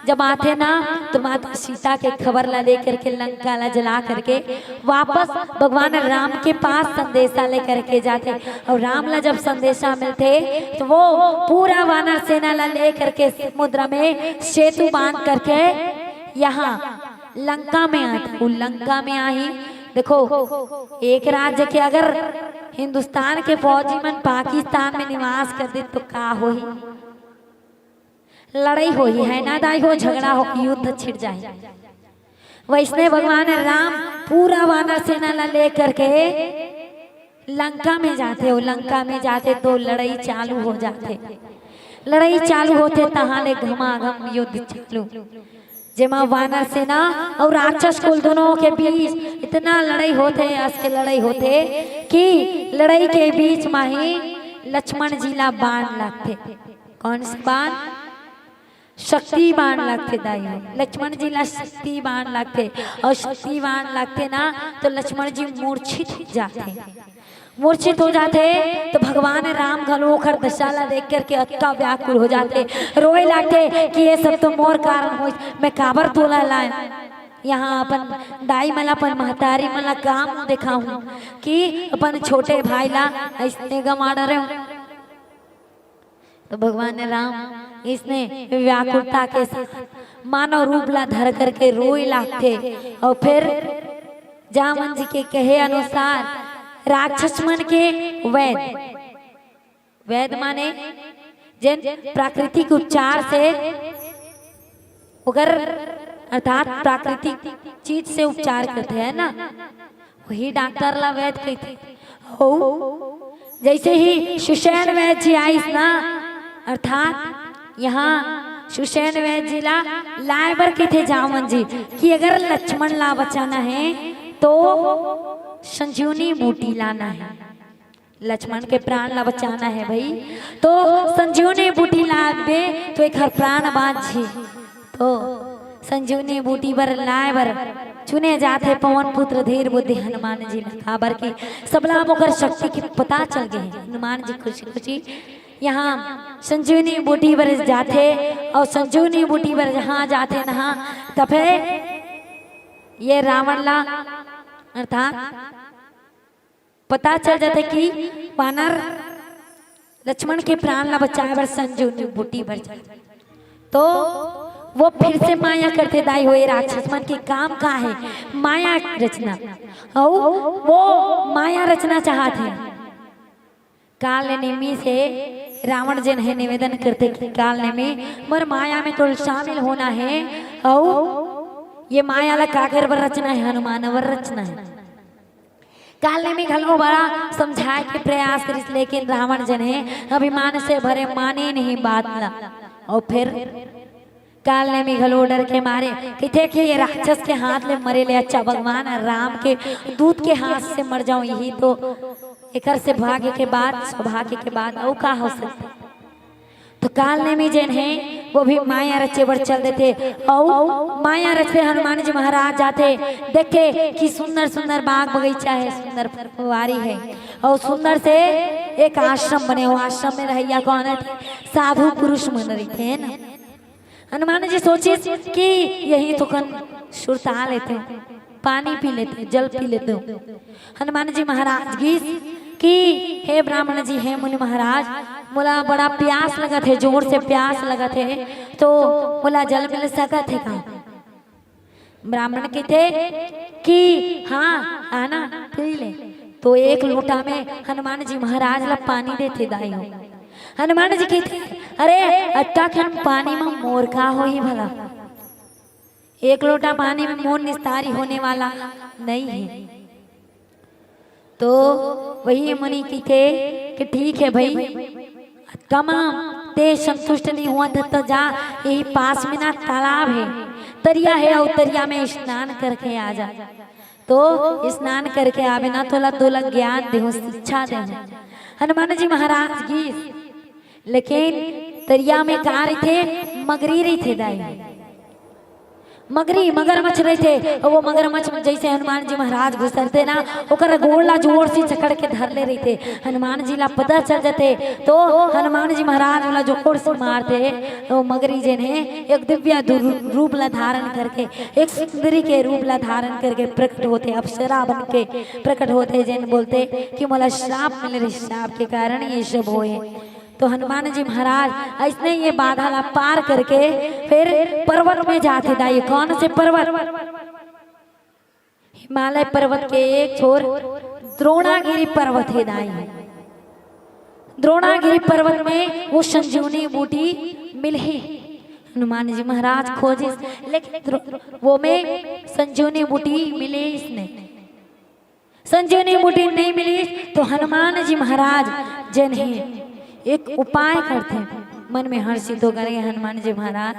[SPEAKER 6] जब आते ना तो माता सीता के खबर ला लेकर के लंका ला जला करके वापस भगवान राम के पास संदेशा लेकर के जाते, और राम ला जब संदेशा मिलते तो वो पूरा वानर सेना ला लेकर के समुद्र में सेतु बांध करके यहाँ लंका में आते। वो लंका में आई, देखो एक राज्य के अगर हिंदुस्तान के फौजी मन पाकिस्तान में निवास कर दे तो का होही, लड़ाई हो ही है ना दाई हो, झगड़ा हो, युद्ध छिड़ जाए। वैसने भगवान राम पूरा वानर सेना ला लेकर के लंका में जाते हो। लंका में जाते तो लड़ाई चालू हो जाते, लड़ाई चालू होते तहाँ ले घमाघम युद्ध चालू, जेमा वानर सेना और राक्षस कुल दोनों के बीच इतना लड़ाई होते, असके लड़ाई होते कि लड़ाई के बीच में ही लक्ष्मण जी ला बाण लगते। कौन सा बाण? शक्ति बाण लगते दाई हो। लक्ष्मण जी ला शक्ति बाण लगते, और शक्ति बाण लगते ना तो लक्ष्मण जी मूर्छित जाते, मूर्छित हो जाते तो भगवान राम घलोखर दशा ला देख करके अक्का व्याकुल हो जाते, रोए लगते कि ये सब तो मोर कारण हो, मैं काबर तोला लाए यहाँ अपन दाई मला अपन महतारी मला काम दिखाऊं कि अपन छोटे भाई ला ऐसने गमा रहे। तो भगवान राम इसने व्याकुलता के साथ मानव रूप ला धर करके रोई लागते, और फिर जामन जी के कहे अनुसार राक्षस मन के वैद, वैद माने जिन प्राकृतिक उपचार से अगर अर्थात प्राकृतिक चीज से उपचार करते हैं ना, वही डॉक्टर ला वैद कहते। हो जैसे ही सुषैण वैद जी आई ना, अर्थात यहाँ सुषैण वैद जी ला लाए बर के थे जामन जी कि अगर लक्ष्मण ला बचाना है तो संजीवनी बूटी लाना है, लक्ष्मण के प्राण ला बचाना है भाई, तो संजीवनी बूटी ला दे तो एक हर प्राण बांझी। तो संजीवनी बूटी बर लाए बर चुने जाते पवन पुत्र धीर बुद्धि हनुमान जी ने खबर की सबला मुकर शक्ति की पता चल गई। हनुमान जी खुशी खुशी यहाँ संजीवनी बूटी पर जाते, और संजीवनी बूटी पर जहाँ जाते नहा तफे ये रावण ला अर्थात पता चल जाते कि वानर लक्ष्मण के प्राण ला बचाए बर संजीवनी बूटी पर जाए, तो वो फिर से माया करते दाई हुए। राक्षस मन के काम का है माया रचना, और वो माया रचना चाहते हैं। काल नेमी से रावण जन है निवेदन करते कि काल नेमी मर माया में तो शामिल होना है, और ये माया ला काकर बर रचना है, हनुमान वर रचना है। काल नेमी घलो बड़ा समझाए के प्रयास करिस, लेकिन रावण जन है अभिमान से भरे माने नहीं बात ला, और फिर काल नेमी घलो डर के मारे कहते कि ये राक्षस के हाथ ले मरे ले अच्छा भगवान राम के दूत के हाथ से मर जाऊं, यही तो एकर से भाग्य के बाद सौभाग्य के बाद और का हो सकता। तो काल नेमी जन है वो भी माया रचे बढ़ चल देते, और माया रचे हनुमान जी महाराज जाते देखे कि सुंदर सुंदर बाग बगीचा है, सुंदर फुलवारी है, और सुंदर से एक आश्रम बने हो। आश्रम में रहिया कौन है? साधु पुरुष मन रही थे ना। हनुमान जी सोचे कि यही तो कन सुरता लेते हैं, पानी पी लेते हैं, जल पी लेते हो। हनुमान जी महाराज गीस कि हे ब्राह्मण जी, हे मुनि महाराज, बोला बड़ा प्यास लगा थे, जोर से प्यास लगा थे, तो बोला जल मिल सका थे का? ब्राह्मण कहते कि हाँ आना पी ले। तो एक लोटा में हनुमान जी महाराज ला पानी देते दाई हो। हनुमान जी कहते अरे अट्टा खन पानी में मोर का हो ही भला, एक लोटा पानी में मोर निस्तारी होने वाला नहीं है। तो वही मनी की थे कि ठीक है भाई, तमाम ते संतुष्ट नहीं हुआ था तो जा, यही पास में ना तालाब है, तरिया है, और तरिया में स्नान करके आ जा। तो स्नान करके आवे ना तोला ज्ञान दे, शिक्षा दे हनुमान जी महाराज की। लेकिन तरिया में कार थे, मगरी रही थे दाई, मगरी मगरमच्छ रहे थे। और वो मगरमच्छ जैसे हनुमान जी महाराज घुसरते ना, ओकर गोला जोर से चकड़ के धर ले रही थे। हनुमान जी ला पता चल जाते तो हनुमान जी महाराज वाला जोर से मारते। तो मगरी जी ने एक दिव्य रूप ला धारण करके, एक सुंदरी के रूप ला धारण करके प्रकट होते, अप्सरा बन के प्रकट होते। जैन बोलते कि मला श्राप मिले, श्राप के कारण ये सब होए। तो हनुमान जी महाराज ऐसने ये बाधा ला पार करके फिर पर्वत में जाते दाई। कौन से पर्वत? हिमालय पर्वत के एक छोर द्रोणागिरी पर्वत है दाई। द्रोणागिरी पर्वत में वो संजीवनी बूटी मिली। हनुमान जी महाराज खोजे, लेकिन वो में संजीवनी बूटी मिली इसने, संजीवनी बूटी नहीं मिली। तो हनुमान जी महाराज जन एक उपाय करते, मन में हर्षित होकर हनुमान जी महाराज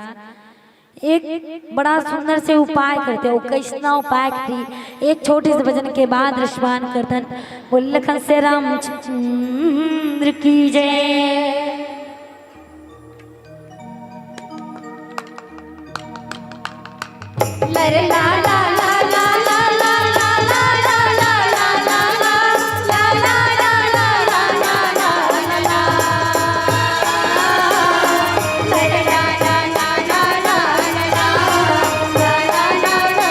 [SPEAKER 6] एक बड़ा सुंदर से उपाय करते। वो कैसा उपाय करी, एक छोटे से भजन के बाद ऋषवान करतन, बोल लखन से रामचंद्र की जय।
[SPEAKER 16] लरे ला ला ला ला ला ला ला ला ला ला ला ला ला ला ला ला ला ला। लरे ला ला ला ला ला ला ला ला ला।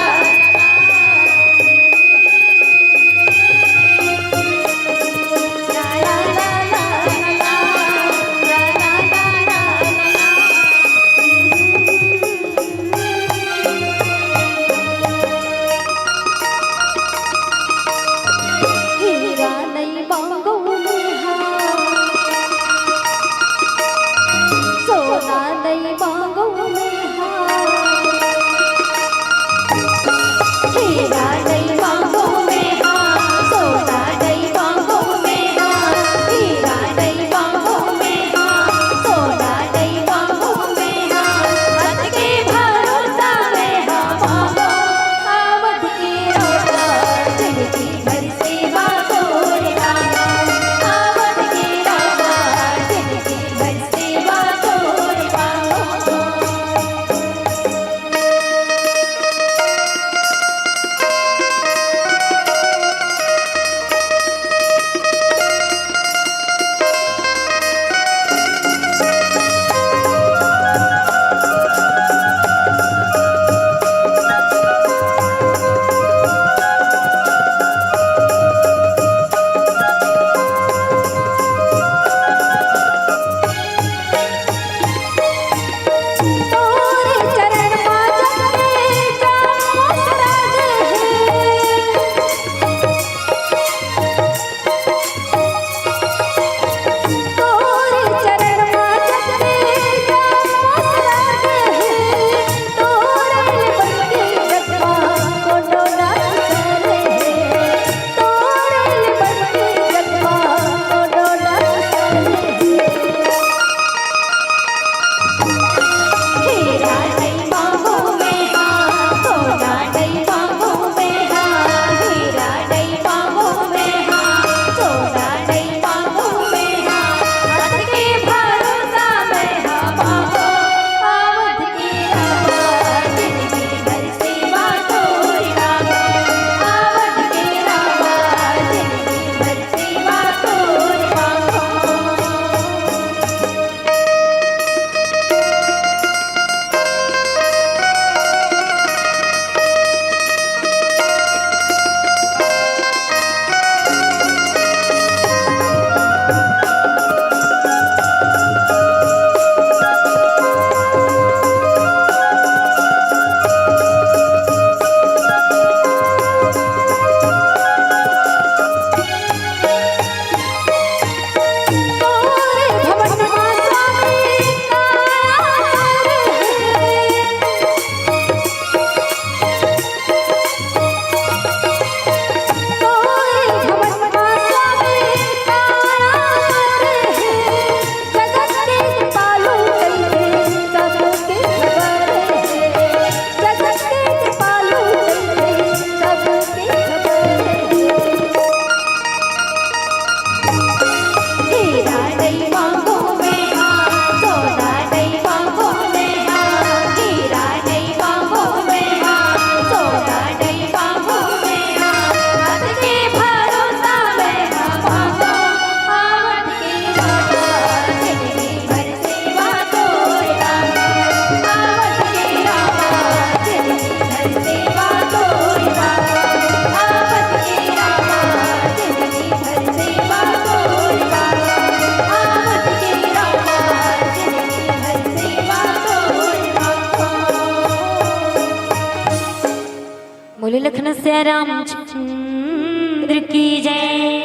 [SPEAKER 6] लखन से रामचंद्र की जय।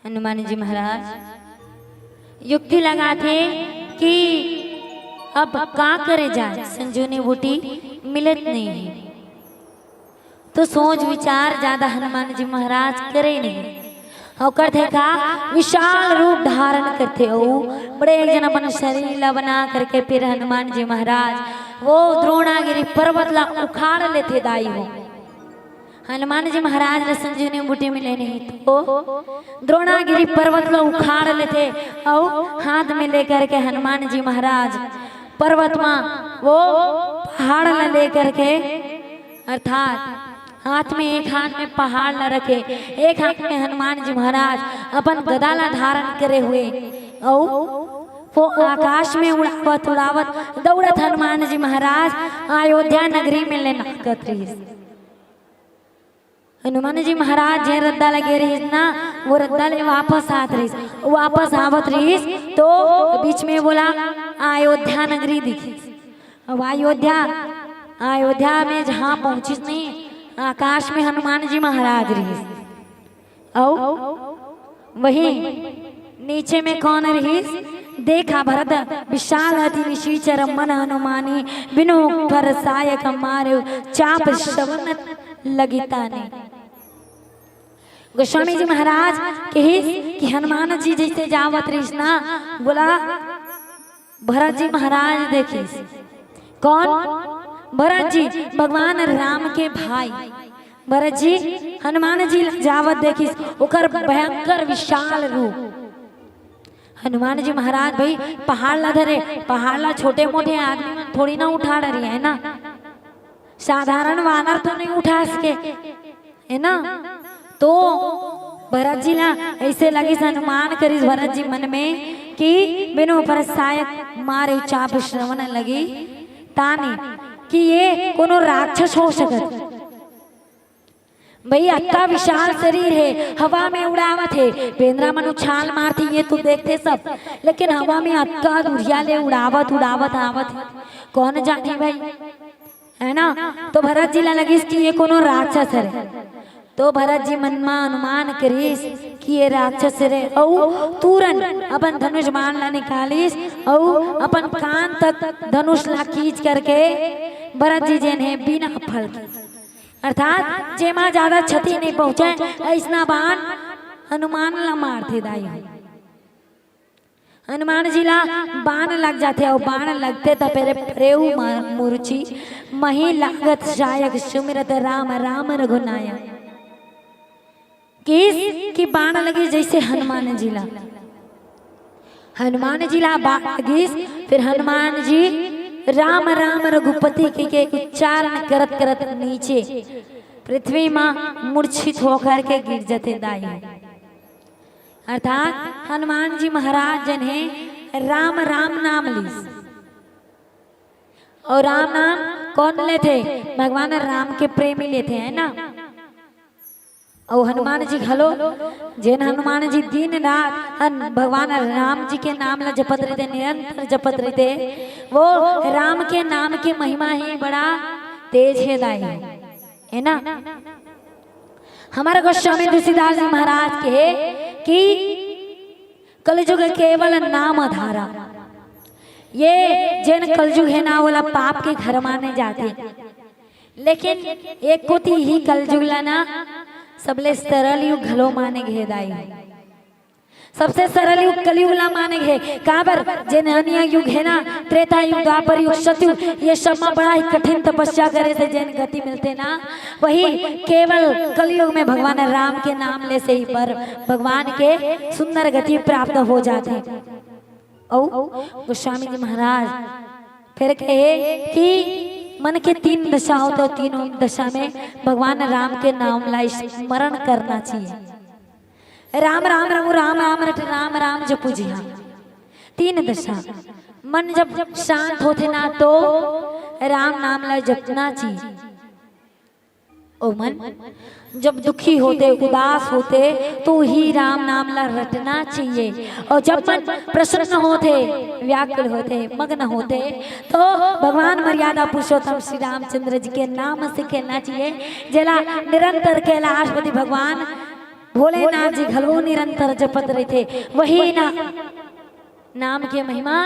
[SPEAKER 6] हनुमान जी महाराज युक्ति लगा थे कि अब का करे जाए, संजोनी बूटी मिलत नहीं है, तो सोच विचार ज्यादा हनुमान जी महाराज करे नहीं और करते का विशाल रूप धारण करते हो, बड़े एक जन अपन शरीर बना करके फिर हनुमान जी महाराज वो द्रोणागिरी पर्वत ला उखाड़ लेते दाई हो। हनुमान जी महाराज ने संजीवनी बूटी मिले नहीं तो द्रोणागिरी पर्वत ला उखाड़ लेते और हाथ में लेकर के हनुमान जी महाराज पर्वत में वो पहाड़ ला लेकर के, अर्थात हाथ में एक हाथ में पहाड़ न रखे, एक हाथ में हनुमान जी महाराज अपन गदाला धारण करे हुए और वो आकाश में उड़ावत उड़ावत दौड़त हनुमान जी महाराज अयोध्या नगरी में लेना रही। हनुमान जी महाराज जे रद्दा लगे रही ना, वो रद्दा ले वापस आत रही, वापस आवत रही तो बीच में बोला अयोध्या नगरी दिखी। अब अयोध्या में जहाँ पहुंची नहीं, आकाश में हनुमान जी महाराज रही और वही नीचे में कौन रही, देखा भरत विशाल अति निशीचर मन हनुमानी बिनु पर सायक मारे चाप श्रवण लगिता ने। गोस्वामी जी महाराज कही कि हनुमान जी जैसे जावत रही ना, बोला भरत जी महाराज देखी कौन, भरत जी भगवान राम के भाई भरत जी हनुमान जी जावत देखी ओकर भयंकर विशाल रूप। हनुमान जी महाराज भाई पहाड़ ला धरे, पहाड़ ला छोटे मोटे आदमी थोड़ी ना उठा रही है ना, साधारण वानर तो नहीं उठा सके है ना, तो भरत जी ना ऐसे लगी अनुमान करी भरत जी मन में कि बिनु पर शायद मारे चाप श्रवण लगी तानी कि ये कोनो राक्षस हो सकत भाई, अत्ता विशाल शरीर है, हवा में उड़ावत है, पेंद्रा मनु छाल मारती ये तो देखते सब, लेकिन हवा में अत्ता दुरिया ले उड़ावत उड़ावत आवत है, कौन जाने भाई है ना। तो भरत जी ला लगी कि ये कोनो राक्षस है, तो भरत जी मन में अनुमान करीस कि ये राक्षस रे, और तुरंत अपन धनुष बाण ला निकालीस और अपन कान तक धनुष ला खींच करके भरत जी जेन है बिना फल के, अर्थात जेमा ज्यादा क्षति नहीं पहुंचे ऐसा बाण हनुमान ला मारते दाई। हनुमान जी ला बाण लग जाते और बाण लगते तो पेरे प्रेऊ मूर्छी मही लागत शायक सुमिरत राम राम रघुनायक, किस की बाण लगी जैसे हनुमान जी ला, हनुमान जी ला बाण लगी, फिर हनुमान जी राम राम रघुपति के उच्चारण करत करत नीचे पृथ्वी में मूर्छित होकर के गिर जाते दाई। अर्थात हनुमान जी महाराज जन है राम राम नाम ली, और राम नाम कौन लेते, भगवान राम के प्रेमी लेते हैं ना। और हनुमान जी घलो जेन हनुमान जी दिन रात भगवान राम जी के नाम ला जपत रहते, निरंतर जपत रहते, वो राम के नाम के महिमा ही बड़ा तेज है दाई है ना। हमारे गोस्वामी तुलसीदास जी महाराज के कि कलयुग केवल नाम धारा, ये जेन कलयुग है ना वाला पाप के घर माने जाते, लेकिन एक कोती ही कलयुग ला ना सबले सरल युग घलो माने घे दाई, सबसे सरल युग कलयुग ला माने घे, काबर जेन अन्य युग है ना त्रेता युग द्वापर युग सतयुग, ये सब में बड़ा ही कठिन तपस्या करे से जेन गति मिलते ना, वही केवल कलयुग में भगवान राम के नाम ले से ही पर भगवान के सुंदर गति प्राप्त हो जाते। और गोस्वामी जी महाराज फिर कहे कि मन के तीन दशा हो, तो तीनों दशा में भगवान राम के नाम ला स्मरण करना चाहिए। राम राम रघु राम राम रट राम राम जपू जी। हाँ, तीन दशा मन जब शांत होते ना तो राम नाम ला जपना चाहिए। ओ मन, जब दुखी होते उदास होते तो ही राम नाम ला रटना चाहिए। और जब मन प्रसन्न होते व्याकुल होते मग्न होते तो भगवान मर्यादा पुरुषोत्तम श्री रामचंद्र जी के नाम से कहना चाहिए। जला निरंतर कैलाशपति भगवान भोलेनाथ जी घलो निरंतर जपत रहे थे। वही नाम के महिमा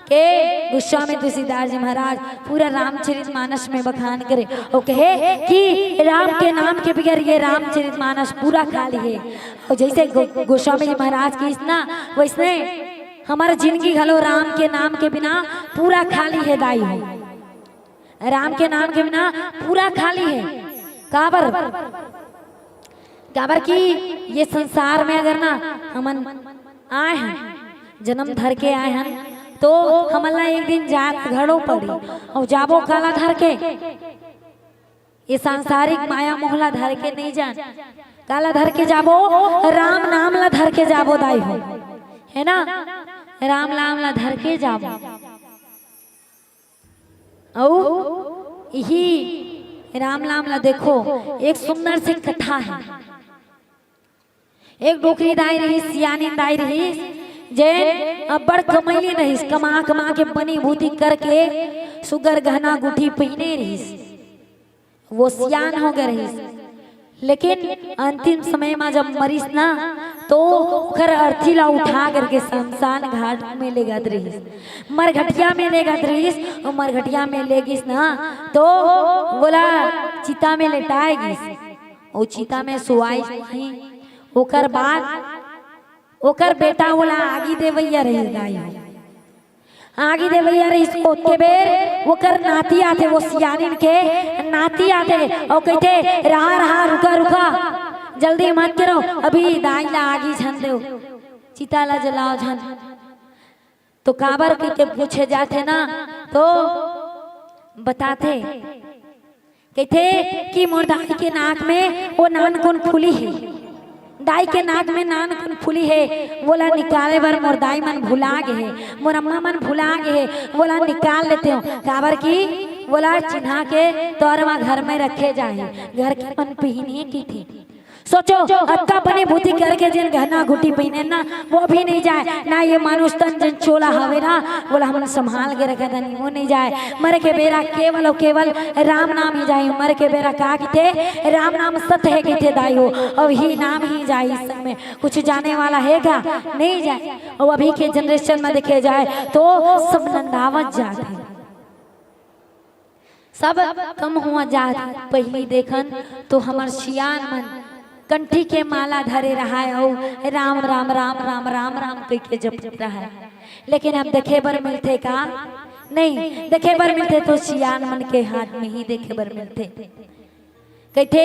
[SPEAKER 6] के गोस्वामी तुलसीदास जी महाराज पूरा रामचरितमानस में बखान करे और कहे कि राम के नाम के बगैर ये रामचरितमानस पूरा खाली है। और जैसे गोस्वामी जी महाराज की इतना वैसे हमारा जिंदगी घलो राम के नाम के बिना पूरा खाली है दाई हो। राम के नाम के बिना पूरा खाली है। काबर की ये संसार में अगर ना हम आए हैं जन्म धर के आए हैं तो हमला एक दिन जात घड़ो पड़ी और जाबो काला धर के ये सांसारिक माया मोहला धर के नहीं जान काला धर के जाबो राम नाम ला धर के जाबो दाई हो है ना। राम नाम ला धर के जाबो और यही राम नाम ला देखो एक सुंदर सी कथा है। एक डोकरी दाई रही सियानी दाई रही जैन बड़ कमैली रहीस कमा कमा के बनी भूती करके सुगर गहना गुठी पहने रहीस वो सियान हो गए रहीस। लेकिन अंतिम समय में जब मरीस ना तो खर अर्थी ला उठा करके शमशान घाट में ले गत रहीस मरघटिया में ले गत रहीस और मरघटिया में ले गिस ना तो बोला चिता में लेटाएगी और चिता में सुवाई नहीं। ओकर बाद ओकर बेटा बोला आगी देवैया रही दाई आगी देवैया रही के बेर ओकर नाती आते वो सियानिन के नाती आते और कहते रहा रहा रुका रुका जल्दी मत करो अभी दाई ला आगी झन दो चिता ला जलाओ झन। तो काबर कहते पूछे जाते ना तो बताते कहते कि मोर दाई के नाक में वो नान कौन फूली है दाई के नाक में नान कौन फूली है बोला निकाले बर मोर दाई मन भुला गए है मोर अम्मा मन भुला गए है बोला निकाल लेते हो काबर की बोला चिन्हा के तौर वहाँ घर में रखे जाए घर के मन पहने की थी। सोचो अक्का बनी भूती करके जिन गहना घुटी पहने ना वो भी नहीं जाए ना ये मानुष तन जिन चोला हवे ना बोला हम संभाल के रखे नहीं वो नहीं जाए। मर के बेरा केवल और केवल राम नाम ही जाए मर के बेरा कहा कि थे राम नाम सत्य है कि थे दाई हो और ही नाम ही जाए इस समय कुछ जाने वाला हैगा नहीं जाए। और अभी के जनरेशन में देखे जाए तो सब नंदावत जाते सब कम हुआ जात। पहली देखन तो हमार सियान मन कंठी के माला धरे रहा है और राम राम राम राम राम राम कह के जप रहा है। लेकिन अब देखे बर मिलते का नहीं देखे बर मिलते तो सियान मन के हाथ में ही देखे बर मिलते। कहते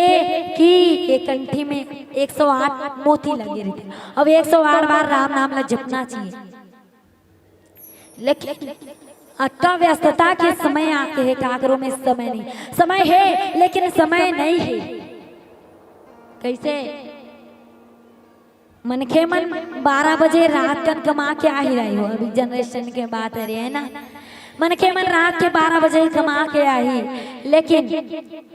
[SPEAKER 6] कि ये कंठी में 108 मोती लगे रहते अब 108 बार राम नाम ला जपना चाहिए। लेकिन अत्ता व्यस्तता के समय आते हैं काकरों में समय नहीं समय है लेकिन समय नहीं है। कैसे मनखे मन 12 बजे रात कन कमा के आ ही रही हो अभी जनरेशन के बात है है ना मनखे मन रात के 12 बजे कमा के आई लेकिन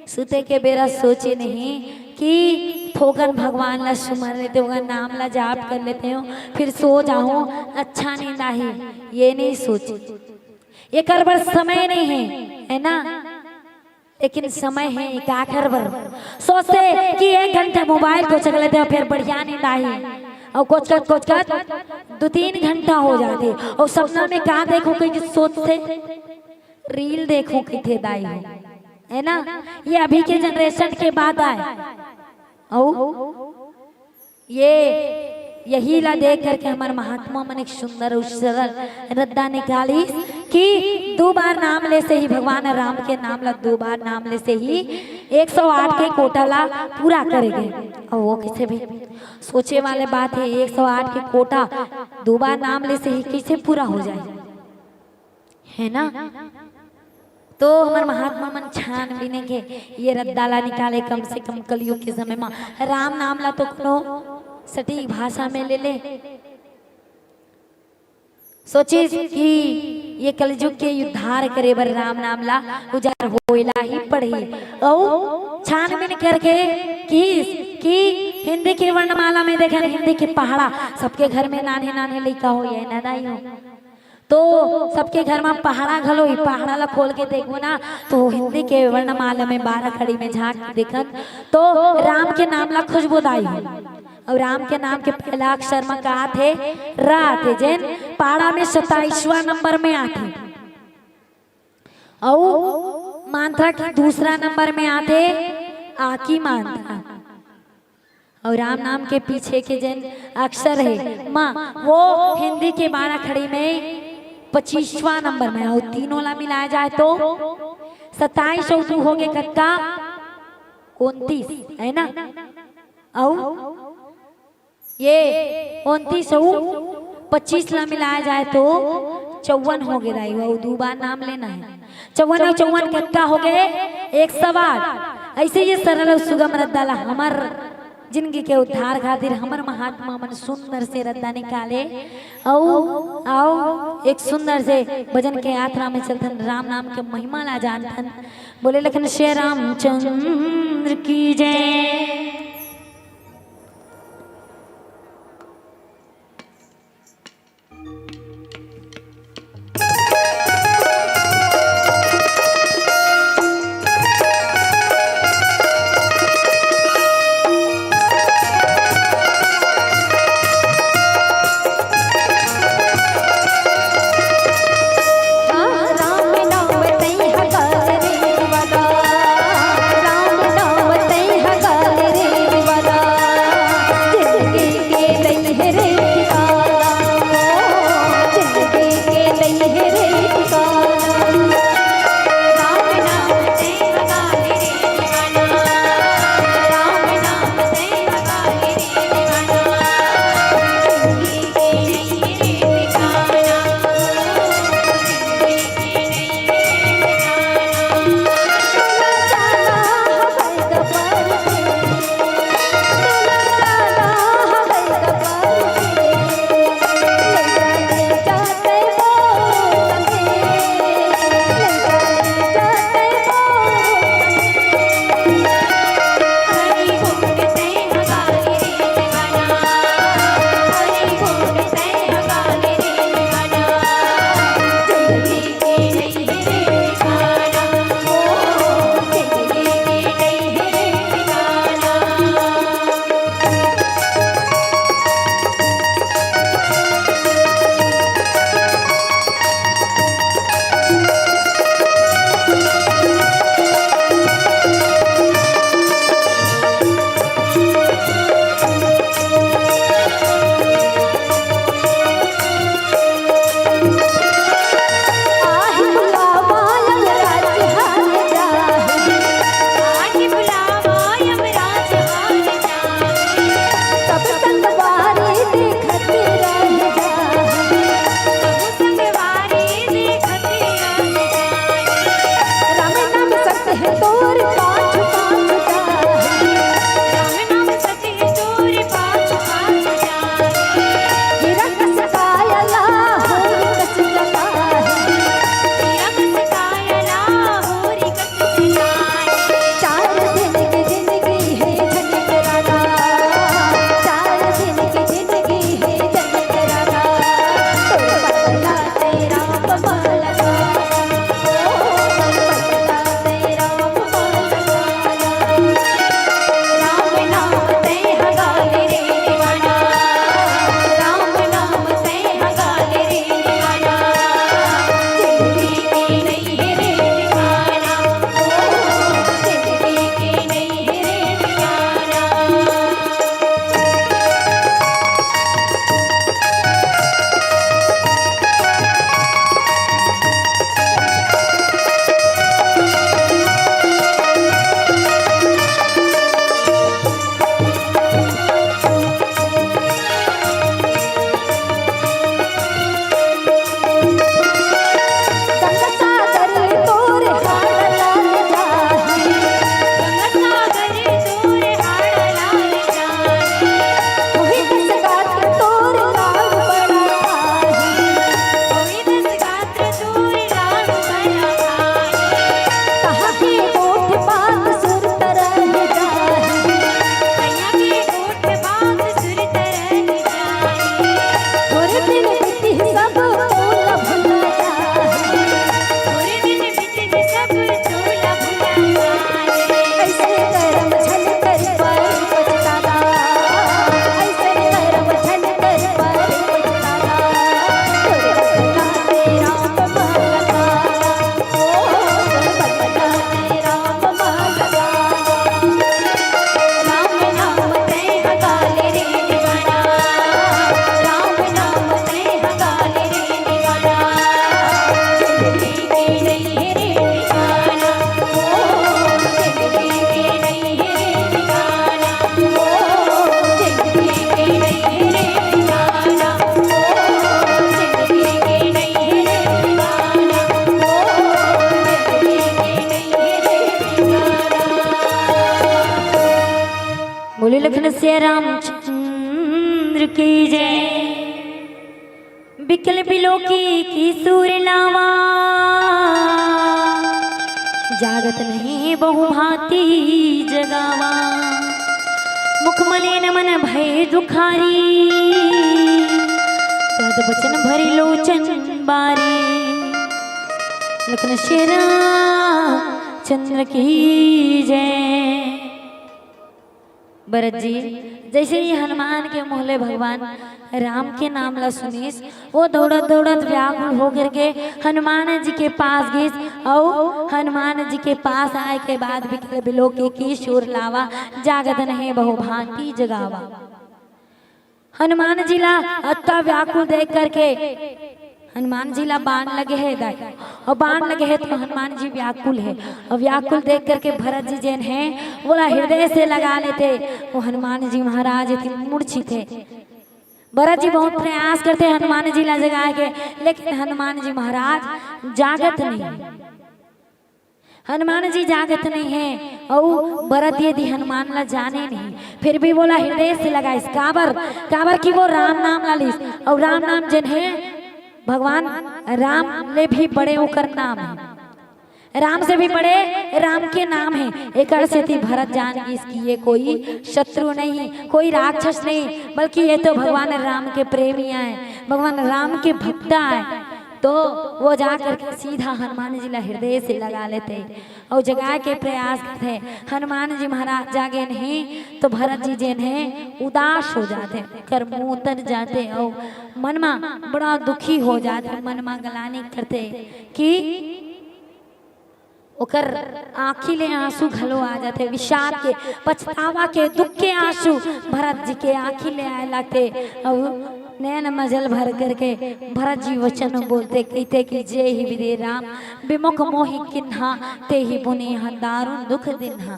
[SPEAKER 6] सुते के बेरा सोचे नहीं कि थोगन भगवान ला सुमर लेते हो नाम ला जाप कर लेते हो फिर सो जाओ अच्छा नींद आई ये नहीं सोचे ये करबर समय नहीं है ना। लेकिन समय है एक आखिर बर सोचते कि 1 घंटा मोबाइल को चल लेते फिर बढ़िया नींद आई और कोच कर 2-3 घंटा हो जाते और सपना में कहा देखो कि सोचते रील देखो कि थे दाई है ना। ये अभी के जनरेशन के बाद आए और ये यही ला देख करके हमारे महात्मा मन एक सुंदर और सरल रद्दा निकाली कि 2 बार नाम ले से ही भगवान राम के नाम ला 2 बार नाम ले से ही 108 के कोटा ला पूरा करेंगे। और वो किसे भी सोचे वाले बात है 108 के कोटा 2 बार नाम ले से ही कैसे पूरा हो जाए है ना। तो हमारे महात्मा मन छान बीने के ये रद्दाला निकाले कम से कम कलयुग के समय में राम नाम ला तो कोनो सटीक भाषा में ले ले सोचिए कि ये कलयुग के उद्धार करे बर राम नाम ला उजार होइला ही पढ़ी औ छानबीन करके कि हिंदी के वर्णमाला में देखे हिंदी के पहाड़ा सबके घर में नाने नाने लइका हो या ना दाई हो तो सबके घर में पहाड़ा घलो ही पहाड़ा ला खोल के देखो ना तो हिंदी के वर्णमाला में 12 खड़ी में झांक देखत तो राम के नाम ला खुशबूदाई हो और राम के नाम के पहला अक्षर में कहा थे रा थे जैन पहाड़ा में 27वां नंबर में आते और मांत्रा की दूसरा नंबर में आते आकी मांत्रा और राम नाम के पीछे के जैन अक्षर है माँ वो हिंदी के 12 खड़ी में 25वां नंबर में और तीनों ला मिलाया जाए तो 27 और 2 हो गए कक्का 29 है ना और ये 29 और 25 ला मिलाया जाए तो 54 हो गए दाई वो 2 बार नाम लेना है 54 और 54 कक्का हो गए 108 ऐसे ये सरल और सुगम रद्दाला हमार जिंदगी के उद्धार खातिर हमर महात्मा मन सुंदर से रद्दा निकाले आओ एक सुंदर से भजन के यात्रा में चलतन राम नाम के महिमा ला जानतन बोले लखन श्री रामचंद्र की जय।
[SPEAKER 16] राम नाम तै हगाल रे
[SPEAKER 6] की जय। बिकल बिलोकी की सूर लावा, जागत नहीं बहु भांति जगावा। मुखमले नमन भय दुखारी, पद बचन भरी लोचन बारी। लखन शेरा चंद्र की जय। भरत जी जैसे ही हनुमान के मोहले भगवान राम के नाम ला सुनीस, वो दौड़त दौड़त व्याकुल होकर के हनुमान जी के पास गई। और हनुमान जी के पास आए के बाद बिकल बिलोकी की शूर लावा, जागत नहीं बहु भांति जगावा। हनुमान जी ला अत्ता व्याकुल देख करके हनुमान जी ला बाण लगे है दाई, और बाण लगे है तो हनुमान जी व्याकुल है। और व्याकुल देख करके भरत जी जैन है बोला हृदय से लगा लेते। वो हनुमान जी महाराज मूर्छित थे। भरत जी बहुत प्रयास करते हनुमान जी ला जगाए के, लेकिन हनुमान जी महाराज जागत नहीं। हनुमान जी जागत नहीं है। और भरत यदि हनुमान ला जाने नहीं, फिर भी बोला हृदय से लगा इस काबर काबर की वो राम नाम ला लिस। और राम नाम जन है भगवान राम ले भी बड़े होकर नाम है, राम से भी बड़े राम के नाम है। एक से थी भरत जान की इसकी ये कोई शत्रु नहीं, कोई राक्षस नहीं, बल्कि ये तो भगवान राम के प्रेमी आए, भगवान राम के भक्त आए। तो वो जा करके सीधा हनुमान जी ला हृदय से लगा लेते और जगा के प्रयास करते। हनुमान जी महाराज जागे नहीं तो भरत जी जैन है उदास हो जाते, कर मुँह तर जाते और मन में बड़ा दुखी हो जाते। मन में गलानी करते कि ओकर आँखी ले आंसू घलो आ जाते, विषाद के पछतावा के दुख के आंसू भरत जी के आँखी ले आए लगते। और नैन मजल भर करके भरत जी वचन बोलते कहते कि जय ही विदे राम विमुख मोहि किन्हा, ते ही बुनि दारुण दुख दिन्हा।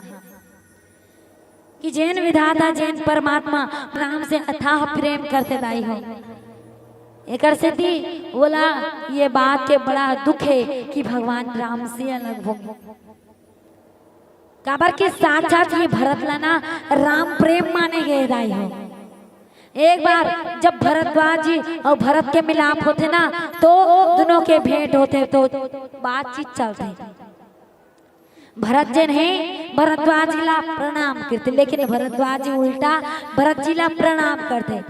[SPEAKER 6] कि जैन विधाता जैन परमात्मा राम से अथाह प्रेम करते दाई हो। एक से बोला ये बात के बड़ा दुख है कि भगवान राम से अलग हो काबर के साक्षात ये भरत लाना राम प्रेम माने गए दाई हो। एक बार जब भरद्वाज जी और भरत के मिलाप होते ना तो दोनों के भेंट होते तो बातचीत चलते। भरत जन है भरद्वाज जी ला प्रणाम करते, लेकिन भरद्वाज जी उल्टा भरत जी ला प्रणाम करते।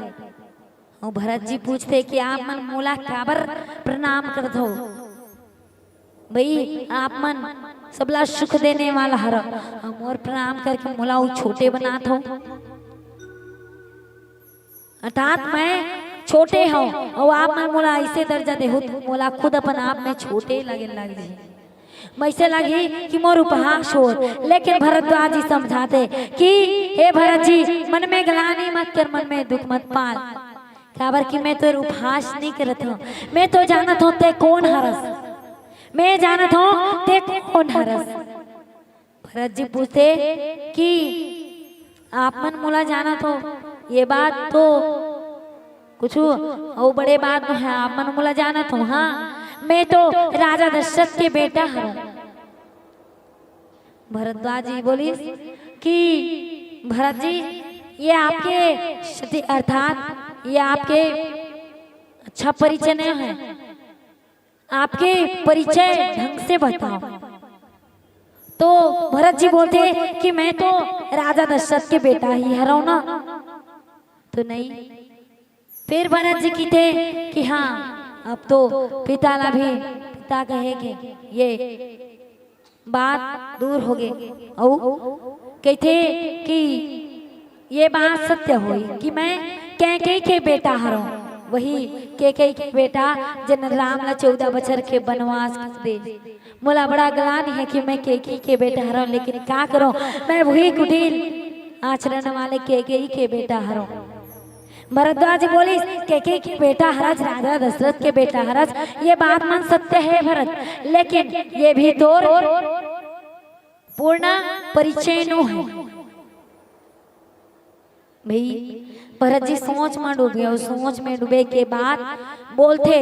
[SPEAKER 6] और भरत जी पूछते कि आप मन मोला काबर प्रणाम करते हो भाई, आप मन सबला सुख देने वाला हर और प्रणाम करके मोला वो छोटे बनाते हो। अर्थात मैं छोटे हूँ और आप मैं मोला ऐसे दर्जा दे हो तो मोला खुद अपन आप में छोटे लगे लग जाए, वैसे लगी कि मोर उपहास हो। लेकिन भरद्वाज जी समझाते कि हे भरत जी मन में गलानी मत कर, मन में दुख मत पाल, काबर कि मैं तो उपहास नहीं करत हूँ, मैं तो जानत हूँ ते कौन हरस, मैं जानत हूँ ते कौन हरस। भरत जी पूछते कि आप मन मोला जानत हो, ये बात तो कुछ और बड़े बात है, आप मन मोला जानत हो। हाँ मैं तो राजा दशरथ के बेटा हूँ। भरद्वाज जी बोली कि भरत जी ये आपके अर्थात ये आपके अच्छा परिचय नहीं है, आपके परिचय ढंग से बताओ। तो भरत जी बोलते कि मैं तो राजा दशरथ के बेटा ही हूँ ना। तो नहीं, फिर भरत जी की थे कि हाँ अब तो पिता ला भी पिता कहेगे ये बात दूर हो गई। और कहते कि ये बात सत्य हुई कि मैं कैकेयी के बेटा हूँ, वही कैकेयी के बेटा जन राम ला 14 बछर के वनवास दे। मोला बड़ा गलानी है कि मैं कैकेयी के बेटा हूँ, लेकिन क्या करूँ मैं वही कुटिल आचरण वाले कैकेयी के बेटा हूँ। भरद्वाज बोली कैकेयी के बेटा हरज, राजा दशरथ के बेटा हरज, ये बात मन सत्य है भरत, लेकिन ये भी तो पूर्ण परिचय नो है भाई। भरत जी सोच में डूब गए, सोच में डूबे के बाद बोलते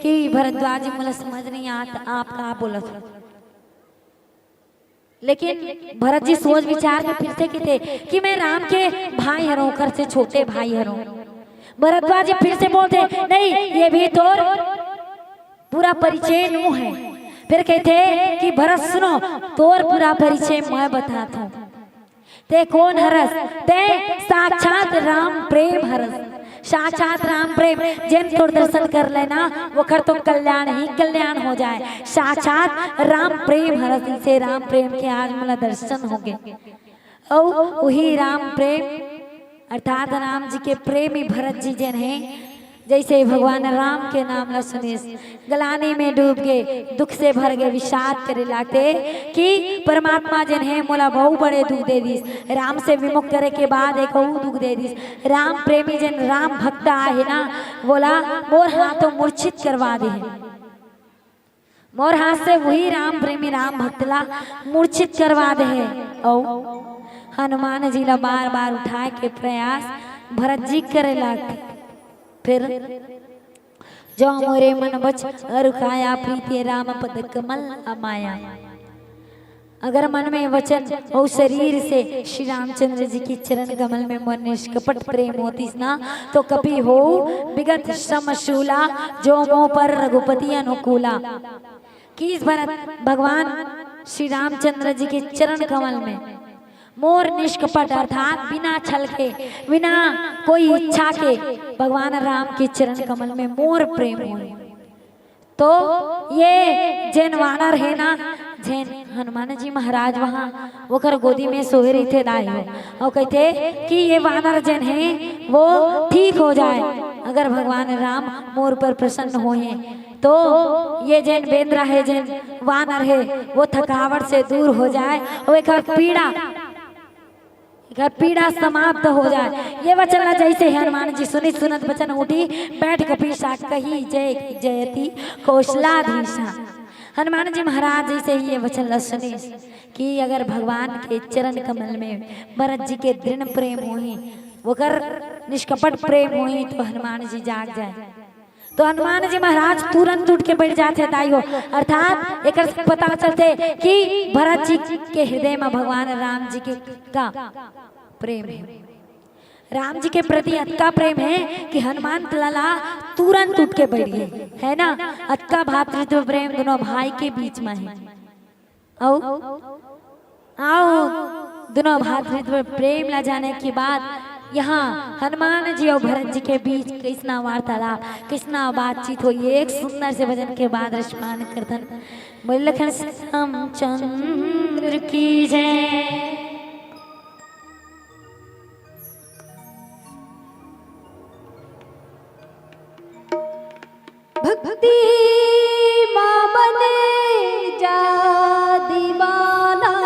[SPEAKER 6] कि भरद्वाज जी मुझे समझ नहीं आता आप क्या बोला था। लेकिन भरत जी सोच विचार के फिर से कहते कि मैं राम के भाई हरों, घर से छोटे भाई हरों। भरद्वाज जी फिर से बोलते नहीं ये भी तो पूरा परिचय नू है। फिर कहते कि भरत सुनो तोर पूरा परिचय मैं बताता हूँ। ते कौन हरस? ते साक्षात राम प्रेम हरस, साक्षात राम प्रेम। जिन तो दर्शन कर लेना वो कर तो कल्याण ही कल्याण हो जाए। साक्षात राम प्रेम हरस, इसे राम प्रेम के आज मला दर्शन होंगे। और वही राम प्रेम अर्थात राम जी के प्रेमी भरत जी जन हैं। जैसे भगवान राम के नाम ला सुने गलाने में डूब गए, दुख से भर गए, विषाद करे लागते कि परमात्मा जन है मोला बहु बड़े दुख दे दीस। राम से विमुख करे के बाद एक और दुख दे दीस। राम प्रेमी जन राम भक्त है ना, बोला मोर हाथों मूर्छित करवा दे। मोर हाथ से वही राम प्रेमी राम भक्तला मूर्छित करवा दे। और हनुमान जी ला बार बार उठाए के प्रयास भरत जी करे लागते। फिर जो मोरे मन बच रुकाया प्रीति राम पद कमल अमाया। अगर मन में वचन और शरीर से श्री रामचंद्र जी की चरण कमल में मन निष्कपट प्रेम होती ना तो कभी हो विगत श्रमशूला जो मोह पर रघुपति अनुकूला। किस भरत भगवान श्री रामचंद्र जी के चरण कमल में मोर निष्कपट अर्थात बिना छल के बिना कोई इच्छा के भगवान राम के चरण कमल में मोर प्रेम हो। तो ये जैन वानर है ना, जैन हनुमान जी महाराज वहाँ वो कर गोदी में सोए रहे थे दाई हो और कहते कि ये वानर जैन है वो ठीक हो जाए अगर भगवान राम मोर पर प्रसन्न होए। तो ये जैन बेंद्रा है जैन वानर है वो थकावट से दूर हो जाए और एक पीड़ा समाप्त हो जाए। ये वचन जैसे हनुमान जी सुनी सुनत वचन उठी बैठ कपीसा कही जय जयती कौशलाधीशा। हनुमान जी महाराज जी से ये वचन सुने कि अगर भगवान के चरण कमल में भरत जी के दृढ़ प्रेम होई वो कर निष्कपट प्रेम होई तो हनुमान जी जाग जाए। तो हनुमान जी महाराज तुरंत उठ के बैठ जाते ताइयो अर्थात एक पता चलते कि भरत जी के हृदय में भगवान राम जी के का प्रेम है। राम जी के प्रति अतका प्रेम है कि हनुमान लाला तुरंत उठ के बैठ गए है ना। अतका भातृत्व प्रेम दोनों भाई के बीच में है। आओ दोनों भातृत्व प्रेम ला जाने के बाद यहाँ हनुमान जी और भरत जी के बीच कृष्णा वार्तालाप कृष्णा बातचीत हुई। एक सुंदर से भजन के बाद रश्मान कीर्तन बोल लखन रामचंद्र की जय।
[SPEAKER 16] भक्ति माँ बने जा दीवाना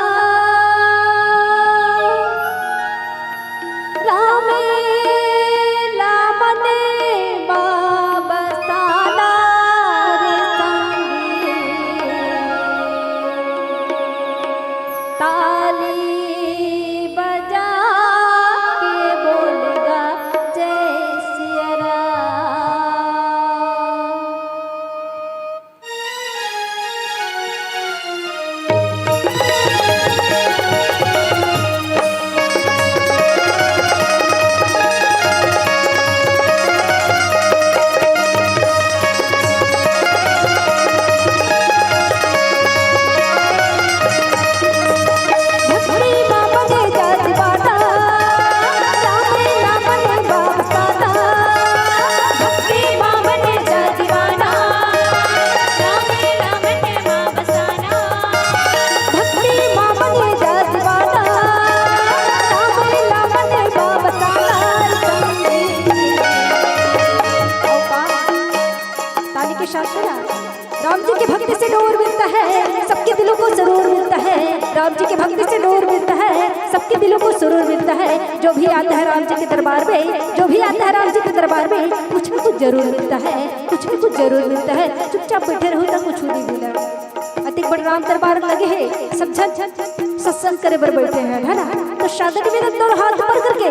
[SPEAKER 16] राम जी की भक्ति से डोर मिलता है सबके दिलों को जरूर मिलता है। राम जी की भक्ति से डोर मिलता है सबके दिलों को जरूर मिलता है। जो भी आता है राम जी के दरबार में जो भी आता है राम जी के दरबार में कुछ न कुछ जरूर मिलता है कुछ न कुछ जरूर मिलता है। चुपचाप बैठे रहो तो कुछ नहीं मिला। अतिक बड़ राम दरबार लगे है सब झन सत्संग करे बर बैठे हैं है ना। तो शादी निवेदन दोनों हाथ ऊपर करके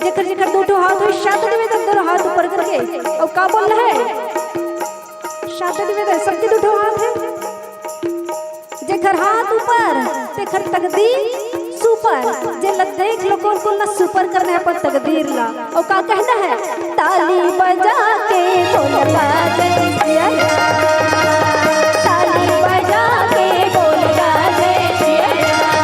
[SPEAKER 16] जेकर जेकर दो हाथ हो शादी निवेदन दोनों हाथ ऊपर करके और का बोल रहा है शादी निवेदन सबके दो हाथ है जेकर हाथ ऊपर तेकर तकदीर सुपर जे देख लो कौन कौन ना सुपर करने अपन तकदीर ला और का कहना है ताली बजा के बोलगा जय सिया ताली बजा के बोलगा जय सिया ये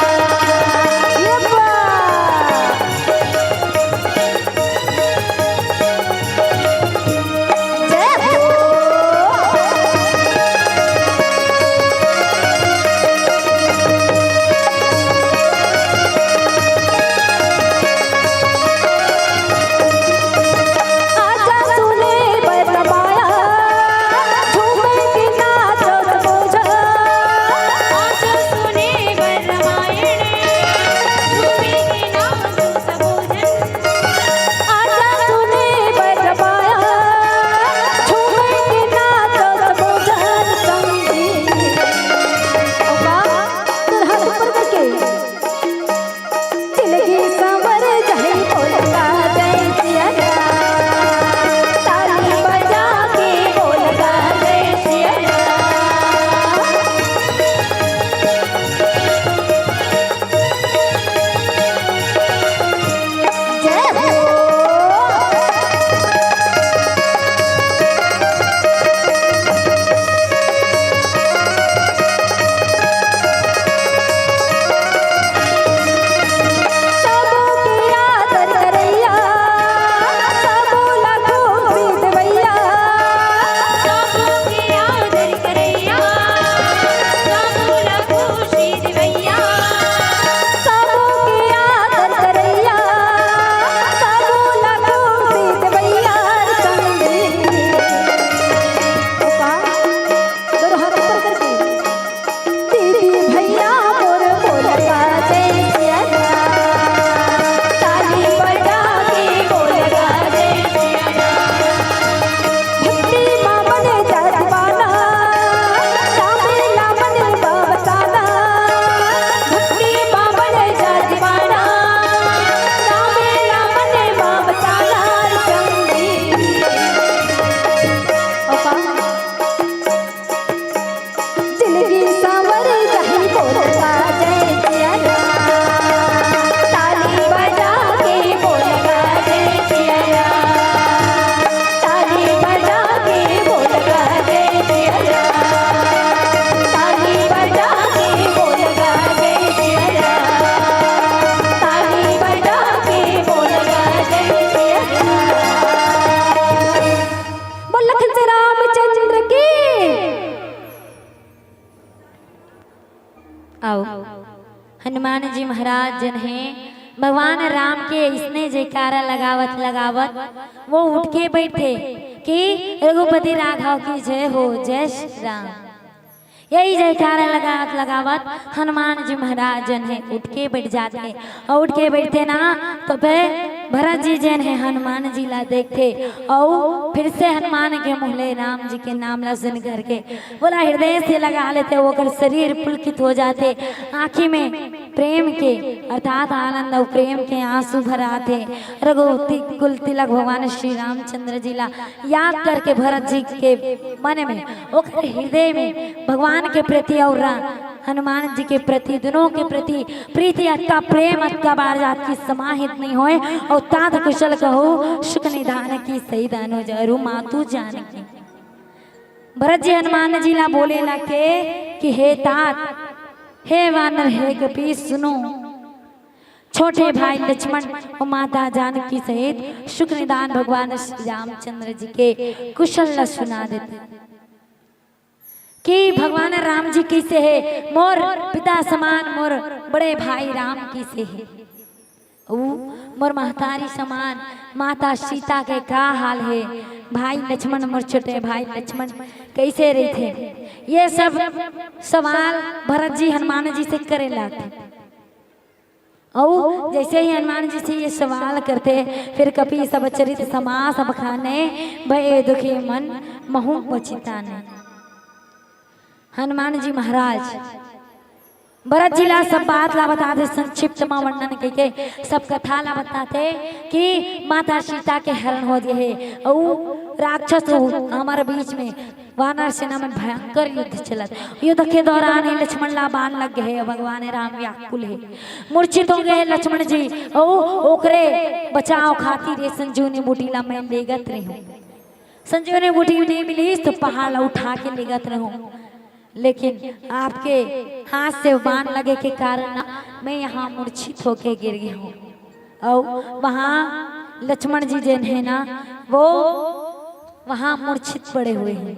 [SPEAKER 6] आओ हनुमान जी महाराज जन हैं भगवान राम के इसने जयकारा लगावत लगावत वो उठ के बैठे कि रघुपति राघव की जय हो, जय श्री राम। यही जयकारा लगावत लगावत हनुमान जी महाराज जन है उठ के बैठ जाते और उठ के बैठते ना तो फिर भरत जी जन है हनुमान जी ला देखते और फिर से हनुमान के मुहले राम जी के नाम ला सुन करके बोला हृदय से लगा लेते वो कर शरीर पुलकित हो जाते, आँखी में प्रेम के अर्थात आनंद और प्रेम के आंसू भर आते। रघुपति कुल तिलक भगवान श्री रामचंद्र जी ला याद करके भरत जी के मन में ओकर हृदय में भगवान के प्रति और हनुमान जी के प्रति दोनों के प्रति प्रीति अत्का प्रेम अत्का बार जात की समाहित नहीं होए और तात कुशल कहो सुख निधान की सही दानो जरू मातु जान की। भरत जी हनुमान जी ला बोले ला के कि हे तात, हे वानर, हे कपी सुनो, छोटे भाई लक्ष्मण और माता जानकी सहित सुख निधान भगवान श्री रामचंद्र जी के कुशल सुना देते कि भगवान राम जी कैसे है, मोर पिता समान मोर बड़े भाई राम कैसे है, मोर महतारी समान माता सीता के का हाल है, भाई लक्ष्मण मोर छोटे भाई लक्ष्मण कैसे रहे थे। ये सब सवाल भरत जी हनुमान जी से करे लाते और जैसे ही हनुमान जी से ये सवाल करते फिर कपि सब चरित समास बखाने भय दुखी मन महु बचिताने। हनुमान जी महाराज भरत जी ला सब बात ला बताते, संक्षिप्त में वर्णन करके सब कथा ला बताते कि माता सीता के हरण हो गए और राक्षस हमारे बीच में वानर सेना में भयंकर युद्ध चलत। युद्ध के दौरान ही लक्ष्मण ला बाण लग गए। भगवान राम व्याकुल है, मूर्छित हो गए लक्ष्मण जी। ओ ओकरे बचाव खातिर ये संजीवनी बूटी ला मैं लेगत रही हूँ। संजीवनी बूटी नहीं मिली तो पहाड़ ला उठा के लेगत रहूं, लेकिन आपके हाथ से बाण लगे के कारण मैं यहाँ मूर्छित होके गिर गई हूँ। और वहाँ लक्ष्मण जी जिन है ना वो वहाँ मूर्छित पड़े हुए हैं।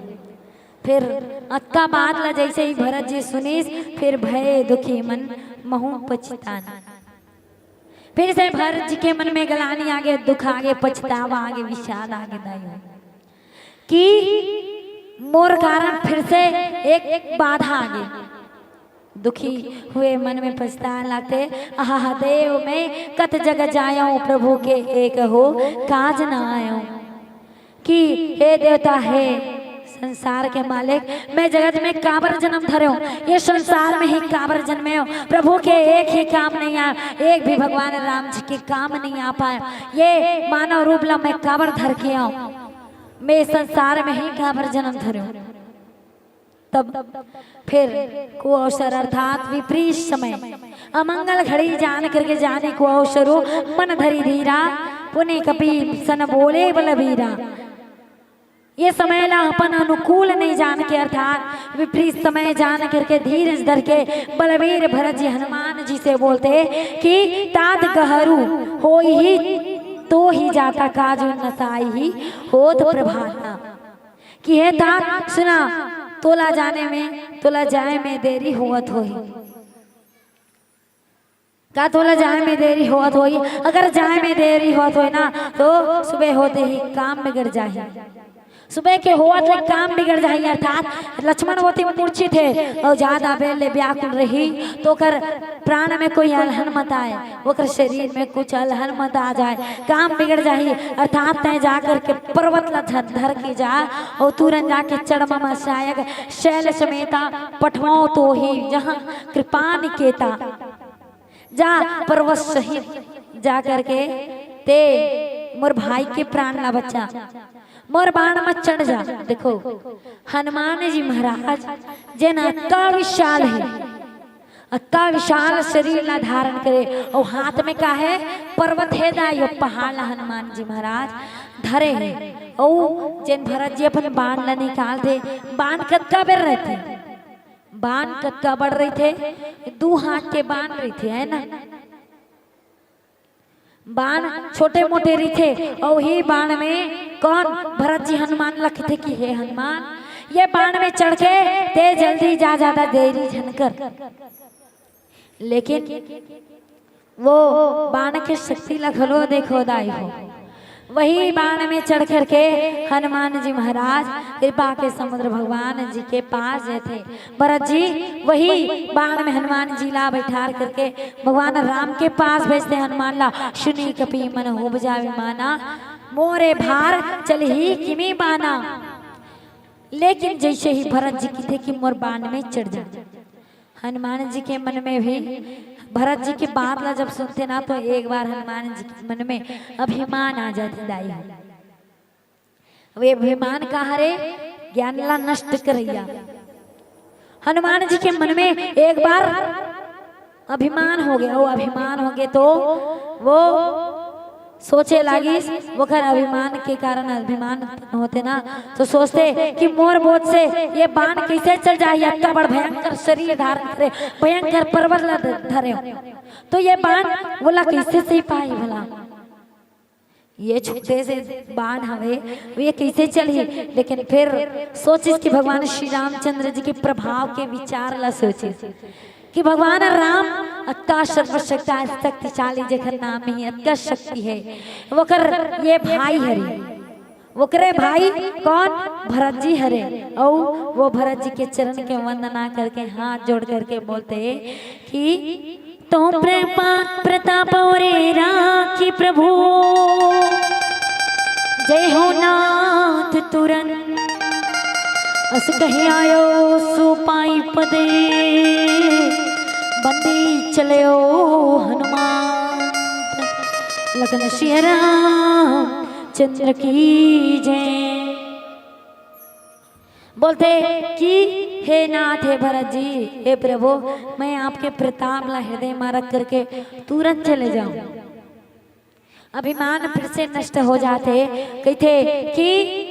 [SPEAKER 6] फिर अक्का बात ला जैसे ही भरत जी सुनीस, फिर भय दुखी मन महू पछताना। फिर से भरत जी के मन में गलानी आगे, दुख आगे, पछतावा आगे, विषाद आगे दाई कि मोर कारण फिर से एक बाधा आगे। दुखी हुए मन में पछताने लगते, आहा देव मैं कत जग जायो प्रभु के एक हो काज न आयो। कि हे देवता है संसार के मालिक, मैं जगत में काबर जन्म धरे हूँ, ये संसार में ही काबर जन्मे हो। प्रभु के एक ही काम नहीं आया, एक भी भगवान राम जी के काम नहीं आ पाया। ये मानव रूप ला मैं काबर धर के आऊँ, मैं संसार में ही काबर जन्म धरे हूँ। तब फिर को अवसर अर्थात विपरीत समय अमंगल घड़ी जान करके जाने को अवसरो मन धरी धीरा पुण्य कपि सन बोले बलबीरा। ये समय ला अपन अनुकूल नहीं जान के अर्थात विपरीत समय जान करके धीरज धर के बलबीर भरत जी हनुमान जी से बोलते कि तात गहरू हो ही तो ही जाता काज नसाई ही होत प्रभाता। कि है तात सुना, तोला जाने में तोला जाए में देरी होत होई। का तोला जाए में देरी होत होई, अगर जाए में देरी होत होई ना तो सुबह होते ही काम बिगड़ जाए। सुबह के होत ले काम बिगड़ जाए। अर्थात लक्ष्मण होती मूर्छित थे और ज्यादा बेले व्याकुल रही तो कर प्राण में कोई अलहन मत आए, वो कर शरीर में कुछ अलहन मत आ जाए, काम बिगड़ जाए। अर्थात तय जा करके पर्वत ला धर के जा और तुरंत जाके चढ़मा शायक शैल समेता पठवाओ तो ही जहाँ कृपा निकेता। जा पर्वत सहित जा करके ते मोर भाई के प्राण ला बच्चा, मोर बाण मत चढ़ जा। देखो हनुमान जी महाराज जिन अत्ता विशाल है, अत्ता विशाल शरीर ला धारण करे और हाथ में का है पर्वत है दायो पहाड़ ला हनुमान जी महाराज धरे है। और जिन भरत जी अपन बाण ला निकाल दे, बाण कत्का बेर रहते, बाण कत्का बढ़ रहे थे, 2 हाथ के बाण रहे थे है ना। बाण छोटे मोटे रीथे और ही बाण में कौन भरत जी हनुमान लखते कि हे हनुमान ये बाण में चढ़ के ते जल्दी जा, ज्यादा देरी झनकर। लेकिन वो बाण के शक्ति लखलो देखो दाई हो। वही बाण में चढ़ करके हनुमान जी महाराज कृपा के समुद्र भगवान जी के पास गए थे। भरत जी वही बाण में हनुमान जी ला बैठा करके भगवान राम के पास भेजते। हनुमान ला सुनी कपि मन हो बजावे माना, मोरे भार चल ही किमी बाना। लेकिन जैसे ही भरत जी की थे कि मोर बाण में चढ़ जा, हनुमान जी के मन में भी भरत जी की बात ला जब सुनते ना तो एक बार हनुमान जी के मन में अभिमान आ जाते दाई। वे अभिमान कहा रे ज्ञान ला नष्ट करैया। हनुमान जी के मन में एक बार अभिमान हो गया। वो अभिमान हो गए तो वो सोचे लगी वो कर अभिमान के कारण अभिमान होते ना तो सोचते कि मोर बोझ से ये बाण कैसे चल जाए, इतना बड़ भयंकर शरीर धारण करे, भयंकर पर्वत धरे तो ये बाण बोला कैसे सही पाई भला। ये छोटे से बाण हवे ये कैसे चली। लेकिन फिर सोचिस कि भगवान श्री रामचंद्र जी के प्रभाव के विचार ला सोचिस कि भगवान राम अत्ता शक्तिशाली जेकर नाम ही अत्ता शक्ति है। वो कर ये भाई हरे, वो करे भाई कौन भरत जी हरे। और वो भरत जी के चरण के वंदना करके हाथ जोड़ करके बोलते कि तो प्रताप रे राखी प्रभु, जय हो नाथ तुरंत अस कही आयो सुपाई पदे, बंदी चले ओ हनुमान लगन श्री राम चंद्र की जय। बोलते कि हे नाथ हे भरत जी, हे प्रभु, मैं आपके प्रताप ला हृदय में रख करके तुरंत चले जाऊं। अभिमान फिर से नष्ट हो जाते, कहते कि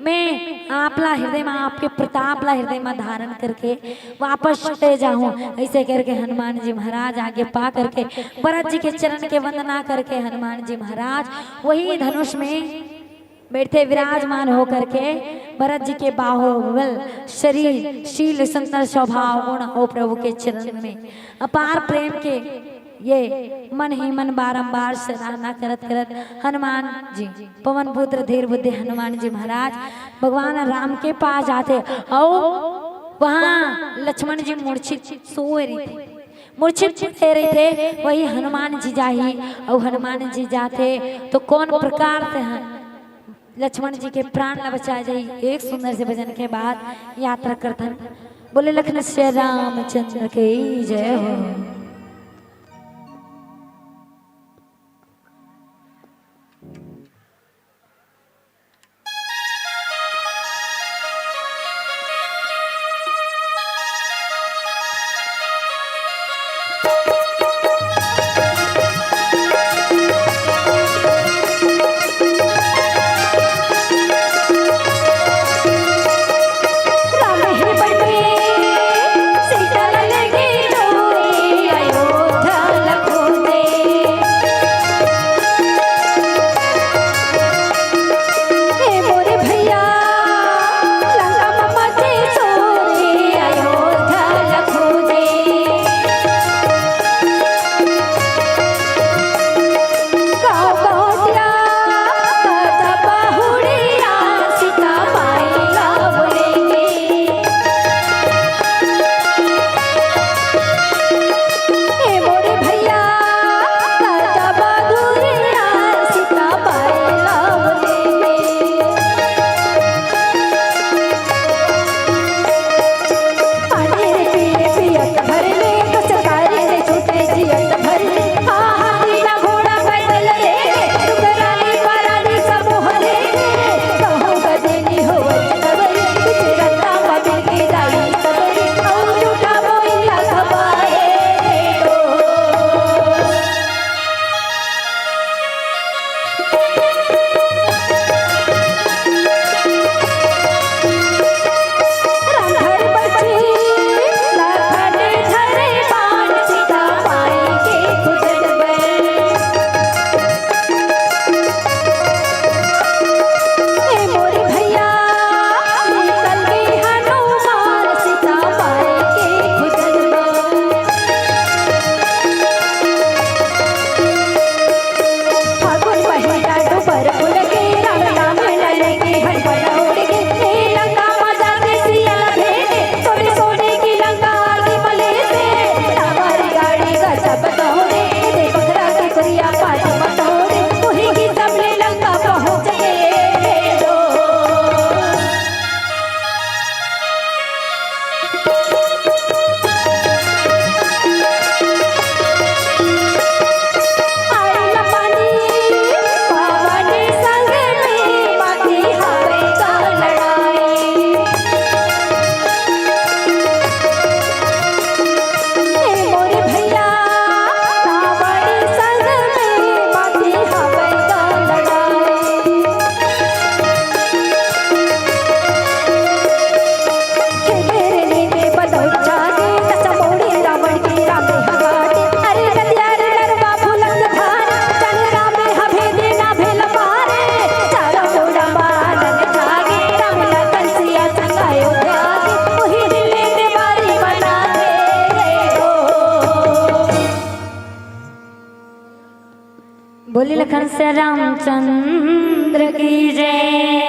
[SPEAKER 6] मैं आपला हृदय में, आपके प्रताप ला हृदय में धारण करके वापस चले जाऊं। ऐसे करके हनुमान जी महाराज आगे पा करके भरत जी के चरण के वंदना करके हनुमान जी महाराज वही धनुष में बैठे विराजमान होकर के भरत जी के बाहुबल शरीर शील संतर स्वभाव गुण हो प्रभु के चरण में अपार प्रेम के ये मन ही मन बारंबार सराहना करत करत हनुमान जी पवन पुत्र धीर बुद्धि हनुमान जी महाराज भगवान राम के पास जाते और वहाँ लक्ष्मण जी मूर्छित सो रही थे, मूर्छित ले रहे थे। वही हनुमान जी जाही और हनुमान जी जाते तो कौन प्रकार से लक्ष्मण जी के प्राण ला बचा जाई। एक सुंदर से भजन के बाद यात्रा करथन। बोले लखन श्री रामचंद्र के जय हो। बोले लखन से रामचंद्र की जय।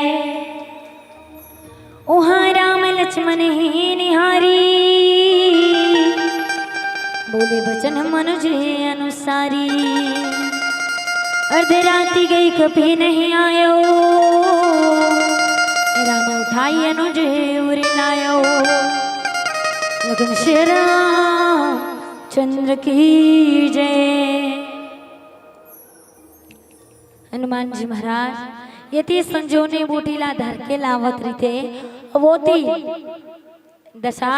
[SPEAKER 6] उहाँ राम लक्ष्मण ही निहारी, बोले बचन मनुज अनुसारी। अर्धरात्रि गई कभी नहीं आयो, राम उठाई अनुज उरे लायो। लखन श्री रामचंद्र की जय। हनुमान जी महाराज यति संजोने बूटीला धर के लावत रीते वो थी दशा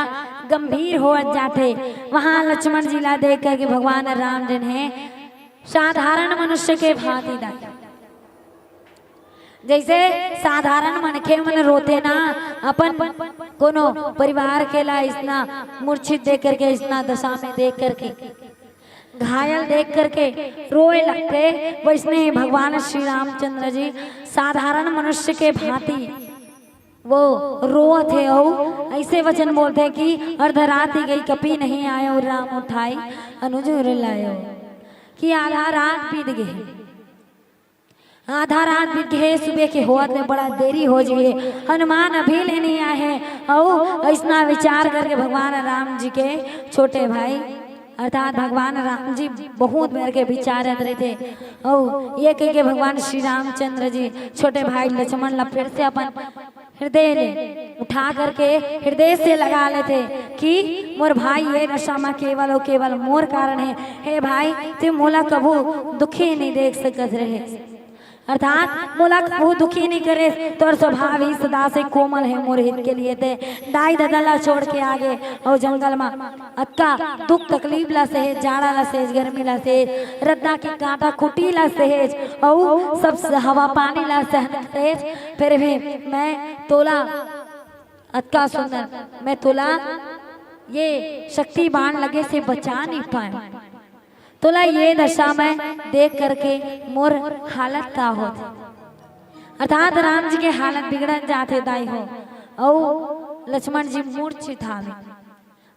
[SPEAKER 6] गंभीर हो जाते। वहां लक्ष्मण जी ला देख करके भगवान राम जिन्हें साधारण मनुष्य के भांति दाई, जैसे साधारण मनखे मन रोते ना अपन कोनो परिवार के ला इतना मूर्छित देख करके, इतना दशा में देख करके, घायल देख करके रोए लगते, वैसने भगवान श्री रामचंद्र जी साधारण मनुष्य के भांति वो रोए थे और ऐसे वचन बोलते कि अर्धरात ही गई कपी नहीं आयो राम उठाई अनुजूर लायो, कि आधा रात बीत गए, आधा रात बीत गए, सुबह के होत में बड़ा देरी हो जाए, हनुमान अभी ले नहीं आए हैं। और ऐसा विचार करके भगवान राम जी के छोटे भाई अर्थात भगवान राम जी बहुत मेरे के विचारत रहे थे। और ये कह के भगवान श्री रामचंद्र जी छोटे भाई लक्ष्मण ला फिर से अपन हृदय ले उठा करके हृदय से लगा लेते कि मोर भाई ये नशा में केवल और केवल मोर कारण है। हे भाई तुम मोला कभू दुखी नहीं देख सकत रहे, अर्थात मोला कभू दुखी नहीं करे, तोर स्वभाव ही सदा से कोमल है मोर हित के लिए ते दाई ददला छोड़ के आगे और जंगल में अक्का दुख तकलीफ ला सहेज, जाड़ा ला सहेज, गर्मी ला सहेज, रद्दा की कांटा कुटी ला सहेज और सब हवा पानी ला सहन सहेज, फिर भी मैं तोला अक्का सुंदर, मैं तोला ये शक्ति बाण लगे से बचा नहीं पाए। तोला ये दशा में देख करके मोर हालत का होते, अर्थात राम जी के हालत बिगड़ जाते दाई हो। और लक्ष्मण जी मूर्छित हावे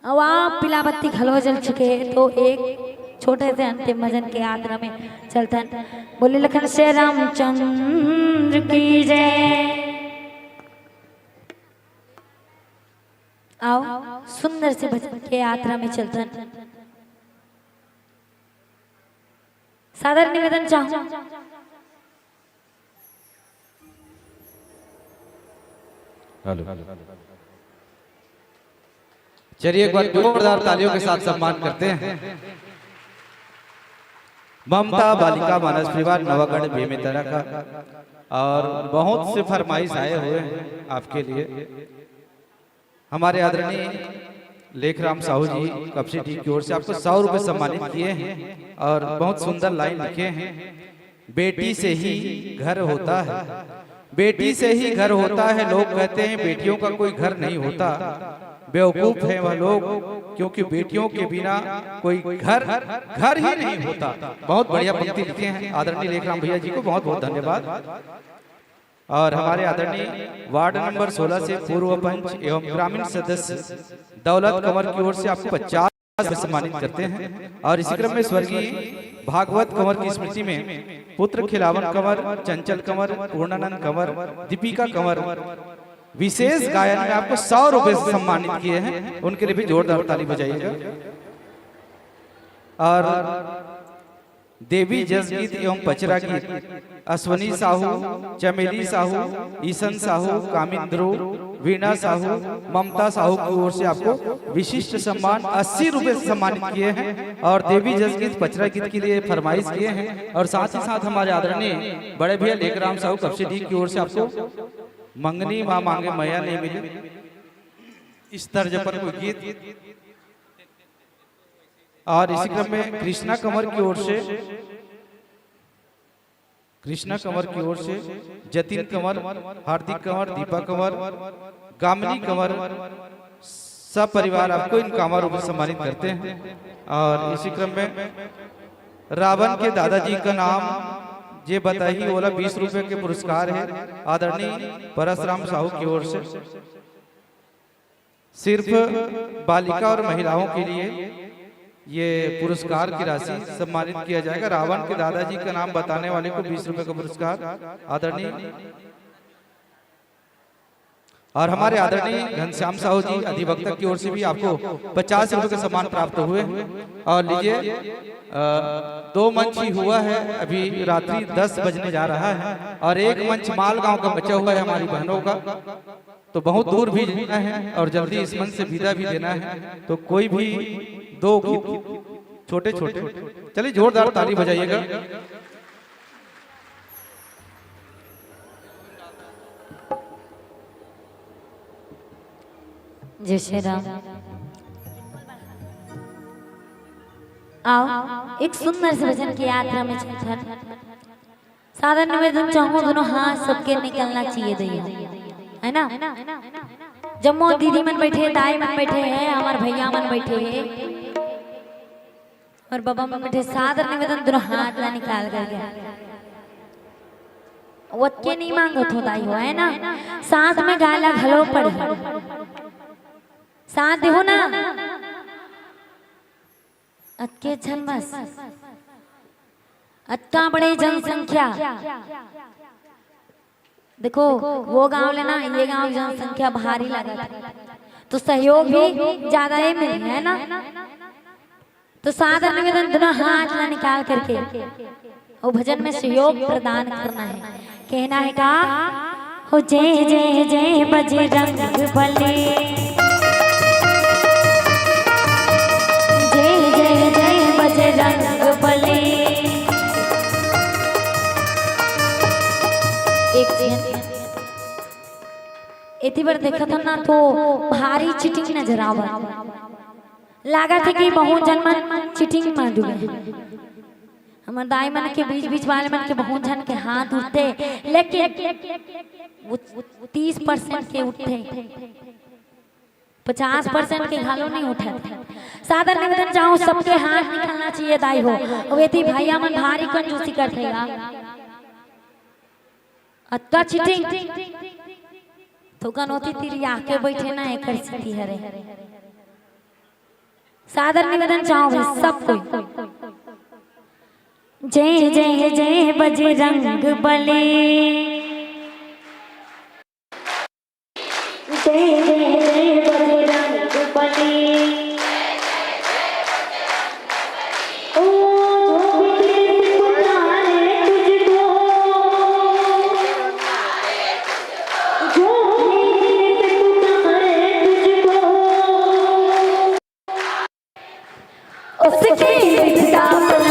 [SPEAKER 6] और आप पिला बत्ती घलो जल चुके हैं। तो एक छोटे से अंतिम भजन के यात्रा में चलतन बोले लखन से रामचंद्र की जय। आओ सुंदर से भजन के यात्रा में चलतन। सादर निवेदन चाहूं
[SPEAKER 10] चलिए एक बार जोरदार तालियों के साथ सम्मान करते हैं ममता बालिका मानस परिवार नवागढ़ बेमेतरा का। और बहुत से फरमाइश आए हुए हैं आपके लिए। हमारे आदरणीय लेखराम साहू जी कपसी टीम की ओर से आपको 100 रुपए सम्मानित किए हैं और बहुत सुंदर लाइन लिखे हैं। बेटी से ही घर होता है, बेटी से ही घर होता है। लोग कहते हैं बेटियों का कोई घर नहीं होता, बेवकूफ है वह लोग, क्योंकि बेटियों के बिना कोई घर ही नहीं होता। बहुत बढ़िया पंक्ति लिखे हैं आदरणीय लेखराम भैया जी को बहुत बहुत धन्यवाद। और हमारे आदरणीय वार्ड नंबर 16 से पूर्व पंच एवं ग्रामीण सदस्य दौलत कंवर की ओर से आपको 50 रुपए सम्मानित करते हैं। और इसी क्रम में स्वर्गीय भागवत कंवर की स्मृति में पुत्र खिलावन कंवर, चंचल कंवर, पूर्णानंद कंवर, दीपिका कंवर विशेष गायन में आपको 100 रुपए सम्मानित किए हैं। उनके लिए भी जोरदार ताली बजाइएगा। और देवी जसगीत एवं पचरा गीत अश्वनी साहू, चमेली साहू, ईशन साहू, कामिंद्रो, वीणा साहू, ममता साहू की ओर से आपको विशिष्ट सम्मान 80 रुपए सम्मानित किए हैं। और देवी जसगीत पचरा गीत के लिए फरमाइश किए हैं। और साथ ही साथ हमारे आदरणीय बड़े भैया लेखराम साहू कपसी की ओर से आपको मंगनी माँ मांगे मैया नहीं मिली, इस तर्ज पर कोई गीत। और इसी क्रम में कृष्णा कंवर की ओर से जतिन कंवर, हार्दिक कंवर, दीपा कंवर, गामिनी कंवर सब परिवार आपको इन कामों पर सम्मानित करते हैं। और इसी क्रम में रावण के दादाजी का नाम ये बताइए बोला 20 रुपए के पुरस्कार है आदरणीय परशुराम साहू की ओर से। सिर्फ बालिका और महिलाओं के लिए ये पुरस्कार की राशि सम्मानित किया जाएगा। रावण के दादाजी का नाम बताने वाले को 20 रुपए का पुरस्कार आदरणीय। और हमारे आदरणीय घनश्याम साहू जी अधिवक्ता की ओर से भी आपको 50 रुपए का सम्मान प्राप्त हुए। और लीजिए 2 मंच ही हुआ है, अभी रात्रि 10 बजने जा रहा है। और एक मंच मालगांव का बचा हुआ है हमारी बहनों का, तो बहुत दूर भी जाना है और जल्दी इस मंच से विदा भी देना है। तो कोई भी 2 गीत छोटे छोटे, चलिए जोरदार ताली बजाइएगा।
[SPEAKER 6] जय श्री राम। आओ एक सुंदर से भजन की यात्रा में चलकर सादर निवेदन चाहूँ दोनों हाथ सबके निकलना चाहिए दैया, है ना। जब मोर दीदी मन बैठे, दाई मन बैठे हैं, हमारे भैया मन बैठे हैं और बाबा मन बैठे, सादर निवेदन दोनों हाथ ला निकाल कर गया। वक्के नहीं मांगो तो दाई हो, है ना। साथ में गाला घलो पड़े, साथ देखो ना अक्के छन बस अक्का बड़े जनसंख्या। देखो वो गांव लेना, ये गांव जनसंख्या भारी लगा तो सहयोग भी ज्यादा ही मिल है ना। तो सादर निवेदन दोनों हाथ ला निकाल करके और भजन में सहयोग प्रदान करना है। कहना है का हो जय जय जय बजरंग बली, जय जय जय बजरंग बली। एक बार देखा था ना तो भारी चिटिंग नजर आवा, लगा था कि बहुत जन मन चिटिंग में डूबे। हमारे दाई मन के बीच बीच वाले मन के बहुत जन के हाथ उठते, लेकिन 30% के उठते, 50% के घालो नहीं उठे। सादर निवेदन चाहूँ सबके हाथ निकलना चाहिए दाई हो। वेती भैया मन भारी कंजूसी करतेगा, अत्ता चिटिंग तो कनोती तेरी आके बैठे ना एक स्थिति हरे। सादर निवेदन चाहूँ सब कोई जय जय जय बजरंग बली, जय जय जय बजरंग बली। ओ जो भी पुकारे तुझको, जो भी पुकारे तुझको, उसकी विद्या पर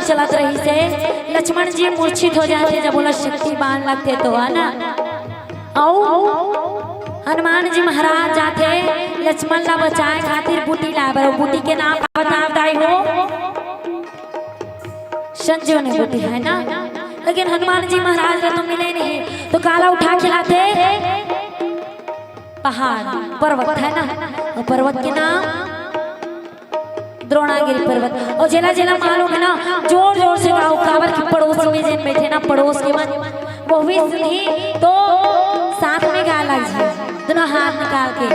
[SPEAKER 6] चलत रही से लक्ष्मण जी मूर्छित हो जाते जब बोला शक्ति बाण लगते तो, है ना। हनुमान जी महाराज जाते लक्ष्मण ला बचाए खातिर बूटी ला, बूटी के नाम बता दाई हो संजीवनी बूटी, है ना। लेकिन हनुमान जी महाराज का तो मिले नहीं तो काला उठा खिलाते पहाड़ पर्वत, है ना। पर्वत के नाम द्रोणागिरी पर्वत। और जिला जिला मालूम है ना, जोर जोर से गाओ कावर की पड़ोस में जिन बैठे ना पड़ोस के मन वो भी सुनी तो साथ में गा लग दोनों हाथ निकाल के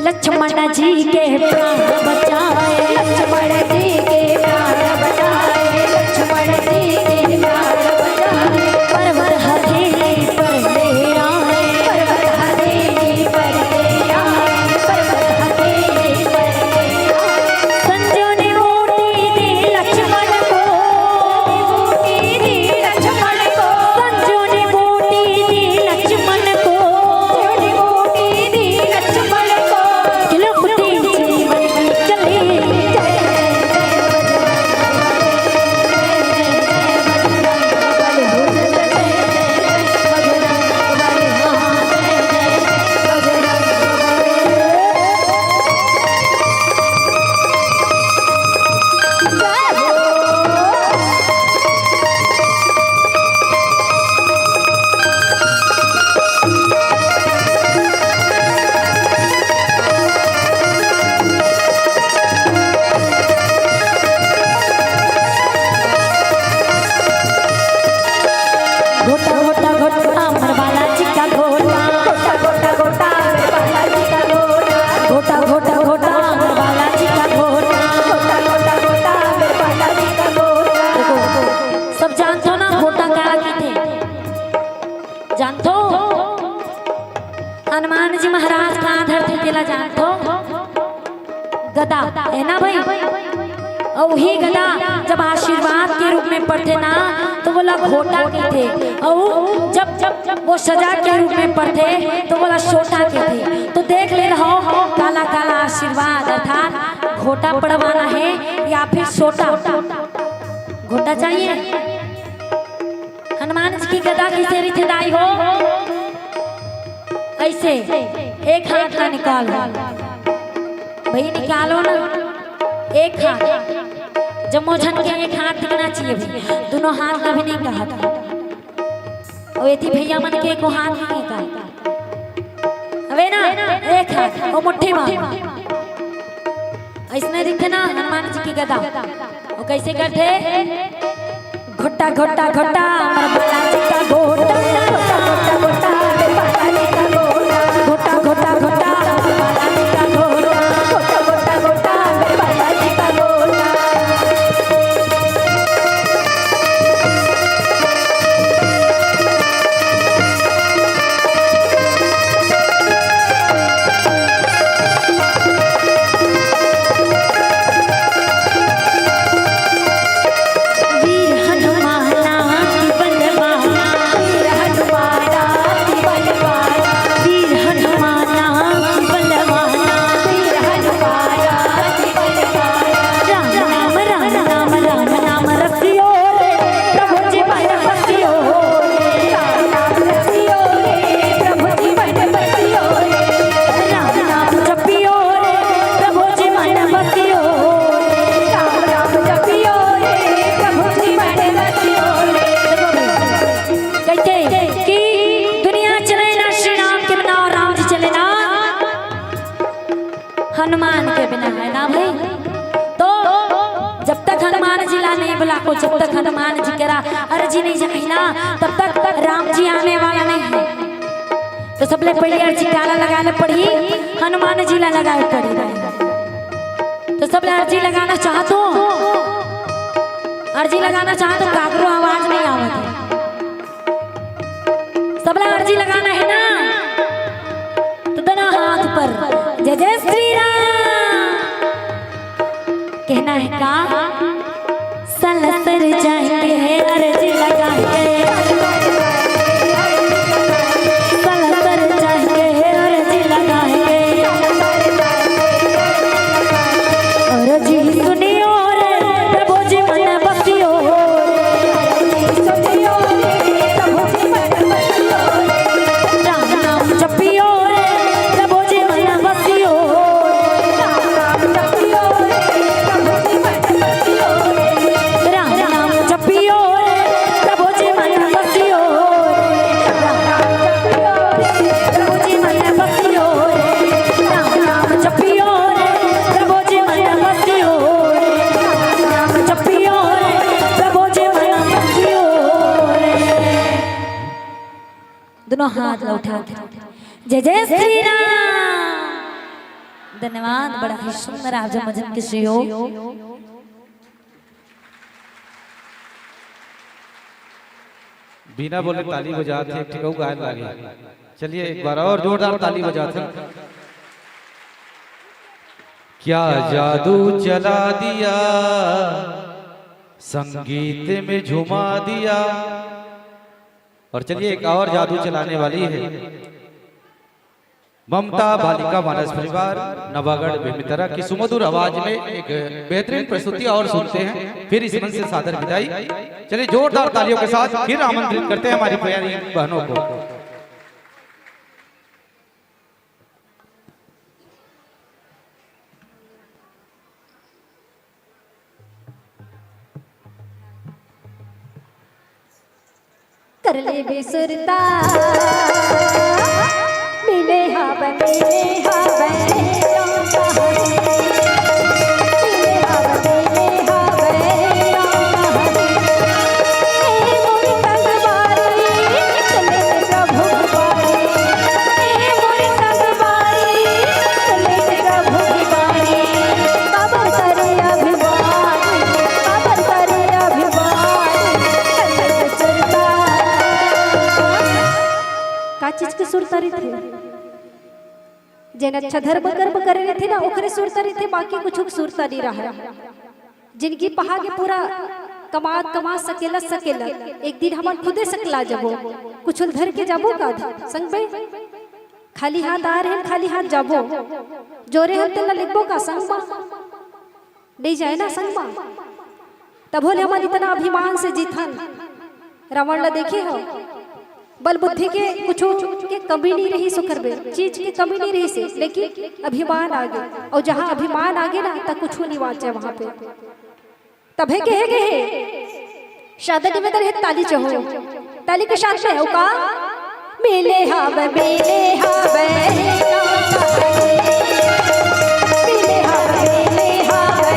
[SPEAKER 6] लक्ष्मण जी के प्राण बचाए, लक्ष्मण जी के प्राण बचाए, लक्ष्मण जी के प्राण बचाए। पर्वत हथेली पर ले आए, पर्वत हथेली पर ले आए, पर्वत हथेली पर ले आए। संजीवनी बूटी दी लक्ष्मण को, बूटी दी लक्ष्मण को, संजीवनी बूटी दी लक्ष्मण को, संजीवनी बूटी दी लक्ष्मण को। खिलौती जीवन की कली, जय जय वाला जान तो गदा है ना भाई, और वही गदा जब आशीर्वाद के रूप में पढ़ते ना तो बोला घोटा के थे, और जब वो सजा के रूप में पढ़ते तो बोला छोटा के थे। तो देख ले रहो काला काला आशीर्वाद अर्थात घोटा पढ़वाना है या फिर छोटा। घोटा चाहिए। हनुमान जी की गदा किसे रिथदाई हो, ऐसे एक हाथ का निकालो भाई, निकालो ना एक हाथ, जम्मो झन के एक हाथ दिखना चाहिए भाई, दोनों हाथ का भी नहीं कहा था, और ये भैया मन के को हाथ नहीं कहा अबे ना, एक हाथ और मुट्ठी मार ऐसने दिखते ना हनुमान जी की गदा। वो कैसे करते, घोटा घोटा घोटा बालाजी का घोटा, घोटा घोटा बालाजी का घोटा, घोटा घोटा घोटा बालाजी का घोटा, घोटा घोटा घोटा बालाजी का घोटा। हनुमान के बिना है ना भाई। तो जब तक हनुमान जी ला नहीं बुला को, जब तक हनुमान जी करा अर्जी नहीं जाए ना, तब तक राम जी आने वाला नहीं है। तो सबले पहले अर्जी काला लगाने पड़ी, हनुमान जी ला लगाए पड़ी रहे। तो सबले अर्जी लगाना चाहतो, अर्जी लगाना चाहतो काकरो आवाज नहीं आवत है, सबले अर्जी लगाना है ना, तो दोनों हाथ पर जय जय श्री राम कहना है का, सलसर जाएंगे अर्जी लगाएंगे, सलसर जाएंगे अर्जी लगाएंगे, अर्जी सुनियो रे प्रभु जी मन बसियो, सुनियो रे प्रभु जी मन बसियो, राम नाम जपियो रे प्रभु जी मन बसियो, राम नाम जपियो रे प्रभु जी मन बसियो, राम नाम जपियो रे प्रभु जी मन बसियो, राम नाम जपियो रे प्रभु जी मन बसियो, राम नाम जपियो रे प्रभु जी मन बसियो, राम नाम जपियो रे प्रभु जी मन बसियो। दोनों हाथ उठा जय जय श्री राम। धन्यवाद, बड़ा ही सुंदर आप जो मजन के सहयोग।
[SPEAKER 10] बिना बोले ताली बजाते ठिकाऊ गायन लगे। चलिए एक बार और जोरदार ताली बजाते। क्या जादू चला दिया, संगीत में झुमा दिया। और चलिए एक और जादू चलाने वाली है ममता बालिका मानस परिवार नवागढ़ बेमितरा की सुमधुर आवाज में एक बेहतरीन प्रस्तुति और सुनते हैं, फिर इस मंच से सादर विदाई। चलिए जोरदार तालियों के साथ फिर आमंत्रित करते हैं हमारी प्यारी बहनों को।
[SPEAKER 16] कर ले बेसुरता मिले हवन मिले का चीज के सुर तरी थे जिन अच्छा धर्म कर्म करे रहे थे ना ओखरे सुरता रहे थे, बाकी कुछ सुरता नहीं रहा। जिनकी पहा के पूरा कमा सकेला एक दिन हमार खुदे सकला जबो कुछ धर के जाबो का संग में खाली हाथ आ रहे खाली हाथ जाबो जोरे हम तेला लिखबो का संग नहीं जाए ना संग तब बोले हमार इतना अभिमान से जीतन रावण ला देखे हो बल बुद्धि के कुछ के कमी नहीं रही सुखरबे चीज की कमी नहीं रही से, लेकिन अभिमान आ गए और जहाँ अभिमान आ गए ना तब कुछ नहीं वाचे वहां पे तब है के शादी निवेदन है ताली चहो ताली के साथ में का मिले हावे मिले हावे मिले हावे मिले हावे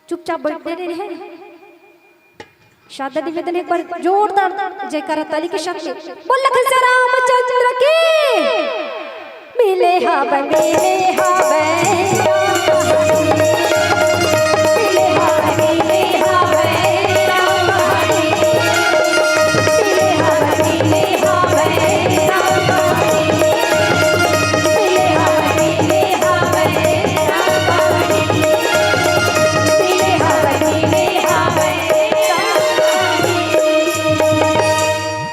[SPEAKER 16] चुपचाप बैठे रहे शादी निवेदन एक बार जोरदार जयकारा ताली के साथ में बोल लखन से रामचंद्र की मिले हावे मिले हावे मिले हावे मिले हावे राम हरि मिले हावे मिले हावे राम हरि मिले हावे मिले हावे राम हरि मिले हावे मिले हावे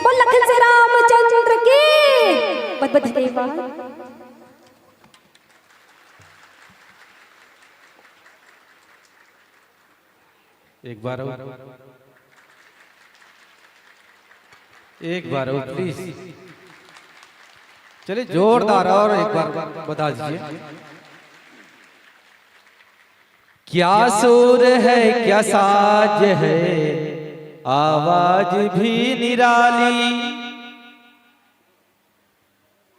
[SPEAKER 16] बोल लखन से रामचंद्र की बद धन्यवाद।
[SPEAKER 10] एक बार प्लीज चलिए जोरदार और एक बार बता दीजिए। क्या सुर है क्या साज है आवाज भी निराली,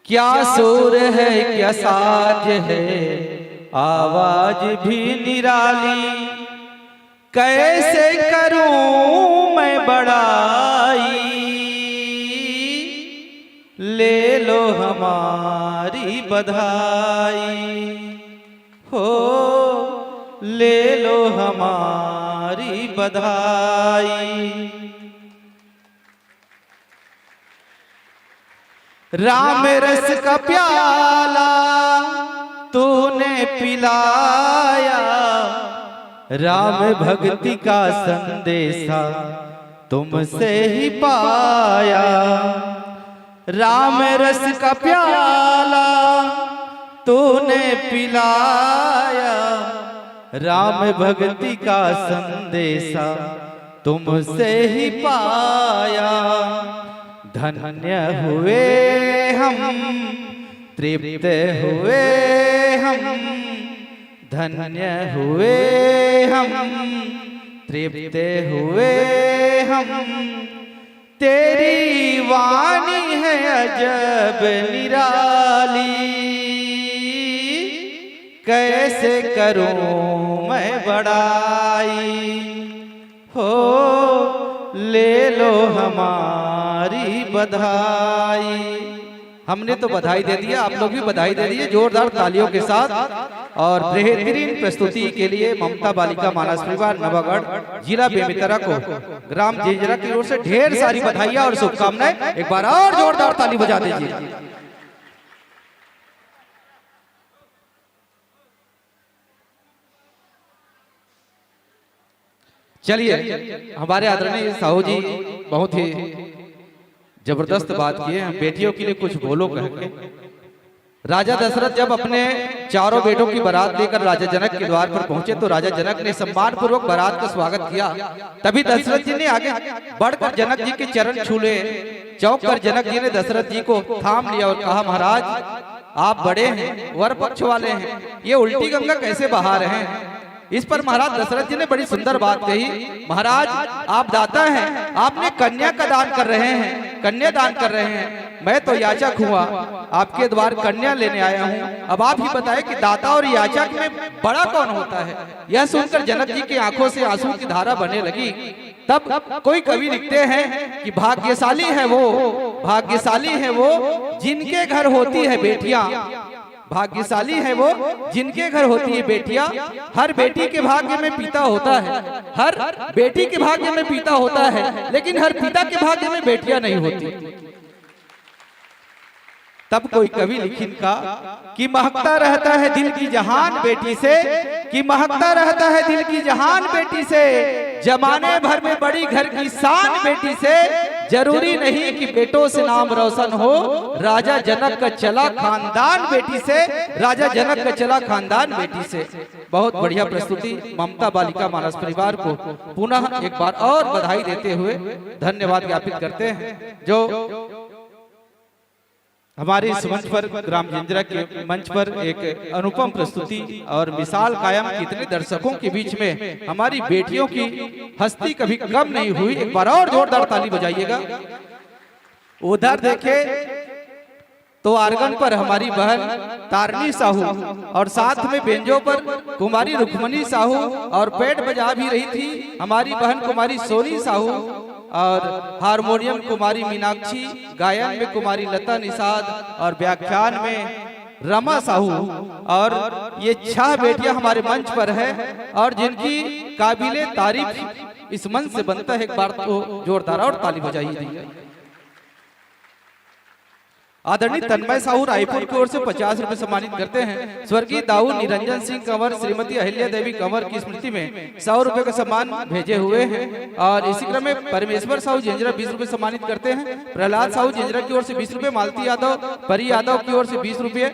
[SPEAKER 10] क्या सुर है क्या साज है आवाज भी निराली,
[SPEAKER 5] कैसे करूं मैं बड़ाई, ले लो हमारी बधाई हो, ले लो हमारी बधाई। राम रस का प्याला तूने पिलाया, राम भक्ति का संदेशा तुमसे ही पाया। राम रस का प्याला तूने पिलाया, राम भक्ति का संदेशा तुमसे ही पाया। धन्य हुए हम, तृप्त हुए हम, धन्य हुए हम, तृप्त हुए हम। तेरी वाणी है अजब निराली, कैसे करूं मैं बड़ाई हो, ले लो हमारी बधाई। हमने तो बधाई दे दिया, आप लोग भी बधाई दे दिए जोरदार तालियों के साथ। और बेहतरीन प्रस्तुति के लिए ममता बालिका मानस परिवार नवागढ़ जिला बेमेतरा को ग्राम जेजरा की ओर से ढेर सारी बधाइयां और शुभकामनाएं। एक बार और जोरदार ताली बजा दीजिए। चलिए, हमारे आदरणीय साहू जी बहुत ही जबरदस्त बात किए। हम बेटियों के लिए कुछ बोलो कह के। राजा दशरथ जब अपने चारों बेटों की बारात लेकर राजा जनक के द्वार पर पहुंचे तो राजा जनक ने सम्मान पूर्वक बारात का स्वागत किया। तभी दशरथ जी ने आगे बढ़कर जनक जी के चरण छूले। चौंक कर जनक जी ने दशरथ जी को थाम लिया और कहा, महाराज आप बड़े हैं, वर पक्ष वाले हैं, ये उल्टी गंगा कैसे बहा रहे हैं? इस पर महाराज दशरथ जी ने बड़ी सुंदर बात कही। महाराज आप दाता हैं, आपने कन्या का दान कर रहे हैं, कन्या दान कर रहे हैं। मैं तो याचक हुआ, आपके द्वार कन्या लेने आया हूँ। अब आप ही बताएं कि दाता और याचक में बड़ा कौन होता है? यह सुनकर जनक जी की आंखों से आंसू की धारा बहने लगी। तब कोई कवि लिखते हैं कि भाग्यशाली है वो, भाग्यशाली है वो जिनके घर होती है बेटियां, भाग्यशाली है वो जिनके घर होती है बेटियां। हर बेटी के भाग्य में पिता होता है, हर बेटी के भाग्य में पिता होता है, लेकिन हर पिता के भाग्य में बेटियां नहीं होती। तब कोई कवि लिखिन का कि महकता रहता है दिल की जहान बेटी से, कि महकता रहता है दिल की जहान बेटी से, जमाने भर में बड़ी घर की शान बेटी से। जरूरी नहीं कि बेटों से नाम रोशन हो, राजा जनक का चला खानदान बेटी से, राजा जनक का चला खानदान बेटी से। बहुत बढ़िया प्रस्तुति। ममता बालिका मानस परिवार को पुनः एक बार और बधाई देते हुए धन्यवाद ज्ञापित करते हैं। जो हमारे इस मंच पर ग्राम जिंजरा के मंच पर एक अनुपम प्रस्तुति और मिसाल कायम, कितने दर्शकों के बीच में हमारी बेटियों की हस्ती कभी कम नहीं हुई। एक बार और जोरदार ताली बजाइएगा। उधर देखे तो आर्गन पर हमारी बहन तारनी साहू और साथ में बेंजो पर कुमारी रुक्मणी साहू, और पेट बजा भी रही थी हमारी बहन कुमारी सोनी साहू, और हारमोनियम कुमारी मीनाक्षी, गायन में कुमारी लता निषाद, और व्याख्यान में रमा साहू। और ये 6 बेटियां हमारे मंच पर है और जिनकी काबिले तारीफ इस मंच से बनता है। एक बार तो जोरदार और ताली बजाइए। आदरणीय तन्मय साहू रायपुर की ओर से 50 रुपए सम्मानित करते हैं। स्वर्गीय दाऊ निरंजन सिंह कंवर श्रीमती अहिल्या देवी कंवर की स्मृति में 100 रुपए का सम्मान भेजे हुए हैं। और इसी क्रम में परमेश्वर साहू जिंजरा 20 रुपए सम्मानित करते हैं। प्रहलाद साहू जिंजरा की ओर से 20 रुपए, मालती यादव परी यादव की ओर से 20 रुपए,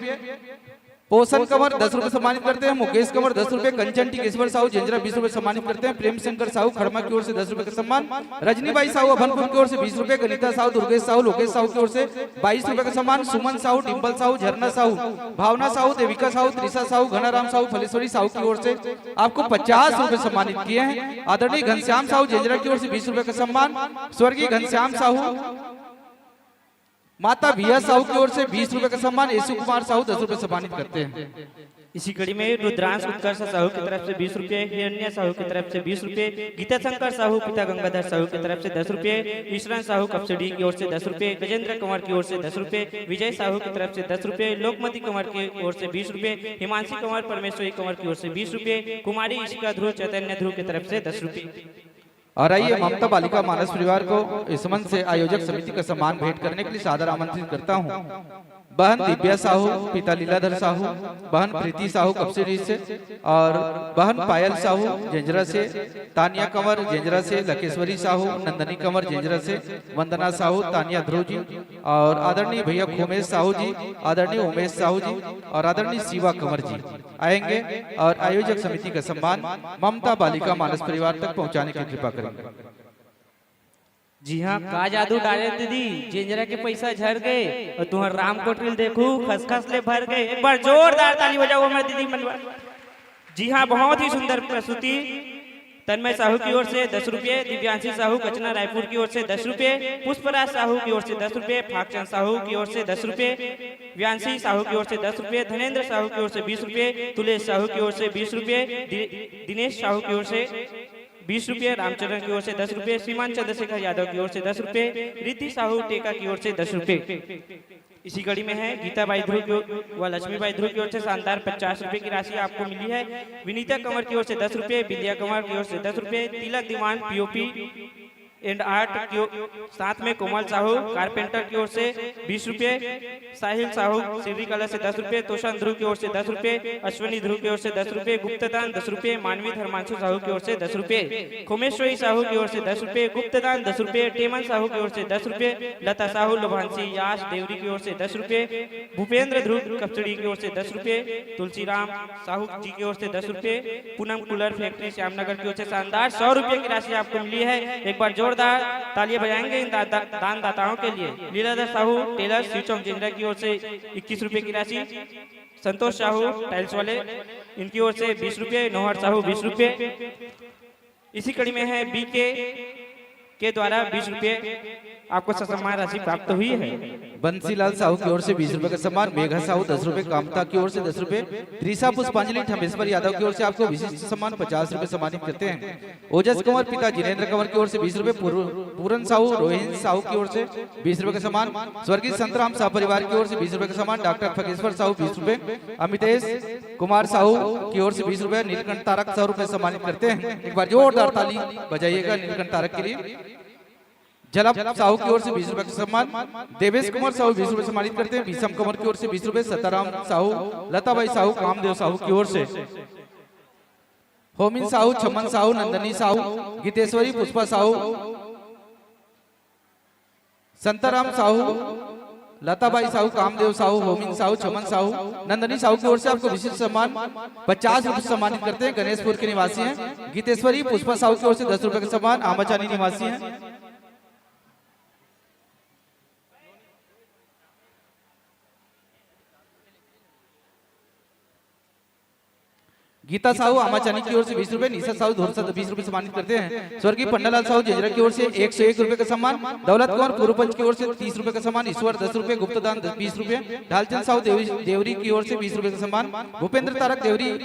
[SPEAKER 5] पोषण कंवर 10 रुपए सम्मानित करते हैं। मुकेश कंवर 10 रुपए, कंचन टिकेश्वर साहू जिंजरा 20 रुपए सम्मानित करते हैं। प्रेम शंकर साहू खड़मा की ओर से 10 रुपए का सम्मान। रजनीबाई साहू अभनपुर की ओर से 20 रुपए, गनीता साहू, दुर्गेश साहू, लोकेश साहू की ओर से 22 रुपए का सम्मान। सुमन साहू, डिम्पल साहू, झरना साहू, भावना साहू, देविका साहू, त्रिषा साहू, घनाराम साहू, फलेश्वरी साहू की ओर से आपको 50 रुपए सम्मानित किए हैं। आदरणीय घनश्याम साहू जिंजरा की ओर से 20 रुपए का सम्मान। स्वर्गीय घनश्याम साहू, माता बिया साहू की ओर से 20 रुपए का सम्मान। यशु कुमार साहू 10 रुपए सम्मानित करते हैं।
[SPEAKER 1] इसी कड़ी में रुद्रांश उत्कर्ष साहू की तरफ से 20 रुपए, हिरण्य साहू की तरफ से 20 रुपए, गीता शंकर साहू पिता गंगाधर साहू की तरफ से 10 रुपए, ईश्वरन साहू कपसड़ी की ओर से 10 रुपए, गजेंद्र कुमार की ओर से 10 रुपए, विजय साहू की तरफ से 10 रुपए, लोकमती कुमार की ओर से 20 रुपए, हिमांशी कुमार परमेश्वरी कुमार की ओर से 20 रुपए, कुमारी इशिका ध्रुव चैतन्य ध्रुव की तरफ से 10 रुपए।
[SPEAKER 10] और आइए ममता बालिका मानस परिवार को इस मंच से आयोजक समिति का सम्मान भेंट करने के लिए सादर आमंत्रित करता हूं। बहन दिव्या साहू पिता लीलाधर साहू, बहन प्रीति साहू कपसिड़ी से और बहन पायल साहू जेंजरा से, तानिया कंवर जेंजरा से, लकेश्वरी साहू, नंदनी कंवर जेंजरा से, वंदना साहू, तानिया ध्रुव जी और आदरणीय भैया खोमेश साहू जी, आदरणीय उमेश साहू जी और आदरणीय शिवा कंवर जी आएंगे और आयोजक समिति का सम्मान ममता बालिका मानस परिवार तक पहुँचाने की कृपा करेंगे।
[SPEAKER 1] जी हाँ, का जादू डाले दीदी, जेंजरा के पैसा झड़ गए और तुम्हारा राम कोटरिल देखू खसखस ले भर गए। एक बार जोरदार ताली बजाओ हमारे दीदी मनवा। जी हाँ, बहुत ही सुंदर प्रस्तुति। तन्मय साहू की ओर से 10 रुपए, दिव्यांशी साहू कचना रायपुर की ओर से 10 रुपए, पुष्पराज साहू की ओर से 10 रुपए, फाकचंद साहू की ओर से 10 रुपए, व्यांशी साहू की ओर से 10 रुपए, धनेन्द्र साहू की ओर से 20 रुपए, तुलेश साहू की ओर से 20 रुपए, दिनेश साहू की ओर से 20 रुपए, रामचरण की ओर से 10 रुपए, श्रीमान चंद्रशेखर यादव की ओर से 10 रुपए, रिद्धि साहू टेका की ओर से 10 रुपए। इसी कड़ी में है गीता बाई ध्रुव व लक्ष्मी बाई ध्रुव की ओर से शानदार 50 रुपए की राशि आपको मिली है। विनीता कंवर की ओर से 10 रुपए, विद्या कंवर की ओर से 10 रुपए, तिलक दीवान पीओपी एंड आर्ट की साथ में कोमल साहू कारपेंटर की ओर से 20 रुपए, साहिल साहू सिवरी कला से 10 रुपए, तोषण ध्रुव की ओर से 10 रुपए, अश्विनी ध्रुव की ओर से 10 रुपए, गुप्तदान 10 रुपए, मानवी धर्मांशु साहू की ओर से 10 रुपए, खोमेश्वरी साहू की ओर से 10 रुपए, गुप्तदान 10 रुपए, टेमन साहू की ओर से 10 रुपए, लता साहू लोभांशी याश देवरी की ओर से 10 रुपए, भूपेंद्र ध्रुव कपचड़ी की ओर से 10 रुपए, तुलसीराम साहू जी की ओर से 10 रुपए, पूनम कूलर फैक्ट्री श्यामनगर की ओर से शानदार 100 रुपए की राशि आपको मिली है। एक बार जोरदार तालियां बजाएंगे इन दान दाताओं के लिए। लीलाधर साहू टेलर सीचौक जेंजरा की ओर से 21 रुपए की राशि, संतोष साहू टाइल्स वाले इनकी ओर से 20 रुपए, नौहर साहू 20 रुपए। इसी कड़ी में है बीके के द्वारा 20 रुपए आपको सम्मान राशि प्राप्त हुई है।
[SPEAKER 10] बंसीलाल साहू की ओर से 20 रुपए का सम्मान, मेघा साहू 10 रुपए, कामता की ओर से 10 रुपए, त्रिशा पुष्पांजलि ठमेश्वर यादव की ओर से आपको विशिष्ट सम्मान 50 रुपए सम्मानित करते हैं। ओजस कंवर पिता जिनेंद्र कंवर की ओर से 20 रुपए, पूरन साहू रोहिन साहू की ओर से 20 रुपए का सम्मान, स्वर्गीय संतराम साहू परिवार की ओर से 20 रुपए का सम्मान, डॉक्टर फगेश्वर साहू 20 रुपए, अमितेश कुमार साहू की ओर से 20 रुपए, नीलकंठ तारक 100 रुपए सम्मानित करते हैं। एक बार जोरदार ताली बजाइएगा नीलकंठ तारक के लिए। जलप साहू की ओर से 20 रुपए का सम्मान, देवेश कुमार साहू 20 रुपए सम्मानित करते हैं। भीषम कंवर की ओर से 20 रुपए, सताराम साहू, लताबाई साहू, कामदेव साहू की ओर से, होमिन साहू, छमन साहू, नंदनी साहू, गीतेश्वरी, पुष्पा साहू, संताराम साहू, लताबाई साहू, कामदेव साहू, होमिन साहू, छमन साहू, नंदनी साहू की ओर से आपको विशिष्ट सम्मान 50 रुपए सम्मानित करते हैं। गणेशपुर के निवासी हैं। गीतेश्वरी, पुष्पा साहू की ओर से 10 रुपए का सम्मान, आमाचानी निवासी हैं। गीता साहू आमाचानी की ओर से 20 रुपए, निशा साहू धोरसा 20 रुपए सम्मानित करते हैं। स्वर्गीय पंडालाल साहू जेंजरा की ओर से 101 रुपए का सम्मान, दौलत कुमार पूर्व पंच की ओर से 30 रुपए का सम्मान, ईश्वर 10 रुपए, गुप्तदान 20 रुपए, ढालचंद साहू देवरी की ओर से 20 रुपए का सम्मान, भूपेंद्र तारक देवरी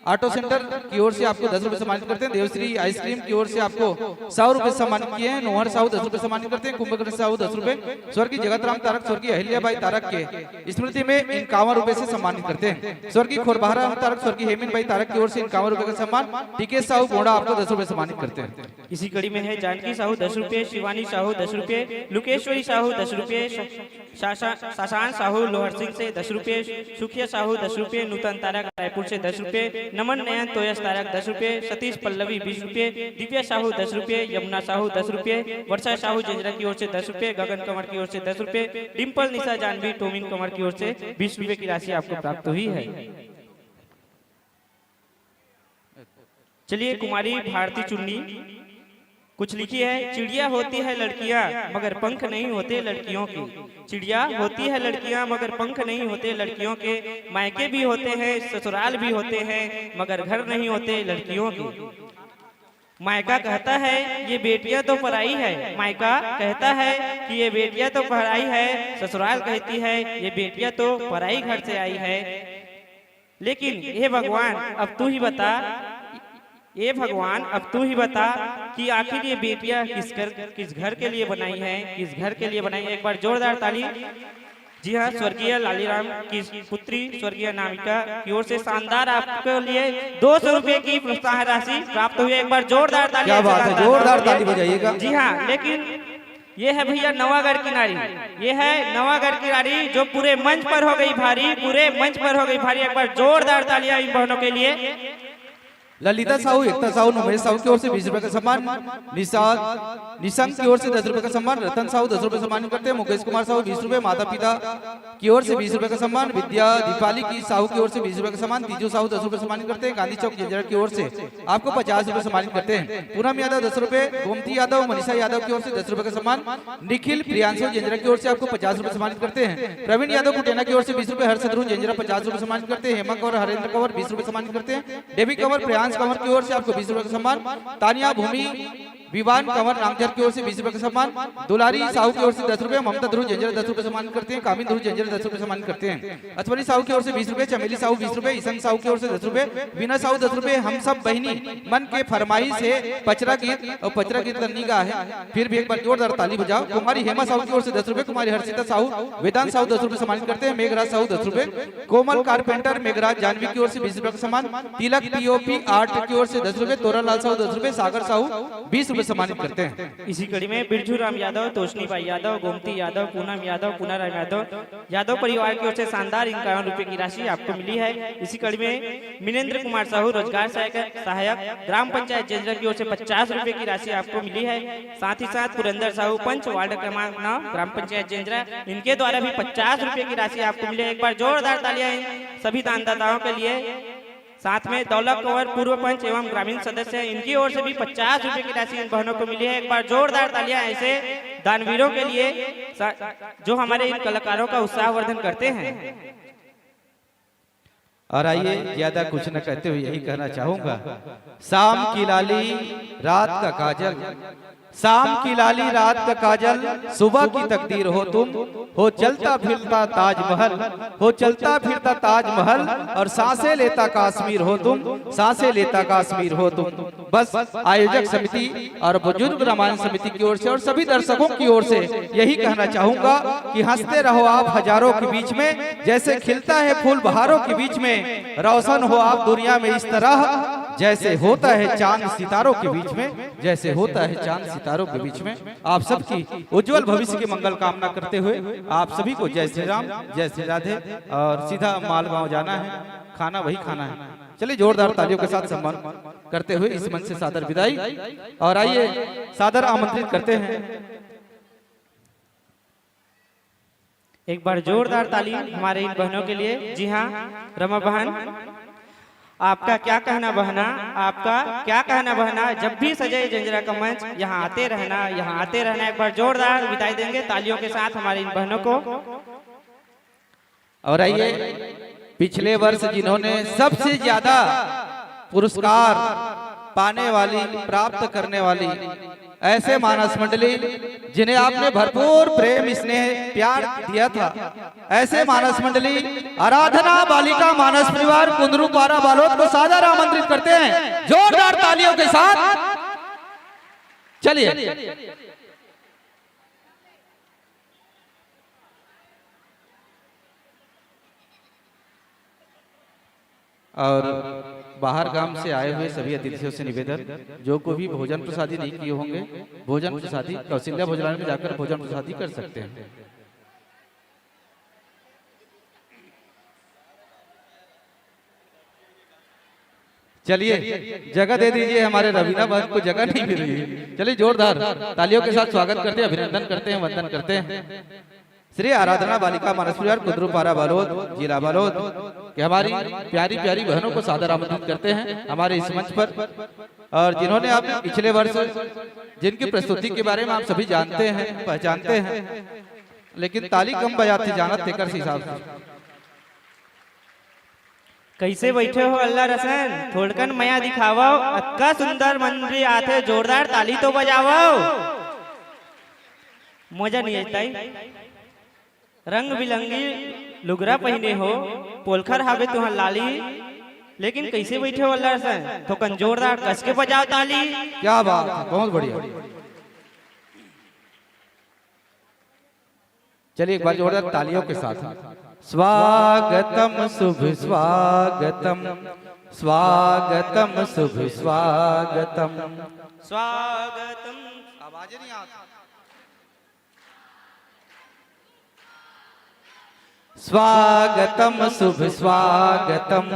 [SPEAKER 10] ऑटो सेंटर की ओर से आपको 10 रुपए सम्मानित करते हैं। देवश्री आइसक्रीम की ओर से आपको 100 रुपए सम्मानित किए हैं। नोहर साहू 10 रुपए सम्मानित करते हैं। कुंभकर्ण साहू 10 रुपए, स्वर्गीय जगतराम तारक स्वर्गीय अहिल्याबाई तारक के स्मृति में 51 रुपए से सम्मानित करते हैं। स्वर्गीय खोरबहारा तारक स्वर्गीय हेमिन भाई तारक की ओर से 51 रुपए का सम्मान, टीके साहू बोड़ा आपको 10 रुपए सम्मानित करते हैं।
[SPEAKER 1] इसी कड़ी में है जानकी साहू 10 रुपए, शिवानी साहू 10 रुपए, लुकेश्वरी साहू 10 रुपए, शशांक साहू लोहर सिंह से 10 रुपए, सुखिया साहू 10 रुपए, नूतन तारक रायपुर से 10 रुपए, नमन नयन तोयस तारक 10 रुपए, सतीश पल्लवी 20 रुपए, दिव्या साहू 10 रुपए, यमुना साहू 10 रुपए, वर्षा साहू जेंजरा की ओर से 10 रुपए, गगन कंवर की ओर से 10 रुपए, डिम्पल निशा जानवी टोमिन कंवर की ओर से 20 रुपए की राशि आपको प्राप्त हुई है। चलिए कुमारी भारती चुन्नी कुछ लिखी है। चिड़िया होती है लड़कियां मगर पंख नहीं होते लड़कियों के, चिड़िया होती है लड़कियां मगर पंख नहीं होते लड़कियों के, मायके भी होते हैं ससुराल भी होते हैं मगर घर नहीं होते लड़कियों के। मायका कहता है ये बेटियां तो पराई है, मायका कहता है कि ये बेटियां तो पराई है, ससुराल कहती है ये बेटियां तो पराई घर से आई है। लेकिन हे भगवान अब तू ही बता, ये भगवान अब तू ही बता कि आखिर ये बेटियां किस घर के लिए बनाई है, किस घर के लिए बनाई है। एक बार जोरदार ताली। जी हाँ, स्वर्गीय लालीराम की पुत्री स्वर्गीय नामिका की ओर से शानदार आपके लिए 200 रुपए की प्रोत्साहन राशि प्राप्त हुई है। एक बार जोरदार ताली।
[SPEAKER 5] क्या बात है, जोरदार ताली बजाइएगा।
[SPEAKER 1] जी हाँ, लेकिन ये है भैया नवागढ़ की नारी, ये है नवागढ़ की नारी जो पूरे मंच पर हो गई भारी, पूरे मंच पर हो गई भारी। एक बार जोरदार तालियां इन बहनों के लिए।
[SPEAKER 5] ललिता साहू, एकता साहू, नुमेश साहू की ओर से 20 रुपए का सम्मान, निशंक की ओर से 10 रुपए का सम्मान, रतन साहू 10 रुपए सम्मान करते हैं, मुकेश कुमार साहू 20 रुपए, माता पिता की ओर से 20 रुपए का सम्मान, विद्या दीपाली की साहू की ओर से 20 रुपए का सम्मान, तीजू साहू 10 रुपए सम्मान करते हैं, गांधी चौक जंजरा की ओर से आपको 50 रुपए सम्मान करते हैं, पूनम यादव 10 रुपए, गोमती यादव मनीषा यादव की ओर से 10 रुपए का सम्मान, निखिल प्रियांशु जंजरा की ओर से आपको 50 रुपए सम्मानित करते हैं, प्रवीण यादव कुटेना की ओर से 20 रुपए, हर्षद्रुन जंजरा 50 रुपए सम्मानित करते हैं, हेमंत और हरेंद्र कंवर 20 रुपए सम्मानित करते हैं, डेबी कंवर प्रियांश कंवर की ओर से आपको 20 रुपए का सम्मान, तानिया भूमि विवान कंवर नामचर की ओर से 20 रुपए का सम्मान, दुलारी साहू की ओर से 10 रुपए, ममता ध्रुव जंजर 10 रुपए सम्मान करते हैं, कामिन ध्रुव जंजर 10 रुपए सम्मान करते हैं, अश्वनी साहू की ओर से 20 रुपए, चमेली साहू 20 रुपए, ईसन साहू की ओर से 10 रुपए, बीना साहू 10 रुपए। हम सब बहनी मन के फरमाइश है पचरा गीत और पचरा गीत करनी का है, फिर भी एक बार जोरदार ताली बजाओ। कुमारी हेमा साहू की ओर से 10 रुपए, कुमारी हर्षिता साहू, वेदांत साहू 10 रुपए सम्मानित करते हैं, मेघराज साहू 10 रुपए, कोमल कारपेंटर मेघराज जानवी की ओर से 20 रुपए का सम्मान, तिलक पीओपी आर्ट की ओर से 10 रुपए, तोरालाल साहू 10 रुपए, सागर साहू 20 रुपए सम्मानित करते हैं।
[SPEAKER 1] इसी कड़ी में बिरजू राम यादव, तोशनी भाई यादव, गोमती यादव, पूनम यादव, पूनाराम यादव परिवार की ओर से शानदार 51 रुपए की राशि आपको मिली है। इसी कड़ी में मिनेंद्र कुमार साहू रोजगार सहायक ग्राम पंचायत जंजरा की ओर से 50 रुपए की राशि आपको मिली है। साथ ही साथ पुरंदर साहू पंच वार्ड क्रमांक 9 ग्राम पंचायत जंजरा, इनके द्वारा भी 50 रुपए की राशि आपको मिली है। एक बार जोरदार तालियां सभी दानदाताओं के लिए। साथ में दौलत कंवर पूर्व पंच एवं ग्रामीण सदस्य हैं, इनकी ओर से भी 50 रुपए की राशि इन बहनों को मिली है। एक बार जोरदार तालियां ऐसे दानवीरों के लिए जो हमारे इन कलाकारों का उत्साहवर्धन करते हैं।
[SPEAKER 5] और आइए ज्यादा कुछ न कहते हुए यही कहना चाहूंगा, शाम की लाली रात का काजल, शाम की लाली रात का काजल, सुबह की तकदीर हो तुम, हो चलता फिरता ताजमहल, हो चलता फिरता ताजमहल, और सांसें लेता काश्मीर हो तुम, सांसें लेता काश्मीर हो तुम। बस आयोजक समिति और बुजुर्ग रामायण समिति की ओर से और सभी दर्शकों की ओर से यही कहना चाहूंगा कि हंसते रहो आप हजारों के बीच में, जैसे खिलता है फूल बहारों के बीच में, रोशन हो आप दुनिया में इस तरह, जैसे होता है चांद सितारों के बीच में, जैसे होता है चांद सितारों के बीच में। आप सबकी उज्जवल भविष्य की मंगल कामना करते हुए आप सभी को जय श्री राम, जय श्री राधे। और सीधा मालगांव जाना है, खाना वही खाना है। चलिए जोरदार तालियों के साथ सम्मान करते हुए इस मंच से सादर विदाई, और आइए सादर आमंत्रित करते हैं।
[SPEAKER 1] एक बार जोरदार ताली हमारे इन बहनों के लिए। जी हाँ रमा बहन, आपका क्या कहना बहना, आपका क्या कहना बहना, जब भी सजे जंजरा का मंच यहाँ आते रहना, यहाँ आते रहना। एक बार जोरदार विदाई देंगे तालियों के साथ हमारी इन बहनों को।
[SPEAKER 5] और आइए पिछले वर्ष जिन्होंने सबसे ज्यादा पुरस्कार पाने वाली, प्राप्त करने वाली ऐसे मानस मंडली जिन्हें आपने भरपूर प्रेम स्नेह प्यार दिया था, ऐसे मानस मंडली आराधना बालिका मानस परिवार कुंदरू पारा बालोद को सादर आमंत्रित करते हैं जोरदार तालियों के साथ। चलिए और बाहर गांव से आए हुए सभी अतिथियों से निवेदन, जो कोई भी भोजन प्रसादी नहीं किए होंगे, भोजन प्रसादी कौशल्या भोजनालय में जाकर भोजन प्रसादी कर सकते हैं। चलिए जगह दे दीजिए, हमारे रवीना बहन को जगह नहीं मिल रही है। चलिए जोरदार तालियों के साथ स्वागत करते हैं, अभिनंदन करते हैं, वंदन करते हैं। श्री आराधना बालिका मानस परिवार कुंदरूपारा बालोद जिला बालोद कि हमारी प्यारी प्यारी बहनों को सादर आमंत्रित करते हैं हमारे इस मंच पर। और जिन्होंने आप पिछले वर्ष जिनकी प्रस्तुति के बारे में आप सभी जानते हैं, पहचानते हैं, लेकिन ताली कम बजाते जानत तेकर हिसाब से।
[SPEAKER 1] कैसे बैठे हो अल्लाह रसन, थोड़कन मया दिखावो, अक्का सुंदर मंदिर आते, जोरदार ताली तो बजावो, मजा नहीं आता।
[SPEAKER 17] रंग बिलंगी लुगरा पहने हो, पोलखर हावे तुहां लाली, लेकिन कैसे बैठे हो अल्लाह से तो कंजोरदार कस के बजाओ ताली।
[SPEAKER 10] क्या बात है, बहुत बढ़िया। चलिए एक बार जोरदार तालियों के साथ स्वागतम शुभ स्वागतम, स्वागतम शुभ स्वागतम,
[SPEAKER 17] स्वागतम।
[SPEAKER 10] आवाज नहीं आती। स्वागतम शुभ स्वागतम,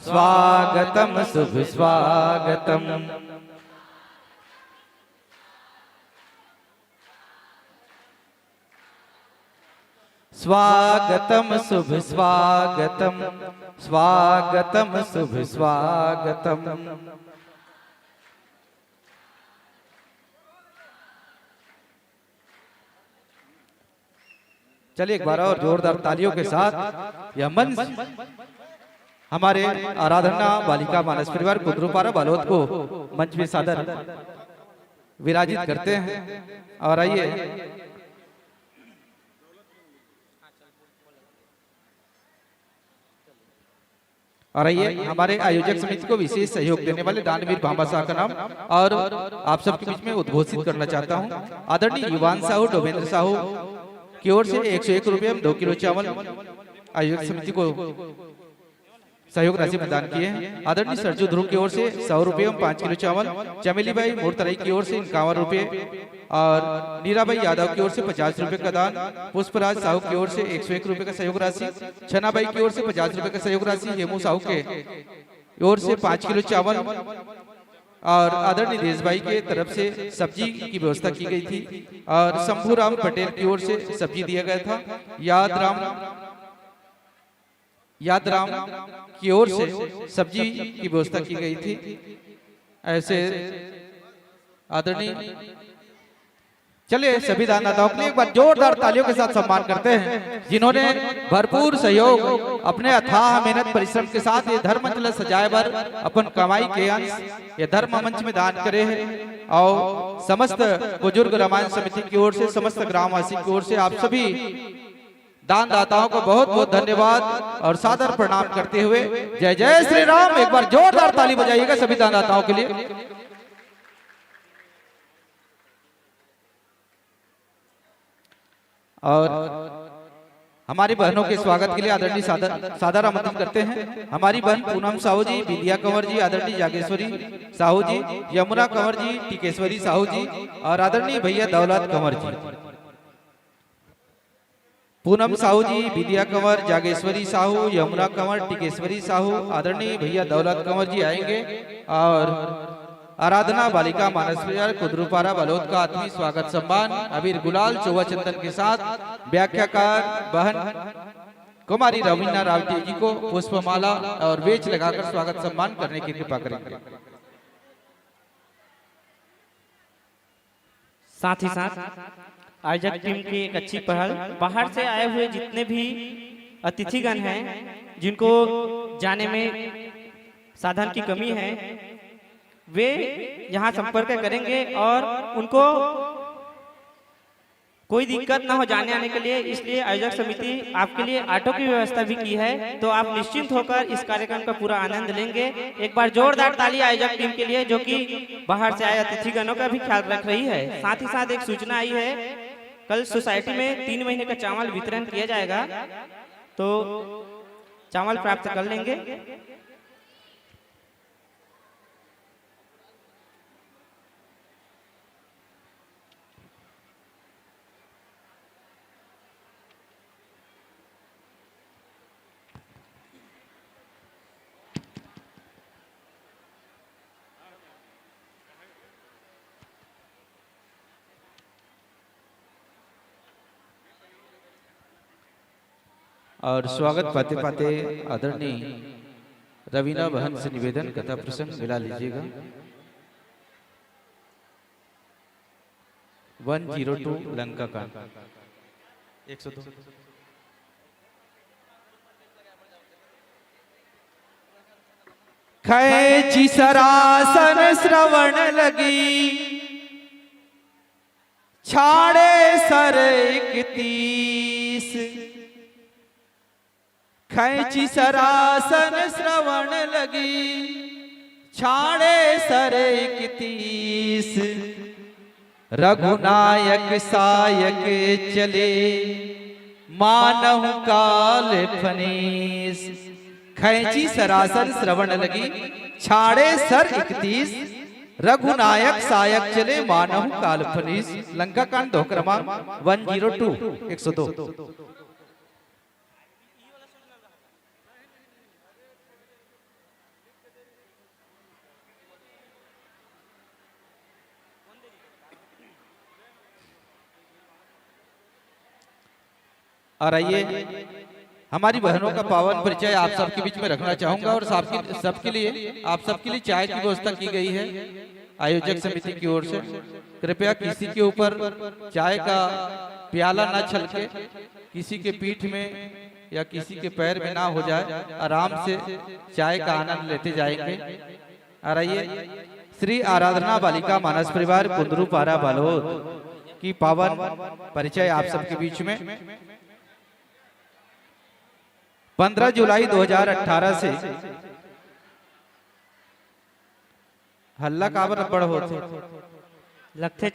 [SPEAKER 10] स्वागतम शुभ स्वागतम। स्वागतम शुभ स्वागतम, स्वागतम शुभ स्वागतम। चलिए एक बार और जोरदार तालियों के साथ यह मंच हमारे आराधना बालिका मानस परिवार कुद्रुपारा बालोद को मंच में सादर विराजित करते हैं। और आइए हमारे आयोजक समिति को विशेष सहयोग देने वाले दानवीर भामा शाह का नाम और आप सबके बीच में उद्घोषित करना चाहता हूं। आदरणीय युवान साहू डोमेंद्र साहू की ओर से 101 रुपये 2 किलो चावल आयोजक समिति को सहयोग राशि प्रदान किए हैं। आदरणीय सरजू ध्रुव की ओर से 100 रुपये 5 किलो चावल, चमेली बाई मोरतराई की ओर से 51 रुपये और नीराबाई यादव की ओर से 50 रुपये का दान, पुष्पराज साहू की ओर से 101 रुपये का सहयोग राशि, छनाबाई की ओर से 50 रुपये का सहयोग राशि, हेमू साहू के ओर से 5 किलो चावल और आदरणीय देशभाई के तरफ से सब्जी की व्यवस्था की गई थी और शंभूराम पटेल की ओर से सब्जी दिया गया था। यादराम की ओर से सब्जी की व्यवस्था की गई थी। ऐसे आदरणीय चलिए सभी दानदाताओं के लिए एक बार जोरदार तालियों के साथ सम्मान करते हैं जिन्होंने भरपूर सहयोग अपने अथाह मेहनत परिश्रम के साथ ये धर्म मंच सजाए बर अपन कमाई के अंश ये धर्म मंच में दान करे हैं। और समस्त बुजुर्ग रामायण समिति की ओर से, समस्त ग्रामवासी की ओर से आप सभी दानदाताओं को बहुत बहुत धन्यवाद और सादर प्रणाम करते हुए जय जय श्री राम। एक बार जोरदार ताली बजाइएगा सभी दानदाताओं के लिए। और हमारी बहनों के स्वागत के लिए आदरणीय सादर आमंत्रित करते हैं हमारी बहन पूनम साहू जी, विद्या कंवर जी, आदरणीय जागेश्वरी साहू जी, यमुना कंवर जी, टिकेश्वरी साहू जी और आदरणीय भैया दौलत कंवर जी। पूनम साहू जी, विद्या कंवर, जागेश्वरी साहू, यमुना कंवर, टिकेश्वरी साहू, आदरणीय भैया दौलत कंवर जी आएंगे और आराधना बालिका मानस परिवार कुद्रुपारा बालोद का आत्मीय स्वागत सम्मान अबीर गुलाल चौवा चंदन के साथ व्याख्याकार बहन कुमारी रवीना रावटी जी को पुष्पमाला और बेच लगाकर स्वागत सम्मान करने की कृपा करेंगे।
[SPEAKER 17] साथ ही साथ आयोजक टीम की एक अच्छी पहल, बाहर से आए हुए जितने भी अतिथिगण हैं जिनको जाने में साधन की कमी है वे यहाँ संपर्क करेंगे और उनको कोई दिक्कत ना हो जाने आने के लिए, इसलिए आयोजक समिति आपके लिए ऑटो की व्यवस्था भी की है। तो आप निश्चिंत होकर इस कार्यक्रम का पूरा आनंद लेंगे। एक बार जोरदार ताली आयोजक टीम के लिए जो कि बाहर से आए अतिथिगणों का भी ख्याल रख रही है। साथ ही साथ एक सूचना आई है, कल सोसाइटी में 3 महीने का चावल वितरण किया जाएगा, तो चावल प्राप्त कर लेंगे।
[SPEAKER 10] और स्वागत पाते पाते आदरणीय रवीना बहन से निवेदन कथा प्रसंग मिला लीजिएगा। 102 लंका का 102 खैची सरासन श्रवण लगी छाड़े सर एक तीर
[SPEAKER 5] इकतीस खैची सरासन श्रवण लगी छाड़े सर 31 रघुनायक सायक चले मानव काल फनीस खैची सरासन श्रवण लगी छाड़े सर 31 रघुनायक सायक चले मानव काल फनीस। लंका कांड दो क्रमांक 102 102। और आइए हमारी बहनों का पावन परिचय आप सबके बीच में रखना चाहूंगा और सबके लिए आप सबके लिए चाय की व्यवस्था की गई है आयोजक समिति की ओर से। कृपया किसी के ऊपर चाय का प्याला ना छलके, किसी के पीठ में या किसी के पैर में ना हो जाए, आराम से चाय का आनंद लेते जाएंगे। और आइए श्री आराधना बालिका मानस परिवार कुंदरू पारा बालोद की पावन परिचय आप सबके बीच में 15 जुलाई 2018 से हल्ला काबर बड़ होते
[SPEAKER 17] लगते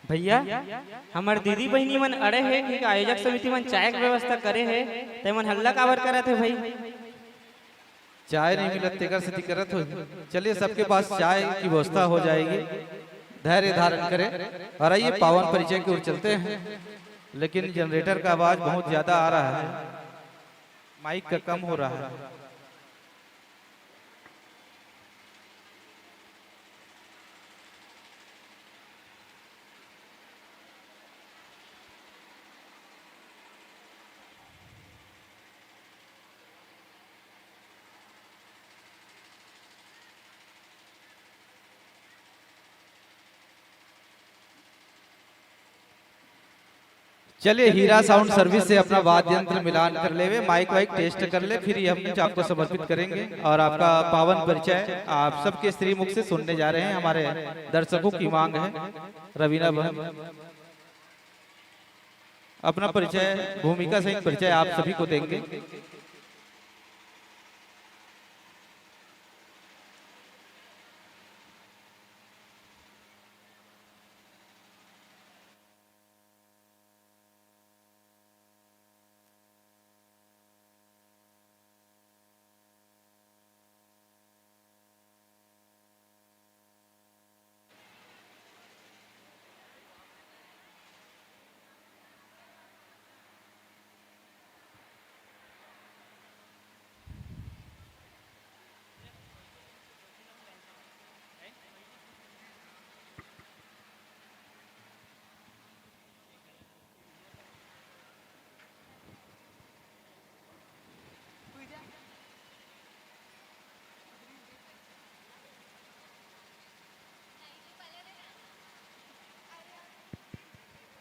[SPEAKER 17] भैया हमार दीदी बहनी मन अड़े है कि आयोजक समिति मन चाय की व्यवस्था करे है ते मन हल्ला काबर करत है भाई।
[SPEAKER 5] चाय नहीं मिलत तेकर से दिक्कत हो। चलिए सबके पास चाय की व्यवस्था हो जाएगी, धैर्य धारण करें। और आइए पावन परिचय की ओर चलते हैं। लेकिन जनरेटर का आवाज बहुत ज्यादा आ रहा है, माइक का कम हो रहा है। चलिए हीरा साउंड सर्विस से अपना वाद्य यंत्र मिलान कर ले, माइक वाइक टेस्ट कर ले, फिर हम कुछ आपको समर्पित करेंगे। और आपका पावन परिचय आप सबके श्रीमुख से सुनने जा रहे हैं। हमारे दर्शकों की मांग है। रवीना बहन अपना परिचय, भूमिका सहित परिचय आप सभी को देंगे।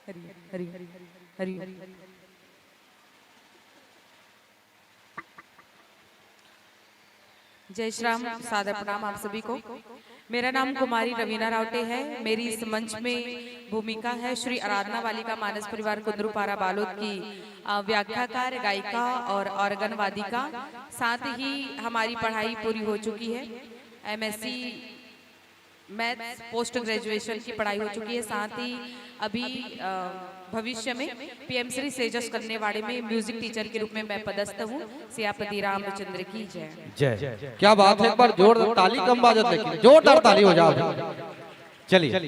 [SPEAKER 9] हरि हरि हरि हरि हरि
[SPEAKER 18] जय श्री राम, सादर प्रणाम आप सभी को। मेरा नाम कुमारी रवीना रावटे है। मेरी इस मंच में भूमिका है श्री आराधना वालिका मानस परिवार कुंदरूपारा बालोद की व्याख्याकार, गायिका और ऑर्गन वादिका। साथ ही हमारी पढ़ाई पूरी हो चुकी है। एमएससी मैथ्स पोस्ट ग्रेजुएशन की पढ़ाई हो चुकी है। साथ ही अभी भविष्य में पीएम श्री सेजस करने वाले में म्यूजिक टीचर के रूप में मैं पदस्थ हूँ। सियापति रामचंद्र की जय।
[SPEAKER 10] जय, क्या बात है। एक बार जोरदार ताली, कम बाजत लेकिन जोरदार ताली हो जाओ। चलिए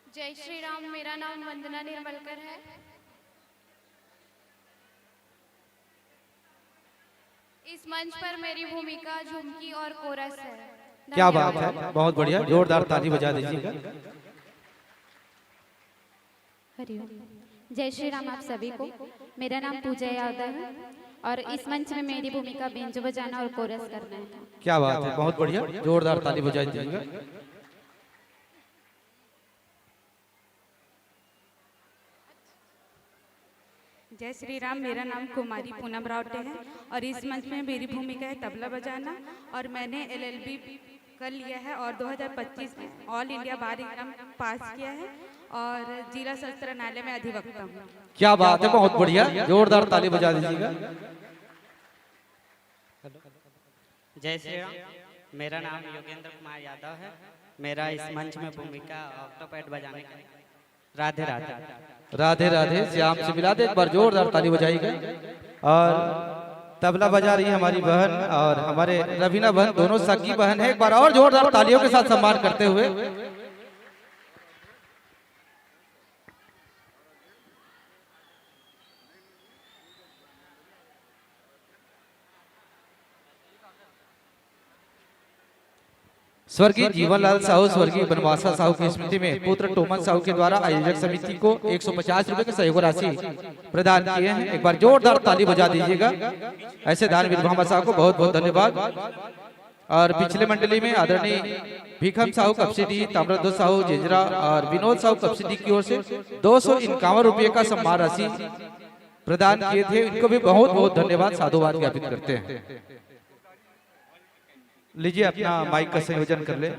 [SPEAKER 13] जय श्री राम, मेरा नाम वंदना निर्मलकर है। इस मंच पर मेरी भूमिका झुमकी और कोरस है।
[SPEAKER 10] क्या बात है, बहुत बढ़िया, जोरदार ताली बजा दीजिएगा।
[SPEAKER 14] हरिओम, जय श्री राम आप सभी को। मेरा नाम पूजा यादव है और इस मंच में मेरी भूमिका बेंजो बजाना और कोरस करना है।
[SPEAKER 10] क्या बात है, बहुत बढ़िया, जोरदार ताली बजा दीजिएगा।
[SPEAKER 18] जय श्री राम, मेरा नाम कुमारी पूनम रावटे है और इस मंच में मेरी भूमिका है तबला बजाना और मैंने एलएलबी कर लिया है और 2025 में ऑल इंडिया बार एग्जाम पास किया है और जिला सत्र न्यायालय में अधिवक्ता हूँ।
[SPEAKER 10] क्या बात है, बहुत बढ़िया, जोरदार ताली बजा दीजिएगा।
[SPEAKER 17] जय श्री राम, मेरा नाम योगेंद्र कुमार यादव है। मेरा इस मंच में भूमिका ऑक्टोपैड बजाने का। राधे राधे।
[SPEAKER 10] राधे राधे, श्याम से मिला दे, एक बार जोरदार ताली बजाइएगा। और तबला बजा रही है हमारी बहन और हमारे रवीना बहन, दोनों सगी बहन है। एक बार और जोरदार तालियों के साथ सम्मान करते हुए। स्वर्गीय जीवनलाल साहू, स्वर्गीय बनवासा साहू की स्मृति में पुत्र टोमन साहू के द्वारा आयोजक समिति को 150 रुपए के सहयोग राशि प्रदान किए हैं। एक बार जोरदार ताली बजा दीजिएगा। ऐसे दानवीर मोहम्मद साहब को बहुत बहुत धन्यवाद। और पिछले मंडली में आदरणीय भीखम साहू कपसिटी, ताम्रध्वज साहू जिंजरा और विनोद साहू कपसिटी की ओर से 251 रुपये का सम्मान राशि प्रदान किए थे। इनको भी बहुत बहुत धन्यवाद, साधुवाद ज्ञापित करते हैं। लीजिए अपना माइक का संयोजन कर ले।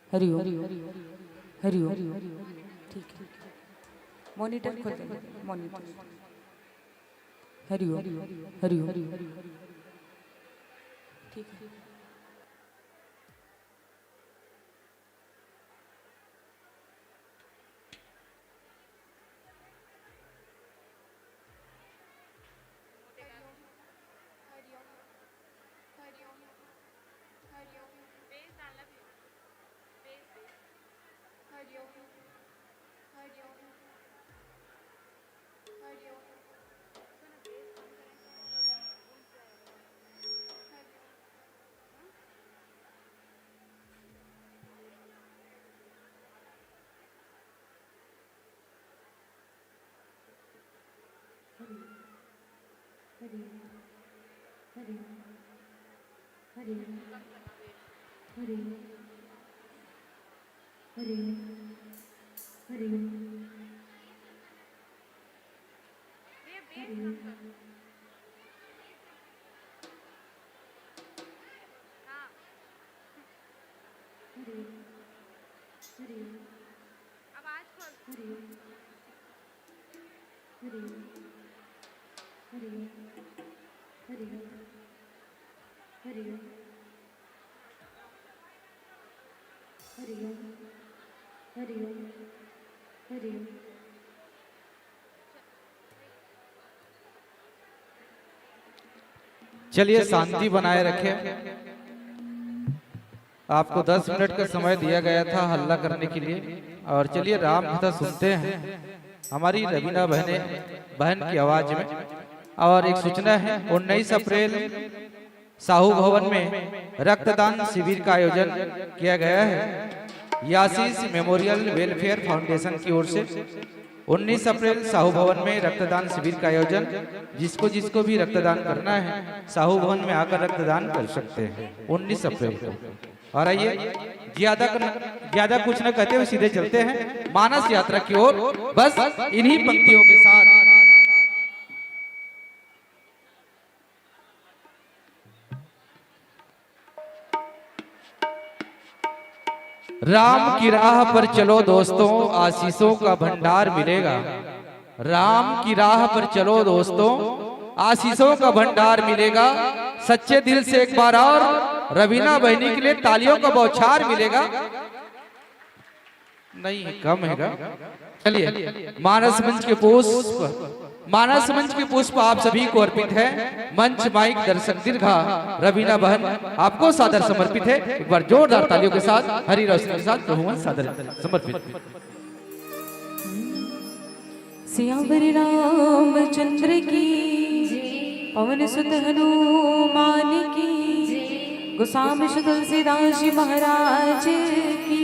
[SPEAKER 18] हरिओम हरिओम ठीक है मॉनिटर खोल दे मॉनिटर हरिओम हरिओम ठीक है
[SPEAKER 10] चलिए शांति बनाए रखें। आपको 10 मिनट का समय दिया गया था हल्ला करने के लिए। और चलिए राम कथा सुनते हैं हमारी रवीना बहन की आवाज में। और एक सूचना है 19 अप्रैल साहू भवन में रक्तदान शिविर का आयोजन किया गया है यासीस मेमोरियल वेलफेयर फाउंडेशन की ओर से। 19 अप्रैल साहू भवन में रक्तदान शिविर का आयोजन, जिसको भी रक्तदान करना है साहू भवन में आकर रक्तदान कर सकते हैं 19 अप्रैल को। और आइए ज्यादा कुछ न कहते हुए सीधे चलते हैं मानस यात्रा की ओर, बस इन्हीं पंक्तियों के साथ। राम की राह पर चलो दोस्तों, आशीषों का भंडार मिलेगा। राम की राह पर चलो दोस्तों, आशीषों का भंडार मिलेगा। सच्चे दिल से एक बार और रवीना बहनी के लिए तालियों का बौछार मिलेगा। नहीं कम है। चलिए मानस मंच के पुष्प आप सभी को अर्पित है। मंच माइक दर्शक दीर्घा रवीना बहन आपको सादर समर्पित है। एक बार जोरदार तालियों के साथ हरी रोशनी के साथ प्रभु सादर समर्पित।
[SPEAKER 18] सियावर रामचंद्र की, पवन सुत हनुमान की, गोस्वामी श्री तुलसीदास जी महाराज की।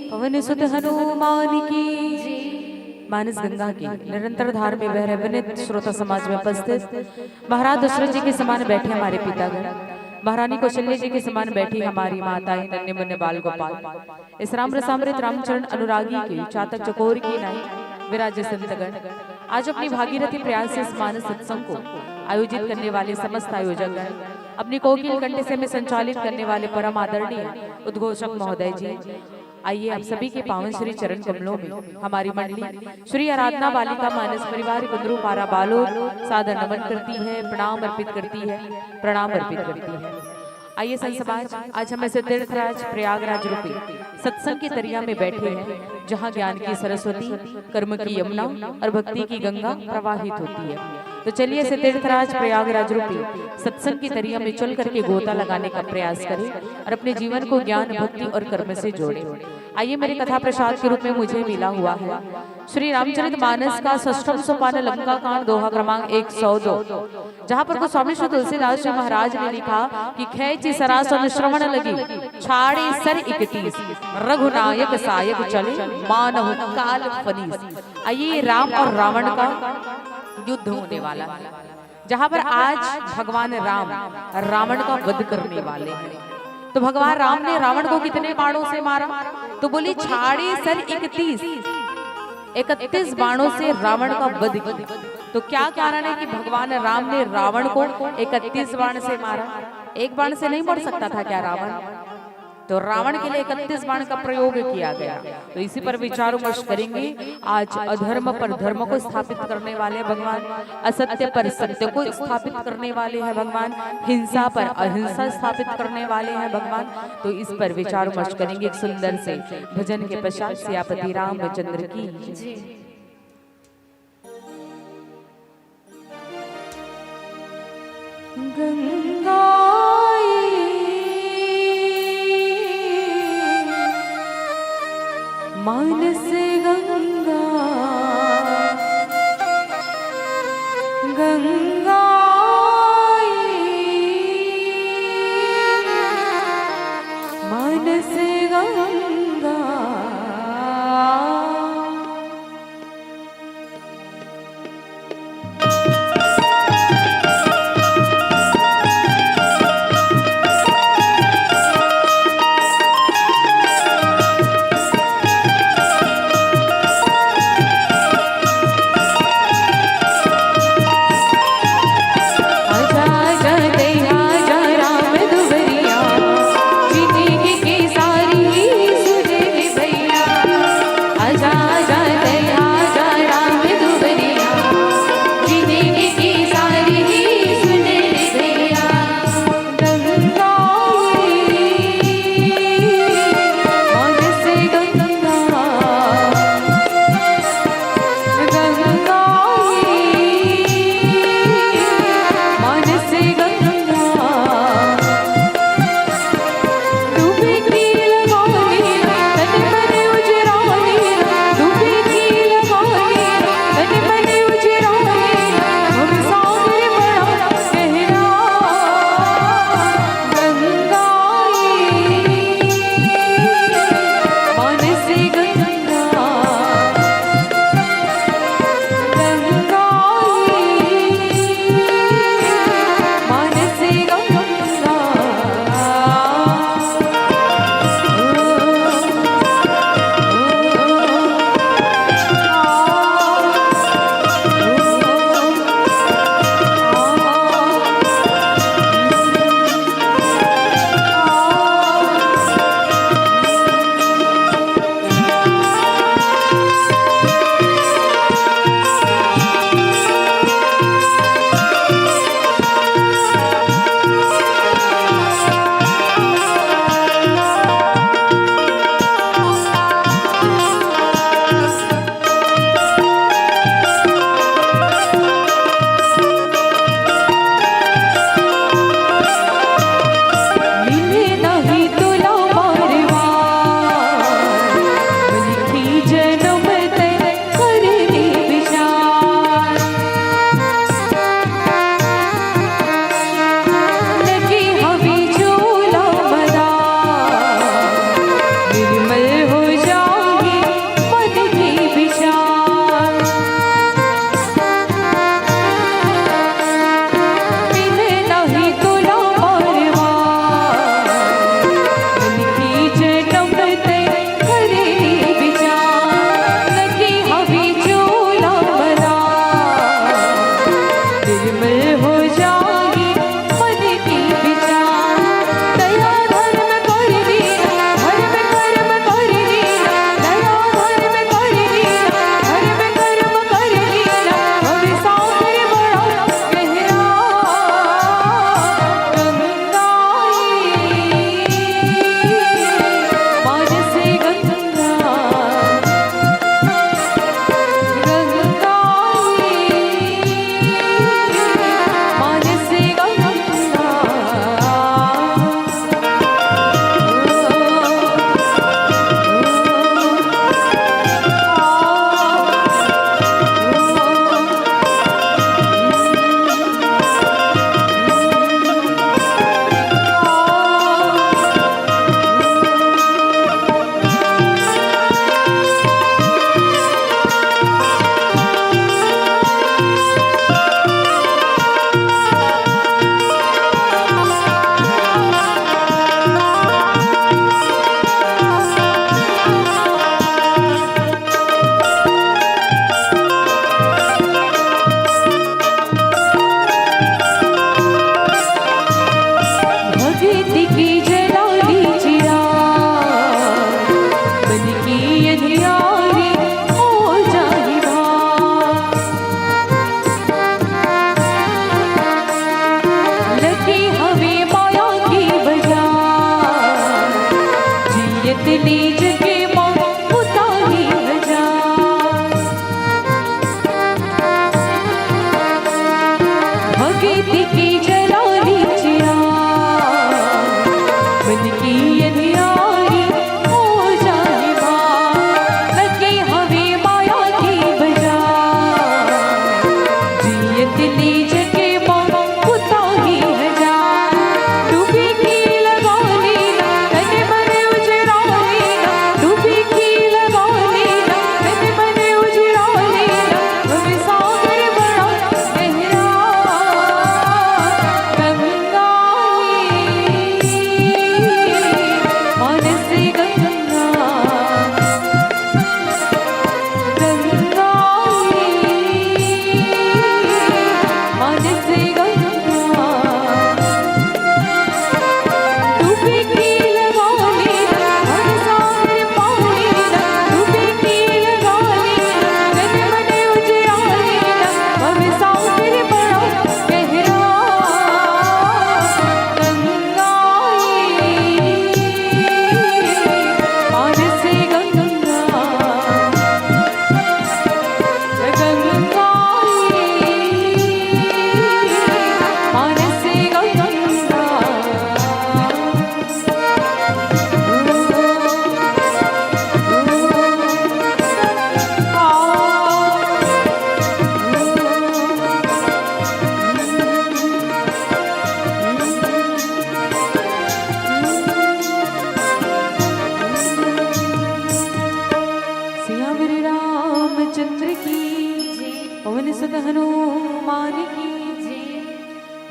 [SPEAKER 18] पवन सुत हनुमान की मानस गंगा की निरंतर धार में बह रहे विनित श्रोता समाज में उपस्थित महाराज दशरथ जी के समान बैठे हमारे पितागण, महारानी कौशल्य जी के समान बैठी हमारी माताएं नन्हे मुन्ने बाल गोपाल, इस राम रसामृत रामचरण अनुरागी की चातक चकोर की नाई विराजे संतगण। आज अपनी भागीरथी प्रयास से इस मानस सत्संग को आयोजित करने वाले समस्त आयोजक अपनी कोकिल कंठ से में संचालित करने वाले परम आदरणीय उद्घोषक महोदय जी, आइए आप सभी के पावन श्री चरण कमलों में हमारी मंडली श्री आराधना बालिका मानस परिवार कुंदरू पारा बालोद सादर नमन करती है, प्रणाम अर्पित करती है, प्रणाम अर्पित करती है। आइए संत समाज, आज हम ऐसे तीर्थराज प्रयागराज रूपी सत्संग की तरिया में बैठे हैं जहाँ ज्ञान की सरस्वती, कर्म की यमुना और भक्ति की गंगा प्रवाहित होती है। तो चलिए ऐसे तीर्थराज प्रयागराज रूपी सत्संग की तरिया में चल करके गोता लगाने का प्रयास करें और अपने जीवन को ज्ञान, भक्ति और कर्म से जोड़ें। आइए मेरे कथा प्रसाद के रूप में मुझे मिला हुआ है श्री रामचरित मानस का षष्ठम सोपान लंका कांड दोहा क्रमांक 102, जहाँ पर गोस्वामी श्री तुलसीदास जी महाराज ने लिखा कि खैची सरासन श्रवण लगी छाड़े सर 31 रघुनायक सायक चले मानव काल फनीस। आइए राम और रावण का युद्ध होने वाला है, जहाँ पर आज भगवान राम रावण का वध करने वाले हैं। तो भगवान राम ने रावण को कितने बाणों से मारा? तो बोली छाड़े सर 31 बाणों से रावण का वध किया। तो क्या कारण है कि भगवान राम ने रावण को 31 बाण से मारा? एक बाण से नहीं मर सकता था क्या रावण? तो रावण के लिए 31 बाण का प्रयोग किया गया। तो इसी पर विचार विमर्श करेंगे। आज अधर्म पर धर्म को स्थापित करने वाले भगवान, असत्य पर सत्य को स्थापित करने वाले हैं भगवान, हिंसा पर अहिंसा स्थापित करने वाले हैं भगवान। तो इस पर विचार विमर्श करेंगे एक सुंदर से भजन के पश्चात। सियापति रामचंद्र की गंगा मानस गंगा गंगा मानस गंगा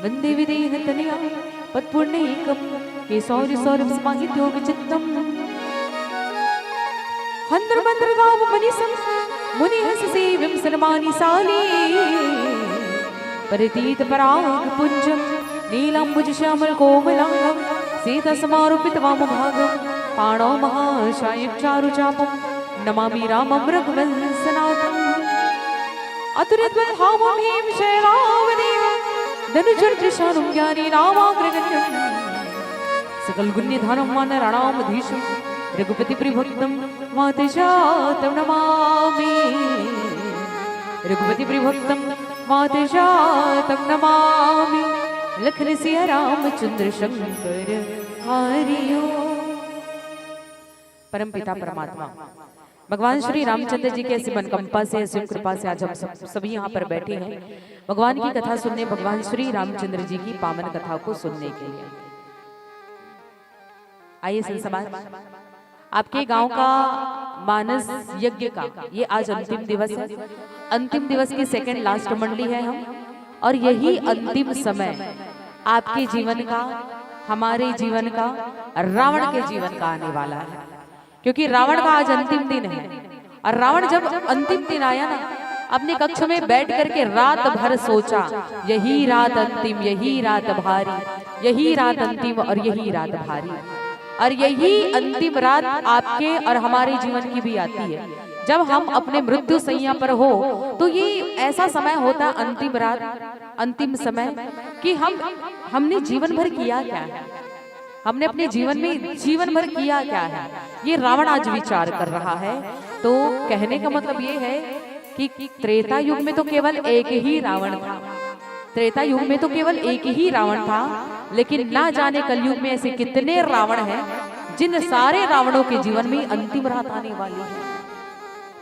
[SPEAKER 18] वंदे विदेह तनया पत्पुण्यैकं केशौर्य सौरभ समाहित्योग चित्तम् हंद्र मंद्र गाव मनीषं मुनि हंस सेविं सन्मानि साली परितीत पराग पुंजं नीलांबुज श्यामल कोमलांगं सीता समारोपित वामभागं पाणौ महाशायं चारुचापं नमामि रामं रघुवंशनाथम् अतुलितबलधामं हेमशैलावदेहं धनुजर्दृशानुं ज्ञानी रामाग्रगण्यं सकल गुण्यधानं वानराणामधीशं रघुपति प्रिभक्तं मातजातं नमामि रघुपति प्रिभक्तं मातजातं नमामि लखन सिया रामचंद्र शंकर हरिओ। परम पिता परमात्मा भगवान श्री रामचंद्र जी की ऐसी मनकंपा से ऐसी कृपा से आज हम सभी यहाँ पर बैठे हैं भगवान की कथा सुनने, भगवान श्री रामचंद्र जी की पावन कथा को सुनने के लिए। आइए संसमाज, आपके गांव का मानस यज्ञ का ये आज अंतिम दिवस है। अंतिम दिवस की सेकंड लास्ट मंडली है हम, और यही अंतिम समय आपके जीवन का, हमारे जीवन का, रावण के जीवन का आने वाला है। क्योंकि रावण का आज अंतिम दिन है, और रावण जब अंतिम दिन आया ना, अपने कक्ष में बैठ करके रात भर सोचा, यही रात अंतिम, यही रात भारी, यही रात अंतिम और यही रात भारी। और यही अंतिम रात आपके और हमारे जीवन की भी आती है। जब हम अपने मृत्यु सैया पर हो तो ये ऐसा समय होता, अंतिम रात, अंतिम समय, कि हमने जीवन भर किया क्या है, हमने अपने जीवन में जीवन भर किया क्या है, ये रावण आज विचार कर रहा है। तो कहने का मतलब ये है कि त्रेता युग में तो केवल एक ही रावण था, त्रेता युग में तो केवल एक ही रावण था, लेकिन ना जाने कलयुग में ऐसे कितने रावण हैं जिन सारे रावणों के जीवन में अंतिम रात आने वाली है।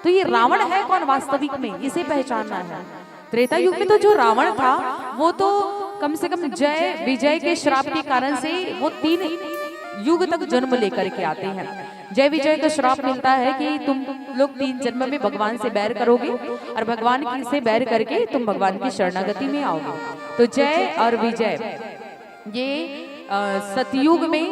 [SPEAKER 18] तो ये रावण है कौन वास्तविक में, इसे पहचानना है। त्रेता युग में तो जो रावण था वो तो कम से कम जय विजय के श्राप के कारण से वो 3 युग तक जन्म लेकर के आते हैं। जय विजय का श्राप मिलता है कि तुम लोग 3 जन्म में भगवान से बैर करोगे, और भगवान से बैर करके तुम भगवान की शरणागति में आओगे। तो जय और विजय, ये सतयुग में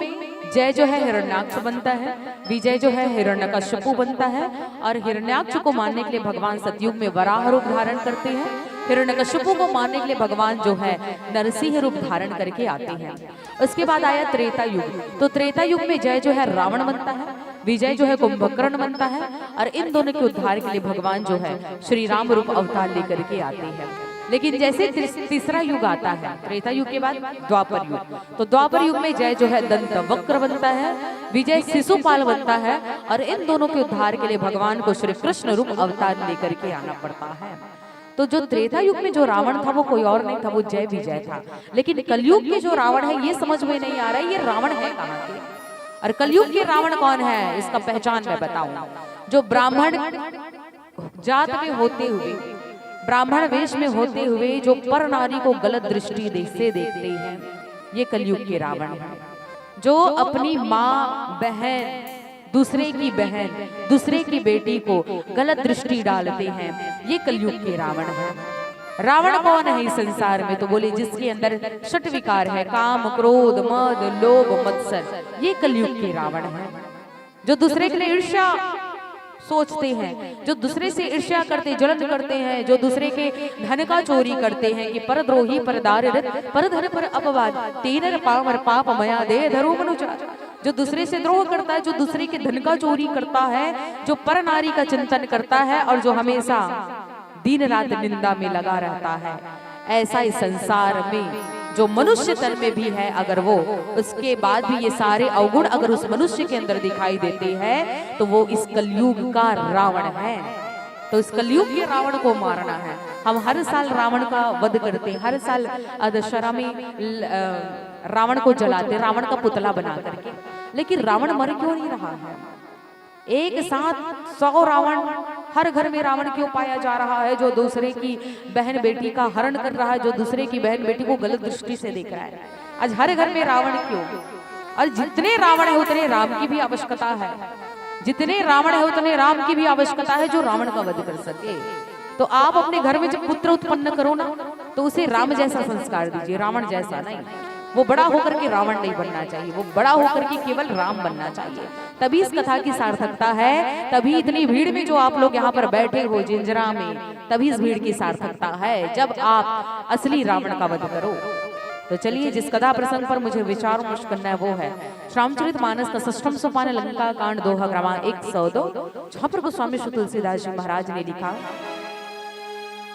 [SPEAKER 18] जय जो है हिरण्याक्ष बनता है, विजय जो है हिरण्यकश्यपु बनता है, और हिरण्याक्ष को मारने के लिए भगवान सतयुग में वराह रूप धारण करते हैं, हिरण्यकश्यपु को मारने के लिए भगवान जो है नरसिंह रूप धारण करके आते हैं। उसके बाद आया त्रेता युग। तो त्रेता युग में जय जो है रावण बनता है, विजय जो है कुंभकर्ण बनता है, और इन दोनों के उद्धार के लिए भगवान जो है श्री राम रूप अवतार लेकर के आते हैं। लेकिन जैसे तीसरा युग आता है, त्रेता युग के बाद द्वापर युग, तो द्वापर युग में जय जो है दंत वक्र बनता है, विजय शिशुपाल बनता है, और इन दोनों के उद्धार के लिए भगवान को श्री कृष्ण रूप अवतार लेकर के आना पड़ता है। तो जो त्रेता युग में जो रावण था वो कोई और नहीं था, वो जय विजय था। लेकिन कलयुग के जो रावण है ये समझ में नहीं आ रहा है, ये रावण है कहाँ के, और कलयुग के रावण कौन है, इसका पहचान मैं बताऊं। जो ब्राह्मण जात में होते हुए, ब्राह्मण वेश में होते हुए जो पर नारी को गलत दृष्टि से देखते हैं, ये कलयुग के रावण हैं। जो अपनी माँ बहन, दूसरे की बहन, दूसरे की बेटी को गलत दृष्टि डालते हैं, ये कलयुग के रावण हैं। रावण कौन है इस संसार में, तो बोले जिसके अंदर षट विकार है, काम क्रोध मद लोभ मत्सर, ये कलयुग के रावण हैं। जो दूसरे के लिए ईर्ष्या सोचते हैं, जो दूसरे से ईर्ष्या करते, जलन करते हैं, जो दूसरे के धन का चोरी करते हैं, कि परद्रोही परदार पर धन पर अपवाद तेनर पावर पाप मया दे धरो मनुजा। जो दूसरे से द्रोह करता है, जो दूसरे के धन का चोरी करता है, जो पर नारी का चिंतन करता है, और जो हमेशा दिन रात निंदा में लगा रहता है, ऐसा इस संसार में जो मनुष्य तन में भी है, अगर वो उसके बाद भी ये सारे अवगुण अगर उस मनुष्य के अंदर दिखाई देते हैं, तो वो इस कलयुग का रावण है। तो इस कलयुग के रावण को मारना है। हम हर साल रावण का वध करते हैं, हर साल दशहरा में रावण को जलाते, रावण का पुतला बना करके। लेकिन रावण मर क्यों नहीं रहा है? एक साथ 100 रावण, हर घर में रावण क्यों पाया जा रहा है? जो दूसरे की बहन बेटी का हरण कर रहा है, जो दूसरे की बहन बेटी को गलत दृष्टि से देख रहा है। आज हर घर में रावण क्यों? और जितने रावण है उतने राम की भी आवश्यकता है, जितने रावण है उतने राम की भी आवश्यकता है, जो रावण का वध कर सके। तो आप अपने घर में जब पुत्र उत्पन्न करो ना, तो उसे राम जैसा संस्कार दीजिए, रावण जैसा नहीं। वो बड़ा होकर के रावण नहीं बनना चाहिए, वो बड़ा होकर के केवल राम बनना चाहिए। तभी इस कथा की सार्थकता है, तभी इतनी भीड़ में जो आप लोग यहाँ पर बैठे हो जिंजरा में, तभी इस भीड़ की सार्थकता है जब आप असली रावण का वध करो। तो चलिए, जिस कथा प्रसंग पर मुझे विचार विमर्श करना है वो है रामचरितमानस का षष्ठम सोपान लंका कांड दोहा क्रमांक 102, जहाँ पर गोस्वामी श्री तुलसीदास जी महाराज ने लिखा,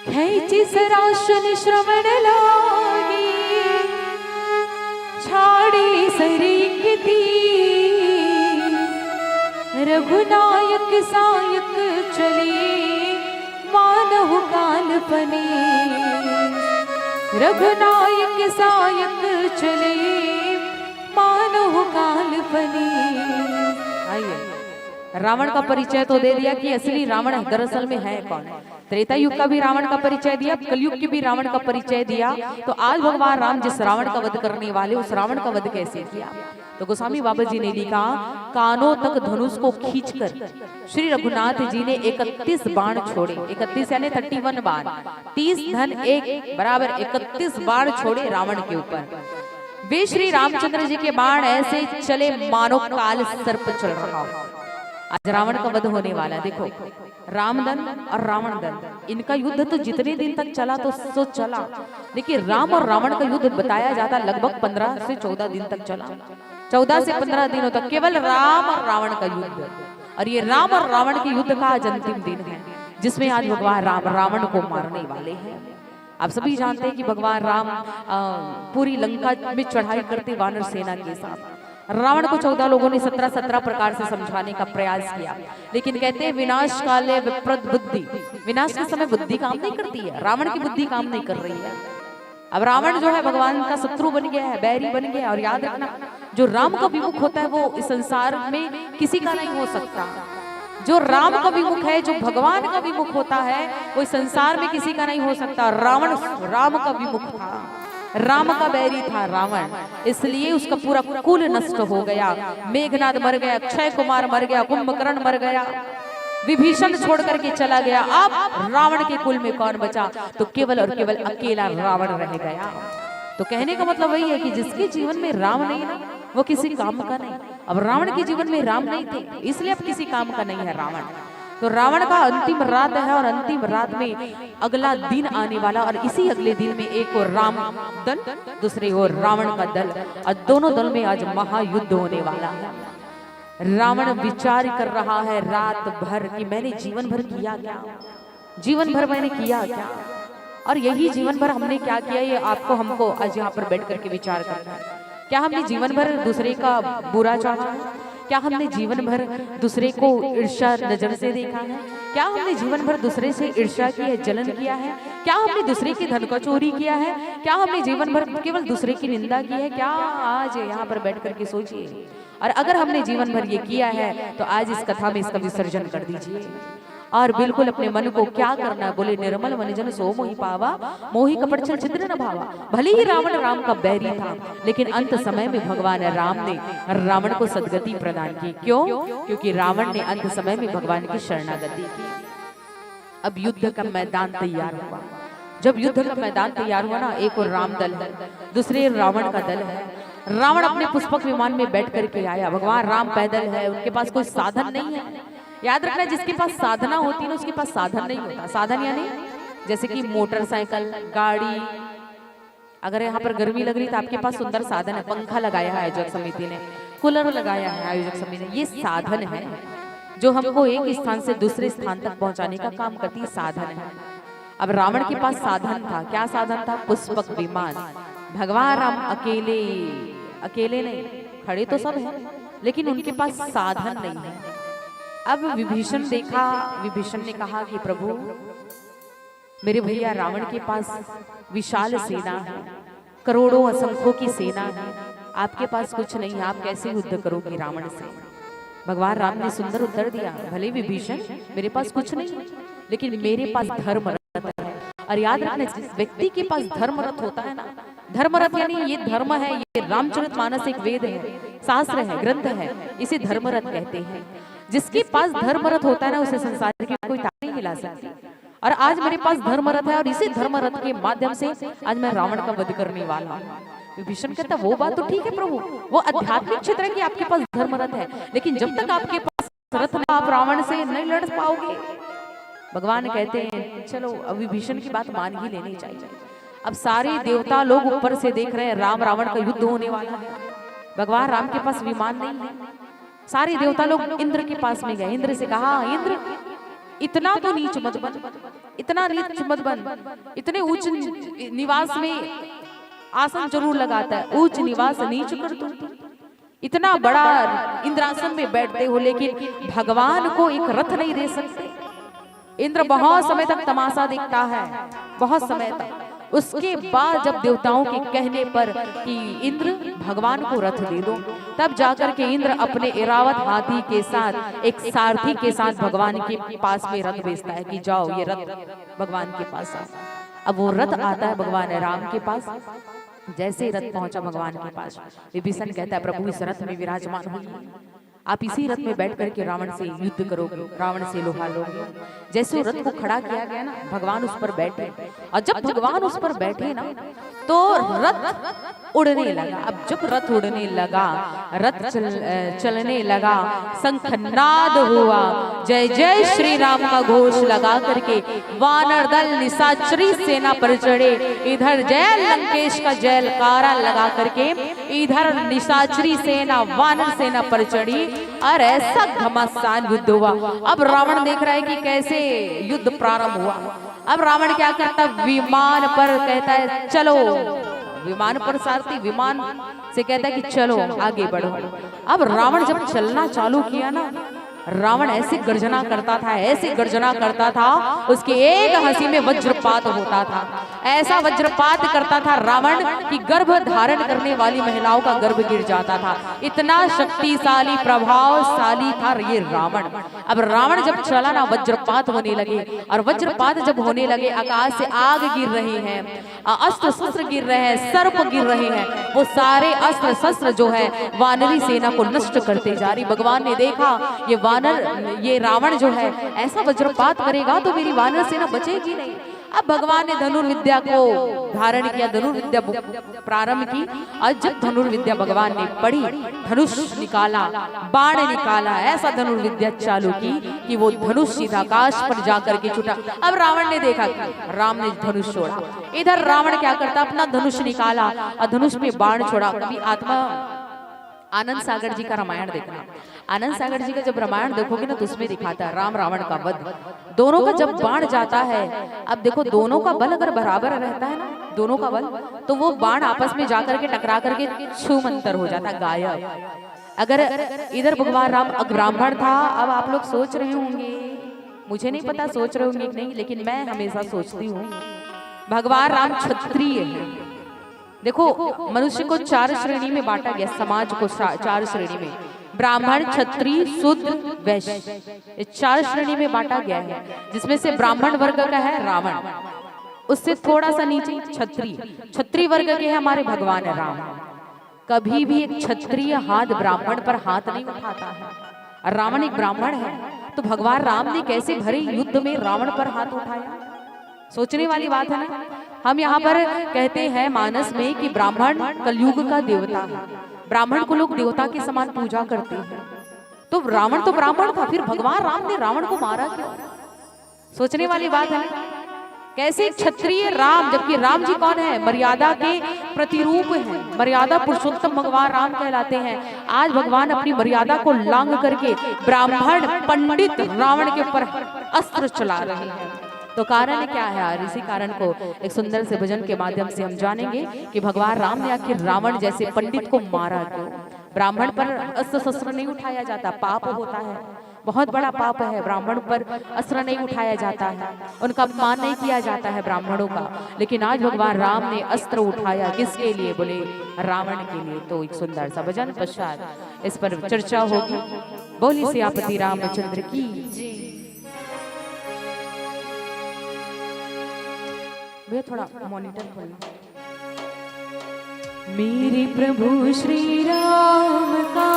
[SPEAKER 18] खैची सराशन श्रवण लागी छाड़ी सरीकती रघुनायक सायक चले मानव काल फनी, रघुनायक सायक चले मानव काल फनी। आइए, रावण का परिचय तो दे दिया कि असली रावण दरअसल में है कौन। त्रेता युग का भी रावण का परिचय दिया, कलयुग के भी रावण का परिचय दिया। तो आज भगवान राम जिस रावण का वध करने वाले, उस रावण का वध कैसे किया। तो गोस्वामी बाबा जी ने लिखा, कानों तक धनुष को खींचकर श्री रघुनाथ जी ने 31 बाण छोड़े। 31 यानी 31 बाण, 30 धन 1 बराबर 31 बाण छोड़े रावण के ऊपर। वे श्री रामचंद्र जी के बाण ऐसे चले मानो काल सर्प चल रहा हो। आज रावण का वध होने वाला। देखो, रामदन और रावण दन, इनका युद्ध तो जितने दिन तक चला तो चला। देखिए, राम और रावण का युद्ध बताया जाता लगभग 15 से 14 दिन तक चला। 14 से 15 दिनों तक केवल राम और रावण का युद्ध। और ये राम और रावण के युद्ध का आज अंतिम दिन है, जिसमें आज भगवान राम रावण को मारने वाले हैं। आप सभी जानते हैं कि भगवान राम पूरी लंका में चढ़ाई करते वानर सेना के साथ। रावण को 14 लोगों ने 17 प्रकार से समझाने का प्रयास किया, लेकिन कहते हैं विनाश काले विप्रद बुद्धि, विनाश के समय बुद्धि काम नहीं करती है। रावण की बुद्धि काम नहीं कर रही है। अब रावण जो है भगवान का शत्रु बन गया है, बैरी बन गया है। और याद रखना, जो राम का विमुख होता है वो इस संसार में किसी का नहीं हो सकता। जो राम का विमुख है, जो भगवान का विमुख होता है, वो इस संसार में किसी का नहीं हो सकता। रावण राम का विमुख था, राम का बैरी था रावण, इसलिए उसका पूरा कुल नष्ट हो गया। मेघनाद मर गया, अक्षय कुमार मर गया, कुंभकर्ण मर गया, विभीषण छोड़ करके चला गया। अब रावण के कुल में कौन बचा? तो केवल और केवल अकेला रावण रह गया। तो कहने का मतलब वही है कि जिसके जीवन में राम नहीं ना, वो किसी काम का नहीं। अब रावण के जीवन में राम नहीं थे, इसलिए अब किसी काम का नहीं है रावण। तो रावण का अंतिम रात है, और अंतिम रात में अगला दिन आने वाला, और इसी अगले दिन में एक और राम दल, दूसरे ओर रावण का दल, और दोनों दल में आज महायुद्ध होने वाला है। रावण विचार कर रहा है रात भर कि मैंने जीवन भर किया क्या, जीवन भर मैंने किया क्या, और यही जीवन भर हमने क्या किया, ये आपको हमको आज यहाँ पर बैठ करके विचार करना है। क्या हमने जीवन भर दूसरे का बुरा चाहा है? क्या हमने जीवन भर दूसरे को ईर्ष्या नजर से देखा है? क्या हमने जीवन भर दूसरे से ईर्ष्या की है, जलन किया है? क्या हमने दूसरे के धन का चोरी किया है? क्या हमने जीवन भर केवल दूसरे की निंदा की है? क्या आज यहाँ पर बैठ करके सोचिए। और अगर हमने जीवन भर ये किया है तो आज इस कथा में इसका विसर्जन कर दीजिए, और बिल्कुल अपने मन को क्या करना है, बोले निर्मल मन जन सो मोहि पावा, मोहि कपट छल छिद्र न भावा। भले ही रावण राम का बैरी था, लेकिन अंत समय में भगवान राम ने रावण को सदगति प्रदान की। क्यों? क्योंकि रावण ने अंत समय में भगवान की शरणागति की। अब युद्ध का मैदान तैयार हुआ। जब युद्ध का मैदान तैयार हुआ ना, एक और राम दल है, दूसरे रावण का दल है। रावण अपने पुष्पक विमान में बैठ करके आया, भगवान राम पैदल है, उनके पास कोई साधन नहीं है। याद रखना, जिसके पास साधना होती है ना, उसके पास साधन नहीं होता। साधन यानी जैसे कि मोटरसाइकिल, गाड़ी। अगर यहाँ पर गर्मी लग रही तो आपके पास सुंदर साधन है, पंखा लगाया है आयोजक समिति ने, कूलर लगाया है आयोजक समिति ने। ये साधन है जो हमको एक स्थान से दूसरे स्थान तक पहुंचाने का काम करती है, साधन है। अब रावण के पास साधन था। क्या साधन था? पुष्पक विमान। भगवान राम अकेले नहीं, खड़े तो सब है, लेकिन उनके पास साधन नहीं है। अब विभीषण देखा, विभीषण ने कहा कि प्रभु, मेरे भैया रावण के पास विशाल सेना है, करोड़ों असंख्यों की सेना है, आपके पास कुछ नहीं है, आप कैसे युद्ध करोगे रावण से? भगवान राम ने सुंदर उत्तर दिया, भले विभीषण मेरे पास कुछ नहीं है, लेकिन मेरे पास धर्म रथ है। और याद रखना, जिस व्यक्ति के पास धर्म रथ होता है ना, धर्म रथ यानी ये धर्म है, ये रामचरितमानस एक वेद है, शास्त्र है, ग्रंथ है, इसे धर्म रथ कहते हैं। जिसके पास धर्म रथ होता है ना, उसे संसार की कोई ताकत नहीं हिला सकती। और आज मेरे पास धर्म रथ है और इसी धर्म रथ के माध्यम से आज मैं रावण का वध करने वाला हूँ। विभीषण कहता वो बात तो ठीक है प्रभु, वो आध्यात्मिक क्षेत्र है कि आपके पास धर्म रथ है, लेकिन जब तक आपके पास रथ ना आप रावण से नहीं लड़ पाओगे। भगवान कहते हैं चलो अब विभीषण की बात मान ही लेनी चाहिए। अब सारे देवता लोग ऊपर से देख रहे हैं राम रावण का युद्ध होने वाला है। भगवान राम के पास विमान नहीं है। सारे देवता लोग इंद्र के पास में गए। इंद्र से कहा इंद्र इतना तो नीच मत बन, इतना नीच मत बन, इतने ऊंच निवास में आसन जरूर लगाता है, ऊंच निवास नीच कर दो। इतना बड़ा इंद्रासन में बैठते हो लेकिन भगवान को एक रथ नहीं दे सकते। इंद्र बहुत समय तक तमाशा देखता है, बहुत समय तक। उसके बाद जब देवताओं के कहने पर कि इंद्र भगवान को रथ दे दो, तब जाकर के इंद्र अपने इरावत हाथी के साथ एक सारथी के साथ भगवान के पास में रथ भेजता है कि जाओ ये रथ भगवान के पास आओ। अब वो रथ आता है भगवान राम के पास। जैसे ही रथ पहुंचा भगवान के पास, विभीषण कहता है प्रभु इस रथ में विराजमान होइए, आप इसी रथ में बैठ करके रावण से युद्ध करोगे, रावण से लोहा लोगे। जैसे रथ को खड़ा किया गया ना, भगवान उस पर बैठे, और जब भगवान उस पर बैठे ना तो रथ उड़ने लगा। अब जब रथ उड़ने लगा, रथ चलने लगा, शंखनाद हुआ, जय जय श्री राम का घोष लगा करके वानर दल निशाचरी सेना पर चढ़े। इधर जय लंकेश का जयकारा लगा करके इधर निशाचरी सेना वानर सेना पर चढ़ी और ऐसा घमासान युद्ध हुआ। अब रावण देख रहा है कि कैसे युद्ध प्रारंभ हुआ। अब रावण क्या करता, विमान पर कहता है चलो, विमान पर सारथी विमान से कहता है कि चलो आगे बढ़ो। अब रावण जब चलना चालू किया ना, रावण ऐसे गर्जना करता था, ऐसे गर्जना करता था, उसके एक हंसी में वज्रपात होता था। ऐसा वज्रपात करता था रावण कि गर्भ धारण करने वाली महिलाओं का गर्भ गिर जाता था। इतना शक्तिशाली प्रभावशाली था ये रावण। अब रावण जब चला ना, वज्रपात होने लगे, और वज्रपात जब होने लगे आकाश से आग गिर रही है, अस्त्र शस्त्र गिर रहे हैं, सर्प गिर रहे हैं। वो सारे अस्त्र शस्त्र जो है वानरी सेना को नष्ट करते जा रही। भगवान ने देखा ये रावण जो है ऐसा वज्रपात करेगा तो मेरी वानर सेना बचेगी नहीं। अब भगवान ने धनुर्विद्या को धारण किया, धनुर्विद्या प्रारंभ की, और जब धनुर्विद्या भगवान ने पढ़ी, धनुष निकाला, बाण निकाला, ऐसा धनुर्विद्या चालू की कि वो धनुष सीधा आकाश पर जाकर के छूटा। अब रावण ने देखा कि राम ने धनुष छोड़ा, इधर रावण क्या करता, अपना धनुष निकाला और धनुष में बाण छोड़ा। कभी आत्मा आनंद सागर जी का रामायण देखना, आनंद सागर जी का जब रामायण देखोगे ना तो उसमें दिखाता है राम रावण का वध। दोनों का जब बाण जाता है, अब देखो दोनों का बल अगर बराबर रहता है ना, दोनों का बल, तो वो बाण आपस में जाकर के टकरा करके छूमंतर हो जाता है, गायब। अगर इधर भगवान राम ब्राह्मण था, अब आप लोग सोच रहे होंगे, मुझे नहीं पता सोच रहे होंगे नहीं, लेकिन मैं हमेशा सोचती हूँ भगवान राम क्षत्रिय है। देखो मनुष्य को चार श्रेणी में बांटा गया, समाज को चार श्रेणी में, ब्राह्मण, क्षत्रिय, शूद्र, वैश्य, चार श्रेणी में बांटा गया है। जिसमें से ब्राह्मण वर्ग का है रावण, उससे थोड़ा सा नीचे क्षत्रिय, क्षत्रिय वर्ग के है हमारे भगवान राम। कभी भी एक क्षत्रिय हाथ ब्राह्मण पर हाथ नहीं उठाता है, और रावण एक ब्राह्मण है, तो भगवान राम ने कैसे भरे युद्ध में रावण पर हाथ उठाया? सोचने वाली बात है ना। हम यहाँ पर कहते हैं मानस में कि ब्राह्मण कलयुग का देवता है, ब्राह्मण को लोग देवता के समान पूजा करते हैं। तो रावण तो ब्राह्मण था, फिर भगवान राम ने रावण को मारा क्यों? सोचने वाली बात है ना। कैसे क्षत्रिय राम, जबकि राम जी कौन है? मर्यादा के प्रतिरूप हैं, मर्यादा पुरुषोत्तम भगवान राम कहलाते हैं। आज भगवान अपनी मर्यादा को लांघ करके ब्राह्मण पंडित रावण के ऊपर अस्त्र चला रहे हैं। तो कारण क्या है यार? इसी कारण को एक सुंदर से भजन के माध्यम से हम जानेंगे कि भगवान राम ने आखिर रावण जैसे पंडित को मारा क्यों। ब्राह्मण पर अस्त्र शस्त्र नहीं उठाया जाता, पाप होता है, बहुत बड़ा पाप है। ब्राह्मण पर अस्त्र नहीं उठाया जाता है, उनका अपमान नहीं किया जाता है ब्राह्मणों का। लेकिन आज भगवान राम ने अस्त्र उठाया, किसके लिए? बोले रावण के लिए। तो एक सुंदर सा भजन पश्चात इस पर चर्चा होगी। बोली सियापति रामचंद्र की। वे थोड़ा मॉनिटर खोलना। मेरे प्रभु श्री राम का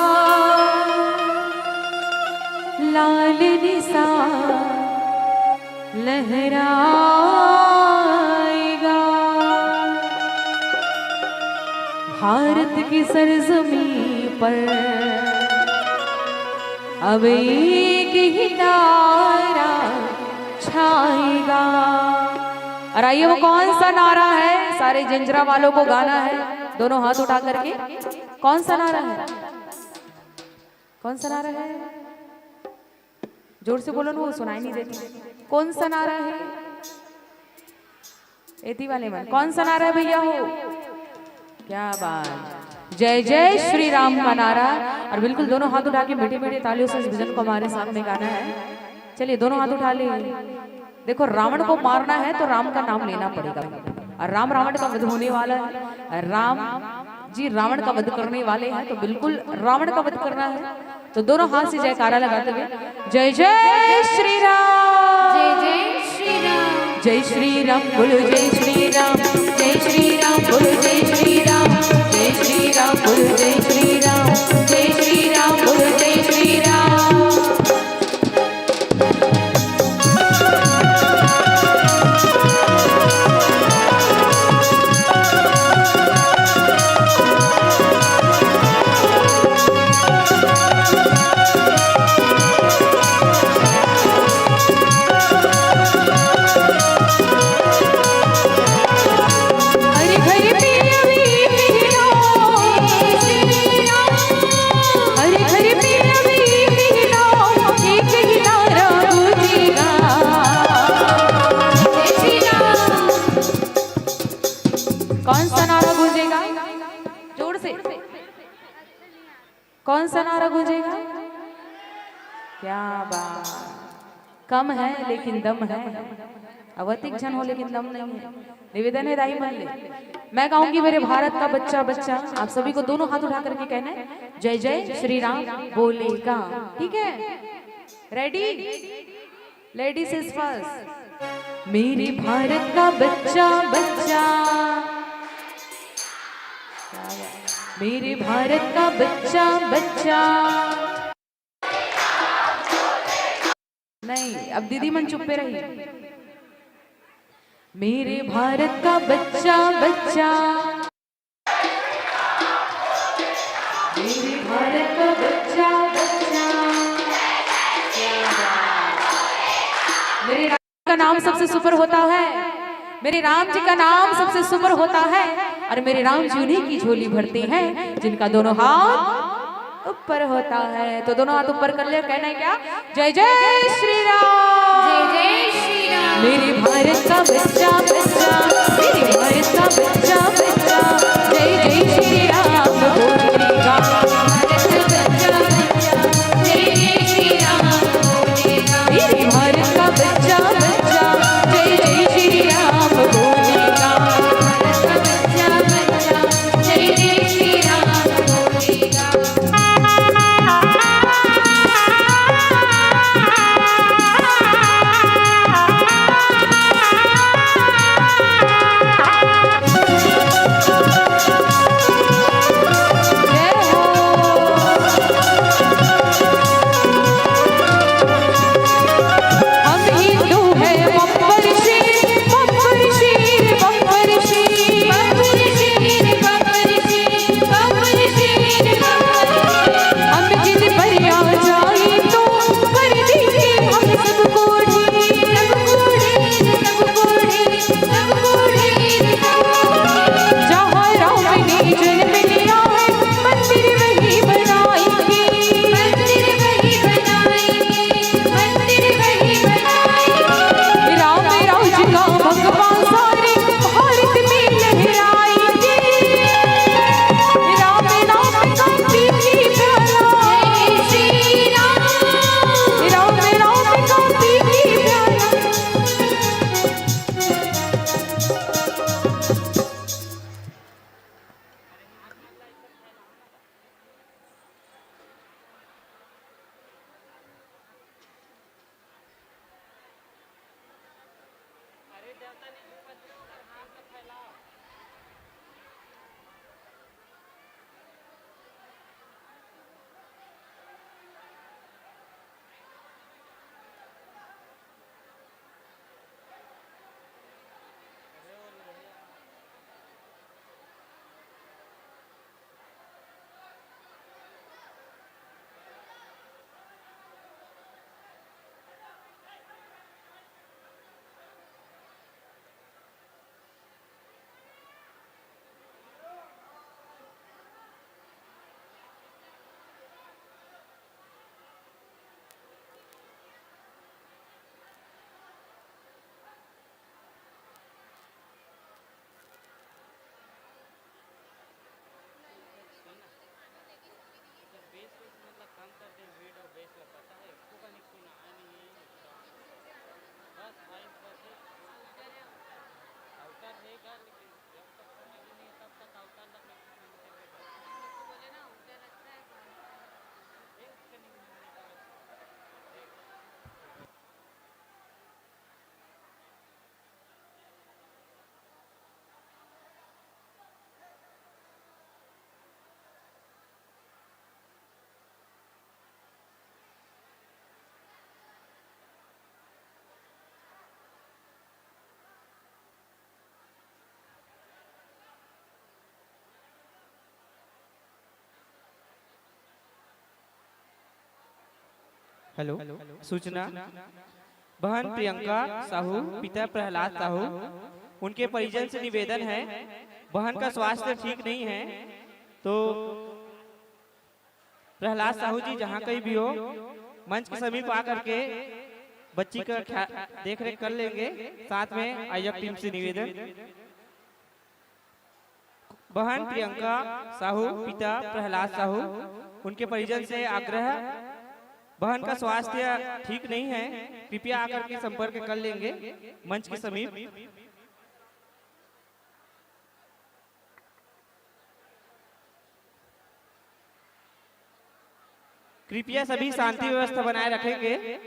[SPEAKER 18] लाल निसा लहराएगा। भारत की सरजमीं पर अब एक ही नारा छाएगा। और आइए, वो कौन सा नारा है? सारे जंजरा वालों को गाना है, दोनों हाथ उठा करके। कौन सा नारा है? कौन सा नारा है? जोर से बोलो ना, वो सुनाई नहीं देती। कौन सा नारा है? एती वाले मन, कौन सा नारा है भैया? हो क्या बात। जय जय श्री राम का नारा। और बिल्कुल दोनों हाथ उठा के मीठी मीठी तालियों से इस भजन को हमारे सामने गाना है। चलिए दोनों हाथ उठा ले। देखो, रावण को मारना है तो राम का नाम लेना पड़ेगा। और राम रावण का वध होने वाला है। राम जी रावण का वध करने वाले हैं, तो बिल्कुल रावण का वध करना है। तो दोनों हाथ से जयकारा लगाते हुए जय जय श्री राम,
[SPEAKER 6] जय जय श्री राम,
[SPEAKER 18] जय श्री राम बोलो, जय श्री राम, जय श्री राम बोलो, जय श्री राम, जय श्री राम बोलो, जय श्री राम, जय श्री राम बोलो, जय श्री राम। कौन सा नारा गूंजेगा? जोर से। कौन सा नारा गूंजेगा? क्या बात। कम है लेकिन दम है, अवतिक जन हो लेकिन दम नहीं है। निवेदन है दाई मन ले। मैं कहूंगी मेरे भारत का बच्चा बच्चा, आप सभी को दोनों हाथ उठा करके कहना है जय जय श्री राम बोलेगा। ठीक है? रेडी? Ladies is first. मेरे भारत का बच्चा बच्चा, मेरे भारत का बच्चा बच्चा। नहीं, अब दीदी मन चुप पे रही। मेरे भारत का बच्चा बच्चा, मेरे भारत का बच्चा बच्चा। मेरे राम का नाम सबसे सुपर होता है, मेरे राम जी का नाम सबसे सुपर होता है। और मेरे राम जी उन्हीं की झोली भरते हैं जिनका दोनों हाथ ऊपर होता है। तो दोनों हाथ ऊपर कर ले, कहना है क्या? जय जय श्री राम,
[SPEAKER 6] जय जय श्री राम।
[SPEAKER 18] मेरे भारत का बच्चा बच्चा, मेरे भारत का बच्चा बच्चा। जय जय श्री राम बोलेगा,
[SPEAKER 6] भारत का बच्चा बच्चा, जय जय श्री राम बोलेगा।
[SPEAKER 18] मेरे भारत का बच्चा बच्चा, जय जय श्री राम बोलेगा।
[SPEAKER 6] भारत का बच्चा बच्चा, जय जय श्री राम बोलेगा।
[SPEAKER 17] हेलो सूचना बहन प्रियंका साहू पिता प्रहलाद साहू उनके परिजन से निवेदन है बहन का स्वास्थ्य ठीक नहीं है तो प्रहलाद साहू जी जहाँ कहीं भी हो मंच के समीप आकर के बच्ची का देख रेख कर लेंगे। साथ में आयोजक टीम से निवेदन बहन प्रियंका साहू पिता प्रहलाद साहू उनके परिजन से आग्रह बहन का स्वास्थ्य ठीक नहीं है कृपया आकर के संपर्क कर लेंगे मंच के समीप। कृपया सभी शांति व्यवस्था बनाए रखेंगे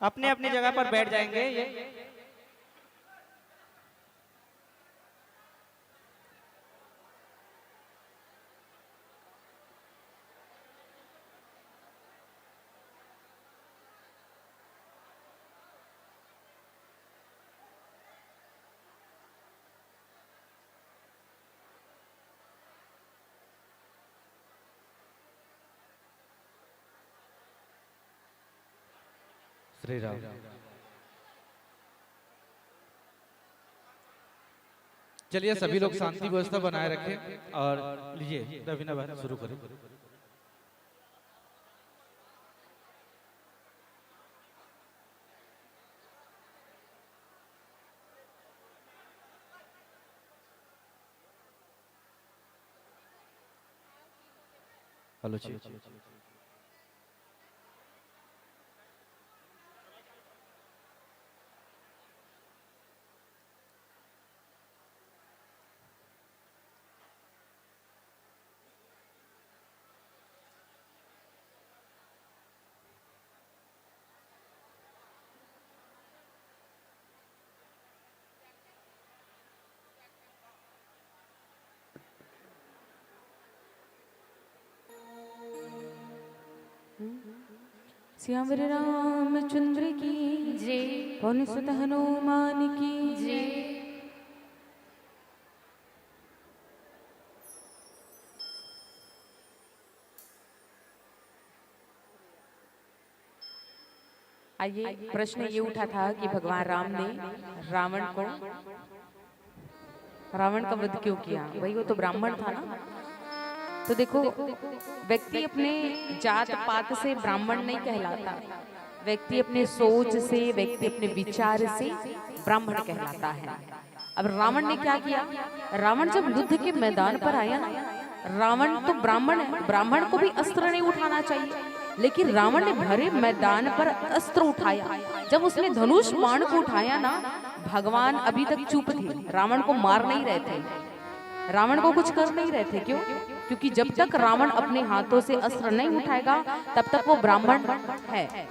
[SPEAKER 17] अपने अपने जगह पर बैठ जाएंगे।
[SPEAKER 10] श्री राम। चलिए सभी लोग शांति व्यवस्था बनाए रखें और लीजिए रवीना बहन शुरू करें। हेलो जी।
[SPEAKER 18] श्यामर रामचंद्र की जय पवन सुत हनुमान की जय। आइए प्रश्न ये उठा था कि भगवान राम ने रावण का वध क्यों किया। भाई वो तो ब्राह्मण था ना। तो देखो व्यक्ति अपने जात पात से ब्राह्मण नहीं कहलाता, व्यक्ति अपने सोच से व्यक्ति अपने विचार से ब्राह्मण कहलाता है। अब रावण ने क्या किया, रावण जब युद्ध के मैदान पर आया ना, रावण तो ब्राह्मण है, ब्राह्मण को भी अस्त्र नहीं उठाना चाहिए, लेकिन रावण ने भरे मैदान पर अस्त्र उठाया। जब उसने धनुष बाण को उठाया ना, भगवान अभी तक चुप थे, रावण को मार नहीं रहे थे, रावण को कुछ कर नहीं रहे थे। क्यों? क्योंकि जब तक रावण अपने हाथों से अस्त्र नहीं उठाएगा तब तक वो ब्राह्मण है।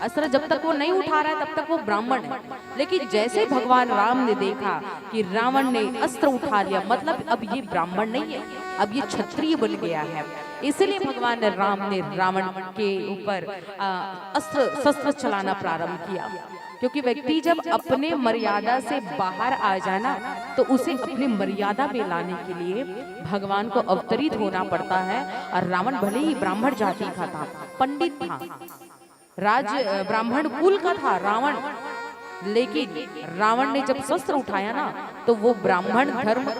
[SPEAKER 18] अस्त्र जब तक वो नहीं उठा रहा है तब तक वो ब्राह्मण है। लेकिन जैसे भगवान राम ने देखा कि रावण ने अस्त्र उठा लिया, मतलब अब ये ब्राह्मण नहीं है, अब ये क्षत्रिय बन गया है, इसलिए भगवान राम ने रावण के ऊपर अस्त्र शस्त्र चलाना प्रारंभ किया। क्योंकि व्यक्ति जब अपने मर्यादा से बाहर आ जाना तो उसे अपनी मर्यादा में लाने के लिए भगवान को अवतरित होना पड़ता है। और रावण भले ही ब्राह्मण जाति का था, पंडित था, राज ब्राह्मण कुल का था रावण, लेकिन रावण ने जब शस्त्र उठाया ना तो वो ब्राह्मण धर्म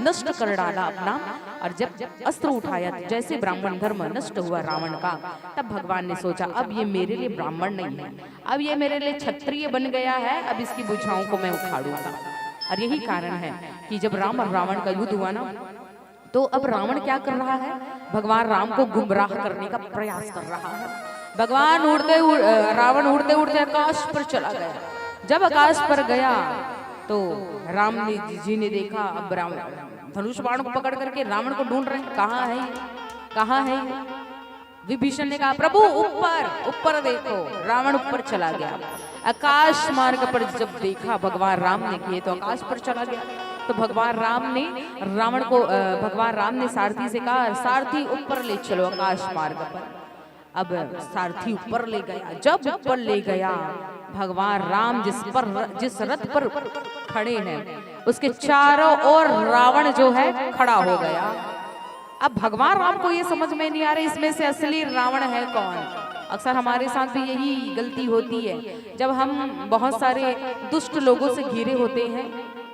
[SPEAKER 18] नष्ट कर डाला अपना। और जब अस्त्र उठाया जैसे ब्राह्मण धर्म नष्ट हुआ रावण का, तब भगवान ने सोचा अब ये मेरे लिए ब्राह्मण नहीं है, अब ये मेरे लिए क्षत्रिय बन गया है, अब इसकी भुजाओं को मैं उखाड़ूंगा। और यही कारण है कि जब राम और रावण का युद्ध हुआ ना, तो अब रावण क्या कर रहा है, भगवान राम को गुमराह करने का प्रयास कर रहा है। भगवान रावण उड़ते उड़ते आकाश पर चला गया। जब आकाश पर गया तो राम जी ने देखा, अब रावण धनुष बाण को पकड़ करके रावण को ढूंढ रहे हैं, कहाँ है, कहाँ है। विभीषण ने कहा प्रभु ऊपर ऊपर देखो। रावण ऊपर चला गया। आकाश मार्ग पर जब देखा भगवान राम ने किए तो आकाश पर चला गया। तो भगवान राम ने रावण को भगवान राम ने सारथी से कहा सारथी ऊपर ले चलो आकाश मार्ग पर। अब सारथी ऊपर ले गया। जब ऊपर ले गया भगवान राम जिस रथ पर खड़े हैं उसके चारों ओर रावण जो है खड़ा हो गया। अब भगवान राम को ये समझ में नहीं आ रहा इसमें से असली रावण है कौन। अक्सर हमारे साथ भी यही गलती होती है, जब हम बहुत सारे दुष्ट लोगों से घिरे होते हैं,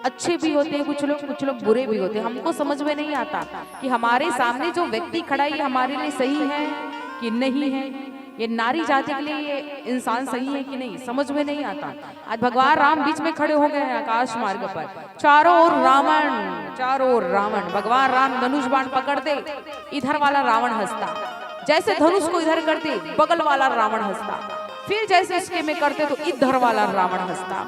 [SPEAKER 18] अच्छे भी होते हैं कुछ लोग बुरे भी होते हैं, हमको समझ में नहीं आता कि हमारे सामने जो व्यक्ति खड़ा है ये हमारे लिए सही है कि नहीं है, ये नारी जाति के लिए ये इंसान सही है कि नहीं, समझ में नहीं आता। आज भगवान राम बीच में खड़े हो गए हैं आकाश मार्ग पर, चारों ओर रावण, भगवान राम धनुष बाण पकड़ते, इधर वाला रावण हंसता, जैसे धनुष को इधर करते बगल वाला रावण हंसता, फिर जैसे इसके में करते तो इधर वाला रावण हंसता।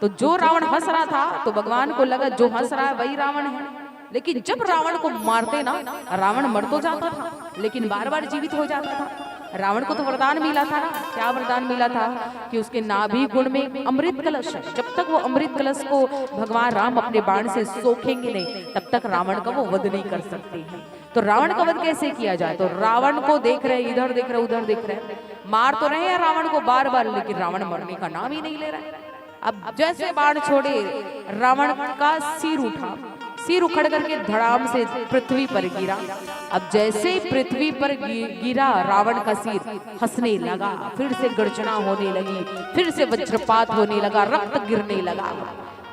[SPEAKER 18] तो जो रावण हंस रहा था तो भगवान को लगा जो हंस रहा है वही रावण है, लेकिन जब रावण को मारते ना, रावण मर तो जाता था लेकिन बार बार जीवित हो जाता था। रावण को तो वरदान मिला था ना, क्या वरदान मिला था कि उसके नाभि गुण में अमृत कलश है, जब तक वो अमृत कलश को भगवान राम अपने बाण से सोखेंगे नहीं तब तक रावण का वो वध नहीं कर सकते हैं। तो रावण का वध कैसे किया जाए, तो रावण को देख रहे, इधर देख रहे उधर देख रहे, मार तो रहे हैं रावण को बार बार, लेकिन रावण मरने का नाम ही नहीं ले रहा है। अब जैसे बाण छोड़े रावण का सिर उठा, सिर उखड़ करके धड़ाम से पृथ्वी पर गिरा। अब जैसे पृथ्वी पर गिरा रावण का सिर, हंसने लगा, फिर से गर्जना होने लगी, फिर से वज्रपात होने लगा, रक्त गिरने लगा।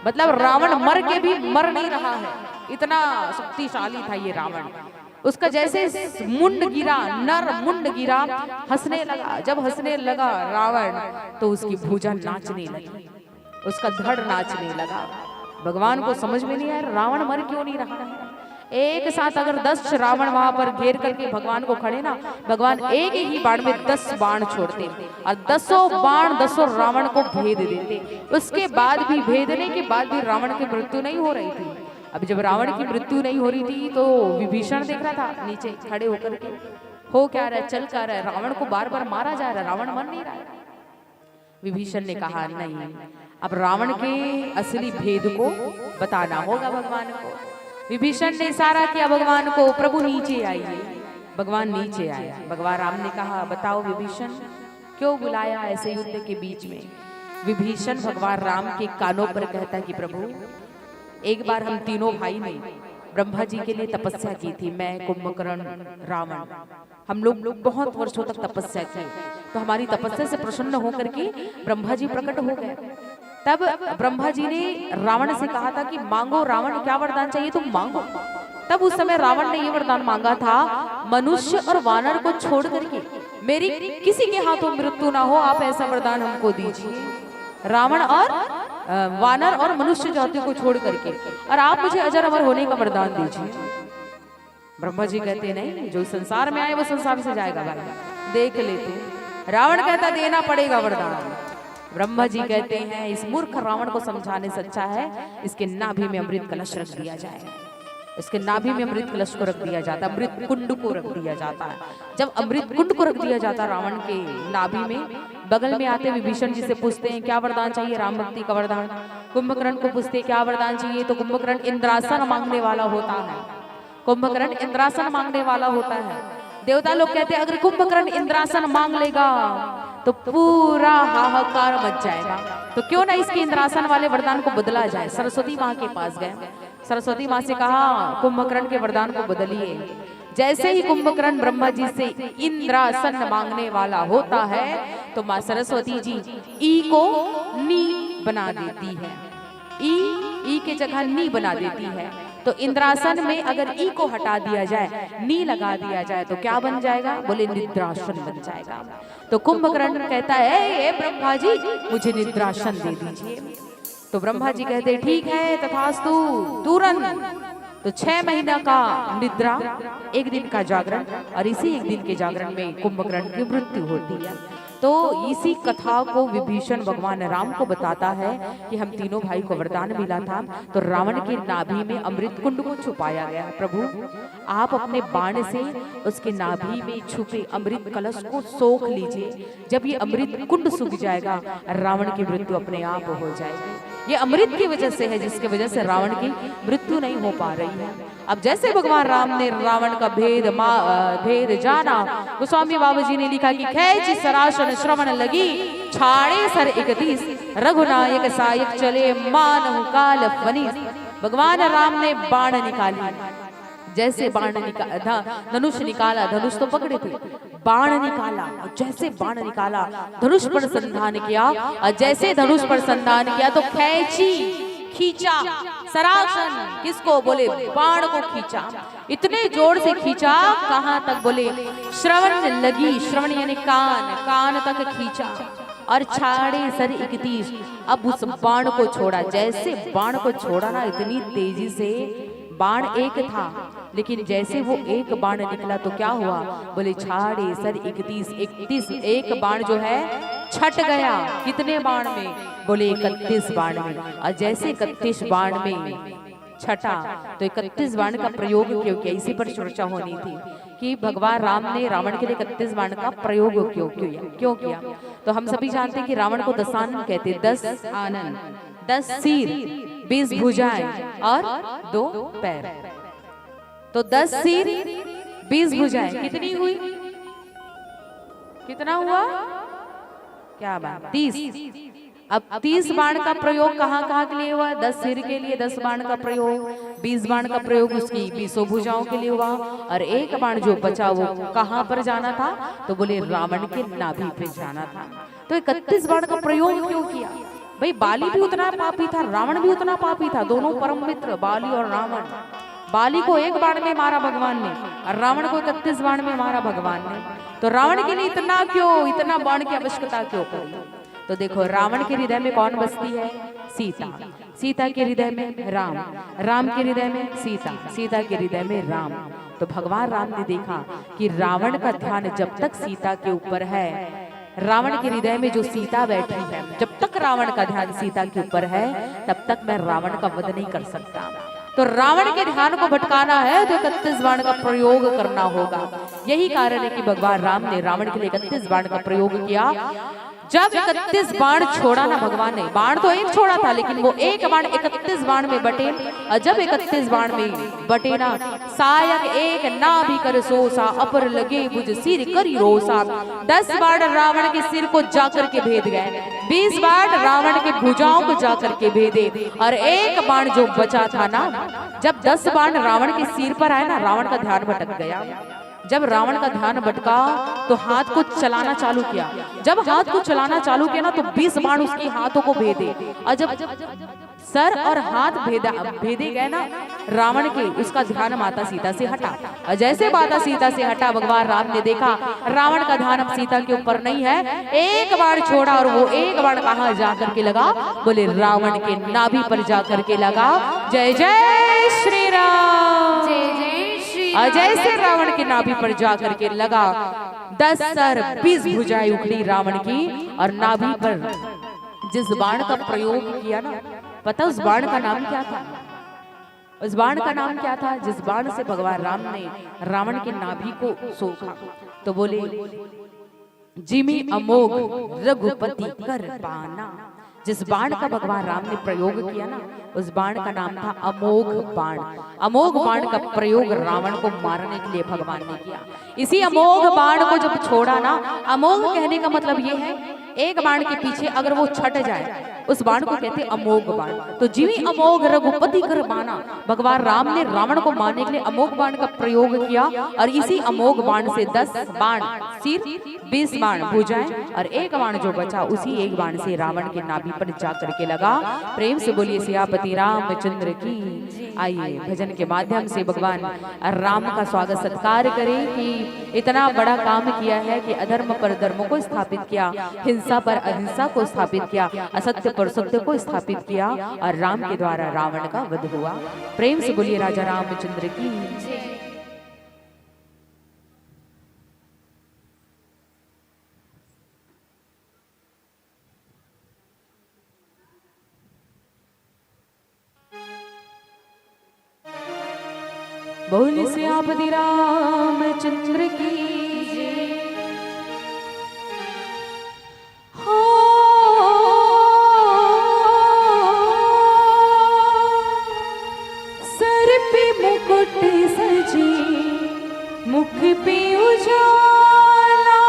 [SPEAKER 18] मतलब रावण मर के भी मर नहीं रहा है, इतना शक्तिशाली था ये रावण। उसका जैसे मुंड गिरा, नर मुंड गिरा, हंसने लगा। जब हंसने लगा रावण तो उसकी भुजा नाचने लगी, उसका धड़ नाचने लगा। भगवान को समझ में नहीं आया रावण मर क्यों नहीं रहा है। एक साथ अगर 10 रावण वहां पर घेर करके भगवान को खड़े ना, भगवान एक ही बाण में 10 बाण छोड़ते और 10 बाण 10 रावण को भेद देते। उसके बाद भी, भेदने के बाद भी रावण की मृत्यु नहीं हो रही थी। अब जब रावण की मृत्यु नहीं हो रही थी तो विभीषण देख रहा था नीचे खड़े होकर के, हो क्या रहा है, चल क्या रहा है, रावण को बार बार मारा जा रहा है, रावण मर नहीं रहा है। विभीषण ने कहा नहीं, अब रावण के असली भेद को बताना होगा भगवान को। विभीषण ने इशारा किया भगवान को, प्रभु नीचे आइए। भगवान नीचे आया। भगवान राम ने कहा बताओ विभीषण क्यों बुलाया ऐसे युद्ध के बीच में। विभीषण भगवान राम के कानों पर कहता कि प्रभु एक बार हम तीनों भाई ने ब्रह्मा जी के लिए तपस्या की थी, मैं, कुंभकर्ण, रावण, हम लोग बहुत वर्षों तक तपस्या की। तो हमारी तपस्या से प्रसन्न होकर के ब्रह्मा जी प्रकट हो गए। तब ब्रह्मा जी ने रावण से कहा था कि मांगो रावण, क्या वरदान चाहिए तुम मांगो। तब उस समय रावण ने ये वरदान मांगा था, मनुष्य और वानर को छोड़ करके मेरी किसी के हाथों मृत्यु ना हो, आप ऐसा वरदान हमको दीजिए। रावण और वानर और मनुष्य जातियों को छोड़ करके, और आप मुझे अजर अमर होने का वरदान दीजिए। ब्रह्मा जी कहते नहीं, जो संसार में आए वो संसार से जाएगा भाई, देख लेते। रावण कहता देना पड़ेगा वरदान। ब्रह्मा जी कहते हैं इस मूर्ख रावण को समझाने से अच्छा है इसके नाभि में अमृत कलश रख दिया जाए। इसके नाभि में अमृत कलश को रख दिया जाता, अमृत कुंड को रख दिया जाता है। जब अमृत कुंड को रख दिया जाता रावण के नाभि में, बगल में आते विभीषण जी से पूछते हैं क्या वरदान चाहिए, राम भक्ति का वरदान। कुंभकर्ण को पूछते क्या वरदान चाहिए, तो कुंभकर्ण इंद्रासन मांगने वाला होता है। कुंभकर्ण इंद्रासन मांगने वाला होता है। देवता लोग कहते हैं अगर कुंभकर्ण इंद्रासन मांग लेगा तो पूरा हाहाकार मच जाएगा, तो क्यों ना इसके इंद्रासन वाले वरदान को बदला जाए। सरस्वती माँ के पास गए, सरस्वती माँ से कहा कुंभकर्ण के वरदान को बदलिए। जैसे ही कुंभकर्ण ब्रह्मा जी से इंद्रासन मांगने वाला होता है तो माँ सरस्वती जी ई को नी बना देती है, ई के जगह नी बना देती है। तो इंद्रासन में अगर ई को हटा दिया जाए, नी लगा दिया जाए तो क्या बन जाएगा, बोले निद्रासन बन जाएगा। तो कुंभकर्ण कहता है ये ब्रह्मा जी मुझे निद्रासन दे दीजिए। तो ब्रह्मा जी कहते ठीक है तथास्तु, तुरंत। तो 6 महीना का निद्रा, 1 दिन का जागरण, और इसी 1 दिन के जागरण में कुंभकर्ण की मृत्यु होती है। तो इसी कथा को विभीषण भगवान राम को बताता है कि हम तीनों भाई को वरदान मिला था, तो रावण के नाभि में अमृत कुंड को छुपाया गया। प्रभु आप अपने बाण से उसके नाभि में छुपे अमृत कलश को सोख लीजिए। जब ये अमृत कुंड सूख जाएगा रावण की मृत्यु अपने आप हो जाएगी। ये अमृत की वजह से है जिसकी वजह से रावण की मृत्यु नहीं हो पा रही है। अब जैसे भगवान राम ने रावण का भेद जाना, गोस्वामी बाबा जी ने लिखा कि खैची सरासन श्रवण लगी, छाड़े सर 31 रघुनायक सायक चले मानव काल फनी। भगवान राम ने बाण निकाली, जैसे धनुष निकाला, धनुष तो पकड़े थे, बाण निकाला और जैसे बाण निकाला धनुष पर संधान किया और जैसे धनुष पर संधान किया तो खींचा सरासन, किसको? बोले बाण को खींचा, इतने जोर से खींचा, कहां तक? बोले श्रवण लगी, श्रवण यानी कान तक खींचा और छाड़े सर 31। अब उस बाण को छोड़ा, जैसे बाण को छोड़ा ना इतनी तेजी से, बाण एक था लेकिन जैसे वो एक बाण निकला तो क्या हुआ? बोले छाड़े सर 31, एक बाण जो है छट गया। कितने बाण में? बोले 31 बाण में। और जैसे 31 बाण में छटा तो 31 बाण का प्रयोग क्यों किया? इसी पर चर्चा होनी थी कि भगवान राम ने रावण के लिए 31 बाण का प्रयोग क्यों किया। तो हम सभी जानते हैं कि रावण को 10 आनन कहते, 10 आनन, 10 सिर, 20 भुजाएं और 2 पैर। तो 10 सिर 20 भुजाएं कितनी हुई? कितना हुआ? क्या बात? 30। अब 30 बाण का प्रयोग कहाँ के लिए हुआ? 10 सिर के लिए 10 बाण का प्रयोग, 20 बाण का प्रयोग उसकी 20 भुजाओं के लिए हुआ और एक बाण जो बचा वो कहाँ पर जाना था? तो बोले रावण के नाभि पे जाना था। तो 31 बाण का प्रयोग क्यों किया? भाई बाली भी उतना पापी था, रावण भी उतना पापी था, दोनों परम मित्र बाली और रावण। बाली को एक बाण में मारा भगवान ने और रावण को 31 बाण में मारा भगवान ने। तो रावण के लिए इतना क्यों, इतना बाण की आवश्यकता क्यों पड़ी? तो देखो रावण के हृदय में कौन बसती है? सीता। सीता के हृदय में राम, राम के हृदय में सीता, सीता के हृदय में राम। तो भगवान राम ने देखा कि रावण का ध्यान जब तक सीता के ऊपर है, रावण के हृदय में जो सीता बैठी है, जब तक रावण का ध्यान सीता के ऊपर है तब तक मैं रावण का वध नहीं कर सकता। तो रावण के ध्यान को भटकाना है तो 31 बाण का प्रयोग करना होगा। यही कारण है कि भगवान राम ने रावण के लिए 31 बाण का प्रयोग किया। जब 31 बाण छोड़ा ना भगवान ने, बाण तो एक छोड़ा था लेकिन वो एक बाण 31 बाण में बटे और जब 31 बाण में बटे ना, सायक एक ना भी कर सोसा, अपर लगे बुझ सिर करी रोसा। 10 बाण रावण के सिर को जाकर के भेद गए, 20 बाण रावण के भुजाओं को जाकर के भेदे और एक बाण जो बचा था ना, जब 10 बाण रावण के सिर पर आए ना, रावण का ध्यान भटक गया। जब रावण का ध्यान भटका तो हाथ को चलाना चालू किया। जब हाथ को चलाना चालू किया ना तो 20 बाण उसके हाथों को भेदे और जब सर और हाथ भेदे गए ना रावण के, उसका ध्यान माता सीता से हटा और जैसे माता सीता से हटा भगवान राम ने देखा रावण का ध्यान अब सीता के ऊपर नहीं है। एक बाण छोड़ा और वो एक बाण कहाँ जाकर के लगा? बोले रावण के नाभि पर जाकर के लगा। जय जय श्री राम, जय जय श्री राम। जैसे रावण के नाभि पर जाकर के लगा, 10 सर 20 भुजाएं उखड़ी रावण की और नाभि पर जिस बाण का प्रयोग किया ना, पता उस बाण का नाम क्या था? उस बाण का नाम क्या था जिस बाण से भगवान राम ने रावण के नाभि को सोखा? तो बोले जिमी अमोघ रघुपति कर पाना। जिस बाण का भगवान राम ने प्रयोग किया ना, उस बाण का नाम था अमोघ बाण। अमोघ बाण का प्रयोग रावण को मारने के लिए भगवान ने किया। इसी अमोघ बाण को जब छोड़ा ना, अमोघ कहने का मतलब ये है एक बाण के पीछे अगर वो छट जाए उस बाण को कहते अमोघ बाण। तो जिमी अमोघ रघुपति कर बाना, भगवान राम ने रावण को मारने के लिए अमोघ बाण का प्रयोग किया और इसी अमोघ बाण से 10 बाण सिर, 20 बाण भुजाएं और एक बाण जो बचा उसी एक बाण से रावण के नाभि पर जाकर के लगा। प्रेम से बोलिए सियापति रामचंद्र की। आइए भजन के माध्यम से भगवान राम का स्वागत सत्कार करें कि इतना बड़ा काम किया है कि अधर्म पर धर्म को स्थापित किया, हिंसा पर अहिंसा को स्थापित किया, असत्य पर सत्य को स्थापित किया और राम के द्वारा रावण का वध हुआ। प्रेम से बोलिए राजा रामचंद्र की। बोल सियापति रामचंद्र की। मुख पे उजाला,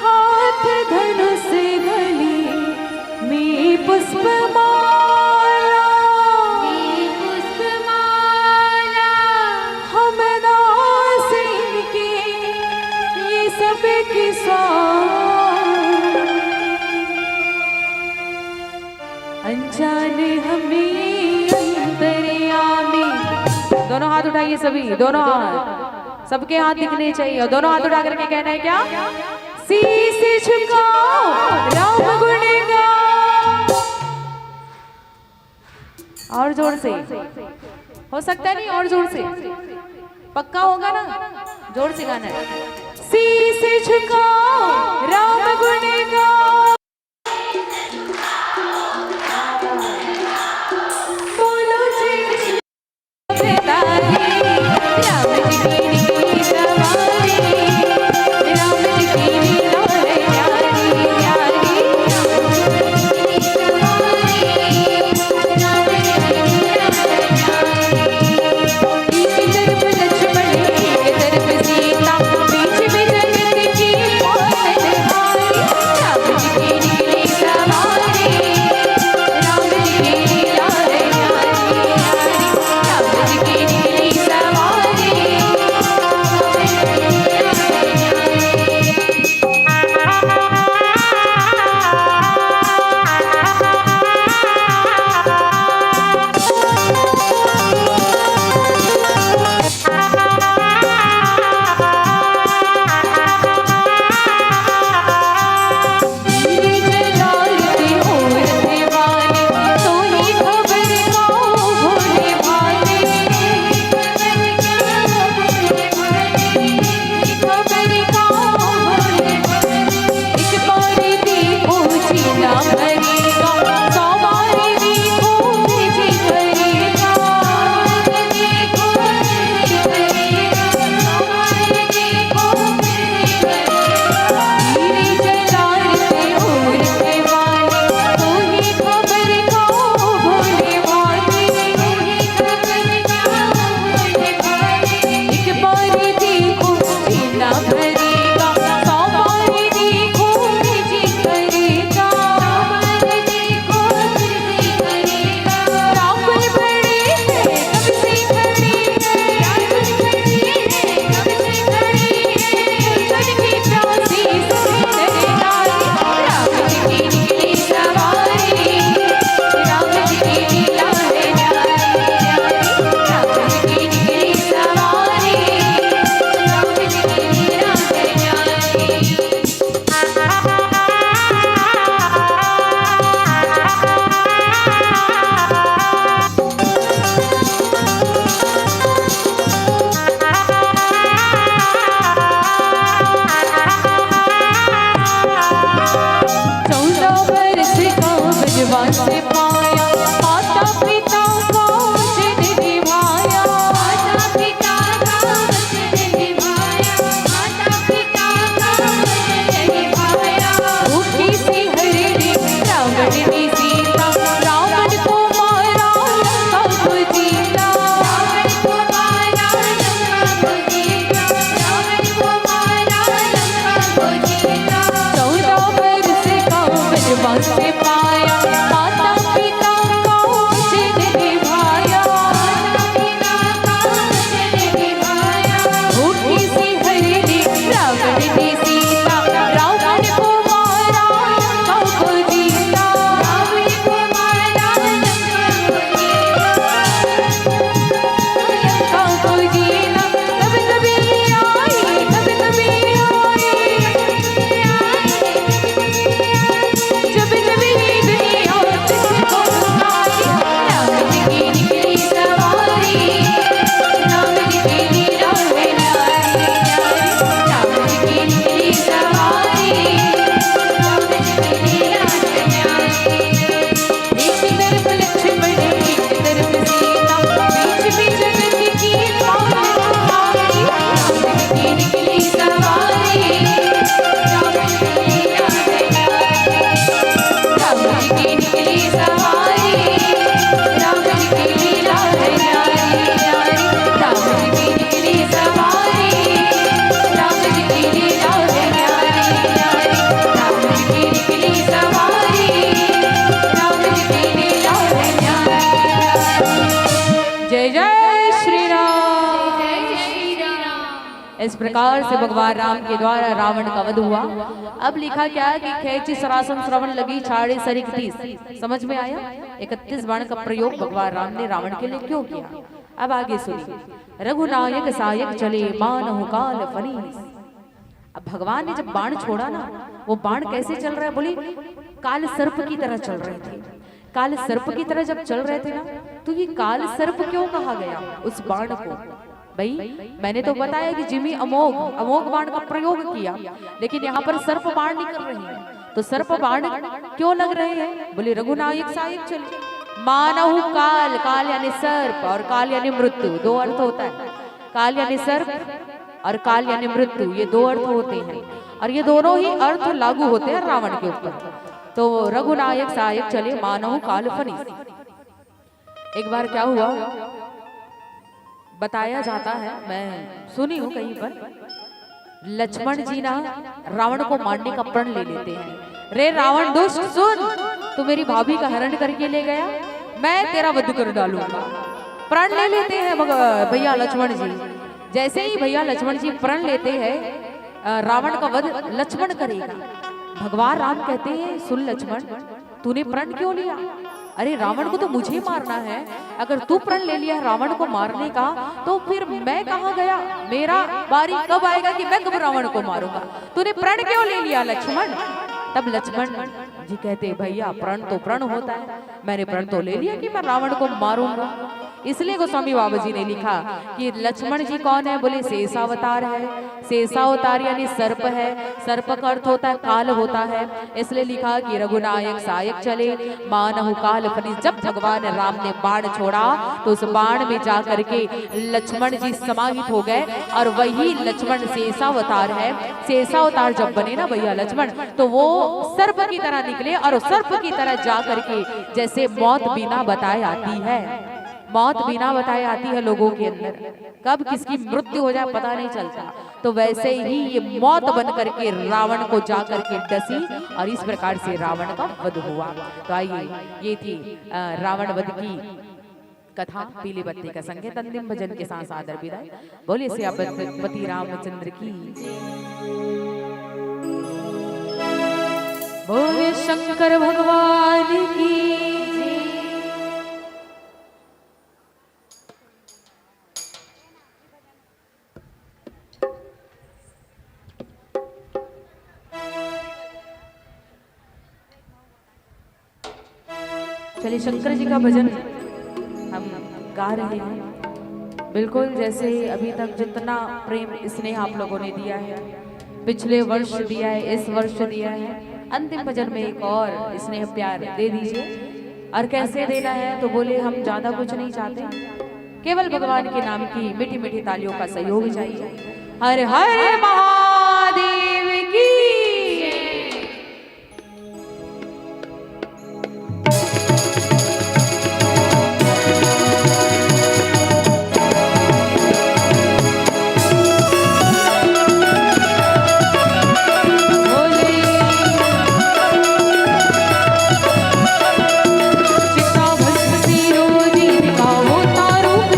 [SPEAKER 18] हाथ धनुष गले में पुष्प माला, अनजाने हमें अंतर्यामी। दोनों हाथ उठाइए सभी, दोनों हाथ, सबके हाथ दिखने चाहिए और दोनों हाथ उठा करके कहना है क्या? शीश झुकाओ राम गुण गाओ। और जोर से हो सकता है, नहीं और जोर से पक्का होगा ना? जोर से गाना है। शीश झुकाओ राम गुण गाओ। बोलो जी राम जी की सवारी, राम जी की डोले प्यारी प्यारी। एक तरफ लक्ष्मण एक तरफ सीता, बीच में जगत की मोहन इस प्रकार से भगवान राम के द्वारा रावण का वध हुआ। अब लिखा क्या है कि खेची सरासन श्रवण लगी छाड़े सर 31। समझ में आया? 31 बाण का प्रयोग भगवान राम ने रावण के लिए क्यों किया? अब आगे सुनिए। रघुनायक सायक चले मानहु काल फनीस। अब भगवान ने जब बाण छोड़ा ना, वो बाण कैसे चल रहा है? बोली काल सर्प की तरह चल रहे थे। काल सर्प की तरह जब चल रहे थे ना, तो ये काल सर्प क्यों कहा गया उस बाण को? भाई मैंने तो बताया कि जिमी अमोघ बाण का प्रयोग किया, लेकिन यहाँ पर सर्प बाण निकल रहे हैं। तो सर्प बाण क्यों लग रहे हैं? बोले रघुनायक सायक चले मानहु काल। काल यानी सर्प और काल यानी मृत्यु, दो अर्थ होता है। काल यानी सर्प और काल यानी मृत्यु, ये दो अर्थ होते हैं और ये दोनों ही अर्थ लागू होते हैं रावण के ऊपर। तो रघुनायक सायक चले मानहु काल फनीस। एक बार क्या हुआ बताया जाता है, मैं सुनी हूं कहीं पर, लक्ष्मण जी ना रावण को मारने का प्रण ले लेते हैं। रे रावण दुष्ट सुन, तू मेरी भाभी का हरण करके ले गया, मैं तेरा वध कर डालूंगा। प्रण ले लेते हैं भैया लक्ष्मण जी। जैसे ही भैया लक्ष्मण जी प्रण लेते हैं, रावण का वध लक्ष्मण करेगा। भगवान राम कहते हैं सुन लक्ष्मण, तूने प्रण क्यों लिया? अरे रावण को तो मुझे मारना है, अगर तू प्रण ले लिया रावण को मारने का, तो फिर मैं कहाँ गया? मेरा बारी कब आएगा कि मैं कब रावण को मारूंगा? तूने प्रण क्यों ले लिया लक्ष्मण? तब लक्ष्मण जी कहते भैया प्रण तो प्रण होता है, मैंने प्रण तो ले लिया कि मैं रावण को मारूंगा। इसलिए गोस्वामी बाबा जी ने लिखा कि लक्ष्मण जी कौन है? बोले शेषावतार है। शेषावतार यानी सर्प है, सर्प का अर्थ होता है काल होता है। इसलिए लिखा कि रघुनायक सायक चले मानहु काल फनीस। जब भगवान राम ने बाण छोड़ा तो उस बाण में जा करके लक्ष्मण जी समाहित हो गए और वही लक्ष्मण शेषावतार है। शेषावतार जब बने ना भैया लक्ष्मण, तो वो सर्प की तरह निकले और सर्प की तरह जा करके जैसे मौत बिना बताए आती है, मौत बिना बताए आती है लोगों के अंदर, कब किसकी मृत्यु हो जाए पता नहीं चलता, तो वैसे ही ये मौत बन करके रावण को जा करके डसी और इस प्रकार से रावण का वध हुआ। तो आइए, ये थी रावण वध की कथा। पीली बत्ती का संकेत अंतिम भजन के साथ आदर विदाई। बोलिए सियापति रामचंद्र की, बोले शंकर भगवान की। चलिए शंकर जी का भजन हम गा रहे हैं, बिल्कुल जैसे अभी तक जितना प्रेम स्नेह आप लोगों ने दिया है, पिछले वर्ष दिया है, इस वर्ष दिया है, अंतिम भजन में एक और स्नेह प्यार दे दीजिए। और कैसे देना है? तो बोले हम ज्यादा कुछ नहीं चाहते, केवल भगवान के नाम की मीठी मीठी तालियों का सहयोग चाहिए। हर हर महादेव की।
[SPEAKER 13] होता रूप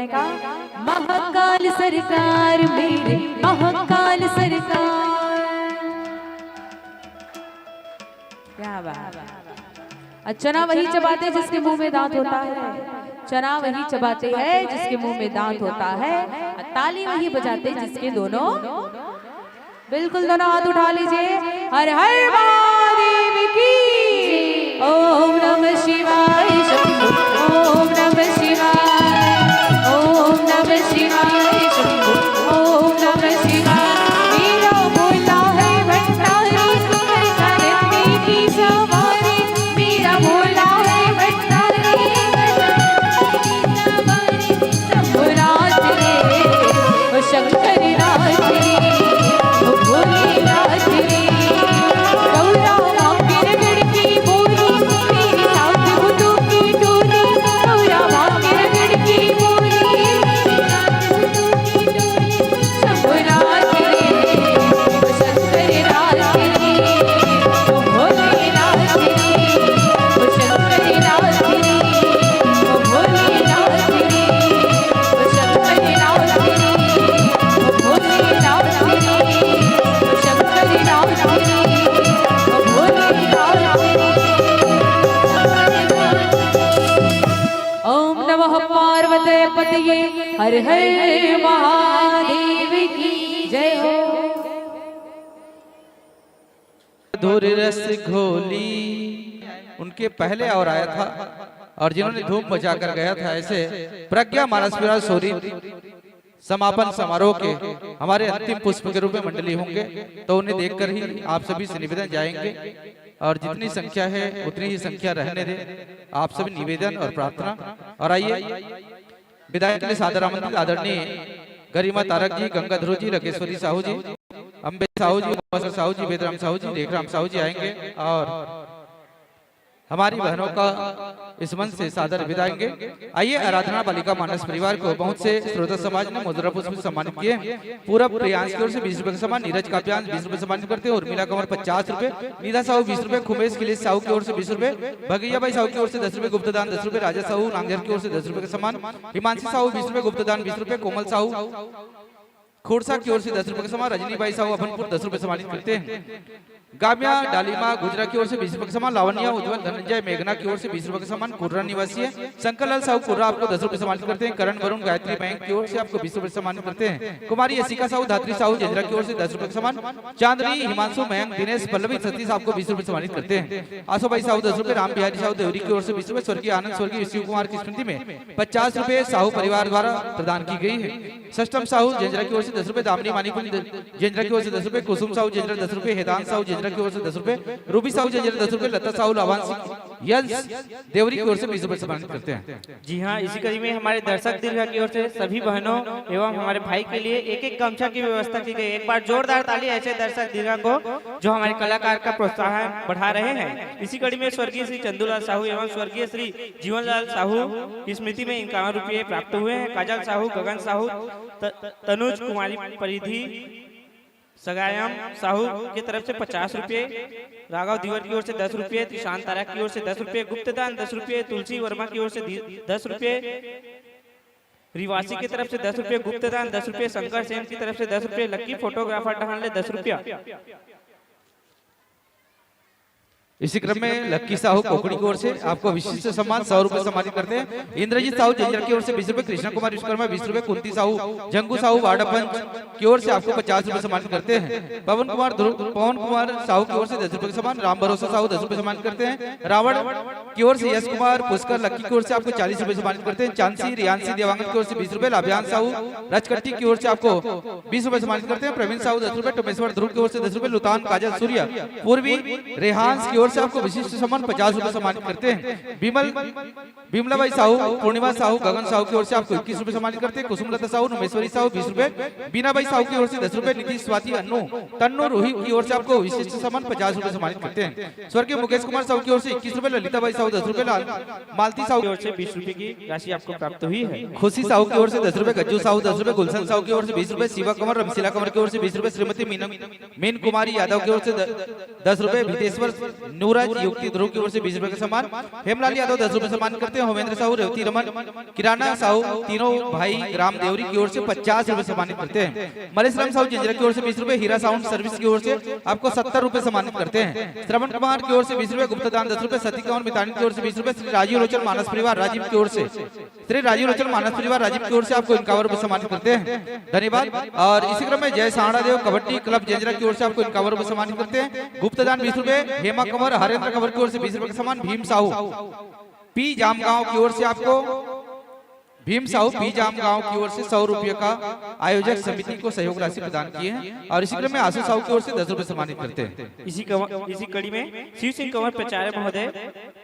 [SPEAKER 18] का महाकाल सरकार मेरे महाकाल सरकार। क्या बात। चना वही चबाते जिसके मुंह में दांत होता है, चना वही चबाते हैं जिसके मुंह में दांत होता है, ताली वही बजाते जिसके दोनों, बिल्कुल दोनों हाथ उठा लीजिए। हर हर महादेव की। ओम नमः शिवाय शंभो, ओम नमः शिवाय, ओम नमः शिवाय शंभो, ओम नमः शिवाय। मेरा भोला है भंडारी करने की सवारी, मेरा भोला है भंडारी शंभुनाथ रे, ओ शंकर नाथ रे, ओ भोलेनाथ रे। गौरा भाग्य रगड़ की बोली, मेरे साथ बुद्धू की टोली, गौरा भाग्य रगड़ की बोली, शंभुनाथ रे, ओ शंकर नाथ रे, ओ भोलेनाथ रे, ओ शंकर नाथ रे, ओ भोलेनाथ रे, ओ शंकर नाथ रे, ओ भोलेनाथ रे, ओ शंकर नाथ रे, ओ भोलेनाथ रे। ओम नमः पार्वती पतये हर हर महादेव की जय हो।
[SPEAKER 5] धुर रस घोली उनके पहले और आया था, और जिन्होंने धूम मचा कर गया था, ऐसे प्रज्ञा मानस परिवार सोरी समापन समारोह के हमारे अंतिम पुष्प के रूप में मंडली होंगे, तो उन्हें देखकर ही आप सभी से निवेदन जाएंगे, और जितनी संख्या है उतनी ही संख्या रहने दें, आप सभी निवेदन और प्रार्थना। और आइए विदाई के लिए सादर आमंत्रित आदरणीय गरिमा तारक जी, गंगाधर जी, रकेश्वरी साहू जी, अम्बे साहू जी, उमाशंकर साहू जी, वेदराम साहू जी, लेखराम साहू जी आएंगे, और हमारी बहनों का इस मंच से सादर विदाएंगे। आइए आराधना बालिका मानस परिवार को बहुत से श्रोता समाज ने मुद्रा पुष्प से सम्मानित किए। पूरा प्रियांश की ओर से 20 रुपए का सम्मान, नीरज काप्यान 20 रुपए सम्मानित करते हैं, उर्मिला कंवर 50 रुपए, नीदा साहू 20 रुपए, खुमेश खिलेश साहू की ओर से 20 रुपए, भगैया भाई साहू की ओर से 10 रुपए गुप्तदान 10 रुपए, राजा साहू नांगझर की ओर से 10 रुपए का सम्मान, हिमांशी साहू 20 रुपए गुप्तदान 20 रुपए, कोमल साहू खोड़सा की ओर से 10 रुपए का सम्मान, रजनी भाई साहू अभनपुर 10 रुपए सम्मानित करते हैं, गामिया डालिमा गुजरा की ओर से 20 रुपए का सम्मान, लावण्या उज्जवल धनंजय मेघना की ओर से 20 रुपए का सम्मान, कुर्रा निवासी है शंकरलाल साहू कुर्रा आपको 10 रुपए सम्मानित करते हैं, करण वरुण गायत्री बैंक की ओर से आपको 20 रुपए सम्मानित करते हैं, कुमारी यशिका साहू धात्री साहू जंजरा की ओर से 10 रुपए का सम्मान, चांदनी हिमांशु मयंक दिनेश पल्लवी सतीश आपको 20 रुपए सम्मानित करते हैं, आसो भाई साहू 10 रुपए, राम बिहारी साहू देवरी की ओर से 20 रुपए, स्वर्गीय आनंद स्वर्गीय शिव कुमार की स्मृति में 50 रुपए साहू परिवार द्वारा प्रदान की गई है, सष्टम साहू जंजरा की ओर से 10 रुपए, दामनी मानीपुर जंजरा की ओर से 10 रुपए, कुसुम साहू जंजरा 10 रुपए, हेदान साहू जंजरा की ओर से 10 रुपए, रूबी साहू जंजरा 10 रुपए, लता साहू लावांश यंस देवरी की ओर से 20 रुपए सम्मानित करते हैं।
[SPEAKER 17] जी हाँ, इसी कड़ी में हमारे दर्शक दीर्घा की ओर से सभी बहनों एवं हमारे भाई के लिए एक एक गमछा की व्यवस्था की गई। एक बार जोरदार ताली ऐसे दर्शक दीर्घा को जो हमारे कलाकार का प्रोत्साहन बढ़ा रहे हैं। इसी कड़ी में स्वर्गीय श्री चंदूलाल साहू एवं स्वर्गीय श्री जीवनलाल साहू की स्मृति में 51 रुपये प्राप्त हुए हैं। काजल साहू, गगन साहू, तनुज कुमारी परिधि, सगायम साहू की तरफ से 50 रुपये, राघव दीवर की ओर से 10 रुपये, त्रिशांत तारा की ओर से 10 रुपये, गुप्तदान 10 रुपये, तुलसी वर्मा की ओर से 10 रुपये, रिवासी की तरफ से 10 रुपये, गुप्तदान 10 रुपये, शंकर सेन की तरफ से 10 रुपये, लक्की फोटोग्राफर टहलने 10 रुपया।
[SPEAKER 5] इसी क्रम में लक्की साहू कोकड़ी की ओर से आपको विशिष्ट सम्मान 100 रुपए सम्मानित करते हैं। इंद्रजीत साहू जंजर की ओर से 20 रुपए, कृष्ण कुमार विश्वकर्मा 20 रुपए, कुंती साहू जंगू साहू वाड़ापंच की ओर से आपको 50 रुपए सम्मानित करते हैं। पवन कुमार साहू की ओर से 10 रुपए का सम्मान, राम भरोसा साहू 10 रुपए सम्मानित करते हैं। रावण की ओर से यश कुमार पुष्कर लक्की की ओर से आपको 40 रुपए सम्मानित करते हैं। चांसी रियांसी देवांगन की ओर से 20 रुपए, लाभ्यान साहू राजकट्टी की ओर से आपको 20 रुपए सम्मानित करते हैं। प्रवीण साहू 10 रुपए, टोमेश्वर ध्रुव की ओर से 10 रुपए, लुतान काजल सूर्या पूर्वी रेहांस की ओर से आपको विशिष्ट सम्मान 50 रुपए सम्मानित करते हैं। बिमला भाई साहू, पूर्णिमा साहू, गगन साहू की ओर से आपको 21 रुपए सम्मानित करते हैं। कुसुमलता साहू, नमेश्वरी साहू 20 रुपए, बीना भाई साहू की ओर से 10 रुपए, नीतीश स्वाति अन्नू तन्नू रूही की ओर से आपको विशिष्ट सम्मान 50 रुपए सम्मानित करते हैं। स्वर्गीय मुकेश कुमार साहू की ओर से 21 रुपए, ललिता भाई साहू 10 रुपए, मालती साहू
[SPEAKER 17] की ओर से 20 रुपए की राशि आपको प्राप्त हुई है।
[SPEAKER 5] खुशी साहू की ओर से 10 रुपए, गज्जू साहू 10 रुपए, गुलशन साहू की ओर से 20 रुपए, शिवा कंवर रमशीला कंवर की ओर से 20 रुपए, श्रीमती मीन कुमारी यादव की ओर से 10 रुपए, भीतेश्वर
[SPEAKER 10] नूरज युक्ति ध्रुव की ओर से 20 रुपए का सम्मान, हेमलाल यादव 10 रुपए सम्मान करते हैं, होमेंद्र साहू, रेवती रमन, किराना साहू तीनों भाई ग्राम देवरी की ओर से 50 रुपए सम्मानित करते हैं। मलेश राम साहू जिंजरा की ओर से 20 रुपए, हीरा साउंड सर्विस की ओर से आपको 70 रुपए सम्मानित करते हैं। श्रवण कुमार की ओर से 20 रुपए, गुप्ता दान 10 रुपए, सती कंवर मितानी की ओर से 20 रुपए, श्री राजीव लोचन मानस परिवार राजीव की ओर से आपको 51 रुपए सम्मानित करते हैं। धन्यवाद। और इसी क्रम में जय सहाड़ा देव कबड्डी क्लब जेंजरा की ओर से आपको 51 रुपए सम्मानित करते हैं। गुप्तदान 20 रुपए, हेमा कंवर हरेंद्र कंवर की ओर से 20 रुपए का सम्मान, भीम साहू पी जामगांव की ओर से आपको भीम साहू पी जामगांव की ओर से 100 रुपये का आयोजक समिति को सहयोग राशि प्रदान किए हैं। और इसी क्रम में आशु साहू की ओर से 10 रुपए सम्मानित करते हैं।
[SPEAKER 17] इसी कड़ी में शिव सिंह कंवर प्राचार्य महोदय,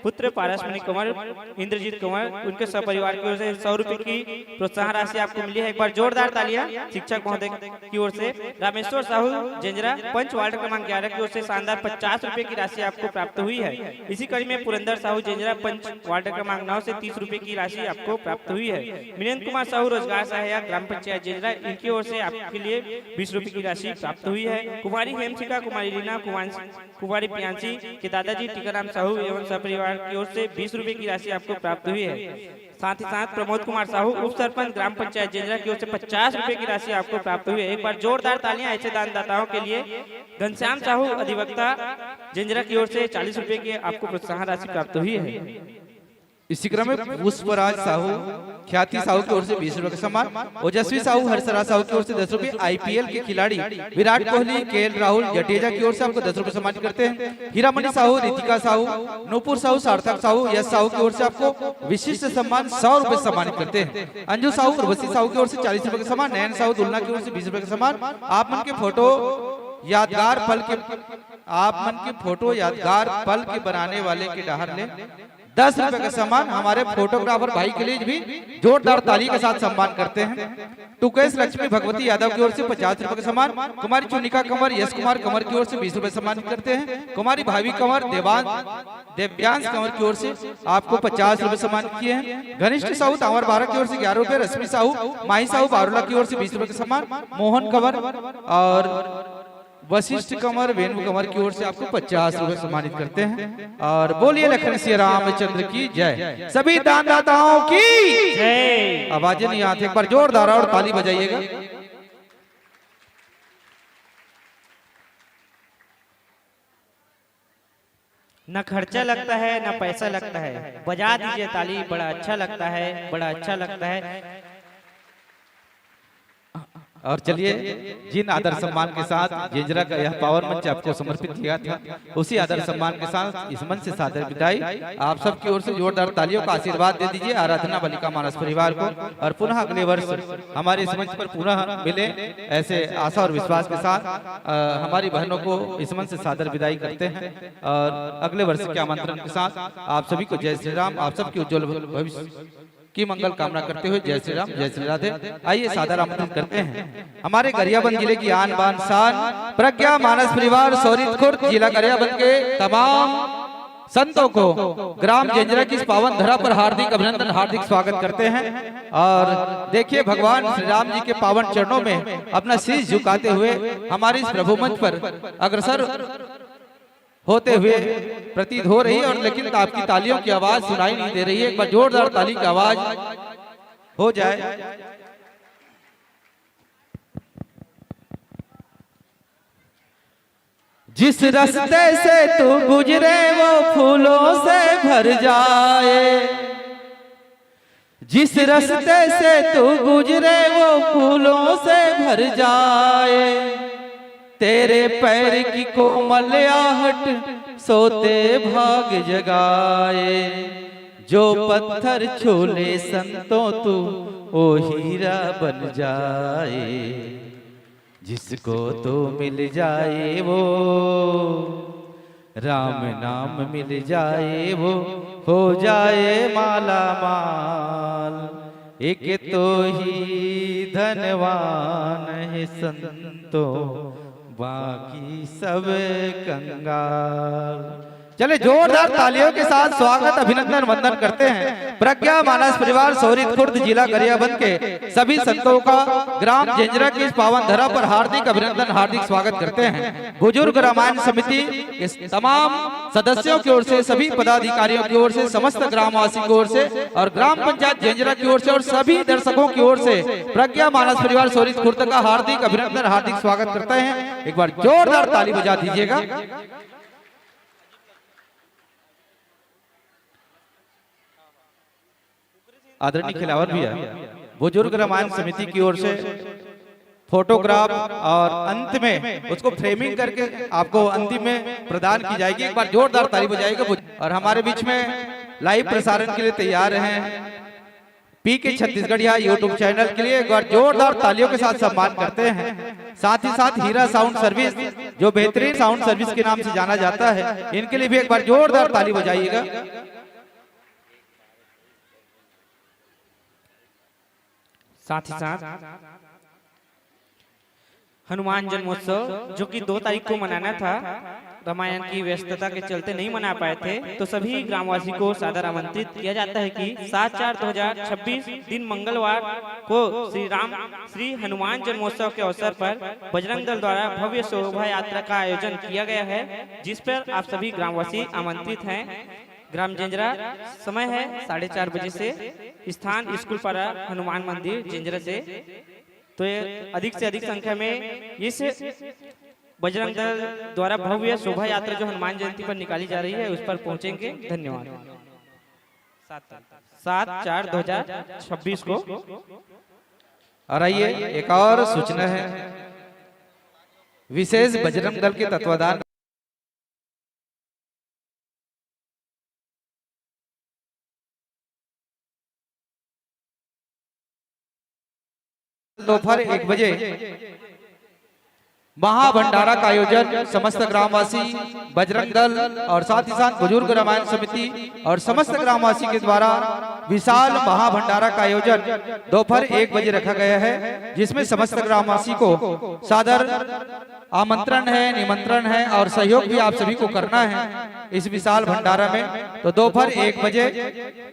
[SPEAKER 17] पुत्र पारसमणि कंवर, इंद्रजीत कंवर, उनके सपरिवार की ओर से 100 रुपए की प्रोत्साहन राशि आपको मिली है। एक बार जोरदार तालियां शिक्षक महोदय की ओर से। रामेश्वर साहू जेंजरा पंच वार्ड क्रमांक 11 की ओर से शानदार 50 रुपए की राशि आपको प्राप्त हुई है। इसी कड़ी में पुरंदर साहू जेंजरा पंच वार्ड क्रमांक 9 से 30 रुपए की राशि आपको प्राप्त हुई है। वीरेंद्र कुमार साहू रोजगार सहायक ग्राम पंचायत जेंजरा, इनकी ओर से आपके लिए 20 रुपए की राशि प्राप्त हुई है। कुमारी हेमशिका, कुमारी रीना, कुमारी प्रियांशी के दादाजी टीकाराम साहू एवं सपरिवार की ओर से 20 रुपए की राशि आपको प्राप्त हुई है। साथ ही साथ प्रमोद कुमार साहू उप सरपंच ग्राम पंचायत जेंजरा की ओर से 50 रुपए की राशि आपको प्राप्त हुई है। एक बार जोरदार तालियां ऐसे दानदाताओं के लिए। घनश्याम साहू अधिवक्ता जेंजरा की ओर से 40 रुपए की आपको प्रोत्साहन राशि प्राप्त हुई है।
[SPEAKER 10] इसी क्रम में पुष्पराज साहू ख्याति साहू की ओर से 20 रुपए का सम्मान, ओजस्वी साहू हरसरा साहू की ओर से 10 रुपए, आईपीएल के खिलाड़ी विराट कोहली, केएल राहुल जडेजा की ओर से आपको 10 रुपए सम्मानित करते हैं। हीरामणि साहू, रितिका साहू, नूपुर साहू, सार्थक साहू, यश साहू की ओर से आपको विशिष्ट सम्मान 100 रुपए सम्मानित करते हैं। अंजू साहू, उर्वशी साहू की ओर से 40 रुपए का सम्मान, नयन साहू दुलना की ओर से 20 रुपए का सम्मान। आप मन के फोटो यादगार पल के बनाने वाले के डहार ले 10 रुपए का सम्मान। हमारे फोटोग्राफर भाई के लिए भी जोरदार ताली के साथ सम्मान करते हैं। टुकेश लक्ष्मी भगवती यादव की ओर से 50 रुपए का सम्मान, कुमारी चुनिका कंवर, यश कुमार कंवर की ओर से 20 रुपए सम्मानित करते हैं। कुमारी भावी कंवर, देव्यांश कंवर की ओर से आपको 50 रुपए सम्मानित किए हैं। घनिष्ठ साहू तांवर बारह की ओर से 11 रुपए, रश्मि साहू, माही साहू बारोला की ओर से 20 रुपए का सम्मान, मोहन कंवर और वशिष्ठ कंवर, वेणु कंवर की ओर से आपको 50 रुपए सम्मानित करते हैं। और बोलिए लखन श्री रामचंद्र की जय। सभी दानदाताओं की जय। आवाजें नहीं आती, एक बार जोरदार और ताली बजाइएगा।
[SPEAKER 17] न खर्चा लगता है न पैसा लगता है, बजा दीजिए ताली, बड़ा अच्छा लगता है, बड़ा अच्छा लगता है।
[SPEAKER 10] और चलिए, जिन आदर सम्मान के साथ जेंजरा का यह पावन मंच आपको समर्पित किया था, उसी आदर सम्मान के साथ इस मंच से सादर विदाई। आप सबकी ओर से जोरदार तालियों का आशीर्वाद दे दीजिए आराधना बालिका मानस परिवार को, और पुनः अगले वर्ष हमारे इस मंच पर पुनः मिले, ऐसे आशा और विश्वास के साथ हमारी बहनों को इस मंच से सादर विदाई करते हैं। और अगले वर्ष के आमंत्रण के साथ आप सभी को जय श्री राम, आप सबकी उज्जवल भविष्य की मंगल कामना करते हुए जय श्री राम, जय श्री राधे। आइए सादर आमंत्रित करते हैं हमारे गरियाबंद जिले की आन बान शान प्रज्ञा मानस परिवार सौरित खुर्द जिला गरियाबंद के तमाम संतों को ग्राम जेंजरा की इस पावन धरा पर हार्दिक अभिनंदन, हार्दिक स्वागत करते हैं। और देखिए, भगवान श्री राम जी के पावन चरणों में अपना शीश झुकाते हुए हमारे इस प्रभु मंच पर अग्रसर होते हुए प्रतीत हो रही है, और लेकिन आपकी तालियों की आवाज सुनाई नहीं दे रही है। एक बार जोरदार ताली की आवाज हो जाए। जिस रास्ते से तू गुजरे वो फूलों से भर जाए, जिस रास्ते से तू गुजरे वो फूलों से भर जाए, तेरे पैर की कोमल आहट सोते भाग जगाए, जो पत्थर छोले संतों तू ओ हीरा बन जाए, जिसको तो मिल जाए वो राम नाम मिल जाए, वो हो जाए माला माल, एक तो ही धनवान है संतों बाकी सब कंगाल।
[SPEAKER 5] चले जोरदार तालियों के साथ स्वागत अभिनंदन वंदन करते हैं प्रज्ञा मानस परिवार सोरित खुर्द जिला गरियाबंद के सभी संतों का ग्राम जेंजरा की इस पावन धरा पर हार्दिक अभिनंदन हार्दिक स्वागत करते हैं। बुजुर्ग रामायण समिति के तमाम सदस्यों की ओर से, सभी पदाधिकारियों की ओर से, समस्त ग्रामवासी की ओर से और ग्राम पंचायत जेंजरा की ओर से और सभी दर्शकों की ओर से प्रज्ञा मानस परिवार सोरित खुर्द का हार्दिक अभिनंदन हार्दिक स्वागत करते हैं। एक बार जोरदार ताली बजा दीजिएगा। आदरणीय खिलावर भैया बुजुर्ग रामायण समिति की ओर से फोटोग्राफ और अंत में उसको फ्रेमिंग करके आपको अंतिम में प्रदान की जाएगी। एक बार जोरदार ताली बजाइएगा। और हमारे बीच में लाइव प्रसारण के लिए तैयार हैं पीके छत्तीसगढ़िया यूट्यूब चैनल के लिए एक बार जोरदार तालियों के साथ सम्मान करते हैं। साथ ही साथ हीरा साउंड सर्विस जो बेहतरीन साउंड सर्विस के नाम से जाना जाता है, इनके लिए भी एक बार जोरदार ताली बजाइएगा।
[SPEAKER 17] साथ ही साथ हनुमान जन्मोत्सव जो कि 2 तारीख को मनाना था, रामायण की व्यस्तता के चलते नहीं मना पाए थे, तो सभी ग्रामवासी को सादर आमंत्रित किया जाता है कि 7/4/2026 दिन मंगलवार को श्री हनुमान जन्मोत्सव के अवसर पर बजरंग दल द्वारा भव्य शोभा यात्रा का आयोजन किया गया है, जिस पर आप सभी ग्रामवासी आमंत्रित हैं। ग्राम जेंजरा, समय है 4:30 बजे से, स्थान स्कूल पारा हनुमान मंदिर जेंजरा से। तो ये अधिक से अधिक संख्या में इस बजरंग दल द्वारा भव्य शोभा यात्रा जो हनुमान जयंती पर निकाली जा रही है उस पर पहुंचेंगे। धन्यवाद। 7/4/2026 को।
[SPEAKER 5] और आइए एक और सूचना है, विशेष बजरंग दल के तत्वाधान दोपहर 1 बजे महाभंडारा का आयोजन समस्त ग्रामवासी, बजरंग दल और साथ ही साथ बुजुर्ग रामायण समिति और समस्त ग्रामवासी के द्वारा विशाल महाभंडारा का आयोजन दोपहर 1 बजे रखा गया है, जिसमें समस्त ग्रामवासी को सादर आमंत्रण है, निमंत्रण है और सहयोग भी आप सभी को करना है इस विशाल भंडारा में। तो दोपहर 1 बजे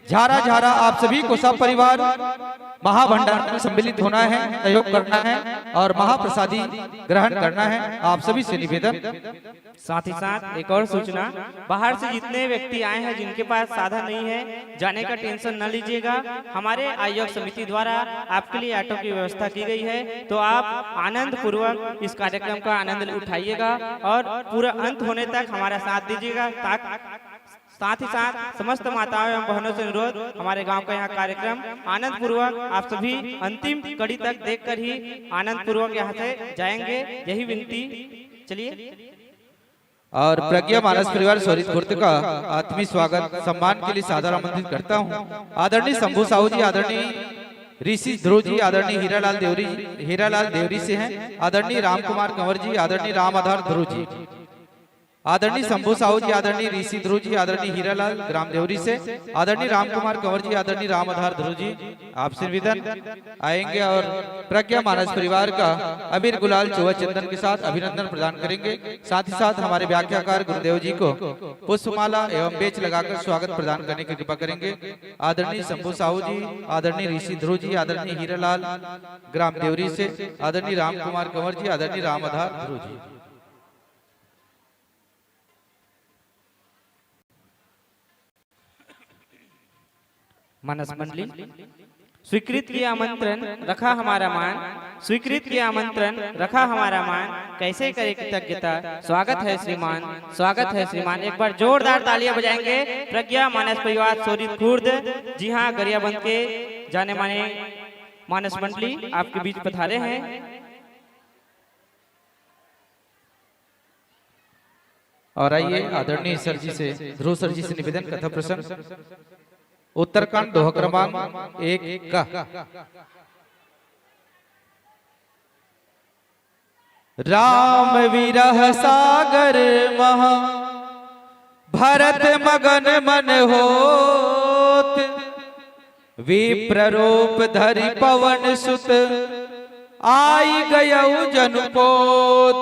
[SPEAKER 5] झारा झारा आप सभी को सब परिवार महाभंडार में सम्मिलित होना है, सहयोग करना है और महाप्रसादी ग्रहण करना है, आप सभी से निवेदन।
[SPEAKER 17] साथ ही साथ एक और सूचना, बाहर से जितने व्यक्ति आए हैं जिनके पास साधन नहीं है, जाने का टेंशन न लीजिएगा। हमारे आयोग समिति द्वारा आपके लिए ऑटो की व्यवस्था की गई है, तो आप आनंद पूर्वक इस कार्यक्रम का आनंद उठाइएगा और पूरा अंत होने तक हमारा साथ दीजिएगा। साथ ही साथ समस्त माताओं एवं बहनों से अनुरोध, हमारे गांव का यहाँ कार्यक्रम आनंद पूर्वक आप सभी अंतिम कड़ी तक देखकर ही आनंद पूर्वक यहाँ से जाएंगे, यही विनती। चलिए।
[SPEAKER 5] और प्रज्ञा मानस परिवार सोरित खुर्द का आत्मीय स्वागत सम्मान के लिए सादर आमंत्रित करता हूँ। आदरणीय शंभू साहू जी, आदरणीय ऋषि ध्रुव जी, आदरणीय हीरालाल देवरी से हैं, आदरणीय राम कुमार कंवर जी, आदरणीय राम आधार ध्रुव जी, आदरणीय शंभू साहू जी, आदरणीय ऋषि ध्रुव जी, आदरणीय हीरालाल ग्राम देवरी से, आदरणीय राम कुमार कंवर जी, आदरणीय राम आधार ध्रुव जी, आपसे निवेदन आएंगे और प्रज्ञा मानस परिवार का अबीर गुलाल चौवा चंदन के साथ अभिनंदन प्रदान करेंगे। साथ ही साथ हमारे व्याख्याकार गुरुदेव जी को पुष्पमाला एवं बेच लगाकर स्वागत प्रदान करने की कृपा करेंगे। आदरणीय शंभू साहू जी, आदरणीय ऋषि ध्रुव जी, आदरणीय हीरालाल ग्राम देवरी से, आदरणीय राम कुमार कंवर जी, आदरणीय राम आधार ध्रुव जी।
[SPEAKER 17] मानस मंडली, स्वीकृत किया आमंत्रण रखा हमारा मान, स्वीकृत किया आमंत्रण रखा हमारा मान, कैसे करे कृतज्ञता, स्वागत है श्रीमान, स्वागत है श्रीमान। एक बार जोरदार तालियां बजाएंगे प्रज्ञा मानस परिवार सोरित खुर्द। जी हाँ, गरियाबंद के जाने माने मानस मंडली आपके बीच पधारे हैं।
[SPEAKER 5] और आइए आदरणीय सर जी से, ध्रुव सर जी से निवेदन, कथा प्रसंग उत्तरकांड दोहा क्रमांक 1 का। राम विरह सागर महा भरत मगन मन होत, विप्र रूप धरि पवन सुत आई गयउ जनुपोत।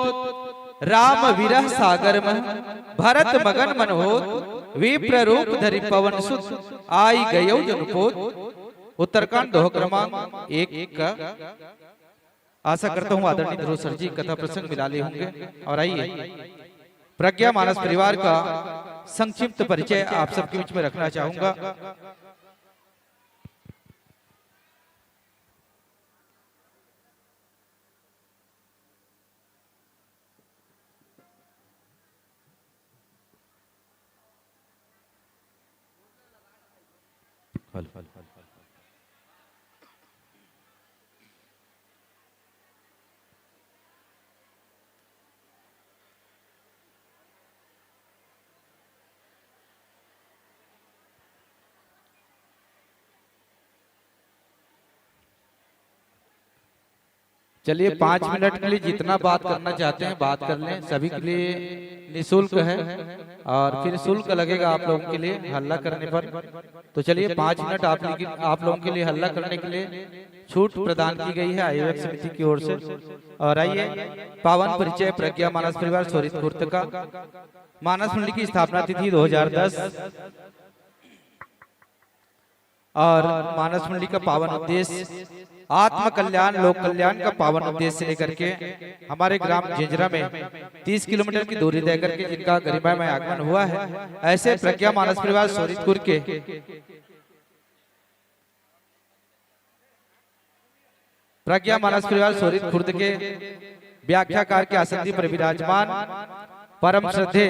[SPEAKER 5] राम विरह सागर में भरत मगन मन हो विप्र रूप धरि पवन सुत आई गयो जनपोत। उत्तरकांड दोह क्रमांक 1 का आशा करता हूँ आदरणीय ध्रुव सर जी कथा प्रसंग मिला ले होंगे। और आइए प्रज्ञा मानस परिवार का संक्षिप्त परिचय आप सबके बीच में रखना चाहूंगा। चलिए 5 मिनट के लिए जितना बात करना चाहते हैं बात कर लें। सभी के लिए निःशुल्क है और फिर शुल्क लगेगा आप लोगों के लिए हल्ला करने पर। तो चलिए 5 मिनट आप लोगों के लिए हल्ला करने के लिए छूट प्रदान की गई है आयोजक समिति की ओर से। और आइए पावन परिचय प्रज्ञा मानस परिवार सोरित खुर्द का। मानस मंडली की स्थापना तिथि 2010 और मानस मंडली का पावन उद्देश्य आत्म कल्याण लोक कल्याण का पावन उद्देश्य से लेकर के हमारे ग्राम झिंझरा में 30 किलोमीटर की दूरी तय करके जिनका गरिमामय आगमन हुआ है, ऐसे प्रज्ञा मानस परिवार सोरितपुर के प्रज्ञा मानस परिवार सोरित खुर्द के व्याख्याकार के आसंदी पर विराजमान परम श्रद्धे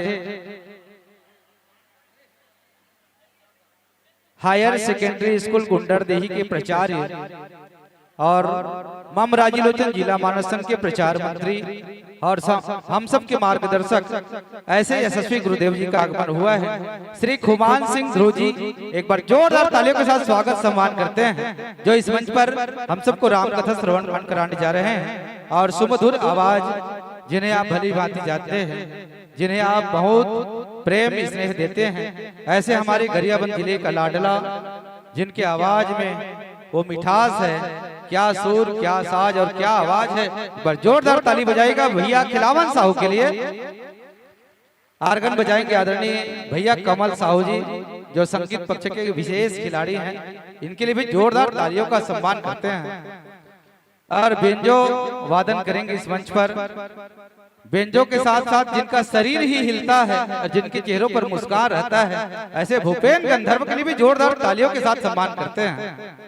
[SPEAKER 5] हायर सेकेंडरी स्कूल गुंडरदेही के प्राचार्य और मम राजीलोचन जिला मानस संघ के प्रचार मंत्री और हम सब के मार्गदर्शक ऐसे यशस्वी गुरुदेव जी का आगमन हुआ है। श्री खुमान सिंह ध्रुव जी एक बार जोरदार तालियों के साथ स्वागत सम्मान करते हैं, जो इस मंच पर हम सबको राम कथा श्रवण कराने जा रहे हैं। और सुमधुर आवाज जिन्हें आप भली भांति जानते हैं, जिन्हें आप बहुत प्रेम स्नेह देते हैं, ऐसे हमारे गरियाबंद जिले का लाडला जिनके आवाज में वो मिठास है, क्या सुर क्या साज और क्या आवाज है। पर जोरदार ताली बजाएगा भैया खिलावन साहू के लिए। आर्गन बजाएंगे आदरणीय भैया कमल साहू जी, जो संगीत पक्ष के विशेष खिलाड़ी हैं, इनके लिए भी जोरदार तालियों का सम्मान करते हैं। और बेंजो वादन करेंगे इस मंच पर। बेंजो के साथ साथ जिनका शरीर ही हिलता है और जिनके चेहरों पर मुस्कान रहता है, ऐसे भूपेन गंधर्व के लिए भी जोरदार तालियों के साथ सम्मान करते हैं।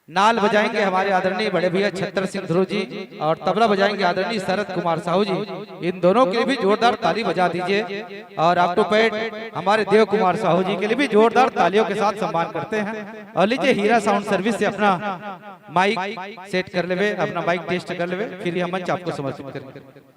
[SPEAKER 5] नाल बजाएंगे हमारे आदरणीय बड़े भैया छत्र सिंह ध्रुव जी और तबला बजाएंगे आदरणीय शरद कुमार साहू जी। इन दोनों के लिए भी जोरदार ताली बजा दीजिए। और ऑक्टोपैड हमारे देव कुमार साहू जी के लिए भी जोरदार तालियों के साथ सम्मान करते हैं। और लीजिए हीरा साउंड सर्विस से अपना माइक सेट कर ले, अपना माइक टेस्ट कर ले, फिर यह मंच आपको समर्पित करेंगे।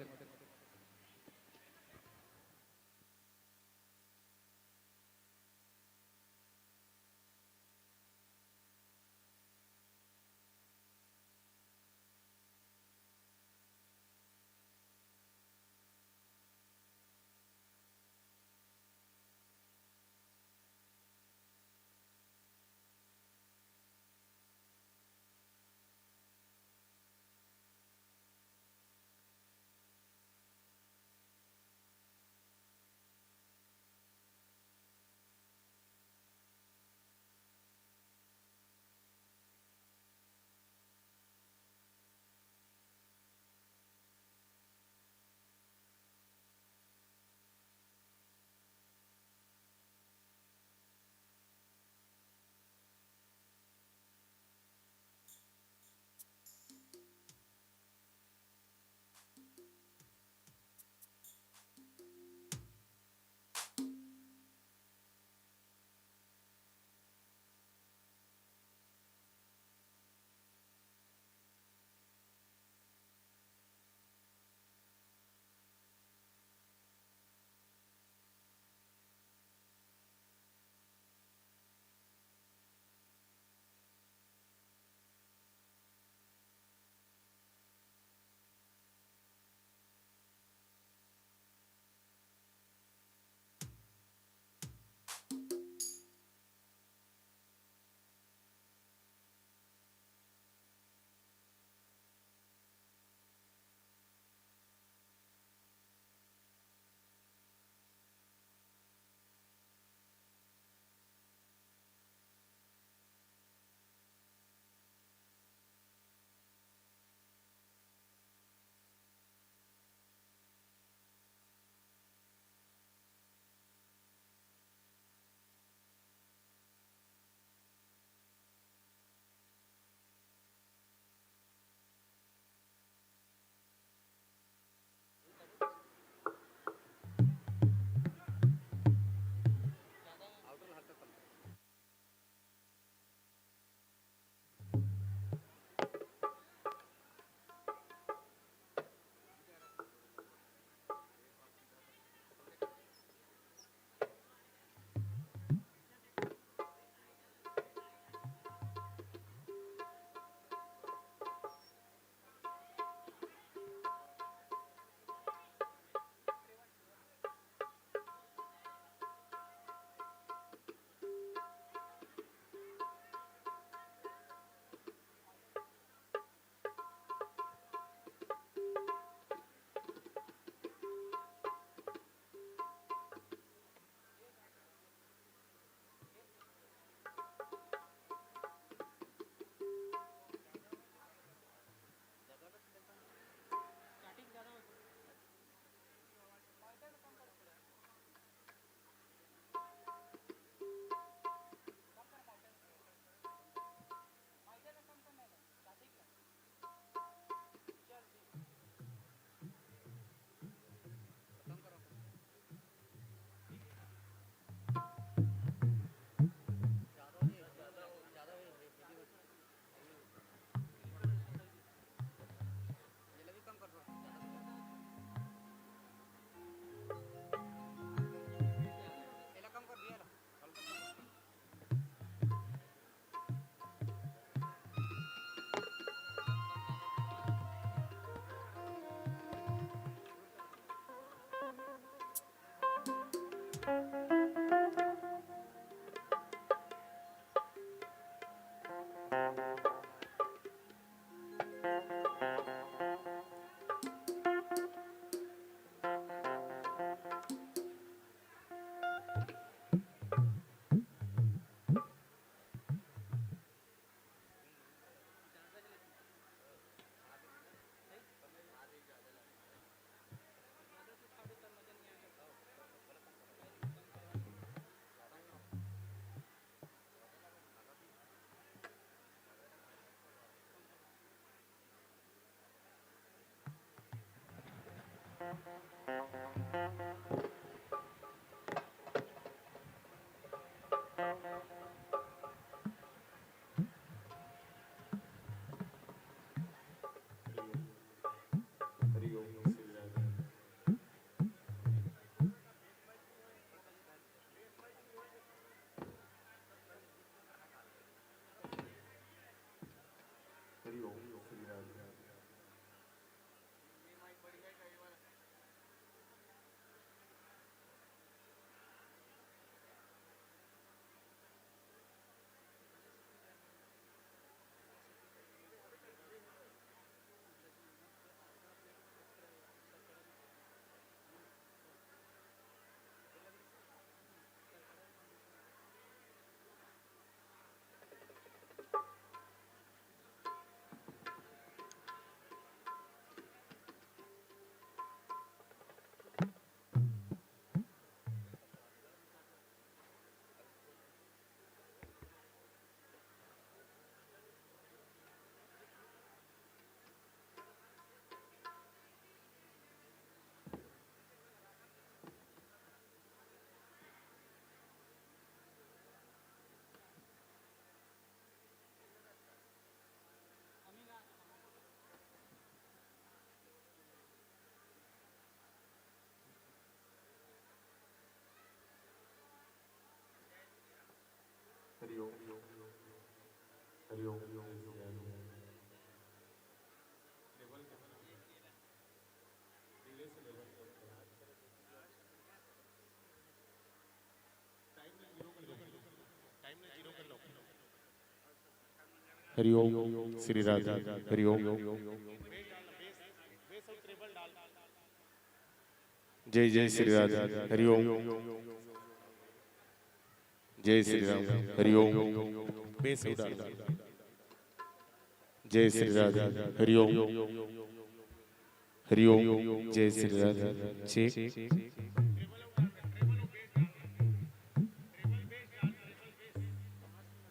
[SPEAKER 12] हरिओम श्री राधे हरिओम जय जय श्री राधे हरिओम जय श्री राम हरिओम बेस उड़ा जय श्री राधे हरिओम हरिओम जय श्री राधे ठीक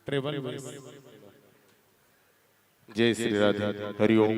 [SPEAKER 12] ट्रेबल जय श्री राधे हरिओम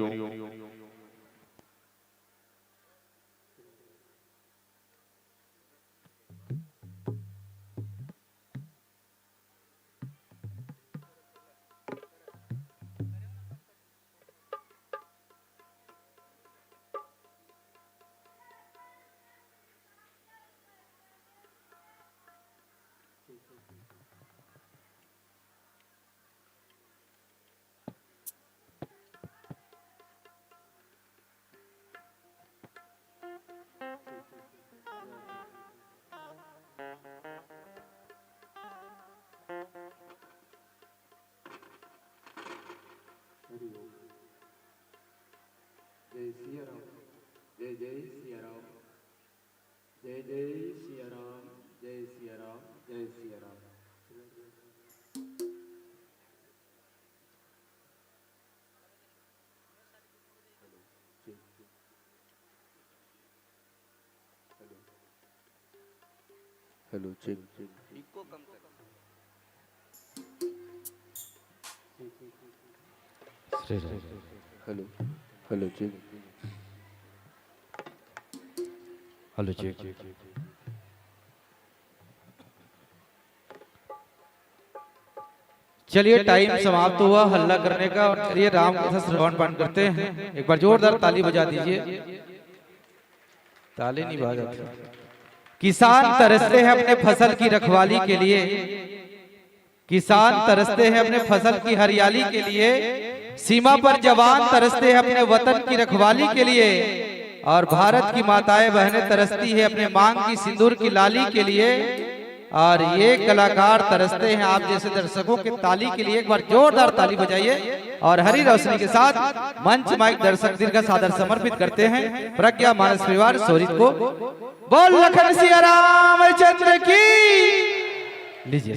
[SPEAKER 1] जय सिया राम जय जय सिया राम जय जय सिया राम जय सिया राम जय Siya Ram hello check
[SPEAKER 17] echo कम कर
[SPEAKER 1] hello hello check
[SPEAKER 4] hello check
[SPEAKER 10] चलिए टाइम समाप्त हुआ हल्ला करने का और चलिए राम कथा श्रवण पाठ करते हैं। एक बार जोरदार ताली बजा दीजिए। ताली नहीं बजाते। किसान तरसते हैं अपने फसल की रखवाली के लिए, किसान तरसते हैं अपने फसल की हरियाली के लिए, सीमा पर जवान तरसते हैं अपने वतन की रखवाली के लिए।
[SPEAKER 5] और भारत की माताएं बहनें तरसती है अपने मांग की सिंदूर की लाली के लिए, और ये कलाकार तरसते हैं आप जैसे दर्शकों के ताली के लिए। एक बार जोरदार ताली बजाइए और हरी रोशनी के साथ मंच माइक दर्शक दिल का सादर समर्पित करते हैं प्रज्ञा मानस परिवार सोरित को। बोल लखन सिया रामचंद्र की। लीजिए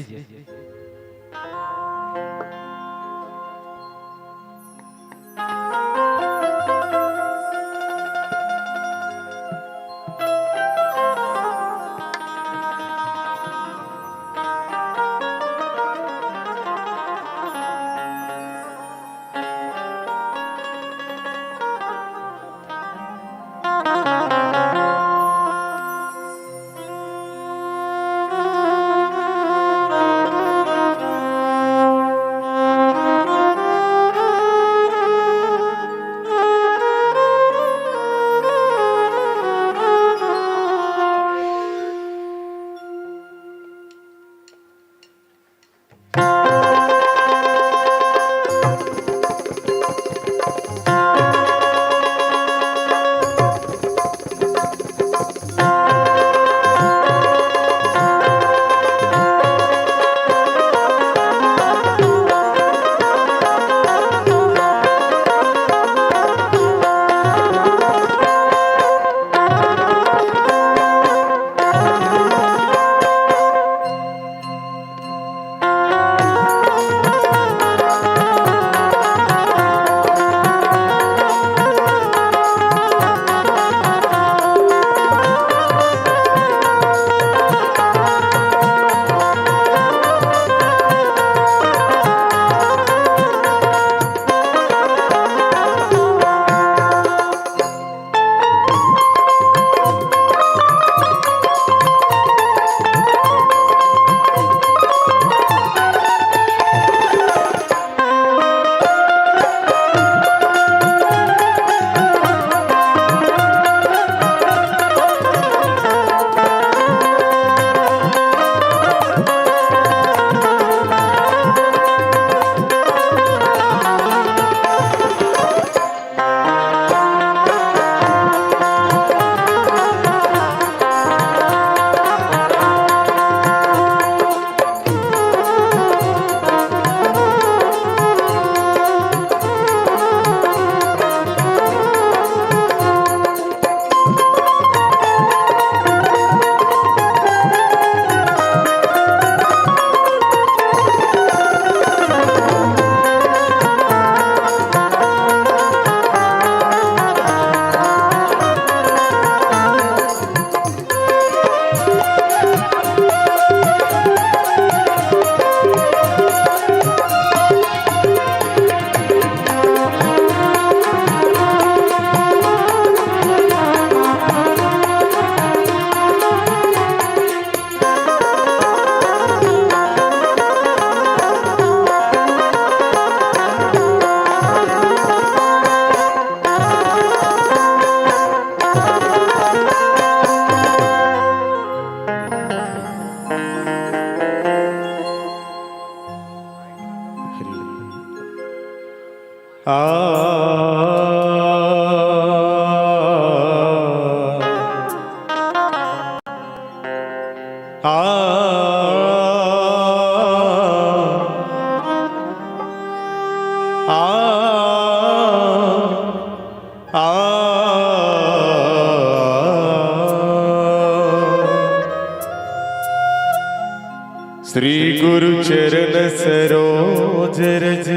[SPEAKER 19] श्री गुरु चरण सरोज रज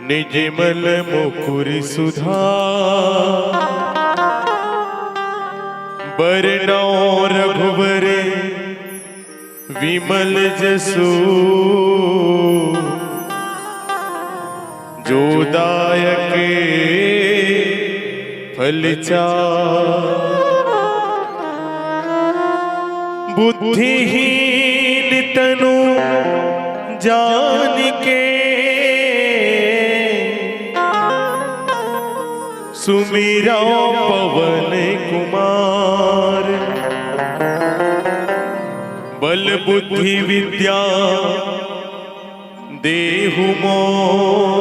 [SPEAKER 19] निजमल मुकुर सुधा बरनौ रघुवर विमल जसु जो दायक फलचार बुद्धिहीन तनु जान के सुमिरा पवन कुमार बल बुद्धि विद्या देहु मोहि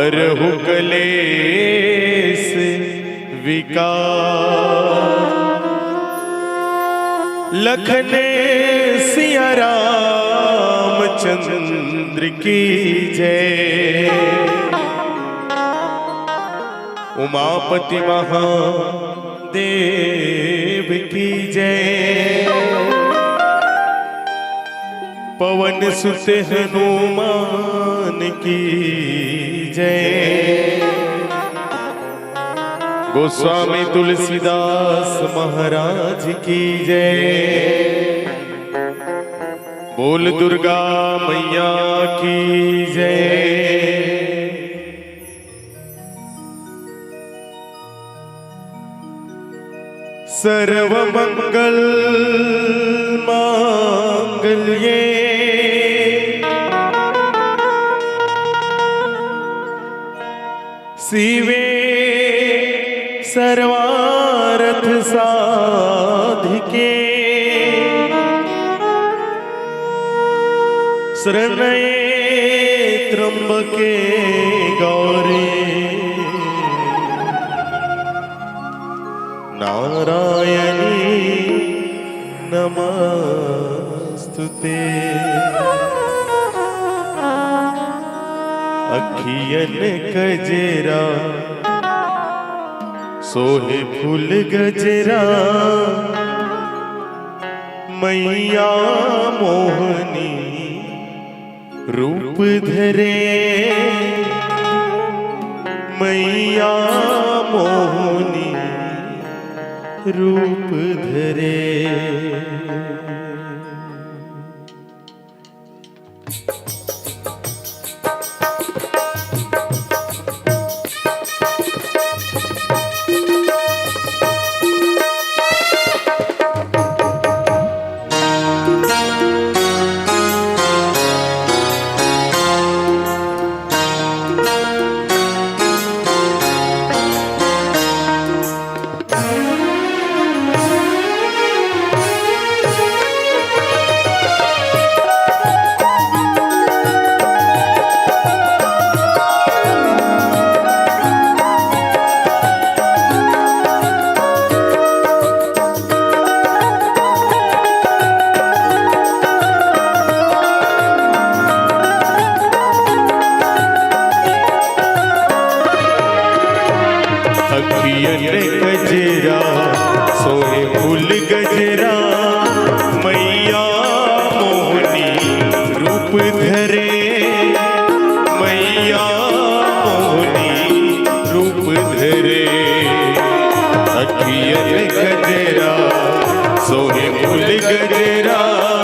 [SPEAKER 19] हरहु कलेस विकार। लखने सिया रामचंद्र की जय। उमापति महादेव की जय। पवन सुत हनुमान की जय। गोस्वामी तुलसीदास महाराज की जय। बोल दुर्गा मैया की जय। सर्वमंगल मांगल्ये शिवे सर्वार्थ साधिके। शरण्ये त्र्यंबके गौरी नारायणी नमस्तुते। अखियन कजरा सोहे फूल गजरा। मैया मोहनी रूप धरे। मैया मोहनी रूप धरे। गजरा सोहे फूल गजरा। मैया मोहनी रूप धरे। मैया मोहनी रूप धरे। अखियन गजरा सोहे फूल गजरा।